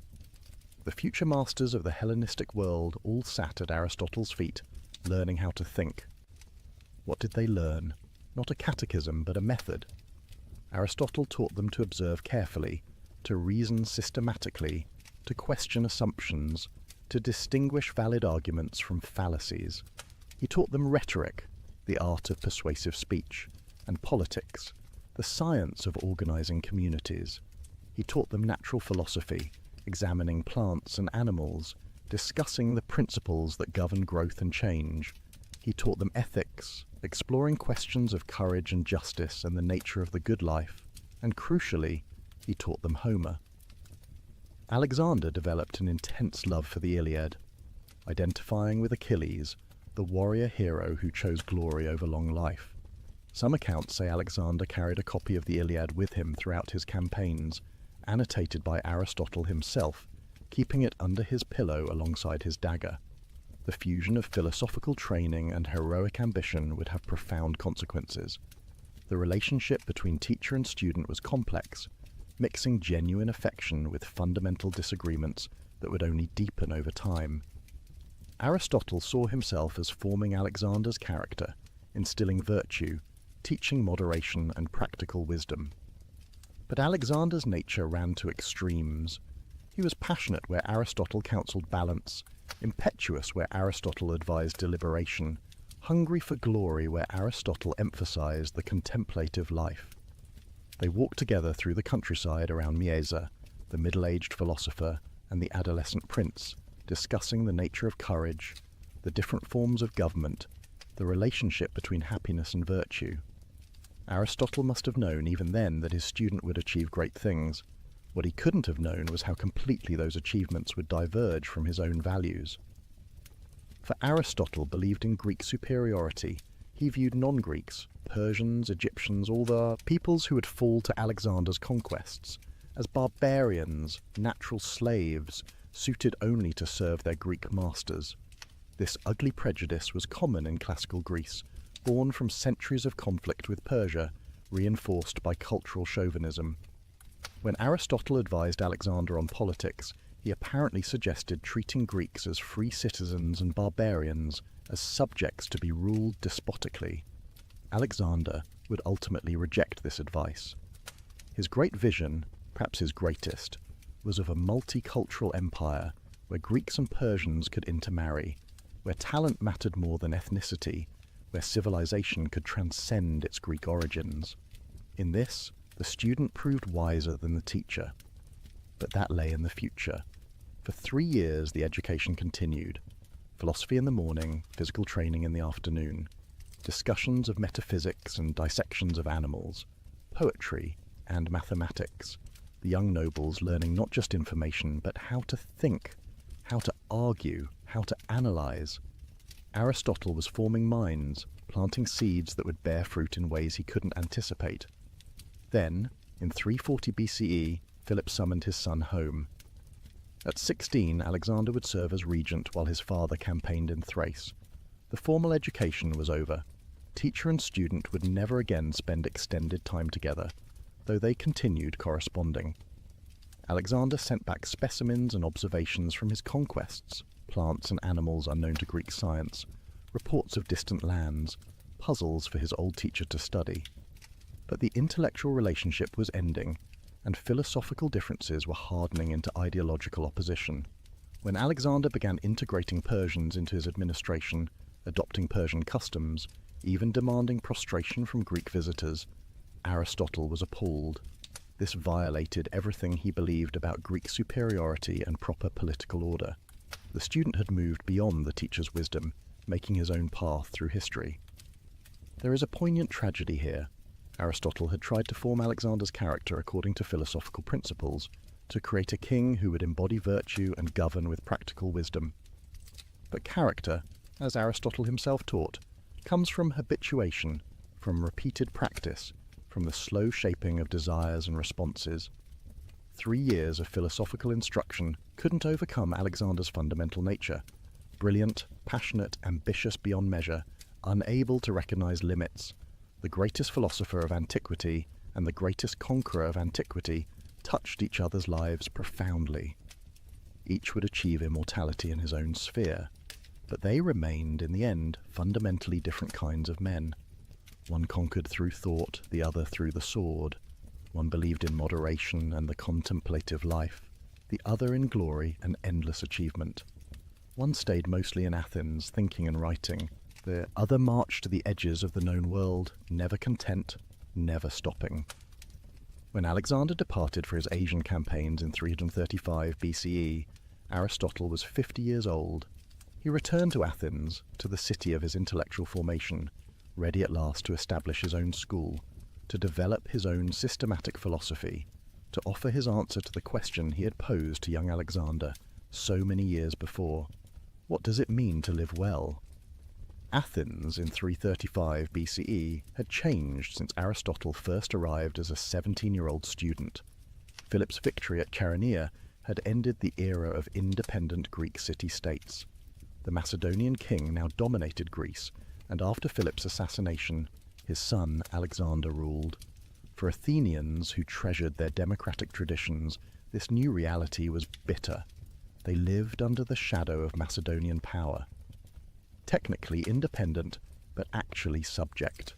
The future masters of the Hellenistic world all sat at Aristotle's feet, learning how to think. What did they learn? Not a catechism, but a method. Aristotle taught them to observe carefully, to reason systematically, to question assumptions, to distinguish valid arguments from fallacies. He taught them rhetoric, the art of persuasive speech, and politics, the science of organizing communities. He taught them natural philosophy, examining plants and animals, discussing the principles that govern growth and change. He taught them ethics, exploring questions of courage and justice and the nature of the good life, and crucially, he taught them Homer. Alexander developed an intense love for the Iliad, identifying with Achilles, the warrior hero who chose glory over long life. Some accounts say Alexander carried a copy of the Iliad with him throughout his campaigns, annotated by Aristotle himself, keeping it under his pillow alongside his dagger. The fusion of philosophical training and heroic ambition would have profound consequences. The relationship between teacher and student was complex, mixing genuine affection with fundamental disagreements that would only deepen over time. Aristotle saw himself as forming Alexander's character, instilling virtue, teaching moderation and practical wisdom. But Alexander's nature ran to extremes. He was passionate where Aristotle counseled balance, impetuous where Aristotle advised deliberation, hungry for glory where Aristotle emphasized the contemplative life. They walked together through the countryside around Mieza, the middle-aged philosopher and the adolescent prince, discussing the nature of courage, the different forms of government, the relationship between happiness and virtue. Aristotle must have known even then that his student would achieve great things. What he couldn't have known was how completely those achievements would diverge from his own values. For Aristotle believed in Greek superiority. He viewed non-Greeks, Persians, Egyptians, all the peoples who would fall to Alexander's conquests, as barbarians, natural slaves, suited only to serve their Greek masters. This ugly prejudice was common in classical Greece, born from centuries of conflict with Persia, reinforced by cultural chauvinism. When Aristotle advised Alexander on politics, he apparently suggested treating Greeks as free citizens and barbarians, as subjects to be ruled despotically. Alexander would ultimately reject this advice. His great vision, perhaps his greatest, was of a multicultural empire where Greeks and Persians could intermarry, where talent mattered more than ethnicity, where civilization could transcend its Greek origins. In this, the student proved wiser than the teacher. But that lay in the future. For 3 years the education continued. Philosophy in the morning, physical training in the afternoon, discussions of metaphysics and dissections of animals, poetry and mathematics, the young nobles learning not just information but how to think, how to argue, how to analyze. Aristotle was forming minds, planting seeds that would bear fruit in ways he couldn't anticipate. Then, in 340 BCE, Philip summoned his son home. At 16, Alexander would serve as regent while his father campaigned in Thrace. The formal education was over. Teacher and student would never again spend extended time together, though they continued corresponding. Alexander sent back specimens and observations from his conquests, plants and animals unknown to Greek science, reports of distant lands, puzzles for his old teacher to study. But the intellectual relationship was ending, and philosophical differences were hardening into ideological opposition. When Alexander began integrating Persians into his administration, adopting Persian customs, even demanding prostration from Greek visitors, Aristotle was appalled. This violated everything he believed about Greek superiority and proper political order. The student had moved beyond the teacher's wisdom, making his own path through history. There is a poignant tragedy here. Aristotle had tried to form Alexander's character according to philosophical principles, to create a king who would embody virtue and govern with practical wisdom. But character, as Aristotle himself taught, comes from habituation, from repeated practice, from the slow shaping of desires and responses. 3 years of philosophical instruction couldn't overcome Alexander's fundamental nature. Brilliant, passionate, ambitious beyond measure, unable to recognize limits, the greatest philosopher of antiquity and the greatest conqueror of antiquity touched each other's lives profoundly. Each would achieve immortality in his own sphere, but they remained, in the end, fundamentally different kinds of men. One conquered through thought, the other through the sword. One believed in moderation and the contemplative life, the other in glory and endless achievement. One stayed mostly in Athens, thinking and writing. The other marched to the edges of the known world, never content, never stopping. When Alexander departed for his Asian campaigns in 335 BCE, Aristotle was 50 years old. He returned to Athens, to the city of his intellectual formation, ready at last to establish his own school, to develop his own systematic philosophy, to offer his answer to the question he had posed to young Alexander so many years before. What does it mean to live well? Athens in 335 BCE had changed since Aristotle first arrived as a 17-year-old student. Philip's victory at Chaeronea had ended the era of independent Greek city-states. The Macedonian king now dominated Greece, and after Philip's assassination, his son Alexander ruled. For Athenians who treasured their democratic traditions, this new reality was bitter. They lived under the shadow of Macedonian power. Technically independent, but actually subject.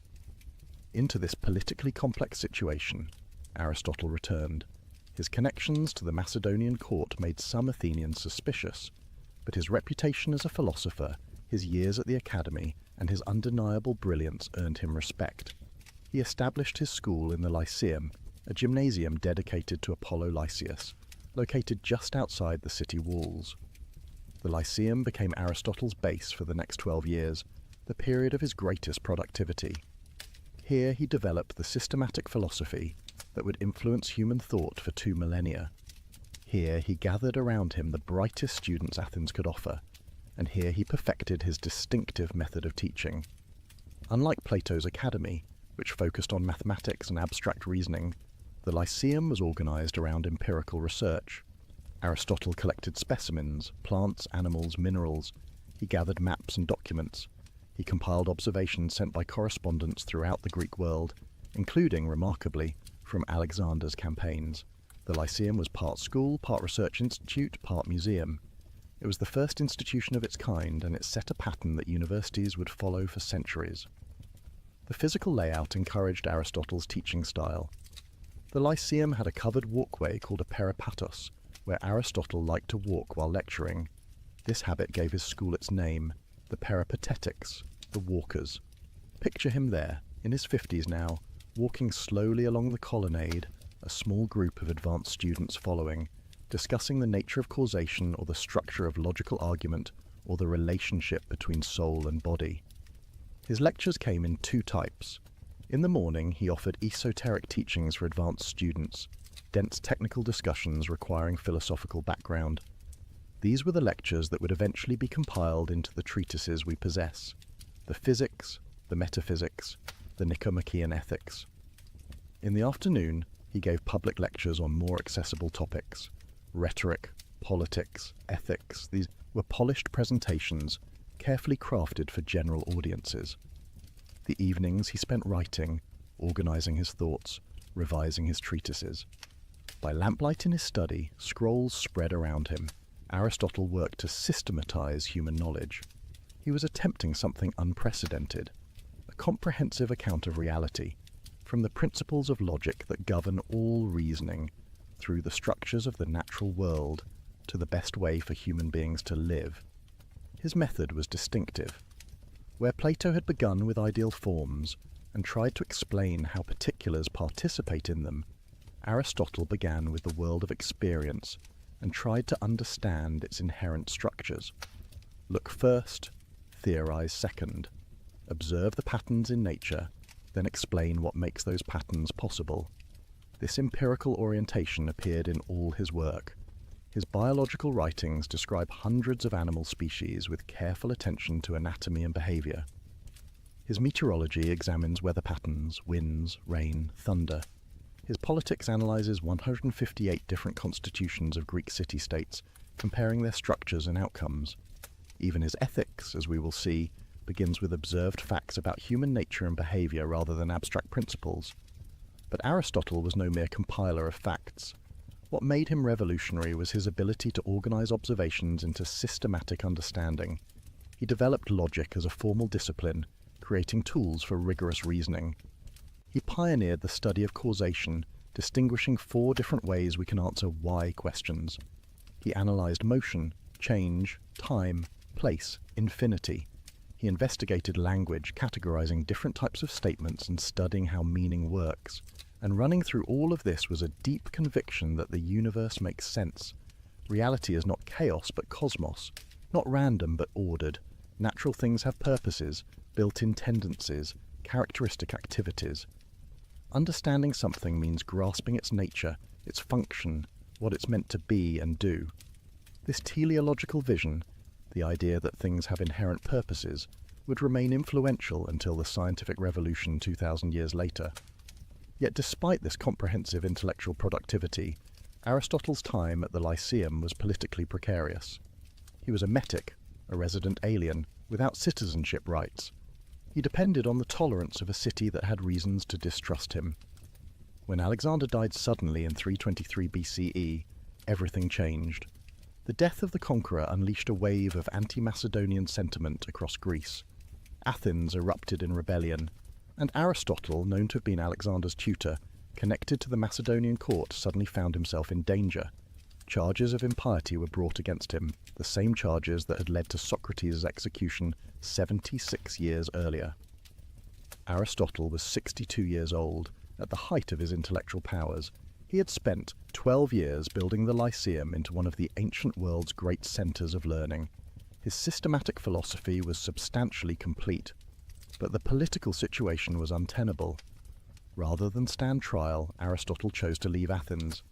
Into this politically complex situation, Aristotle returned. His connections to the Macedonian court made some Athenians suspicious, but his reputation as a philosopher, his years at the academy, and his undeniable brilliance earned him respect. He established his school in the Lyceum, a gymnasium dedicated to Apollo Lysias, located just outside the city walls. The Lyceum became Aristotle's base for the next 12 years, the period of his greatest productivity. Here he developed the systematic philosophy that would influence human thought for 2 millennia. Here he gathered around him the brightest students Athens could offer, and here he perfected his distinctive method of teaching. Unlike Plato's academy, which focused on mathematics and abstract reasoning, The Lyceum was organised around empirical research. Aristotle collected specimens, plants, animals, minerals. He gathered maps and documents. He compiled observations sent by correspondents throughout the Greek world, including, remarkably, from Alexander's campaigns. The Lyceum was part school, part research institute, part museum. It was the first institution of its kind, and it set a pattern that universities would follow for centuries. The physical layout encouraged Aristotle's teaching style. The Lyceum had a covered walkway called a peripatos, where Aristotle liked to walk while lecturing. This habit gave his school its name, the Peripatetics, the walkers. Picture him there, in his 50s now, walking slowly along the colonnade, a small group of advanced students following, discussing the nature of causation or the structure of logical argument or the relationship between soul and body. His lectures came in two types. In the morning, he offered esoteric teachings for advanced students, dense technical discussions requiring philosophical background. These were the lectures that would eventually be compiled into the treatises we possess: the physics, the metaphysics, the Nicomachean ethics. In the afternoon, he gave public lectures on more accessible topics: rhetoric, politics, ethics. These were polished presentations, carefully crafted for general audiences. The evenings he spent writing, organising his thoughts, revising his treatises. By lamplight in his study, scrolls spread around him. Aristotle worked to systematise human knowledge. He was attempting something unprecedented, a comprehensive account of reality, from the principles of logic that govern all reasoning, through the structures of the natural world, to the best way for human beings to live. His method was distinctive. Where Plato had begun with ideal forms and tried to explain how particulars participate in them, Aristotle began with the world of experience and tried to understand its inherent structures. Look first, theorize second. Observe the patterns in nature, then explain what makes those patterns possible. This empirical orientation appeared in all his work. His biological writings describe hundreds of animal species with careful attention to anatomy and behavior. His meteorology examines weather patterns, winds, rain, thunder. His politics analyzes 158 different constitutions of Greek city-states, comparing their structures and outcomes. Even his ethics, as we will see, begins with observed facts about human nature and behavior rather than abstract principles. But Aristotle was no mere compiler of facts. What made him revolutionary was his ability to organize observations into systematic understanding. He developed logic as a formal discipline, creating tools for rigorous reasoning. He pioneered the study of causation, distinguishing 4 different ways we can answer why questions. He analyzed motion, change, time, place, infinity. He investigated language, categorizing different types of statements and studying how meaning works. And running through all of this was a deep conviction that the universe makes sense. Reality is not chaos but cosmos, not random but ordered. Natural things have purposes, built-in tendencies, characteristic activities. Understanding something means grasping its nature, its function, what it's meant to be and do. This teleological vision, the idea that things have inherent purposes, would remain influential until the scientific revolution 2,000 years later. Yet despite this comprehensive intellectual productivity, Aristotle's time at the Lyceum was politically precarious. He was a metic, a resident alien, without citizenship rights. He depended on the tolerance of a city that had reasons to distrust him. When Alexander died suddenly in 323 BCE, everything changed. The death of the conqueror unleashed a wave of anti-Macedonian sentiment across Greece. Athens erupted in rebellion, and Aristotle, known to have been Alexander's tutor, connected to the Macedonian court, suddenly found himself in danger. Charges of impiety were brought against him, the same charges that had led to Socrates' execution 76 years earlier. Aristotle was 62 years old, at the height of his intellectual powers. He had spent 12 years building the Lyceum into one of the ancient world's great centres of learning. His systematic philosophy was substantially complete. But the political situation was untenable. Rather than stand trial, Aristotle chose to leave Athens.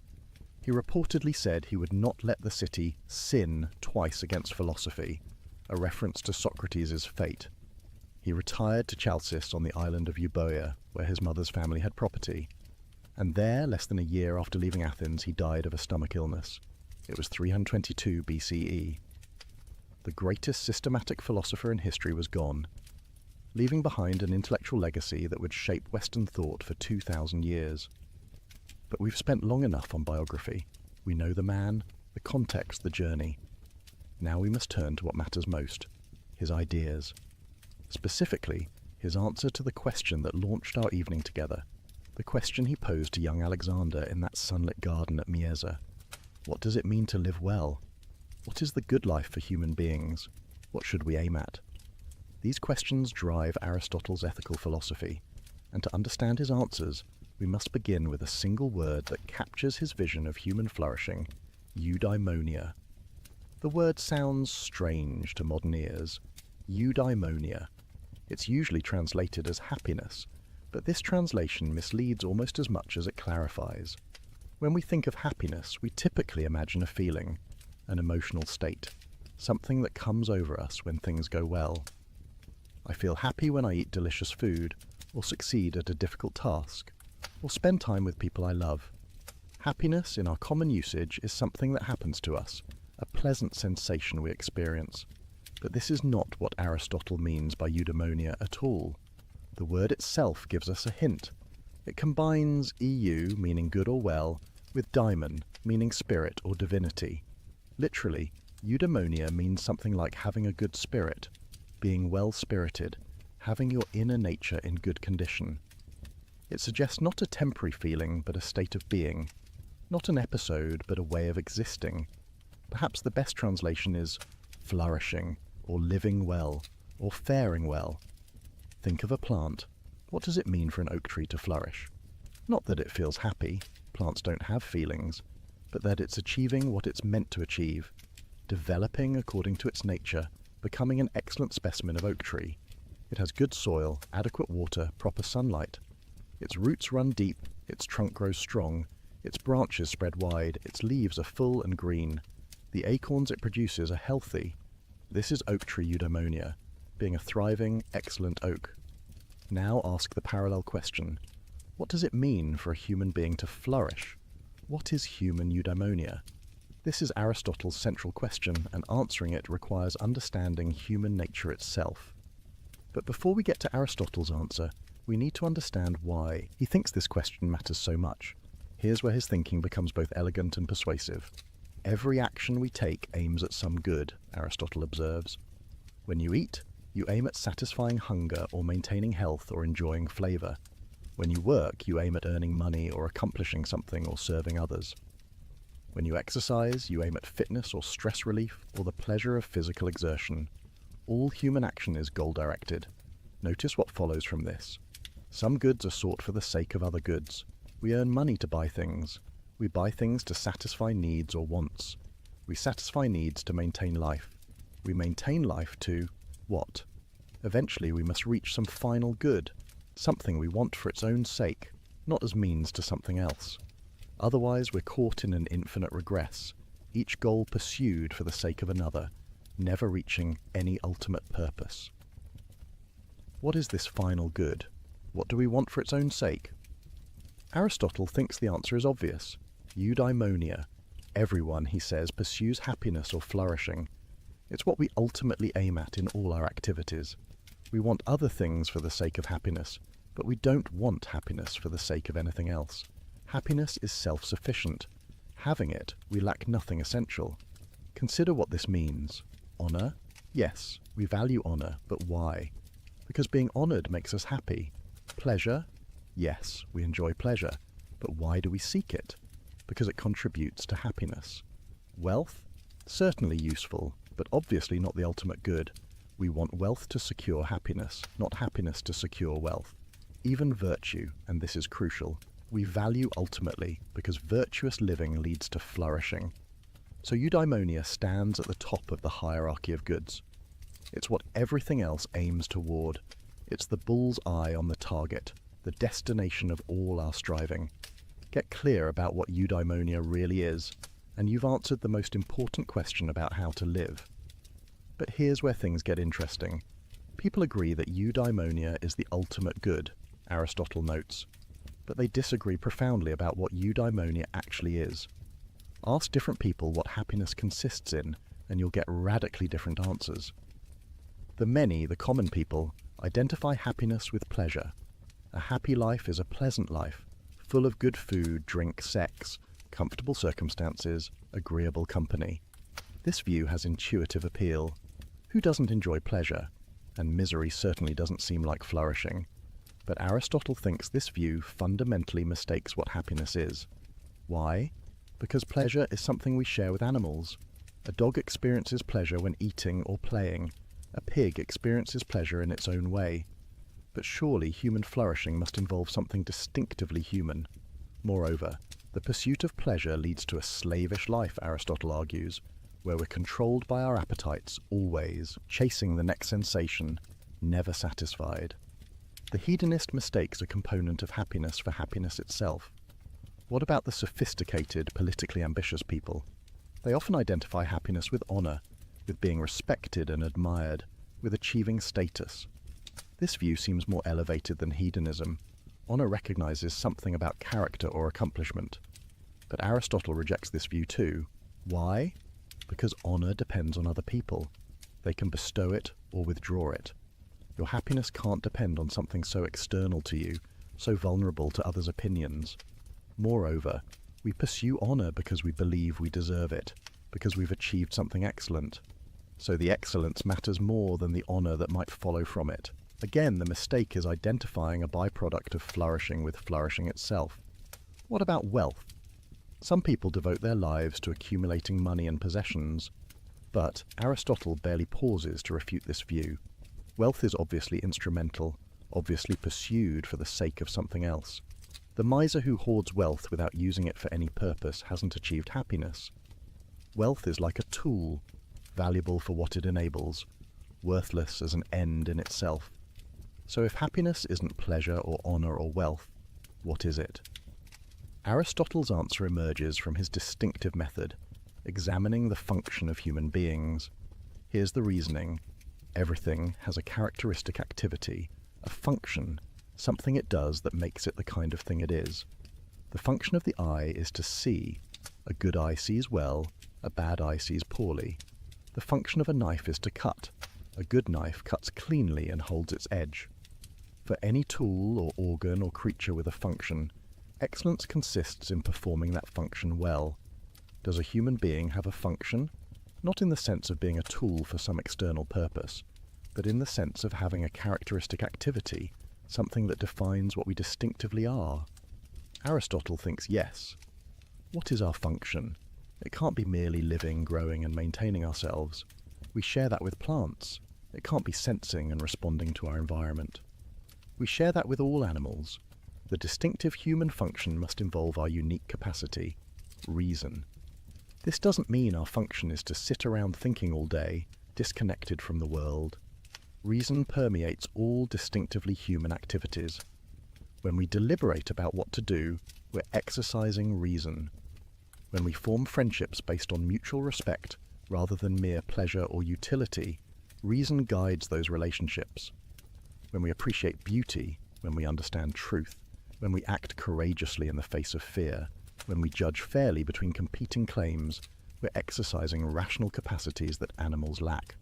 He reportedly said he would not let the city sin twice against philosophy, a reference to Socrates' fate. He retired to Chalcis on the island of Euboea, where his mother's family had property. And there, less than a year after leaving Athens, he died of a stomach illness. It was 322 BCE. The greatest systematic philosopher in history was gone, leaving behind an intellectual legacy that would shape Western thought for 2,000 years. But we've spent long enough on biography. We know the man, the context, the journey. Now we must turn to what matters most, his ideas. Specifically, his answer to the question that launched our evening together, the question he posed to young Alexander in that sunlit garden at Mieza. What does it mean to live well? What is the good life for human beings? What should we aim at? These questions drive Aristotle's ethical philosophy, and to understand his answers, we must begin with a single word that captures his vision of human flourishing, eudaimonia. The word sounds strange to modern ears. Eudaimonia. It's usually translated as happiness, but this translation misleads almost as much as it clarifies. When we think of happiness, we typically imagine a feeling, an emotional state, something that comes over us when things go well. I feel happy when I eat delicious food, or succeed at a difficult task, or spend time with people I love. Happiness, in our common usage, is something that happens to us, a pleasant sensation we experience. But this is not what Aristotle means by eudaimonia at all. The word itself gives us a hint. It combines eu, meaning good or well, with daimon, meaning spirit or divinity. Literally, eudaimonia means something like having a good spirit, being well-spirited, having your inner nature in good condition. It suggests not a temporary feeling, but a state of being, not an episode, but a way of existing. Perhaps the best translation is flourishing, or living well, or faring well. Think of a plant. What does it mean for an oak tree to flourish? Not that it feels happy, plants don't have feelings, but that it's achieving what it's meant to achieve, developing according to its nature, becoming an excellent specimen of oak tree. It has good soil, adequate water, proper sunlight. Its roots run deep, its trunk grows strong, its branches spread wide, its leaves are full and green. The acorns it produces are healthy. This is oak tree eudaimonia, being a thriving, excellent oak. Now ask the parallel question. What does it mean for a human being to flourish? What is human eudaimonia? This is Aristotle's central question, and answering it requires understanding human nature itself. But before we get to Aristotle's answer, we need to understand why he thinks this question matters so much. Here's where his thinking becomes both elegant and persuasive. Every action we take aims at some good, Aristotle observes. When you eat, you aim at satisfying hunger or maintaining health or enjoying flavor. When you work, you aim at earning money or accomplishing something or serving others. When you exercise, you aim at fitness or stress relief or the pleasure of physical exertion. All human action is goal-directed. Notice what follows from this. Some goods are sought for the sake of other goods. We earn money to buy things. We buy things to satisfy needs or wants. We satisfy needs to maintain life. We maintain life to what? Eventually we must reach some final good, something we want for its own sake, not as means to something else. Otherwise we're caught in an infinite regress, each goal pursued for the sake of another, never reaching any ultimate purpose. What is this final good? What do we want for its own sake? Aristotle thinks the answer is obvious. Eudaimonia. Everyone, he says, pursues happiness or flourishing. It's what we ultimately aim at in all our activities. We want other things for the sake of happiness, but we don't want happiness for the sake of anything else. Happiness is self-sufficient. Having it, we lack nothing essential. Consider what this means. Honor? Yes, we value honor, but why? Because being honored makes us happy. Pleasure? Yes, we enjoy pleasure, but why do we seek it? Because it contributes to happiness. Wealth? Certainly useful, but obviously not the ultimate good. We want wealth to secure happiness, not happiness to secure wealth. Even virtue, and this is crucial, we value ultimately because virtuous living leads to flourishing. So eudaimonia stands at the top of the hierarchy of goods. It's what everything else aims toward. It's the bull's eye on the target, the destination of all our striving. Get clear about what eudaimonia really is, and you've answered the most important question about how to live. But here's where things get interesting. People agree that eudaimonia is the ultimate good, Aristotle notes. but they disagree profoundly about what eudaimonia actually is. Ask different people what happiness consists in, and you'll get radically different answers. The many, the common people, identify happiness with pleasure. A happy life is a pleasant life, full of good food, drink, sex, comfortable circumstances, agreeable company. This view has intuitive appeal. Who doesn't enjoy pleasure? And misery certainly doesn't seem like flourishing. But Aristotle thinks this view fundamentally mistakes what happiness is. Why? Because pleasure is something we share with animals. A dog experiences pleasure when eating or playing. A pig experiences pleasure in its own way. But surely human flourishing must involve something distinctively human. Moreover, the pursuit of pleasure leads to a slavish life, Aristotle argues, where we're controlled by our appetites, always, chasing the next sensation, never satisfied. The hedonist mistakes a component of happiness for happiness itself. What about the sophisticated, politically ambitious people? They often identify happiness with honor, with being respected and admired, with achieving status. This view seems more elevated than hedonism. Honor recognizes something about character or accomplishment. But Aristotle rejects this view too. Why? Because honor depends on other people. They can bestow it or withdraw it. Your happiness can't depend on something so external to you, so vulnerable to others' opinions. Moreover, we pursue honor because we believe we deserve it, because we've achieved something excellent. So the excellence matters more than the honor that might follow from it. Again, the mistake is identifying a byproduct of flourishing with flourishing itself. What about wealth? Some people devote their lives to accumulating money and possessions, but Aristotle barely pauses to refute this view. Wealth is obviously instrumental, obviously pursued for the sake of something else. The miser who hoards wealth without using it for any purpose hasn't achieved happiness. Wealth is like a tool, valuable for what it enables, worthless as an end in itself. So if happiness isn't pleasure or honor or wealth, what is it? Aristotle's answer emerges from his distinctive method, examining the function of human beings. Here's the reasoning. Everything has a characteristic activity, a function, something it does that makes it the kind of thing it is. The function of the eye is to see. A good eye sees well, a bad eye sees poorly. The function of a knife is to cut. A good knife cuts cleanly and holds its edge. For any tool or organ or creature with a function, excellence consists in performing that function well. Does a human being have a function? Not in the sense of being a tool for some external purpose, but in the sense of having a characteristic activity, something that defines what we distinctively are. Aristotle thinks yes. What is our function? It can't be merely living, growing, and maintaining ourselves. We share that with plants. It can't be sensing and responding to our environment. We share that with all animals. The distinctive human function must involve our unique capacity, reason. This doesn't mean our function is to sit around thinking all day, disconnected from the world. Reason permeates all distinctively human activities. When we deliberate about what to do, we're exercising reason. When we form friendships based on mutual respect rather than mere pleasure or utility, reason guides those relationships. When we appreciate beauty, when we understand truth, when we act courageously in the face of fear, when we judge fairly between competing claims, we're exercising rational capacities that animals lack.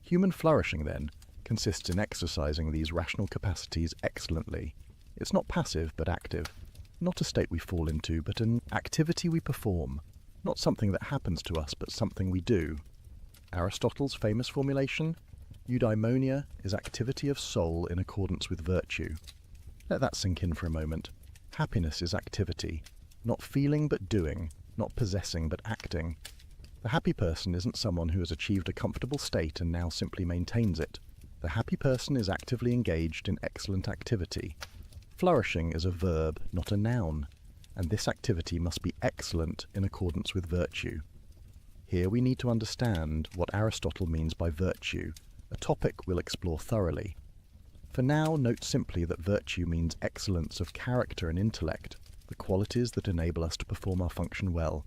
Human flourishing, then, consists in exercising these rational capacities excellently. It's not passive, but active. Not a state we fall into, but an activity we perform. Not something that happens to us, but something we do. Aristotle's famous formulation? Eudaimonia is activity of soul in accordance with virtue. Let that sink in for a moment. Happiness is activity. Not feeling, but doing. Not possessing, but acting. The happy person isn't someone who has achieved a comfortable state and now simply maintains it. The happy person is actively engaged in excellent activity. Flourishing is a verb, not a noun, and this activity must be excellent in accordance with virtue. Here we need to understand what Aristotle means by virtue, a topic we'll explore thoroughly. For now, note simply that virtue means excellence of character and intellect, the qualities that enable us to perform our function well.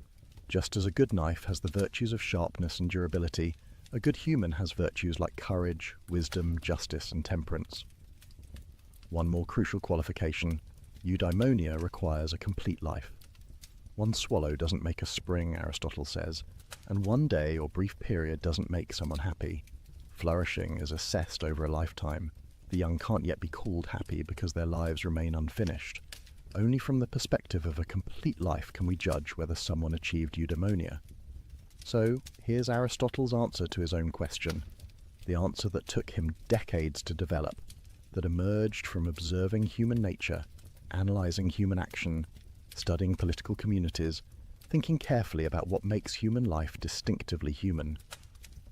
Just as a good knife has the virtues of sharpness and durability, a good human has virtues like courage, wisdom, justice, and temperance. One more crucial qualification. Eudaimonia requires a complete life. One swallow doesn't make a spring, Aristotle says, and one day or brief period doesn't make someone happy. Flourishing is assessed over a lifetime. The young can't yet be called happy because their lives remain unfinished. Only from the perspective of a complete life can we judge whether someone achieved eudaimonia. So, here's Aristotle's answer to his own question, the answer that took him decades to develop, that emerged from observing human nature, analysing human action, studying political communities, thinking carefully about what makes human life distinctively human.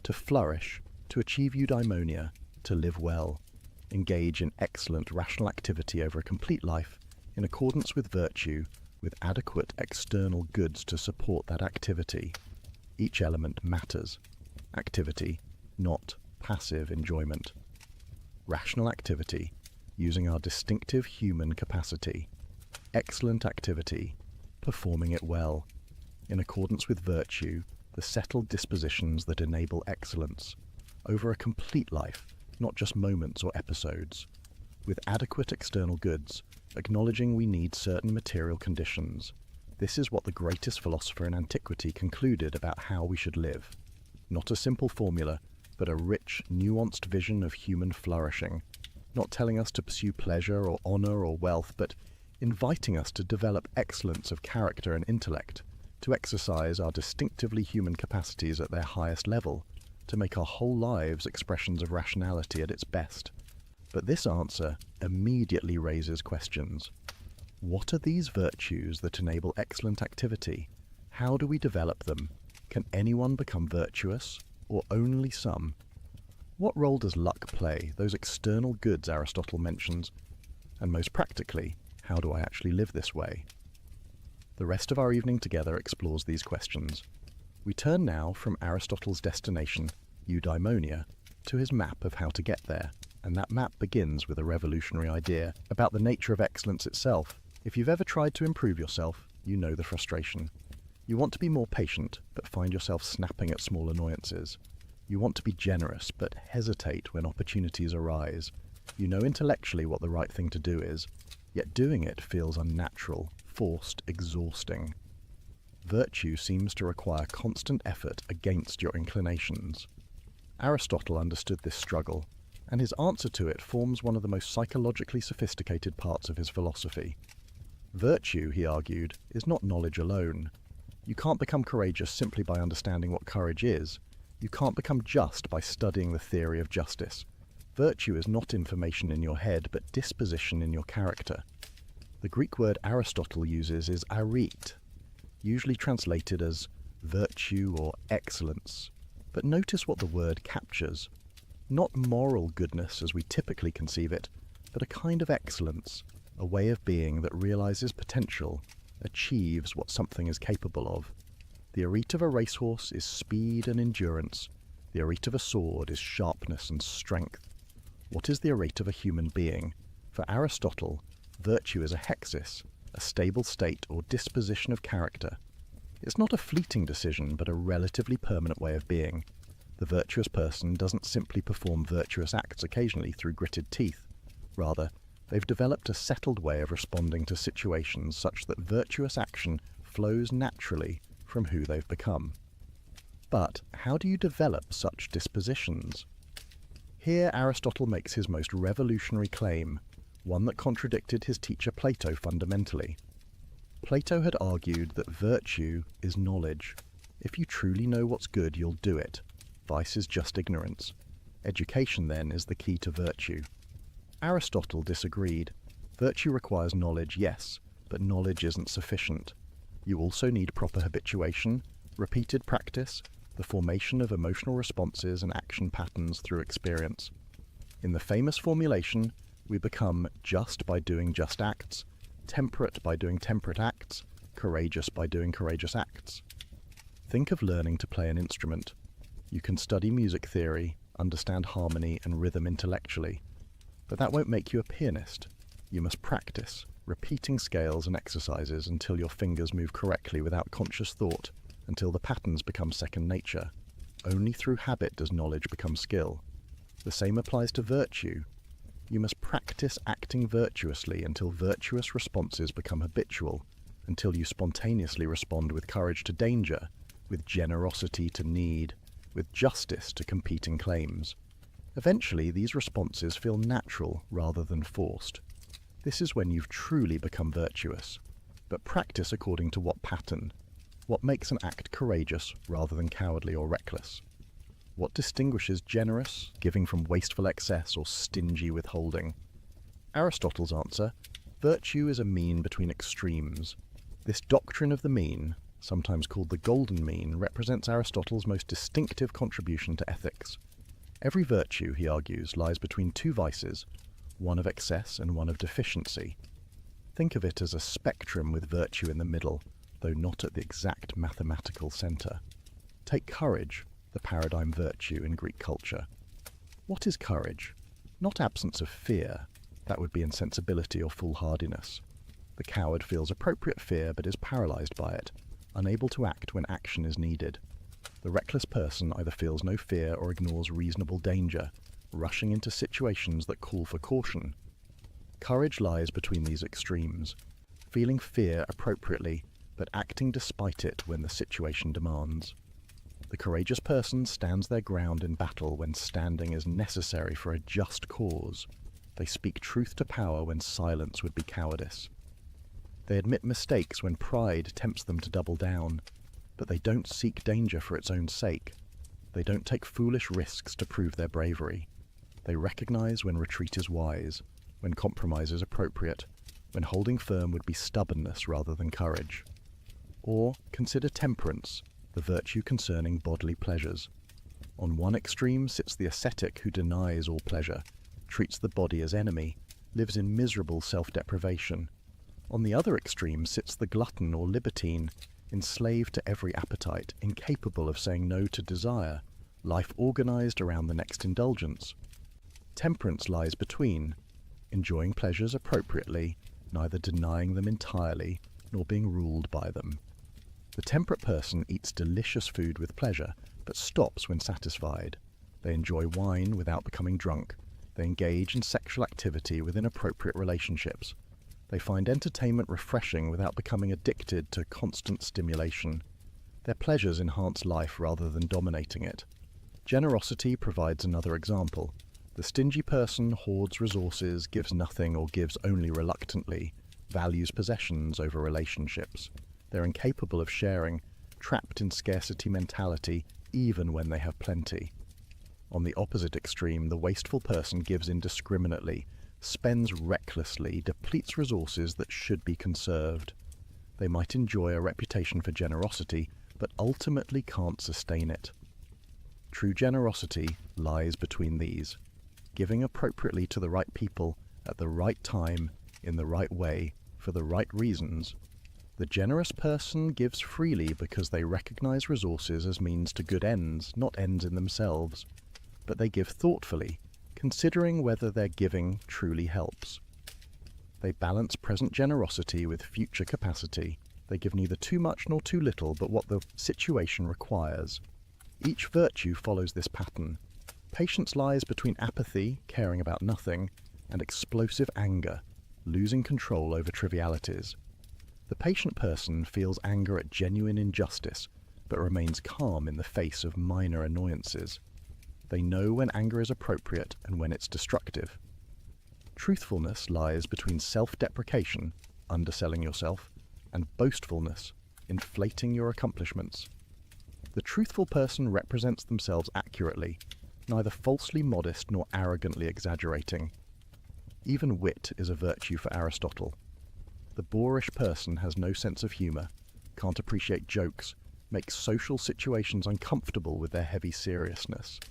To flourish, to achieve eudaimonia, to live well, engage in excellent rational activity over a complete life, in accordance with virtue, with adequate external goods to support that activity. Each element matters. Activity, not passive enjoyment. Rational activity, using our distinctive human capacity. Excellent activity, performing it well, in accordance with virtue, the settled dispositions that enable excellence, over a complete life, not just moments or episodes, with adequate external goods, acknowledging we need certain material conditions. This is what the greatest philosopher in antiquity concluded about how we should live. Not a simple formula, but a rich, nuanced vision of human flourishing, not telling us to pursue pleasure or honour or wealth, but inviting us to develop excellence of character and intellect, to exercise our distinctively human capacities at their highest level, to make our whole lives expressions of rationality at its best. But this answer immediately raises questions. What are these virtues that enable excellent activity? How do we develop them? Can anyone become virtuous, or only some? What role does luck play, those external goods Aristotle mentions? And most practically, how do I actually live this way? The rest of our evening together explores these questions. We turn now from Aristotle's destination, eudaimonia, to his map of how to get there, and that map begins with a revolutionary idea about the nature of excellence itself. If you've ever tried to improve yourself, you know the frustration. You want to be more patient, but find yourself snapping at small annoyances. You want to be generous, but hesitate when opportunities arise. You know intellectually what the right thing to do is, yet doing it feels unnatural, forced, exhausting. Virtue seems to require constant effort against your inclinations. Aristotle understood this struggle, and his answer to it forms one of the most psychologically sophisticated parts of his philosophy. Virtue, he argued, is not knowledge alone. You can't become courageous simply by understanding what courage is. You can't become just by studying the theory of justice. Virtue is not information in your head, but disposition in your character. The Greek word Aristotle uses is arete, usually translated as virtue or excellence. But notice what the word captures. Not moral goodness as we typically conceive it, but a kind of excellence, a way of being that realizes potential, achieves what something is capable of. The arete of a racehorse is speed and endurance. The arete of a sword is sharpness and strength. What is the arete of a human being? For Aristotle, virtue is a hexis, a stable state or disposition of character. It's not a fleeting decision, but a relatively permanent way of being. The virtuous person doesn't simply perform virtuous acts occasionally through gritted teeth. Rather, they've developed a settled way of responding to situations such that virtuous action flows naturally from who they've become. But how do you develop such dispositions? Here Aristotle makes his most revolutionary claim, one that contradicted his teacher Plato fundamentally. Plato had argued that virtue is knowledge. If you truly know what's good, you'll do it. Vice is just ignorance. Education, then, is the key to virtue. Aristotle disagreed. Virtue requires knowledge, yes, but knowledge isn't sufficient. You also need proper habituation, repeated practice, the formation of emotional responses and action patterns through experience. In the famous formulation, we become just by doing just acts, temperate by doing temperate acts, courageous by doing courageous acts. Think of learning to play an instrument. You can study music theory, understand harmony and rhythm intellectually, but that won't make you a pianist. You must practice, repeating scales and exercises until your fingers move correctly without conscious thought, until the patterns become second nature. Only through habit does knowledge become skill. The same applies to virtue. You must practice acting virtuously until virtuous responses become habitual, until you spontaneously respond with courage to danger, with generosity to need, with justice to competing claims. Eventually, these responses feel natural rather than forced. This is when you've truly become virtuous. But practice according to what pattern? What makes an act courageous rather than cowardly or reckless? What distinguishes generous, giving from wasteful excess, or stingy withholding? Aristotle's answer: virtue is a mean between extremes. This doctrine of the mean, sometimes called the golden mean, represents Aristotle's most distinctive contribution to ethics. Every virtue, he argues, lies between two vices, one of excess and one of deficiency. Think of it as a spectrum with virtue in the middle, though not at the exact mathematical centre. Take courage, the paradigm virtue in Greek culture. What is courage? Not absence of fear. That would be insensibility or foolhardiness. The coward feels appropriate fear but is paralyzed by it, unable to act when action is needed. The reckless person either feels no fear or ignores reasonable danger, rushing into situations that call for caution. Courage lies between these extremes, feeling fear appropriately but acting despite it when the situation demands. The courageous person stands their ground in battle when standing is necessary for a just cause. They speak truth to power when silence would be cowardice. They admit mistakes when pride tempts them to double down, but they don't seek danger for its own sake. They don't take foolish risks to prove their bravery. They recognize when retreat is wise, when compromise is appropriate, when holding firm would be stubbornness rather than courage. Or consider temperance, the virtue concerning bodily pleasures. On one extreme sits the ascetic who denies all pleasure, treats the body as enemy, lives in miserable self-deprivation. On the other extreme sits the glutton or libertine, enslaved to every appetite, incapable of saying no to desire, life organized around the next indulgence. Temperance lies between, enjoying pleasures appropriately, neither denying them entirely, nor being ruled by them. The temperate person eats delicious food with pleasure, but stops when satisfied. They enjoy wine without becoming drunk. They engage in sexual activity within appropriate relationships. They find entertainment refreshing without becoming addicted to constant stimulation. Their pleasures enhance life rather than dominating it. Generosity provides another example. The stingy person hoards resources, gives nothing or gives only reluctantly, values possessions over relationships. They're incapable of sharing, trapped in scarcity mentality, even when they have plenty. On the opposite extreme, the wasteful person gives indiscriminately, spends recklessly, depletes resources that should be conserved. They might enjoy a reputation for generosity, but ultimately can't sustain it. True generosity lies between these, giving appropriately to the right people, at the right time, in the right way, for the right reasons. The generous person gives freely because they recognize resources as means to good ends, not ends in themselves. But they give thoughtfully, considering whether their giving truly helps. They balance present generosity with future capacity. They give neither too much nor too little, but what the situation requires. Each virtue follows this pattern. Patience lies between apathy, caring about nothing, and explosive anger, losing control over trivialities. The patient person feels anger at genuine injustice, but remains calm in the face of minor annoyances. They know when anger is appropriate and when it's destructive. Truthfulness lies between self-deprecation, underselling yourself, and boastfulness, inflating your accomplishments. The truthful person represents themselves accurately, neither falsely modest nor arrogantly exaggerating. Even wit is a virtue for Aristotle. The boorish person has no sense of humour, can't appreciate jokes, makes social situations uncomfortable with their heavy seriousness.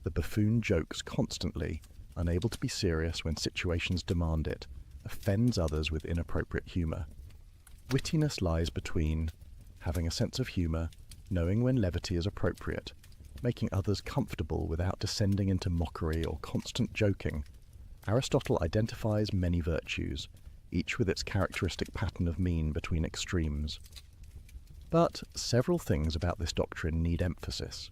The buffoon jokes constantly, unable to be serious when situations demand it, offends others with inappropriate humour. Wittiness lies between having a sense of humour, knowing when levity is appropriate, making others comfortable without descending into mockery or constant joking. Aristotle identifies many virtues, each with its characteristic pattern of mean between extremes. But several things about this doctrine need emphasis.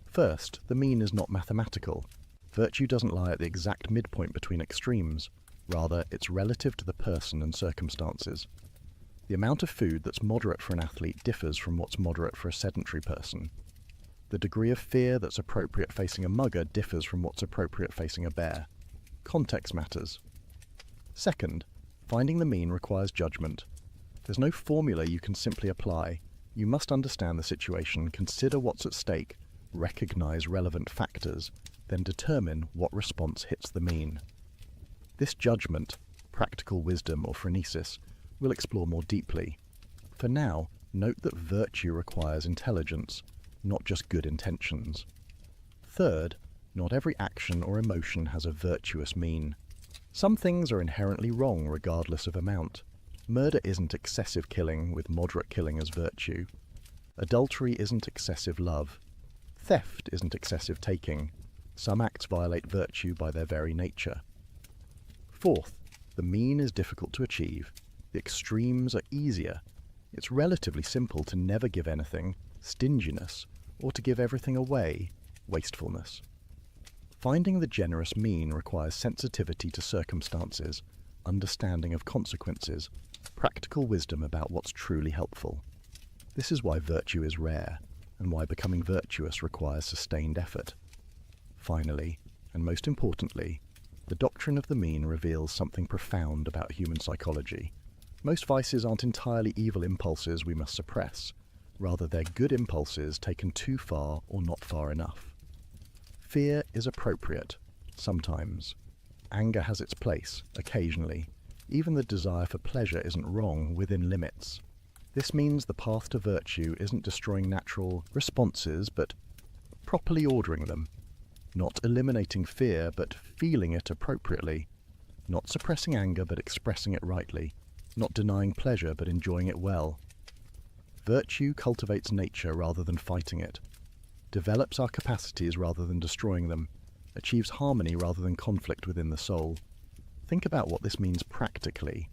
First, the mean is not mathematical. Virtue doesn't lie at the exact midpoint between extremes. Rather, it's relative to the person and circumstances. The amount of food that's moderate for an athlete differs from what's moderate for a sedentary person. The degree of fear that's appropriate facing a mugger differs from what's appropriate facing a bear. Context matters. Second, finding the mean requires judgment. There's no formula you can simply apply. You must understand the situation, consider what's at stake, recognize relevant factors, then determine what response hits the mean. This judgment, practical wisdom or phronesis, we'll explore more deeply. For now, note that virtue requires intelligence, not just good intentions. Third, not every action or emotion has a virtuous mean. Some things are inherently wrong regardless of amount. Murder isn't excessive killing with moderate killing as virtue. Adultery isn't excessive love. Theft isn't excessive taking. Some acts violate virtue by their very nature. Fourth, the mean is difficult to achieve. The extremes are easier. It's relatively simple to never give anything, stinginess, or to give everything away, wastefulness. Finding the generous mean requires sensitivity to circumstances, understanding of consequences, practical wisdom about what's truly helpful. This is why virtue is rare, and why becoming virtuous requires sustained effort. Finally, and most importantly, the doctrine of the mean reveals something profound about human psychology. Most vices aren't entirely evil impulses we must suppress. Rather, they're good impulses taken too far or not far enough. Fear is appropriate, sometimes. Anger has its place, occasionally. Even the desire for pleasure isn't wrong within limits. This means the path to virtue isn't destroying natural responses, but properly ordering them. Not eliminating fear, but feeling it appropriately. Not suppressing anger, but expressing it rightly. Not denying pleasure, but enjoying it well. Virtue cultivates nature rather than fighting it. Develops our capacities rather than destroying them. Achieves harmony rather than conflict within the soul. Think about what this means practically.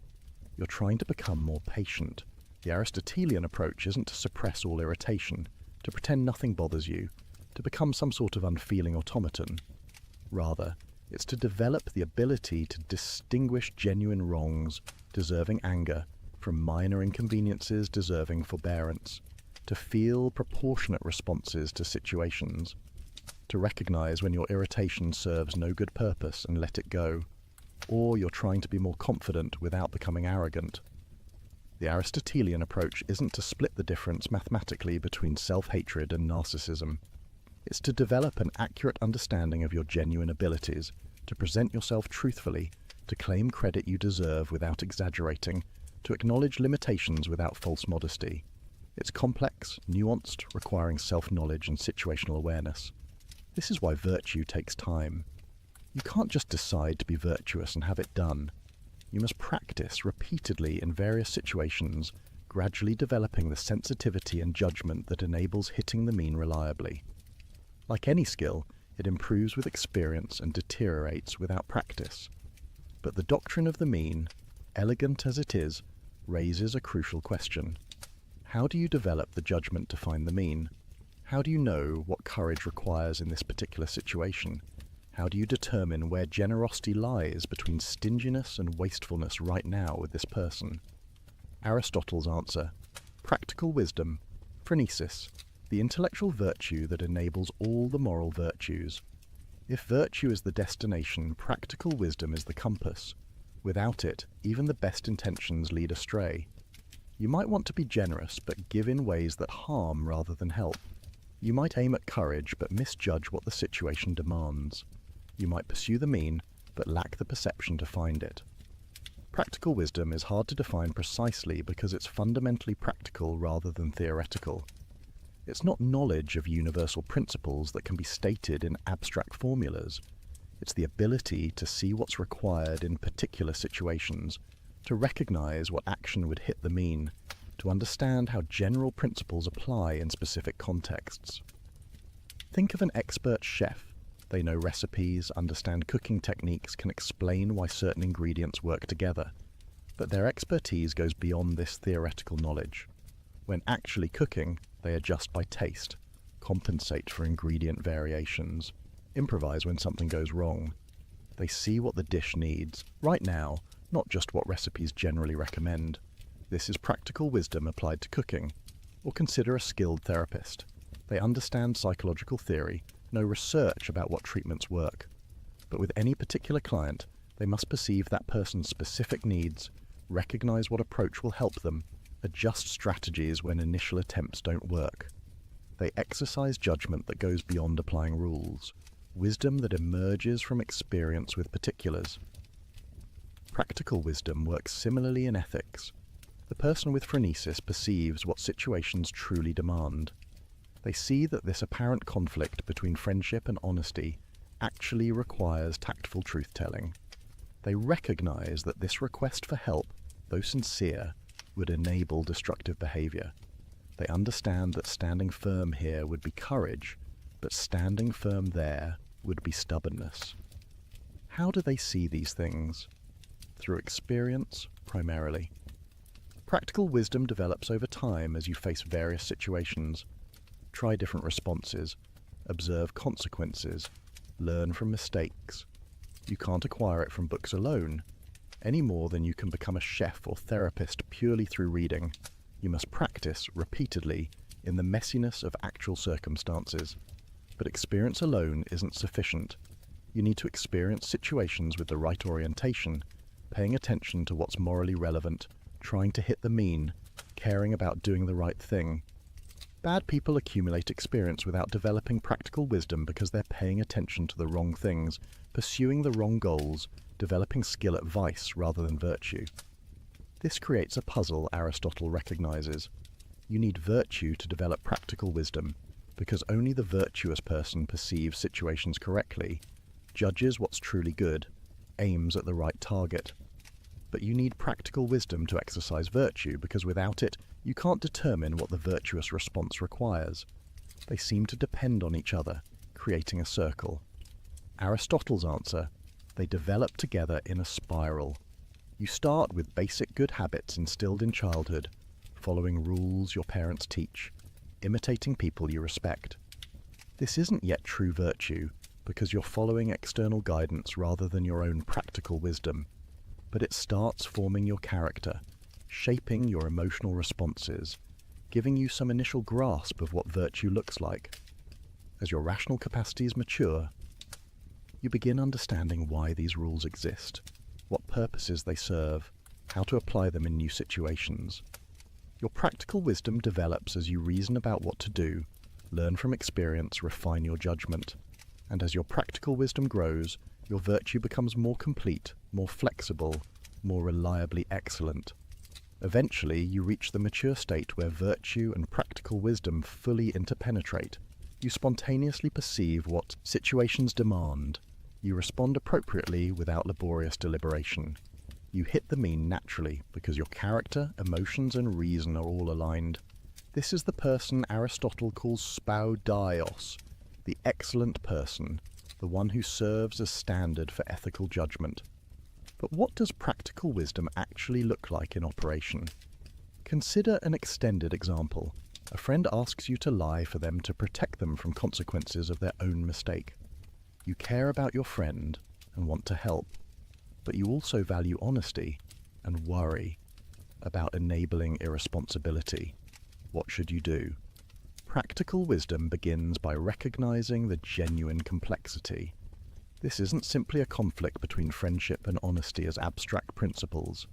You're trying to become more patient. The Aristotelian approach isn't to suppress all irritation, to pretend nothing bothers you, to become some sort of unfeeling automaton. Rather, it's to develop the ability to distinguish genuine wrongs, deserving anger, from minor inconveniences deserving forbearance, to feel proportionate responses to situations, to recognize when your irritation serves no good purpose and let it go, or you're trying to be more confident without becoming arrogant. The Aristotelian approach isn't to split the difference mathematically between self-hatred and narcissism. It's to develop an accurate understanding of your genuine abilities, to present yourself truthfully, to claim credit you deserve without exaggerating, to acknowledge limitations without false modesty. It's complex, nuanced, requiring self-knowledge and situational awareness. This is why virtue takes time. You can't just decide to be virtuous and have it done. You must practice repeatedly in various situations, gradually developing the sensitivity and judgment that enables hitting the mean reliably. Like any skill, it improves with experience and deteriorates without practice. But the doctrine of the mean, elegant as it is, raises a crucial question. How do you develop the judgment to find the mean? How do you know what courage requires in this particular situation? How do you determine where generosity lies between stinginess and wastefulness right now with this person? Aristotle's answer: practical wisdom, phronesis, the intellectual virtue that enables all the moral virtues. If virtue is the destination, practical wisdom is the compass. Without it, even the best intentions lead astray. You might want to be generous, but give in ways that harm rather than help. You might aim at courage, but misjudge what the situation demands. You might pursue the mean, but lack the perception to find it. Practical wisdom is hard to define precisely because it's fundamentally practical rather than theoretical. It's not knowledge of universal principles that can be stated in abstract formulas. It's the ability to see what's required in particular situations, to recognize what action would hit the mean, to understand how general principles apply in specific contexts. Think of an expert chef. They know recipes, understand cooking techniques, can explain why certain ingredients work together. But their expertise goes beyond this theoretical knowledge. When actually cooking, they adjust by taste, compensate for ingredient variations, improvise when something goes wrong. They see what the dish needs, right now, not just what recipes generally recommend. This is practical wisdom applied to cooking. Or consider a skilled therapist. They understand psychological theory, know research about what treatments work. But with any particular client, they must perceive that person's specific needs, recognize what approach will help them, adjust strategies when initial attempts don't work. They exercise judgment that goes beyond applying rules, wisdom that emerges from experience with particulars. Practical wisdom works similarly in ethics. The person with phronesis perceives what situations truly demand. They see that this apparent conflict between friendship and honesty actually requires tactful truth-telling. They recognize that this request for help, though sincere, would enable destructive behavior. They understand that standing firm here would be courage, but standing firm there would be stubbornness. How do they see these things? Through experience, primarily. Practical wisdom develops over time as you face various situations. Try different responses, observe consequences, learn from mistakes. You can't acquire it from books alone, any more than you can become a chef or therapist purely through reading. You must practice repeatedly in the messiness of actual circumstances. But experience alone isn't sufficient. You need to experience situations with the right orientation, paying attention to what's morally relevant, trying to hit the mean, caring about doing the right thing. Bad people accumulate experience without developing practical wisdom because they're paying attention to the wrong things, pursuing the wrong goals, developing skill at vice rather than virtue. This creates a puzzle Aristotle recognizes. You need virtue to develop practical wisdom, because only the virtuous person perceives situations correctly, judges what's truly good, aims at the right target. But you need practical wisdom to exercise virtue, because without it, you can't determine what the virtuous response requires. They seem to depend on each other, creating a circle. Aristotle's answer: they develop together in a spiral. You start with basic good habits instilled in childhood, following rules your parents teach, imitating people you respect. This isn't yet true virtue, because you're following external guidance rather than your own practical wisdom. But it starts forming your character, shaping your emotional responses, giving you some initial grasp of what virtue looks like. As your rational capacities mature, you begin understanding why these rules exist, what purposes they serve, how to apply them in new situations. Your practical wisdom develops as you reason about what to do, learn from experience, refine your judgment. And as your practical wisdom grows, your virtue becomes more complete, more flexible, more reliably excellent. Eventually, you reach the mature state where virtue and practical wisdom fully interpenetrate. You spontaneously perceive what situations demand. You respond appropriately without laborious deliberation. You hit the mean naturally because your character, emotions, and reason are all aligned. This is the person Aristotle calls spoudios, the excellent person, the one who serves as standard for ethical judgment. But what does practical wisdom actually look like in operation? Consider an extended example. A friend asks you to lie for them to protect them from consequences of their own mistake. You care about your friend and want to help, but you also value honesty and worry about enabling irresponsibility. What should you do? Practical wisdom begins by recognizing the genuine complexity. This isn't simply a conflict between friendship and honesty as abstract principles.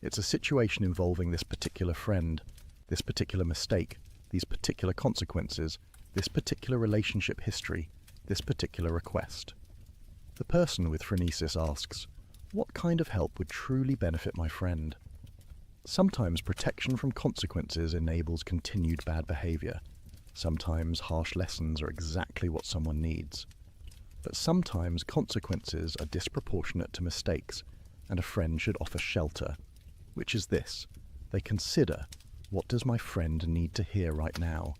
It's a situation involving this particular friend, this particular mistake, these particular consequences, this particular relationship history, this particular request. The person with phronesis asks, what kind of help would truly benefit my friend? Sometimes protection from consequences enables continued bad behavior. Sometimes harsh lessons are exactly what someone needs. But sometimes consequences are disproportionate to mistakes, and a friend should offer shelter, which is this. They consider, what does my friend need to hear right now?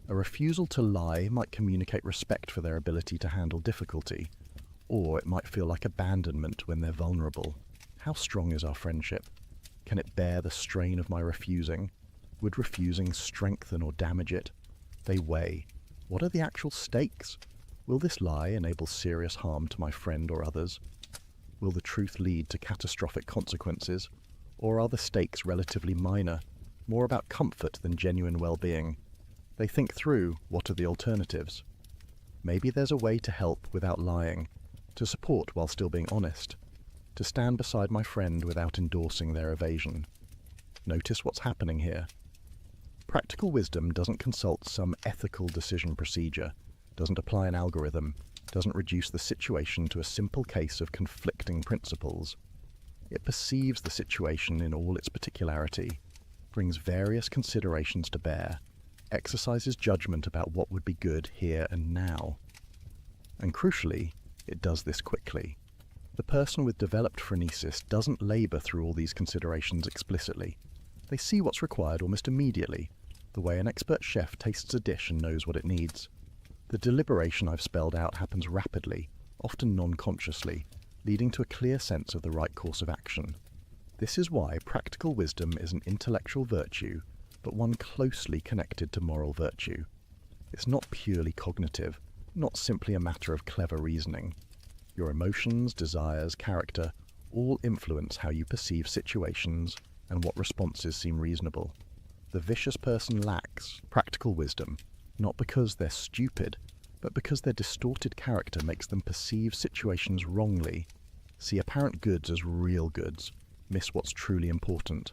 A refusal to lie might communicate respect for their ability to handle difficulty, or it might feel like abandonment when they're vulnerable. How strong is our friendship? Can it bear the strain of my refusing? Would refusing strengthen or damage it? They weigh. What are the actual stakes? Will this lie enable serious harm to my friend or others? Will the truth lead to catastrophic consequences? Or are the stakes relatively minor, more about comfort than genuine well-being? They think through what are the alternatives. Maybe there's a way to help without lying, to support while still being honest, to stand beside my friend without endorsing their evasion. Notice what's happening here. Practical wisdom doesn't consult some ethical decision procedure, doesn't apply an algorithm, doesn't reduce the situation to a simple case of conflicting principles. It perceives the situation in all its particularity, brings various considerations to bear, exercises judgment about what would be good here and now. And crucially, it does this quickly. The person with developed phronesis doesn't labour through all these considerations explicitly. They see what's required almost immediately, the way an expert chef tastes a dish and knows what it needs. The deliberation I've spelled out happens rapidly, often non-consciously, leading to a clear sense of the right course of action. This is why practical wisdom is an intellectual virtue, but one closely connected to moral virtue. It's not purely cognitive, not simply a matter of clever reasoning. Your emotions, desires, character all influence how you perceive situations and what responses seem reasonable. The vicious person lacks practical wisdom, not because they're stupid, but because their distorted character makes them perceive situations wrongly, see apparent goods as real goods, miss what's truly important.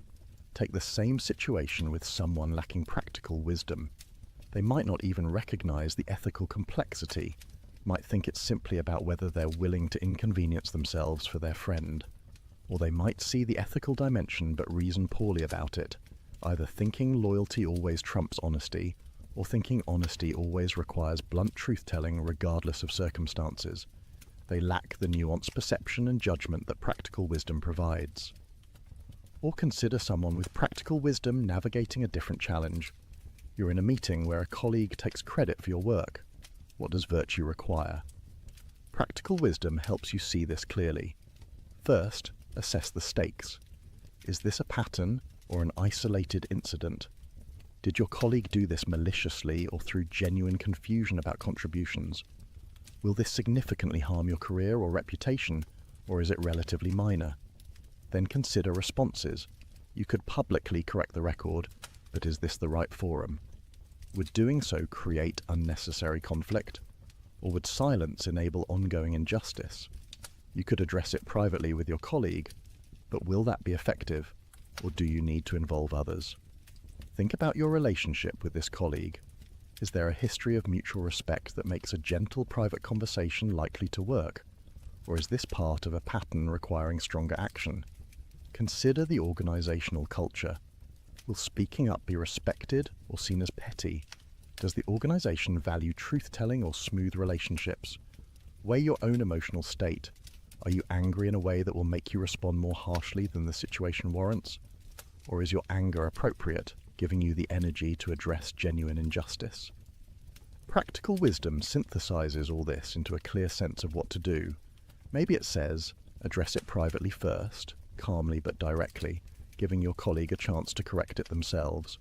Take the same situation with someone lacking practical wisdom. They might not even recognize the ethical complexity, might think it's simply about whether they're willing to inconvenience themselves for their friend. Or they might see the ethical dimension but reason poorly about it, either thinking loyalty always trumps honesty, or thinking honesty always requires blunt truth-telling regardless of circumstances. They lack the nuanced perception and judgment that practical wisdom provides. Or consider someone with practical wisdom navigating a different challenge. You're in a meeting where a colleague takes credit for your work. What does virtue require? Practical wisdom helps you see this clearly. First, assess the stakes. Is this a pattern or an isolated incident? Did your colleague do this maliciously or through genuine confusion about contributions? Will this significantly harm your career or reputation, or is it relatively minor? Then consider responses. You could publicly correct the record, but is this the right forum? Would doing so create unnecessary conflict? Or would silence enable ongoing injustice? You could address it privately with your colleague, but will that be effective, or do you need to involve others? Think about your relationship with this colleague. Is there a history of mutual respect that makes a gentle private conversation likely to work? Or is this part of a pattern requiring stronger action? Consider the organizational culture. Will speaking up be respected or seen as petty? Does the organization value truth-telling or smooth relationships? Weigh your own emotional state. Are you angry in a way that will make you respond more harshly than the situation warrants? Or is your anger appropriate, giving you the energy to address genuine injustice? Practical wisdom synthesizes all this into a clear sense of what to do. Maybe it says, address it privately first, calmly but directly, giving your colleague a chance to correct it themselves.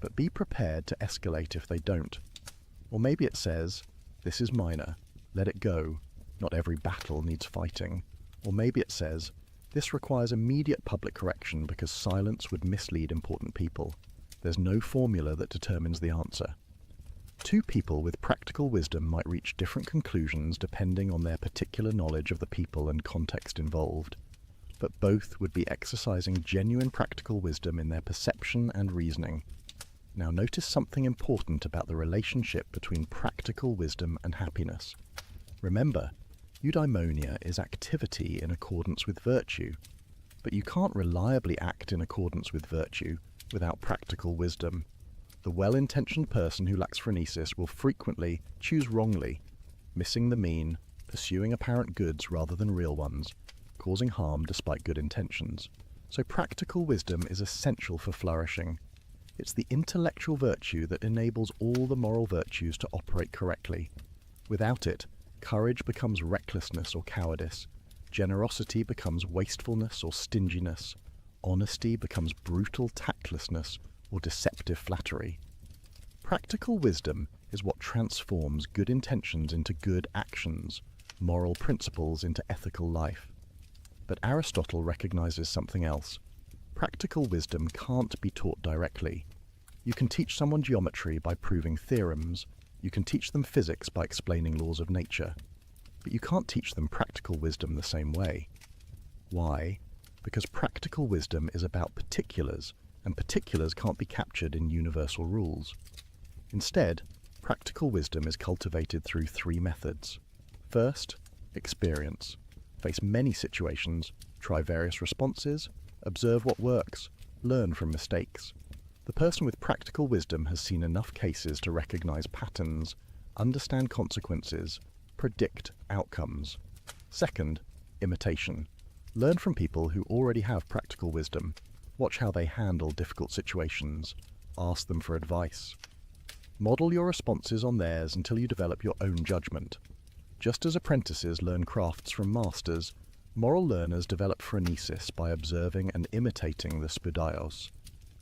But be prepared to escalate if they don't. Or maybe it says, this is minor, let it go, not every battle needs fighting. Or maybe it says, this requires immediate public correction because silence would mislead important people. There's no formula that determines the answer. Two people with practical wisdom might reach different conclusions depending on their particular knowledge of the people and context involved, but both would be exercising genuine practical wisdom in their perception and reasoning. Now notice something important about the relationship between practical wisdom and happiness. Remember, eudaimonia is activity in accordance with virtue, but you can't reliably act in accordance with virtue without practical wisdom. The well-intentioned person who lacks phronesis will frequently choose wrongly, missing the mean, pursuing apparent goods rather than real ones, causing harm despite good intentions. So practical wisdom is essential for flourishing. It's the intellectual virtue that enables all the moral virtues to operate correctly. Without it, courage becomes recklessness or cowardice, generosity becomes wastefulness or stinginess, honesty becomes brutal tactlessness or deceptive flattery. Practical wisdom is what transforms good intentions into good actions, moral principles into ethical life. But Aristotle recognizes something else. Practical wisdom can't be taught directly. You can teach someone geometry by proving theorems, you can teach them physics by explaining laws of nature, but you can't teach them practical wisdom the same way. Why? Because practical wisdom is about particulars, and particulars can't be captured in universal rules. Instead, practical wisdom is cultivated through three methods. First, experience. Face many situations, try various responses, observe what works, learn from mistakes. The person with practical wisdom has seen enough cases to recognize patterns, understand consequences, predict outcomes. Second, imitation. Learn from people who already have practical wisdom. Watch how they handle difficult situations. Ask them for advice. Model your responses on theirs until you develop your own judgment. Just as apprentices learn crafts from masters, moral learners develop phronesis by observing and imitating the spoudios.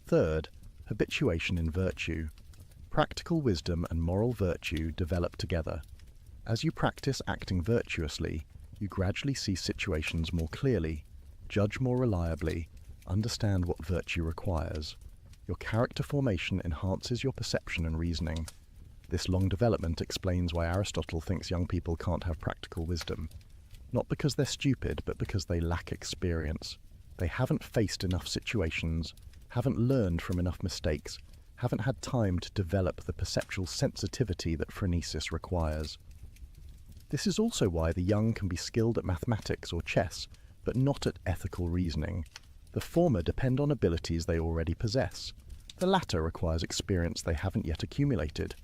Third, habituation in virtue. Practical wisdom and moral virtue develop together. As you practice acting virtuously, you gradually see situations more clearly, judge more reliably, understand what virtue requires. Your character formation enhances your perception and reasoning. This long development explains why Aristotle thinks young people can't have practical wisdom. Not because they're stupid, but because they lack experience. They haven't faced enough situations, haven't learned from enough mistakes, haven't had time to develop the perceptual sensitivity that phronesis requires. This is also why the young can be skilled at mathematics or chess, but not at ethical reasoning. The former depend on abilities they already possess. The latter requires experience they haven't yet accumulated.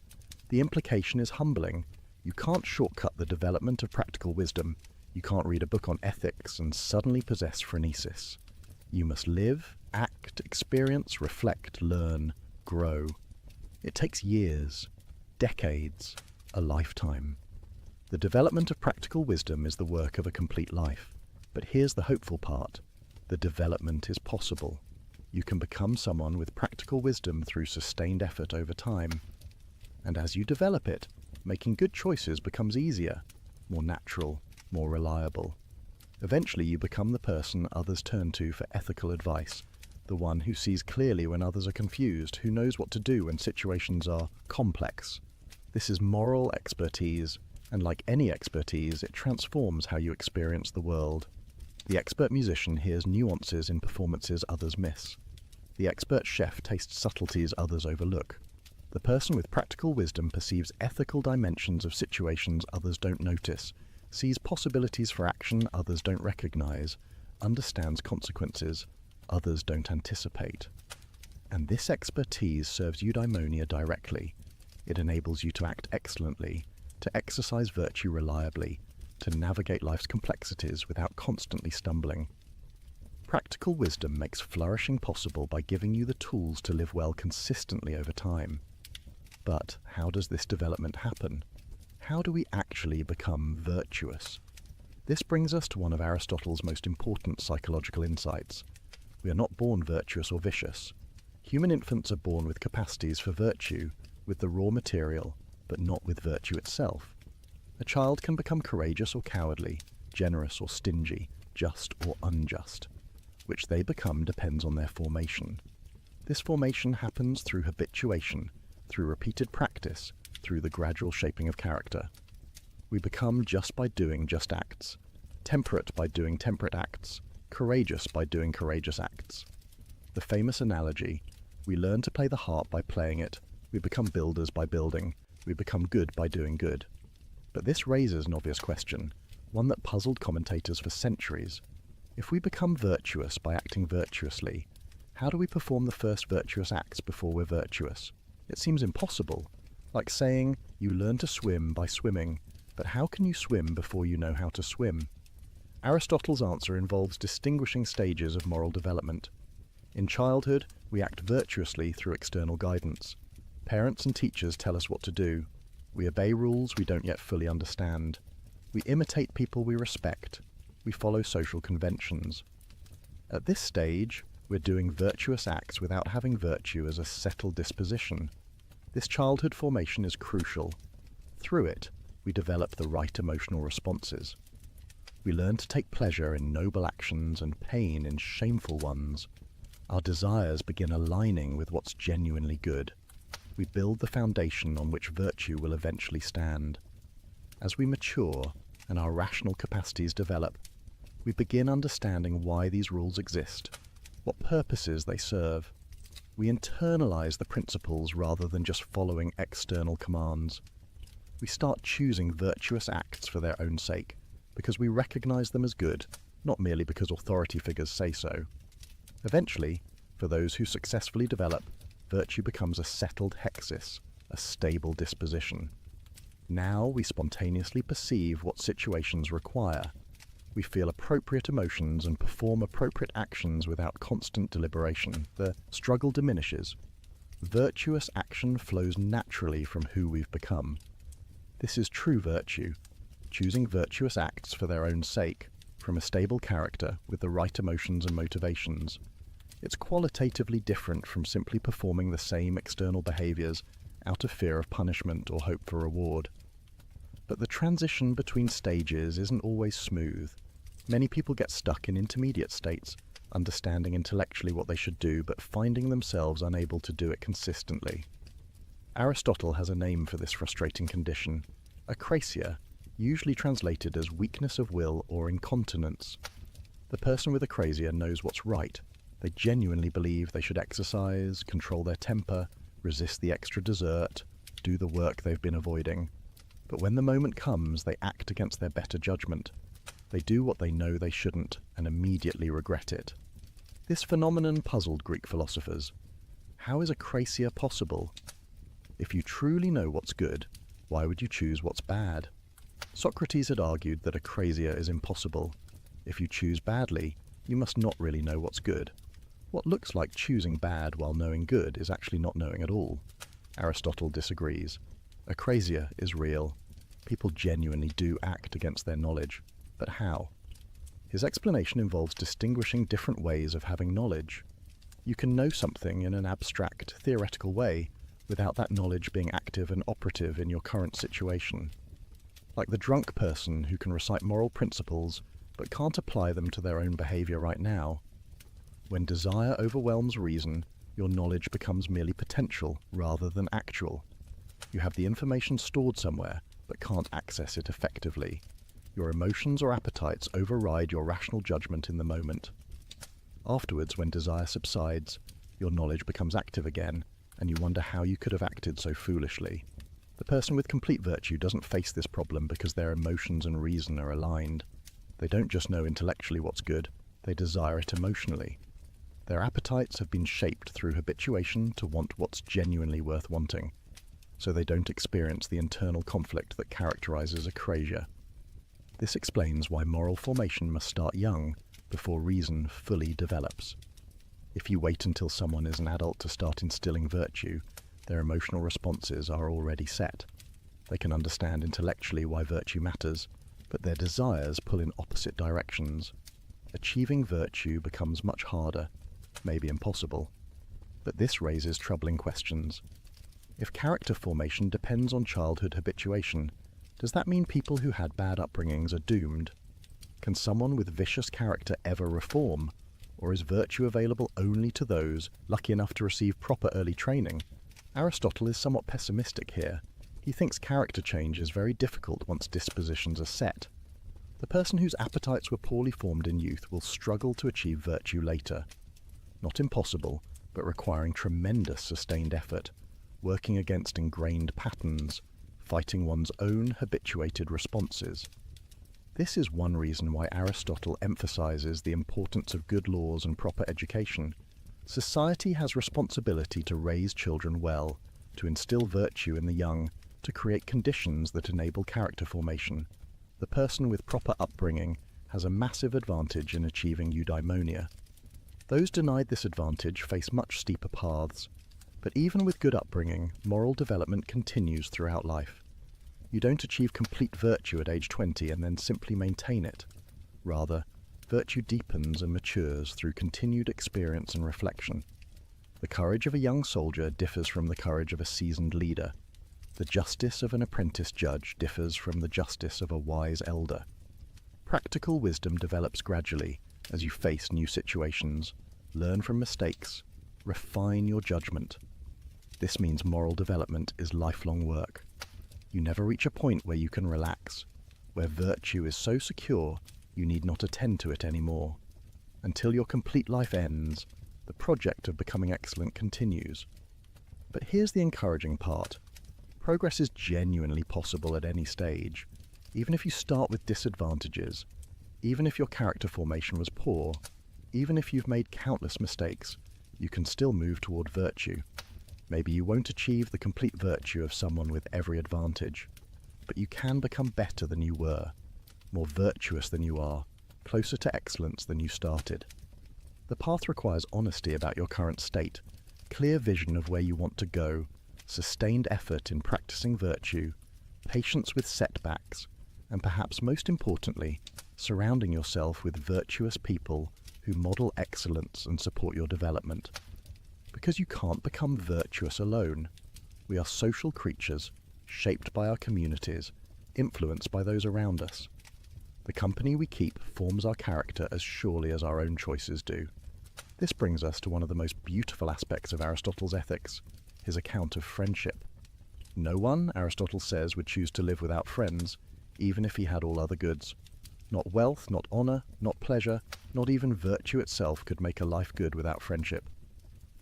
The implication is humbling. You can't shortcut the development of practical wisdom. You can't read a book on ethics and suddenly possess phronesis. You must live, act, experience, reflect, learn, grow. It takes years, decades, a lifetime. The development of practical wisdom is the work of a complete life. But here's the hopeful part. The development is possible. You can become someone with practical wisdom through sustained effort over time. And as you develop it, making good choices becomes easier, more natural, more reliable. Eventually you become the person others turn to for ethical advice, the one who sees clearly when others are confused, who knows what to do when situations are complex. This is moral expertise, and like any expertise, it transforms how you experience the world. The expert musician hears nuances in performances others miss. The expert chef tastes subtleties others overlook. The person with practical wisdom perceives ethical dimensions of situations others don't notice, sees possibilities for action others don't recognize, understands consequences others don't anticipate. And this expertise serves eudaimonia directly. It enables you to act excellently, to exercise virtue reliably, to navigate life's complexities without constantly stumbling. Practical wisdom makes flourishing possible by giving you the tools to live well consistently over time. But how does this development happen? How do we actually become virtuous? This brings us to one of Aristotle's most important psychological insights. We are not born virtuous or vicious. Human infants are born with capacities for virtue, with the raw material, but not with virtue itself. A child can become courageous or cowardly, generous or stingy, just or unjust. Which they become depends on their formation. This formation happens through habituation, through repeated practice, through the gradual shaping of character. We become just by doing just acts, temperate by doing temperate acts, courageous by doing courageous acts. The famous analogy, we learn to play the harp by playing it, we become builders by building, we become good by doing good. But this raises an obvious question, one that puzzled commentators for centuries. If we become virtuous by acting virtuously, how do we perform the first virtuous acts before we're virtuous? It seems impossible, like saying you learn to swim by swimming, but how can you swim before you know how to swim? Aristotle's answer involves distinguishing stages of moral development. In childhood, we act virtuously through external guidance. Parents and teachers tell us what to do. We obey rules we don't yet fully understand. We imitate people we respect. We follow social conventions. At this stage, we're doing virtuous acts without having virtue as a settled disposition. This childhood formation is crucial. Through it, we develop the right emotional responses. We learn to take pleasure in noble actions and pain in shameful ones. Our desires begin aligning with what's genuinely good. We build the foundation on which virtue will eventually stand. As we mature and our rational capacities develop, we begin understanding why these rules exist, what purposes they serve. We internalize the principles rather than just following external commands. We start choosing virtuous acts for their own sake, because we recognize them as good, not merely because authority figures say so. Eventually, for those who successfully develop, virtue becomes a settled hexis, a stable disposition. Now we spontaneously perceive what situations require. We feel appropriate emotions and perform appropriate actions without constant deliberation. The struggle diminishes. Virtuous action flows naturally from who we've become. This is true virtue, choosing virtuous acts for their own sake, from a stable character with the right emotions and motivations. It's qualitatively different from simply performing the same external behaviors out of fear of punishment or hope for reward. But the transition between stages isn't always smooth. Many people get stuck in intermediate states, understanding intellectually what they should do, but finding themselves unable to do it consistently. Aristotle has a name for this frustrating condition, acrasia, usually translated as weakness of will or incontinence. The person with acrasia knows what's right. They genuinely believe they should exercise, control their temper, resist the extra dessert, do the work they've been avoiding. But when the moment comes, they act against their better judgment. They do what they know they shouldn't and immediately regret it. This phenomenon puzzled Greek philosophers. How is acrasia possible? If you truly know what's good, why would you choose what's bad? Socrates had argued that acrasia is impossible. If you choose badly, you must not really know what's good. What looks like choosing bad while knowing good is actually not knowing at all. Aristotle disagrees. Acrasia is real. People genuinely do act against their knowledge. But how? His explanation involves distinguishing different ways of having knowledge. You can know something in an abstract, theoretical way without that knowledge being active and operative in your current situation. Like the drunk person who can recite moral principles but can't apply them to their own behavior right now. When desire overwhelms reason, your knowledge becomes merely potential rather than actual. You have the information stored somewhere but can't access it effectively. Your emotions or appetites override your rational judgment in the moment. Afterwards, when desire subsides, your knowledge becomes active again, and you wonder how you could have acted so foolishly. The person with complete virtue doesn't face this problem because their emotions and reason are aligned. They don't just know intellectually what's good, they desire it emotionally. Their appetites have been shaped through habituation to want what's genuinely worth wanting, so they don't experience the internal conflict that characterizes acrasia. This explains why moral formation must start young, before reason fully develops. If you wait until someone is an adult to start instilling virtue, their emotional responses are already set. They can understand intellectually why virtue matters, but their desires pull in opposite directions. Achieving virtue becomes much harder, maybe impossible. But this raises troubling questions. If character formation depends on childhood habituation, does that mean people who had bad upbringings are doomed? Can someone with vicious character ever reform? Or is virtue available only to those lucky enough to receive proper early training? Aristotle is somewhat pessimistic here. He thinks character change is very difficult once dispositions are set. The person whose appetites were poorly formed in youth will struggle to achieve virtue later. Not impossible, but requiring tremendous sustained effort, working against ingrained patterns, fighting one's own habituated responses. This is one reason why Aristotle emphasizes the importance of good laws and proper education. Society has responsibility to raise children well, to instill virtue in the young, to create conditions that enable character formation. The person with proper upbringing has a massive advantage in achieving eudaimonia. Those denied this advantage face much steeper paths. But even with good upbringing, moral development continues throughout life. You don't achieve complete virtue at age 20 and then simply maintain it. Rather, virtue deepens and matures through continued experience and reflection. The courage of a young soldier differs from the courage of a seasoned leader. The justice of an apprentice judge differs from the justice of a wise elder. Practical wisdom develops gradually as you face new situations, learn from mistakes, refine your judgment. This means moral development is lifelong work. You never reach a point where you can relax, where virtue is so secure you need not attend to it anymore. Until your complete life ends, the project of becoming excellent continues. But here's the encouraging part. Progress is genuinely possible at any stage, even if you start with disadvantages, even if your character formation was poor, even if you've made countless mistakes, you can still move toward virtue. Maybe you won't achieve the complete virtue of someone with every advantage, but you can become better than you were, more virtuous than you are, closer to excellence than you started. The path requires honesty about your current state, clear vision of where you want to go, sustained effort in practicing virtue, patience with setbacks, and perhaps most importantly, surrounding yourself with virtuous people who model excellence and support your development. Because you can't become virtuous alone. We are social creatures, shaped by our communities, influenced by those around us. The company we keep forms our character as surely as our own choices do. This brings us to one of the most beautiful aspects of Aristotle's ethics, his account of friendship. No one, Aristotle says, would choose to live without friends, even if he had all other goods. Not wealth, not honor, not pleasure, not even virtue itself could make a life good without friendship.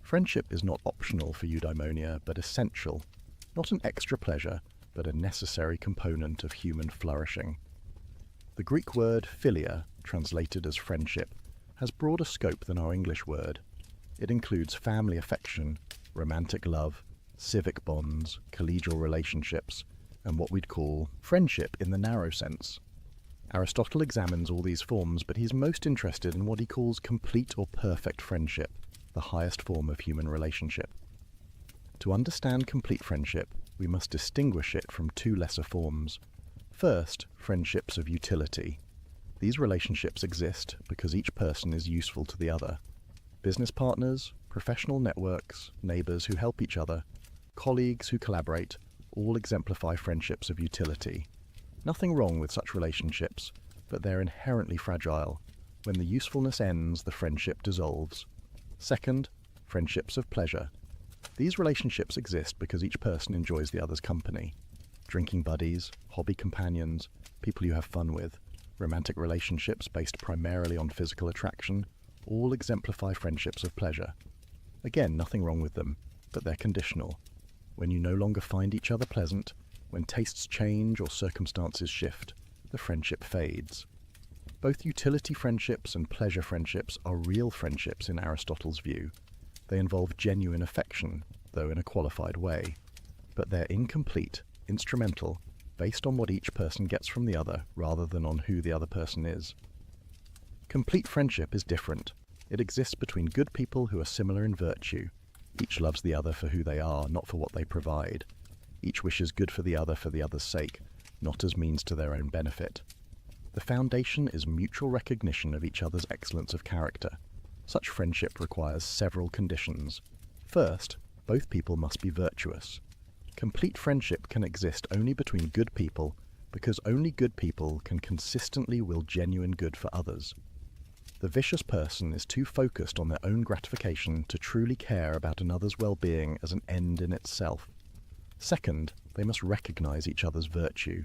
Friendship is not optional for eudaimonia, but essential. Not an extra pleasure, but a necessary component of human flourishing. The Greek word philia, translated as friendship, has broader scope than our English word. It includes family affection, romantic love, civic bonds, collegial relationships, and what we'd call friendship in the narrow sense. Aristotle examines all these forms, but he's most interested in what he calls complete or perfect friendship, the highest form of human relationship. To understand complete friendship, we must distinguish it from two lesser forms. First, friendships of utility. These relationships exist because each person is useful to the other. Business partners, professional networks, neighbors who help each other, colleagues who collaborate, all exemplify friendships of utility. Nothing wrong with such relationships, but they're inherently fragile. When the usefulness ends, the friendship dissolves. Second, friendships of pleasure. These relationships exist because each person enjoys the other's company. Drinking buddies, hobby companions, people you have fun with, romantic relationships based primarily on physical attraction, all exemplify friendships of pleasure. Again, nothing wrong with them, but they're conditional. When you no longer find each other pleasant, when tastes change or circumstances shift, the friendship fades. Both utility friendships and pleasure friendships are real friendships in Aristotle's view. They involve genuine affection, though in a qualified way. But they're incomplete, instrumental, based on what each person gets from the other rather than on who the other person is. Complete friendship is different. It exists between good people who are similar in virtue. Each loves the other for who they are, not for what they provide. Each wishes good for the other's sake, not as means to their own benefit. The foundation is mutual recognition of each other's excellence of character. Such friendship requires several conditions. First, both people must be virtuous. Complete friendship can exist only between good people because only good people can consistently will genuine good for others. The vicious person is too focused on their own gratification to truly care about another's well-being as an end in itself. Second, they must recognize each other's virtue.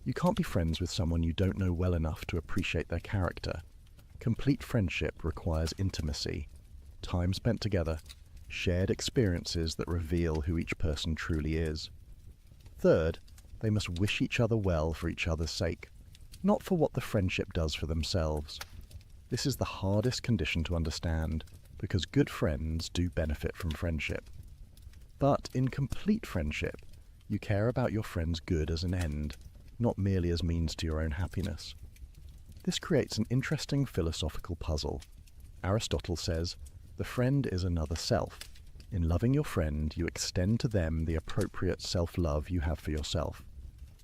You can't be friends with someone you don't know well enough to appreciate their character. Complete friendship requires intimacy, time spent together, shared experiences that reveal who each person truly is. Third, they must wish each other well for each other's sake, not for what the friendship does for themselves. This is the hardest condition to understand, because good friends do benefit from friendship. But in complete friendship, you care about your friend's good as an end, not merely as means to your own happiness. This creates an interesting philosophical puzzle. Aristotle says, the friend is another self. In loving your friend, you extend to them the appropriate self-love you have for yourself.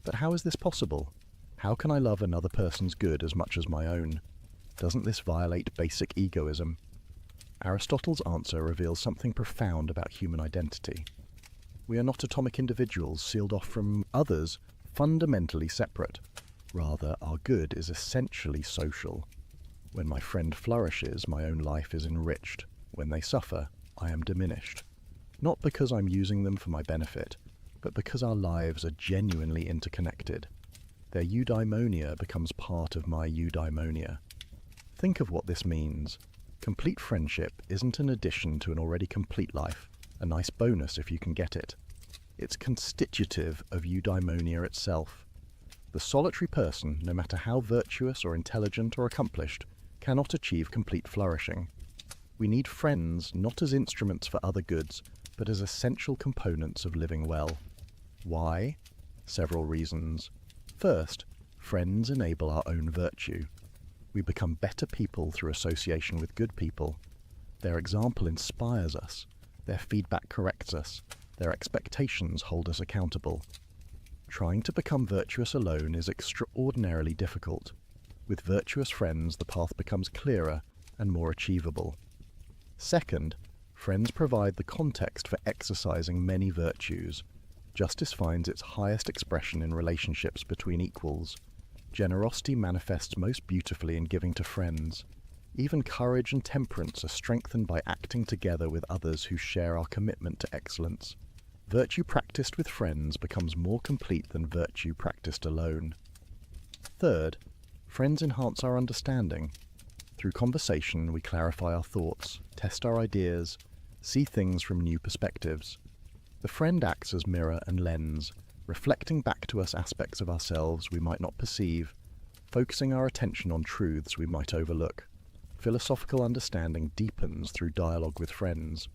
But how is this possible? How can I love another person's good as much as my own? Doesn't this violate basic egoism? Aristotle's answer reveals something profound about human identity. We are not atomic individuals sealed off from others, fundamentally separate. Rather, our good is essentially social. When my friend flourishes, my own life is enriched. When they suffer, I am diminished. Not because I'm using them for my benefit, but because our lives are genuinely interconnected. Their eudaimonia becomes part of my eudaimonia. Think of what this means. Complete friendship isn't an addition to an already complete life, a nice bonus if you can get it. It's constitutive of eudaimonia itself. The solitary person, no matter how virtuous or intelligent or accomplished, cannot achieve complete flourishing. We need friends not as instruments for other goods, but as essential components of living well. Why? Several reasons. First, friends enable our own virtue. We become better people through association with good people. Their example inspires us. Their feedback corrects us. Their expectations hold us accountable. Trying to become virtuous alone is extraordinarily difficult. With virtuous friends, the path becomes clearer and more achievable. Second, friends provide the context for exercising many virtues. Justice finds its highest expression in relationships between equals. Generosity manifests most beautifully in giving to friends. Even courage and temperance are strengthened by acting together with others who share our commitment to excellence. Virtue practiced with friends becomes more complete than virtue practiced alone. Third, friends enhance our understanding. Through conversation, we clarify our thoughts, test our ideas, see things from new perspectives. The friend acts as mirror and lens, reflecting back to us aspects of ourselves we might not perceive, focusing our attention on truths we might overlook. Philosophical understanding deepens through dialogue with friends.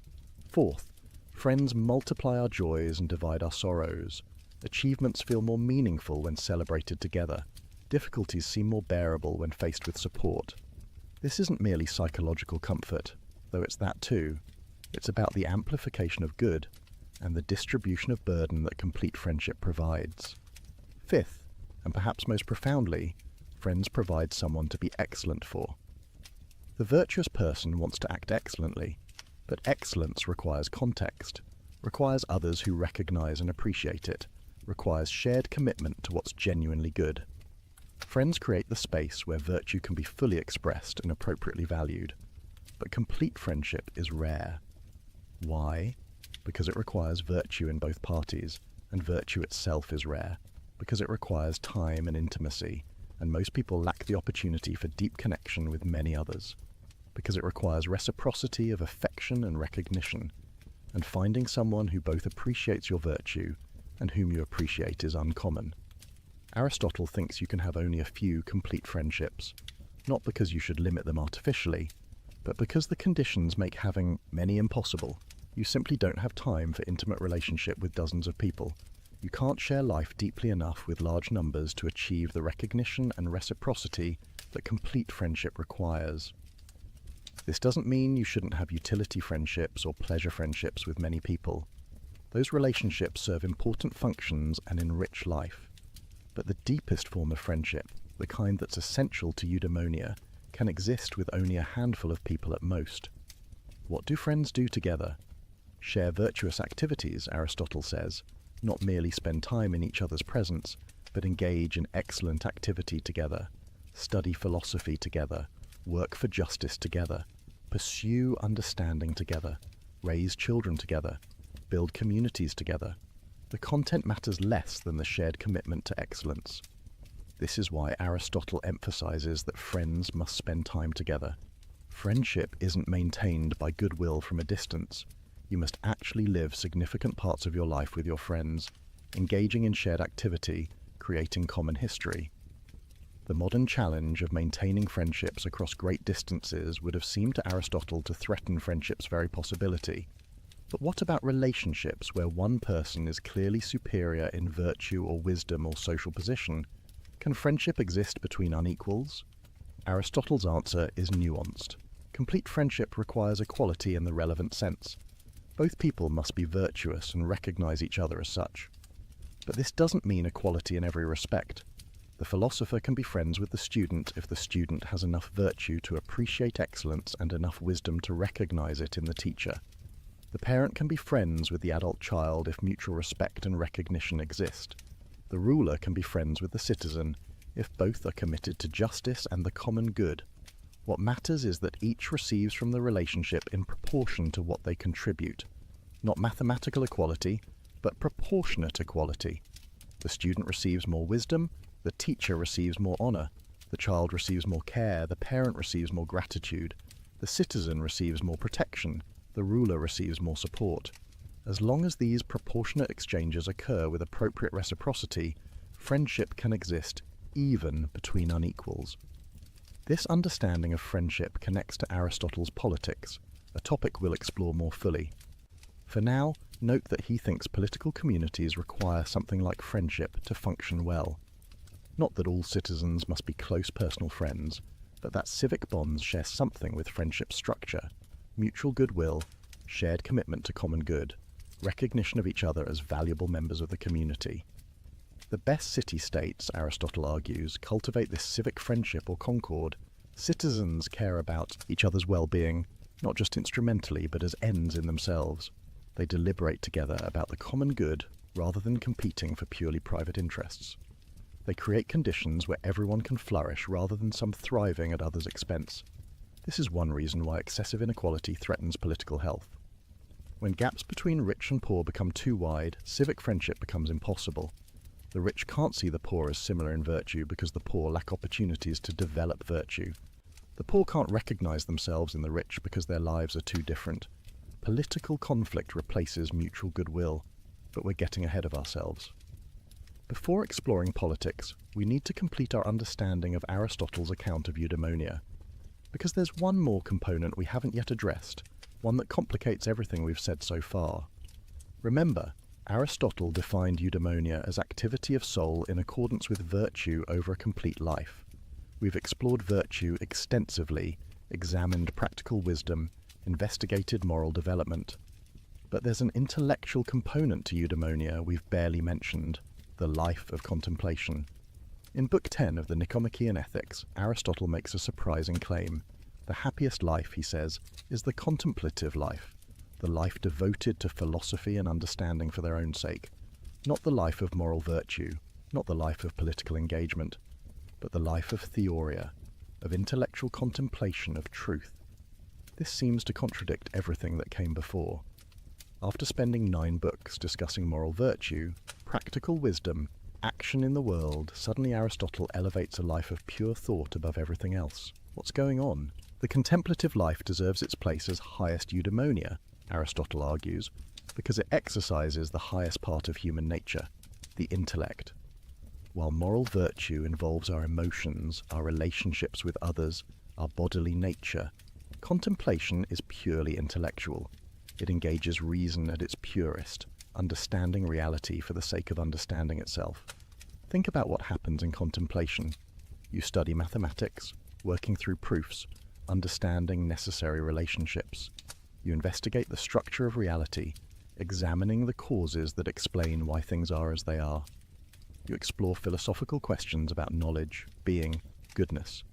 Fourth, friends multiply our joys and divide our sorrows. Achievements feel more meaningful when celebrated together. Difficulties seem more bearable when faced with support. This isn't merely psychological comfort, though it's that too. It's about the amplification of good and the distribution of burden that complete friendship provides. Fifth, and perhaps most profoundly, friends provide someone to be excellent for. The virtuous person wants to act excellently, but excellence requires context, requires others who recognize and appreciate it, requires shared commitment to what's genuinely good. Friends create the space where virtue can be fully expressed and appropriately valued, but complete friendship is rare. Why? Because it requires virtue in both parties, and virtue itself is rare, because it requires time and intimacy, and most people lack the opportunity for deep connection with many others, because it requires reciprocity of affection and recognition, and finding someone who both appreciates your virtue and whom you appreciate is uncommon. Aristotle thinks you can have only a few complete friendships, not because you should limit them artificially, but because the conditions make having many impossible. You simply don't have time for intimate relationship with dozens of people. You can't share life deeply enough with large numbers to achieve the recognition and reciprocity that complete friendship requires. This doesn't mean you shouldn't have utility friendships or pleasure friendships with many people. Those relationships serve important functions and enrich life. But the deepest form of friendship, the kind that's essential to eudaimonia, can exist with only a handful of people at most. What do friends do together? Share virtuous activities, Aristotle says, not merely spend time in each other's presence, but engage in excellent activity together, study philosophy together, work for justice together, pursue understanding together, raise children together, build communities together. The content matters less than the shared commitment to excellence. This is why Aristotle emphasizes that friends must spend time together. Friendship isn't maintained by goodwill from a distance. You must actually live significant parts of your life with your friends, engaging in shared activity, creating common history. The modern challenge of maintaining friendships across great distances would have seemed to Aristotle to threaten friendship's very possibility. But what about relationships where one person is clearly superior in virtue or wisdom or social position? Can friendship exist between unequals? Aristotle's answer is nuanced. Complete friendship requires equality in the relevant sense. Both people must be virtuous and recognize each other as such. But this doesn't mean equality in every respect. The philosopher can be friends with the student if the student has enough virtue to appreciate excellence and enough wisdom to recognize it in the teacher. The parent can be friends with the adult child if mutual respect and recognition exist. The ruler can be friends with the citizen if both are committed to justice and the common good. What matters is that each receives from the relationship in proportion to what they contribute. Not mathematical equality, but proportionate equality. The student receives more wisdom, the teacher receives more honor, the child receives more care, the parent receives more gratitude, the citizen receives more protection, the ruler receives more support. As long as these proportionate exchanges occur with appropriate reciprocity, friendship can exist even between unequals. This understanding of friendship connects to Aristotle's politics, a topic we'll explore more fully. For now, note that he thinks political communities require something like friendship to function well. Not that all citizens must be close personal friends, but that civic bonds share something with friendship structure: mutual goodwill, shared commitment to common good, recognition of each other as valuable members of the community. The best city-states, Aristotle argues, cultivate this civic friendship or concord. Citizens care about each other's well-being, not just instrumentally, but as ends in themselves. They deliberate together about the common good rather than competing for purely private interests. They create conditions where everyone can flourish rather than some thriving at others' expense. This is one reason why excessive inequality threatens political health. When gaps between rich and poor become too wide, civic friendship becomes impossible. The rich can't see the poor as similar in virtue because the poor lack opportunities to develop virtue. The poor can't recognize themselves in the rich because their lives are too different. Political conflict replaces mutual goodwill, but we're getting ahead of ourselves. Before exploring politics, we need to complete our understanding of Aristotle's account of eudaimonia, because there's one more component we haven't yet addressed, one that complicates everything we've said so far. Remember, Aristotle defined eudaimonia as activity of soul in accordance with virtue over a complete life. We've explored virtue extensively, examined practical wisdom, investigated moral development. But there's an intellectual component to eudaimonia we've barely mentioned: the life of contemplation. In Book 10 of the Nicomachean Ethics, Aristotle makes a surprising claim. The happiest life, he says, is the contemplative life, the life devoted to philosophy and understanding for their own sake, not the life of moral virtue, not the life of political engagement, but the life of theoria, of intellectual contemplation of truth. This seems to contradict everything that came before. After spending 9 books discussing moral virtue, practical wisdom, action in the world, suddenly Aristotle elevates a life of pure thought above everything else. What's going on? The contemplative life deserves its place as highest eudaimonia, Aristotle argues, because it exercises the highest part of human nature, the intellect. While moral virtue involves our emotions, our relationships with others, our bodily nature, contemplation is purely intellectual. It engages reason at its purest, understanding reality for the sake of understanding itself. Think about what happens in contemplation. You study mathematics, working through proofs, understanding necessary relationships. You investigate the structure of reality, examining the causes that explain why things are as they are. You explore philosophical questions about knowledge, being, goodness.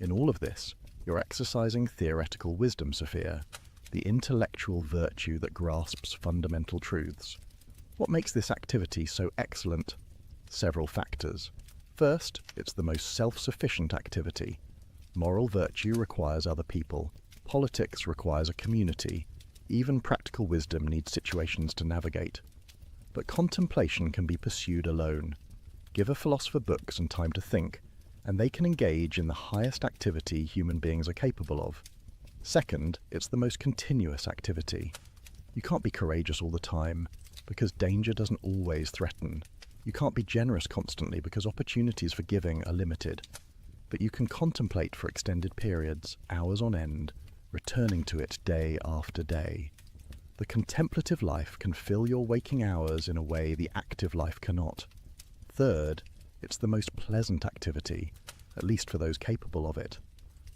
In all of this, you're exercising theoretical wisdom, Sophia, the intellectual virtue that grasps fundamental truths. What makes this activity so excellent? Several factors. First, it's the most self-sufficient activity. Moral virtue requires other people. Politics requires a community. Even practical wisdom needs situations to navigate. But contemplation can be pursued alone. Give a philosopher books and time to think, and they can engage in the highest activity human beings are capable of. Second, it's the most continuous activity. You can't be courageous all the time, because danger doesn't always threaten. You can't be generous constantly because opportunities for giving are limited. But you can contemplate for extended periods, hours on end, returning to it day after day. The contemplative life can fill your waking hours in a way the active life cannot. Third, it's the most pleasant activity, at least for those capable of it.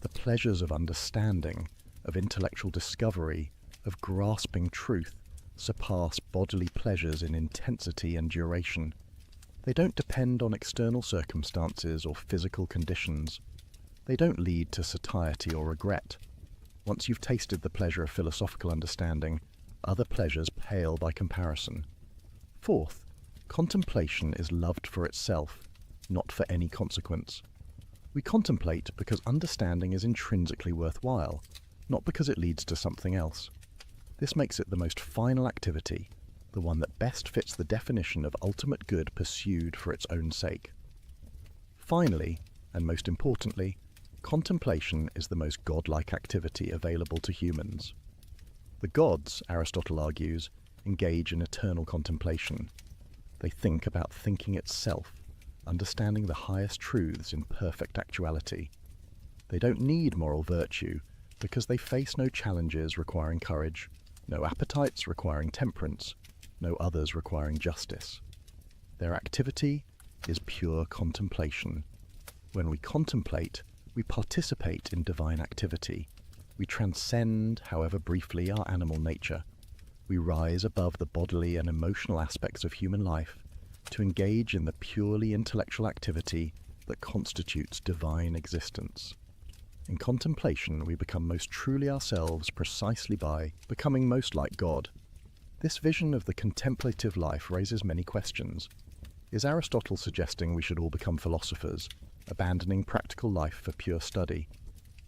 The pleasures of understanding, of intellectual discovery, of grasping truth, surpass bodily pleasures in intensity and duration. They don't depend on external circumstances or physical conditions. They don't lead to satiety or regret. Once you've tasted the pleasure of philosophical understanding, other pleasures pale by comparison. Fourth, contemplation is loved for itself, not for any consequence. We contemplate because understanding is intrinsically worthwhile, not because it leads to something else. This makes it the most final activity, the one that best fits the definition of ultimate good pursued for its own sake. Finally, and most importantly, contemplation is the most godlike activity available to humans. The gods, Aristotle argues, engage in eternal contemplation. They think about thinking itself, understanding the highest truths in perfect actuality. They don't need moral virtue because they face no challenges requiring courage, no appetites requiring temperance, no others requiring justice. Their activity is pure contemplation. When we contemplate, we participate in divine activity. We transcend, however briefly, our animal nature. We rise above the bodily and emotional aspects of human life to engage in the purely intellectual activity that constitutes divine existence. In contemplation, we become most truly ourselves precisely by becoming most like God. This vision of the contemplative life raises many questions. Is Aristotle suggesting we should all become philosophers, abandoning practical life for pure study?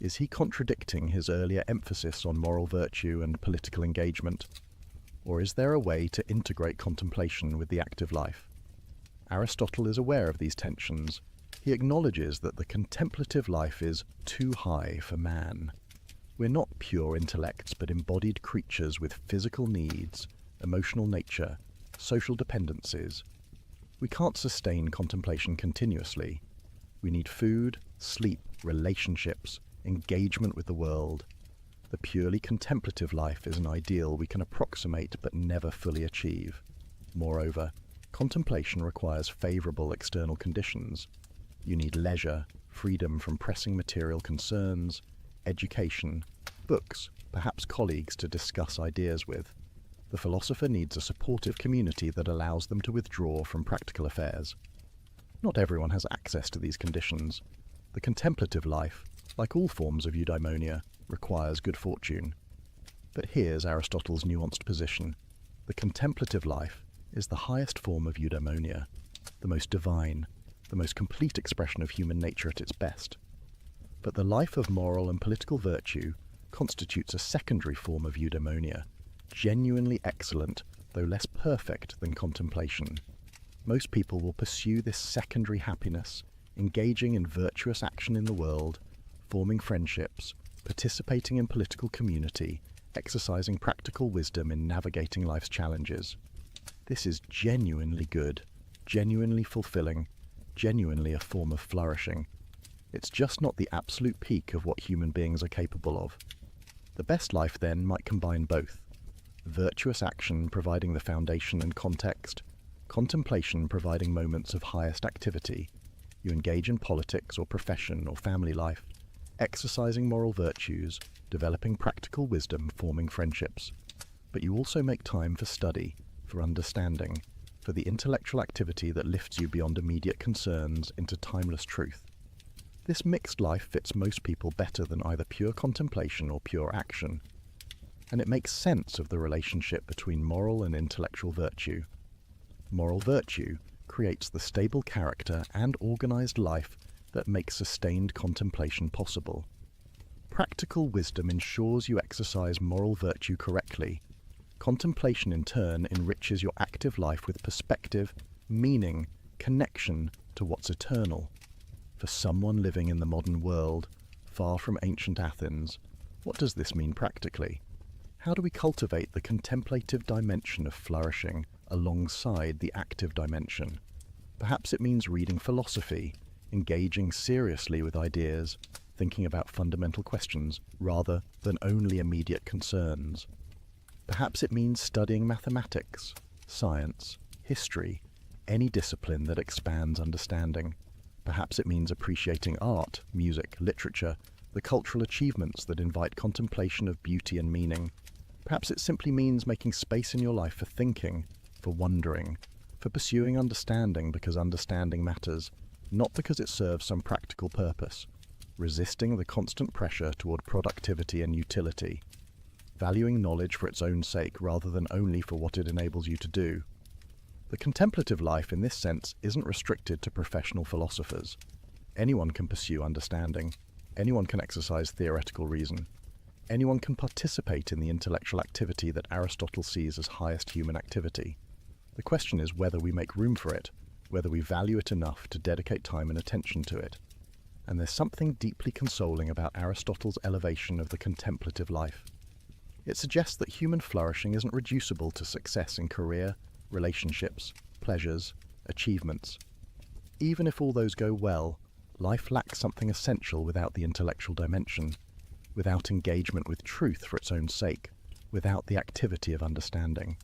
Is he contradicting his earlier emphasis on moral virtue and political engagement? Or is there a way to integrate contemplation with the active life? Aristotle is aware of these tensions. He acknowledges that the contemplative life is too high for man. We're not pure intellects, but embodied creatures with physical needs, emotional nature, social dependencies. We can't sustain contemplation continuously. We need food, sleep, relationships, engagement with the world. The purely contemplative life is an ideal we can approximate but never fully achieve. Moreover, contemplation requires favorable external conditions. You need leisure, freedom from pressing material concerns, education, books, perhaps colleagues to discuss ideas with. The philosopher needs a supportive community that allows them to withdraw from practical affairs. Not everyone has access to these conditions. The contemplative life, like all forms of eudaimonia, requires good fortune. But here's Aristotle's nuanced position. The contemplative life is the highest form of eudaimonia, the most divine, the most complete expression of human nature at its best. But the life of moral and political virtue constitutes a secondary form of eudaimonia, genuinely excellent, though less perfect than contemplation. Most people will pursue this secondary happiness, engaging in virtuous action in the world, forming friendships, participating in political community, exercising practical wisdom in navigating life's challenges. This is genuinely good, genuinely fulfilling, genuinely a form of flourishing. It's just not the absolute peak of what human beings are capable of. The best life, then, might combine both. Virtuous action providing the foundation and context, contemplation providing moments of highest activity. You engage in politics or profession or family life, exercising moral virtues, developing practical wisdom, forming friendships. But you also make time for study, for understanding, for the intellectual activity that lifts you beyond immediate concerns into timeless truth. This mixed life fits most people better than either pure contemplation or pure action. And it makes sense of the relationship between moral and intellectual virtue. Moral virtue creates the stable character and organized life that makes sustained contemplation possible. Practical wisdom ensures you exercise moral virtue correctly. Contemplation, in turn, enriches your active life with perspective, meaning, connection to what's eternal. For someone living in the modern world, far from ancient Athens, what does this mean practically? How do we cultivate the contemplative dimension of flourishing alongside the active dimension? Perhaps it means reading philosophy, engaging seriously with ideas, thinking about fundamental questions rather than only immediate concerns. Perhaps it means studying mathematics, science, history, any discipline that expands understanding. Perhaps it means appreciating art, music, literature, the cultural achievements that invite contemplation of beauty and meaning. Perhaps it simply means making space in your life for thinking, for wondering, for pursuing understanding because understanding matters, not because it serves some practical purpose, resisting the constant pressure toward productivity and utility, valuing knowledge for its own sake rather than only for what it enables you to do. The contemplative life in this sense isn't restricted to professional philosophers. Anyone can pursue understanding. Anyone can exercise theoretical reason. Anyone can participate in the intellectual activity that Aristotle sees as highest human activity. The question is whether we make room for it, whether we value it enough to dedicate time and attention to it. And there's something deeply consoling about Aristotle's elevation of the contemplative life. It suggests that human flourishing isn't reducible to success in career, relationships, pleasures, achievements. Even if all those go well, life lacks something essential without the intellectual dimension, without engagement with truth for its own sake, without the activity of understanding.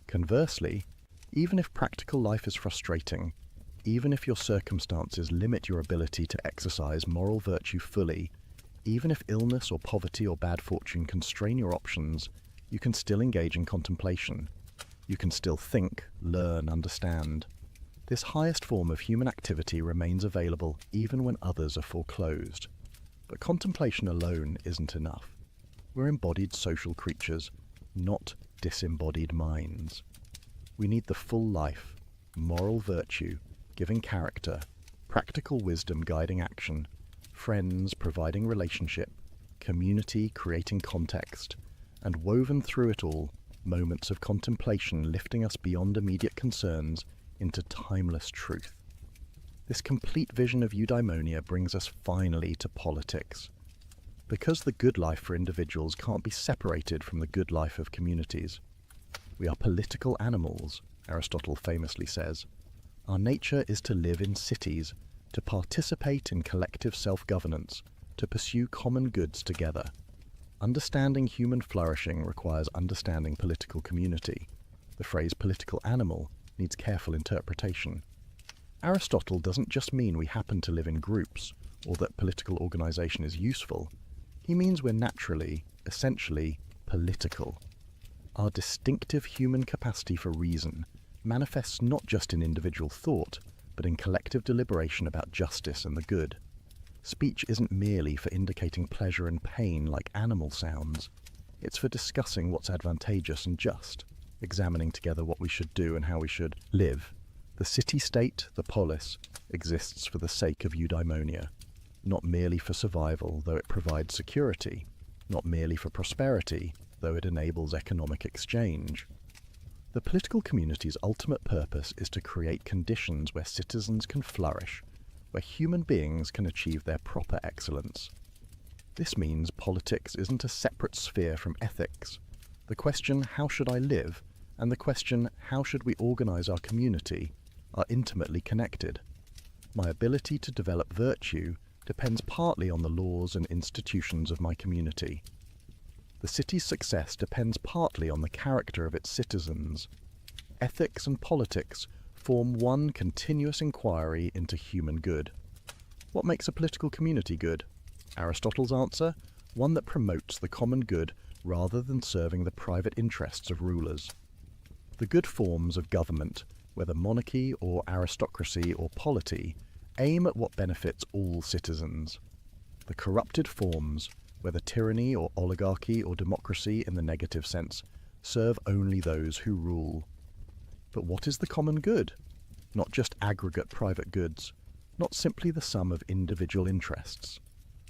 Conversely, even if practical life is frustrating, even if your circumstances limit your ability to exercise moral virtue fully, even if illness or poverty or bad fortune constrain your options, you can still engage in contemplation. You can still think, learn, understand. This highest form of human activity remains available even when others are foreclosed. But contemplation alone isn't enough. We're embodied social creatures, not disembodied minds. We need the full life, moral virtue, giving character, practical wisdom guiding action, friends providing relationship, community creating context, and woven through it all, moments of contemplation lifting us beyond immediate concerns into timeless truth. This complete vision of eudaimonia brings us finally to politics. Because the good life for individuals can't be separated from the good life of communities. We are political animals, Aristotle famously says. Our nature is to live in cities, to participate in collective self-governance, to pursue common goods together. Understanding human flourishing requires understanding political community. The phrase political animal needs careful interpretation. Aristotle doesn't just mean we happen to live in groups, or that political organization is useful. He means we're naturally, essentially, political. Our distinctive human capacity for reason manifests not just in individual thought, but in collective deliberation about justice and the good. Speech isn't merely for indicating pleasure and pain like animal sounds. It's for discussing what's advantageous and just, examining together what we should do and how we should live. The city-state, the polis, exists for the sake of eudaimonia, not merely for survival, though it provides security, not merely for prosperity, though it enables economic exchange. The political community's ultimate purpose is to create conditions where citizens can flourish, where human beings can achieve their proper excellence. This means politics isn't a separate sphere from ethics. The question, how should I live, and the question, how should we organize our community, are intimately connected. My ability to develop virtue depends partly on the laws and institutions of my community. The city's success depends partly on the character of its citizens. Ethics and politics form one continuous inquiry into human good. What makes a political community good? Aristotle's answer, one that promotes the common good rather than serving the private interests of rulers. The good forms of government, whether monarchy or aristocracy or polity, aim at what benefits all citizens. The corrupted forms, whether tyranny or oligarchy or democracy in the negative sense, serve only those who rule. But what is the common good? Not just aggregate private goods, not simply the sum of individual interests.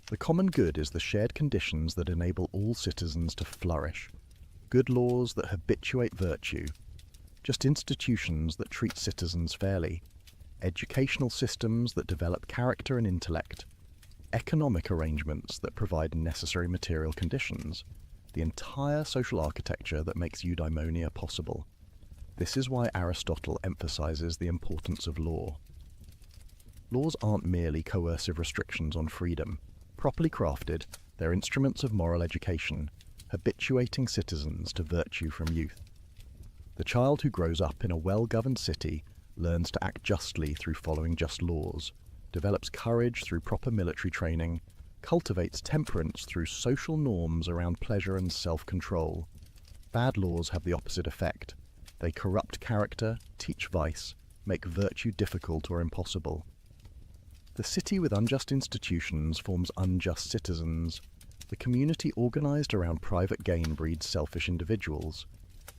The common good is the shared conditions that enable all citizens to flourish, good laws that habituate virtue, just institutions that treat citizens fairly, educational systems that develop character and intellect, economic arrangements that provide necessary material conditions, the entire social architecture that makes eudaimonia possible. This is why Aristotle emphasizes the importance of law. Laws aren't merely coercive restrictions on freedom. Properly crafted, they're instruments of moral education, habituating citizens to virtue from youth. The child who grows up in a well-governed city learns to act justly through following just laws, develops courage through proper military training, cultivates temperance through social norms around pleasure and self-control. Bad laws have the opposite effect. They corrupt character, teach vice, make virtue difficult or impossible. The city with unjust institutions forms unjust citizens. The community organized around private gain breeds selfish individuals.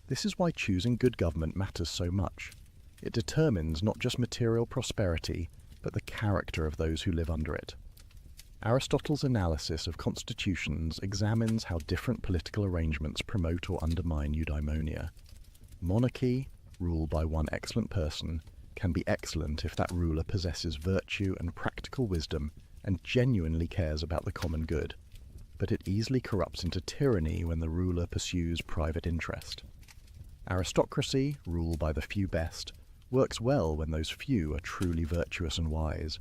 This is why choosing good government matters so much. It determines not just material prosperity, but the character of those who live under it. Aristotle's analysis of constitutions examines how different political arrangements promote or undermine eudaimonia. Monarchy, ruled by one excellent person, can be excellent if that ruler possesses virtue and practical wisdom and genuinely cares about the common good, but it easily corrupts into tyranny when the ruler pursues private interest. Aristocracy, ruled by the few best, works well when those few are truly virtuous and wise,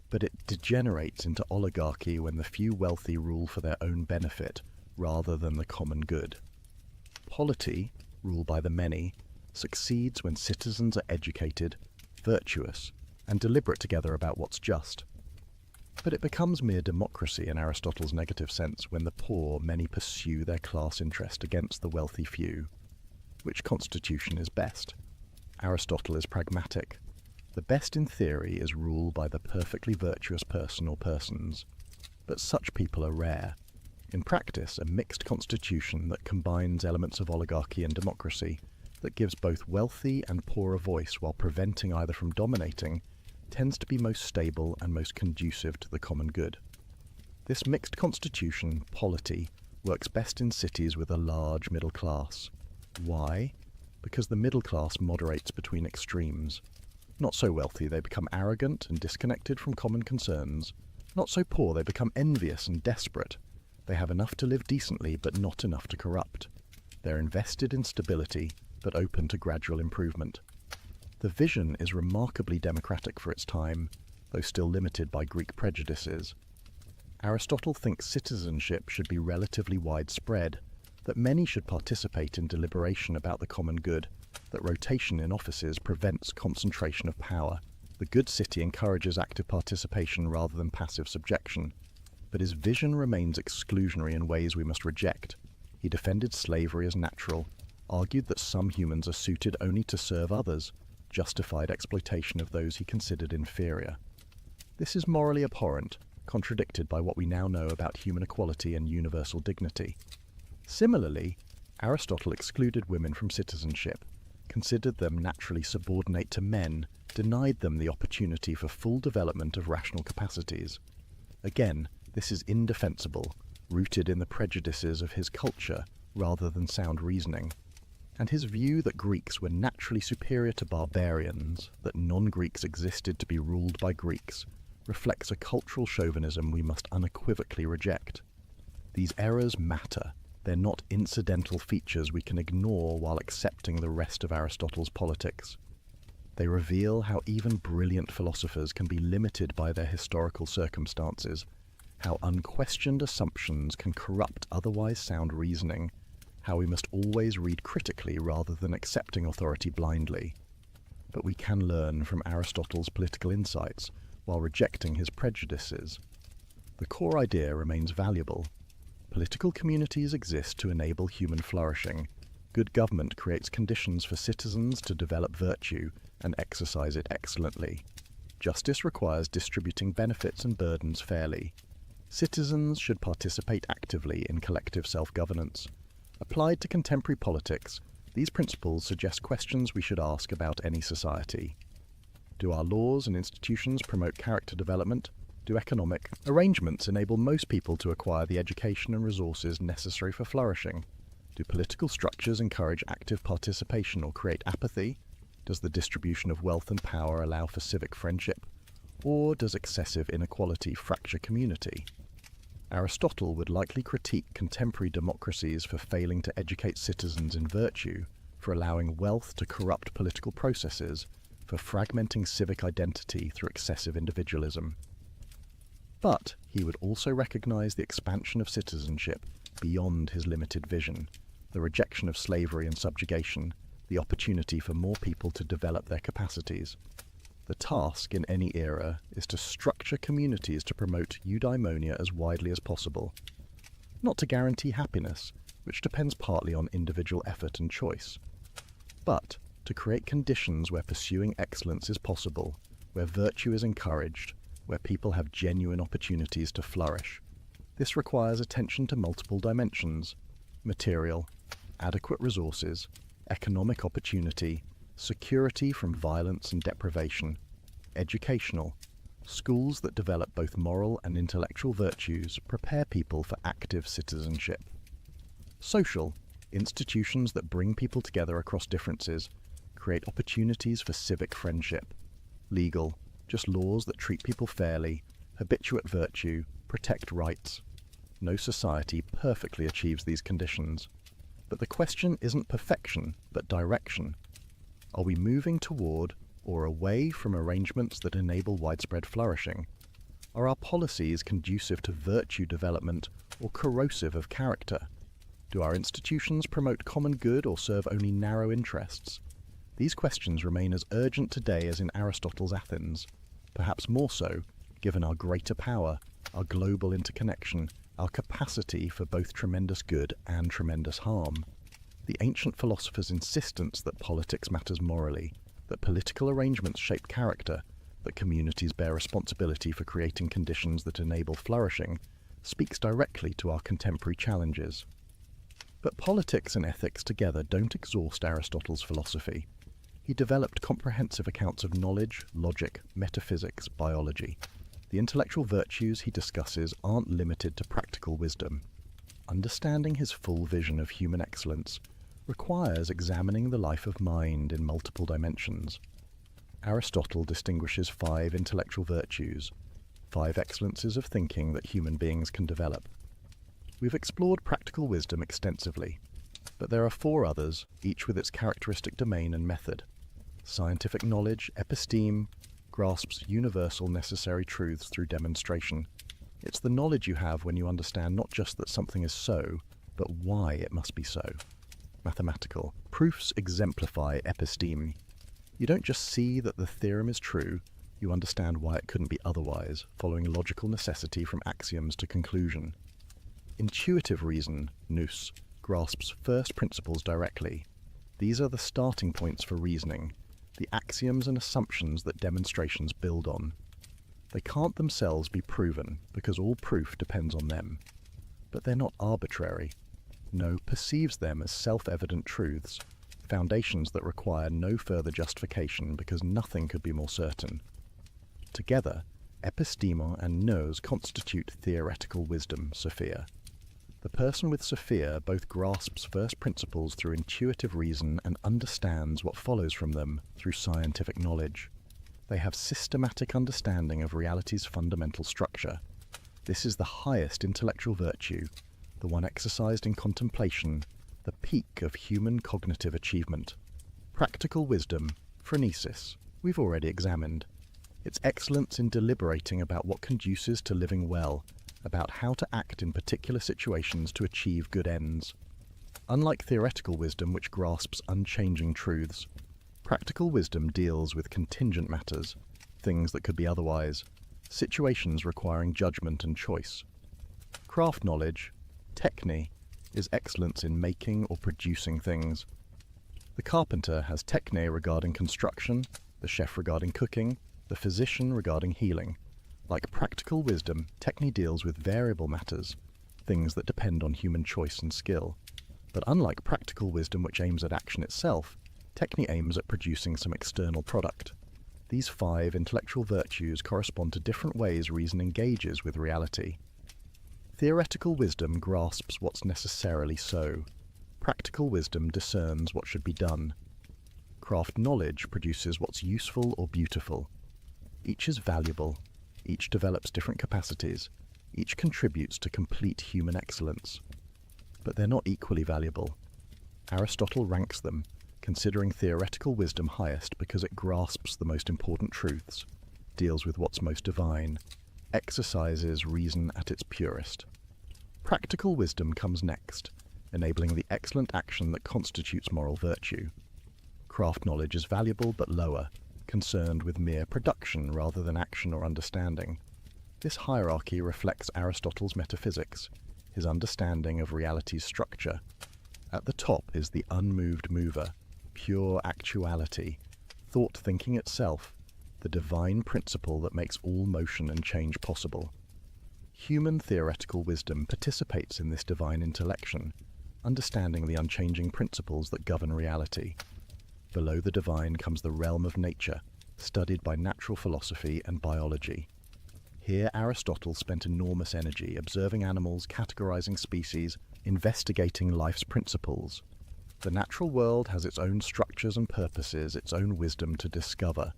but it degenerates into oligarchy when the few wealthy rule for their own benefit rather than the common good. Polity, ruled by the many, succeeds when citizens are educated, virtuous, and deliberate together about what's just. But it becomes mere democracy in Aristotle's negative sense when the poor many pursue their class interest against the wealthy few. Which constitution is best? Aristotle is pragmatic. The best in theory is ruled by the perfectly virtuous person or persons, but such people are rare. In practice, a mixed constitution that combines elements of oligarchy and democracy, that gives both wealthy and poor a voice while preventing either from dominating, tends to be most stable and most conducive to the common good. This mixed constitution, polity, works best in cities with a large middle class. Why? Because the middle class moderates between extremes. Not so wealthy, they become arrogant and disconnected from common concerns. Not so poor, they become envious and desperate. They have enough to live decently, but not enough to corrupt. They're invested in stability, but open to gradual improvement. The vision is remarkably democratic for its time, though still limited by Greek prejudices. Aristotle thinks citizenship should be relatively widespread, that many should participate in deliberation about the common good, that rotation in offices prevents concentration of power. The good city encourages active participation rather than passive subjection. But his vision remains exclusionary in ways we must reject. He defended slavery as natural, argued that some humans are suited only to serve others, justified exploitation of those he considered inferior. This is morally abhorrent, contradicted by what we now know about human equality and universal dignity. Similarly, Aristotle excluded women from citizenship, considered them naturally subordinate to men, denied them the opportunity for full development of rational capacities. Again, this is indefensible, rooted in the prejudices of his culture rather than sound reasoning. And his view that Greeks were naturally superior to barbarians, that non-Greeks existed to be ruled by Greeks, reflects a cultural chauvinism we must unequivocally reject. These errors matter. They're not incidental features we can ignore while accepting the rest of Aristotle's politics. They reveal how even brilliant philosophers can be limited by their historical circumstances, how unquestioned assumptions can corrupt otherwise sound reasoning, how we must always read critically rather than accepting authority blindly. But we can learn from Aristotle's political insights while rejecting his prejudices. The core idea remains valuable. Political communities exist to enable human flourishing. Good government creates conditions for citizens to develop virtue and exercise it excellently. Justice requires distributing benefits and burdens fairly. Citizens should participate actively in collective self-governance. Applied to contemporary politics, these principles suggest questions we should ask about any society. Do our laws and institutions promote character development? Do economic arrangements enable most people to acquire the education and resources necessary for flourishing? Do political structures encourage active participation or create apathy? Does the distribution of wealth and power allow for civic friendship? Or does excessive inequality fracture community? Aristotle would likely critique contemporary democracies for failing to educate citizens in virtue, for allowing wealth to corrupt political processes, for fragmenting civic identity through excessive individualism. But he would also recognize the expansion of citizenship beyond his limited vision, the rejection of slavery and subjugation, the opportunity for more people to develop their capacities. The task in any era is to structure communities to promote eudaimonia as widely as possible, not to guarantee happiness, which depends partly on individual effort and choice, but to create conditions where pursuing excellence is possible, where virtue is encouraged, where people have genuine opportunities to flourish. This requires attention to multiple dimensions: material, adequate resources, economic opportunity, security from violence and deprivation, educational. Schools that develop both moral and intellectual virtues prepare people for active citizenship. Social, institutions that bring people together across differences, create opportunities for civic friendship. Legal, just laws that treat people fairly, habituate virtue, protect rights. No society perfectly achieves these conditions. But the question isn't perfection, but direction. Are we moving toward or away from arrangements that enable widespread flourishing? Are our policies conducive to virtue development or corrosive of character? Do our institutions promote common good or serve only narrow interests? These questions remain as urgent today as in Aristotle's Athens, perhaps more so, given our greater power, our global interconnection, our capacity for both tremendous good and tremendous harm. The ancient philosophers' insistence that politics matters morally, that political arrangements shape character, that communities bear responsibility for creating conditions that enable flourishing, speaks directly to our contemporary challenges. But politics and ethics together don't exhaust Aristotle's philosophy. He developed comprehensive accounts of knowledge, logic, metaphysics, biology. The intellectual virtues he discusses aren't limited to practical wisdom. Understanding his full vision of human excellence requires examining the life of mind in multiple dimensions. Aristotle distinguishes 5 intellectual virtues, 5 excellences of thinking that human beings can develop. We've explored practical wisdom extensively, but there are 4 others, each with its characteristic domain and method. Scientific knowledge, episteme, grasps universal necessary truths through demonstration. It's the knowledge you have when you understand not just that something is so, but why it must be so. Mathematical. Proofs exemplify episteme. You don't just see that the theorem is true, you understand why it couldn't be otherwise, following logical necessity from axioms to conclusion. Intuitive reason, nous, grasps first principles directly. These are the starting points for reasoning, the axioms and assumptions that demonstrations build on. They can't themselves be proven, because all proof depends on them. But they're not arbitrary. No perceives them as self-evident truths, foundations that require no further justification because nothing could be more certain. Together, episteme and nous constitute theoretical wisdom, Sophia. The person with Sophia both grasps first principles through intuitive reason and understands what follows from them through scientific knowledge. They have systematic understanding of reality's fundamental structure. This is the highest intellectual virtue, the one exercised in contemplation, the peak of human cognitive achievement. Practical wisdom, phronesis, we've already examined. Its excellence in deliberating about what conduces to living well, about how to act in particular situations to achieve good ends. Unlike theoretical wisdom, which grasps unchanging truths, practical wisdom deals with contingent matters, things that could be otherwise, situations requiring judgment and choice. Craft knowledge, techne, is excellence in making or producing things. The carpenter has techne regarding construction, the chef regarding cooking, the physician regarding healing. Like practical wisdom, techne deals with variable matters, things that depend on human choice and skill. But unlike practical wisdom, which aims at action itself, techne aims at producing some external product. These 5 intellectual virtues correspond to different ways reason engages with reality. Theoretical wisdom grasps what's necessarily so. Practical wisdom discerns what should be done. Craft knowledge produces what's useful or beautiful. Each is valuable. Each develops different capacities. Each contributes to complete human excellence. But they're not equally valuable. Aristotle ranks them, considering theoretical wisdom highest because it grasps the most important truths, deals with what's most divine, exercises reason at its purest. Practical wisdom comes next, enabling the excellent action that constitutes moral virtue. Craft knowledge is valuable but lower, concerned with mere production rather than action or understanding. This hierarchy reflects Aristotle's metaphysics, his understanding of reality's structure. At the top is the unmoved mover, pure actuality, thought thinking itself, the divine principle that makes all motion and change possible. Human theoretical wisdom participates in this divine intellection, understanding the unchanging principles that govern reality. Below the divine comes the realm of nature, studied by natural philosophy and biology. Here Aristotle spent enormous energy observing animals, categorizing species, investigating life's principles. The natural world has its own structures and purposes, its own wisdom to discover.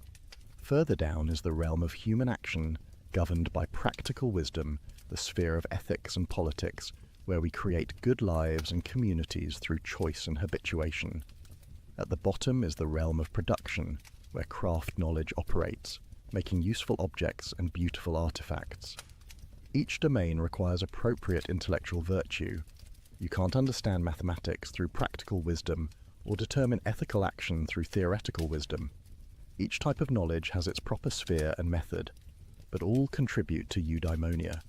Further down is the realm of human action, governed by practical wisdom, the sphere of ethics and politics, where we create good lives and communities through choice and habituation. At the bottom is the realm of production, where craft knowledge operates, making useful objects and beautiful artifacts. Each domain requires appropriate intellectual virtue. You can't understand mathematics through practical wisdom or determine ethical action through theoretical wisdom. Each type of knowledge has its proper sphere and method, but all contribute to eudaimonia.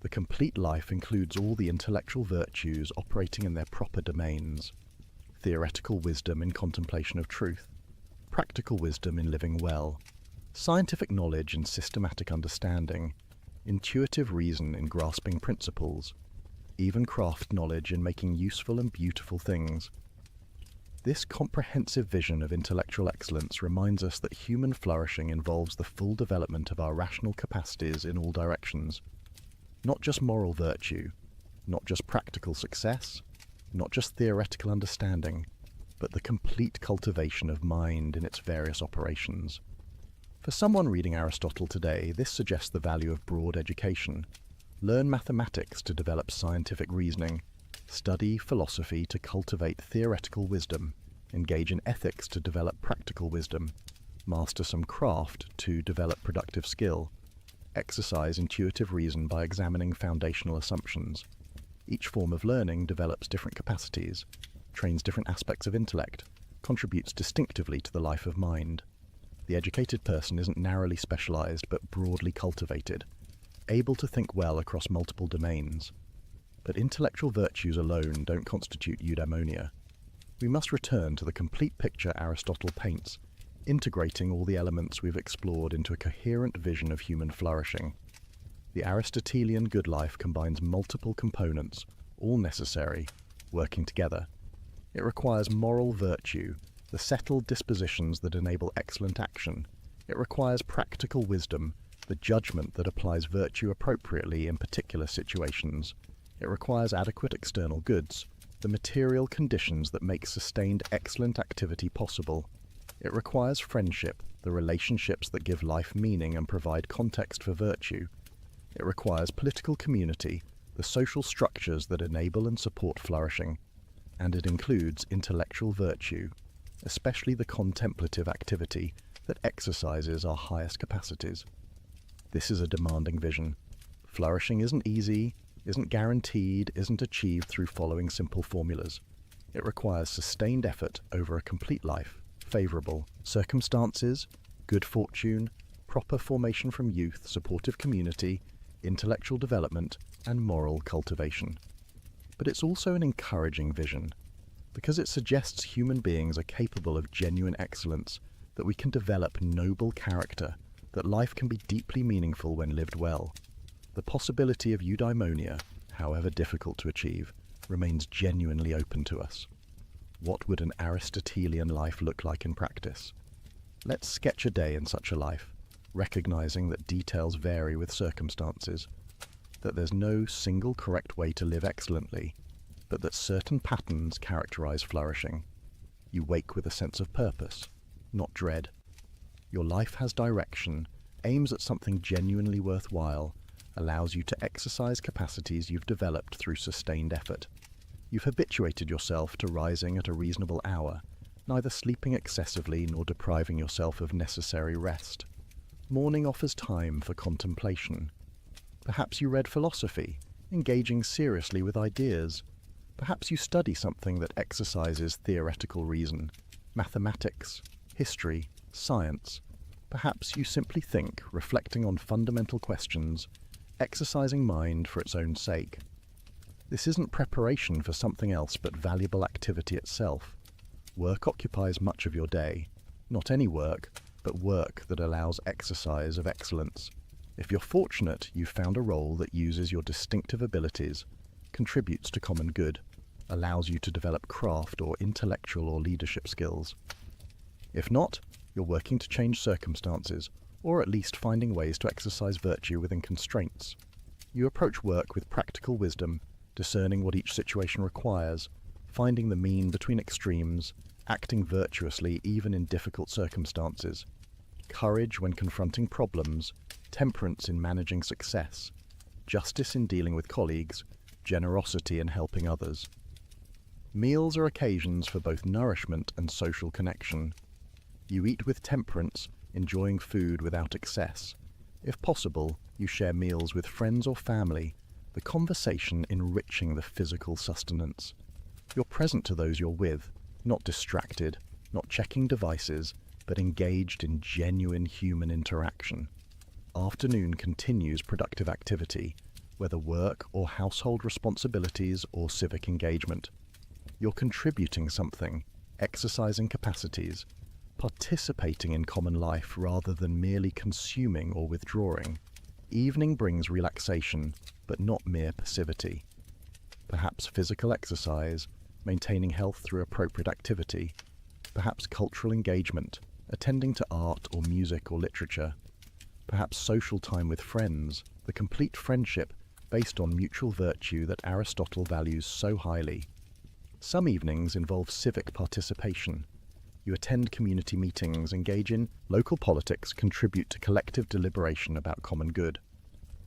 The complete life includes all the intellectual virtues operating in their proper domains. Theoretical wisdom in contemplation of truth, practical wisdom in living well, scientific knowledge in systematic understanding, intuitive reason in grasping principles, even craft knowledge in making useful and beautiful things. This comprehensive vision of intellectual excellence reminds us that human flourishing involves the full development of our rational capacities in all directions. Not just moral virtue, not just practical success, not just theoretical understanding, but the complete cultivation of mind in its various operations. For someone reading Aristotle today, this suggests the value of broad education. Learn mathematics to develop scientific reasoning, study philosophy to cultivate theoretical wisdom, engage in ethics to develop practical wisdom, master some craft to develop productive skill, exercise intuitive reason by examining foundational assumptions. Each form of learning develops different capacities, trains different aspects of intellect, contributes distinctively to the life of mind. The educated person isn't narrowly specialized but broadly cultivated, able to think well across multiple domains. But intellectual virtues alone don't constitute eudaimonia. We must return to the complete picture Aristotle paints, integrating all the elements we've explored into a coherent vision of human flourishing. The Aristotelian good life combines multiple components, all necessary, working together. It requires moral virtue, the settled dispositions that enable excellent action. It requires practical wisdom, the judgment that applies virtue appropriately in particular situations. It requires adequate external goods, the material conditions that make sustained excellent activity possible. It requires friendship, the relationships that give life meaning and provide context for virtue. It requires political community, the social structures that enable and support flourishing. And it includes intellectual virtue, especially the contemplative activity that exercises our highest capacities. This is a demanding vision. Flourishing isn't easy, isn't guaranteed, isn't achieved through following simple formulas. It requires sustained effort over a complete life, favorable circumstances, good fortune, proper formation from youth, supportive community, intellectual development, and moral cultivation. But it's also an encouraging vision, because it suggests human beings are capable of genuine excellence, that we can develop noble character, that life can be deeply meaningful when lived well. The possibility of eudaimonia, however difficult to achieve, remains genuinely open to us. What would an Aristotelian life look like in practice? Let's sketch a day in such a life, recognizing that details vary with circumstances, that there's no single correct way to live excellently, but that certain patterns characterize flourishing. You wake with a sense of purpose, not dread. Your life has direction, aims at something genuinely worthwhile, allows you to exercise capacities you've developed through sustained effort. You've habituated yourself to rising at a reasonable hour, neither sleeping excessively nor depriving yourself of necessary rest. Morning offers time for contemplation. Perhaps you read philosophy, engaging seriously with ideas. Perhaps you study something that exercises theoretical reason, mathematics, history, science. Perhaps you simply think, reflecting on fundamental questions, exercising mind for its own sake. This isn't preparation for something else but valuable activity itself. Work occupies much of your day. Not any work, but work that allows exercise of excellence. If you're fortunate, you've found a role that uses your distinctive abilities, contributes to common good, allows you to develop craft or intellectual or leadership skills. If not, you're working to change circumstances, or at least finding ways to exercise virtue within constraints. You approach work with practical wisdom, discerning what each situation requires, finding the mean between extremes, acting virtuously even in difficult circumstances, courage when confronting problems, temperance in managing success, justice in dealing with colleagues, generosity in helping others. Meals are occasions for both nourishment and social connection. You eat with temperance, enjoying food without excess. If possible, you share meals with friends or family, the conversation enriching the physical sustenance. You're present to those you're with, not distracted, not checking devices, but engaged in genuine human interaction. Afternoon continues productive activity, whether work or household responsibilities or civic engagement. You're contributing something, exercising capacities, participating in common life rather than merely consuming or withdrawing. Evening brings relaxation, but not mere passivity. Perhaps physical exercise, maintaining health through appropriate activity, perhaps cultural engagement, attending to art or music or literature, perhaps social time with friends, the complete friendship based on mutual virtue that Aristotle values so highly. Some evenings involve civic participation. You attend community meetings, engage in local politics, contribute to collective deliberation about common good.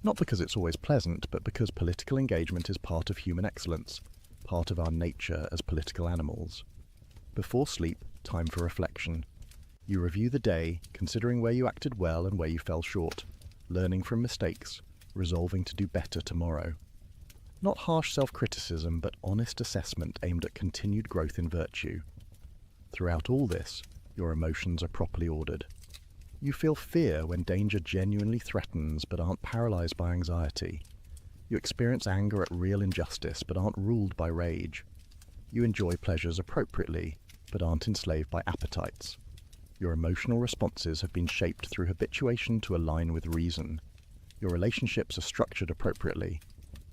Not because it's always pleasant, but because political engagement is part of human excellence, part of our nature as political animals. Before sleep, time for reflection. You review the day, considering where you acted well and where you fell short, learning from mistakes, resolving to do better tomorrow. Not harsh self-criticism, but honest assessment aimed at continued growth in virtue. Throughout all this, your emotions are properly ordered. You feel fear when danger genuinely threatens but aren't paralyzed by anxiety. You experience anger at real injustice but aren't ruled by rage. You enjoy pleasures appropriately but aren't enslaved by appetites. Your emotional responses have been shaped through habituation to align with reason. Your relationships are structured appropriately.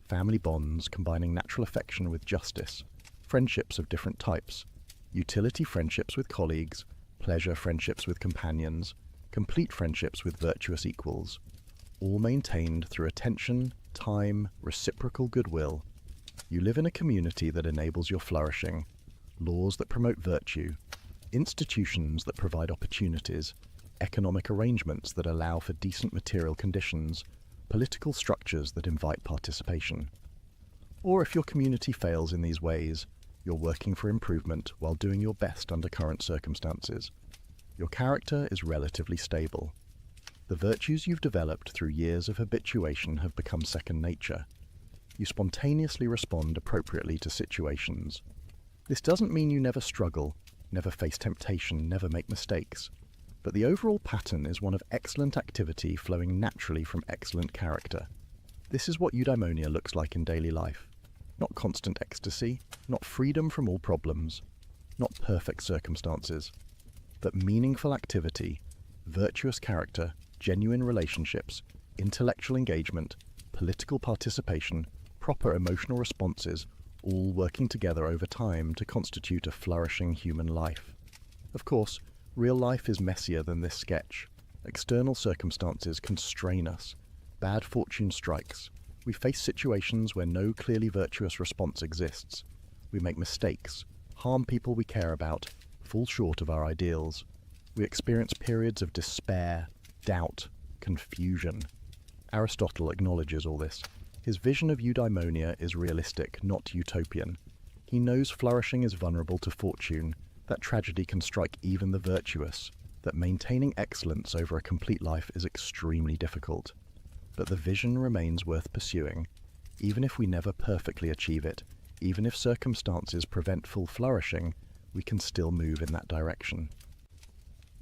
Family bonds combining natural affection with justice, friendships of different types, utility friendships with colleagues, pleasure friendships with companions, complete friendships with virtuous equals, all maintained through attention, time, reciprocal goodwill. You live in a community that enables your flourishing, laws that promote virtue, institutions that provide opportunities, economic arrangements that allow for decent material conditions, political structures that invite participation. Or if your community fails in these ways, you're working for improvement while doing your best under current circumstances. Your character is relatively stable. The virtues you've developed through years of habituation have become second nature. You spontaneously respond appropriately to situations. This doesn't mean you never struggle, never face temptation, never make mistakes. But the overall pattern is one of excellent activity flowing naturally from excellent character. This is what eudaimonia looks like in daily life. Not constant ecstasy, not freedom from all problems, not perfect circumstances, but meaningful activity, virtuous character, genuine relationships, intellectual engagement, political participation, proper emotional responses, all working together over time to constitute a flourishing human life. Of course, real life is messier than this sketch. External circumstances constrain us. Bad fortune strikes. We face situations where no clearly virtuous response exists. We make mistakes, harm people we care about, fall short of our ideals. We experience periods of despair, doubt, confusion. Aristotle acknowledges all this. His vision of eudaimonia is realistic, not utopian. He knows flourishing is vulnerable to fortune, that tragedy can strike even the virtuous, that maintaining excellence over a complete life is extremely difficult. But the vision remains worth pursuing, even if we never perfectly achieve it, even if circumstances prevent full flourishing, we can still move in that direction.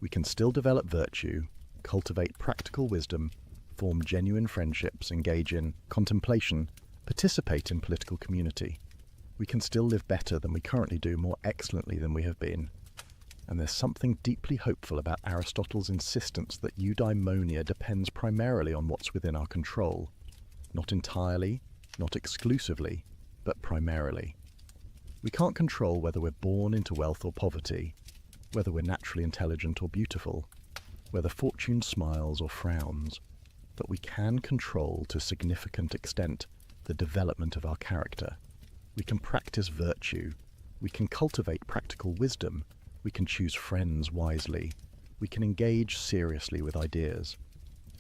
We can still develop virtue, cultivate practical wisdom, form genuine friendships, engage in contemplation, participate in political community. We can still live better than we currently do, more excellently than we have been. And there's something deeply hopeful about Aristotle's insistence that eudaimonia depends primarily on what's within our control. Not entirely, not exclusively, but primarily. We can't control whether we're born into wealth or poverty, whether we're naturally intelligent or beautiful, whether fortune smiles or frowns, but we can control to a significant extent the development of our character. We can practice virtue, we can cultivate practical wisdom, we can choose friends wisely, we can engage seriously with ideas.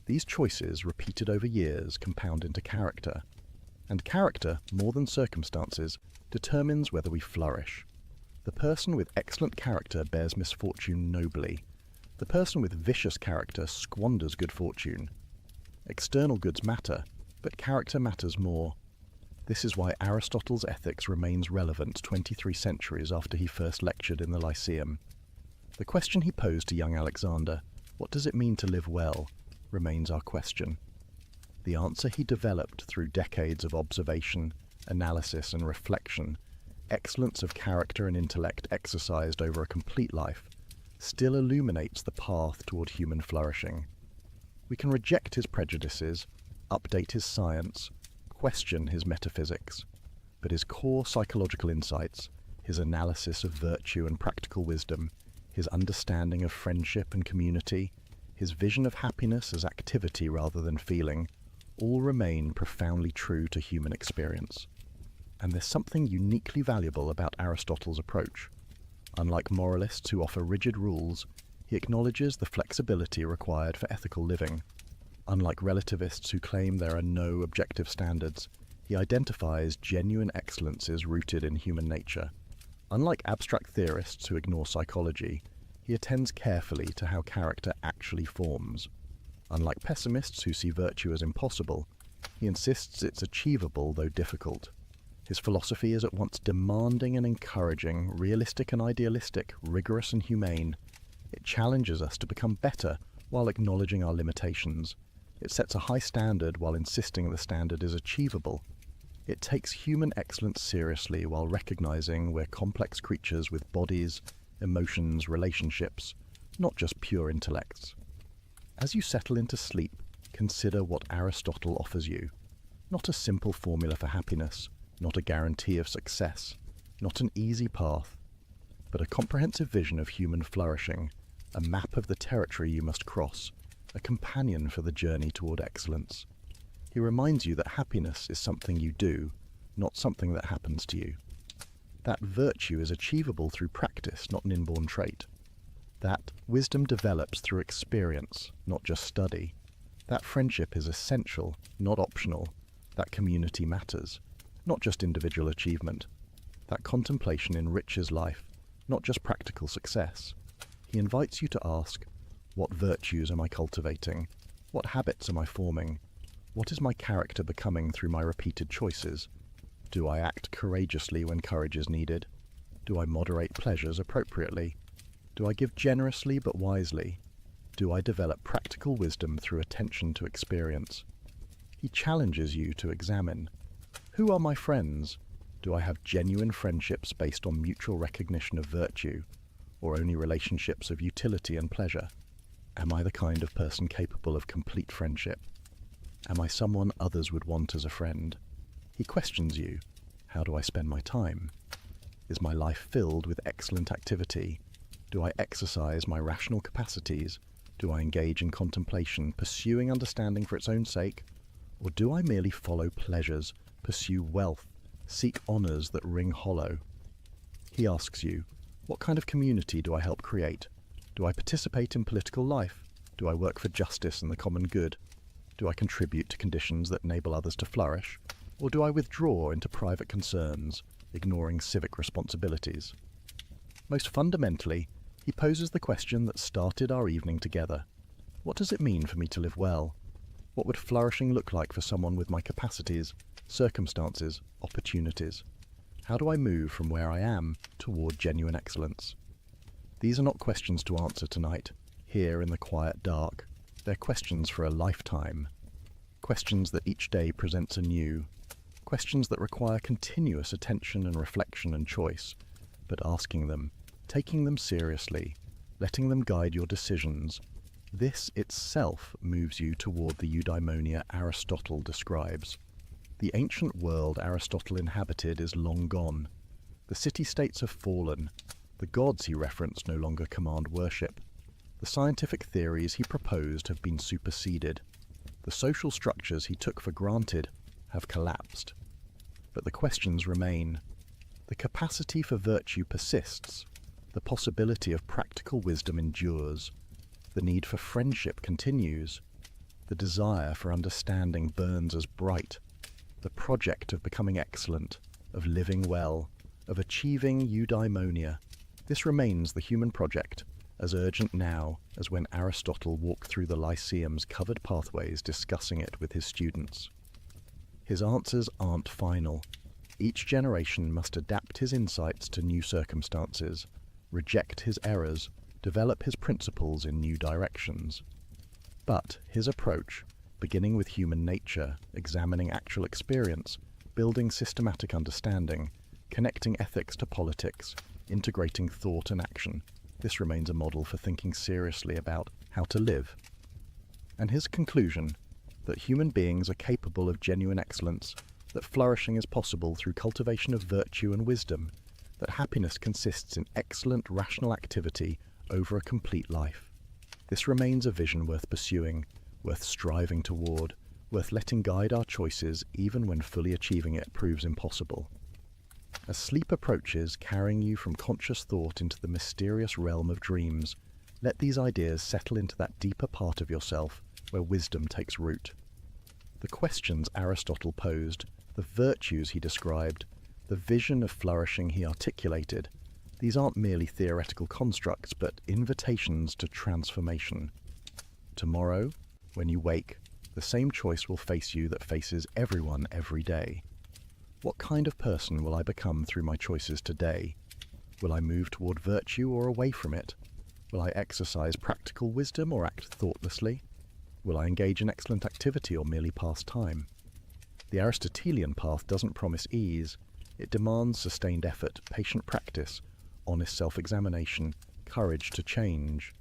These choices, repeated over years, compound into character. And character, more than circumstances, determines whether we flourish. The person with excellent character bears misfortune nobly. The person with vicious character squanders good fortune. External goods matter, but character matters more. This is why Aristotle's ethics remains relevant 23 centuries after he first lectured in the Lyceum. The question he posed to young Alexander, what does it mean to live well, remains our question. The answer he developed through decades of observation, analysis and reflection, excellence of character and intellect exercised over a complete life, still illuminates the path toward human flourishing. We can reject his prejudices, update his science, question his metaphysics, but his core psychological insights, his analysis of virtue and practical wisdom, his understanding of friendship and community, his vision of happiness as activity rather than feeling, all remain profoundly true to human experience. And there's something uniquely valuable about Aristotle's approach. Unlike moralists who offer rigid rules, he acknowledges the flexibility required for ethical living. Unlike relativists who claim there are no objective standards, he identifies genuine excellences rooted in human nature. Unlike abstract theorists who ignore psychology, he attends carefully to how character actually forms. Unlike pessimists who see virtue as impossible, he insists it's achievable though difficult. His philosophy is at once demanding and encouraging, realistic and idealistic, rigorous and humane. It challenges us to become better while acknowledging our limitations. It sets a high standard while insisting the standard is achievable. It takes human excellence seriously while recognizing we're complex creatures with bodies, emotions, relationships, not just pure intellects. As you settle into sleep, consider what Aristotle offers you. Not a simple formula for happiness, not a guarantee of success, not an easy path, but a comprehensive vision of human flourishing, a map of the territory you must cross, a companion for the journey toward excellence. He reminds you that happiness is something you do, not something that happens to you. That virtue is achievable through practice, not an inborn trait. That wisdom develops through experience, not just study. That friendship is essential, not optional. That community matters, not just individual achievement. That contemplation enriches life, not just practical success. He invites you to ask, what virtues am I cultivating? What habits am I forming? What is my character becoming through my repeated choices? Do I act courageously when courage is needed? Do I moderate pleasures appropriately? Do I give generously but wisely? Do I develop practical wisdom through attention to experience? He challenges you to examine, who are my friends? Do I have genuine friendships based on mutual recognition of virtue, or only relationships of utility and pleasure? Am I the kind of person capable of complete friendship? Am I someone others would want as a friend? He questions you. How do I spend my time? Is my life filled with excellent activity? Do I exercise my rational capacities? Do I engage in contemplation, pursuing understanding for its own sake? Or do I merely follow pleasures, pursue wealth, seek honours that ring hollow? He asks you, what kind of community do I help create? Do I participate in political life? Do I work for justice and the common good? Do I contribute to conditions that enable others to flourish? Or do I withdraw into private concerns, ignoring civic responsibilities? Most fundamentally, he poses the question that started our evening together. What does it mean for me to live well? What would flourishing look like for someone with my capacities, circumstances, opportunities? How do I move from where I am toward genuine excellence? These are not questions to answer tonight, here in the quiet dark. They're questions for a lifetime. Questions that each day presents anew. Questions that require continuous attention and reflection and choice. But asking them, taking them seriously, letting them guide your decisions, this itself moves you toward the eudaimonia Aristotle describes. The ancient world Aristotle inhabited is long gone. The city-states have fallen. The gods he referenced no longer command worship. The scientific theories he proposed have been superseded. The social structures he took for granted have collapsed. But the questions remain. The capacity for virtue persists. The possibility of practical wisdom endures. The need for friendship continues. The desire for understanding burns as bright. The project of becoming excellent, of living well, of achieving eudaimonia, this remains the human project, as urgent now as when Aristotle walked through the Lyceum's covered pathways discussing it with his students. His answers aren't final. Each generation must adapt his insights to new circumstances, reject his errors, develop his principles in new directions. But his approach, beginning with human nature, examining actual experience, building systematic understanding, connecting ethics to politics, integrating thought and action, this remains a model for thinking seriously about how to live. And his conclusion, that human beings are capable of genuine excellence, that flourishing is possible through cultivation of virtue and wisdom, that happiness consists in excellent rational activity over a complete life. This remains a vision worth pursuing, worth striving toward, worth letting guide our choices even when fully achieving it proves impossible. As sleep approaches, carrying you from conscious thought into the mysterious realm of dreams, let these ideas settle into that deeper part of yourself where wisdom takes root. The questions Aristotle posed, the virtues he described, the vision of flourishing he articulated, these aren't merely theoretical constructs, but invitations to transformation. Tomorrow, when you wake, the same choice will face you that faces everyone every day. What kind of person will I become through my choices today? Will I move toward virtue or away from it? Will I exercise practical wisdom or act thoughtlessly? Will I engage in excellent activity or merely pass time? The Aristotelian path doesn't promise ease. It demands sustained effort, patient practice, honest self-examination, courage to change.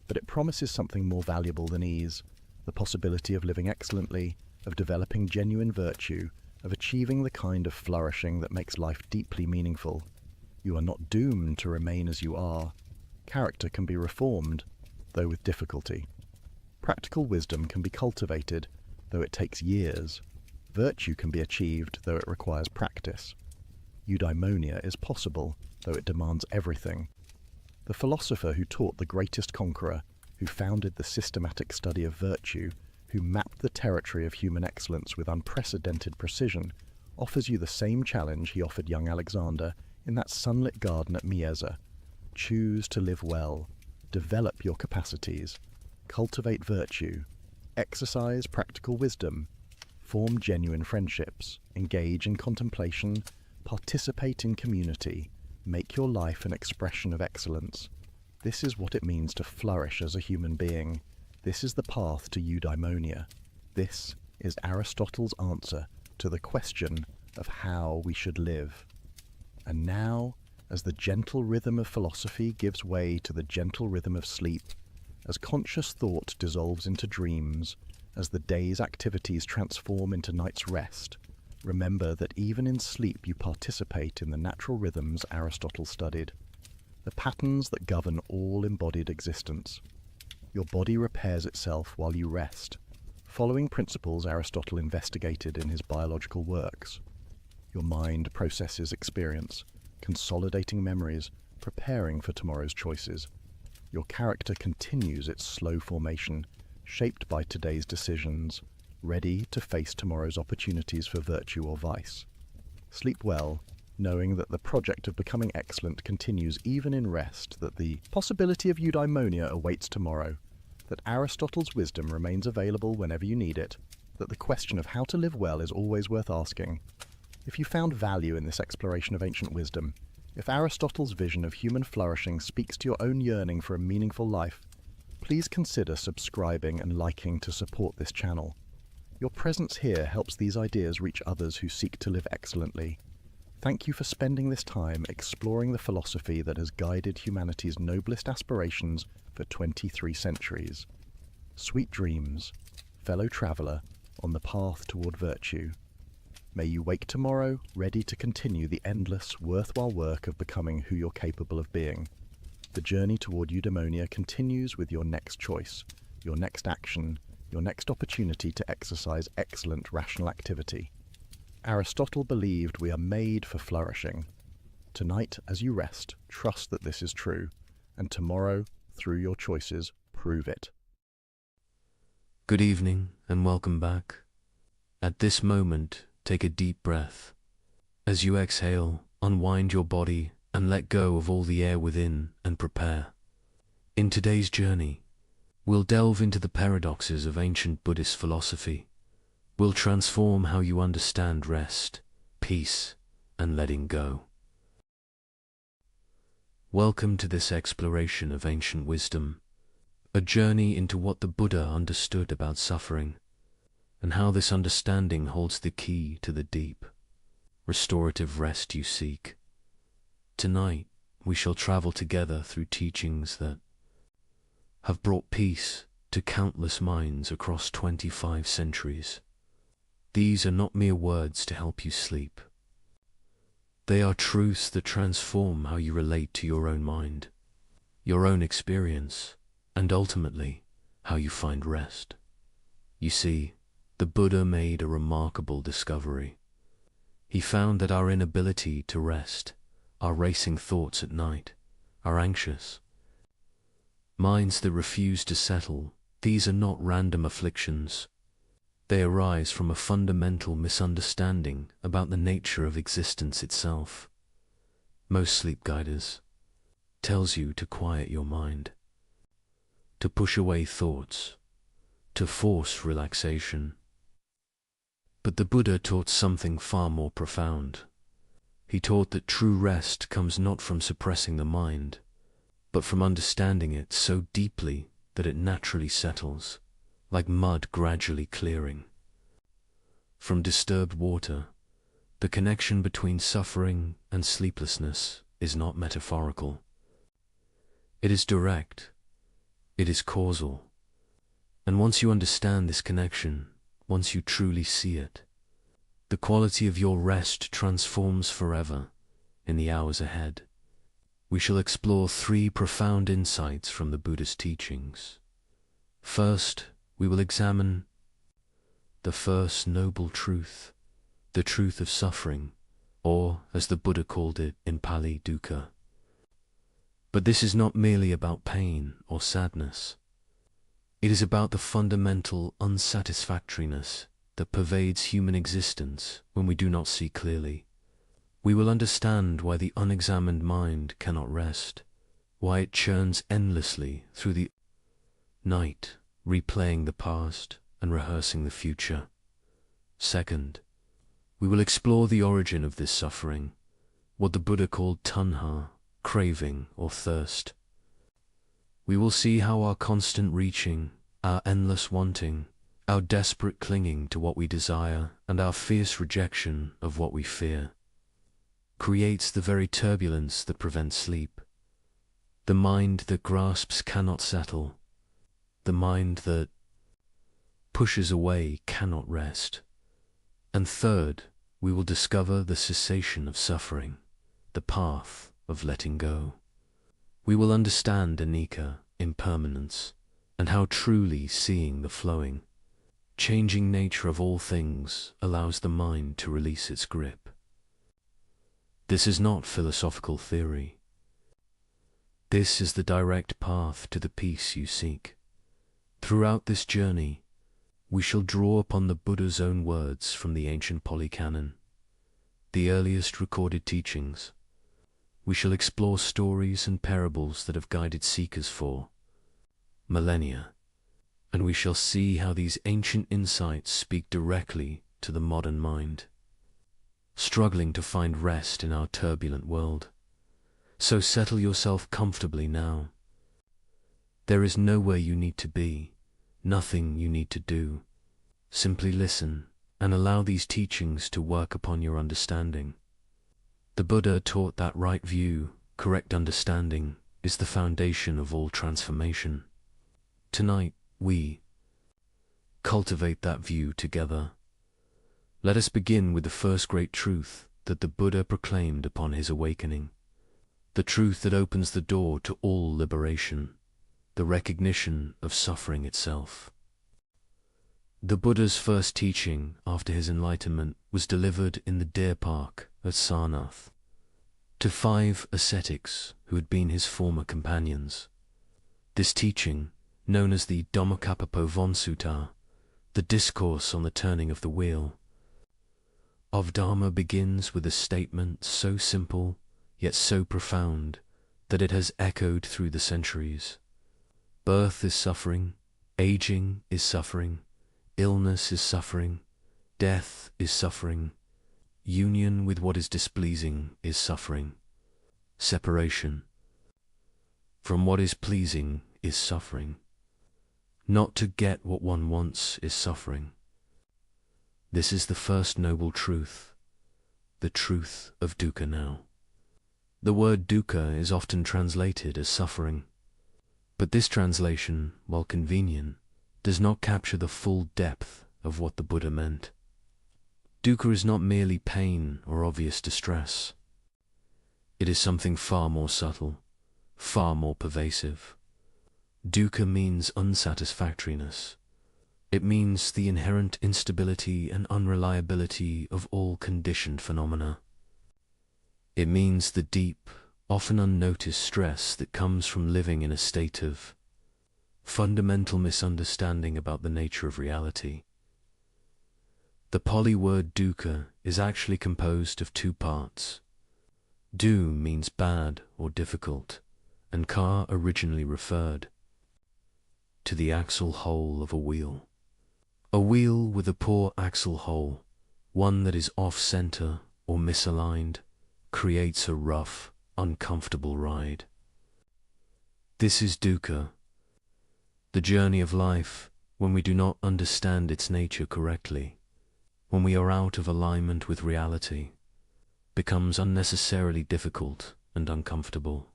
But it promises something more valuable than ease, the possibility of living excellently, of developing genuine virtue, of achieving the kind of flourishing that makes life deeply meaningful. You are not doomed to remain as you are. Character can be reformed, though with difficulty. Practical wisdom can be cultivated, though it takes years. Virtue can be achieved, though it requires practice. Eudaimonia is possible, though it demands everything. The philosopher who taught the greatest conqueror, who founded the systematic study of virtue, who mapped the territory of human excellence with unprecedented precision, offers you the same challenge he offered young Alexander in that sunlit garden at Mieza. Choose to live well, develop your capacities, cultivate virtue, exercise practical wisdom, form genuine friendships, engage in contemplation, participate in community, make your life an expression of excellence. This is what it means to flourish as a human being. This is the path to eudaimonia. This is Aristotle's answer to the question of how we should live. And now, as the gentle rhythm of philosophy gives way to the gentle rhythm of sleep, as conscious thought dissolves into dreams, as the day's activities transform into night's rest, remember that even in sleep you participate in the natural rhythms Aristotle studied, the patterns that govern all embodied existence. Your body repairs itself while you rest, following principles Aristotle investigated in his biological works. Your mind processes experience, consolidating memories, preparing for tomorrow's choices. Your character continues its slow formation, shaped by today's decisions, ready to face tomorrow's opportunities for virtue or vice. Sleep well, knowing that the project of becoming excellent continues even in rest, that the possibility of eudaimonia awaits tomorrow, that Aristotle's wisdom remains available whenever you need it, that the question of how to live well is always worth asking. If you found value in this exploration of ancient wisdom, if Aristotle's vision of human flourishing speaks to your own yearning for a meaningful life, please consider subscribing and liking to support this channel. Your presence here helps these ideas reach others who seek to live excellently. Thank you for spending this time exploring the philosophy that has guided humanity's noblest aspirations for 23 centuries. Sweet dreams, fellow traveller on the path toward virtue. May you wake tomorrow ready to continue the endless, worthwhile work of becoming who you're capable of being. The journey toward eudaimonia continues with your next choice, your next action, your next opportunity to exercise excellent rational activity. Aristotle believed we are made for flourishing. Tonight, as you rest, trust that this is true, and tomorrow, through your choices, prove it. Good evening and welcome back. At this moment, take a deep breath. As you exhale, unwind your body and let go of all the air within and prepare. In today's journey, we'll delve into the paradoxes of ancient Buddhist philosophy. We'll transform how you understand rest, peace, and letting go. Welcome to this exploration of ancient wisdom, a journey into what the Buddha understood about suffering, and how this understanding holds the key to the deep, restorative rest you seek. Tonight, we shall travel together through teachings that have brought peace to countless minds across 25 centuries. These are not mere words to help you sleep. They are truths that transform how you relate to your own mind, your own experience, and ultimately, how you find rest. You see, the Buddha made a remarkable discovery. He found that our inability to rest, our racing thoughts at night, our anxious minds that refuse to settle, these are not random afflictions. They arise from a fundamental misunderstanding about the nature of existence itself. Most sleep guiders tells you to quiet your mind, to push away thoughts, to force relaxation. But the Buddha taught something far more profound. He taught that true rest comes not from suppressing the mind, but from understanding it so deeply that it naturally settles, like mud gradually clearing. From disturbed water, the connection between suffering and sleeplessness is not metaphorical. It is direct, it is causal, and once you understand this connection, once you truly see it, the quality of your rest transforms forever in the hours ahead. We shall explore 3 profound insights from the Buddha's teachings. First, we will examine the first noble truth, the truth of suffering, or, as the Buddha called it in Pali, dukkha. But this is not merely about pain or sadness. It is about the fundamental unsatisfactoriness that pervades human existence when we do not see clearly. We will understand why the unexamined mind cannot rest, why it churns endlessly through the night, replaying the past and rehearsing the future. Second, we will explore the origin of this suffering, what the Buddha called tanha, craving or thirst. We will see how our constant reaching, our endless wanting, our desperate clinging to what we desire, and our fierce rejection of what we fear, creates the very turbulence that prevents sleep. The mind that grasps cannot settle. The mind that pushes away cannot rest. And third, we will discover the cessation of suffering, the path of letting go. We will understand anicca, impermanence, and how truly seeing the flowing, changing nature of all things allows the mind to release its grip. This is not philosophical theory. This is the direct path to the peace you seek. Throughout this journey, we shall draw upon the Buddha's own words from the ancient Pali Canon, the earliest recorded teachings. We shall explore stories and parables that have guided seekers for millennia, and we shall see how these ancient insights speak directly to the modern mind, struggling to find rest in our turbulent world. So settle yourself comfortably now. There is nowhere you need to be, nothing you need to do. Simply listen and allow these teachings to work upon your understanding. The Buddha taught that right view, correct understanding, is the foundation of all transformation. Tonight, we cultivate that view together. Let us begin with the first great truth that the Buddha proclaimed upon his awakening, the truth that opens the door to all liberation, the recognition of suffering itself. The Buddha's first teaching after his enlightenment was delivered in the deer park at Sarnath to 5 ascetics who had been his former companions. This teaching, known as the Dhammacappapo the discourse on the turning of the wheel of Dharma, begins with a statement so simple yet so profound that it has echoed through the centuries. Birth is suffering, aging is suffering, illness is suffering, death is suffering, union with what is displeasing is suffering, separation from what is pleasing is suffering. Not to get what one wants is suffering. This is the first noble truth, the truth of dukkha now. The word dukkha is often translated as suffering, but this translation, while convenient, does not capture the full depth of what the Buddha meant. Dukkha is not merely pain or obvious distress. It is something far more subtle, far more pervasive. Dukkha means unsatisfactoriness. It means the inherent instability and unreliability of all conditioned phenomena. It means the deep, often unnoticed stress that comes from living in a state of fundamental misunderstanding about the nature of reality. The Pali word dukkha is actually composed of 2 parts. Du means bad or difficult, and ka originally referred to the axle hole of a wheel. A wheel with a poor axle hole, one that is off-center or misaligned, creates a rough, uncomfortable ride. This is dukkha, the journey of life when we do not understand its nature correctly, when we are out of alignment with reality, becomes unnecessarily difficult and uncomfortable.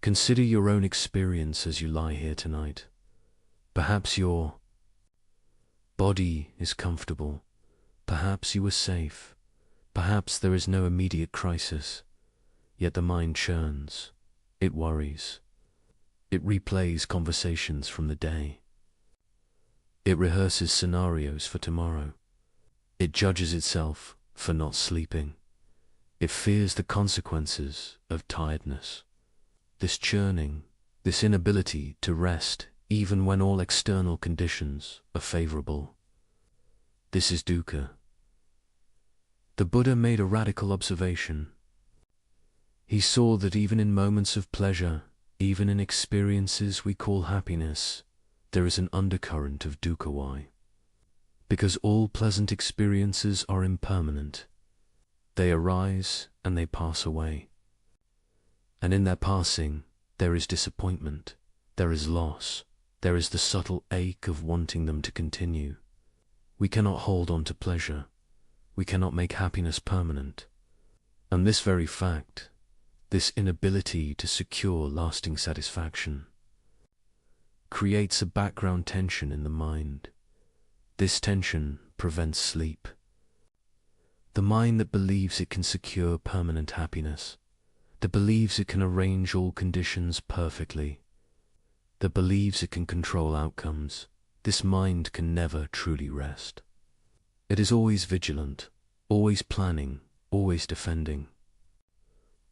Consider your own experience as you lie here tonight. Perhaps your body is comfortable, perhaps you are safe, perhaps there is no immediate crisis, yet the mind churns, it worries, it replays conversations from the day, it rehearses scenarios for tomorrow, it judges itself for not sleeping, it fears the consequences of tiredness. This churning, this inability to rest even when all external conditions are favorable. This is dukkha. The Buddha made a radical observation. He saw that even in moments of pleasure, even in experiences we call happiness, there is an undercurrent of dukkha. Why? Because all pleasant experiences are impermanent. They arise and they pass away. And in their passing, there is disappointment, there is loss, there is the subtle ache of wanting them to continue. We cannot hold on to pleasure. We cannot make happiness permanent. And this very fact, this inability to secure lasting satisfaction, creates a background tension in the mind. This tension prevents sleep. The mind that believes it can secure permanent happiness, that believes it can arrange all conditions perfectly, that believes it can control outcomes, this mind can never truly rest. It is always vigilant, always planning, always defending,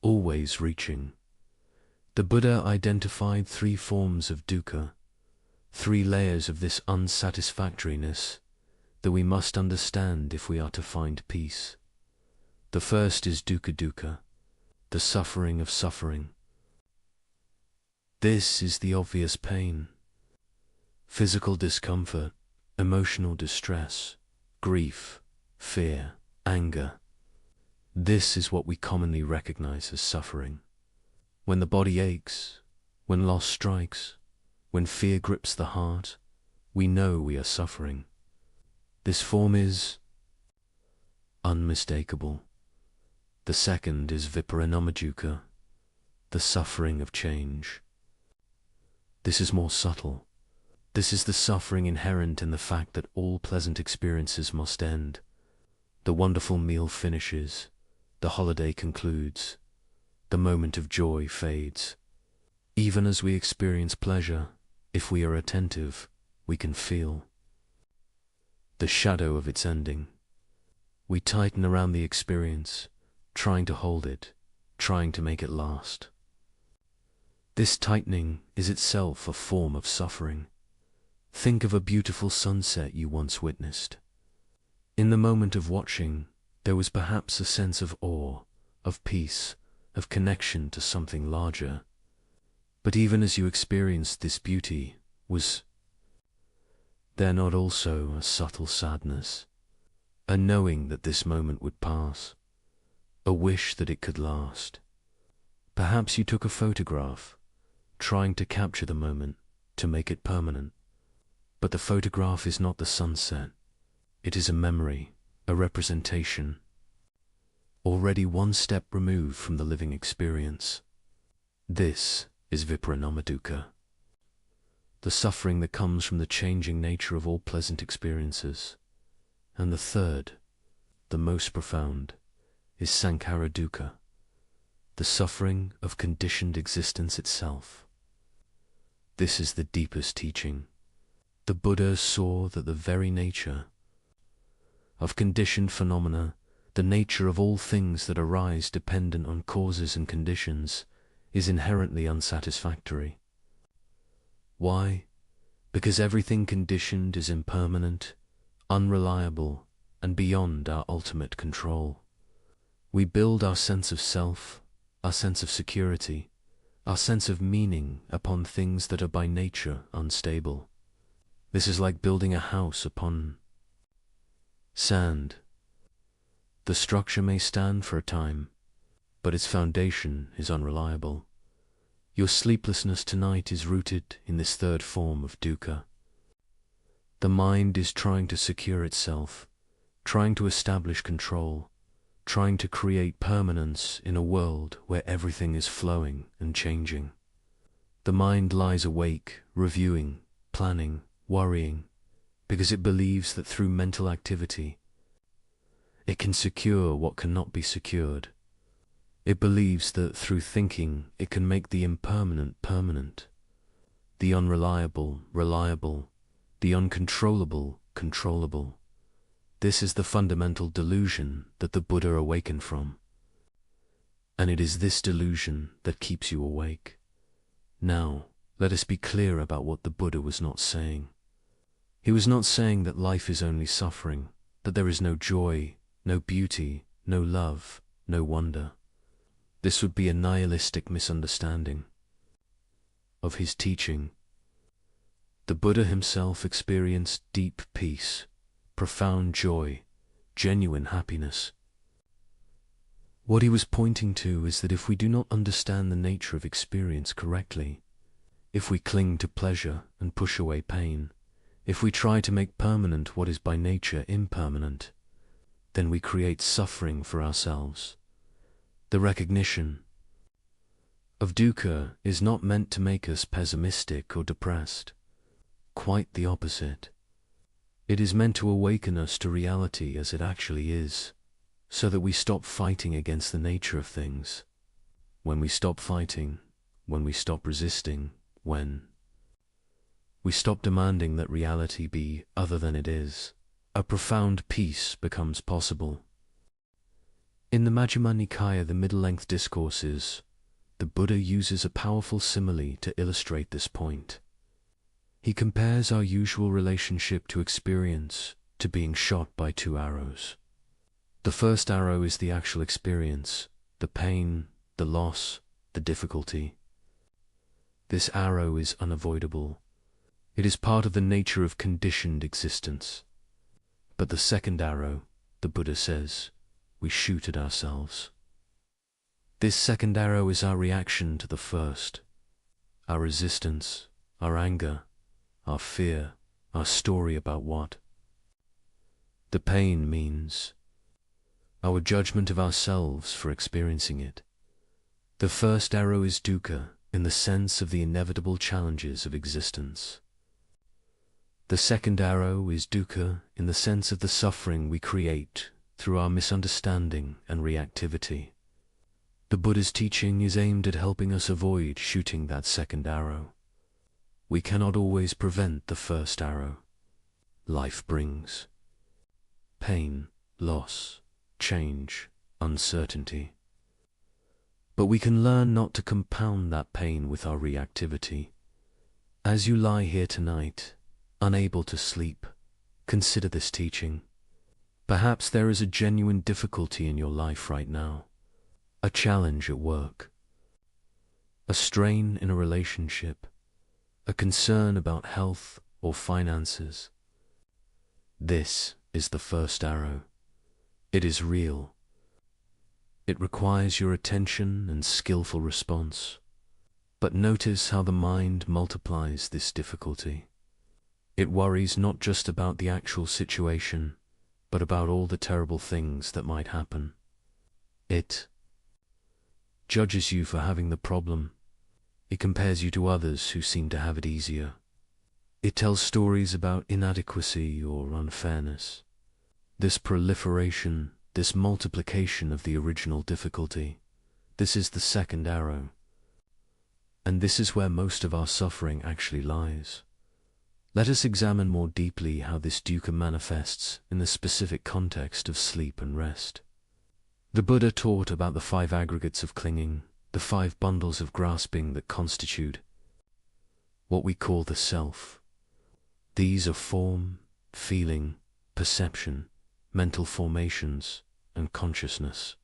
always reaching. The Buddha identified 3 forms of dukkha, 3 layers of this unsatisfactoriness that we must understand if we are to find peace. The first is dukkha, the suffering of suffering. This is the obvious pain, physical discomfort, emotional distress, grief, fear, anger. This is what we commonly recognize as suffering. When the body aches, when loss strikes, when fear grips the heart, we know we are suffering. This form is unmistakable. The second is viparanadukkha, the suffering of change. This is more subtle. This is the suffering inherent in the fact that all pleasant experiences must end. The wonderful meal finishes, the holiday concludes, the moment of joy fades. Even as we experience pleasure, if we are attentive, we can feel the shadow of its ending. We tighten around the experience, trying to hold it, trying to make it last. This tightening is itself a form of suffering. Think of a beautiful sunset you once witnessed. In the moment of watching, there was perhaps a sense of awe, of peace, of connection to something larger. But even as you experienced this beauty, was there not also a subtle sadness, a knowing that this moment would pass, a wish that it could last? Perhaps you took a photograph, trying to capture the moment, to make it permanent. But the photograph is not the sunset. It is a memory, a representation, already one step removed from the living experience. This is viparanadukkha, the suffering that comes from the changing nature of all pleasant experiences. And the third, the most profound, is sankhara-dukkha, the suffering of conditioned existence itself. This is the deepest teaching. The Buddha saw that the very nature of conditioned phenomena, the nature of all things that arise dependent on causes and conditions, is inherently unsatisfactory. Why? Because everything conditioned is impermanent, unreliable, and beyond our ultimate control. We build our sense of self, our sense of security, our sense of meaning upon things that are by nature unstable. This is like building a house upon sand. The structure may stand for a time, but its foundation is unreliable. Your sleeplessness tonight is rooted in this third form of dukkha. The mind is trying to secure itself, trying to establish control, trying to create permanence in a world where everything is flowing and changing. The mind lies awake, reviewing, planning, worrying, because it believes that through mental activity, it can secure what cannot be secured. It believes that through thinking, it can make the impermanent permanent, the unreliable reliable, the uncontrollable controllable. This is the fundamental delusion that the Buddha awakened from. And it is this delusion that keeps you awake. Now, let us be clear about what the Buddha was not saying. He was not saying that life is only suffering, that there is no joy, no beauty, no love, no wonder. This would be a nihilistic misunderstanding of his teaching. The Buddha himself experienced deep peace, profound joy, genuine happiness. What he was pointing to is that if we do not understand the nature of experience correctly, if we cling to pleasure and push away pain, if we try to make permanent what is by nature impermanent, then we create suffering for ourselves. The recognition of dukkha is not meant to make us pessimistic or depressed. Quite the opposite. It is meant to awaken us to reality as it actually is, so that we stop fighting against the nature of things. When we stop fighting, when we stop resisting, when we stop demanding that reality be other than it is, a profound peace becomes possible. In the Majjhima Nikaya, the middle-length discourses, the Buddha uses a powerful simile to illustrate this point. He compares our usual relationship to experience to being shot by two arrows. The first arrow is the actual experience, the pain, the loss, the difficulty. This arrow is unavoidable. It is part of the nature of conditioned existence. But the second arrow, the Buddha says, we shoot at ourselves. This second arrow is our reaction to the first, our resistance, our anger, our fear, our story about what. The pain means our judgment of ourselves for experiencing it. The first arrow is dukkha, in the sense of the inevitable challenges of existence. The second arrow is dukkha in the sense of the suffering we create through our misunderstanding and reactivity. The Buddha's teaching is aimed at helping us avoid shooting that second arrow. We cannot always prevent the first arrow. Life brings pain, loss, change, uncertainty. But we can learn not to compound that pain with our reactivity. As you lie here tonight, unable to sleep, consider this teaching. Perhaps there is a genuine difficulty in your life right now, a challenge at work, a strain in a relationship, a concern about health or finances. This is the first arrow. It is real. It requires your attention and skillful response. But notice how the mind multiplies this difficulty. It worries not just about the actual situation, but about all the terrible things that might happen. It judges you for having the problem. It compares you to others who seem to have it easier. It tells stories about inadequacy or unfairness. This proliferation, this multiplication of the original difficulty, this is the second arrow. And this is where most of our suffering actually lies. Let us examine more deeply how this dukkha manifests in the specific context of sleep and rest. The Buddha taught about the 5 aggregates of clinging, the 5 bundles of grasping that constitute what we call the self. These are form, feeling, perception, mental formations, and consciousness.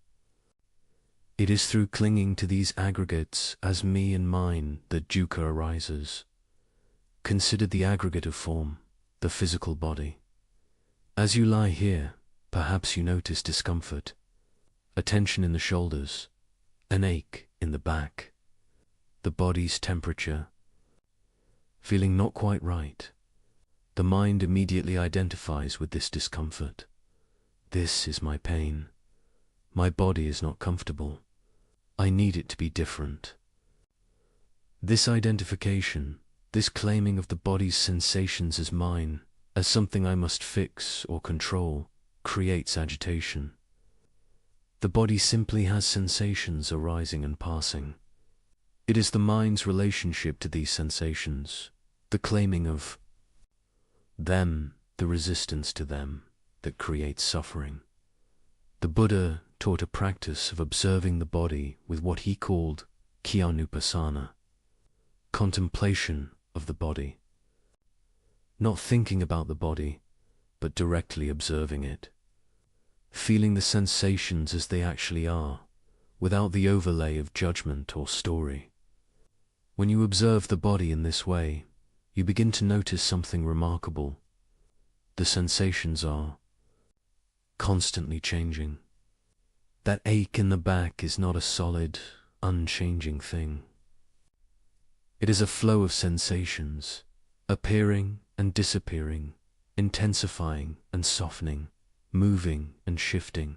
It is through clinging to these aggregates as me and mine that dukkha arises. Consider the aggregate of form, the physical body. As you lie here, perhaps you notice discomfort, a tension in the shoulders, an ache in the back, the body's temperature, feeling not quite right. The mind immediately identifies with this discomfort. This is my pain. My body is not comfortable. I need it to be different. This identification, this claiming of the body's sensations as mine, as something I must fix or control, creates agitation. The body simply has sensations arising and passing. It is the mind's relationship to these sensations, the claiming of them, the resistance to them, that creates suffering. The Buddha taught a practice of observing the body with what he called kyanupassana, contemplation of the body. Not thinking about the body, but directly observing it. Feeling the sensations as they actually are, without the overlay of judgment or story. When you observe the body in this way, you begin to notice something remarkable. The sensations are constantly changing. That ache in the back is not a solid, unchanging thing. It is a flow of sensations, appearing and disappearing, intensifying and softening, moving and shifting.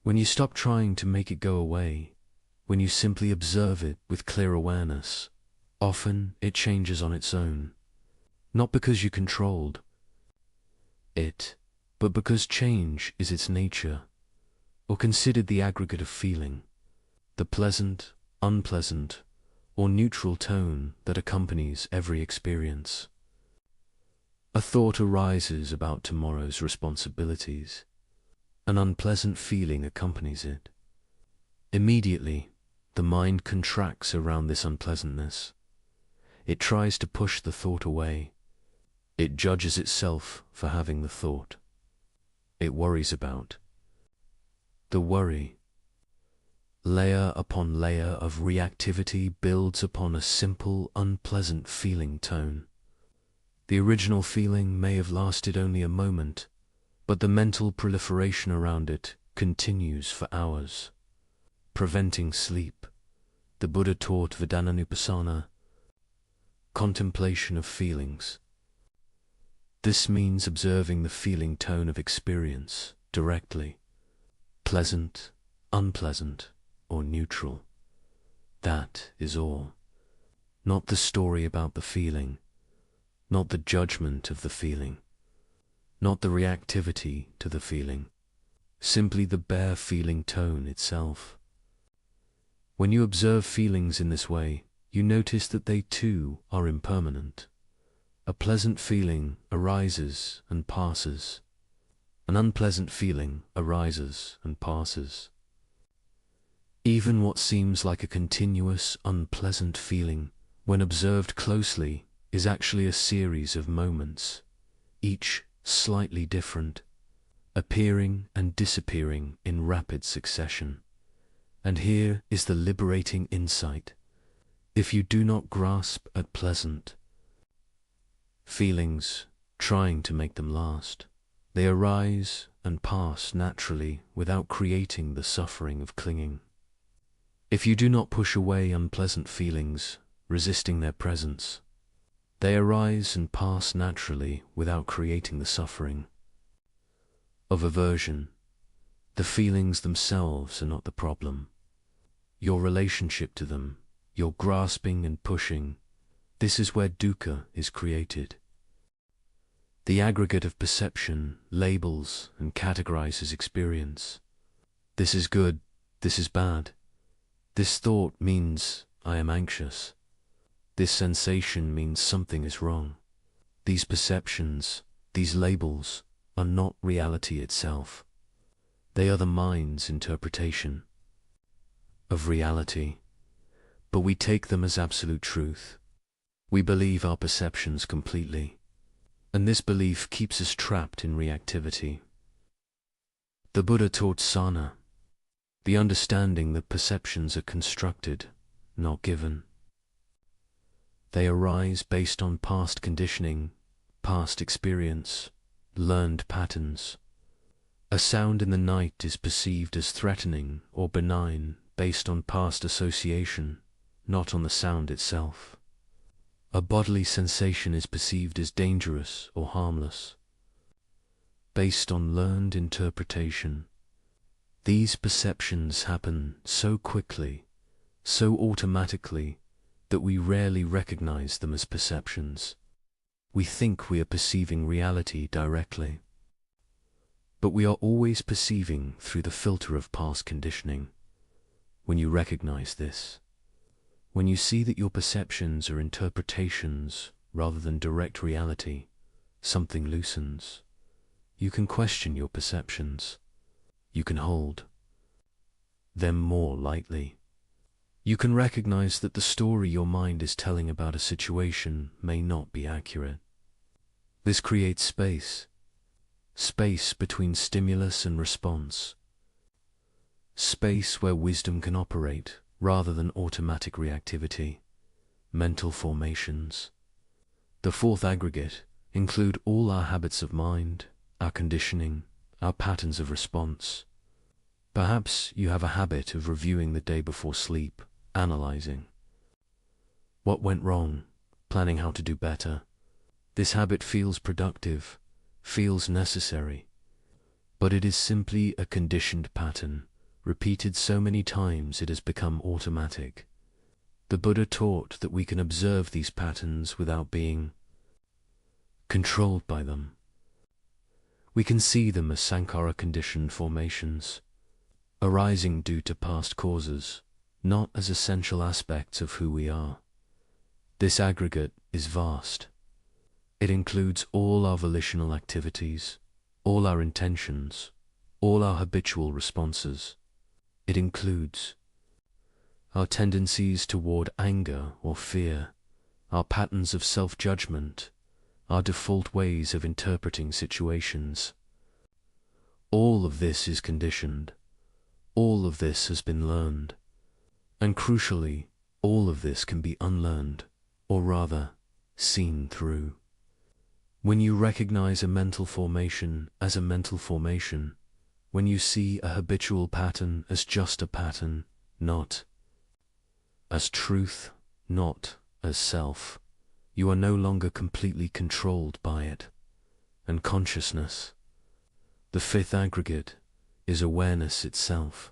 When you stop trying to make it go away, when you simply observe it with clear awareness, often it changes on its own, not because you controlled it, but because change is its nature, or considered the aggregate of feeling, the pleasant, unpleasant, or neutral tone that accompanies every experience. A thought arises about tomorrow's responsibilities. An unpleasant feeling accompanies it. Immediately, the mind contracts around this unpleasantness. It tries to push the thought away. It judges itself for having the thought. It worries about the worry. Layer upon layer of reactivity builds upon a simple, unpleasant feeling tone. The original feeling may have lasted only a moment, but the mental proliferation around it continues for hours, preventing sleep. The Buddha taught Vedananupassana, contemplation of feelings. This means observing the feeling tone of experience directly. pleasant, unpleasant, or neutral. That is all. Not the story about the feeling, not the judgment of the feeling, not the reactivity to the feeling, simply the bare feeling tone itself. When you observe feelings in this way, you notice that they too are impermanent. A pleasant feeling arises and passes. An unpleasant feeling arises and passes. Even what seems like a continuous, unpleasant feeling, when observed closely, is actually a series of moments, each slightly different, appearing and disappearing in rapid succession. And here is the liberating insight. If you do not grasp at pleasant feelings, trying to make them last, they arise and pass naturally without creating the suffering of clinging. If you do not push away unpleasant feelings, resisting their presence, they arise and pass naturally without creating the suffering of aversion. The feelings themselves are not the problem. Your relationship to them, your grasping and pushing, this is where dukkha is created. The aggregate of perception labels and categorizes experience. This is good, this is bad. This thought means I am anxious. This sensation means something is wrong. These perceptions, these labels, are not reality itself. They are the mind's interpretation of reality, but we take them as absolute truth. We believe our perceptions completely, and this belief keeps us trapped in reactivity. The Buddha taught sana, the understanding that perceptions are constructed, not given. They arise based on past conditioning, past experience, learned patterns. A sound in the night is perceived as threatening or benign based on past association, not on the sound itself. A bodily sensation is perceived as dangerous or harmless, based on learned interpretation. These perceptions happen so quickly, so automatically, that we rarely recognize them as perceptions. We think we are perceiving reality directly, but we are always perceiving through the filter of past conditioning. When you recognize this, when you see that your perceptions are interpretations rather than direct reality, something loosens. You can question your perceptions. You can hold them more lightly. You can recognize that the story your mind is telling about a situation may not be accurate. This creates space between stimulus and response, space where wisdom can operate rather than automatic reactivity. Mental formations. The fourth aggregate include all our habits of mind, our conditioning, our patterns of response. Perhaps you have a habit of reviewing the day before sleep, analyzing what went wrong, planning how to do better. This habit feels productive, feels necessary, but it is simply a conditioned pattern, repeated so many times it has become automatic. The Buddha taught that we can observe these patterns without being controlled by them. We can see them as sankhara-conditioned formations, arising due to past causes, not as essential aspects of who we are. This aggregate is vast. It includes all our volitional activities, all our intentions, all our habitual responses. It includes our tendencies toward anger or fear, our patterns of self-judgment, our default ways of interpreting situations. All of this is conditioned. All of this has been learned. And crucially, all of this can be unlearned, or rather, seen through. When you recognize a mental formation as a mental formation, when you see a habitual pattern as just a pattern, not as truth, not as self, you are no longer completely controlled by it. And consciousness, the fifth aggregate, is awareness itself,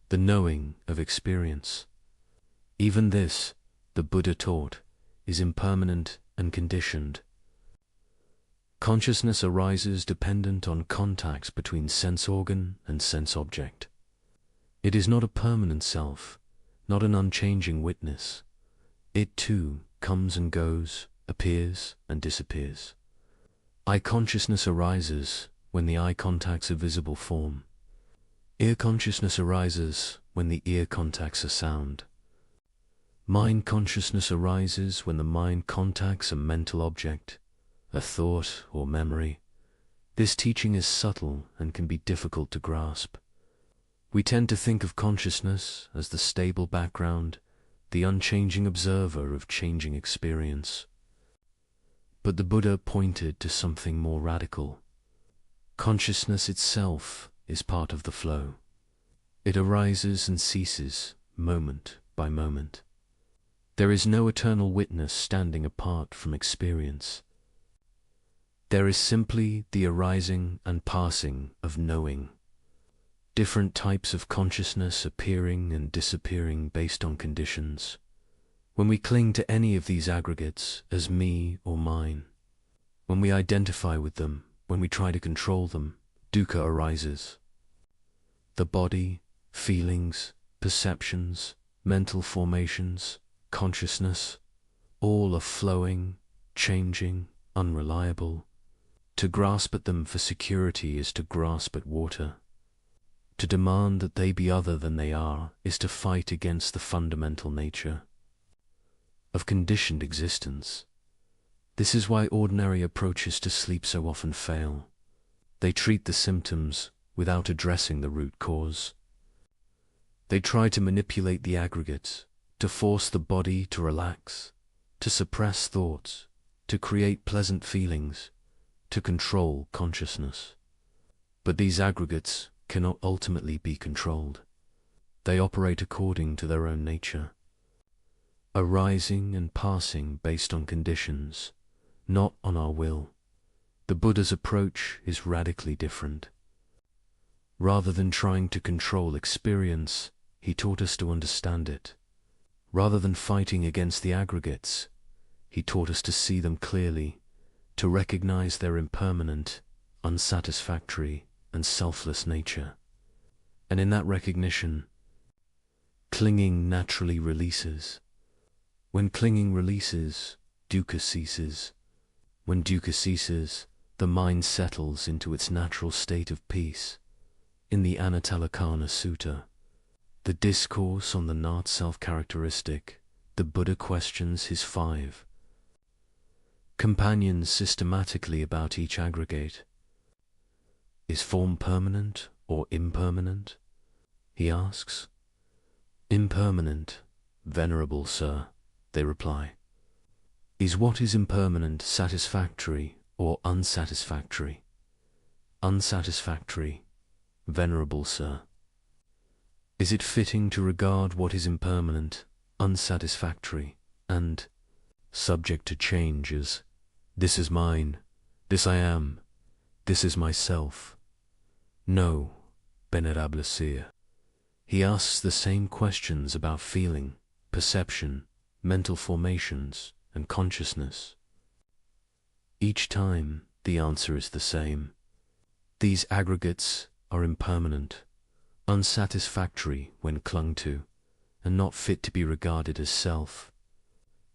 the knowing of experience. Even this, the Buddha taught, is impermanent and conditioned. Consciousness arises dependent on contacts between sense organ and sense object. It is not a permanent self, not an unchanging witness. It too comes and goes, appears and disappears. Eye consciousness arises when the eye contacts a visible form. Ear consciousness arises when the ear contacts a sound. Mind consciousness arises when the mind contacts a mental object, a thought or memory. This teaching is subtle and can be difficult to grasp. We tend to think of consciousness as the stable background, the unchanging observer of changing experience. But the Buddha pointed to something more radical. Consciousness itself is part of the flow. It arises and ceases, moment by moment. There is no eternal witness standing apart from experience. There is simply the arising and passing of knowing. Different types of consciousness appearing and disappearing based on conditions. When we cling to any of these aggregates as me or mine, when we identify with them, when we try to control them, dukkha arises. The body, feelings, perceptions, mental formations, consciousness, all are flowing, changing, unreliable. To grasp at them for security is to grasp at water. To demand that they be other than they are is to fight against the fundamental nature of conditioned existence. This is why ordinary approaches to sleep so often fail. They treat the symptoms without addressing the root cause. They try to manipulate the aggregate, to force the body to relax, to suppress thoughts, to create pleasant feelings, to control consciousness. But these aggregates cannot ultimately be controlled. They operate according to their own nature, arising and passing based on conditions, not on our will. The Buddha's approach is radically different. Rather than trying to control experience, he taught us to understand it. Rather than fighting against the aggregates, he taught us to see them clearly, to recognize their impermanent, unsatisfactory, and selfless nature. And in that recognition, clinging naturally releases. When clinging releases, dukkha ceases. When dukkha ceases, the mind settles into its natural state of peace. In the Anattalakkhana Sutta, the discourse on the not self-characteristic, the Buddha questions his 5 companions systematically about each aggregate. Is form permanent or impermanent? He asks. Impermanent, venerable sir, they reply. Is what is impermanent satisfactory or unsatisfactory? Unsatisfactory, venerable sir. Is it fitting to regard what is impermanent, unsatisfactory, and subject to change as, this is mine, this I am, this is myself? No, venerable sir. He asks the same questions about feeling, perception, mental formations, and consciousness. Each time, the answer is the same. These aggregates are impermanent, unsatisfactory when clung to, and not fit to be regarded as self.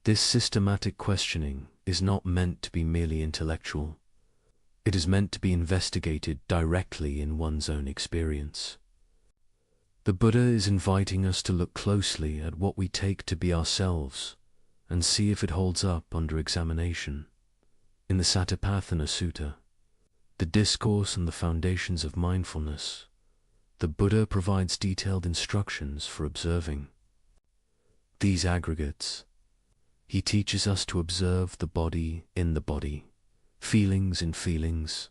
This systematic questioning is not meant to be merely intellectual. It is meant to be investigated directly in one's own experience. The Buddha is inviting us to look closely at what we take to be ourselves and see if it holds up under examination. In the Satipatthana Sutta, the discourse on the foundations of mindfulness, the Buddha provides detailed instructions for observing these aggregates. He teaches us to observe the body in the body, feelings in feelings,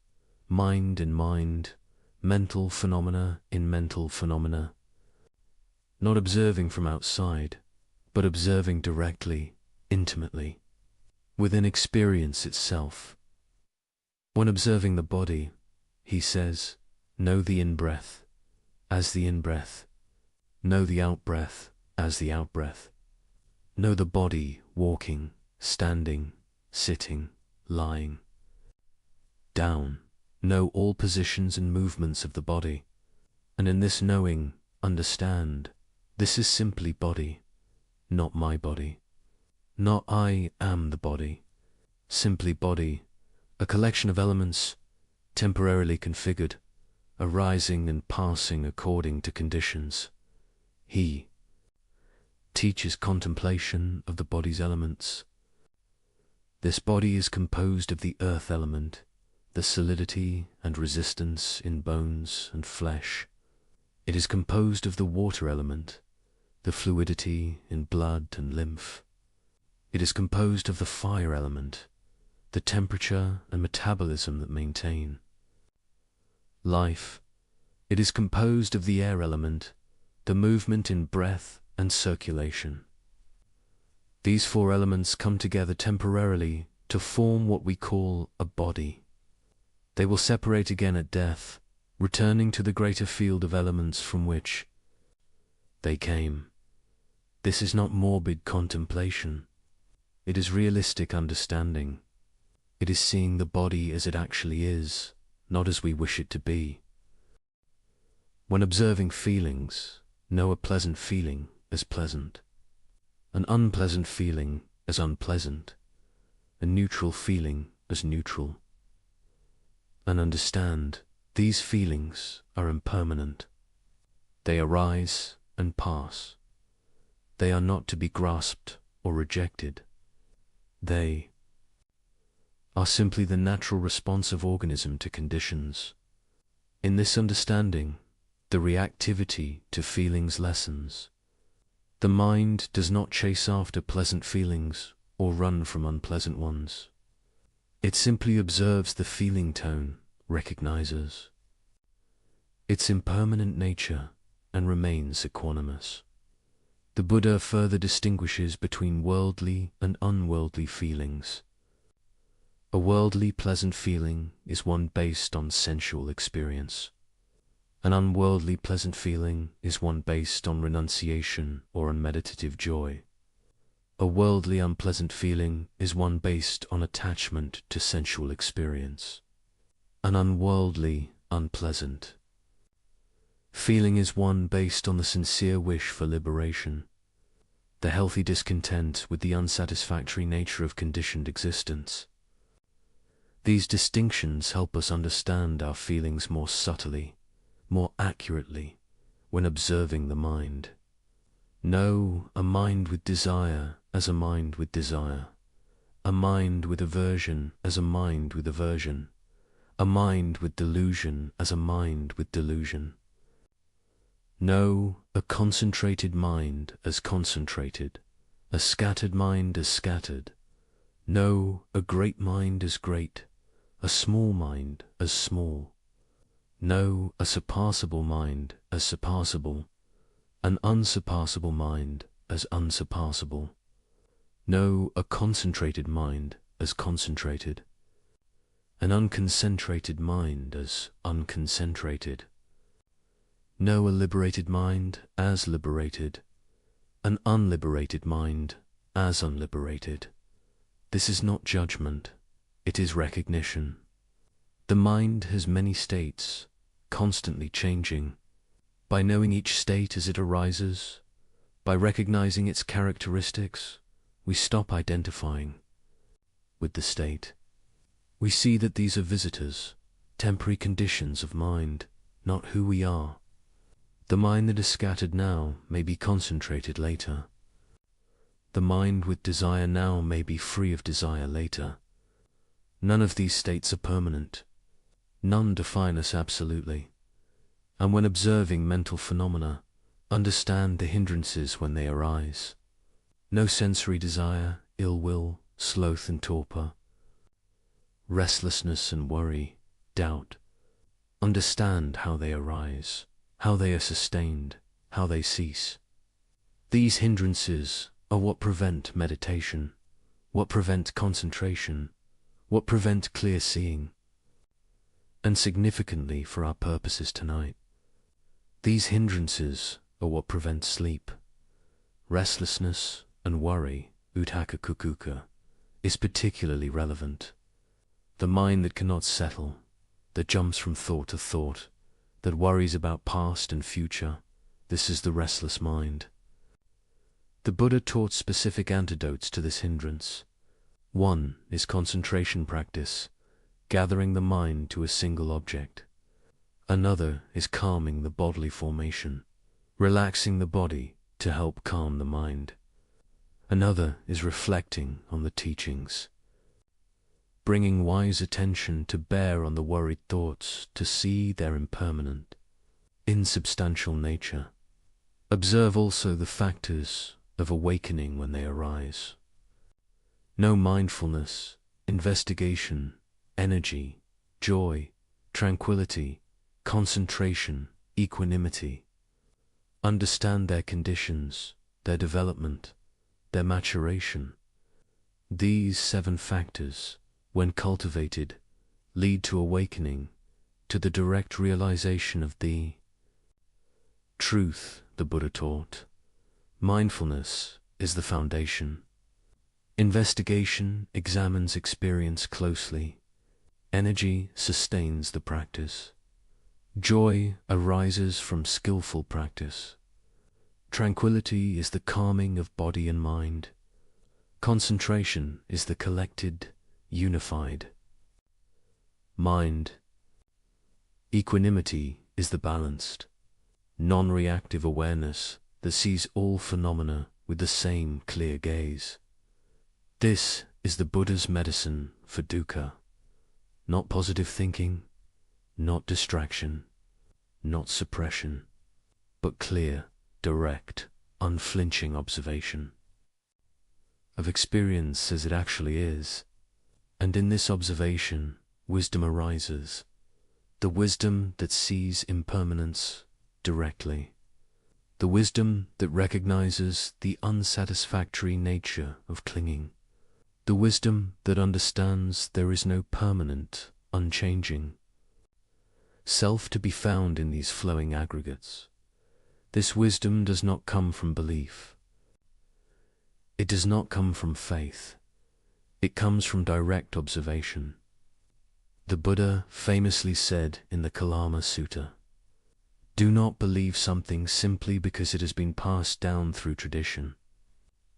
mind in mind, mental phenomena in mental phenomena. Not observing from outside, but observing directly, intimately, within experience itself. When observing the body, he says, know the in-breath, as the in-breath. Know the out-breath as the out-breath. Know the body walking, standing, sitting, lying. Down. Know all positions and movements of the body. And in this knowing, understand, this is simply body, not my body. Not I am the body. Simply body, a collection of elements, temporarily configured, arising and passing according to conditions. He teaches contemplation of the body's elements. This body is composed of the earth element, the solidity and resistance in bones and flesh. It is composed of the water element, the fluidity in blood and lymph. It is composed of the fire element, the temperature and metabolism that maintain life. It is composed of the air element, the movement in breath and circulation. These four elements come together temporarily to form what we call a body. They will separate again at death, returning to the greater field of elements from which they came. This is not morbid contemplation. It is realistic understanding. It is seeing the body as it actually is, not as we wish it to be. When observing feelings, know a pleasant feeling as pleasant, an unpleasant feeling as unpleasant, a neutral feeling as neutral. And understand, these feelings are impermanent. They arise and pass. They are not to be grasped or rejected. They are simply the natural response of organism to conditions. In this understanding, the reactivity to feelings lessens. The mind does not chase after pleasant feelings or run from unpleasant ones. It simply observes the feeling tone, recognizes its impermanent nature, and remains equanimous. The Buddha further distinguishes between worldly and unworldly feelings. A worldly pleasant feeling is one based on sensual experience. An unworldly pleasant feeling is one based on renunciation or on meditative joy. A worldly unpleasant feeling is one based on attachment to sensual experience. An unworldly, unpleasant feeling is one based on the sincere wish for liberation, the healthy discontent with the unsatisfactory nature of conditioned existence. These distinctions help us understand our feelings more subtly, more accurately, when observing the mind. Know a mind with desire as a mind with desire, a mind with aversion as a mind with aversion, a mind with delusion as a mind with delusion. Know a concentrated mind as concentrated, a scattered mind as scattered. Know a great mind as great, a small mind as small. Know a surpassable mind as surpassable, an unsurpassable mind as unsurpassable. Know a concentrated mind as concentrated, an unconcentrated mind as unconcentrated. Know a liberated mind as liberated, an unliberated mind as unliberated. This is not judgment, it is recognition. The mind has many states, constantly changing. By knowing each state as it arises, by recognizing its characteristics, we stop identifying with the state. We see that these are visitors, temporary conditions of mind, not who we are. The mind that is scattered now may be concentrated later. The mind with desire now may be free of desire later. None of these states are permanent. None define us absolutely. And when observing mental phenomena, understand the hindrances when they arise. No sensory desire, ill will, sloth and torpor, restlessness and worry, doubt. Understand how they arise, how they are sustained, how they cease. These hindrances are what prevent meditation, what prevent concentration, what prevent clear seeing. And significantly for our purposes tonight, These hindrances are what prevent sleep. Restlessness and worry, uthaka, is particularly relevant. The mind that cannot settle, that jumps from thought to thought, that worries about past and future, this is the restless mind. The Buddha taught specific antidotes to this hindrance. One is concentration practice, gathering the mind to a single object. Another is calming the bodily formation, relaxing the body to help calm the mind. Another is reflecting on the teachings, bringing wise attention to bear on the worried thoughts to see their impermanent, insubstantial nature. Observe also the factors of awakening when they arise. Know mindfulness, investigation, energy, joy, tranquility, concentration, equanimity. Understand their conditions, their development, their maturation. These 7 factors, when cultivated, lead to awakening, to the direct realization of the truth the Buddha taught. Mindfulness is the foundation. Investigation examines experience closely. Energy sustains the practice. Joy arises from skillful practice. Tranquility is the calming of body and mind. Concentration is the collected, unified mind. Equanimity is the balanced, non-reactive awareness that sees all phenomena with the same clear gaze. This is the Buddha's medicine for dukkha. Not positive thinking, not distraction, not suppression, but clear, direct, unflinching observation of experience as it actually is. And in this observation, wisdom arises, the wisdom that sees impermanence directly, the wisdom that recognizes the unsatisfactory nature of clinging, the wisdom that understands there is no permanent, unchanging self to be found in these flowing aggregates. This wisdom does not come from belief. It does not come from faith. It comes from direct observation. The Buddha famously said in the Kalama Sutta, "Do not believe something simply because it has been passed down through tradition,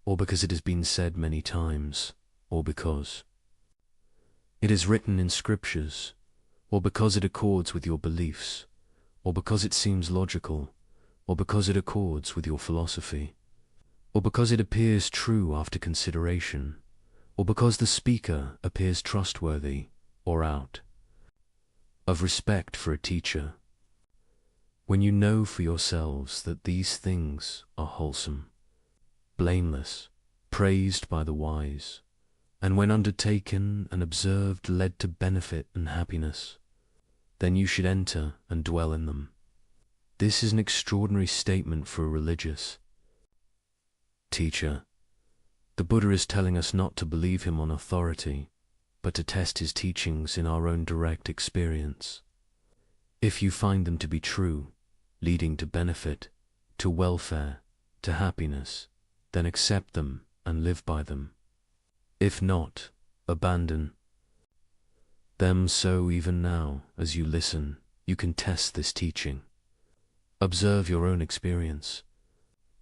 or because it has been said many times, or because it is written in scriptures, or because it accords with your beliefs, or because it seems logical, or because it accords with your philosophy, or because it appears true after consideration, or because the speaker appears trustworthy, or out of respect for a teacher. When you know for yourselves that these things are wholesome, blameless, praised by the wise, and when undertaken and observed led to benefit and happiness, then you should enter and dwell in them." This is an extraordinary statement for a religious teacher. The Buddha is telling us not to believe him on authority, but to test his teachings in our own direct experience. If you find them to be true, leading to benefit, to welfare, to happiness, then accept them and live by them. If not, abandon them. So even now, as you listen, you can test this teaching. Observe your own experience.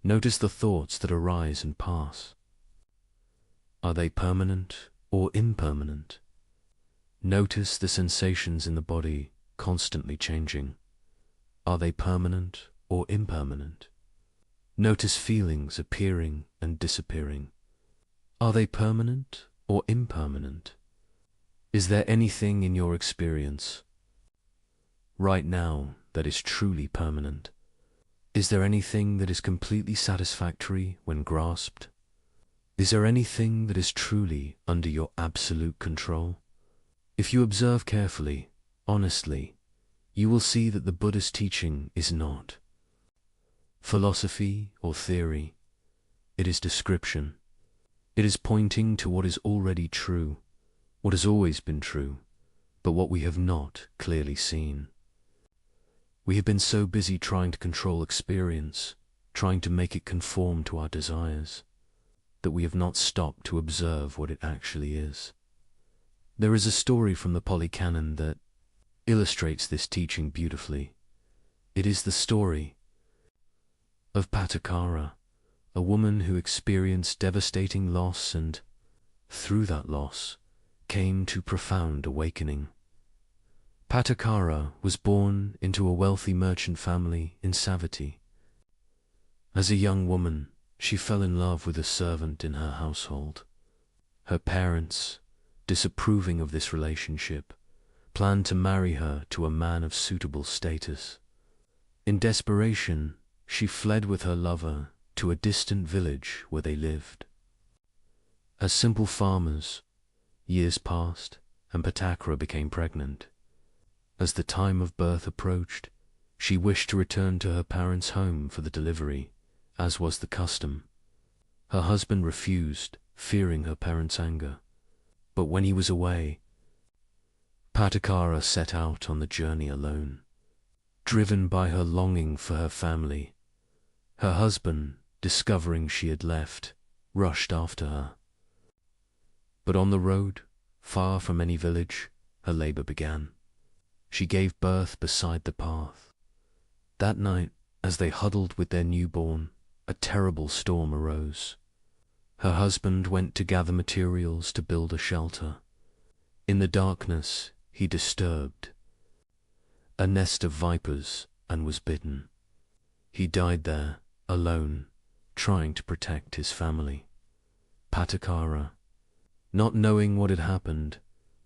Notice the thoughts that arise and pass. Are they permanent or impermanent? Notice the sensations in the body constantly changing. Are they permanent or impermanent? Notice feelings appearing and disappearing. Are they permanent or impermanent? Is there anything in your experience right now that is truly permanent? Is there anything that is completely satisfactory when grasped? Is there anything that is truly under your absolute control? If you observe carefully, honestly, you will see that the Buddha's teaching is not philosophy or theory. It is description. It is pointing to what is already true, what has always been true, but what we have not clearly seen. We have been so busy trying to control experience, trying to make it conform to our desires, that we have not stopped to observe what it actually is. There is a story from the Polycanon that illustrates this teaching beautifully. It is the story of Patakara, a woman who experienced devastating loss and, through that loss, came to profound awakening. Patakara was born into a wealthy merchant family in Savatthi. As a young woman, she fell in love with a servant in her household. Her parents, disapproving of this relationship, planned to marry her to a man of suitable status. In desperation, she fled with her lover to a distant village where they lived. As simple farmers, years passed and Patakara became pregnant. As the time of birth approached, she wished to return to her parents' home for the delivery, as was the custom. Her husband refused, fearing her parents' anger. But when he was away, Patakara set out on the journey alone, driven by her longing for her family. Her husband, discovering she had left, rushed after her. But on the road, far from any village, her labor began. She gave birth beside the path. That night, as they huddled with their newborn, a terrible storm arose. Her husband went to gather materials to build a shelter. In the darkness, he disturbed a nest of vipers and was bitten. He died there, alone, trying to protect his family. Patakara, not knowing what had happened,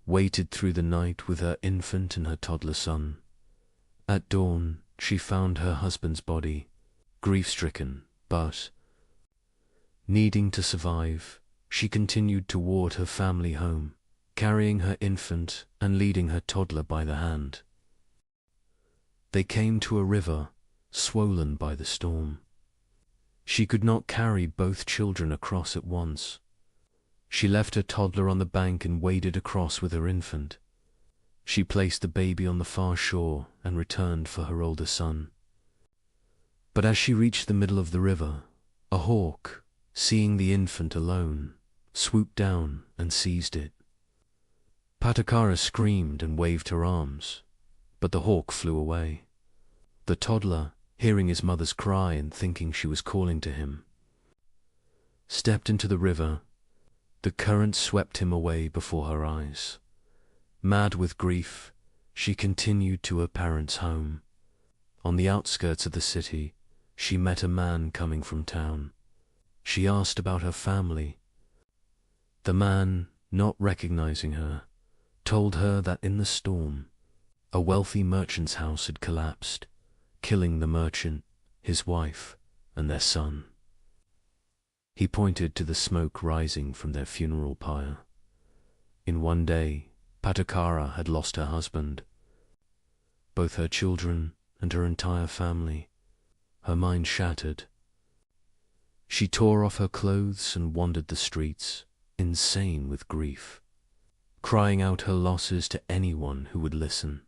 waited through the night with her infant and her toddler son. At dawn, she found her husband's body, grief-stricken, but, needing to survive, she continued toward her family home, carrying her infant and leading her toddler by the hand. They came to a river, swollen by the storm. She could not carry both children across at once. She left her toddler on the bank and waded across with her infant. She placed the baby on the far shore and returned for her older son. But as she reached the middle of the river, a hawk, seeing the infant alone, swooped down and seized it. Patakara screamed and waved her arms, but the hawk flew away. The toddler, hearing his mother's cry and thinking she was calling to him, stepped into the river. The current swept him away before her eyes. Mad with grief, she continued to her parents' home. On the outskirts of the city, she met a man coming from town. She asked about her family. The man, not recognizing her, told her that in the storm, a wealthy merchant's house had collapsed, killing the merchant, his wife, and their son. He pointed to the smoke rising from their funeral pyre. In one day, Patakara had lost her husband, both her children and her entire family. Her mind shattered. She tore off her clothes and wandered the streets, insane with grief, crying out her losses to anyone who would listen.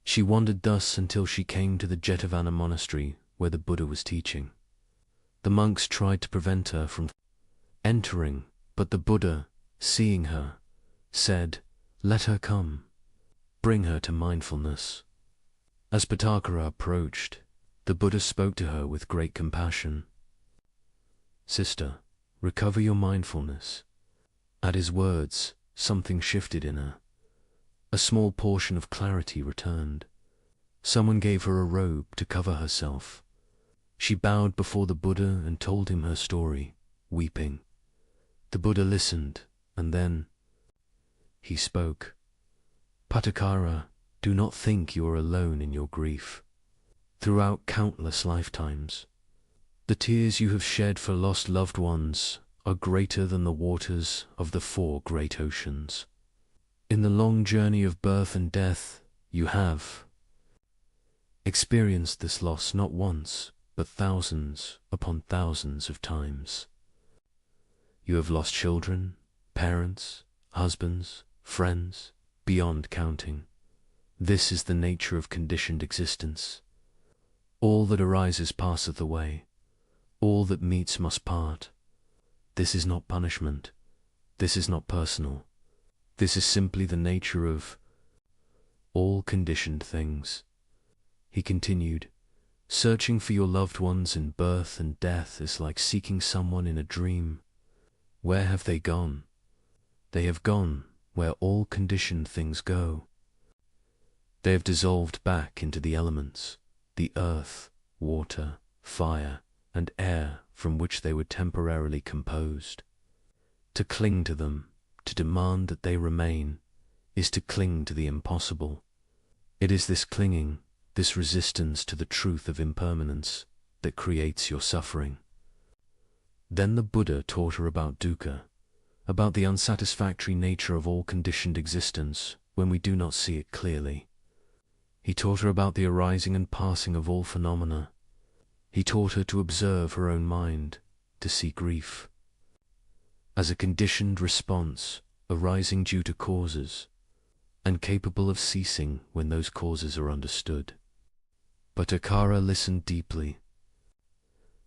She wandered thus until she came to the Jetavana monastery where the Buddha was teaching. The monks tried to prevent her from entering, but the Buddha, seeing her, said, "Let her come. Bring her to mindfulness." As Patakara approached, the Buddha spoke to her with great compassion. "Sister, recover your mindfulness." At his words, something shifted in her. A small portion of clarity returned. Someone gave her a robe to cover herself. She bowed before the Buddha and told him her story, weeping. The Buddha listened, and then he spoke. "Patakara, do not think you are alone in your grief. Throughout countless lifetimes, the tears you have shed for lost loved ones are greater than the waters of the 4 great oceans. In the long journey of birth and death, you have experienced this loss not once, but thousands upon thousands of times. You have lost children, parents, husbands, friends, beyond counting. This is the nature of conditioned existence. All that arises passeth away. All that meets must part. This is not punishment. This is not personal. This is simply the nature of all conditioned things. He continued, searching for your loved ones in birth and death is like seeking someone in a dream. Where have they gone? They have gone where all conditioned things go. They have dissolved back into the elements, the earth, water, fire, and air from which they were temporarily composed. To cling to them, to demand that they remain, is to cling to the impossible. It is this clinging, this resistance to the truth of impermanence, that creates your suffering. Then the Buddha taught her about dukkha, about the unsatisfactory nature of all conditioned existence when we do not see it clearly. He taught her about the arising and passing of all phenomena. He taught her to observe her own mind, to see grief as a conditioned response arising due to causes, and capable of ceasing when those causes are understood. But Akara listened deeply,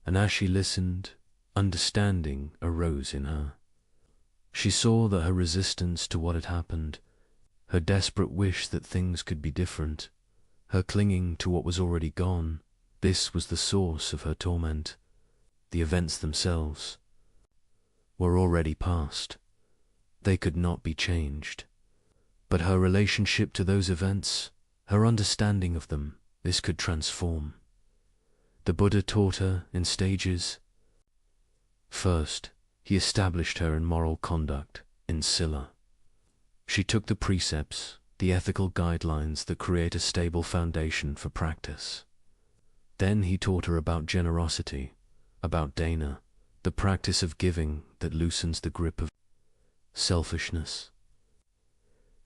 and as she listened, understanding arose in her. She saw that her resistance to what had happened, her desperate wish that things could be different, her clinging to what was already gone, this was the source of her torment. The events themselves were already past. They could not be changed. But her relationship to those events, her understanding of them, this could transform. The Buddha taught her in stages. First, he established her in moral conduct, in sila. She took the precepts, the ethical guidelines that create a stable foundation for practice. Then he taught her about generosity, about dana, the practice of giving that loosens the grip of selfishness.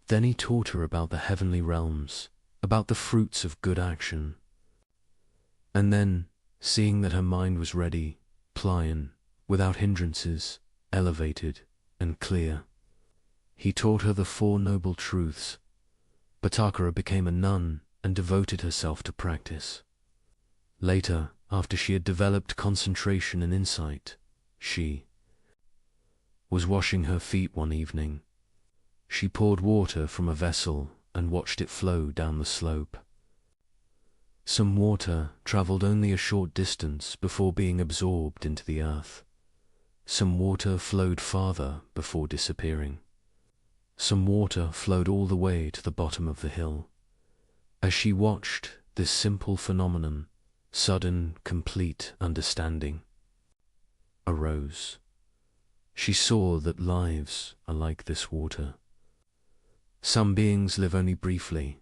Then he taught her about the heavenly realms, about the fruits of good action. And then, seeing that her mind was ready, pliant, without hindrances, elevated and clear, he taught her the Four Noble Truths. Bhattakara became a nun and devoted herself to practice. Later, after she had developed concentration and insight, she was washing her feet one evening. She poured water from a vessel and watched it flow down the slope. Some water traveled only a short distance before being absorbed into the earth. Some water flowed farther before disappearing. Some water flowed all the way to the bottom of the hill. As she watched this simple phenomenon, sudden, complete understanding arose. She saw that lives are like this water. Some beings live only briefly.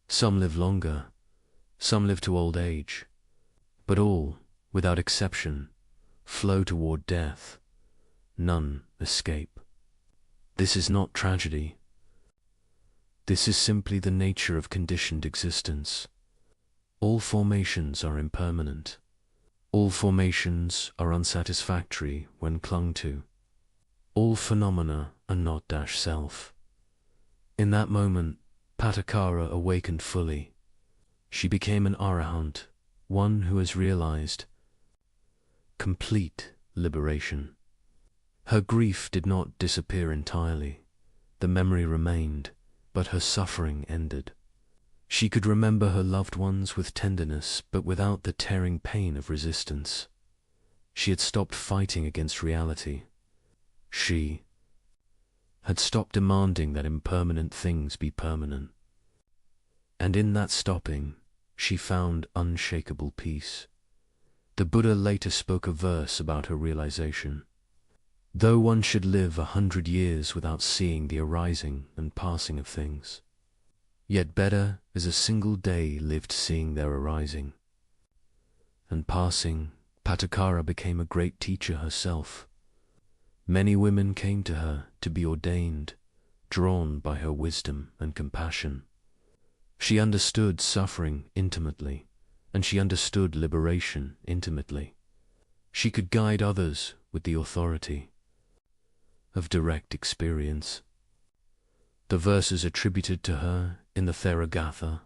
Some live longer. Some live to old age. But all, without exception, flow toward death. None escape. This is not tragedy. This is simply the nature of conditioned existence. All formations are impermanent. All formations are unsatisfactory when clung to. All phenomena are not self. In that moment, Bhattakara awakened fully. She became an arahant, one who has realized complete liberation. Her grief did not disappear entirely. The memory remained, but her suffering ended. She could remember her loved ones with tenderness, but without the tearing pain of resistance. She had stopped fighting against reality. She had stopped demanding that impermanent things be permanent. And in that stopping, she found unshakable peace. The Buddha later spoke a verse about her realization. Though one should live 100 years without seeing the arising and passing of things, yet better is a single day lived seeing their arising and passing. Bhattakara became a great teacher herself. Many women came to her to be ordained, drawn by her wisdom and compassion. She understood suffering intimately, and she understood liberation intimately. She could guide others with the authority of direct experience. The verses attributed to her in the Theragatha,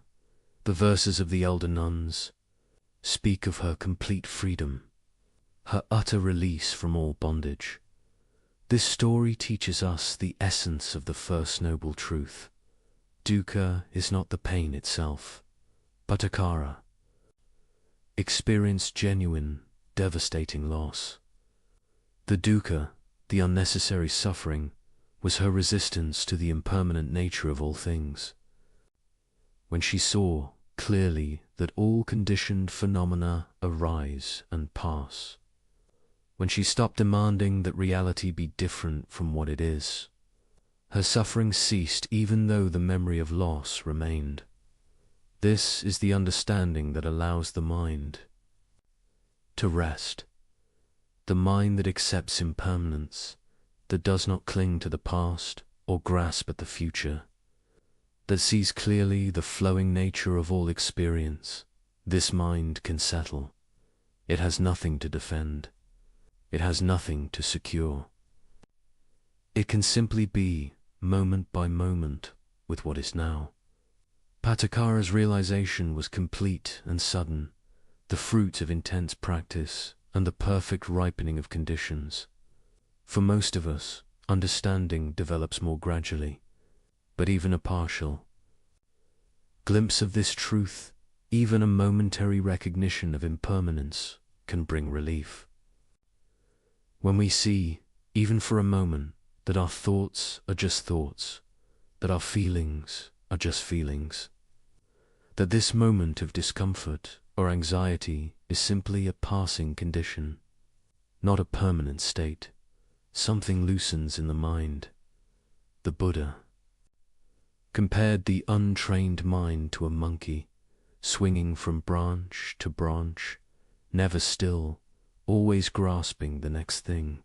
the verses of the elder nuns, speak of her complete freedom, her utter release from all bondage. This story teaches us the essence of the first noble truth. Dukkha is not the pain itself, but akara. Experience genuine, devastating loss. The dukkha, the unnecessary suffering, was her resistance to the impermanent nature of all things. When she saw clearly that all conditioned phenomena arise and pass, when she stopped demanding that reality be different from what it is, her suffering ceased even though the memory of loss remained. This is the understanding that allows the mind to rest, the mind that accepts impermanence, that does not cling to the past or grasp at the future, that sees clearly the flowing nature of all experience. This mind can settle. It has nothing to defend. It has nothing to secure. It can simply be, moment by moment, with what is now. Patakara's realization was complete and sudden, the fruit of intense practice and the perfect ripening of conditions. For most of us, understanding develops more gradually, but even a partial glimpse of this truth, even a momentary recognition of impermanence, can bring relief. When we see, even for a moment, that our thoughts are just thoughts, that our feelings are just feelings, that this moment of discomfort or anxiety is simply a passing condition, not a permanent state, something loosens in the mind. The Buddha compared the untrained mind to a monkey, swinging from branch to branch, never still, always grasping the next thing.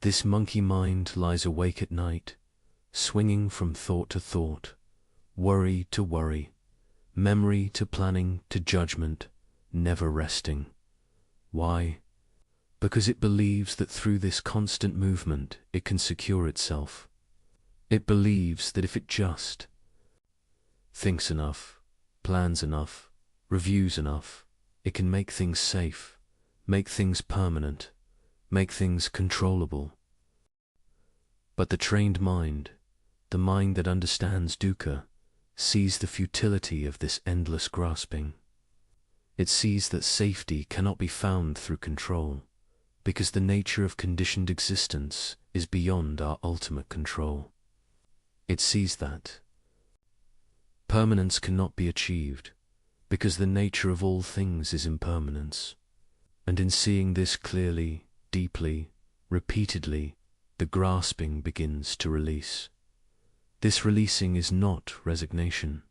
This monkey mind lies awake at night, swinging from thought to thought, worry to worry, memory to planning to judgment, never resting. Why? Because it believes that through this constant movement it can secure itself. It believes that if it just thinks enough, plans enough, reviews enough, it can make things safe, make things permanent, make things controllable. But the trained mind, the mind that understands dukkha, sees the futility of this endless grasping. It sees that safety cannot be found through control, because the nature of conditioned existence is beyond our ultimate control. It sees that permanence cannot be achieved, because the nature of all things is impermanence. And in seeing this clearly, deeply, repeatedly, the grasping begins to release. This releasing is not resignation.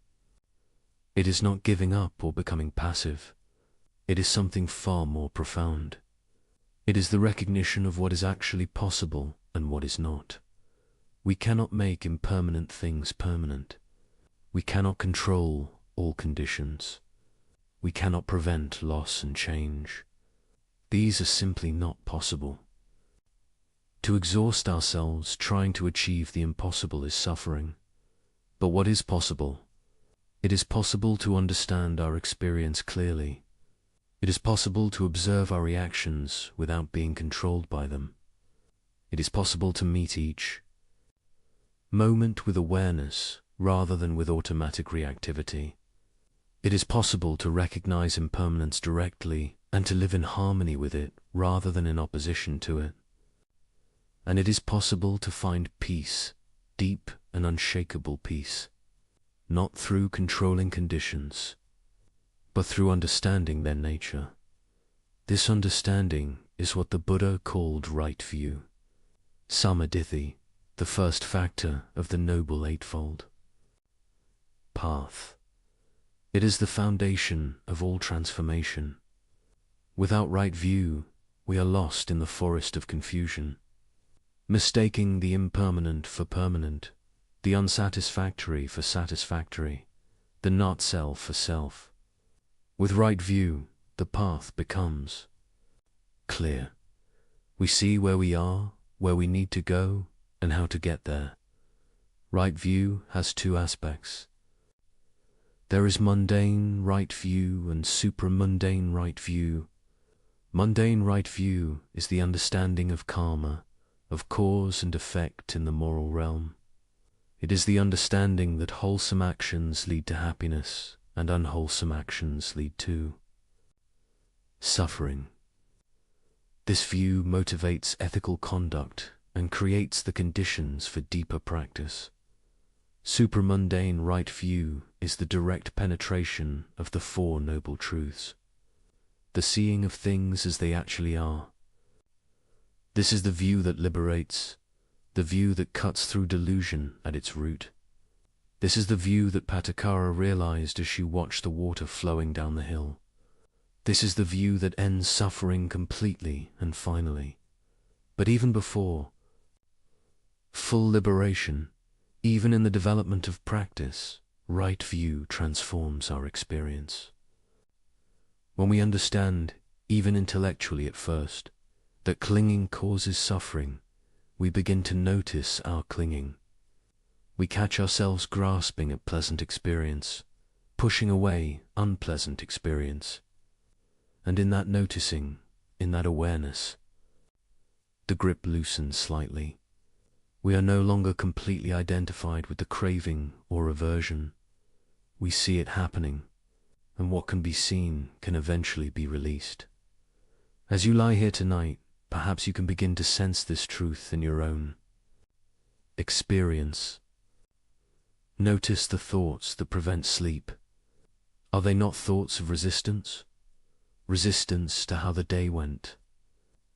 It is not giving up or becoming passive. It is something far more profound. It is the recognition of what is actually possible and what is not. We cannot make impermanent things permanent. We cannot control all conditions. We cannot prevent loss and change. These are simply not possible. To exhaust ourselves trying to achieve the impossible is suffering. But what is possible? It is possible to understand our experience clearly. It is possible to observe our reactions without being controlled by them. It is possible to meet each moment with awareness rather than with automatic reactivity. It is possible to recognize impermanence directly and to live in harmony with it rather than in opposition to it. And it is possible to find peace, deep and unshakable peace, not through controlling conditions, but through understanding their nature. This understanding is what the Buddha called right view, samadhi, the first factor of the Noble Eightfold Path. It is the foundation of all transformation. Without right view, we are lost in the forest of confusion, mistaking the impermanent for permanent, the unsatisfactory for satisfactory, the not self for self. With right view, the path becomes clear. We see where we are, where we need to go, and how to get there. Right view has two aspects. There is mundane right view and supramundane right view. Mundane right view is the understanding of karma, of cause and effect in the moral realm. It is the understanding that wholesome actions lead to happiness and unwholesome actions lead to suffering. This view motivates ethical conduct and creates the conditions for deeper practice. Supramundane right view is the direct penetration of the Four Noble Truths, the seeing of things as they actually are. This is the view that liberates, the view that cuts through delusion at its root. This is the view that Patakara realized as she watched the water flowing down the hill. This is the view that ends suffering completely and finally. But even before full liberation, even in the development of practice, right view transforms our experience. When we understand, even intellectually at first, that clinging causes suffering, we begin to notice our clinging. We catch ourselves grasping at pleasant experience, pushing away unpleasant experience. And in that noticing, in that awareness, the grip loosens slightly. We are no longer completely identified with the craving or aversion. We see it happening, and what can be seen can eventually be released. As you lie here tonight, perhaps you can begin to sense this truth in your own experience. Notice the thoughts that prevent sleep. Are they not thoughts of resistance? Resistance to how the day went.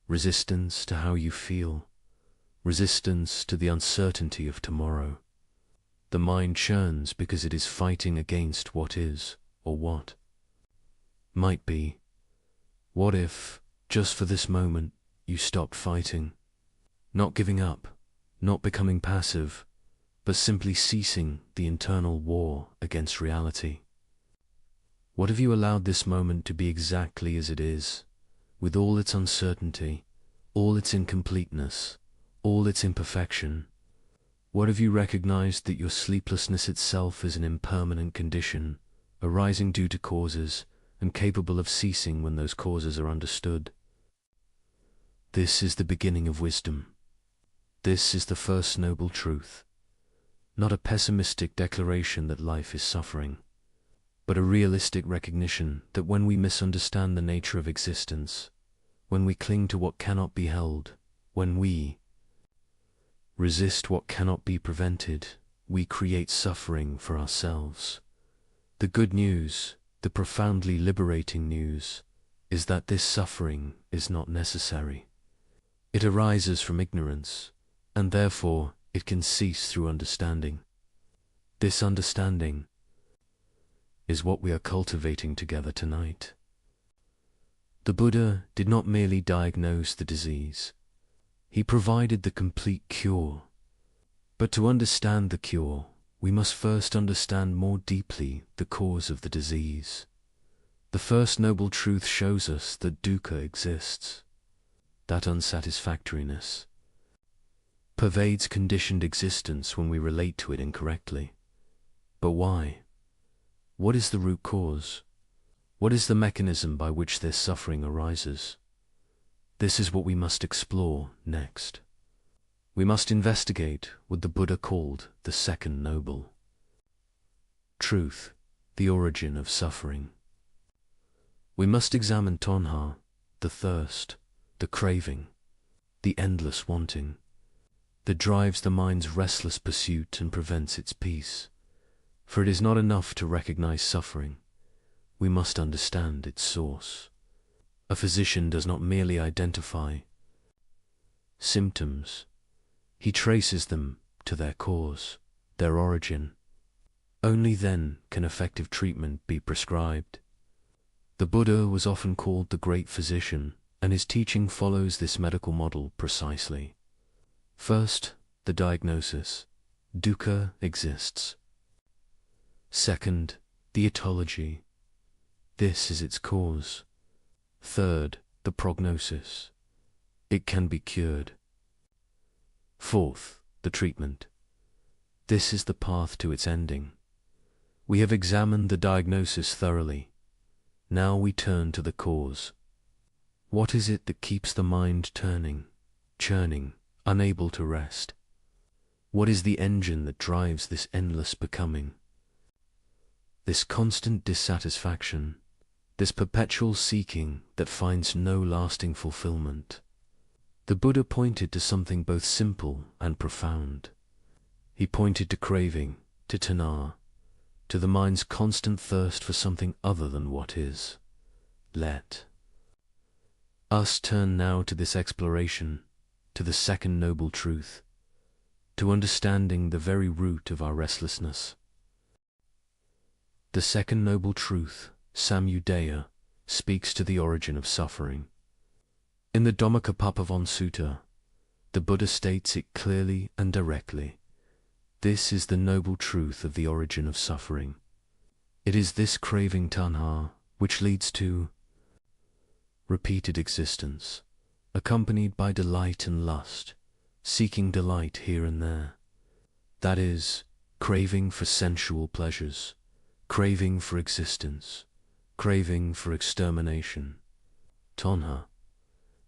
Resistance to how you feel. Resistance to the uncertainty of tomorrow. The mind churns because it is fighting against what is, or what might be. What if, just for this moment, you stopped fighting? Not giving up, not becoming passive, but simply ceasing the internal war against reality. What if you allowed this moment to be exactly as it is, with all its uncertainty, all its incompleteness, all its imperfection? What if you recognized that your sleeplessness itself is an impermanent condition, arising due to causes, and capable of ceasing when those causes are understood? This is the beginning of wisdom. This is the first noble truth. Not a pessimistic declaration that life is suffering, but a realistic recognition that when we misunderstand the nature of existence, when we cling to what cannot be held, when we resist what cannot be prevented, we create suffering for ourselves. The good news, the profoundly liberating news, is that this suffering is not necessary. It arises from ignorance, and therefore it can cease through understanding. This understanding is what we are cultivating together tonight. The Buddha did not merely diagnose the disease. He provided the complete cure. But to understand the cure, we must first understand more deeply the cause of the disease. The first noble truth shows us that dukkha exists. That unsatisfactoriness pervades conditioned existence when we relate to it incorrectly. But why? What is the root cause? What is the mechanism by which this suffering arises? This is what we must explore next. We must investigate what the Buddha called the second noble truth, the origin of suffering. We must examine tanha, the thirst, the craving, the endless wanting, that drives the mind's restless pursuit and prevents its peace. For it is not enough to recognize suffering. We must understand its source. A physician does not merely identify symptoms. He traces them to their cause, their origin. Only then can effective treatment be prescribed. The Buddha was often called the great physician, and his teaching follows this medical model precisely. First, the diagnosis. Dukkha exists. Second, the etiology. This is its cause. Third, the prognosis. It can be cured. Fourth, the treatment. This is the path to its ending. We have examined the diagnosis thoroughly. Now we turn to the cause. What is it that keeps the mind turning, churning, unable to rest? What is the engine that drives this endless becoming? This constant dissatisfaction, this perpetual seeking that finds no lasting fulfillment. The Buddha pointed to something both simple and profound. He pointed to craving, to tanha, to the mind's constant thirst for something other than what is. Let us turn now to this exploration, to the second noble truth, to understanding the very root of our restlessness. The second noble truth, Samudaya, speaks to the origin of suffering. In the Dhammacappavan Sutta, the Buddha states it clearly and directly. This is the noble truth of the origin of suffering. It is this craving tanha which leads to repeated existence, accompanied by delight and lust, seeking delight here and there. That is, craving for sensual pleasures, craving for existence, craving for extermination. Tanha.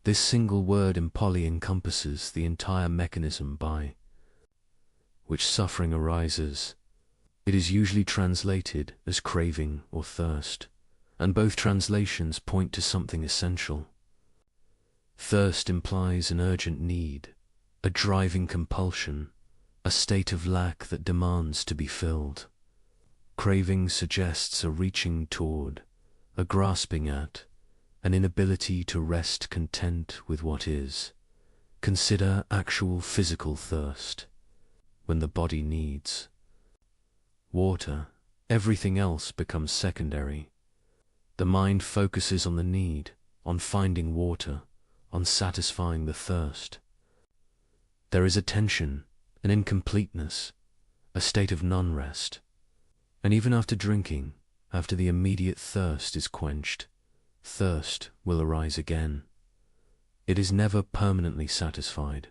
This single word in Pali encompasses the entire mechanism by which suffering arises. It is usually translated as craving or thirst, and both translations point to something essential. Thirst implies an urgent need, a driving compulsion, a state of lack that demands to be filled. Craving suggests a reaching toward, a grasping at, an inability to rest content with what is. Consider actual physical thirst. When the body needs water, everything else becomes secondary. The mind focuses on the need, on finding water, on satisfying the thirst. There is a tension, an incompleteness, a state of non-rest. And even after drinking, after the immediate thirst is quenched, thirst will arise again. It is never permanently satisfied.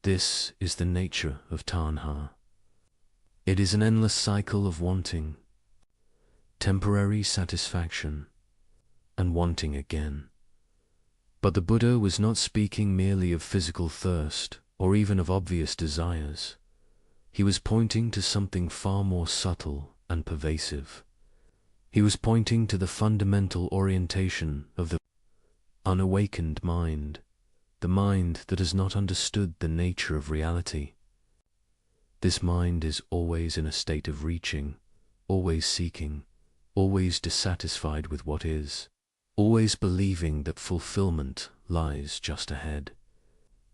This is the nature of tanha. It is an endless cycle of wanting, temporary satisfaction, and wanting again. But the Buddha was not speaking merely of physical thirst or even of obvious desires. He was pointing to something far more subtle and pervasive. He was pointing to the fundamental orientation of the unawakened mind, the mind that has not understood the nature of reality. This mind is always in a state of reaching, always seeking, always dissatisfied with what is, always believing that fulfillment lies just ahead.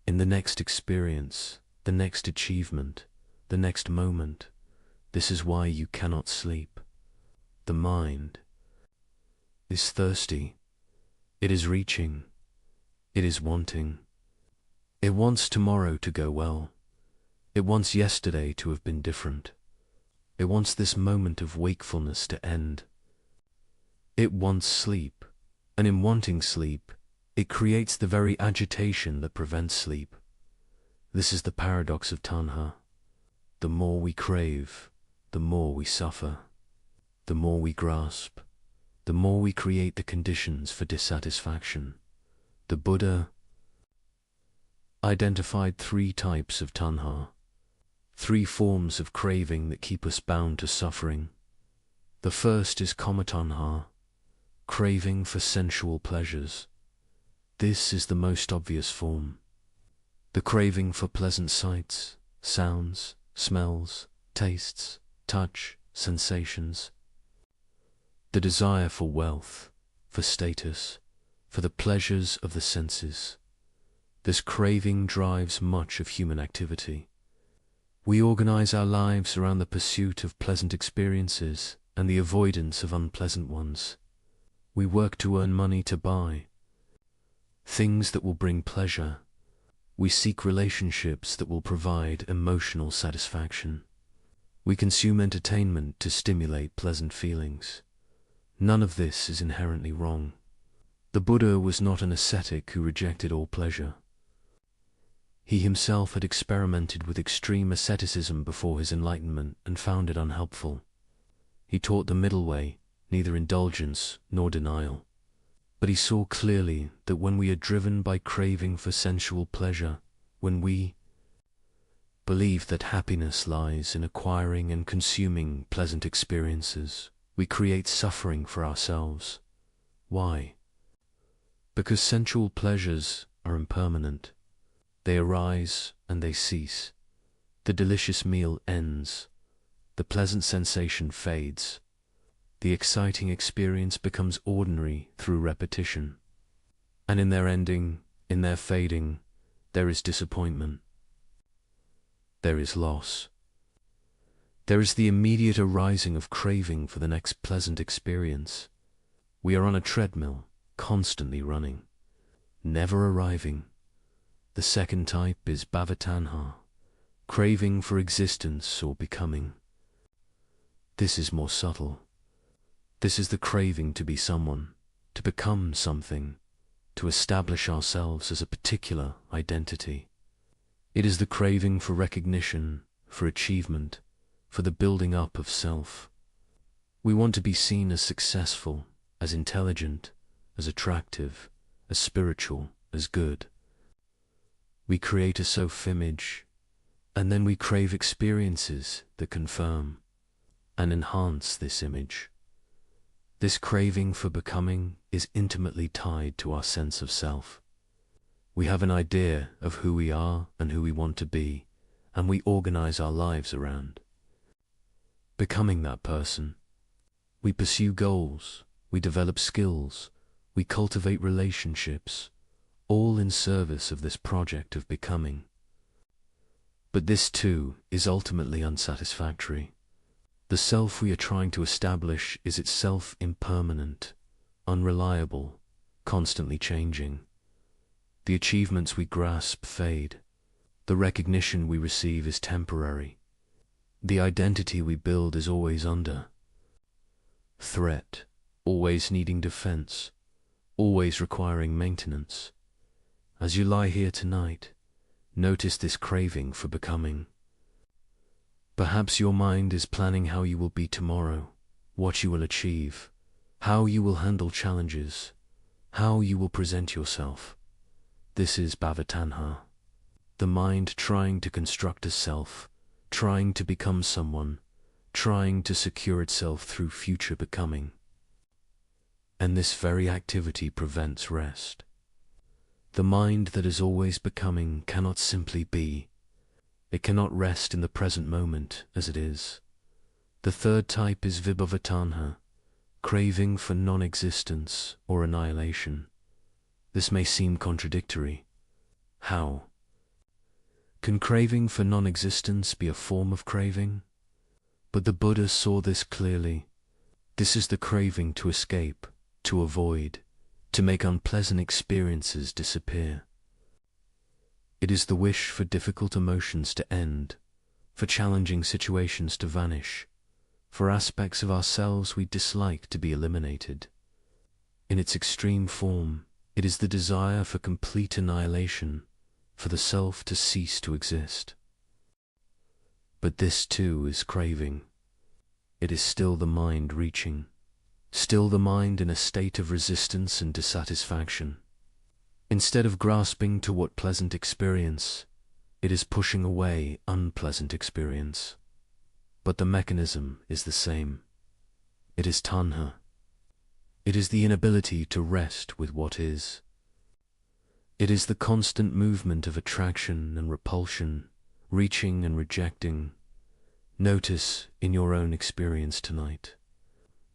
In the next experience, the next achievement, the next moment. This is why you cannot sleep. The mind is thirsty. It is reaching. It is wanting. It wants tomorrow to go well. It wants yesterday to have been different. It wants this moment of wakefulness to end. It wants sleep, and in wanting sleep, it creates the very agitation that prevents sleep. This is the paradox of tanha. The more we crave, the more we suffer. The more we grasp, the more we create the conditions for dissatisfaction. The Buddha identified 3 types of tanha, 3 forms of craving that keep us bound to suffering. The first is kama tanha, craving for sensual pleasures. This is the most obvious form. The craving for pleasant sights, sounds, smells, tastes, touch, sensations. The desire for wealth, for status, for the pleasures of the senses. This craving drives much of human activity. We organize our lives around the pursuit of pleasant experiences and the avoidance of unpleasant ones. We work to earn money to buy things that will bring pleasure. We seek relationships that will provide emotional satisfaction. We consume entertainment to stimulate pleasant feelings. None of this is inherently wrong. The Buddha was not an ascetic who rejected all pleasure. He himself had experimented with extreme asceticism before his enlightenment and found it unhelpful. He taught the middle way, neither indulgence nor denial. But he saw clearly that when we are driven by craving for sensual pleasure, when we believe that happiness lies in acquiring and consuming pleasant experiences, we create suffering for ourselves. Why? Because sensual pleasures are impermanent. They arise and they cease. The delicious meal ends. The pleasant sensation fades. The exciting experience becomes ordinary through repetition. And in their ending, in their fading, there is disappointment. There is loss. There is the immediate arising of craving for the next pleasant experience. We are on a treadmill, constantly running, never arriving. The second type is bhavatanha, craving for existence or becoming. This is more subtle. This is the craving to be someone, to become something, to establish ourselves as a particular identity. It is the craving for recognition, for achievement, for the building up of self. We want to be seen as successful, as intelligent, as attractive, as spiritual, as good. We create a self-image, and then we crave experiences that confirm and enhance this image. This craving for becoming is intimately tied to our sense of self. We have an idea of who we are and who we want to be, and we organize our lives around becoming that person. We pursue goals, we develop skills, we cultivate relationships, all in service of this project of becoming. But this too is ultimately unsatisfactory. The self we are trying to establish is itself impermanent, unreliable, constantly changing. The achievements we grasp fade. The recognition we receive is temporary. The identity we build is always under threat, always needing defense, always requiring maintenance. As you lie here tonight, notice this craving for becoming. Perhaps your mind is planning how you will be tomorrow, what you will achieve, how you will handle challenges, how you will present yourself. This is bhavatanha, the mind trying to construct a self, trying to become someone, trying to secure itself through future becoming. And this very activity prevents rest. The mind that is always becoming cannot simply be. It cannot rest in the present moment as it is. The third type is vibhavatanha, craving for non-existence or annihilation. This may seem contradictory. How? Can craving for non-existence be a form of craving? But the Buddha saw this clearly. This is the craving to escape, to avoid, to make unpleasant experiences disappear. It is the wish for difficult emotions to end, for challenging situations to vanish, for aspects of ourselves we dislike to be eliminated. In its extreme form, it is the desire for complete annihilation, for the self to cease to exist. But this too is craving. It is still the mind reaching, still the mind in a state of resistance and dissatisfaction. Instead of grasping to what pleasant experience, it is pushing away unpleasant experience. But the mechanism is the same. It is tanha. It is the inability to rest with what is. It is the constant movement of attraction and repulsion, reaching and rejecting. Notice in your own experience tonight.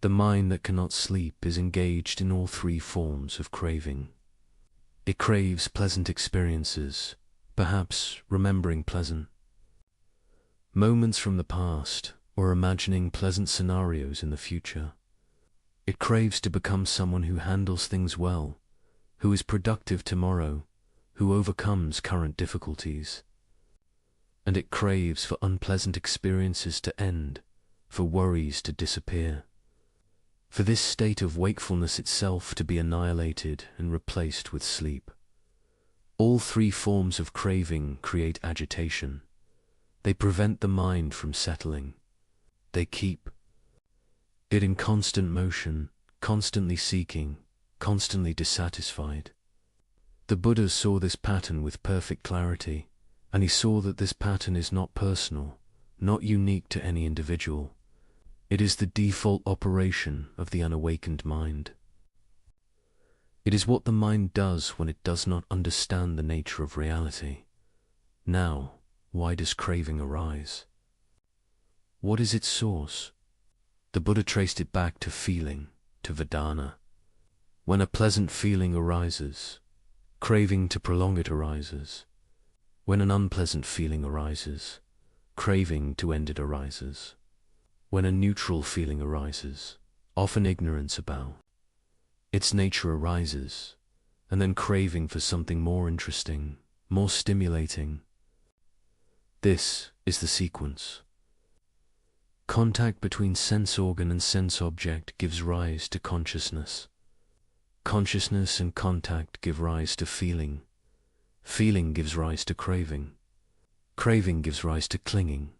The mind that cannot sleep is engaged in all three forms of craving. It craves pleasant experiences, perhaps remembering pleasant moments from the past or imagining pleasant scenarios in the future. It craves to become someone who handles things well, who is productive tomorrow, who overcomes current difficulties. And it craves for unpleasant experiences to end, for worries to disappear, for this state of wakefulness itself to be annihilated and replaced with sleep. All three forms of craving create agitation. They prevent the mind from settling. They keep it in constant motion, constantly seeking, constantly dissatisfied. The Buddha saw this pattern with perfect clarity, and he saw that this pattern is not personal, not unique to any individual. It is the default operation of the unawakened mind. It is what the mind does when it does not understand the nature of reality. Now, why does craving arise? What is its source? The Buddha traced it back to feeling, to Vedana. When a pleasant feeling arises, craving to prolong it arises. When an unpleasant feeling arises, craving to end it arises. When a neutral feeling arises, often ignorance about its nature arises, and then craving for something more interesting, more stimulating. This is the sequence. Contact between sense organ and sense object gives rise to consciousness. Consciousness and contact give rise to feeling. Feeling gives rise to craving. Craving gives rise to clinging.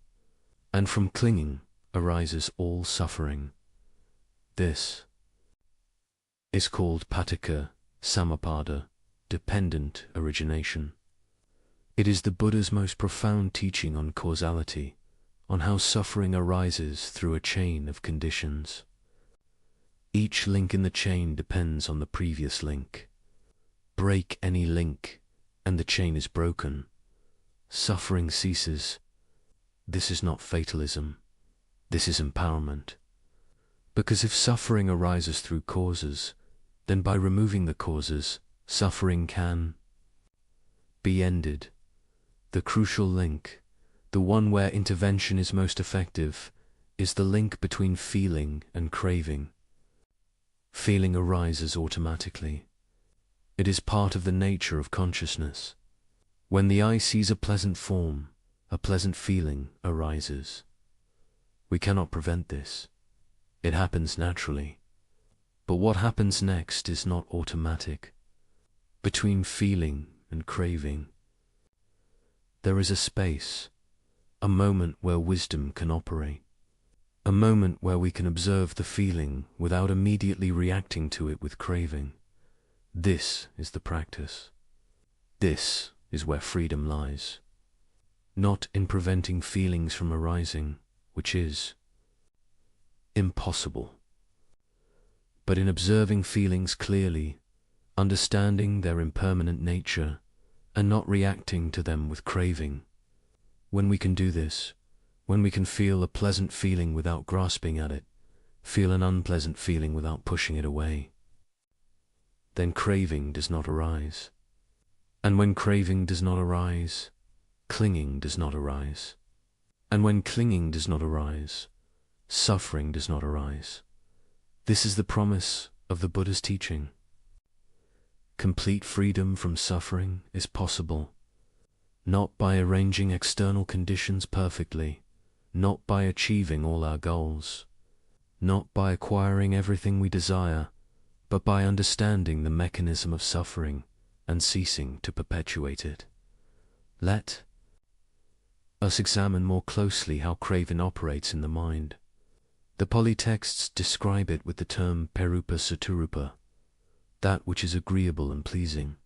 And from clinging arises all suffering. This is called paticca samuppada, dependent origination. It is the Buddha's most profound teaching on causality, on how suffering arises through a chain of conditions. Each link in the chain depends on the previous link. Break any link, and the chain is broken. Suffering ceases. This is not fatalism. This is empowerment. Because if suffering arises through causes, then by removing the causes, suffering can be ended. The crucial link, the one where intervention is most effective, is the link between feeling and craving. Feeling arises automatically. It is part of the nature of consciousness. When the eye sees a pleasant form, a pleasant feeling arises. We cannot prevent this. It happens naturally. But what happens next is not automatic. Between feeling and craving, there is a space, a moment where wisdom can operate, a moment where we can observe the feeling without immediately reacting to it with craving. This is the practice. This is where freedom lies. Not in preventing feelings from arising, which is impossible, but in observing feelings clearly, understanding their impermanent nature, and not reacting to them with craving. When we can do this, when we can feel a pleasant feeling without grasping at it, feel an unpleasant feeling without pushing it away, then craving does not arise. And when craving does not arise, clinging does not arise. And when clinging does not arise, suffering does not arise. This is the promise of the Buddha's teaching. Complete freedom from suffering is possible, not by arranging external conditions perfectly, not by achieving all our goals, not by acquiring everything we desire, but by understanding the mechanism of suffering and ceasing to perpetuate it. Let us examine more closely how craving operates in the mind. The Pali texts describe it with the term perupa saturupa, that which is agreeable and pleasing.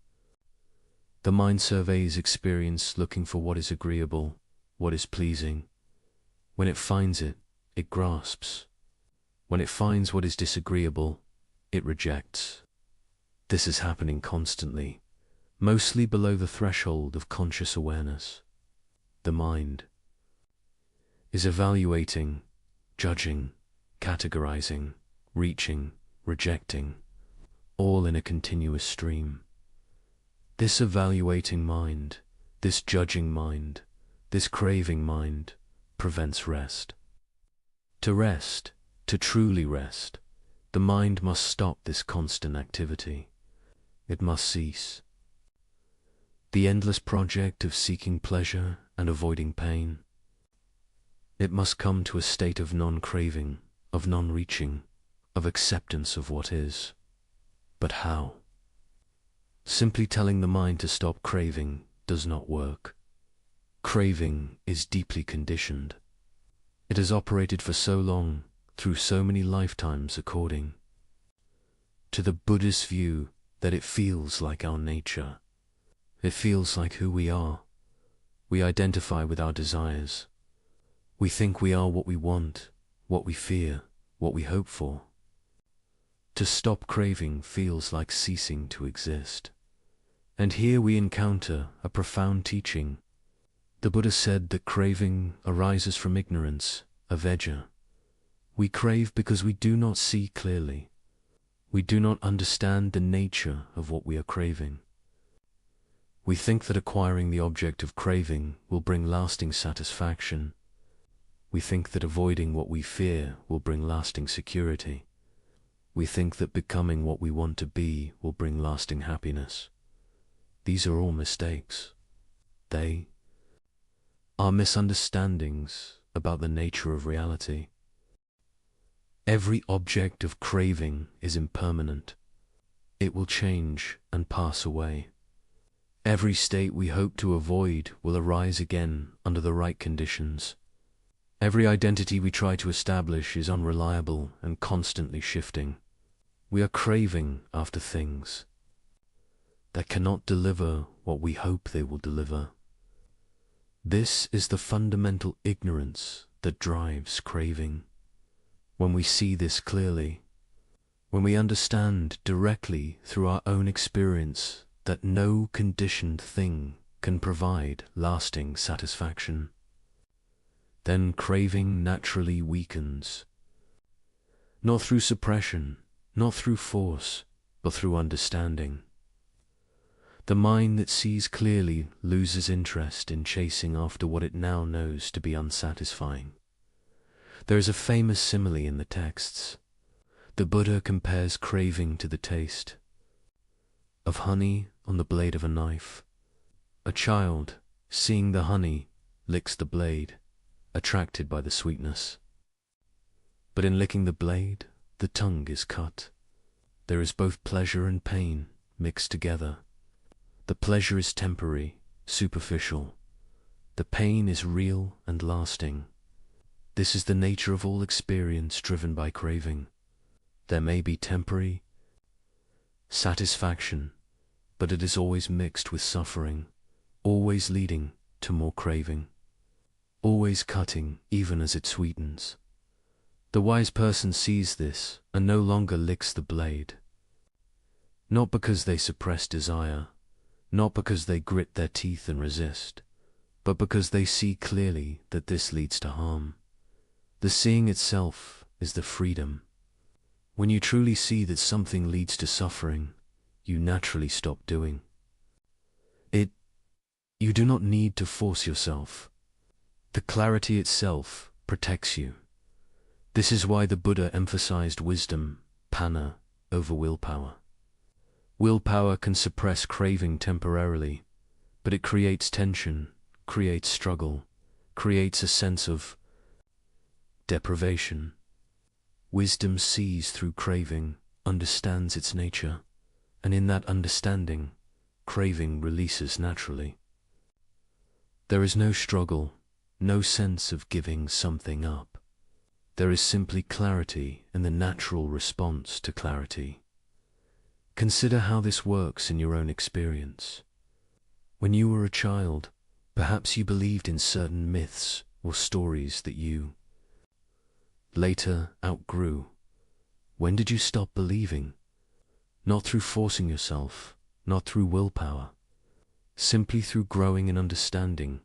The mind surveys experience looking for what is agreeable, what is pleasing. When it finds it, it grasps. When it finds what is disagreeable, it rejects. This is happening constantly, mostly below the threshold of conscious awareness. The mind is evaluating, judging, categorizing, reaching, rejecting, all in a continuous stream. This evaluating mind, this judging mind, this craving mind prevents rest. To rest, to truly rest, the mind must stop this constant activity. It must cease. The endless project of seeking pleasure and avoiding pain. It must come to a state of non-craving, of non-reaching, of acceptance of what is. But how? Simply telling the mind to stop craving does not work. Craving is deeply conditioned. It has operated for so long through so many lifetimes according to the Buddhist view that it feels like our nature. It feels like who we are. We identify with our desires. We think we are what we want, what we fear, what we hope for. To stop craving feels like ceasing to exist. And here we encounter a profound teaching. The Buddha said that craving arises from ignorance, avidya. We crave because we do not see clearly. We do not understand the nature of what we are craving. We think that acquiring the object of craving will bring lasting satisfaction. We think that avoiding what we fear will bring lasting security. We think that becoming what we want to be will bring lasting happiness. These are all mistakes. They are misunderstandings about the nature of reality. Every object of craving is impermanent. It will change and pass away. Every state we hope to avoid will arise again under the right conditions. Every identity we try to establish is unreliable and constantly shifting. We are craving after things that cannot deliver what we hope they will deliver. This is the fundamental ignorance that drives craving. When we see this clearly, when we understand directly through our own experience that no conditioned thing can provide lasting satisfaction, then craving naturally weakens. Not through suppression, not through force, but through understanding. The mind that sees clearly loses interest in chasing after what it now knows to be unsatisfying. There is a famous simile in the texts. The Buddha compares craving to the taste of honey on the blade of a knife. A child, seeing the honey, licks the blade, attracted by the sweetness. But in licking the blade, the tongue is cut. There is both pleasure and pain mixed together. The pleasure is temporary, superficial. The pain is real and lasting. This is the nature of all experience driven by craving. There may be temporary satisfaction, but it is always mixed with suffering, always leading to more craving, always cutting even as it sweetens. The wise person sees this and no longer licks the blade. Not because they suppress desire, not because they grit their teeth and resist, but because they see clearly that this leads to harm. The seeing itself is the freedom. When you truly see that something leads to suffering, you naturally stop doing it. You do not need to force yourself. The clarity itself protects you. This is why the Buddha emphasized wisdom, panna, over willpower. Willpower can suppress craving temporarily, but it creates tension, creates struggle, creates a sense of deprivation. Wisdom sees through craving, understands its nature, and in that understanding, craving releases naturally. There is no struggle, no sense of giving something up. There is simply clarity and the natural response to clarity. Consider how this works in your own experience. When you were a child, perhaps you believed in certain myths or stories that you later outgrew. When did you stop believing? Not through forcing yourself, not through willpower, simply through growing in understanding,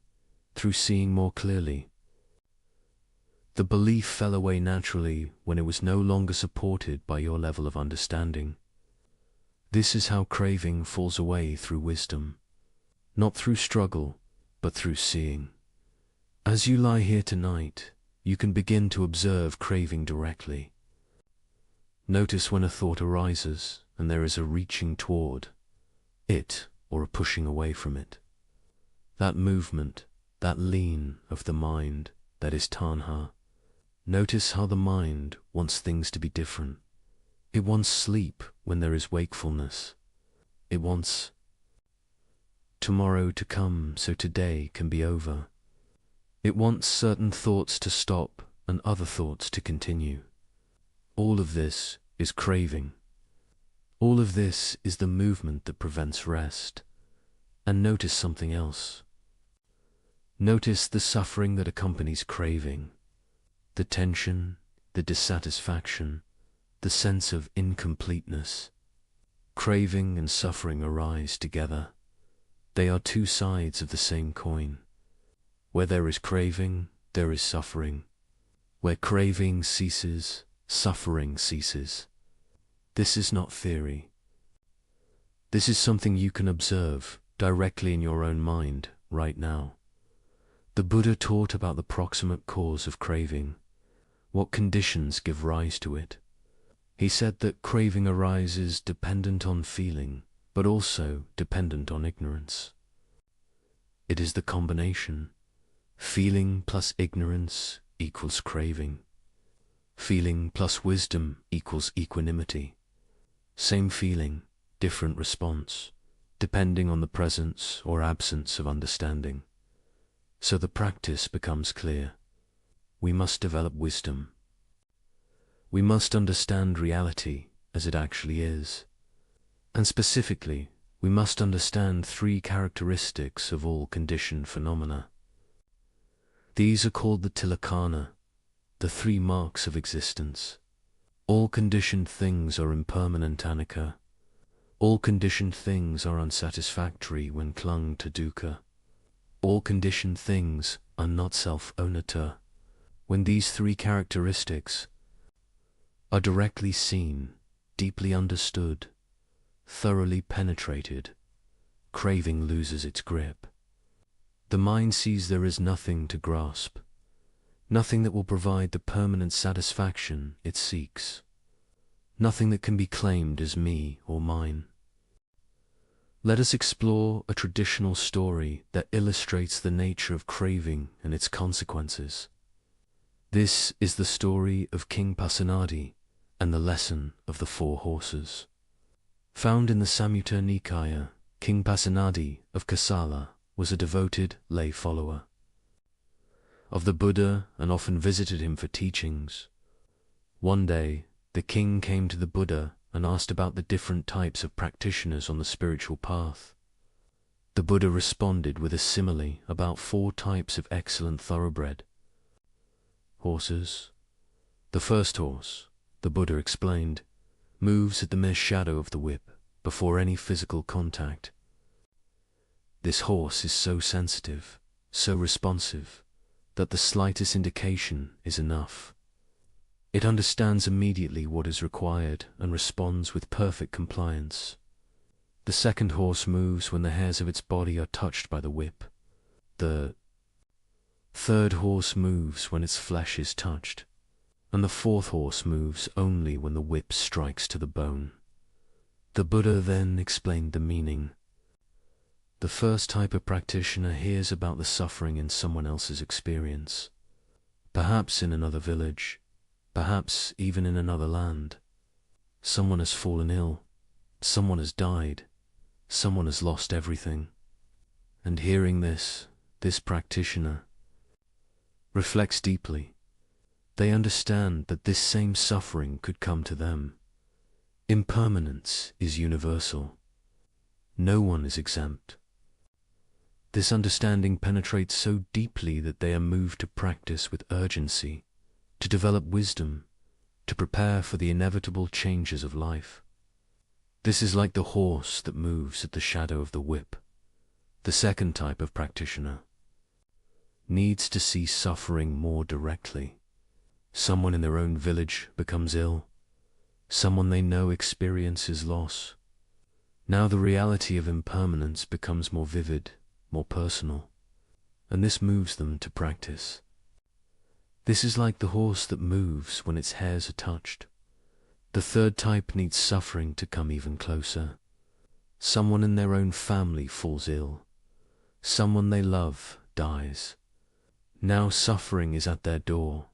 through seeing more clearly. The belief fell away naturally when it was no longer supported by your level of understanding. This is how craving falls away through wisdom, not through struggle, but through seeing. As you lie here tonight, you can begin to observe craving directly. Notice when a thought arises and there is a reaching toward it or a pushing away from it. That movement, that lean of the mind, that is tanha. Notice how the mind wants things to be different. It wants sleep when there is wakefulness. It wants tomorrow to come so today can be over. It wants certain thoughts to stop and other thoughts to continue. All of this is craving. All of this is the movement that prevents rest. And notice something else. Notice the suffering that accompanies craving, the tension, the dissatisfaction, the sense of incompleteness. Craving and suffering arise together. They are two sides of the same coin. Where there is craving, there is suffering. Where craving ceases, suffering ceases. This is not theory. This is something you can observe directly in your own mind right now. The Buddha taught about the proximate cause of craving, what conditions give rise to it. He said that craving arises dependent on feeling, but also dependent on ignorance. It is the combination. Feeling plus ignorance equals craving. Feeling plus wisdom equals equanimity. Same feeling, different response, depending on the presence or absence of understanding. So the practice becomes clear. We must develop wisdom. We must understand reality as it actually is. And specifically, we must understand three characteristics of all conditioned phenomena. These are called the tilakkhana, the three marks of existence. All conditioned things are impermanent anicca. All conditioned things are unsatisfactory when clung to dukkha. All conditioned things are not self-ownata. When these three characteristics are directly seen, deeply understood, thoroughly penetrated, craving loses its grip. The mind sees there is nothing to grasp, nothing that will provide the permanent satisfaction it seeks, nothing that can be claimed as me or mine. Let us explore a traditional story that illustrates the nature of craving and its consequences. This is the story of King Pasenadi and the lesson of the 4 horses. Found in the Samyutta Nikaya, King Pasenadi of Kosala was a devoted lay follower of the Buddha and often visited him for teachings. One day, the king came to the Buddha and asked about the different types of practitioners on the spiritual path. The Buddha responded with a simile about 4 types of excellent thoroughbred horses. The first horse, the Buddha explained, moves at the mere shadow of the whip before any physical contact. This horse is so sensitive, so responsive, that the slightest indication is enough. It understands immediately what is required and responds with perfect compliance. The second horse moves when the hairs of its body are touched by the whip. The third horse moves when its flesh is touched. And the fourth horse moves only when the whip strikes to the bone. The Buddha then explained the meaning. The first type of practitioner hears about the suffering in someone else's experience, perhaps in another village, perhaps even in another land. Someone has fallen ill, someone has died, someone has lost everything. And hearing this practitioner reflects deeply. They understand that this same suffering could come to them. Impermanence is universal. No one is exempt. This understanding penetrates so deeply that they are moved to practice with urgency, to develop wisdom, to prepare for the inevitable changes of life. This is like the horse that moves at the shadow of the whip. The second type of practitioner needs to see suffering more directly. Someone in their own village becomes ill. Someone they know experiences loss. Now the reality of impermanence becomes more vivid, more personal, and this moves them to practice. This is like the horse that moves when its hairs are touched. The third type needs suffering to come even closer. Someone in their own family falls ill. Someone they love dies. Now suffering is at their door,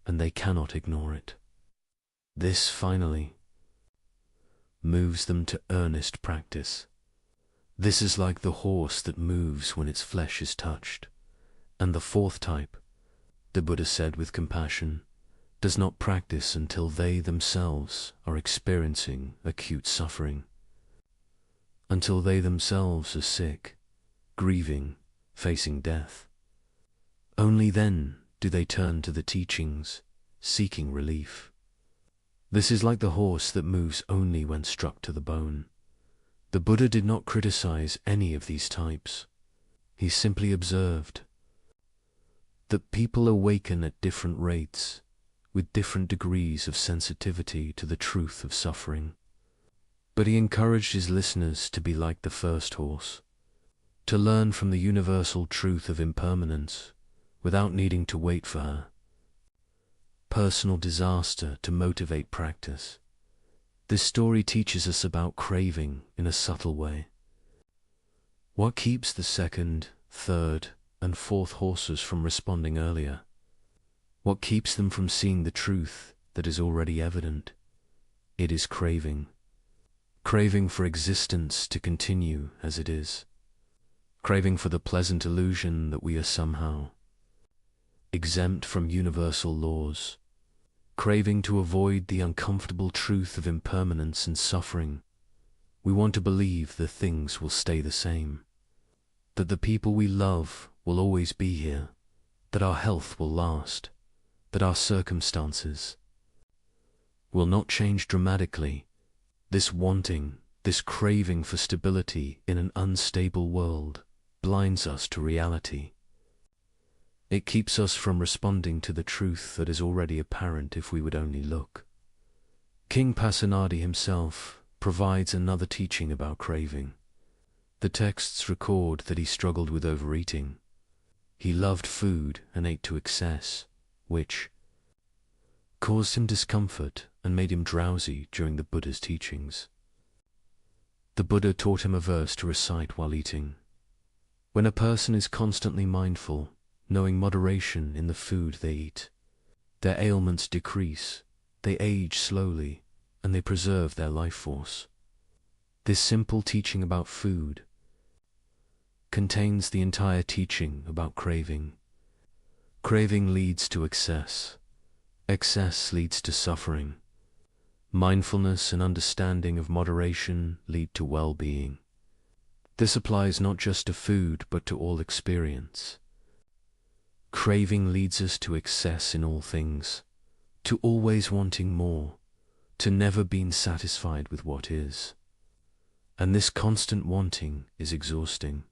and they cannot ignore it. This, finally, moves them to earnest practice. This is like the horse that moves when its flesh is touched. And the fourth type, the Buddha said with compassion, does not practice until they themselves are experiencing acute suffering, until they themselves are sick, grieving, facing death. Only then do they turn to the teachings, seeking relief. This is like the horse that moves only when struck to the bone. The Buddha did not criticize any of these types. He simply observed that people awaken at different rates, with different degrees of sensitivity to the truth of suffering. But he encouraged his listeners to be like the first horse, to learn from the universal truth of impermanence without needing to wait for her personal disaster to motivate practice. This story teaches us about craving in a subtle way. What keeps the second, third, and fourth horses from responding earlier? What keeps them from seeing the truth that is already evident? It is craving. Craving for existence to continue as it is. Craving for the pleasant illusion that we are somehow exempt from universal laws. Craving to avoid the uncomfortable truth of impermanence and suffering. We want to believe that things will stay the same, that the people we love will always be here, that our health will last, that our circumstances will not change dramatically. This wanting, this craving for stability in an unstable world blinds us to reality. It keeps us from responding to the truth that is already apparent if we would only look. King Pasenadi himself provides another teaching about craving. The texts record that he struggled with overeating. He loved food and ate to excess, which caused him discomfort and made him drowsy during the Buddha's teachings. The Buddha taught him a verse to recite while eating. When a person is constantly mindful, knowing moderation in the food they eat, their ailments decrease, they age slowly, and they preserve their life force. This simple teaching about food contains the entire teaching about craving. Craving leads to excess. Excess leads to suffering. Mindfulness and understanding of moderation lead to well-being. This applies not just to food, but to all experience. Craving leads us to excess in all things, to always wanting more, to never being satisfied with what is. And this constant wanting is exhausting.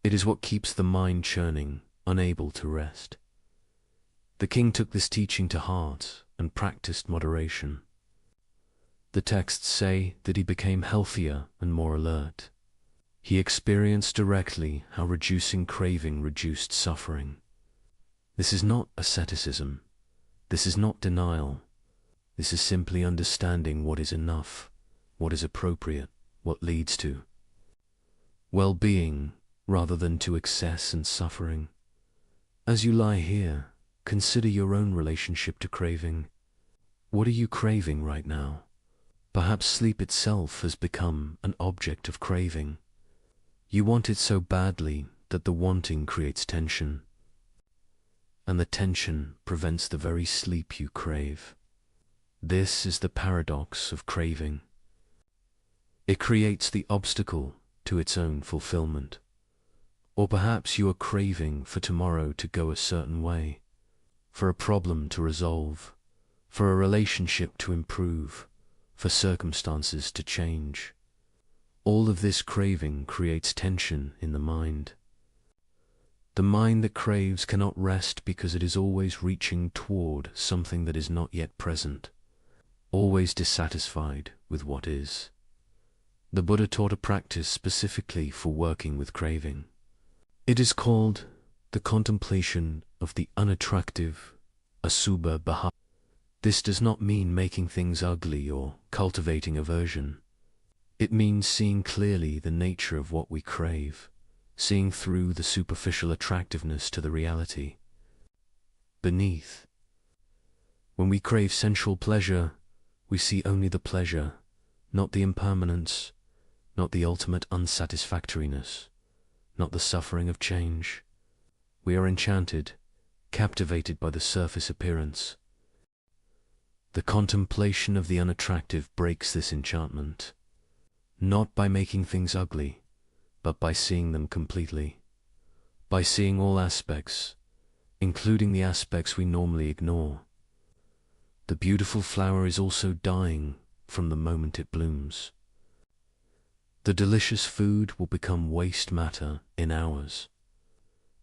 It is what keeps the mind churning, unable to rest. The king took this teaching to heart and practiced moderation. The texts say that he became healthier and more alert. He experienced directly how reducing craving reduced suffering. This is not asceticism. This is not denial. This is simply understanding what is enough, what is appropriate, what leads to well-being rather than to excess and suffering. As you lie here, consider your own relationship to craving. What are you craving right now? Perhaps sleep itself has become an object of craving. You want it so badly that the wanting creates tension, and the tension prevents the very sleep you crave. This is the paradox of craving. It creates the obstacle to its own fulfillment. Or perhaps you are craving for tomorrow to go a certain way, for a problem to resolve, for a relationship to improve, for circumstances to change. All of this craving creates tension in the mind. The mind that craves cannot rest because it is always reaching toward something that is not yet present, always dissatisfied with what is. The Buddha taught a practice specifically for working with craving. It is called the contemplation of the unattractive asubha bhava. This does not mean making things ugly or cultivating aversion. It means seeing clearly the nature of what we crave, seeing through the superficial attractiveness to the reality beneath. When we crave sensual pleasure, we see only the pleasure, not the impermanence, not the ultimate unsatisfactoriness, not the suffering of change. We are enchanted, captivated by the surface appearance. The contemplation of the unattractive breaks this enchantment, not by making things ugly, but by seeing them completely, by seeing all aspects, including the aspects we normally ignore. The beautiful flower is also dying from the moment it blooms. The delicious food will become waste matter in hours.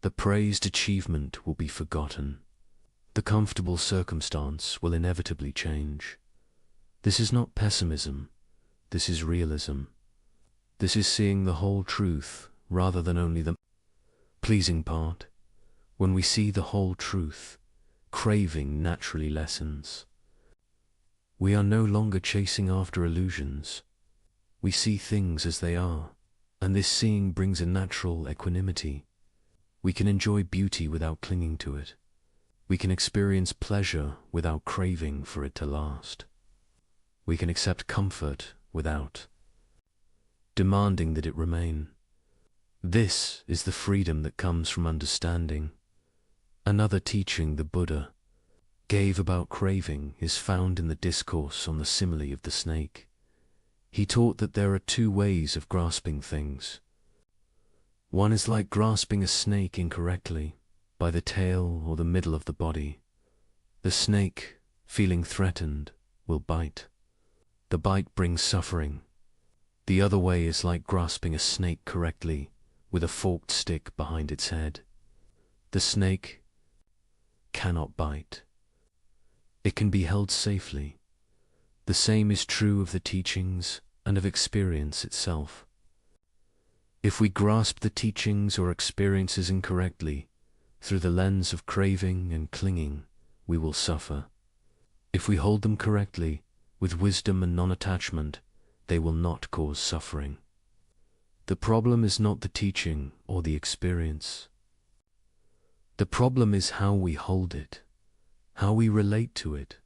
The praised achievement will be forgotten. The comfortable circumstance will inevitably change. This is not pessimism, this is realism. This is seeing the whole truth rather than only the pleasing part. When we see the whole truth, craving naturally lessens. We are no longer chasing after illusions. We see things as they are, and this seeing brings a natural equanimity. We can enjoy beauty without clinging to it. We can experience pleasure without craving for it to last. We can accept comfort without demanding that it remain. This is the freedom that comes from understanding. Another teaching the Buddha gave about craving is found in the discourse on the simile of the snake. He taught that there are two ways of grasping things. One is like grasping a snake incorrectly, by the tail or the middle of the body. The snake, feeling threatened, will bite. The bite brings suffering. The other way is like grasping a snake correctly, with a forked stick behind its head. The snake cannot bite. It can be held safely. The same is true of the teachings and of experience itself. If we grasp the teachings or experiences incorrectly, through the lens of craving and clinging, we will suffer. If we hold them correctly, with wisdom and non-attachment, they will not cause suffering. The problem is not the teaching or the experience. The problem is how we hold it, how we relate to it.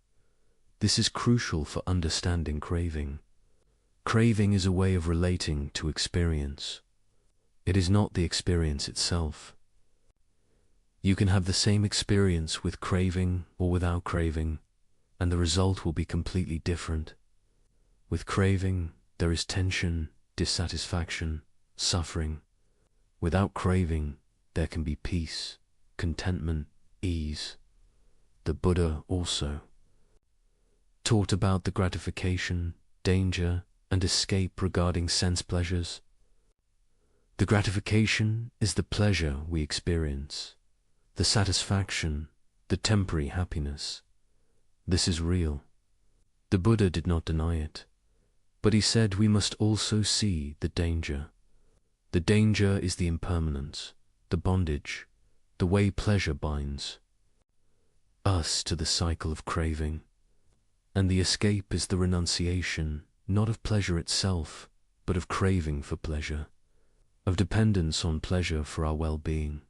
This is crucial for understanding craving. Craving is a way of relating to experience. It is not the experience itself. You can have the same experience with craving or without craving, and the result will be completely different. With craving, there is tension, dissatisfaction, suffering. Without craving, there can be peace, contentment, ease. The Buddha also taught about the gratification, danger, and escape regarding sense pleasures. The gratification is the pleasure we experience, the satisfaction, the temporary happiness. This is real. The Buddha did not deny it, but he said we must also see the danger. The danger is the impermanence, the bondage, the way pleasure binds us to the cycle of craving. And the escape is the renunciation, not of pleasure itself, but of craving for pleasure, of dependence on pleasure for our well-being.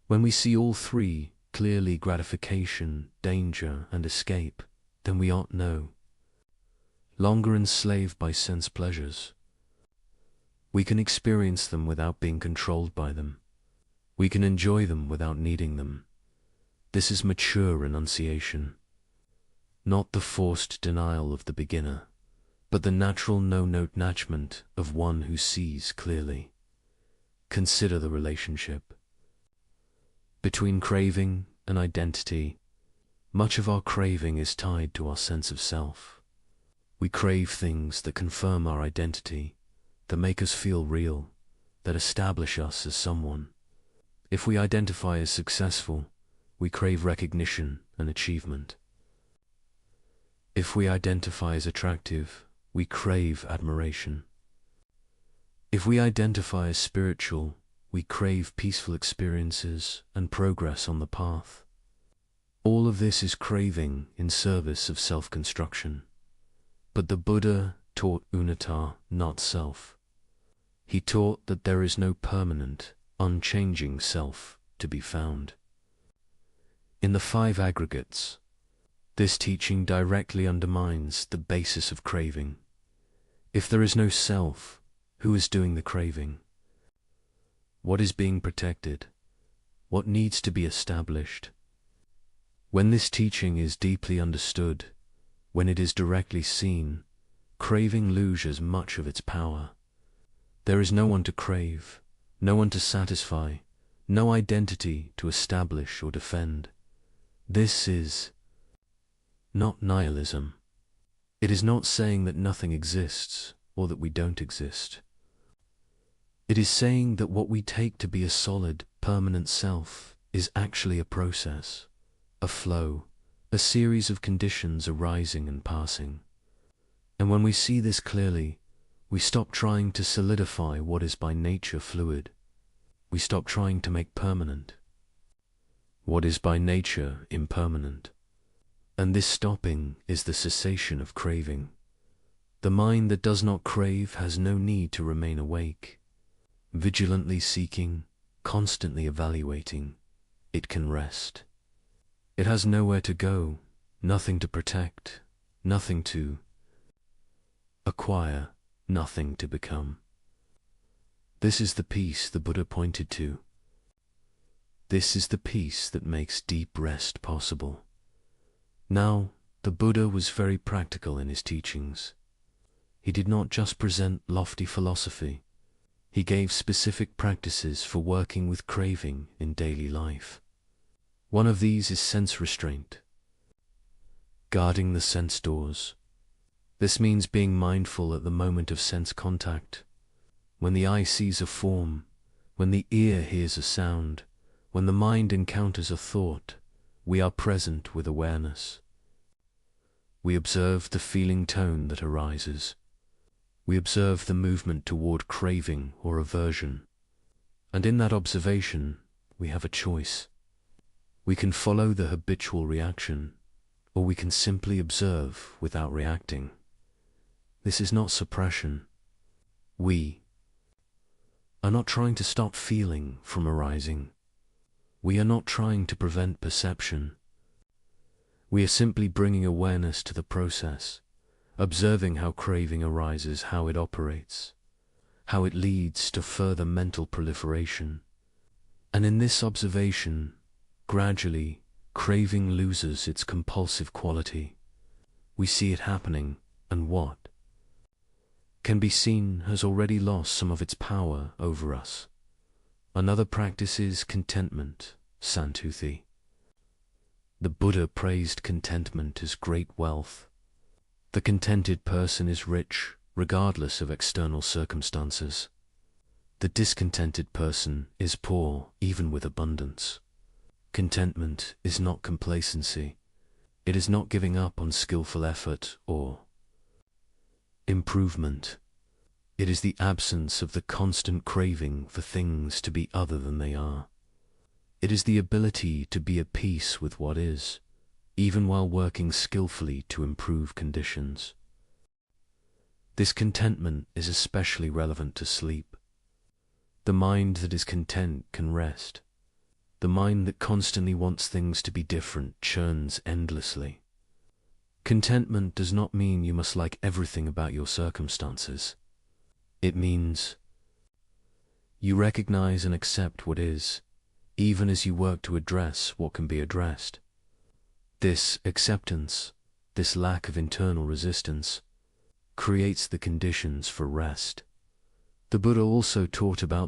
When we see all three clearly, gratification, danger, and escape, then we are no longer enslaved by sense pleasures. We can experience them without being controlled by them. We can enjoy them without needing them. This is mature renunciation, not the forced denial of the beginner, but the natural no-note attachment of one who sees clearly. Consider the relationship between craving and identity. Much of our craving is tied to our sense of self. We crave things that confirm our identity, that make us feel real, that establish us as someone. If we identify as successful, we crave recognition and achievement. If we identify as attractive, we crave admiration. If we identify as spiritual, we crave peaceful experiences and progress on the path. All of this is craving in service of self-construction. But the Buddha taught anatta, not self. He taught that there is no permanent, unchanging self to be found. In the five aggregates, this teaching directly undermines the basis of craving. If there is no self, who is doing the craving? What is being protected? What needs to be established? When this teaching is deeply understood, When it is directly seen, craving loses much of its power. There is no one to crave, no one to satisfy, no identity to establish or defend. This is not nihilism. It is not saying that nothing exists or that we don't exist. It is saying that what we take to be a solid, permanent self is actually a process, a flow, a series of conditions arising and passing. And when we see this clearly, we stop trying to solidify what is by nature fluid. We stop trying to make permanent what is by nature impermanent. And this stopping is the cessation of craving. The mind that does not crave has no need to remain awake, vigilantly seeking, constantly evaluating. It can rest. It has nowhere to go, nothing to protect, nothing to acquire, nothing to become. This is the peace the Buddha pointed to. This is the peace that makes deep rest possible. Now, the Buddha was very practical in his teachings. He did not just present lofty philosophy. He gave specific practices for working with craving in daily life. One of these is sense restraint, guarding the sense doors. This means being mindful at the moment of sense contact. When the eye sees a form, when the ear hears a sound, when the mind encounters a thought, we are present with awareness. We observe the feeling tone that arises. We observe the movement toward craving or aversion. And in that observation, we have a choice. We can follow the habitual reaction, or we can simply observe without reacting. This is not suppression. We are not trying to stop feeling from arising. We are not trying to prevent perception. We are simply bringing awareness to the process, observing how craving arises, how it operates, how it leads to further mental proliferation. And in this observation, gradually, craving loses its compulsive quality. We see it happening, and what can be seen has already lost some of its power over us. Another practice is contentment, santuthi. The Buddha praised contentment as great wealth. The contented person is rich, regardless of external circumstances. The discontented person is poor, even with abundance. Contentment is not complacency. It is not giving up on skillful effort or improvement. It is the absence of the constant craving for things to be other than they are. It is the ability to be at peace with what is, even while working skillfully to improve conditions. This contentment is especially relevant to sleep. The mind that is content can rest. The mind that constantly wants things to be different churns endlessly. Contentment does not mean you must like everything about your circumstances. It means you recognize and accept what is, even as you work to address what can be addressed. This acceptance, this lack of internal resistance, creates the conditions for rest. The Buddha also taught about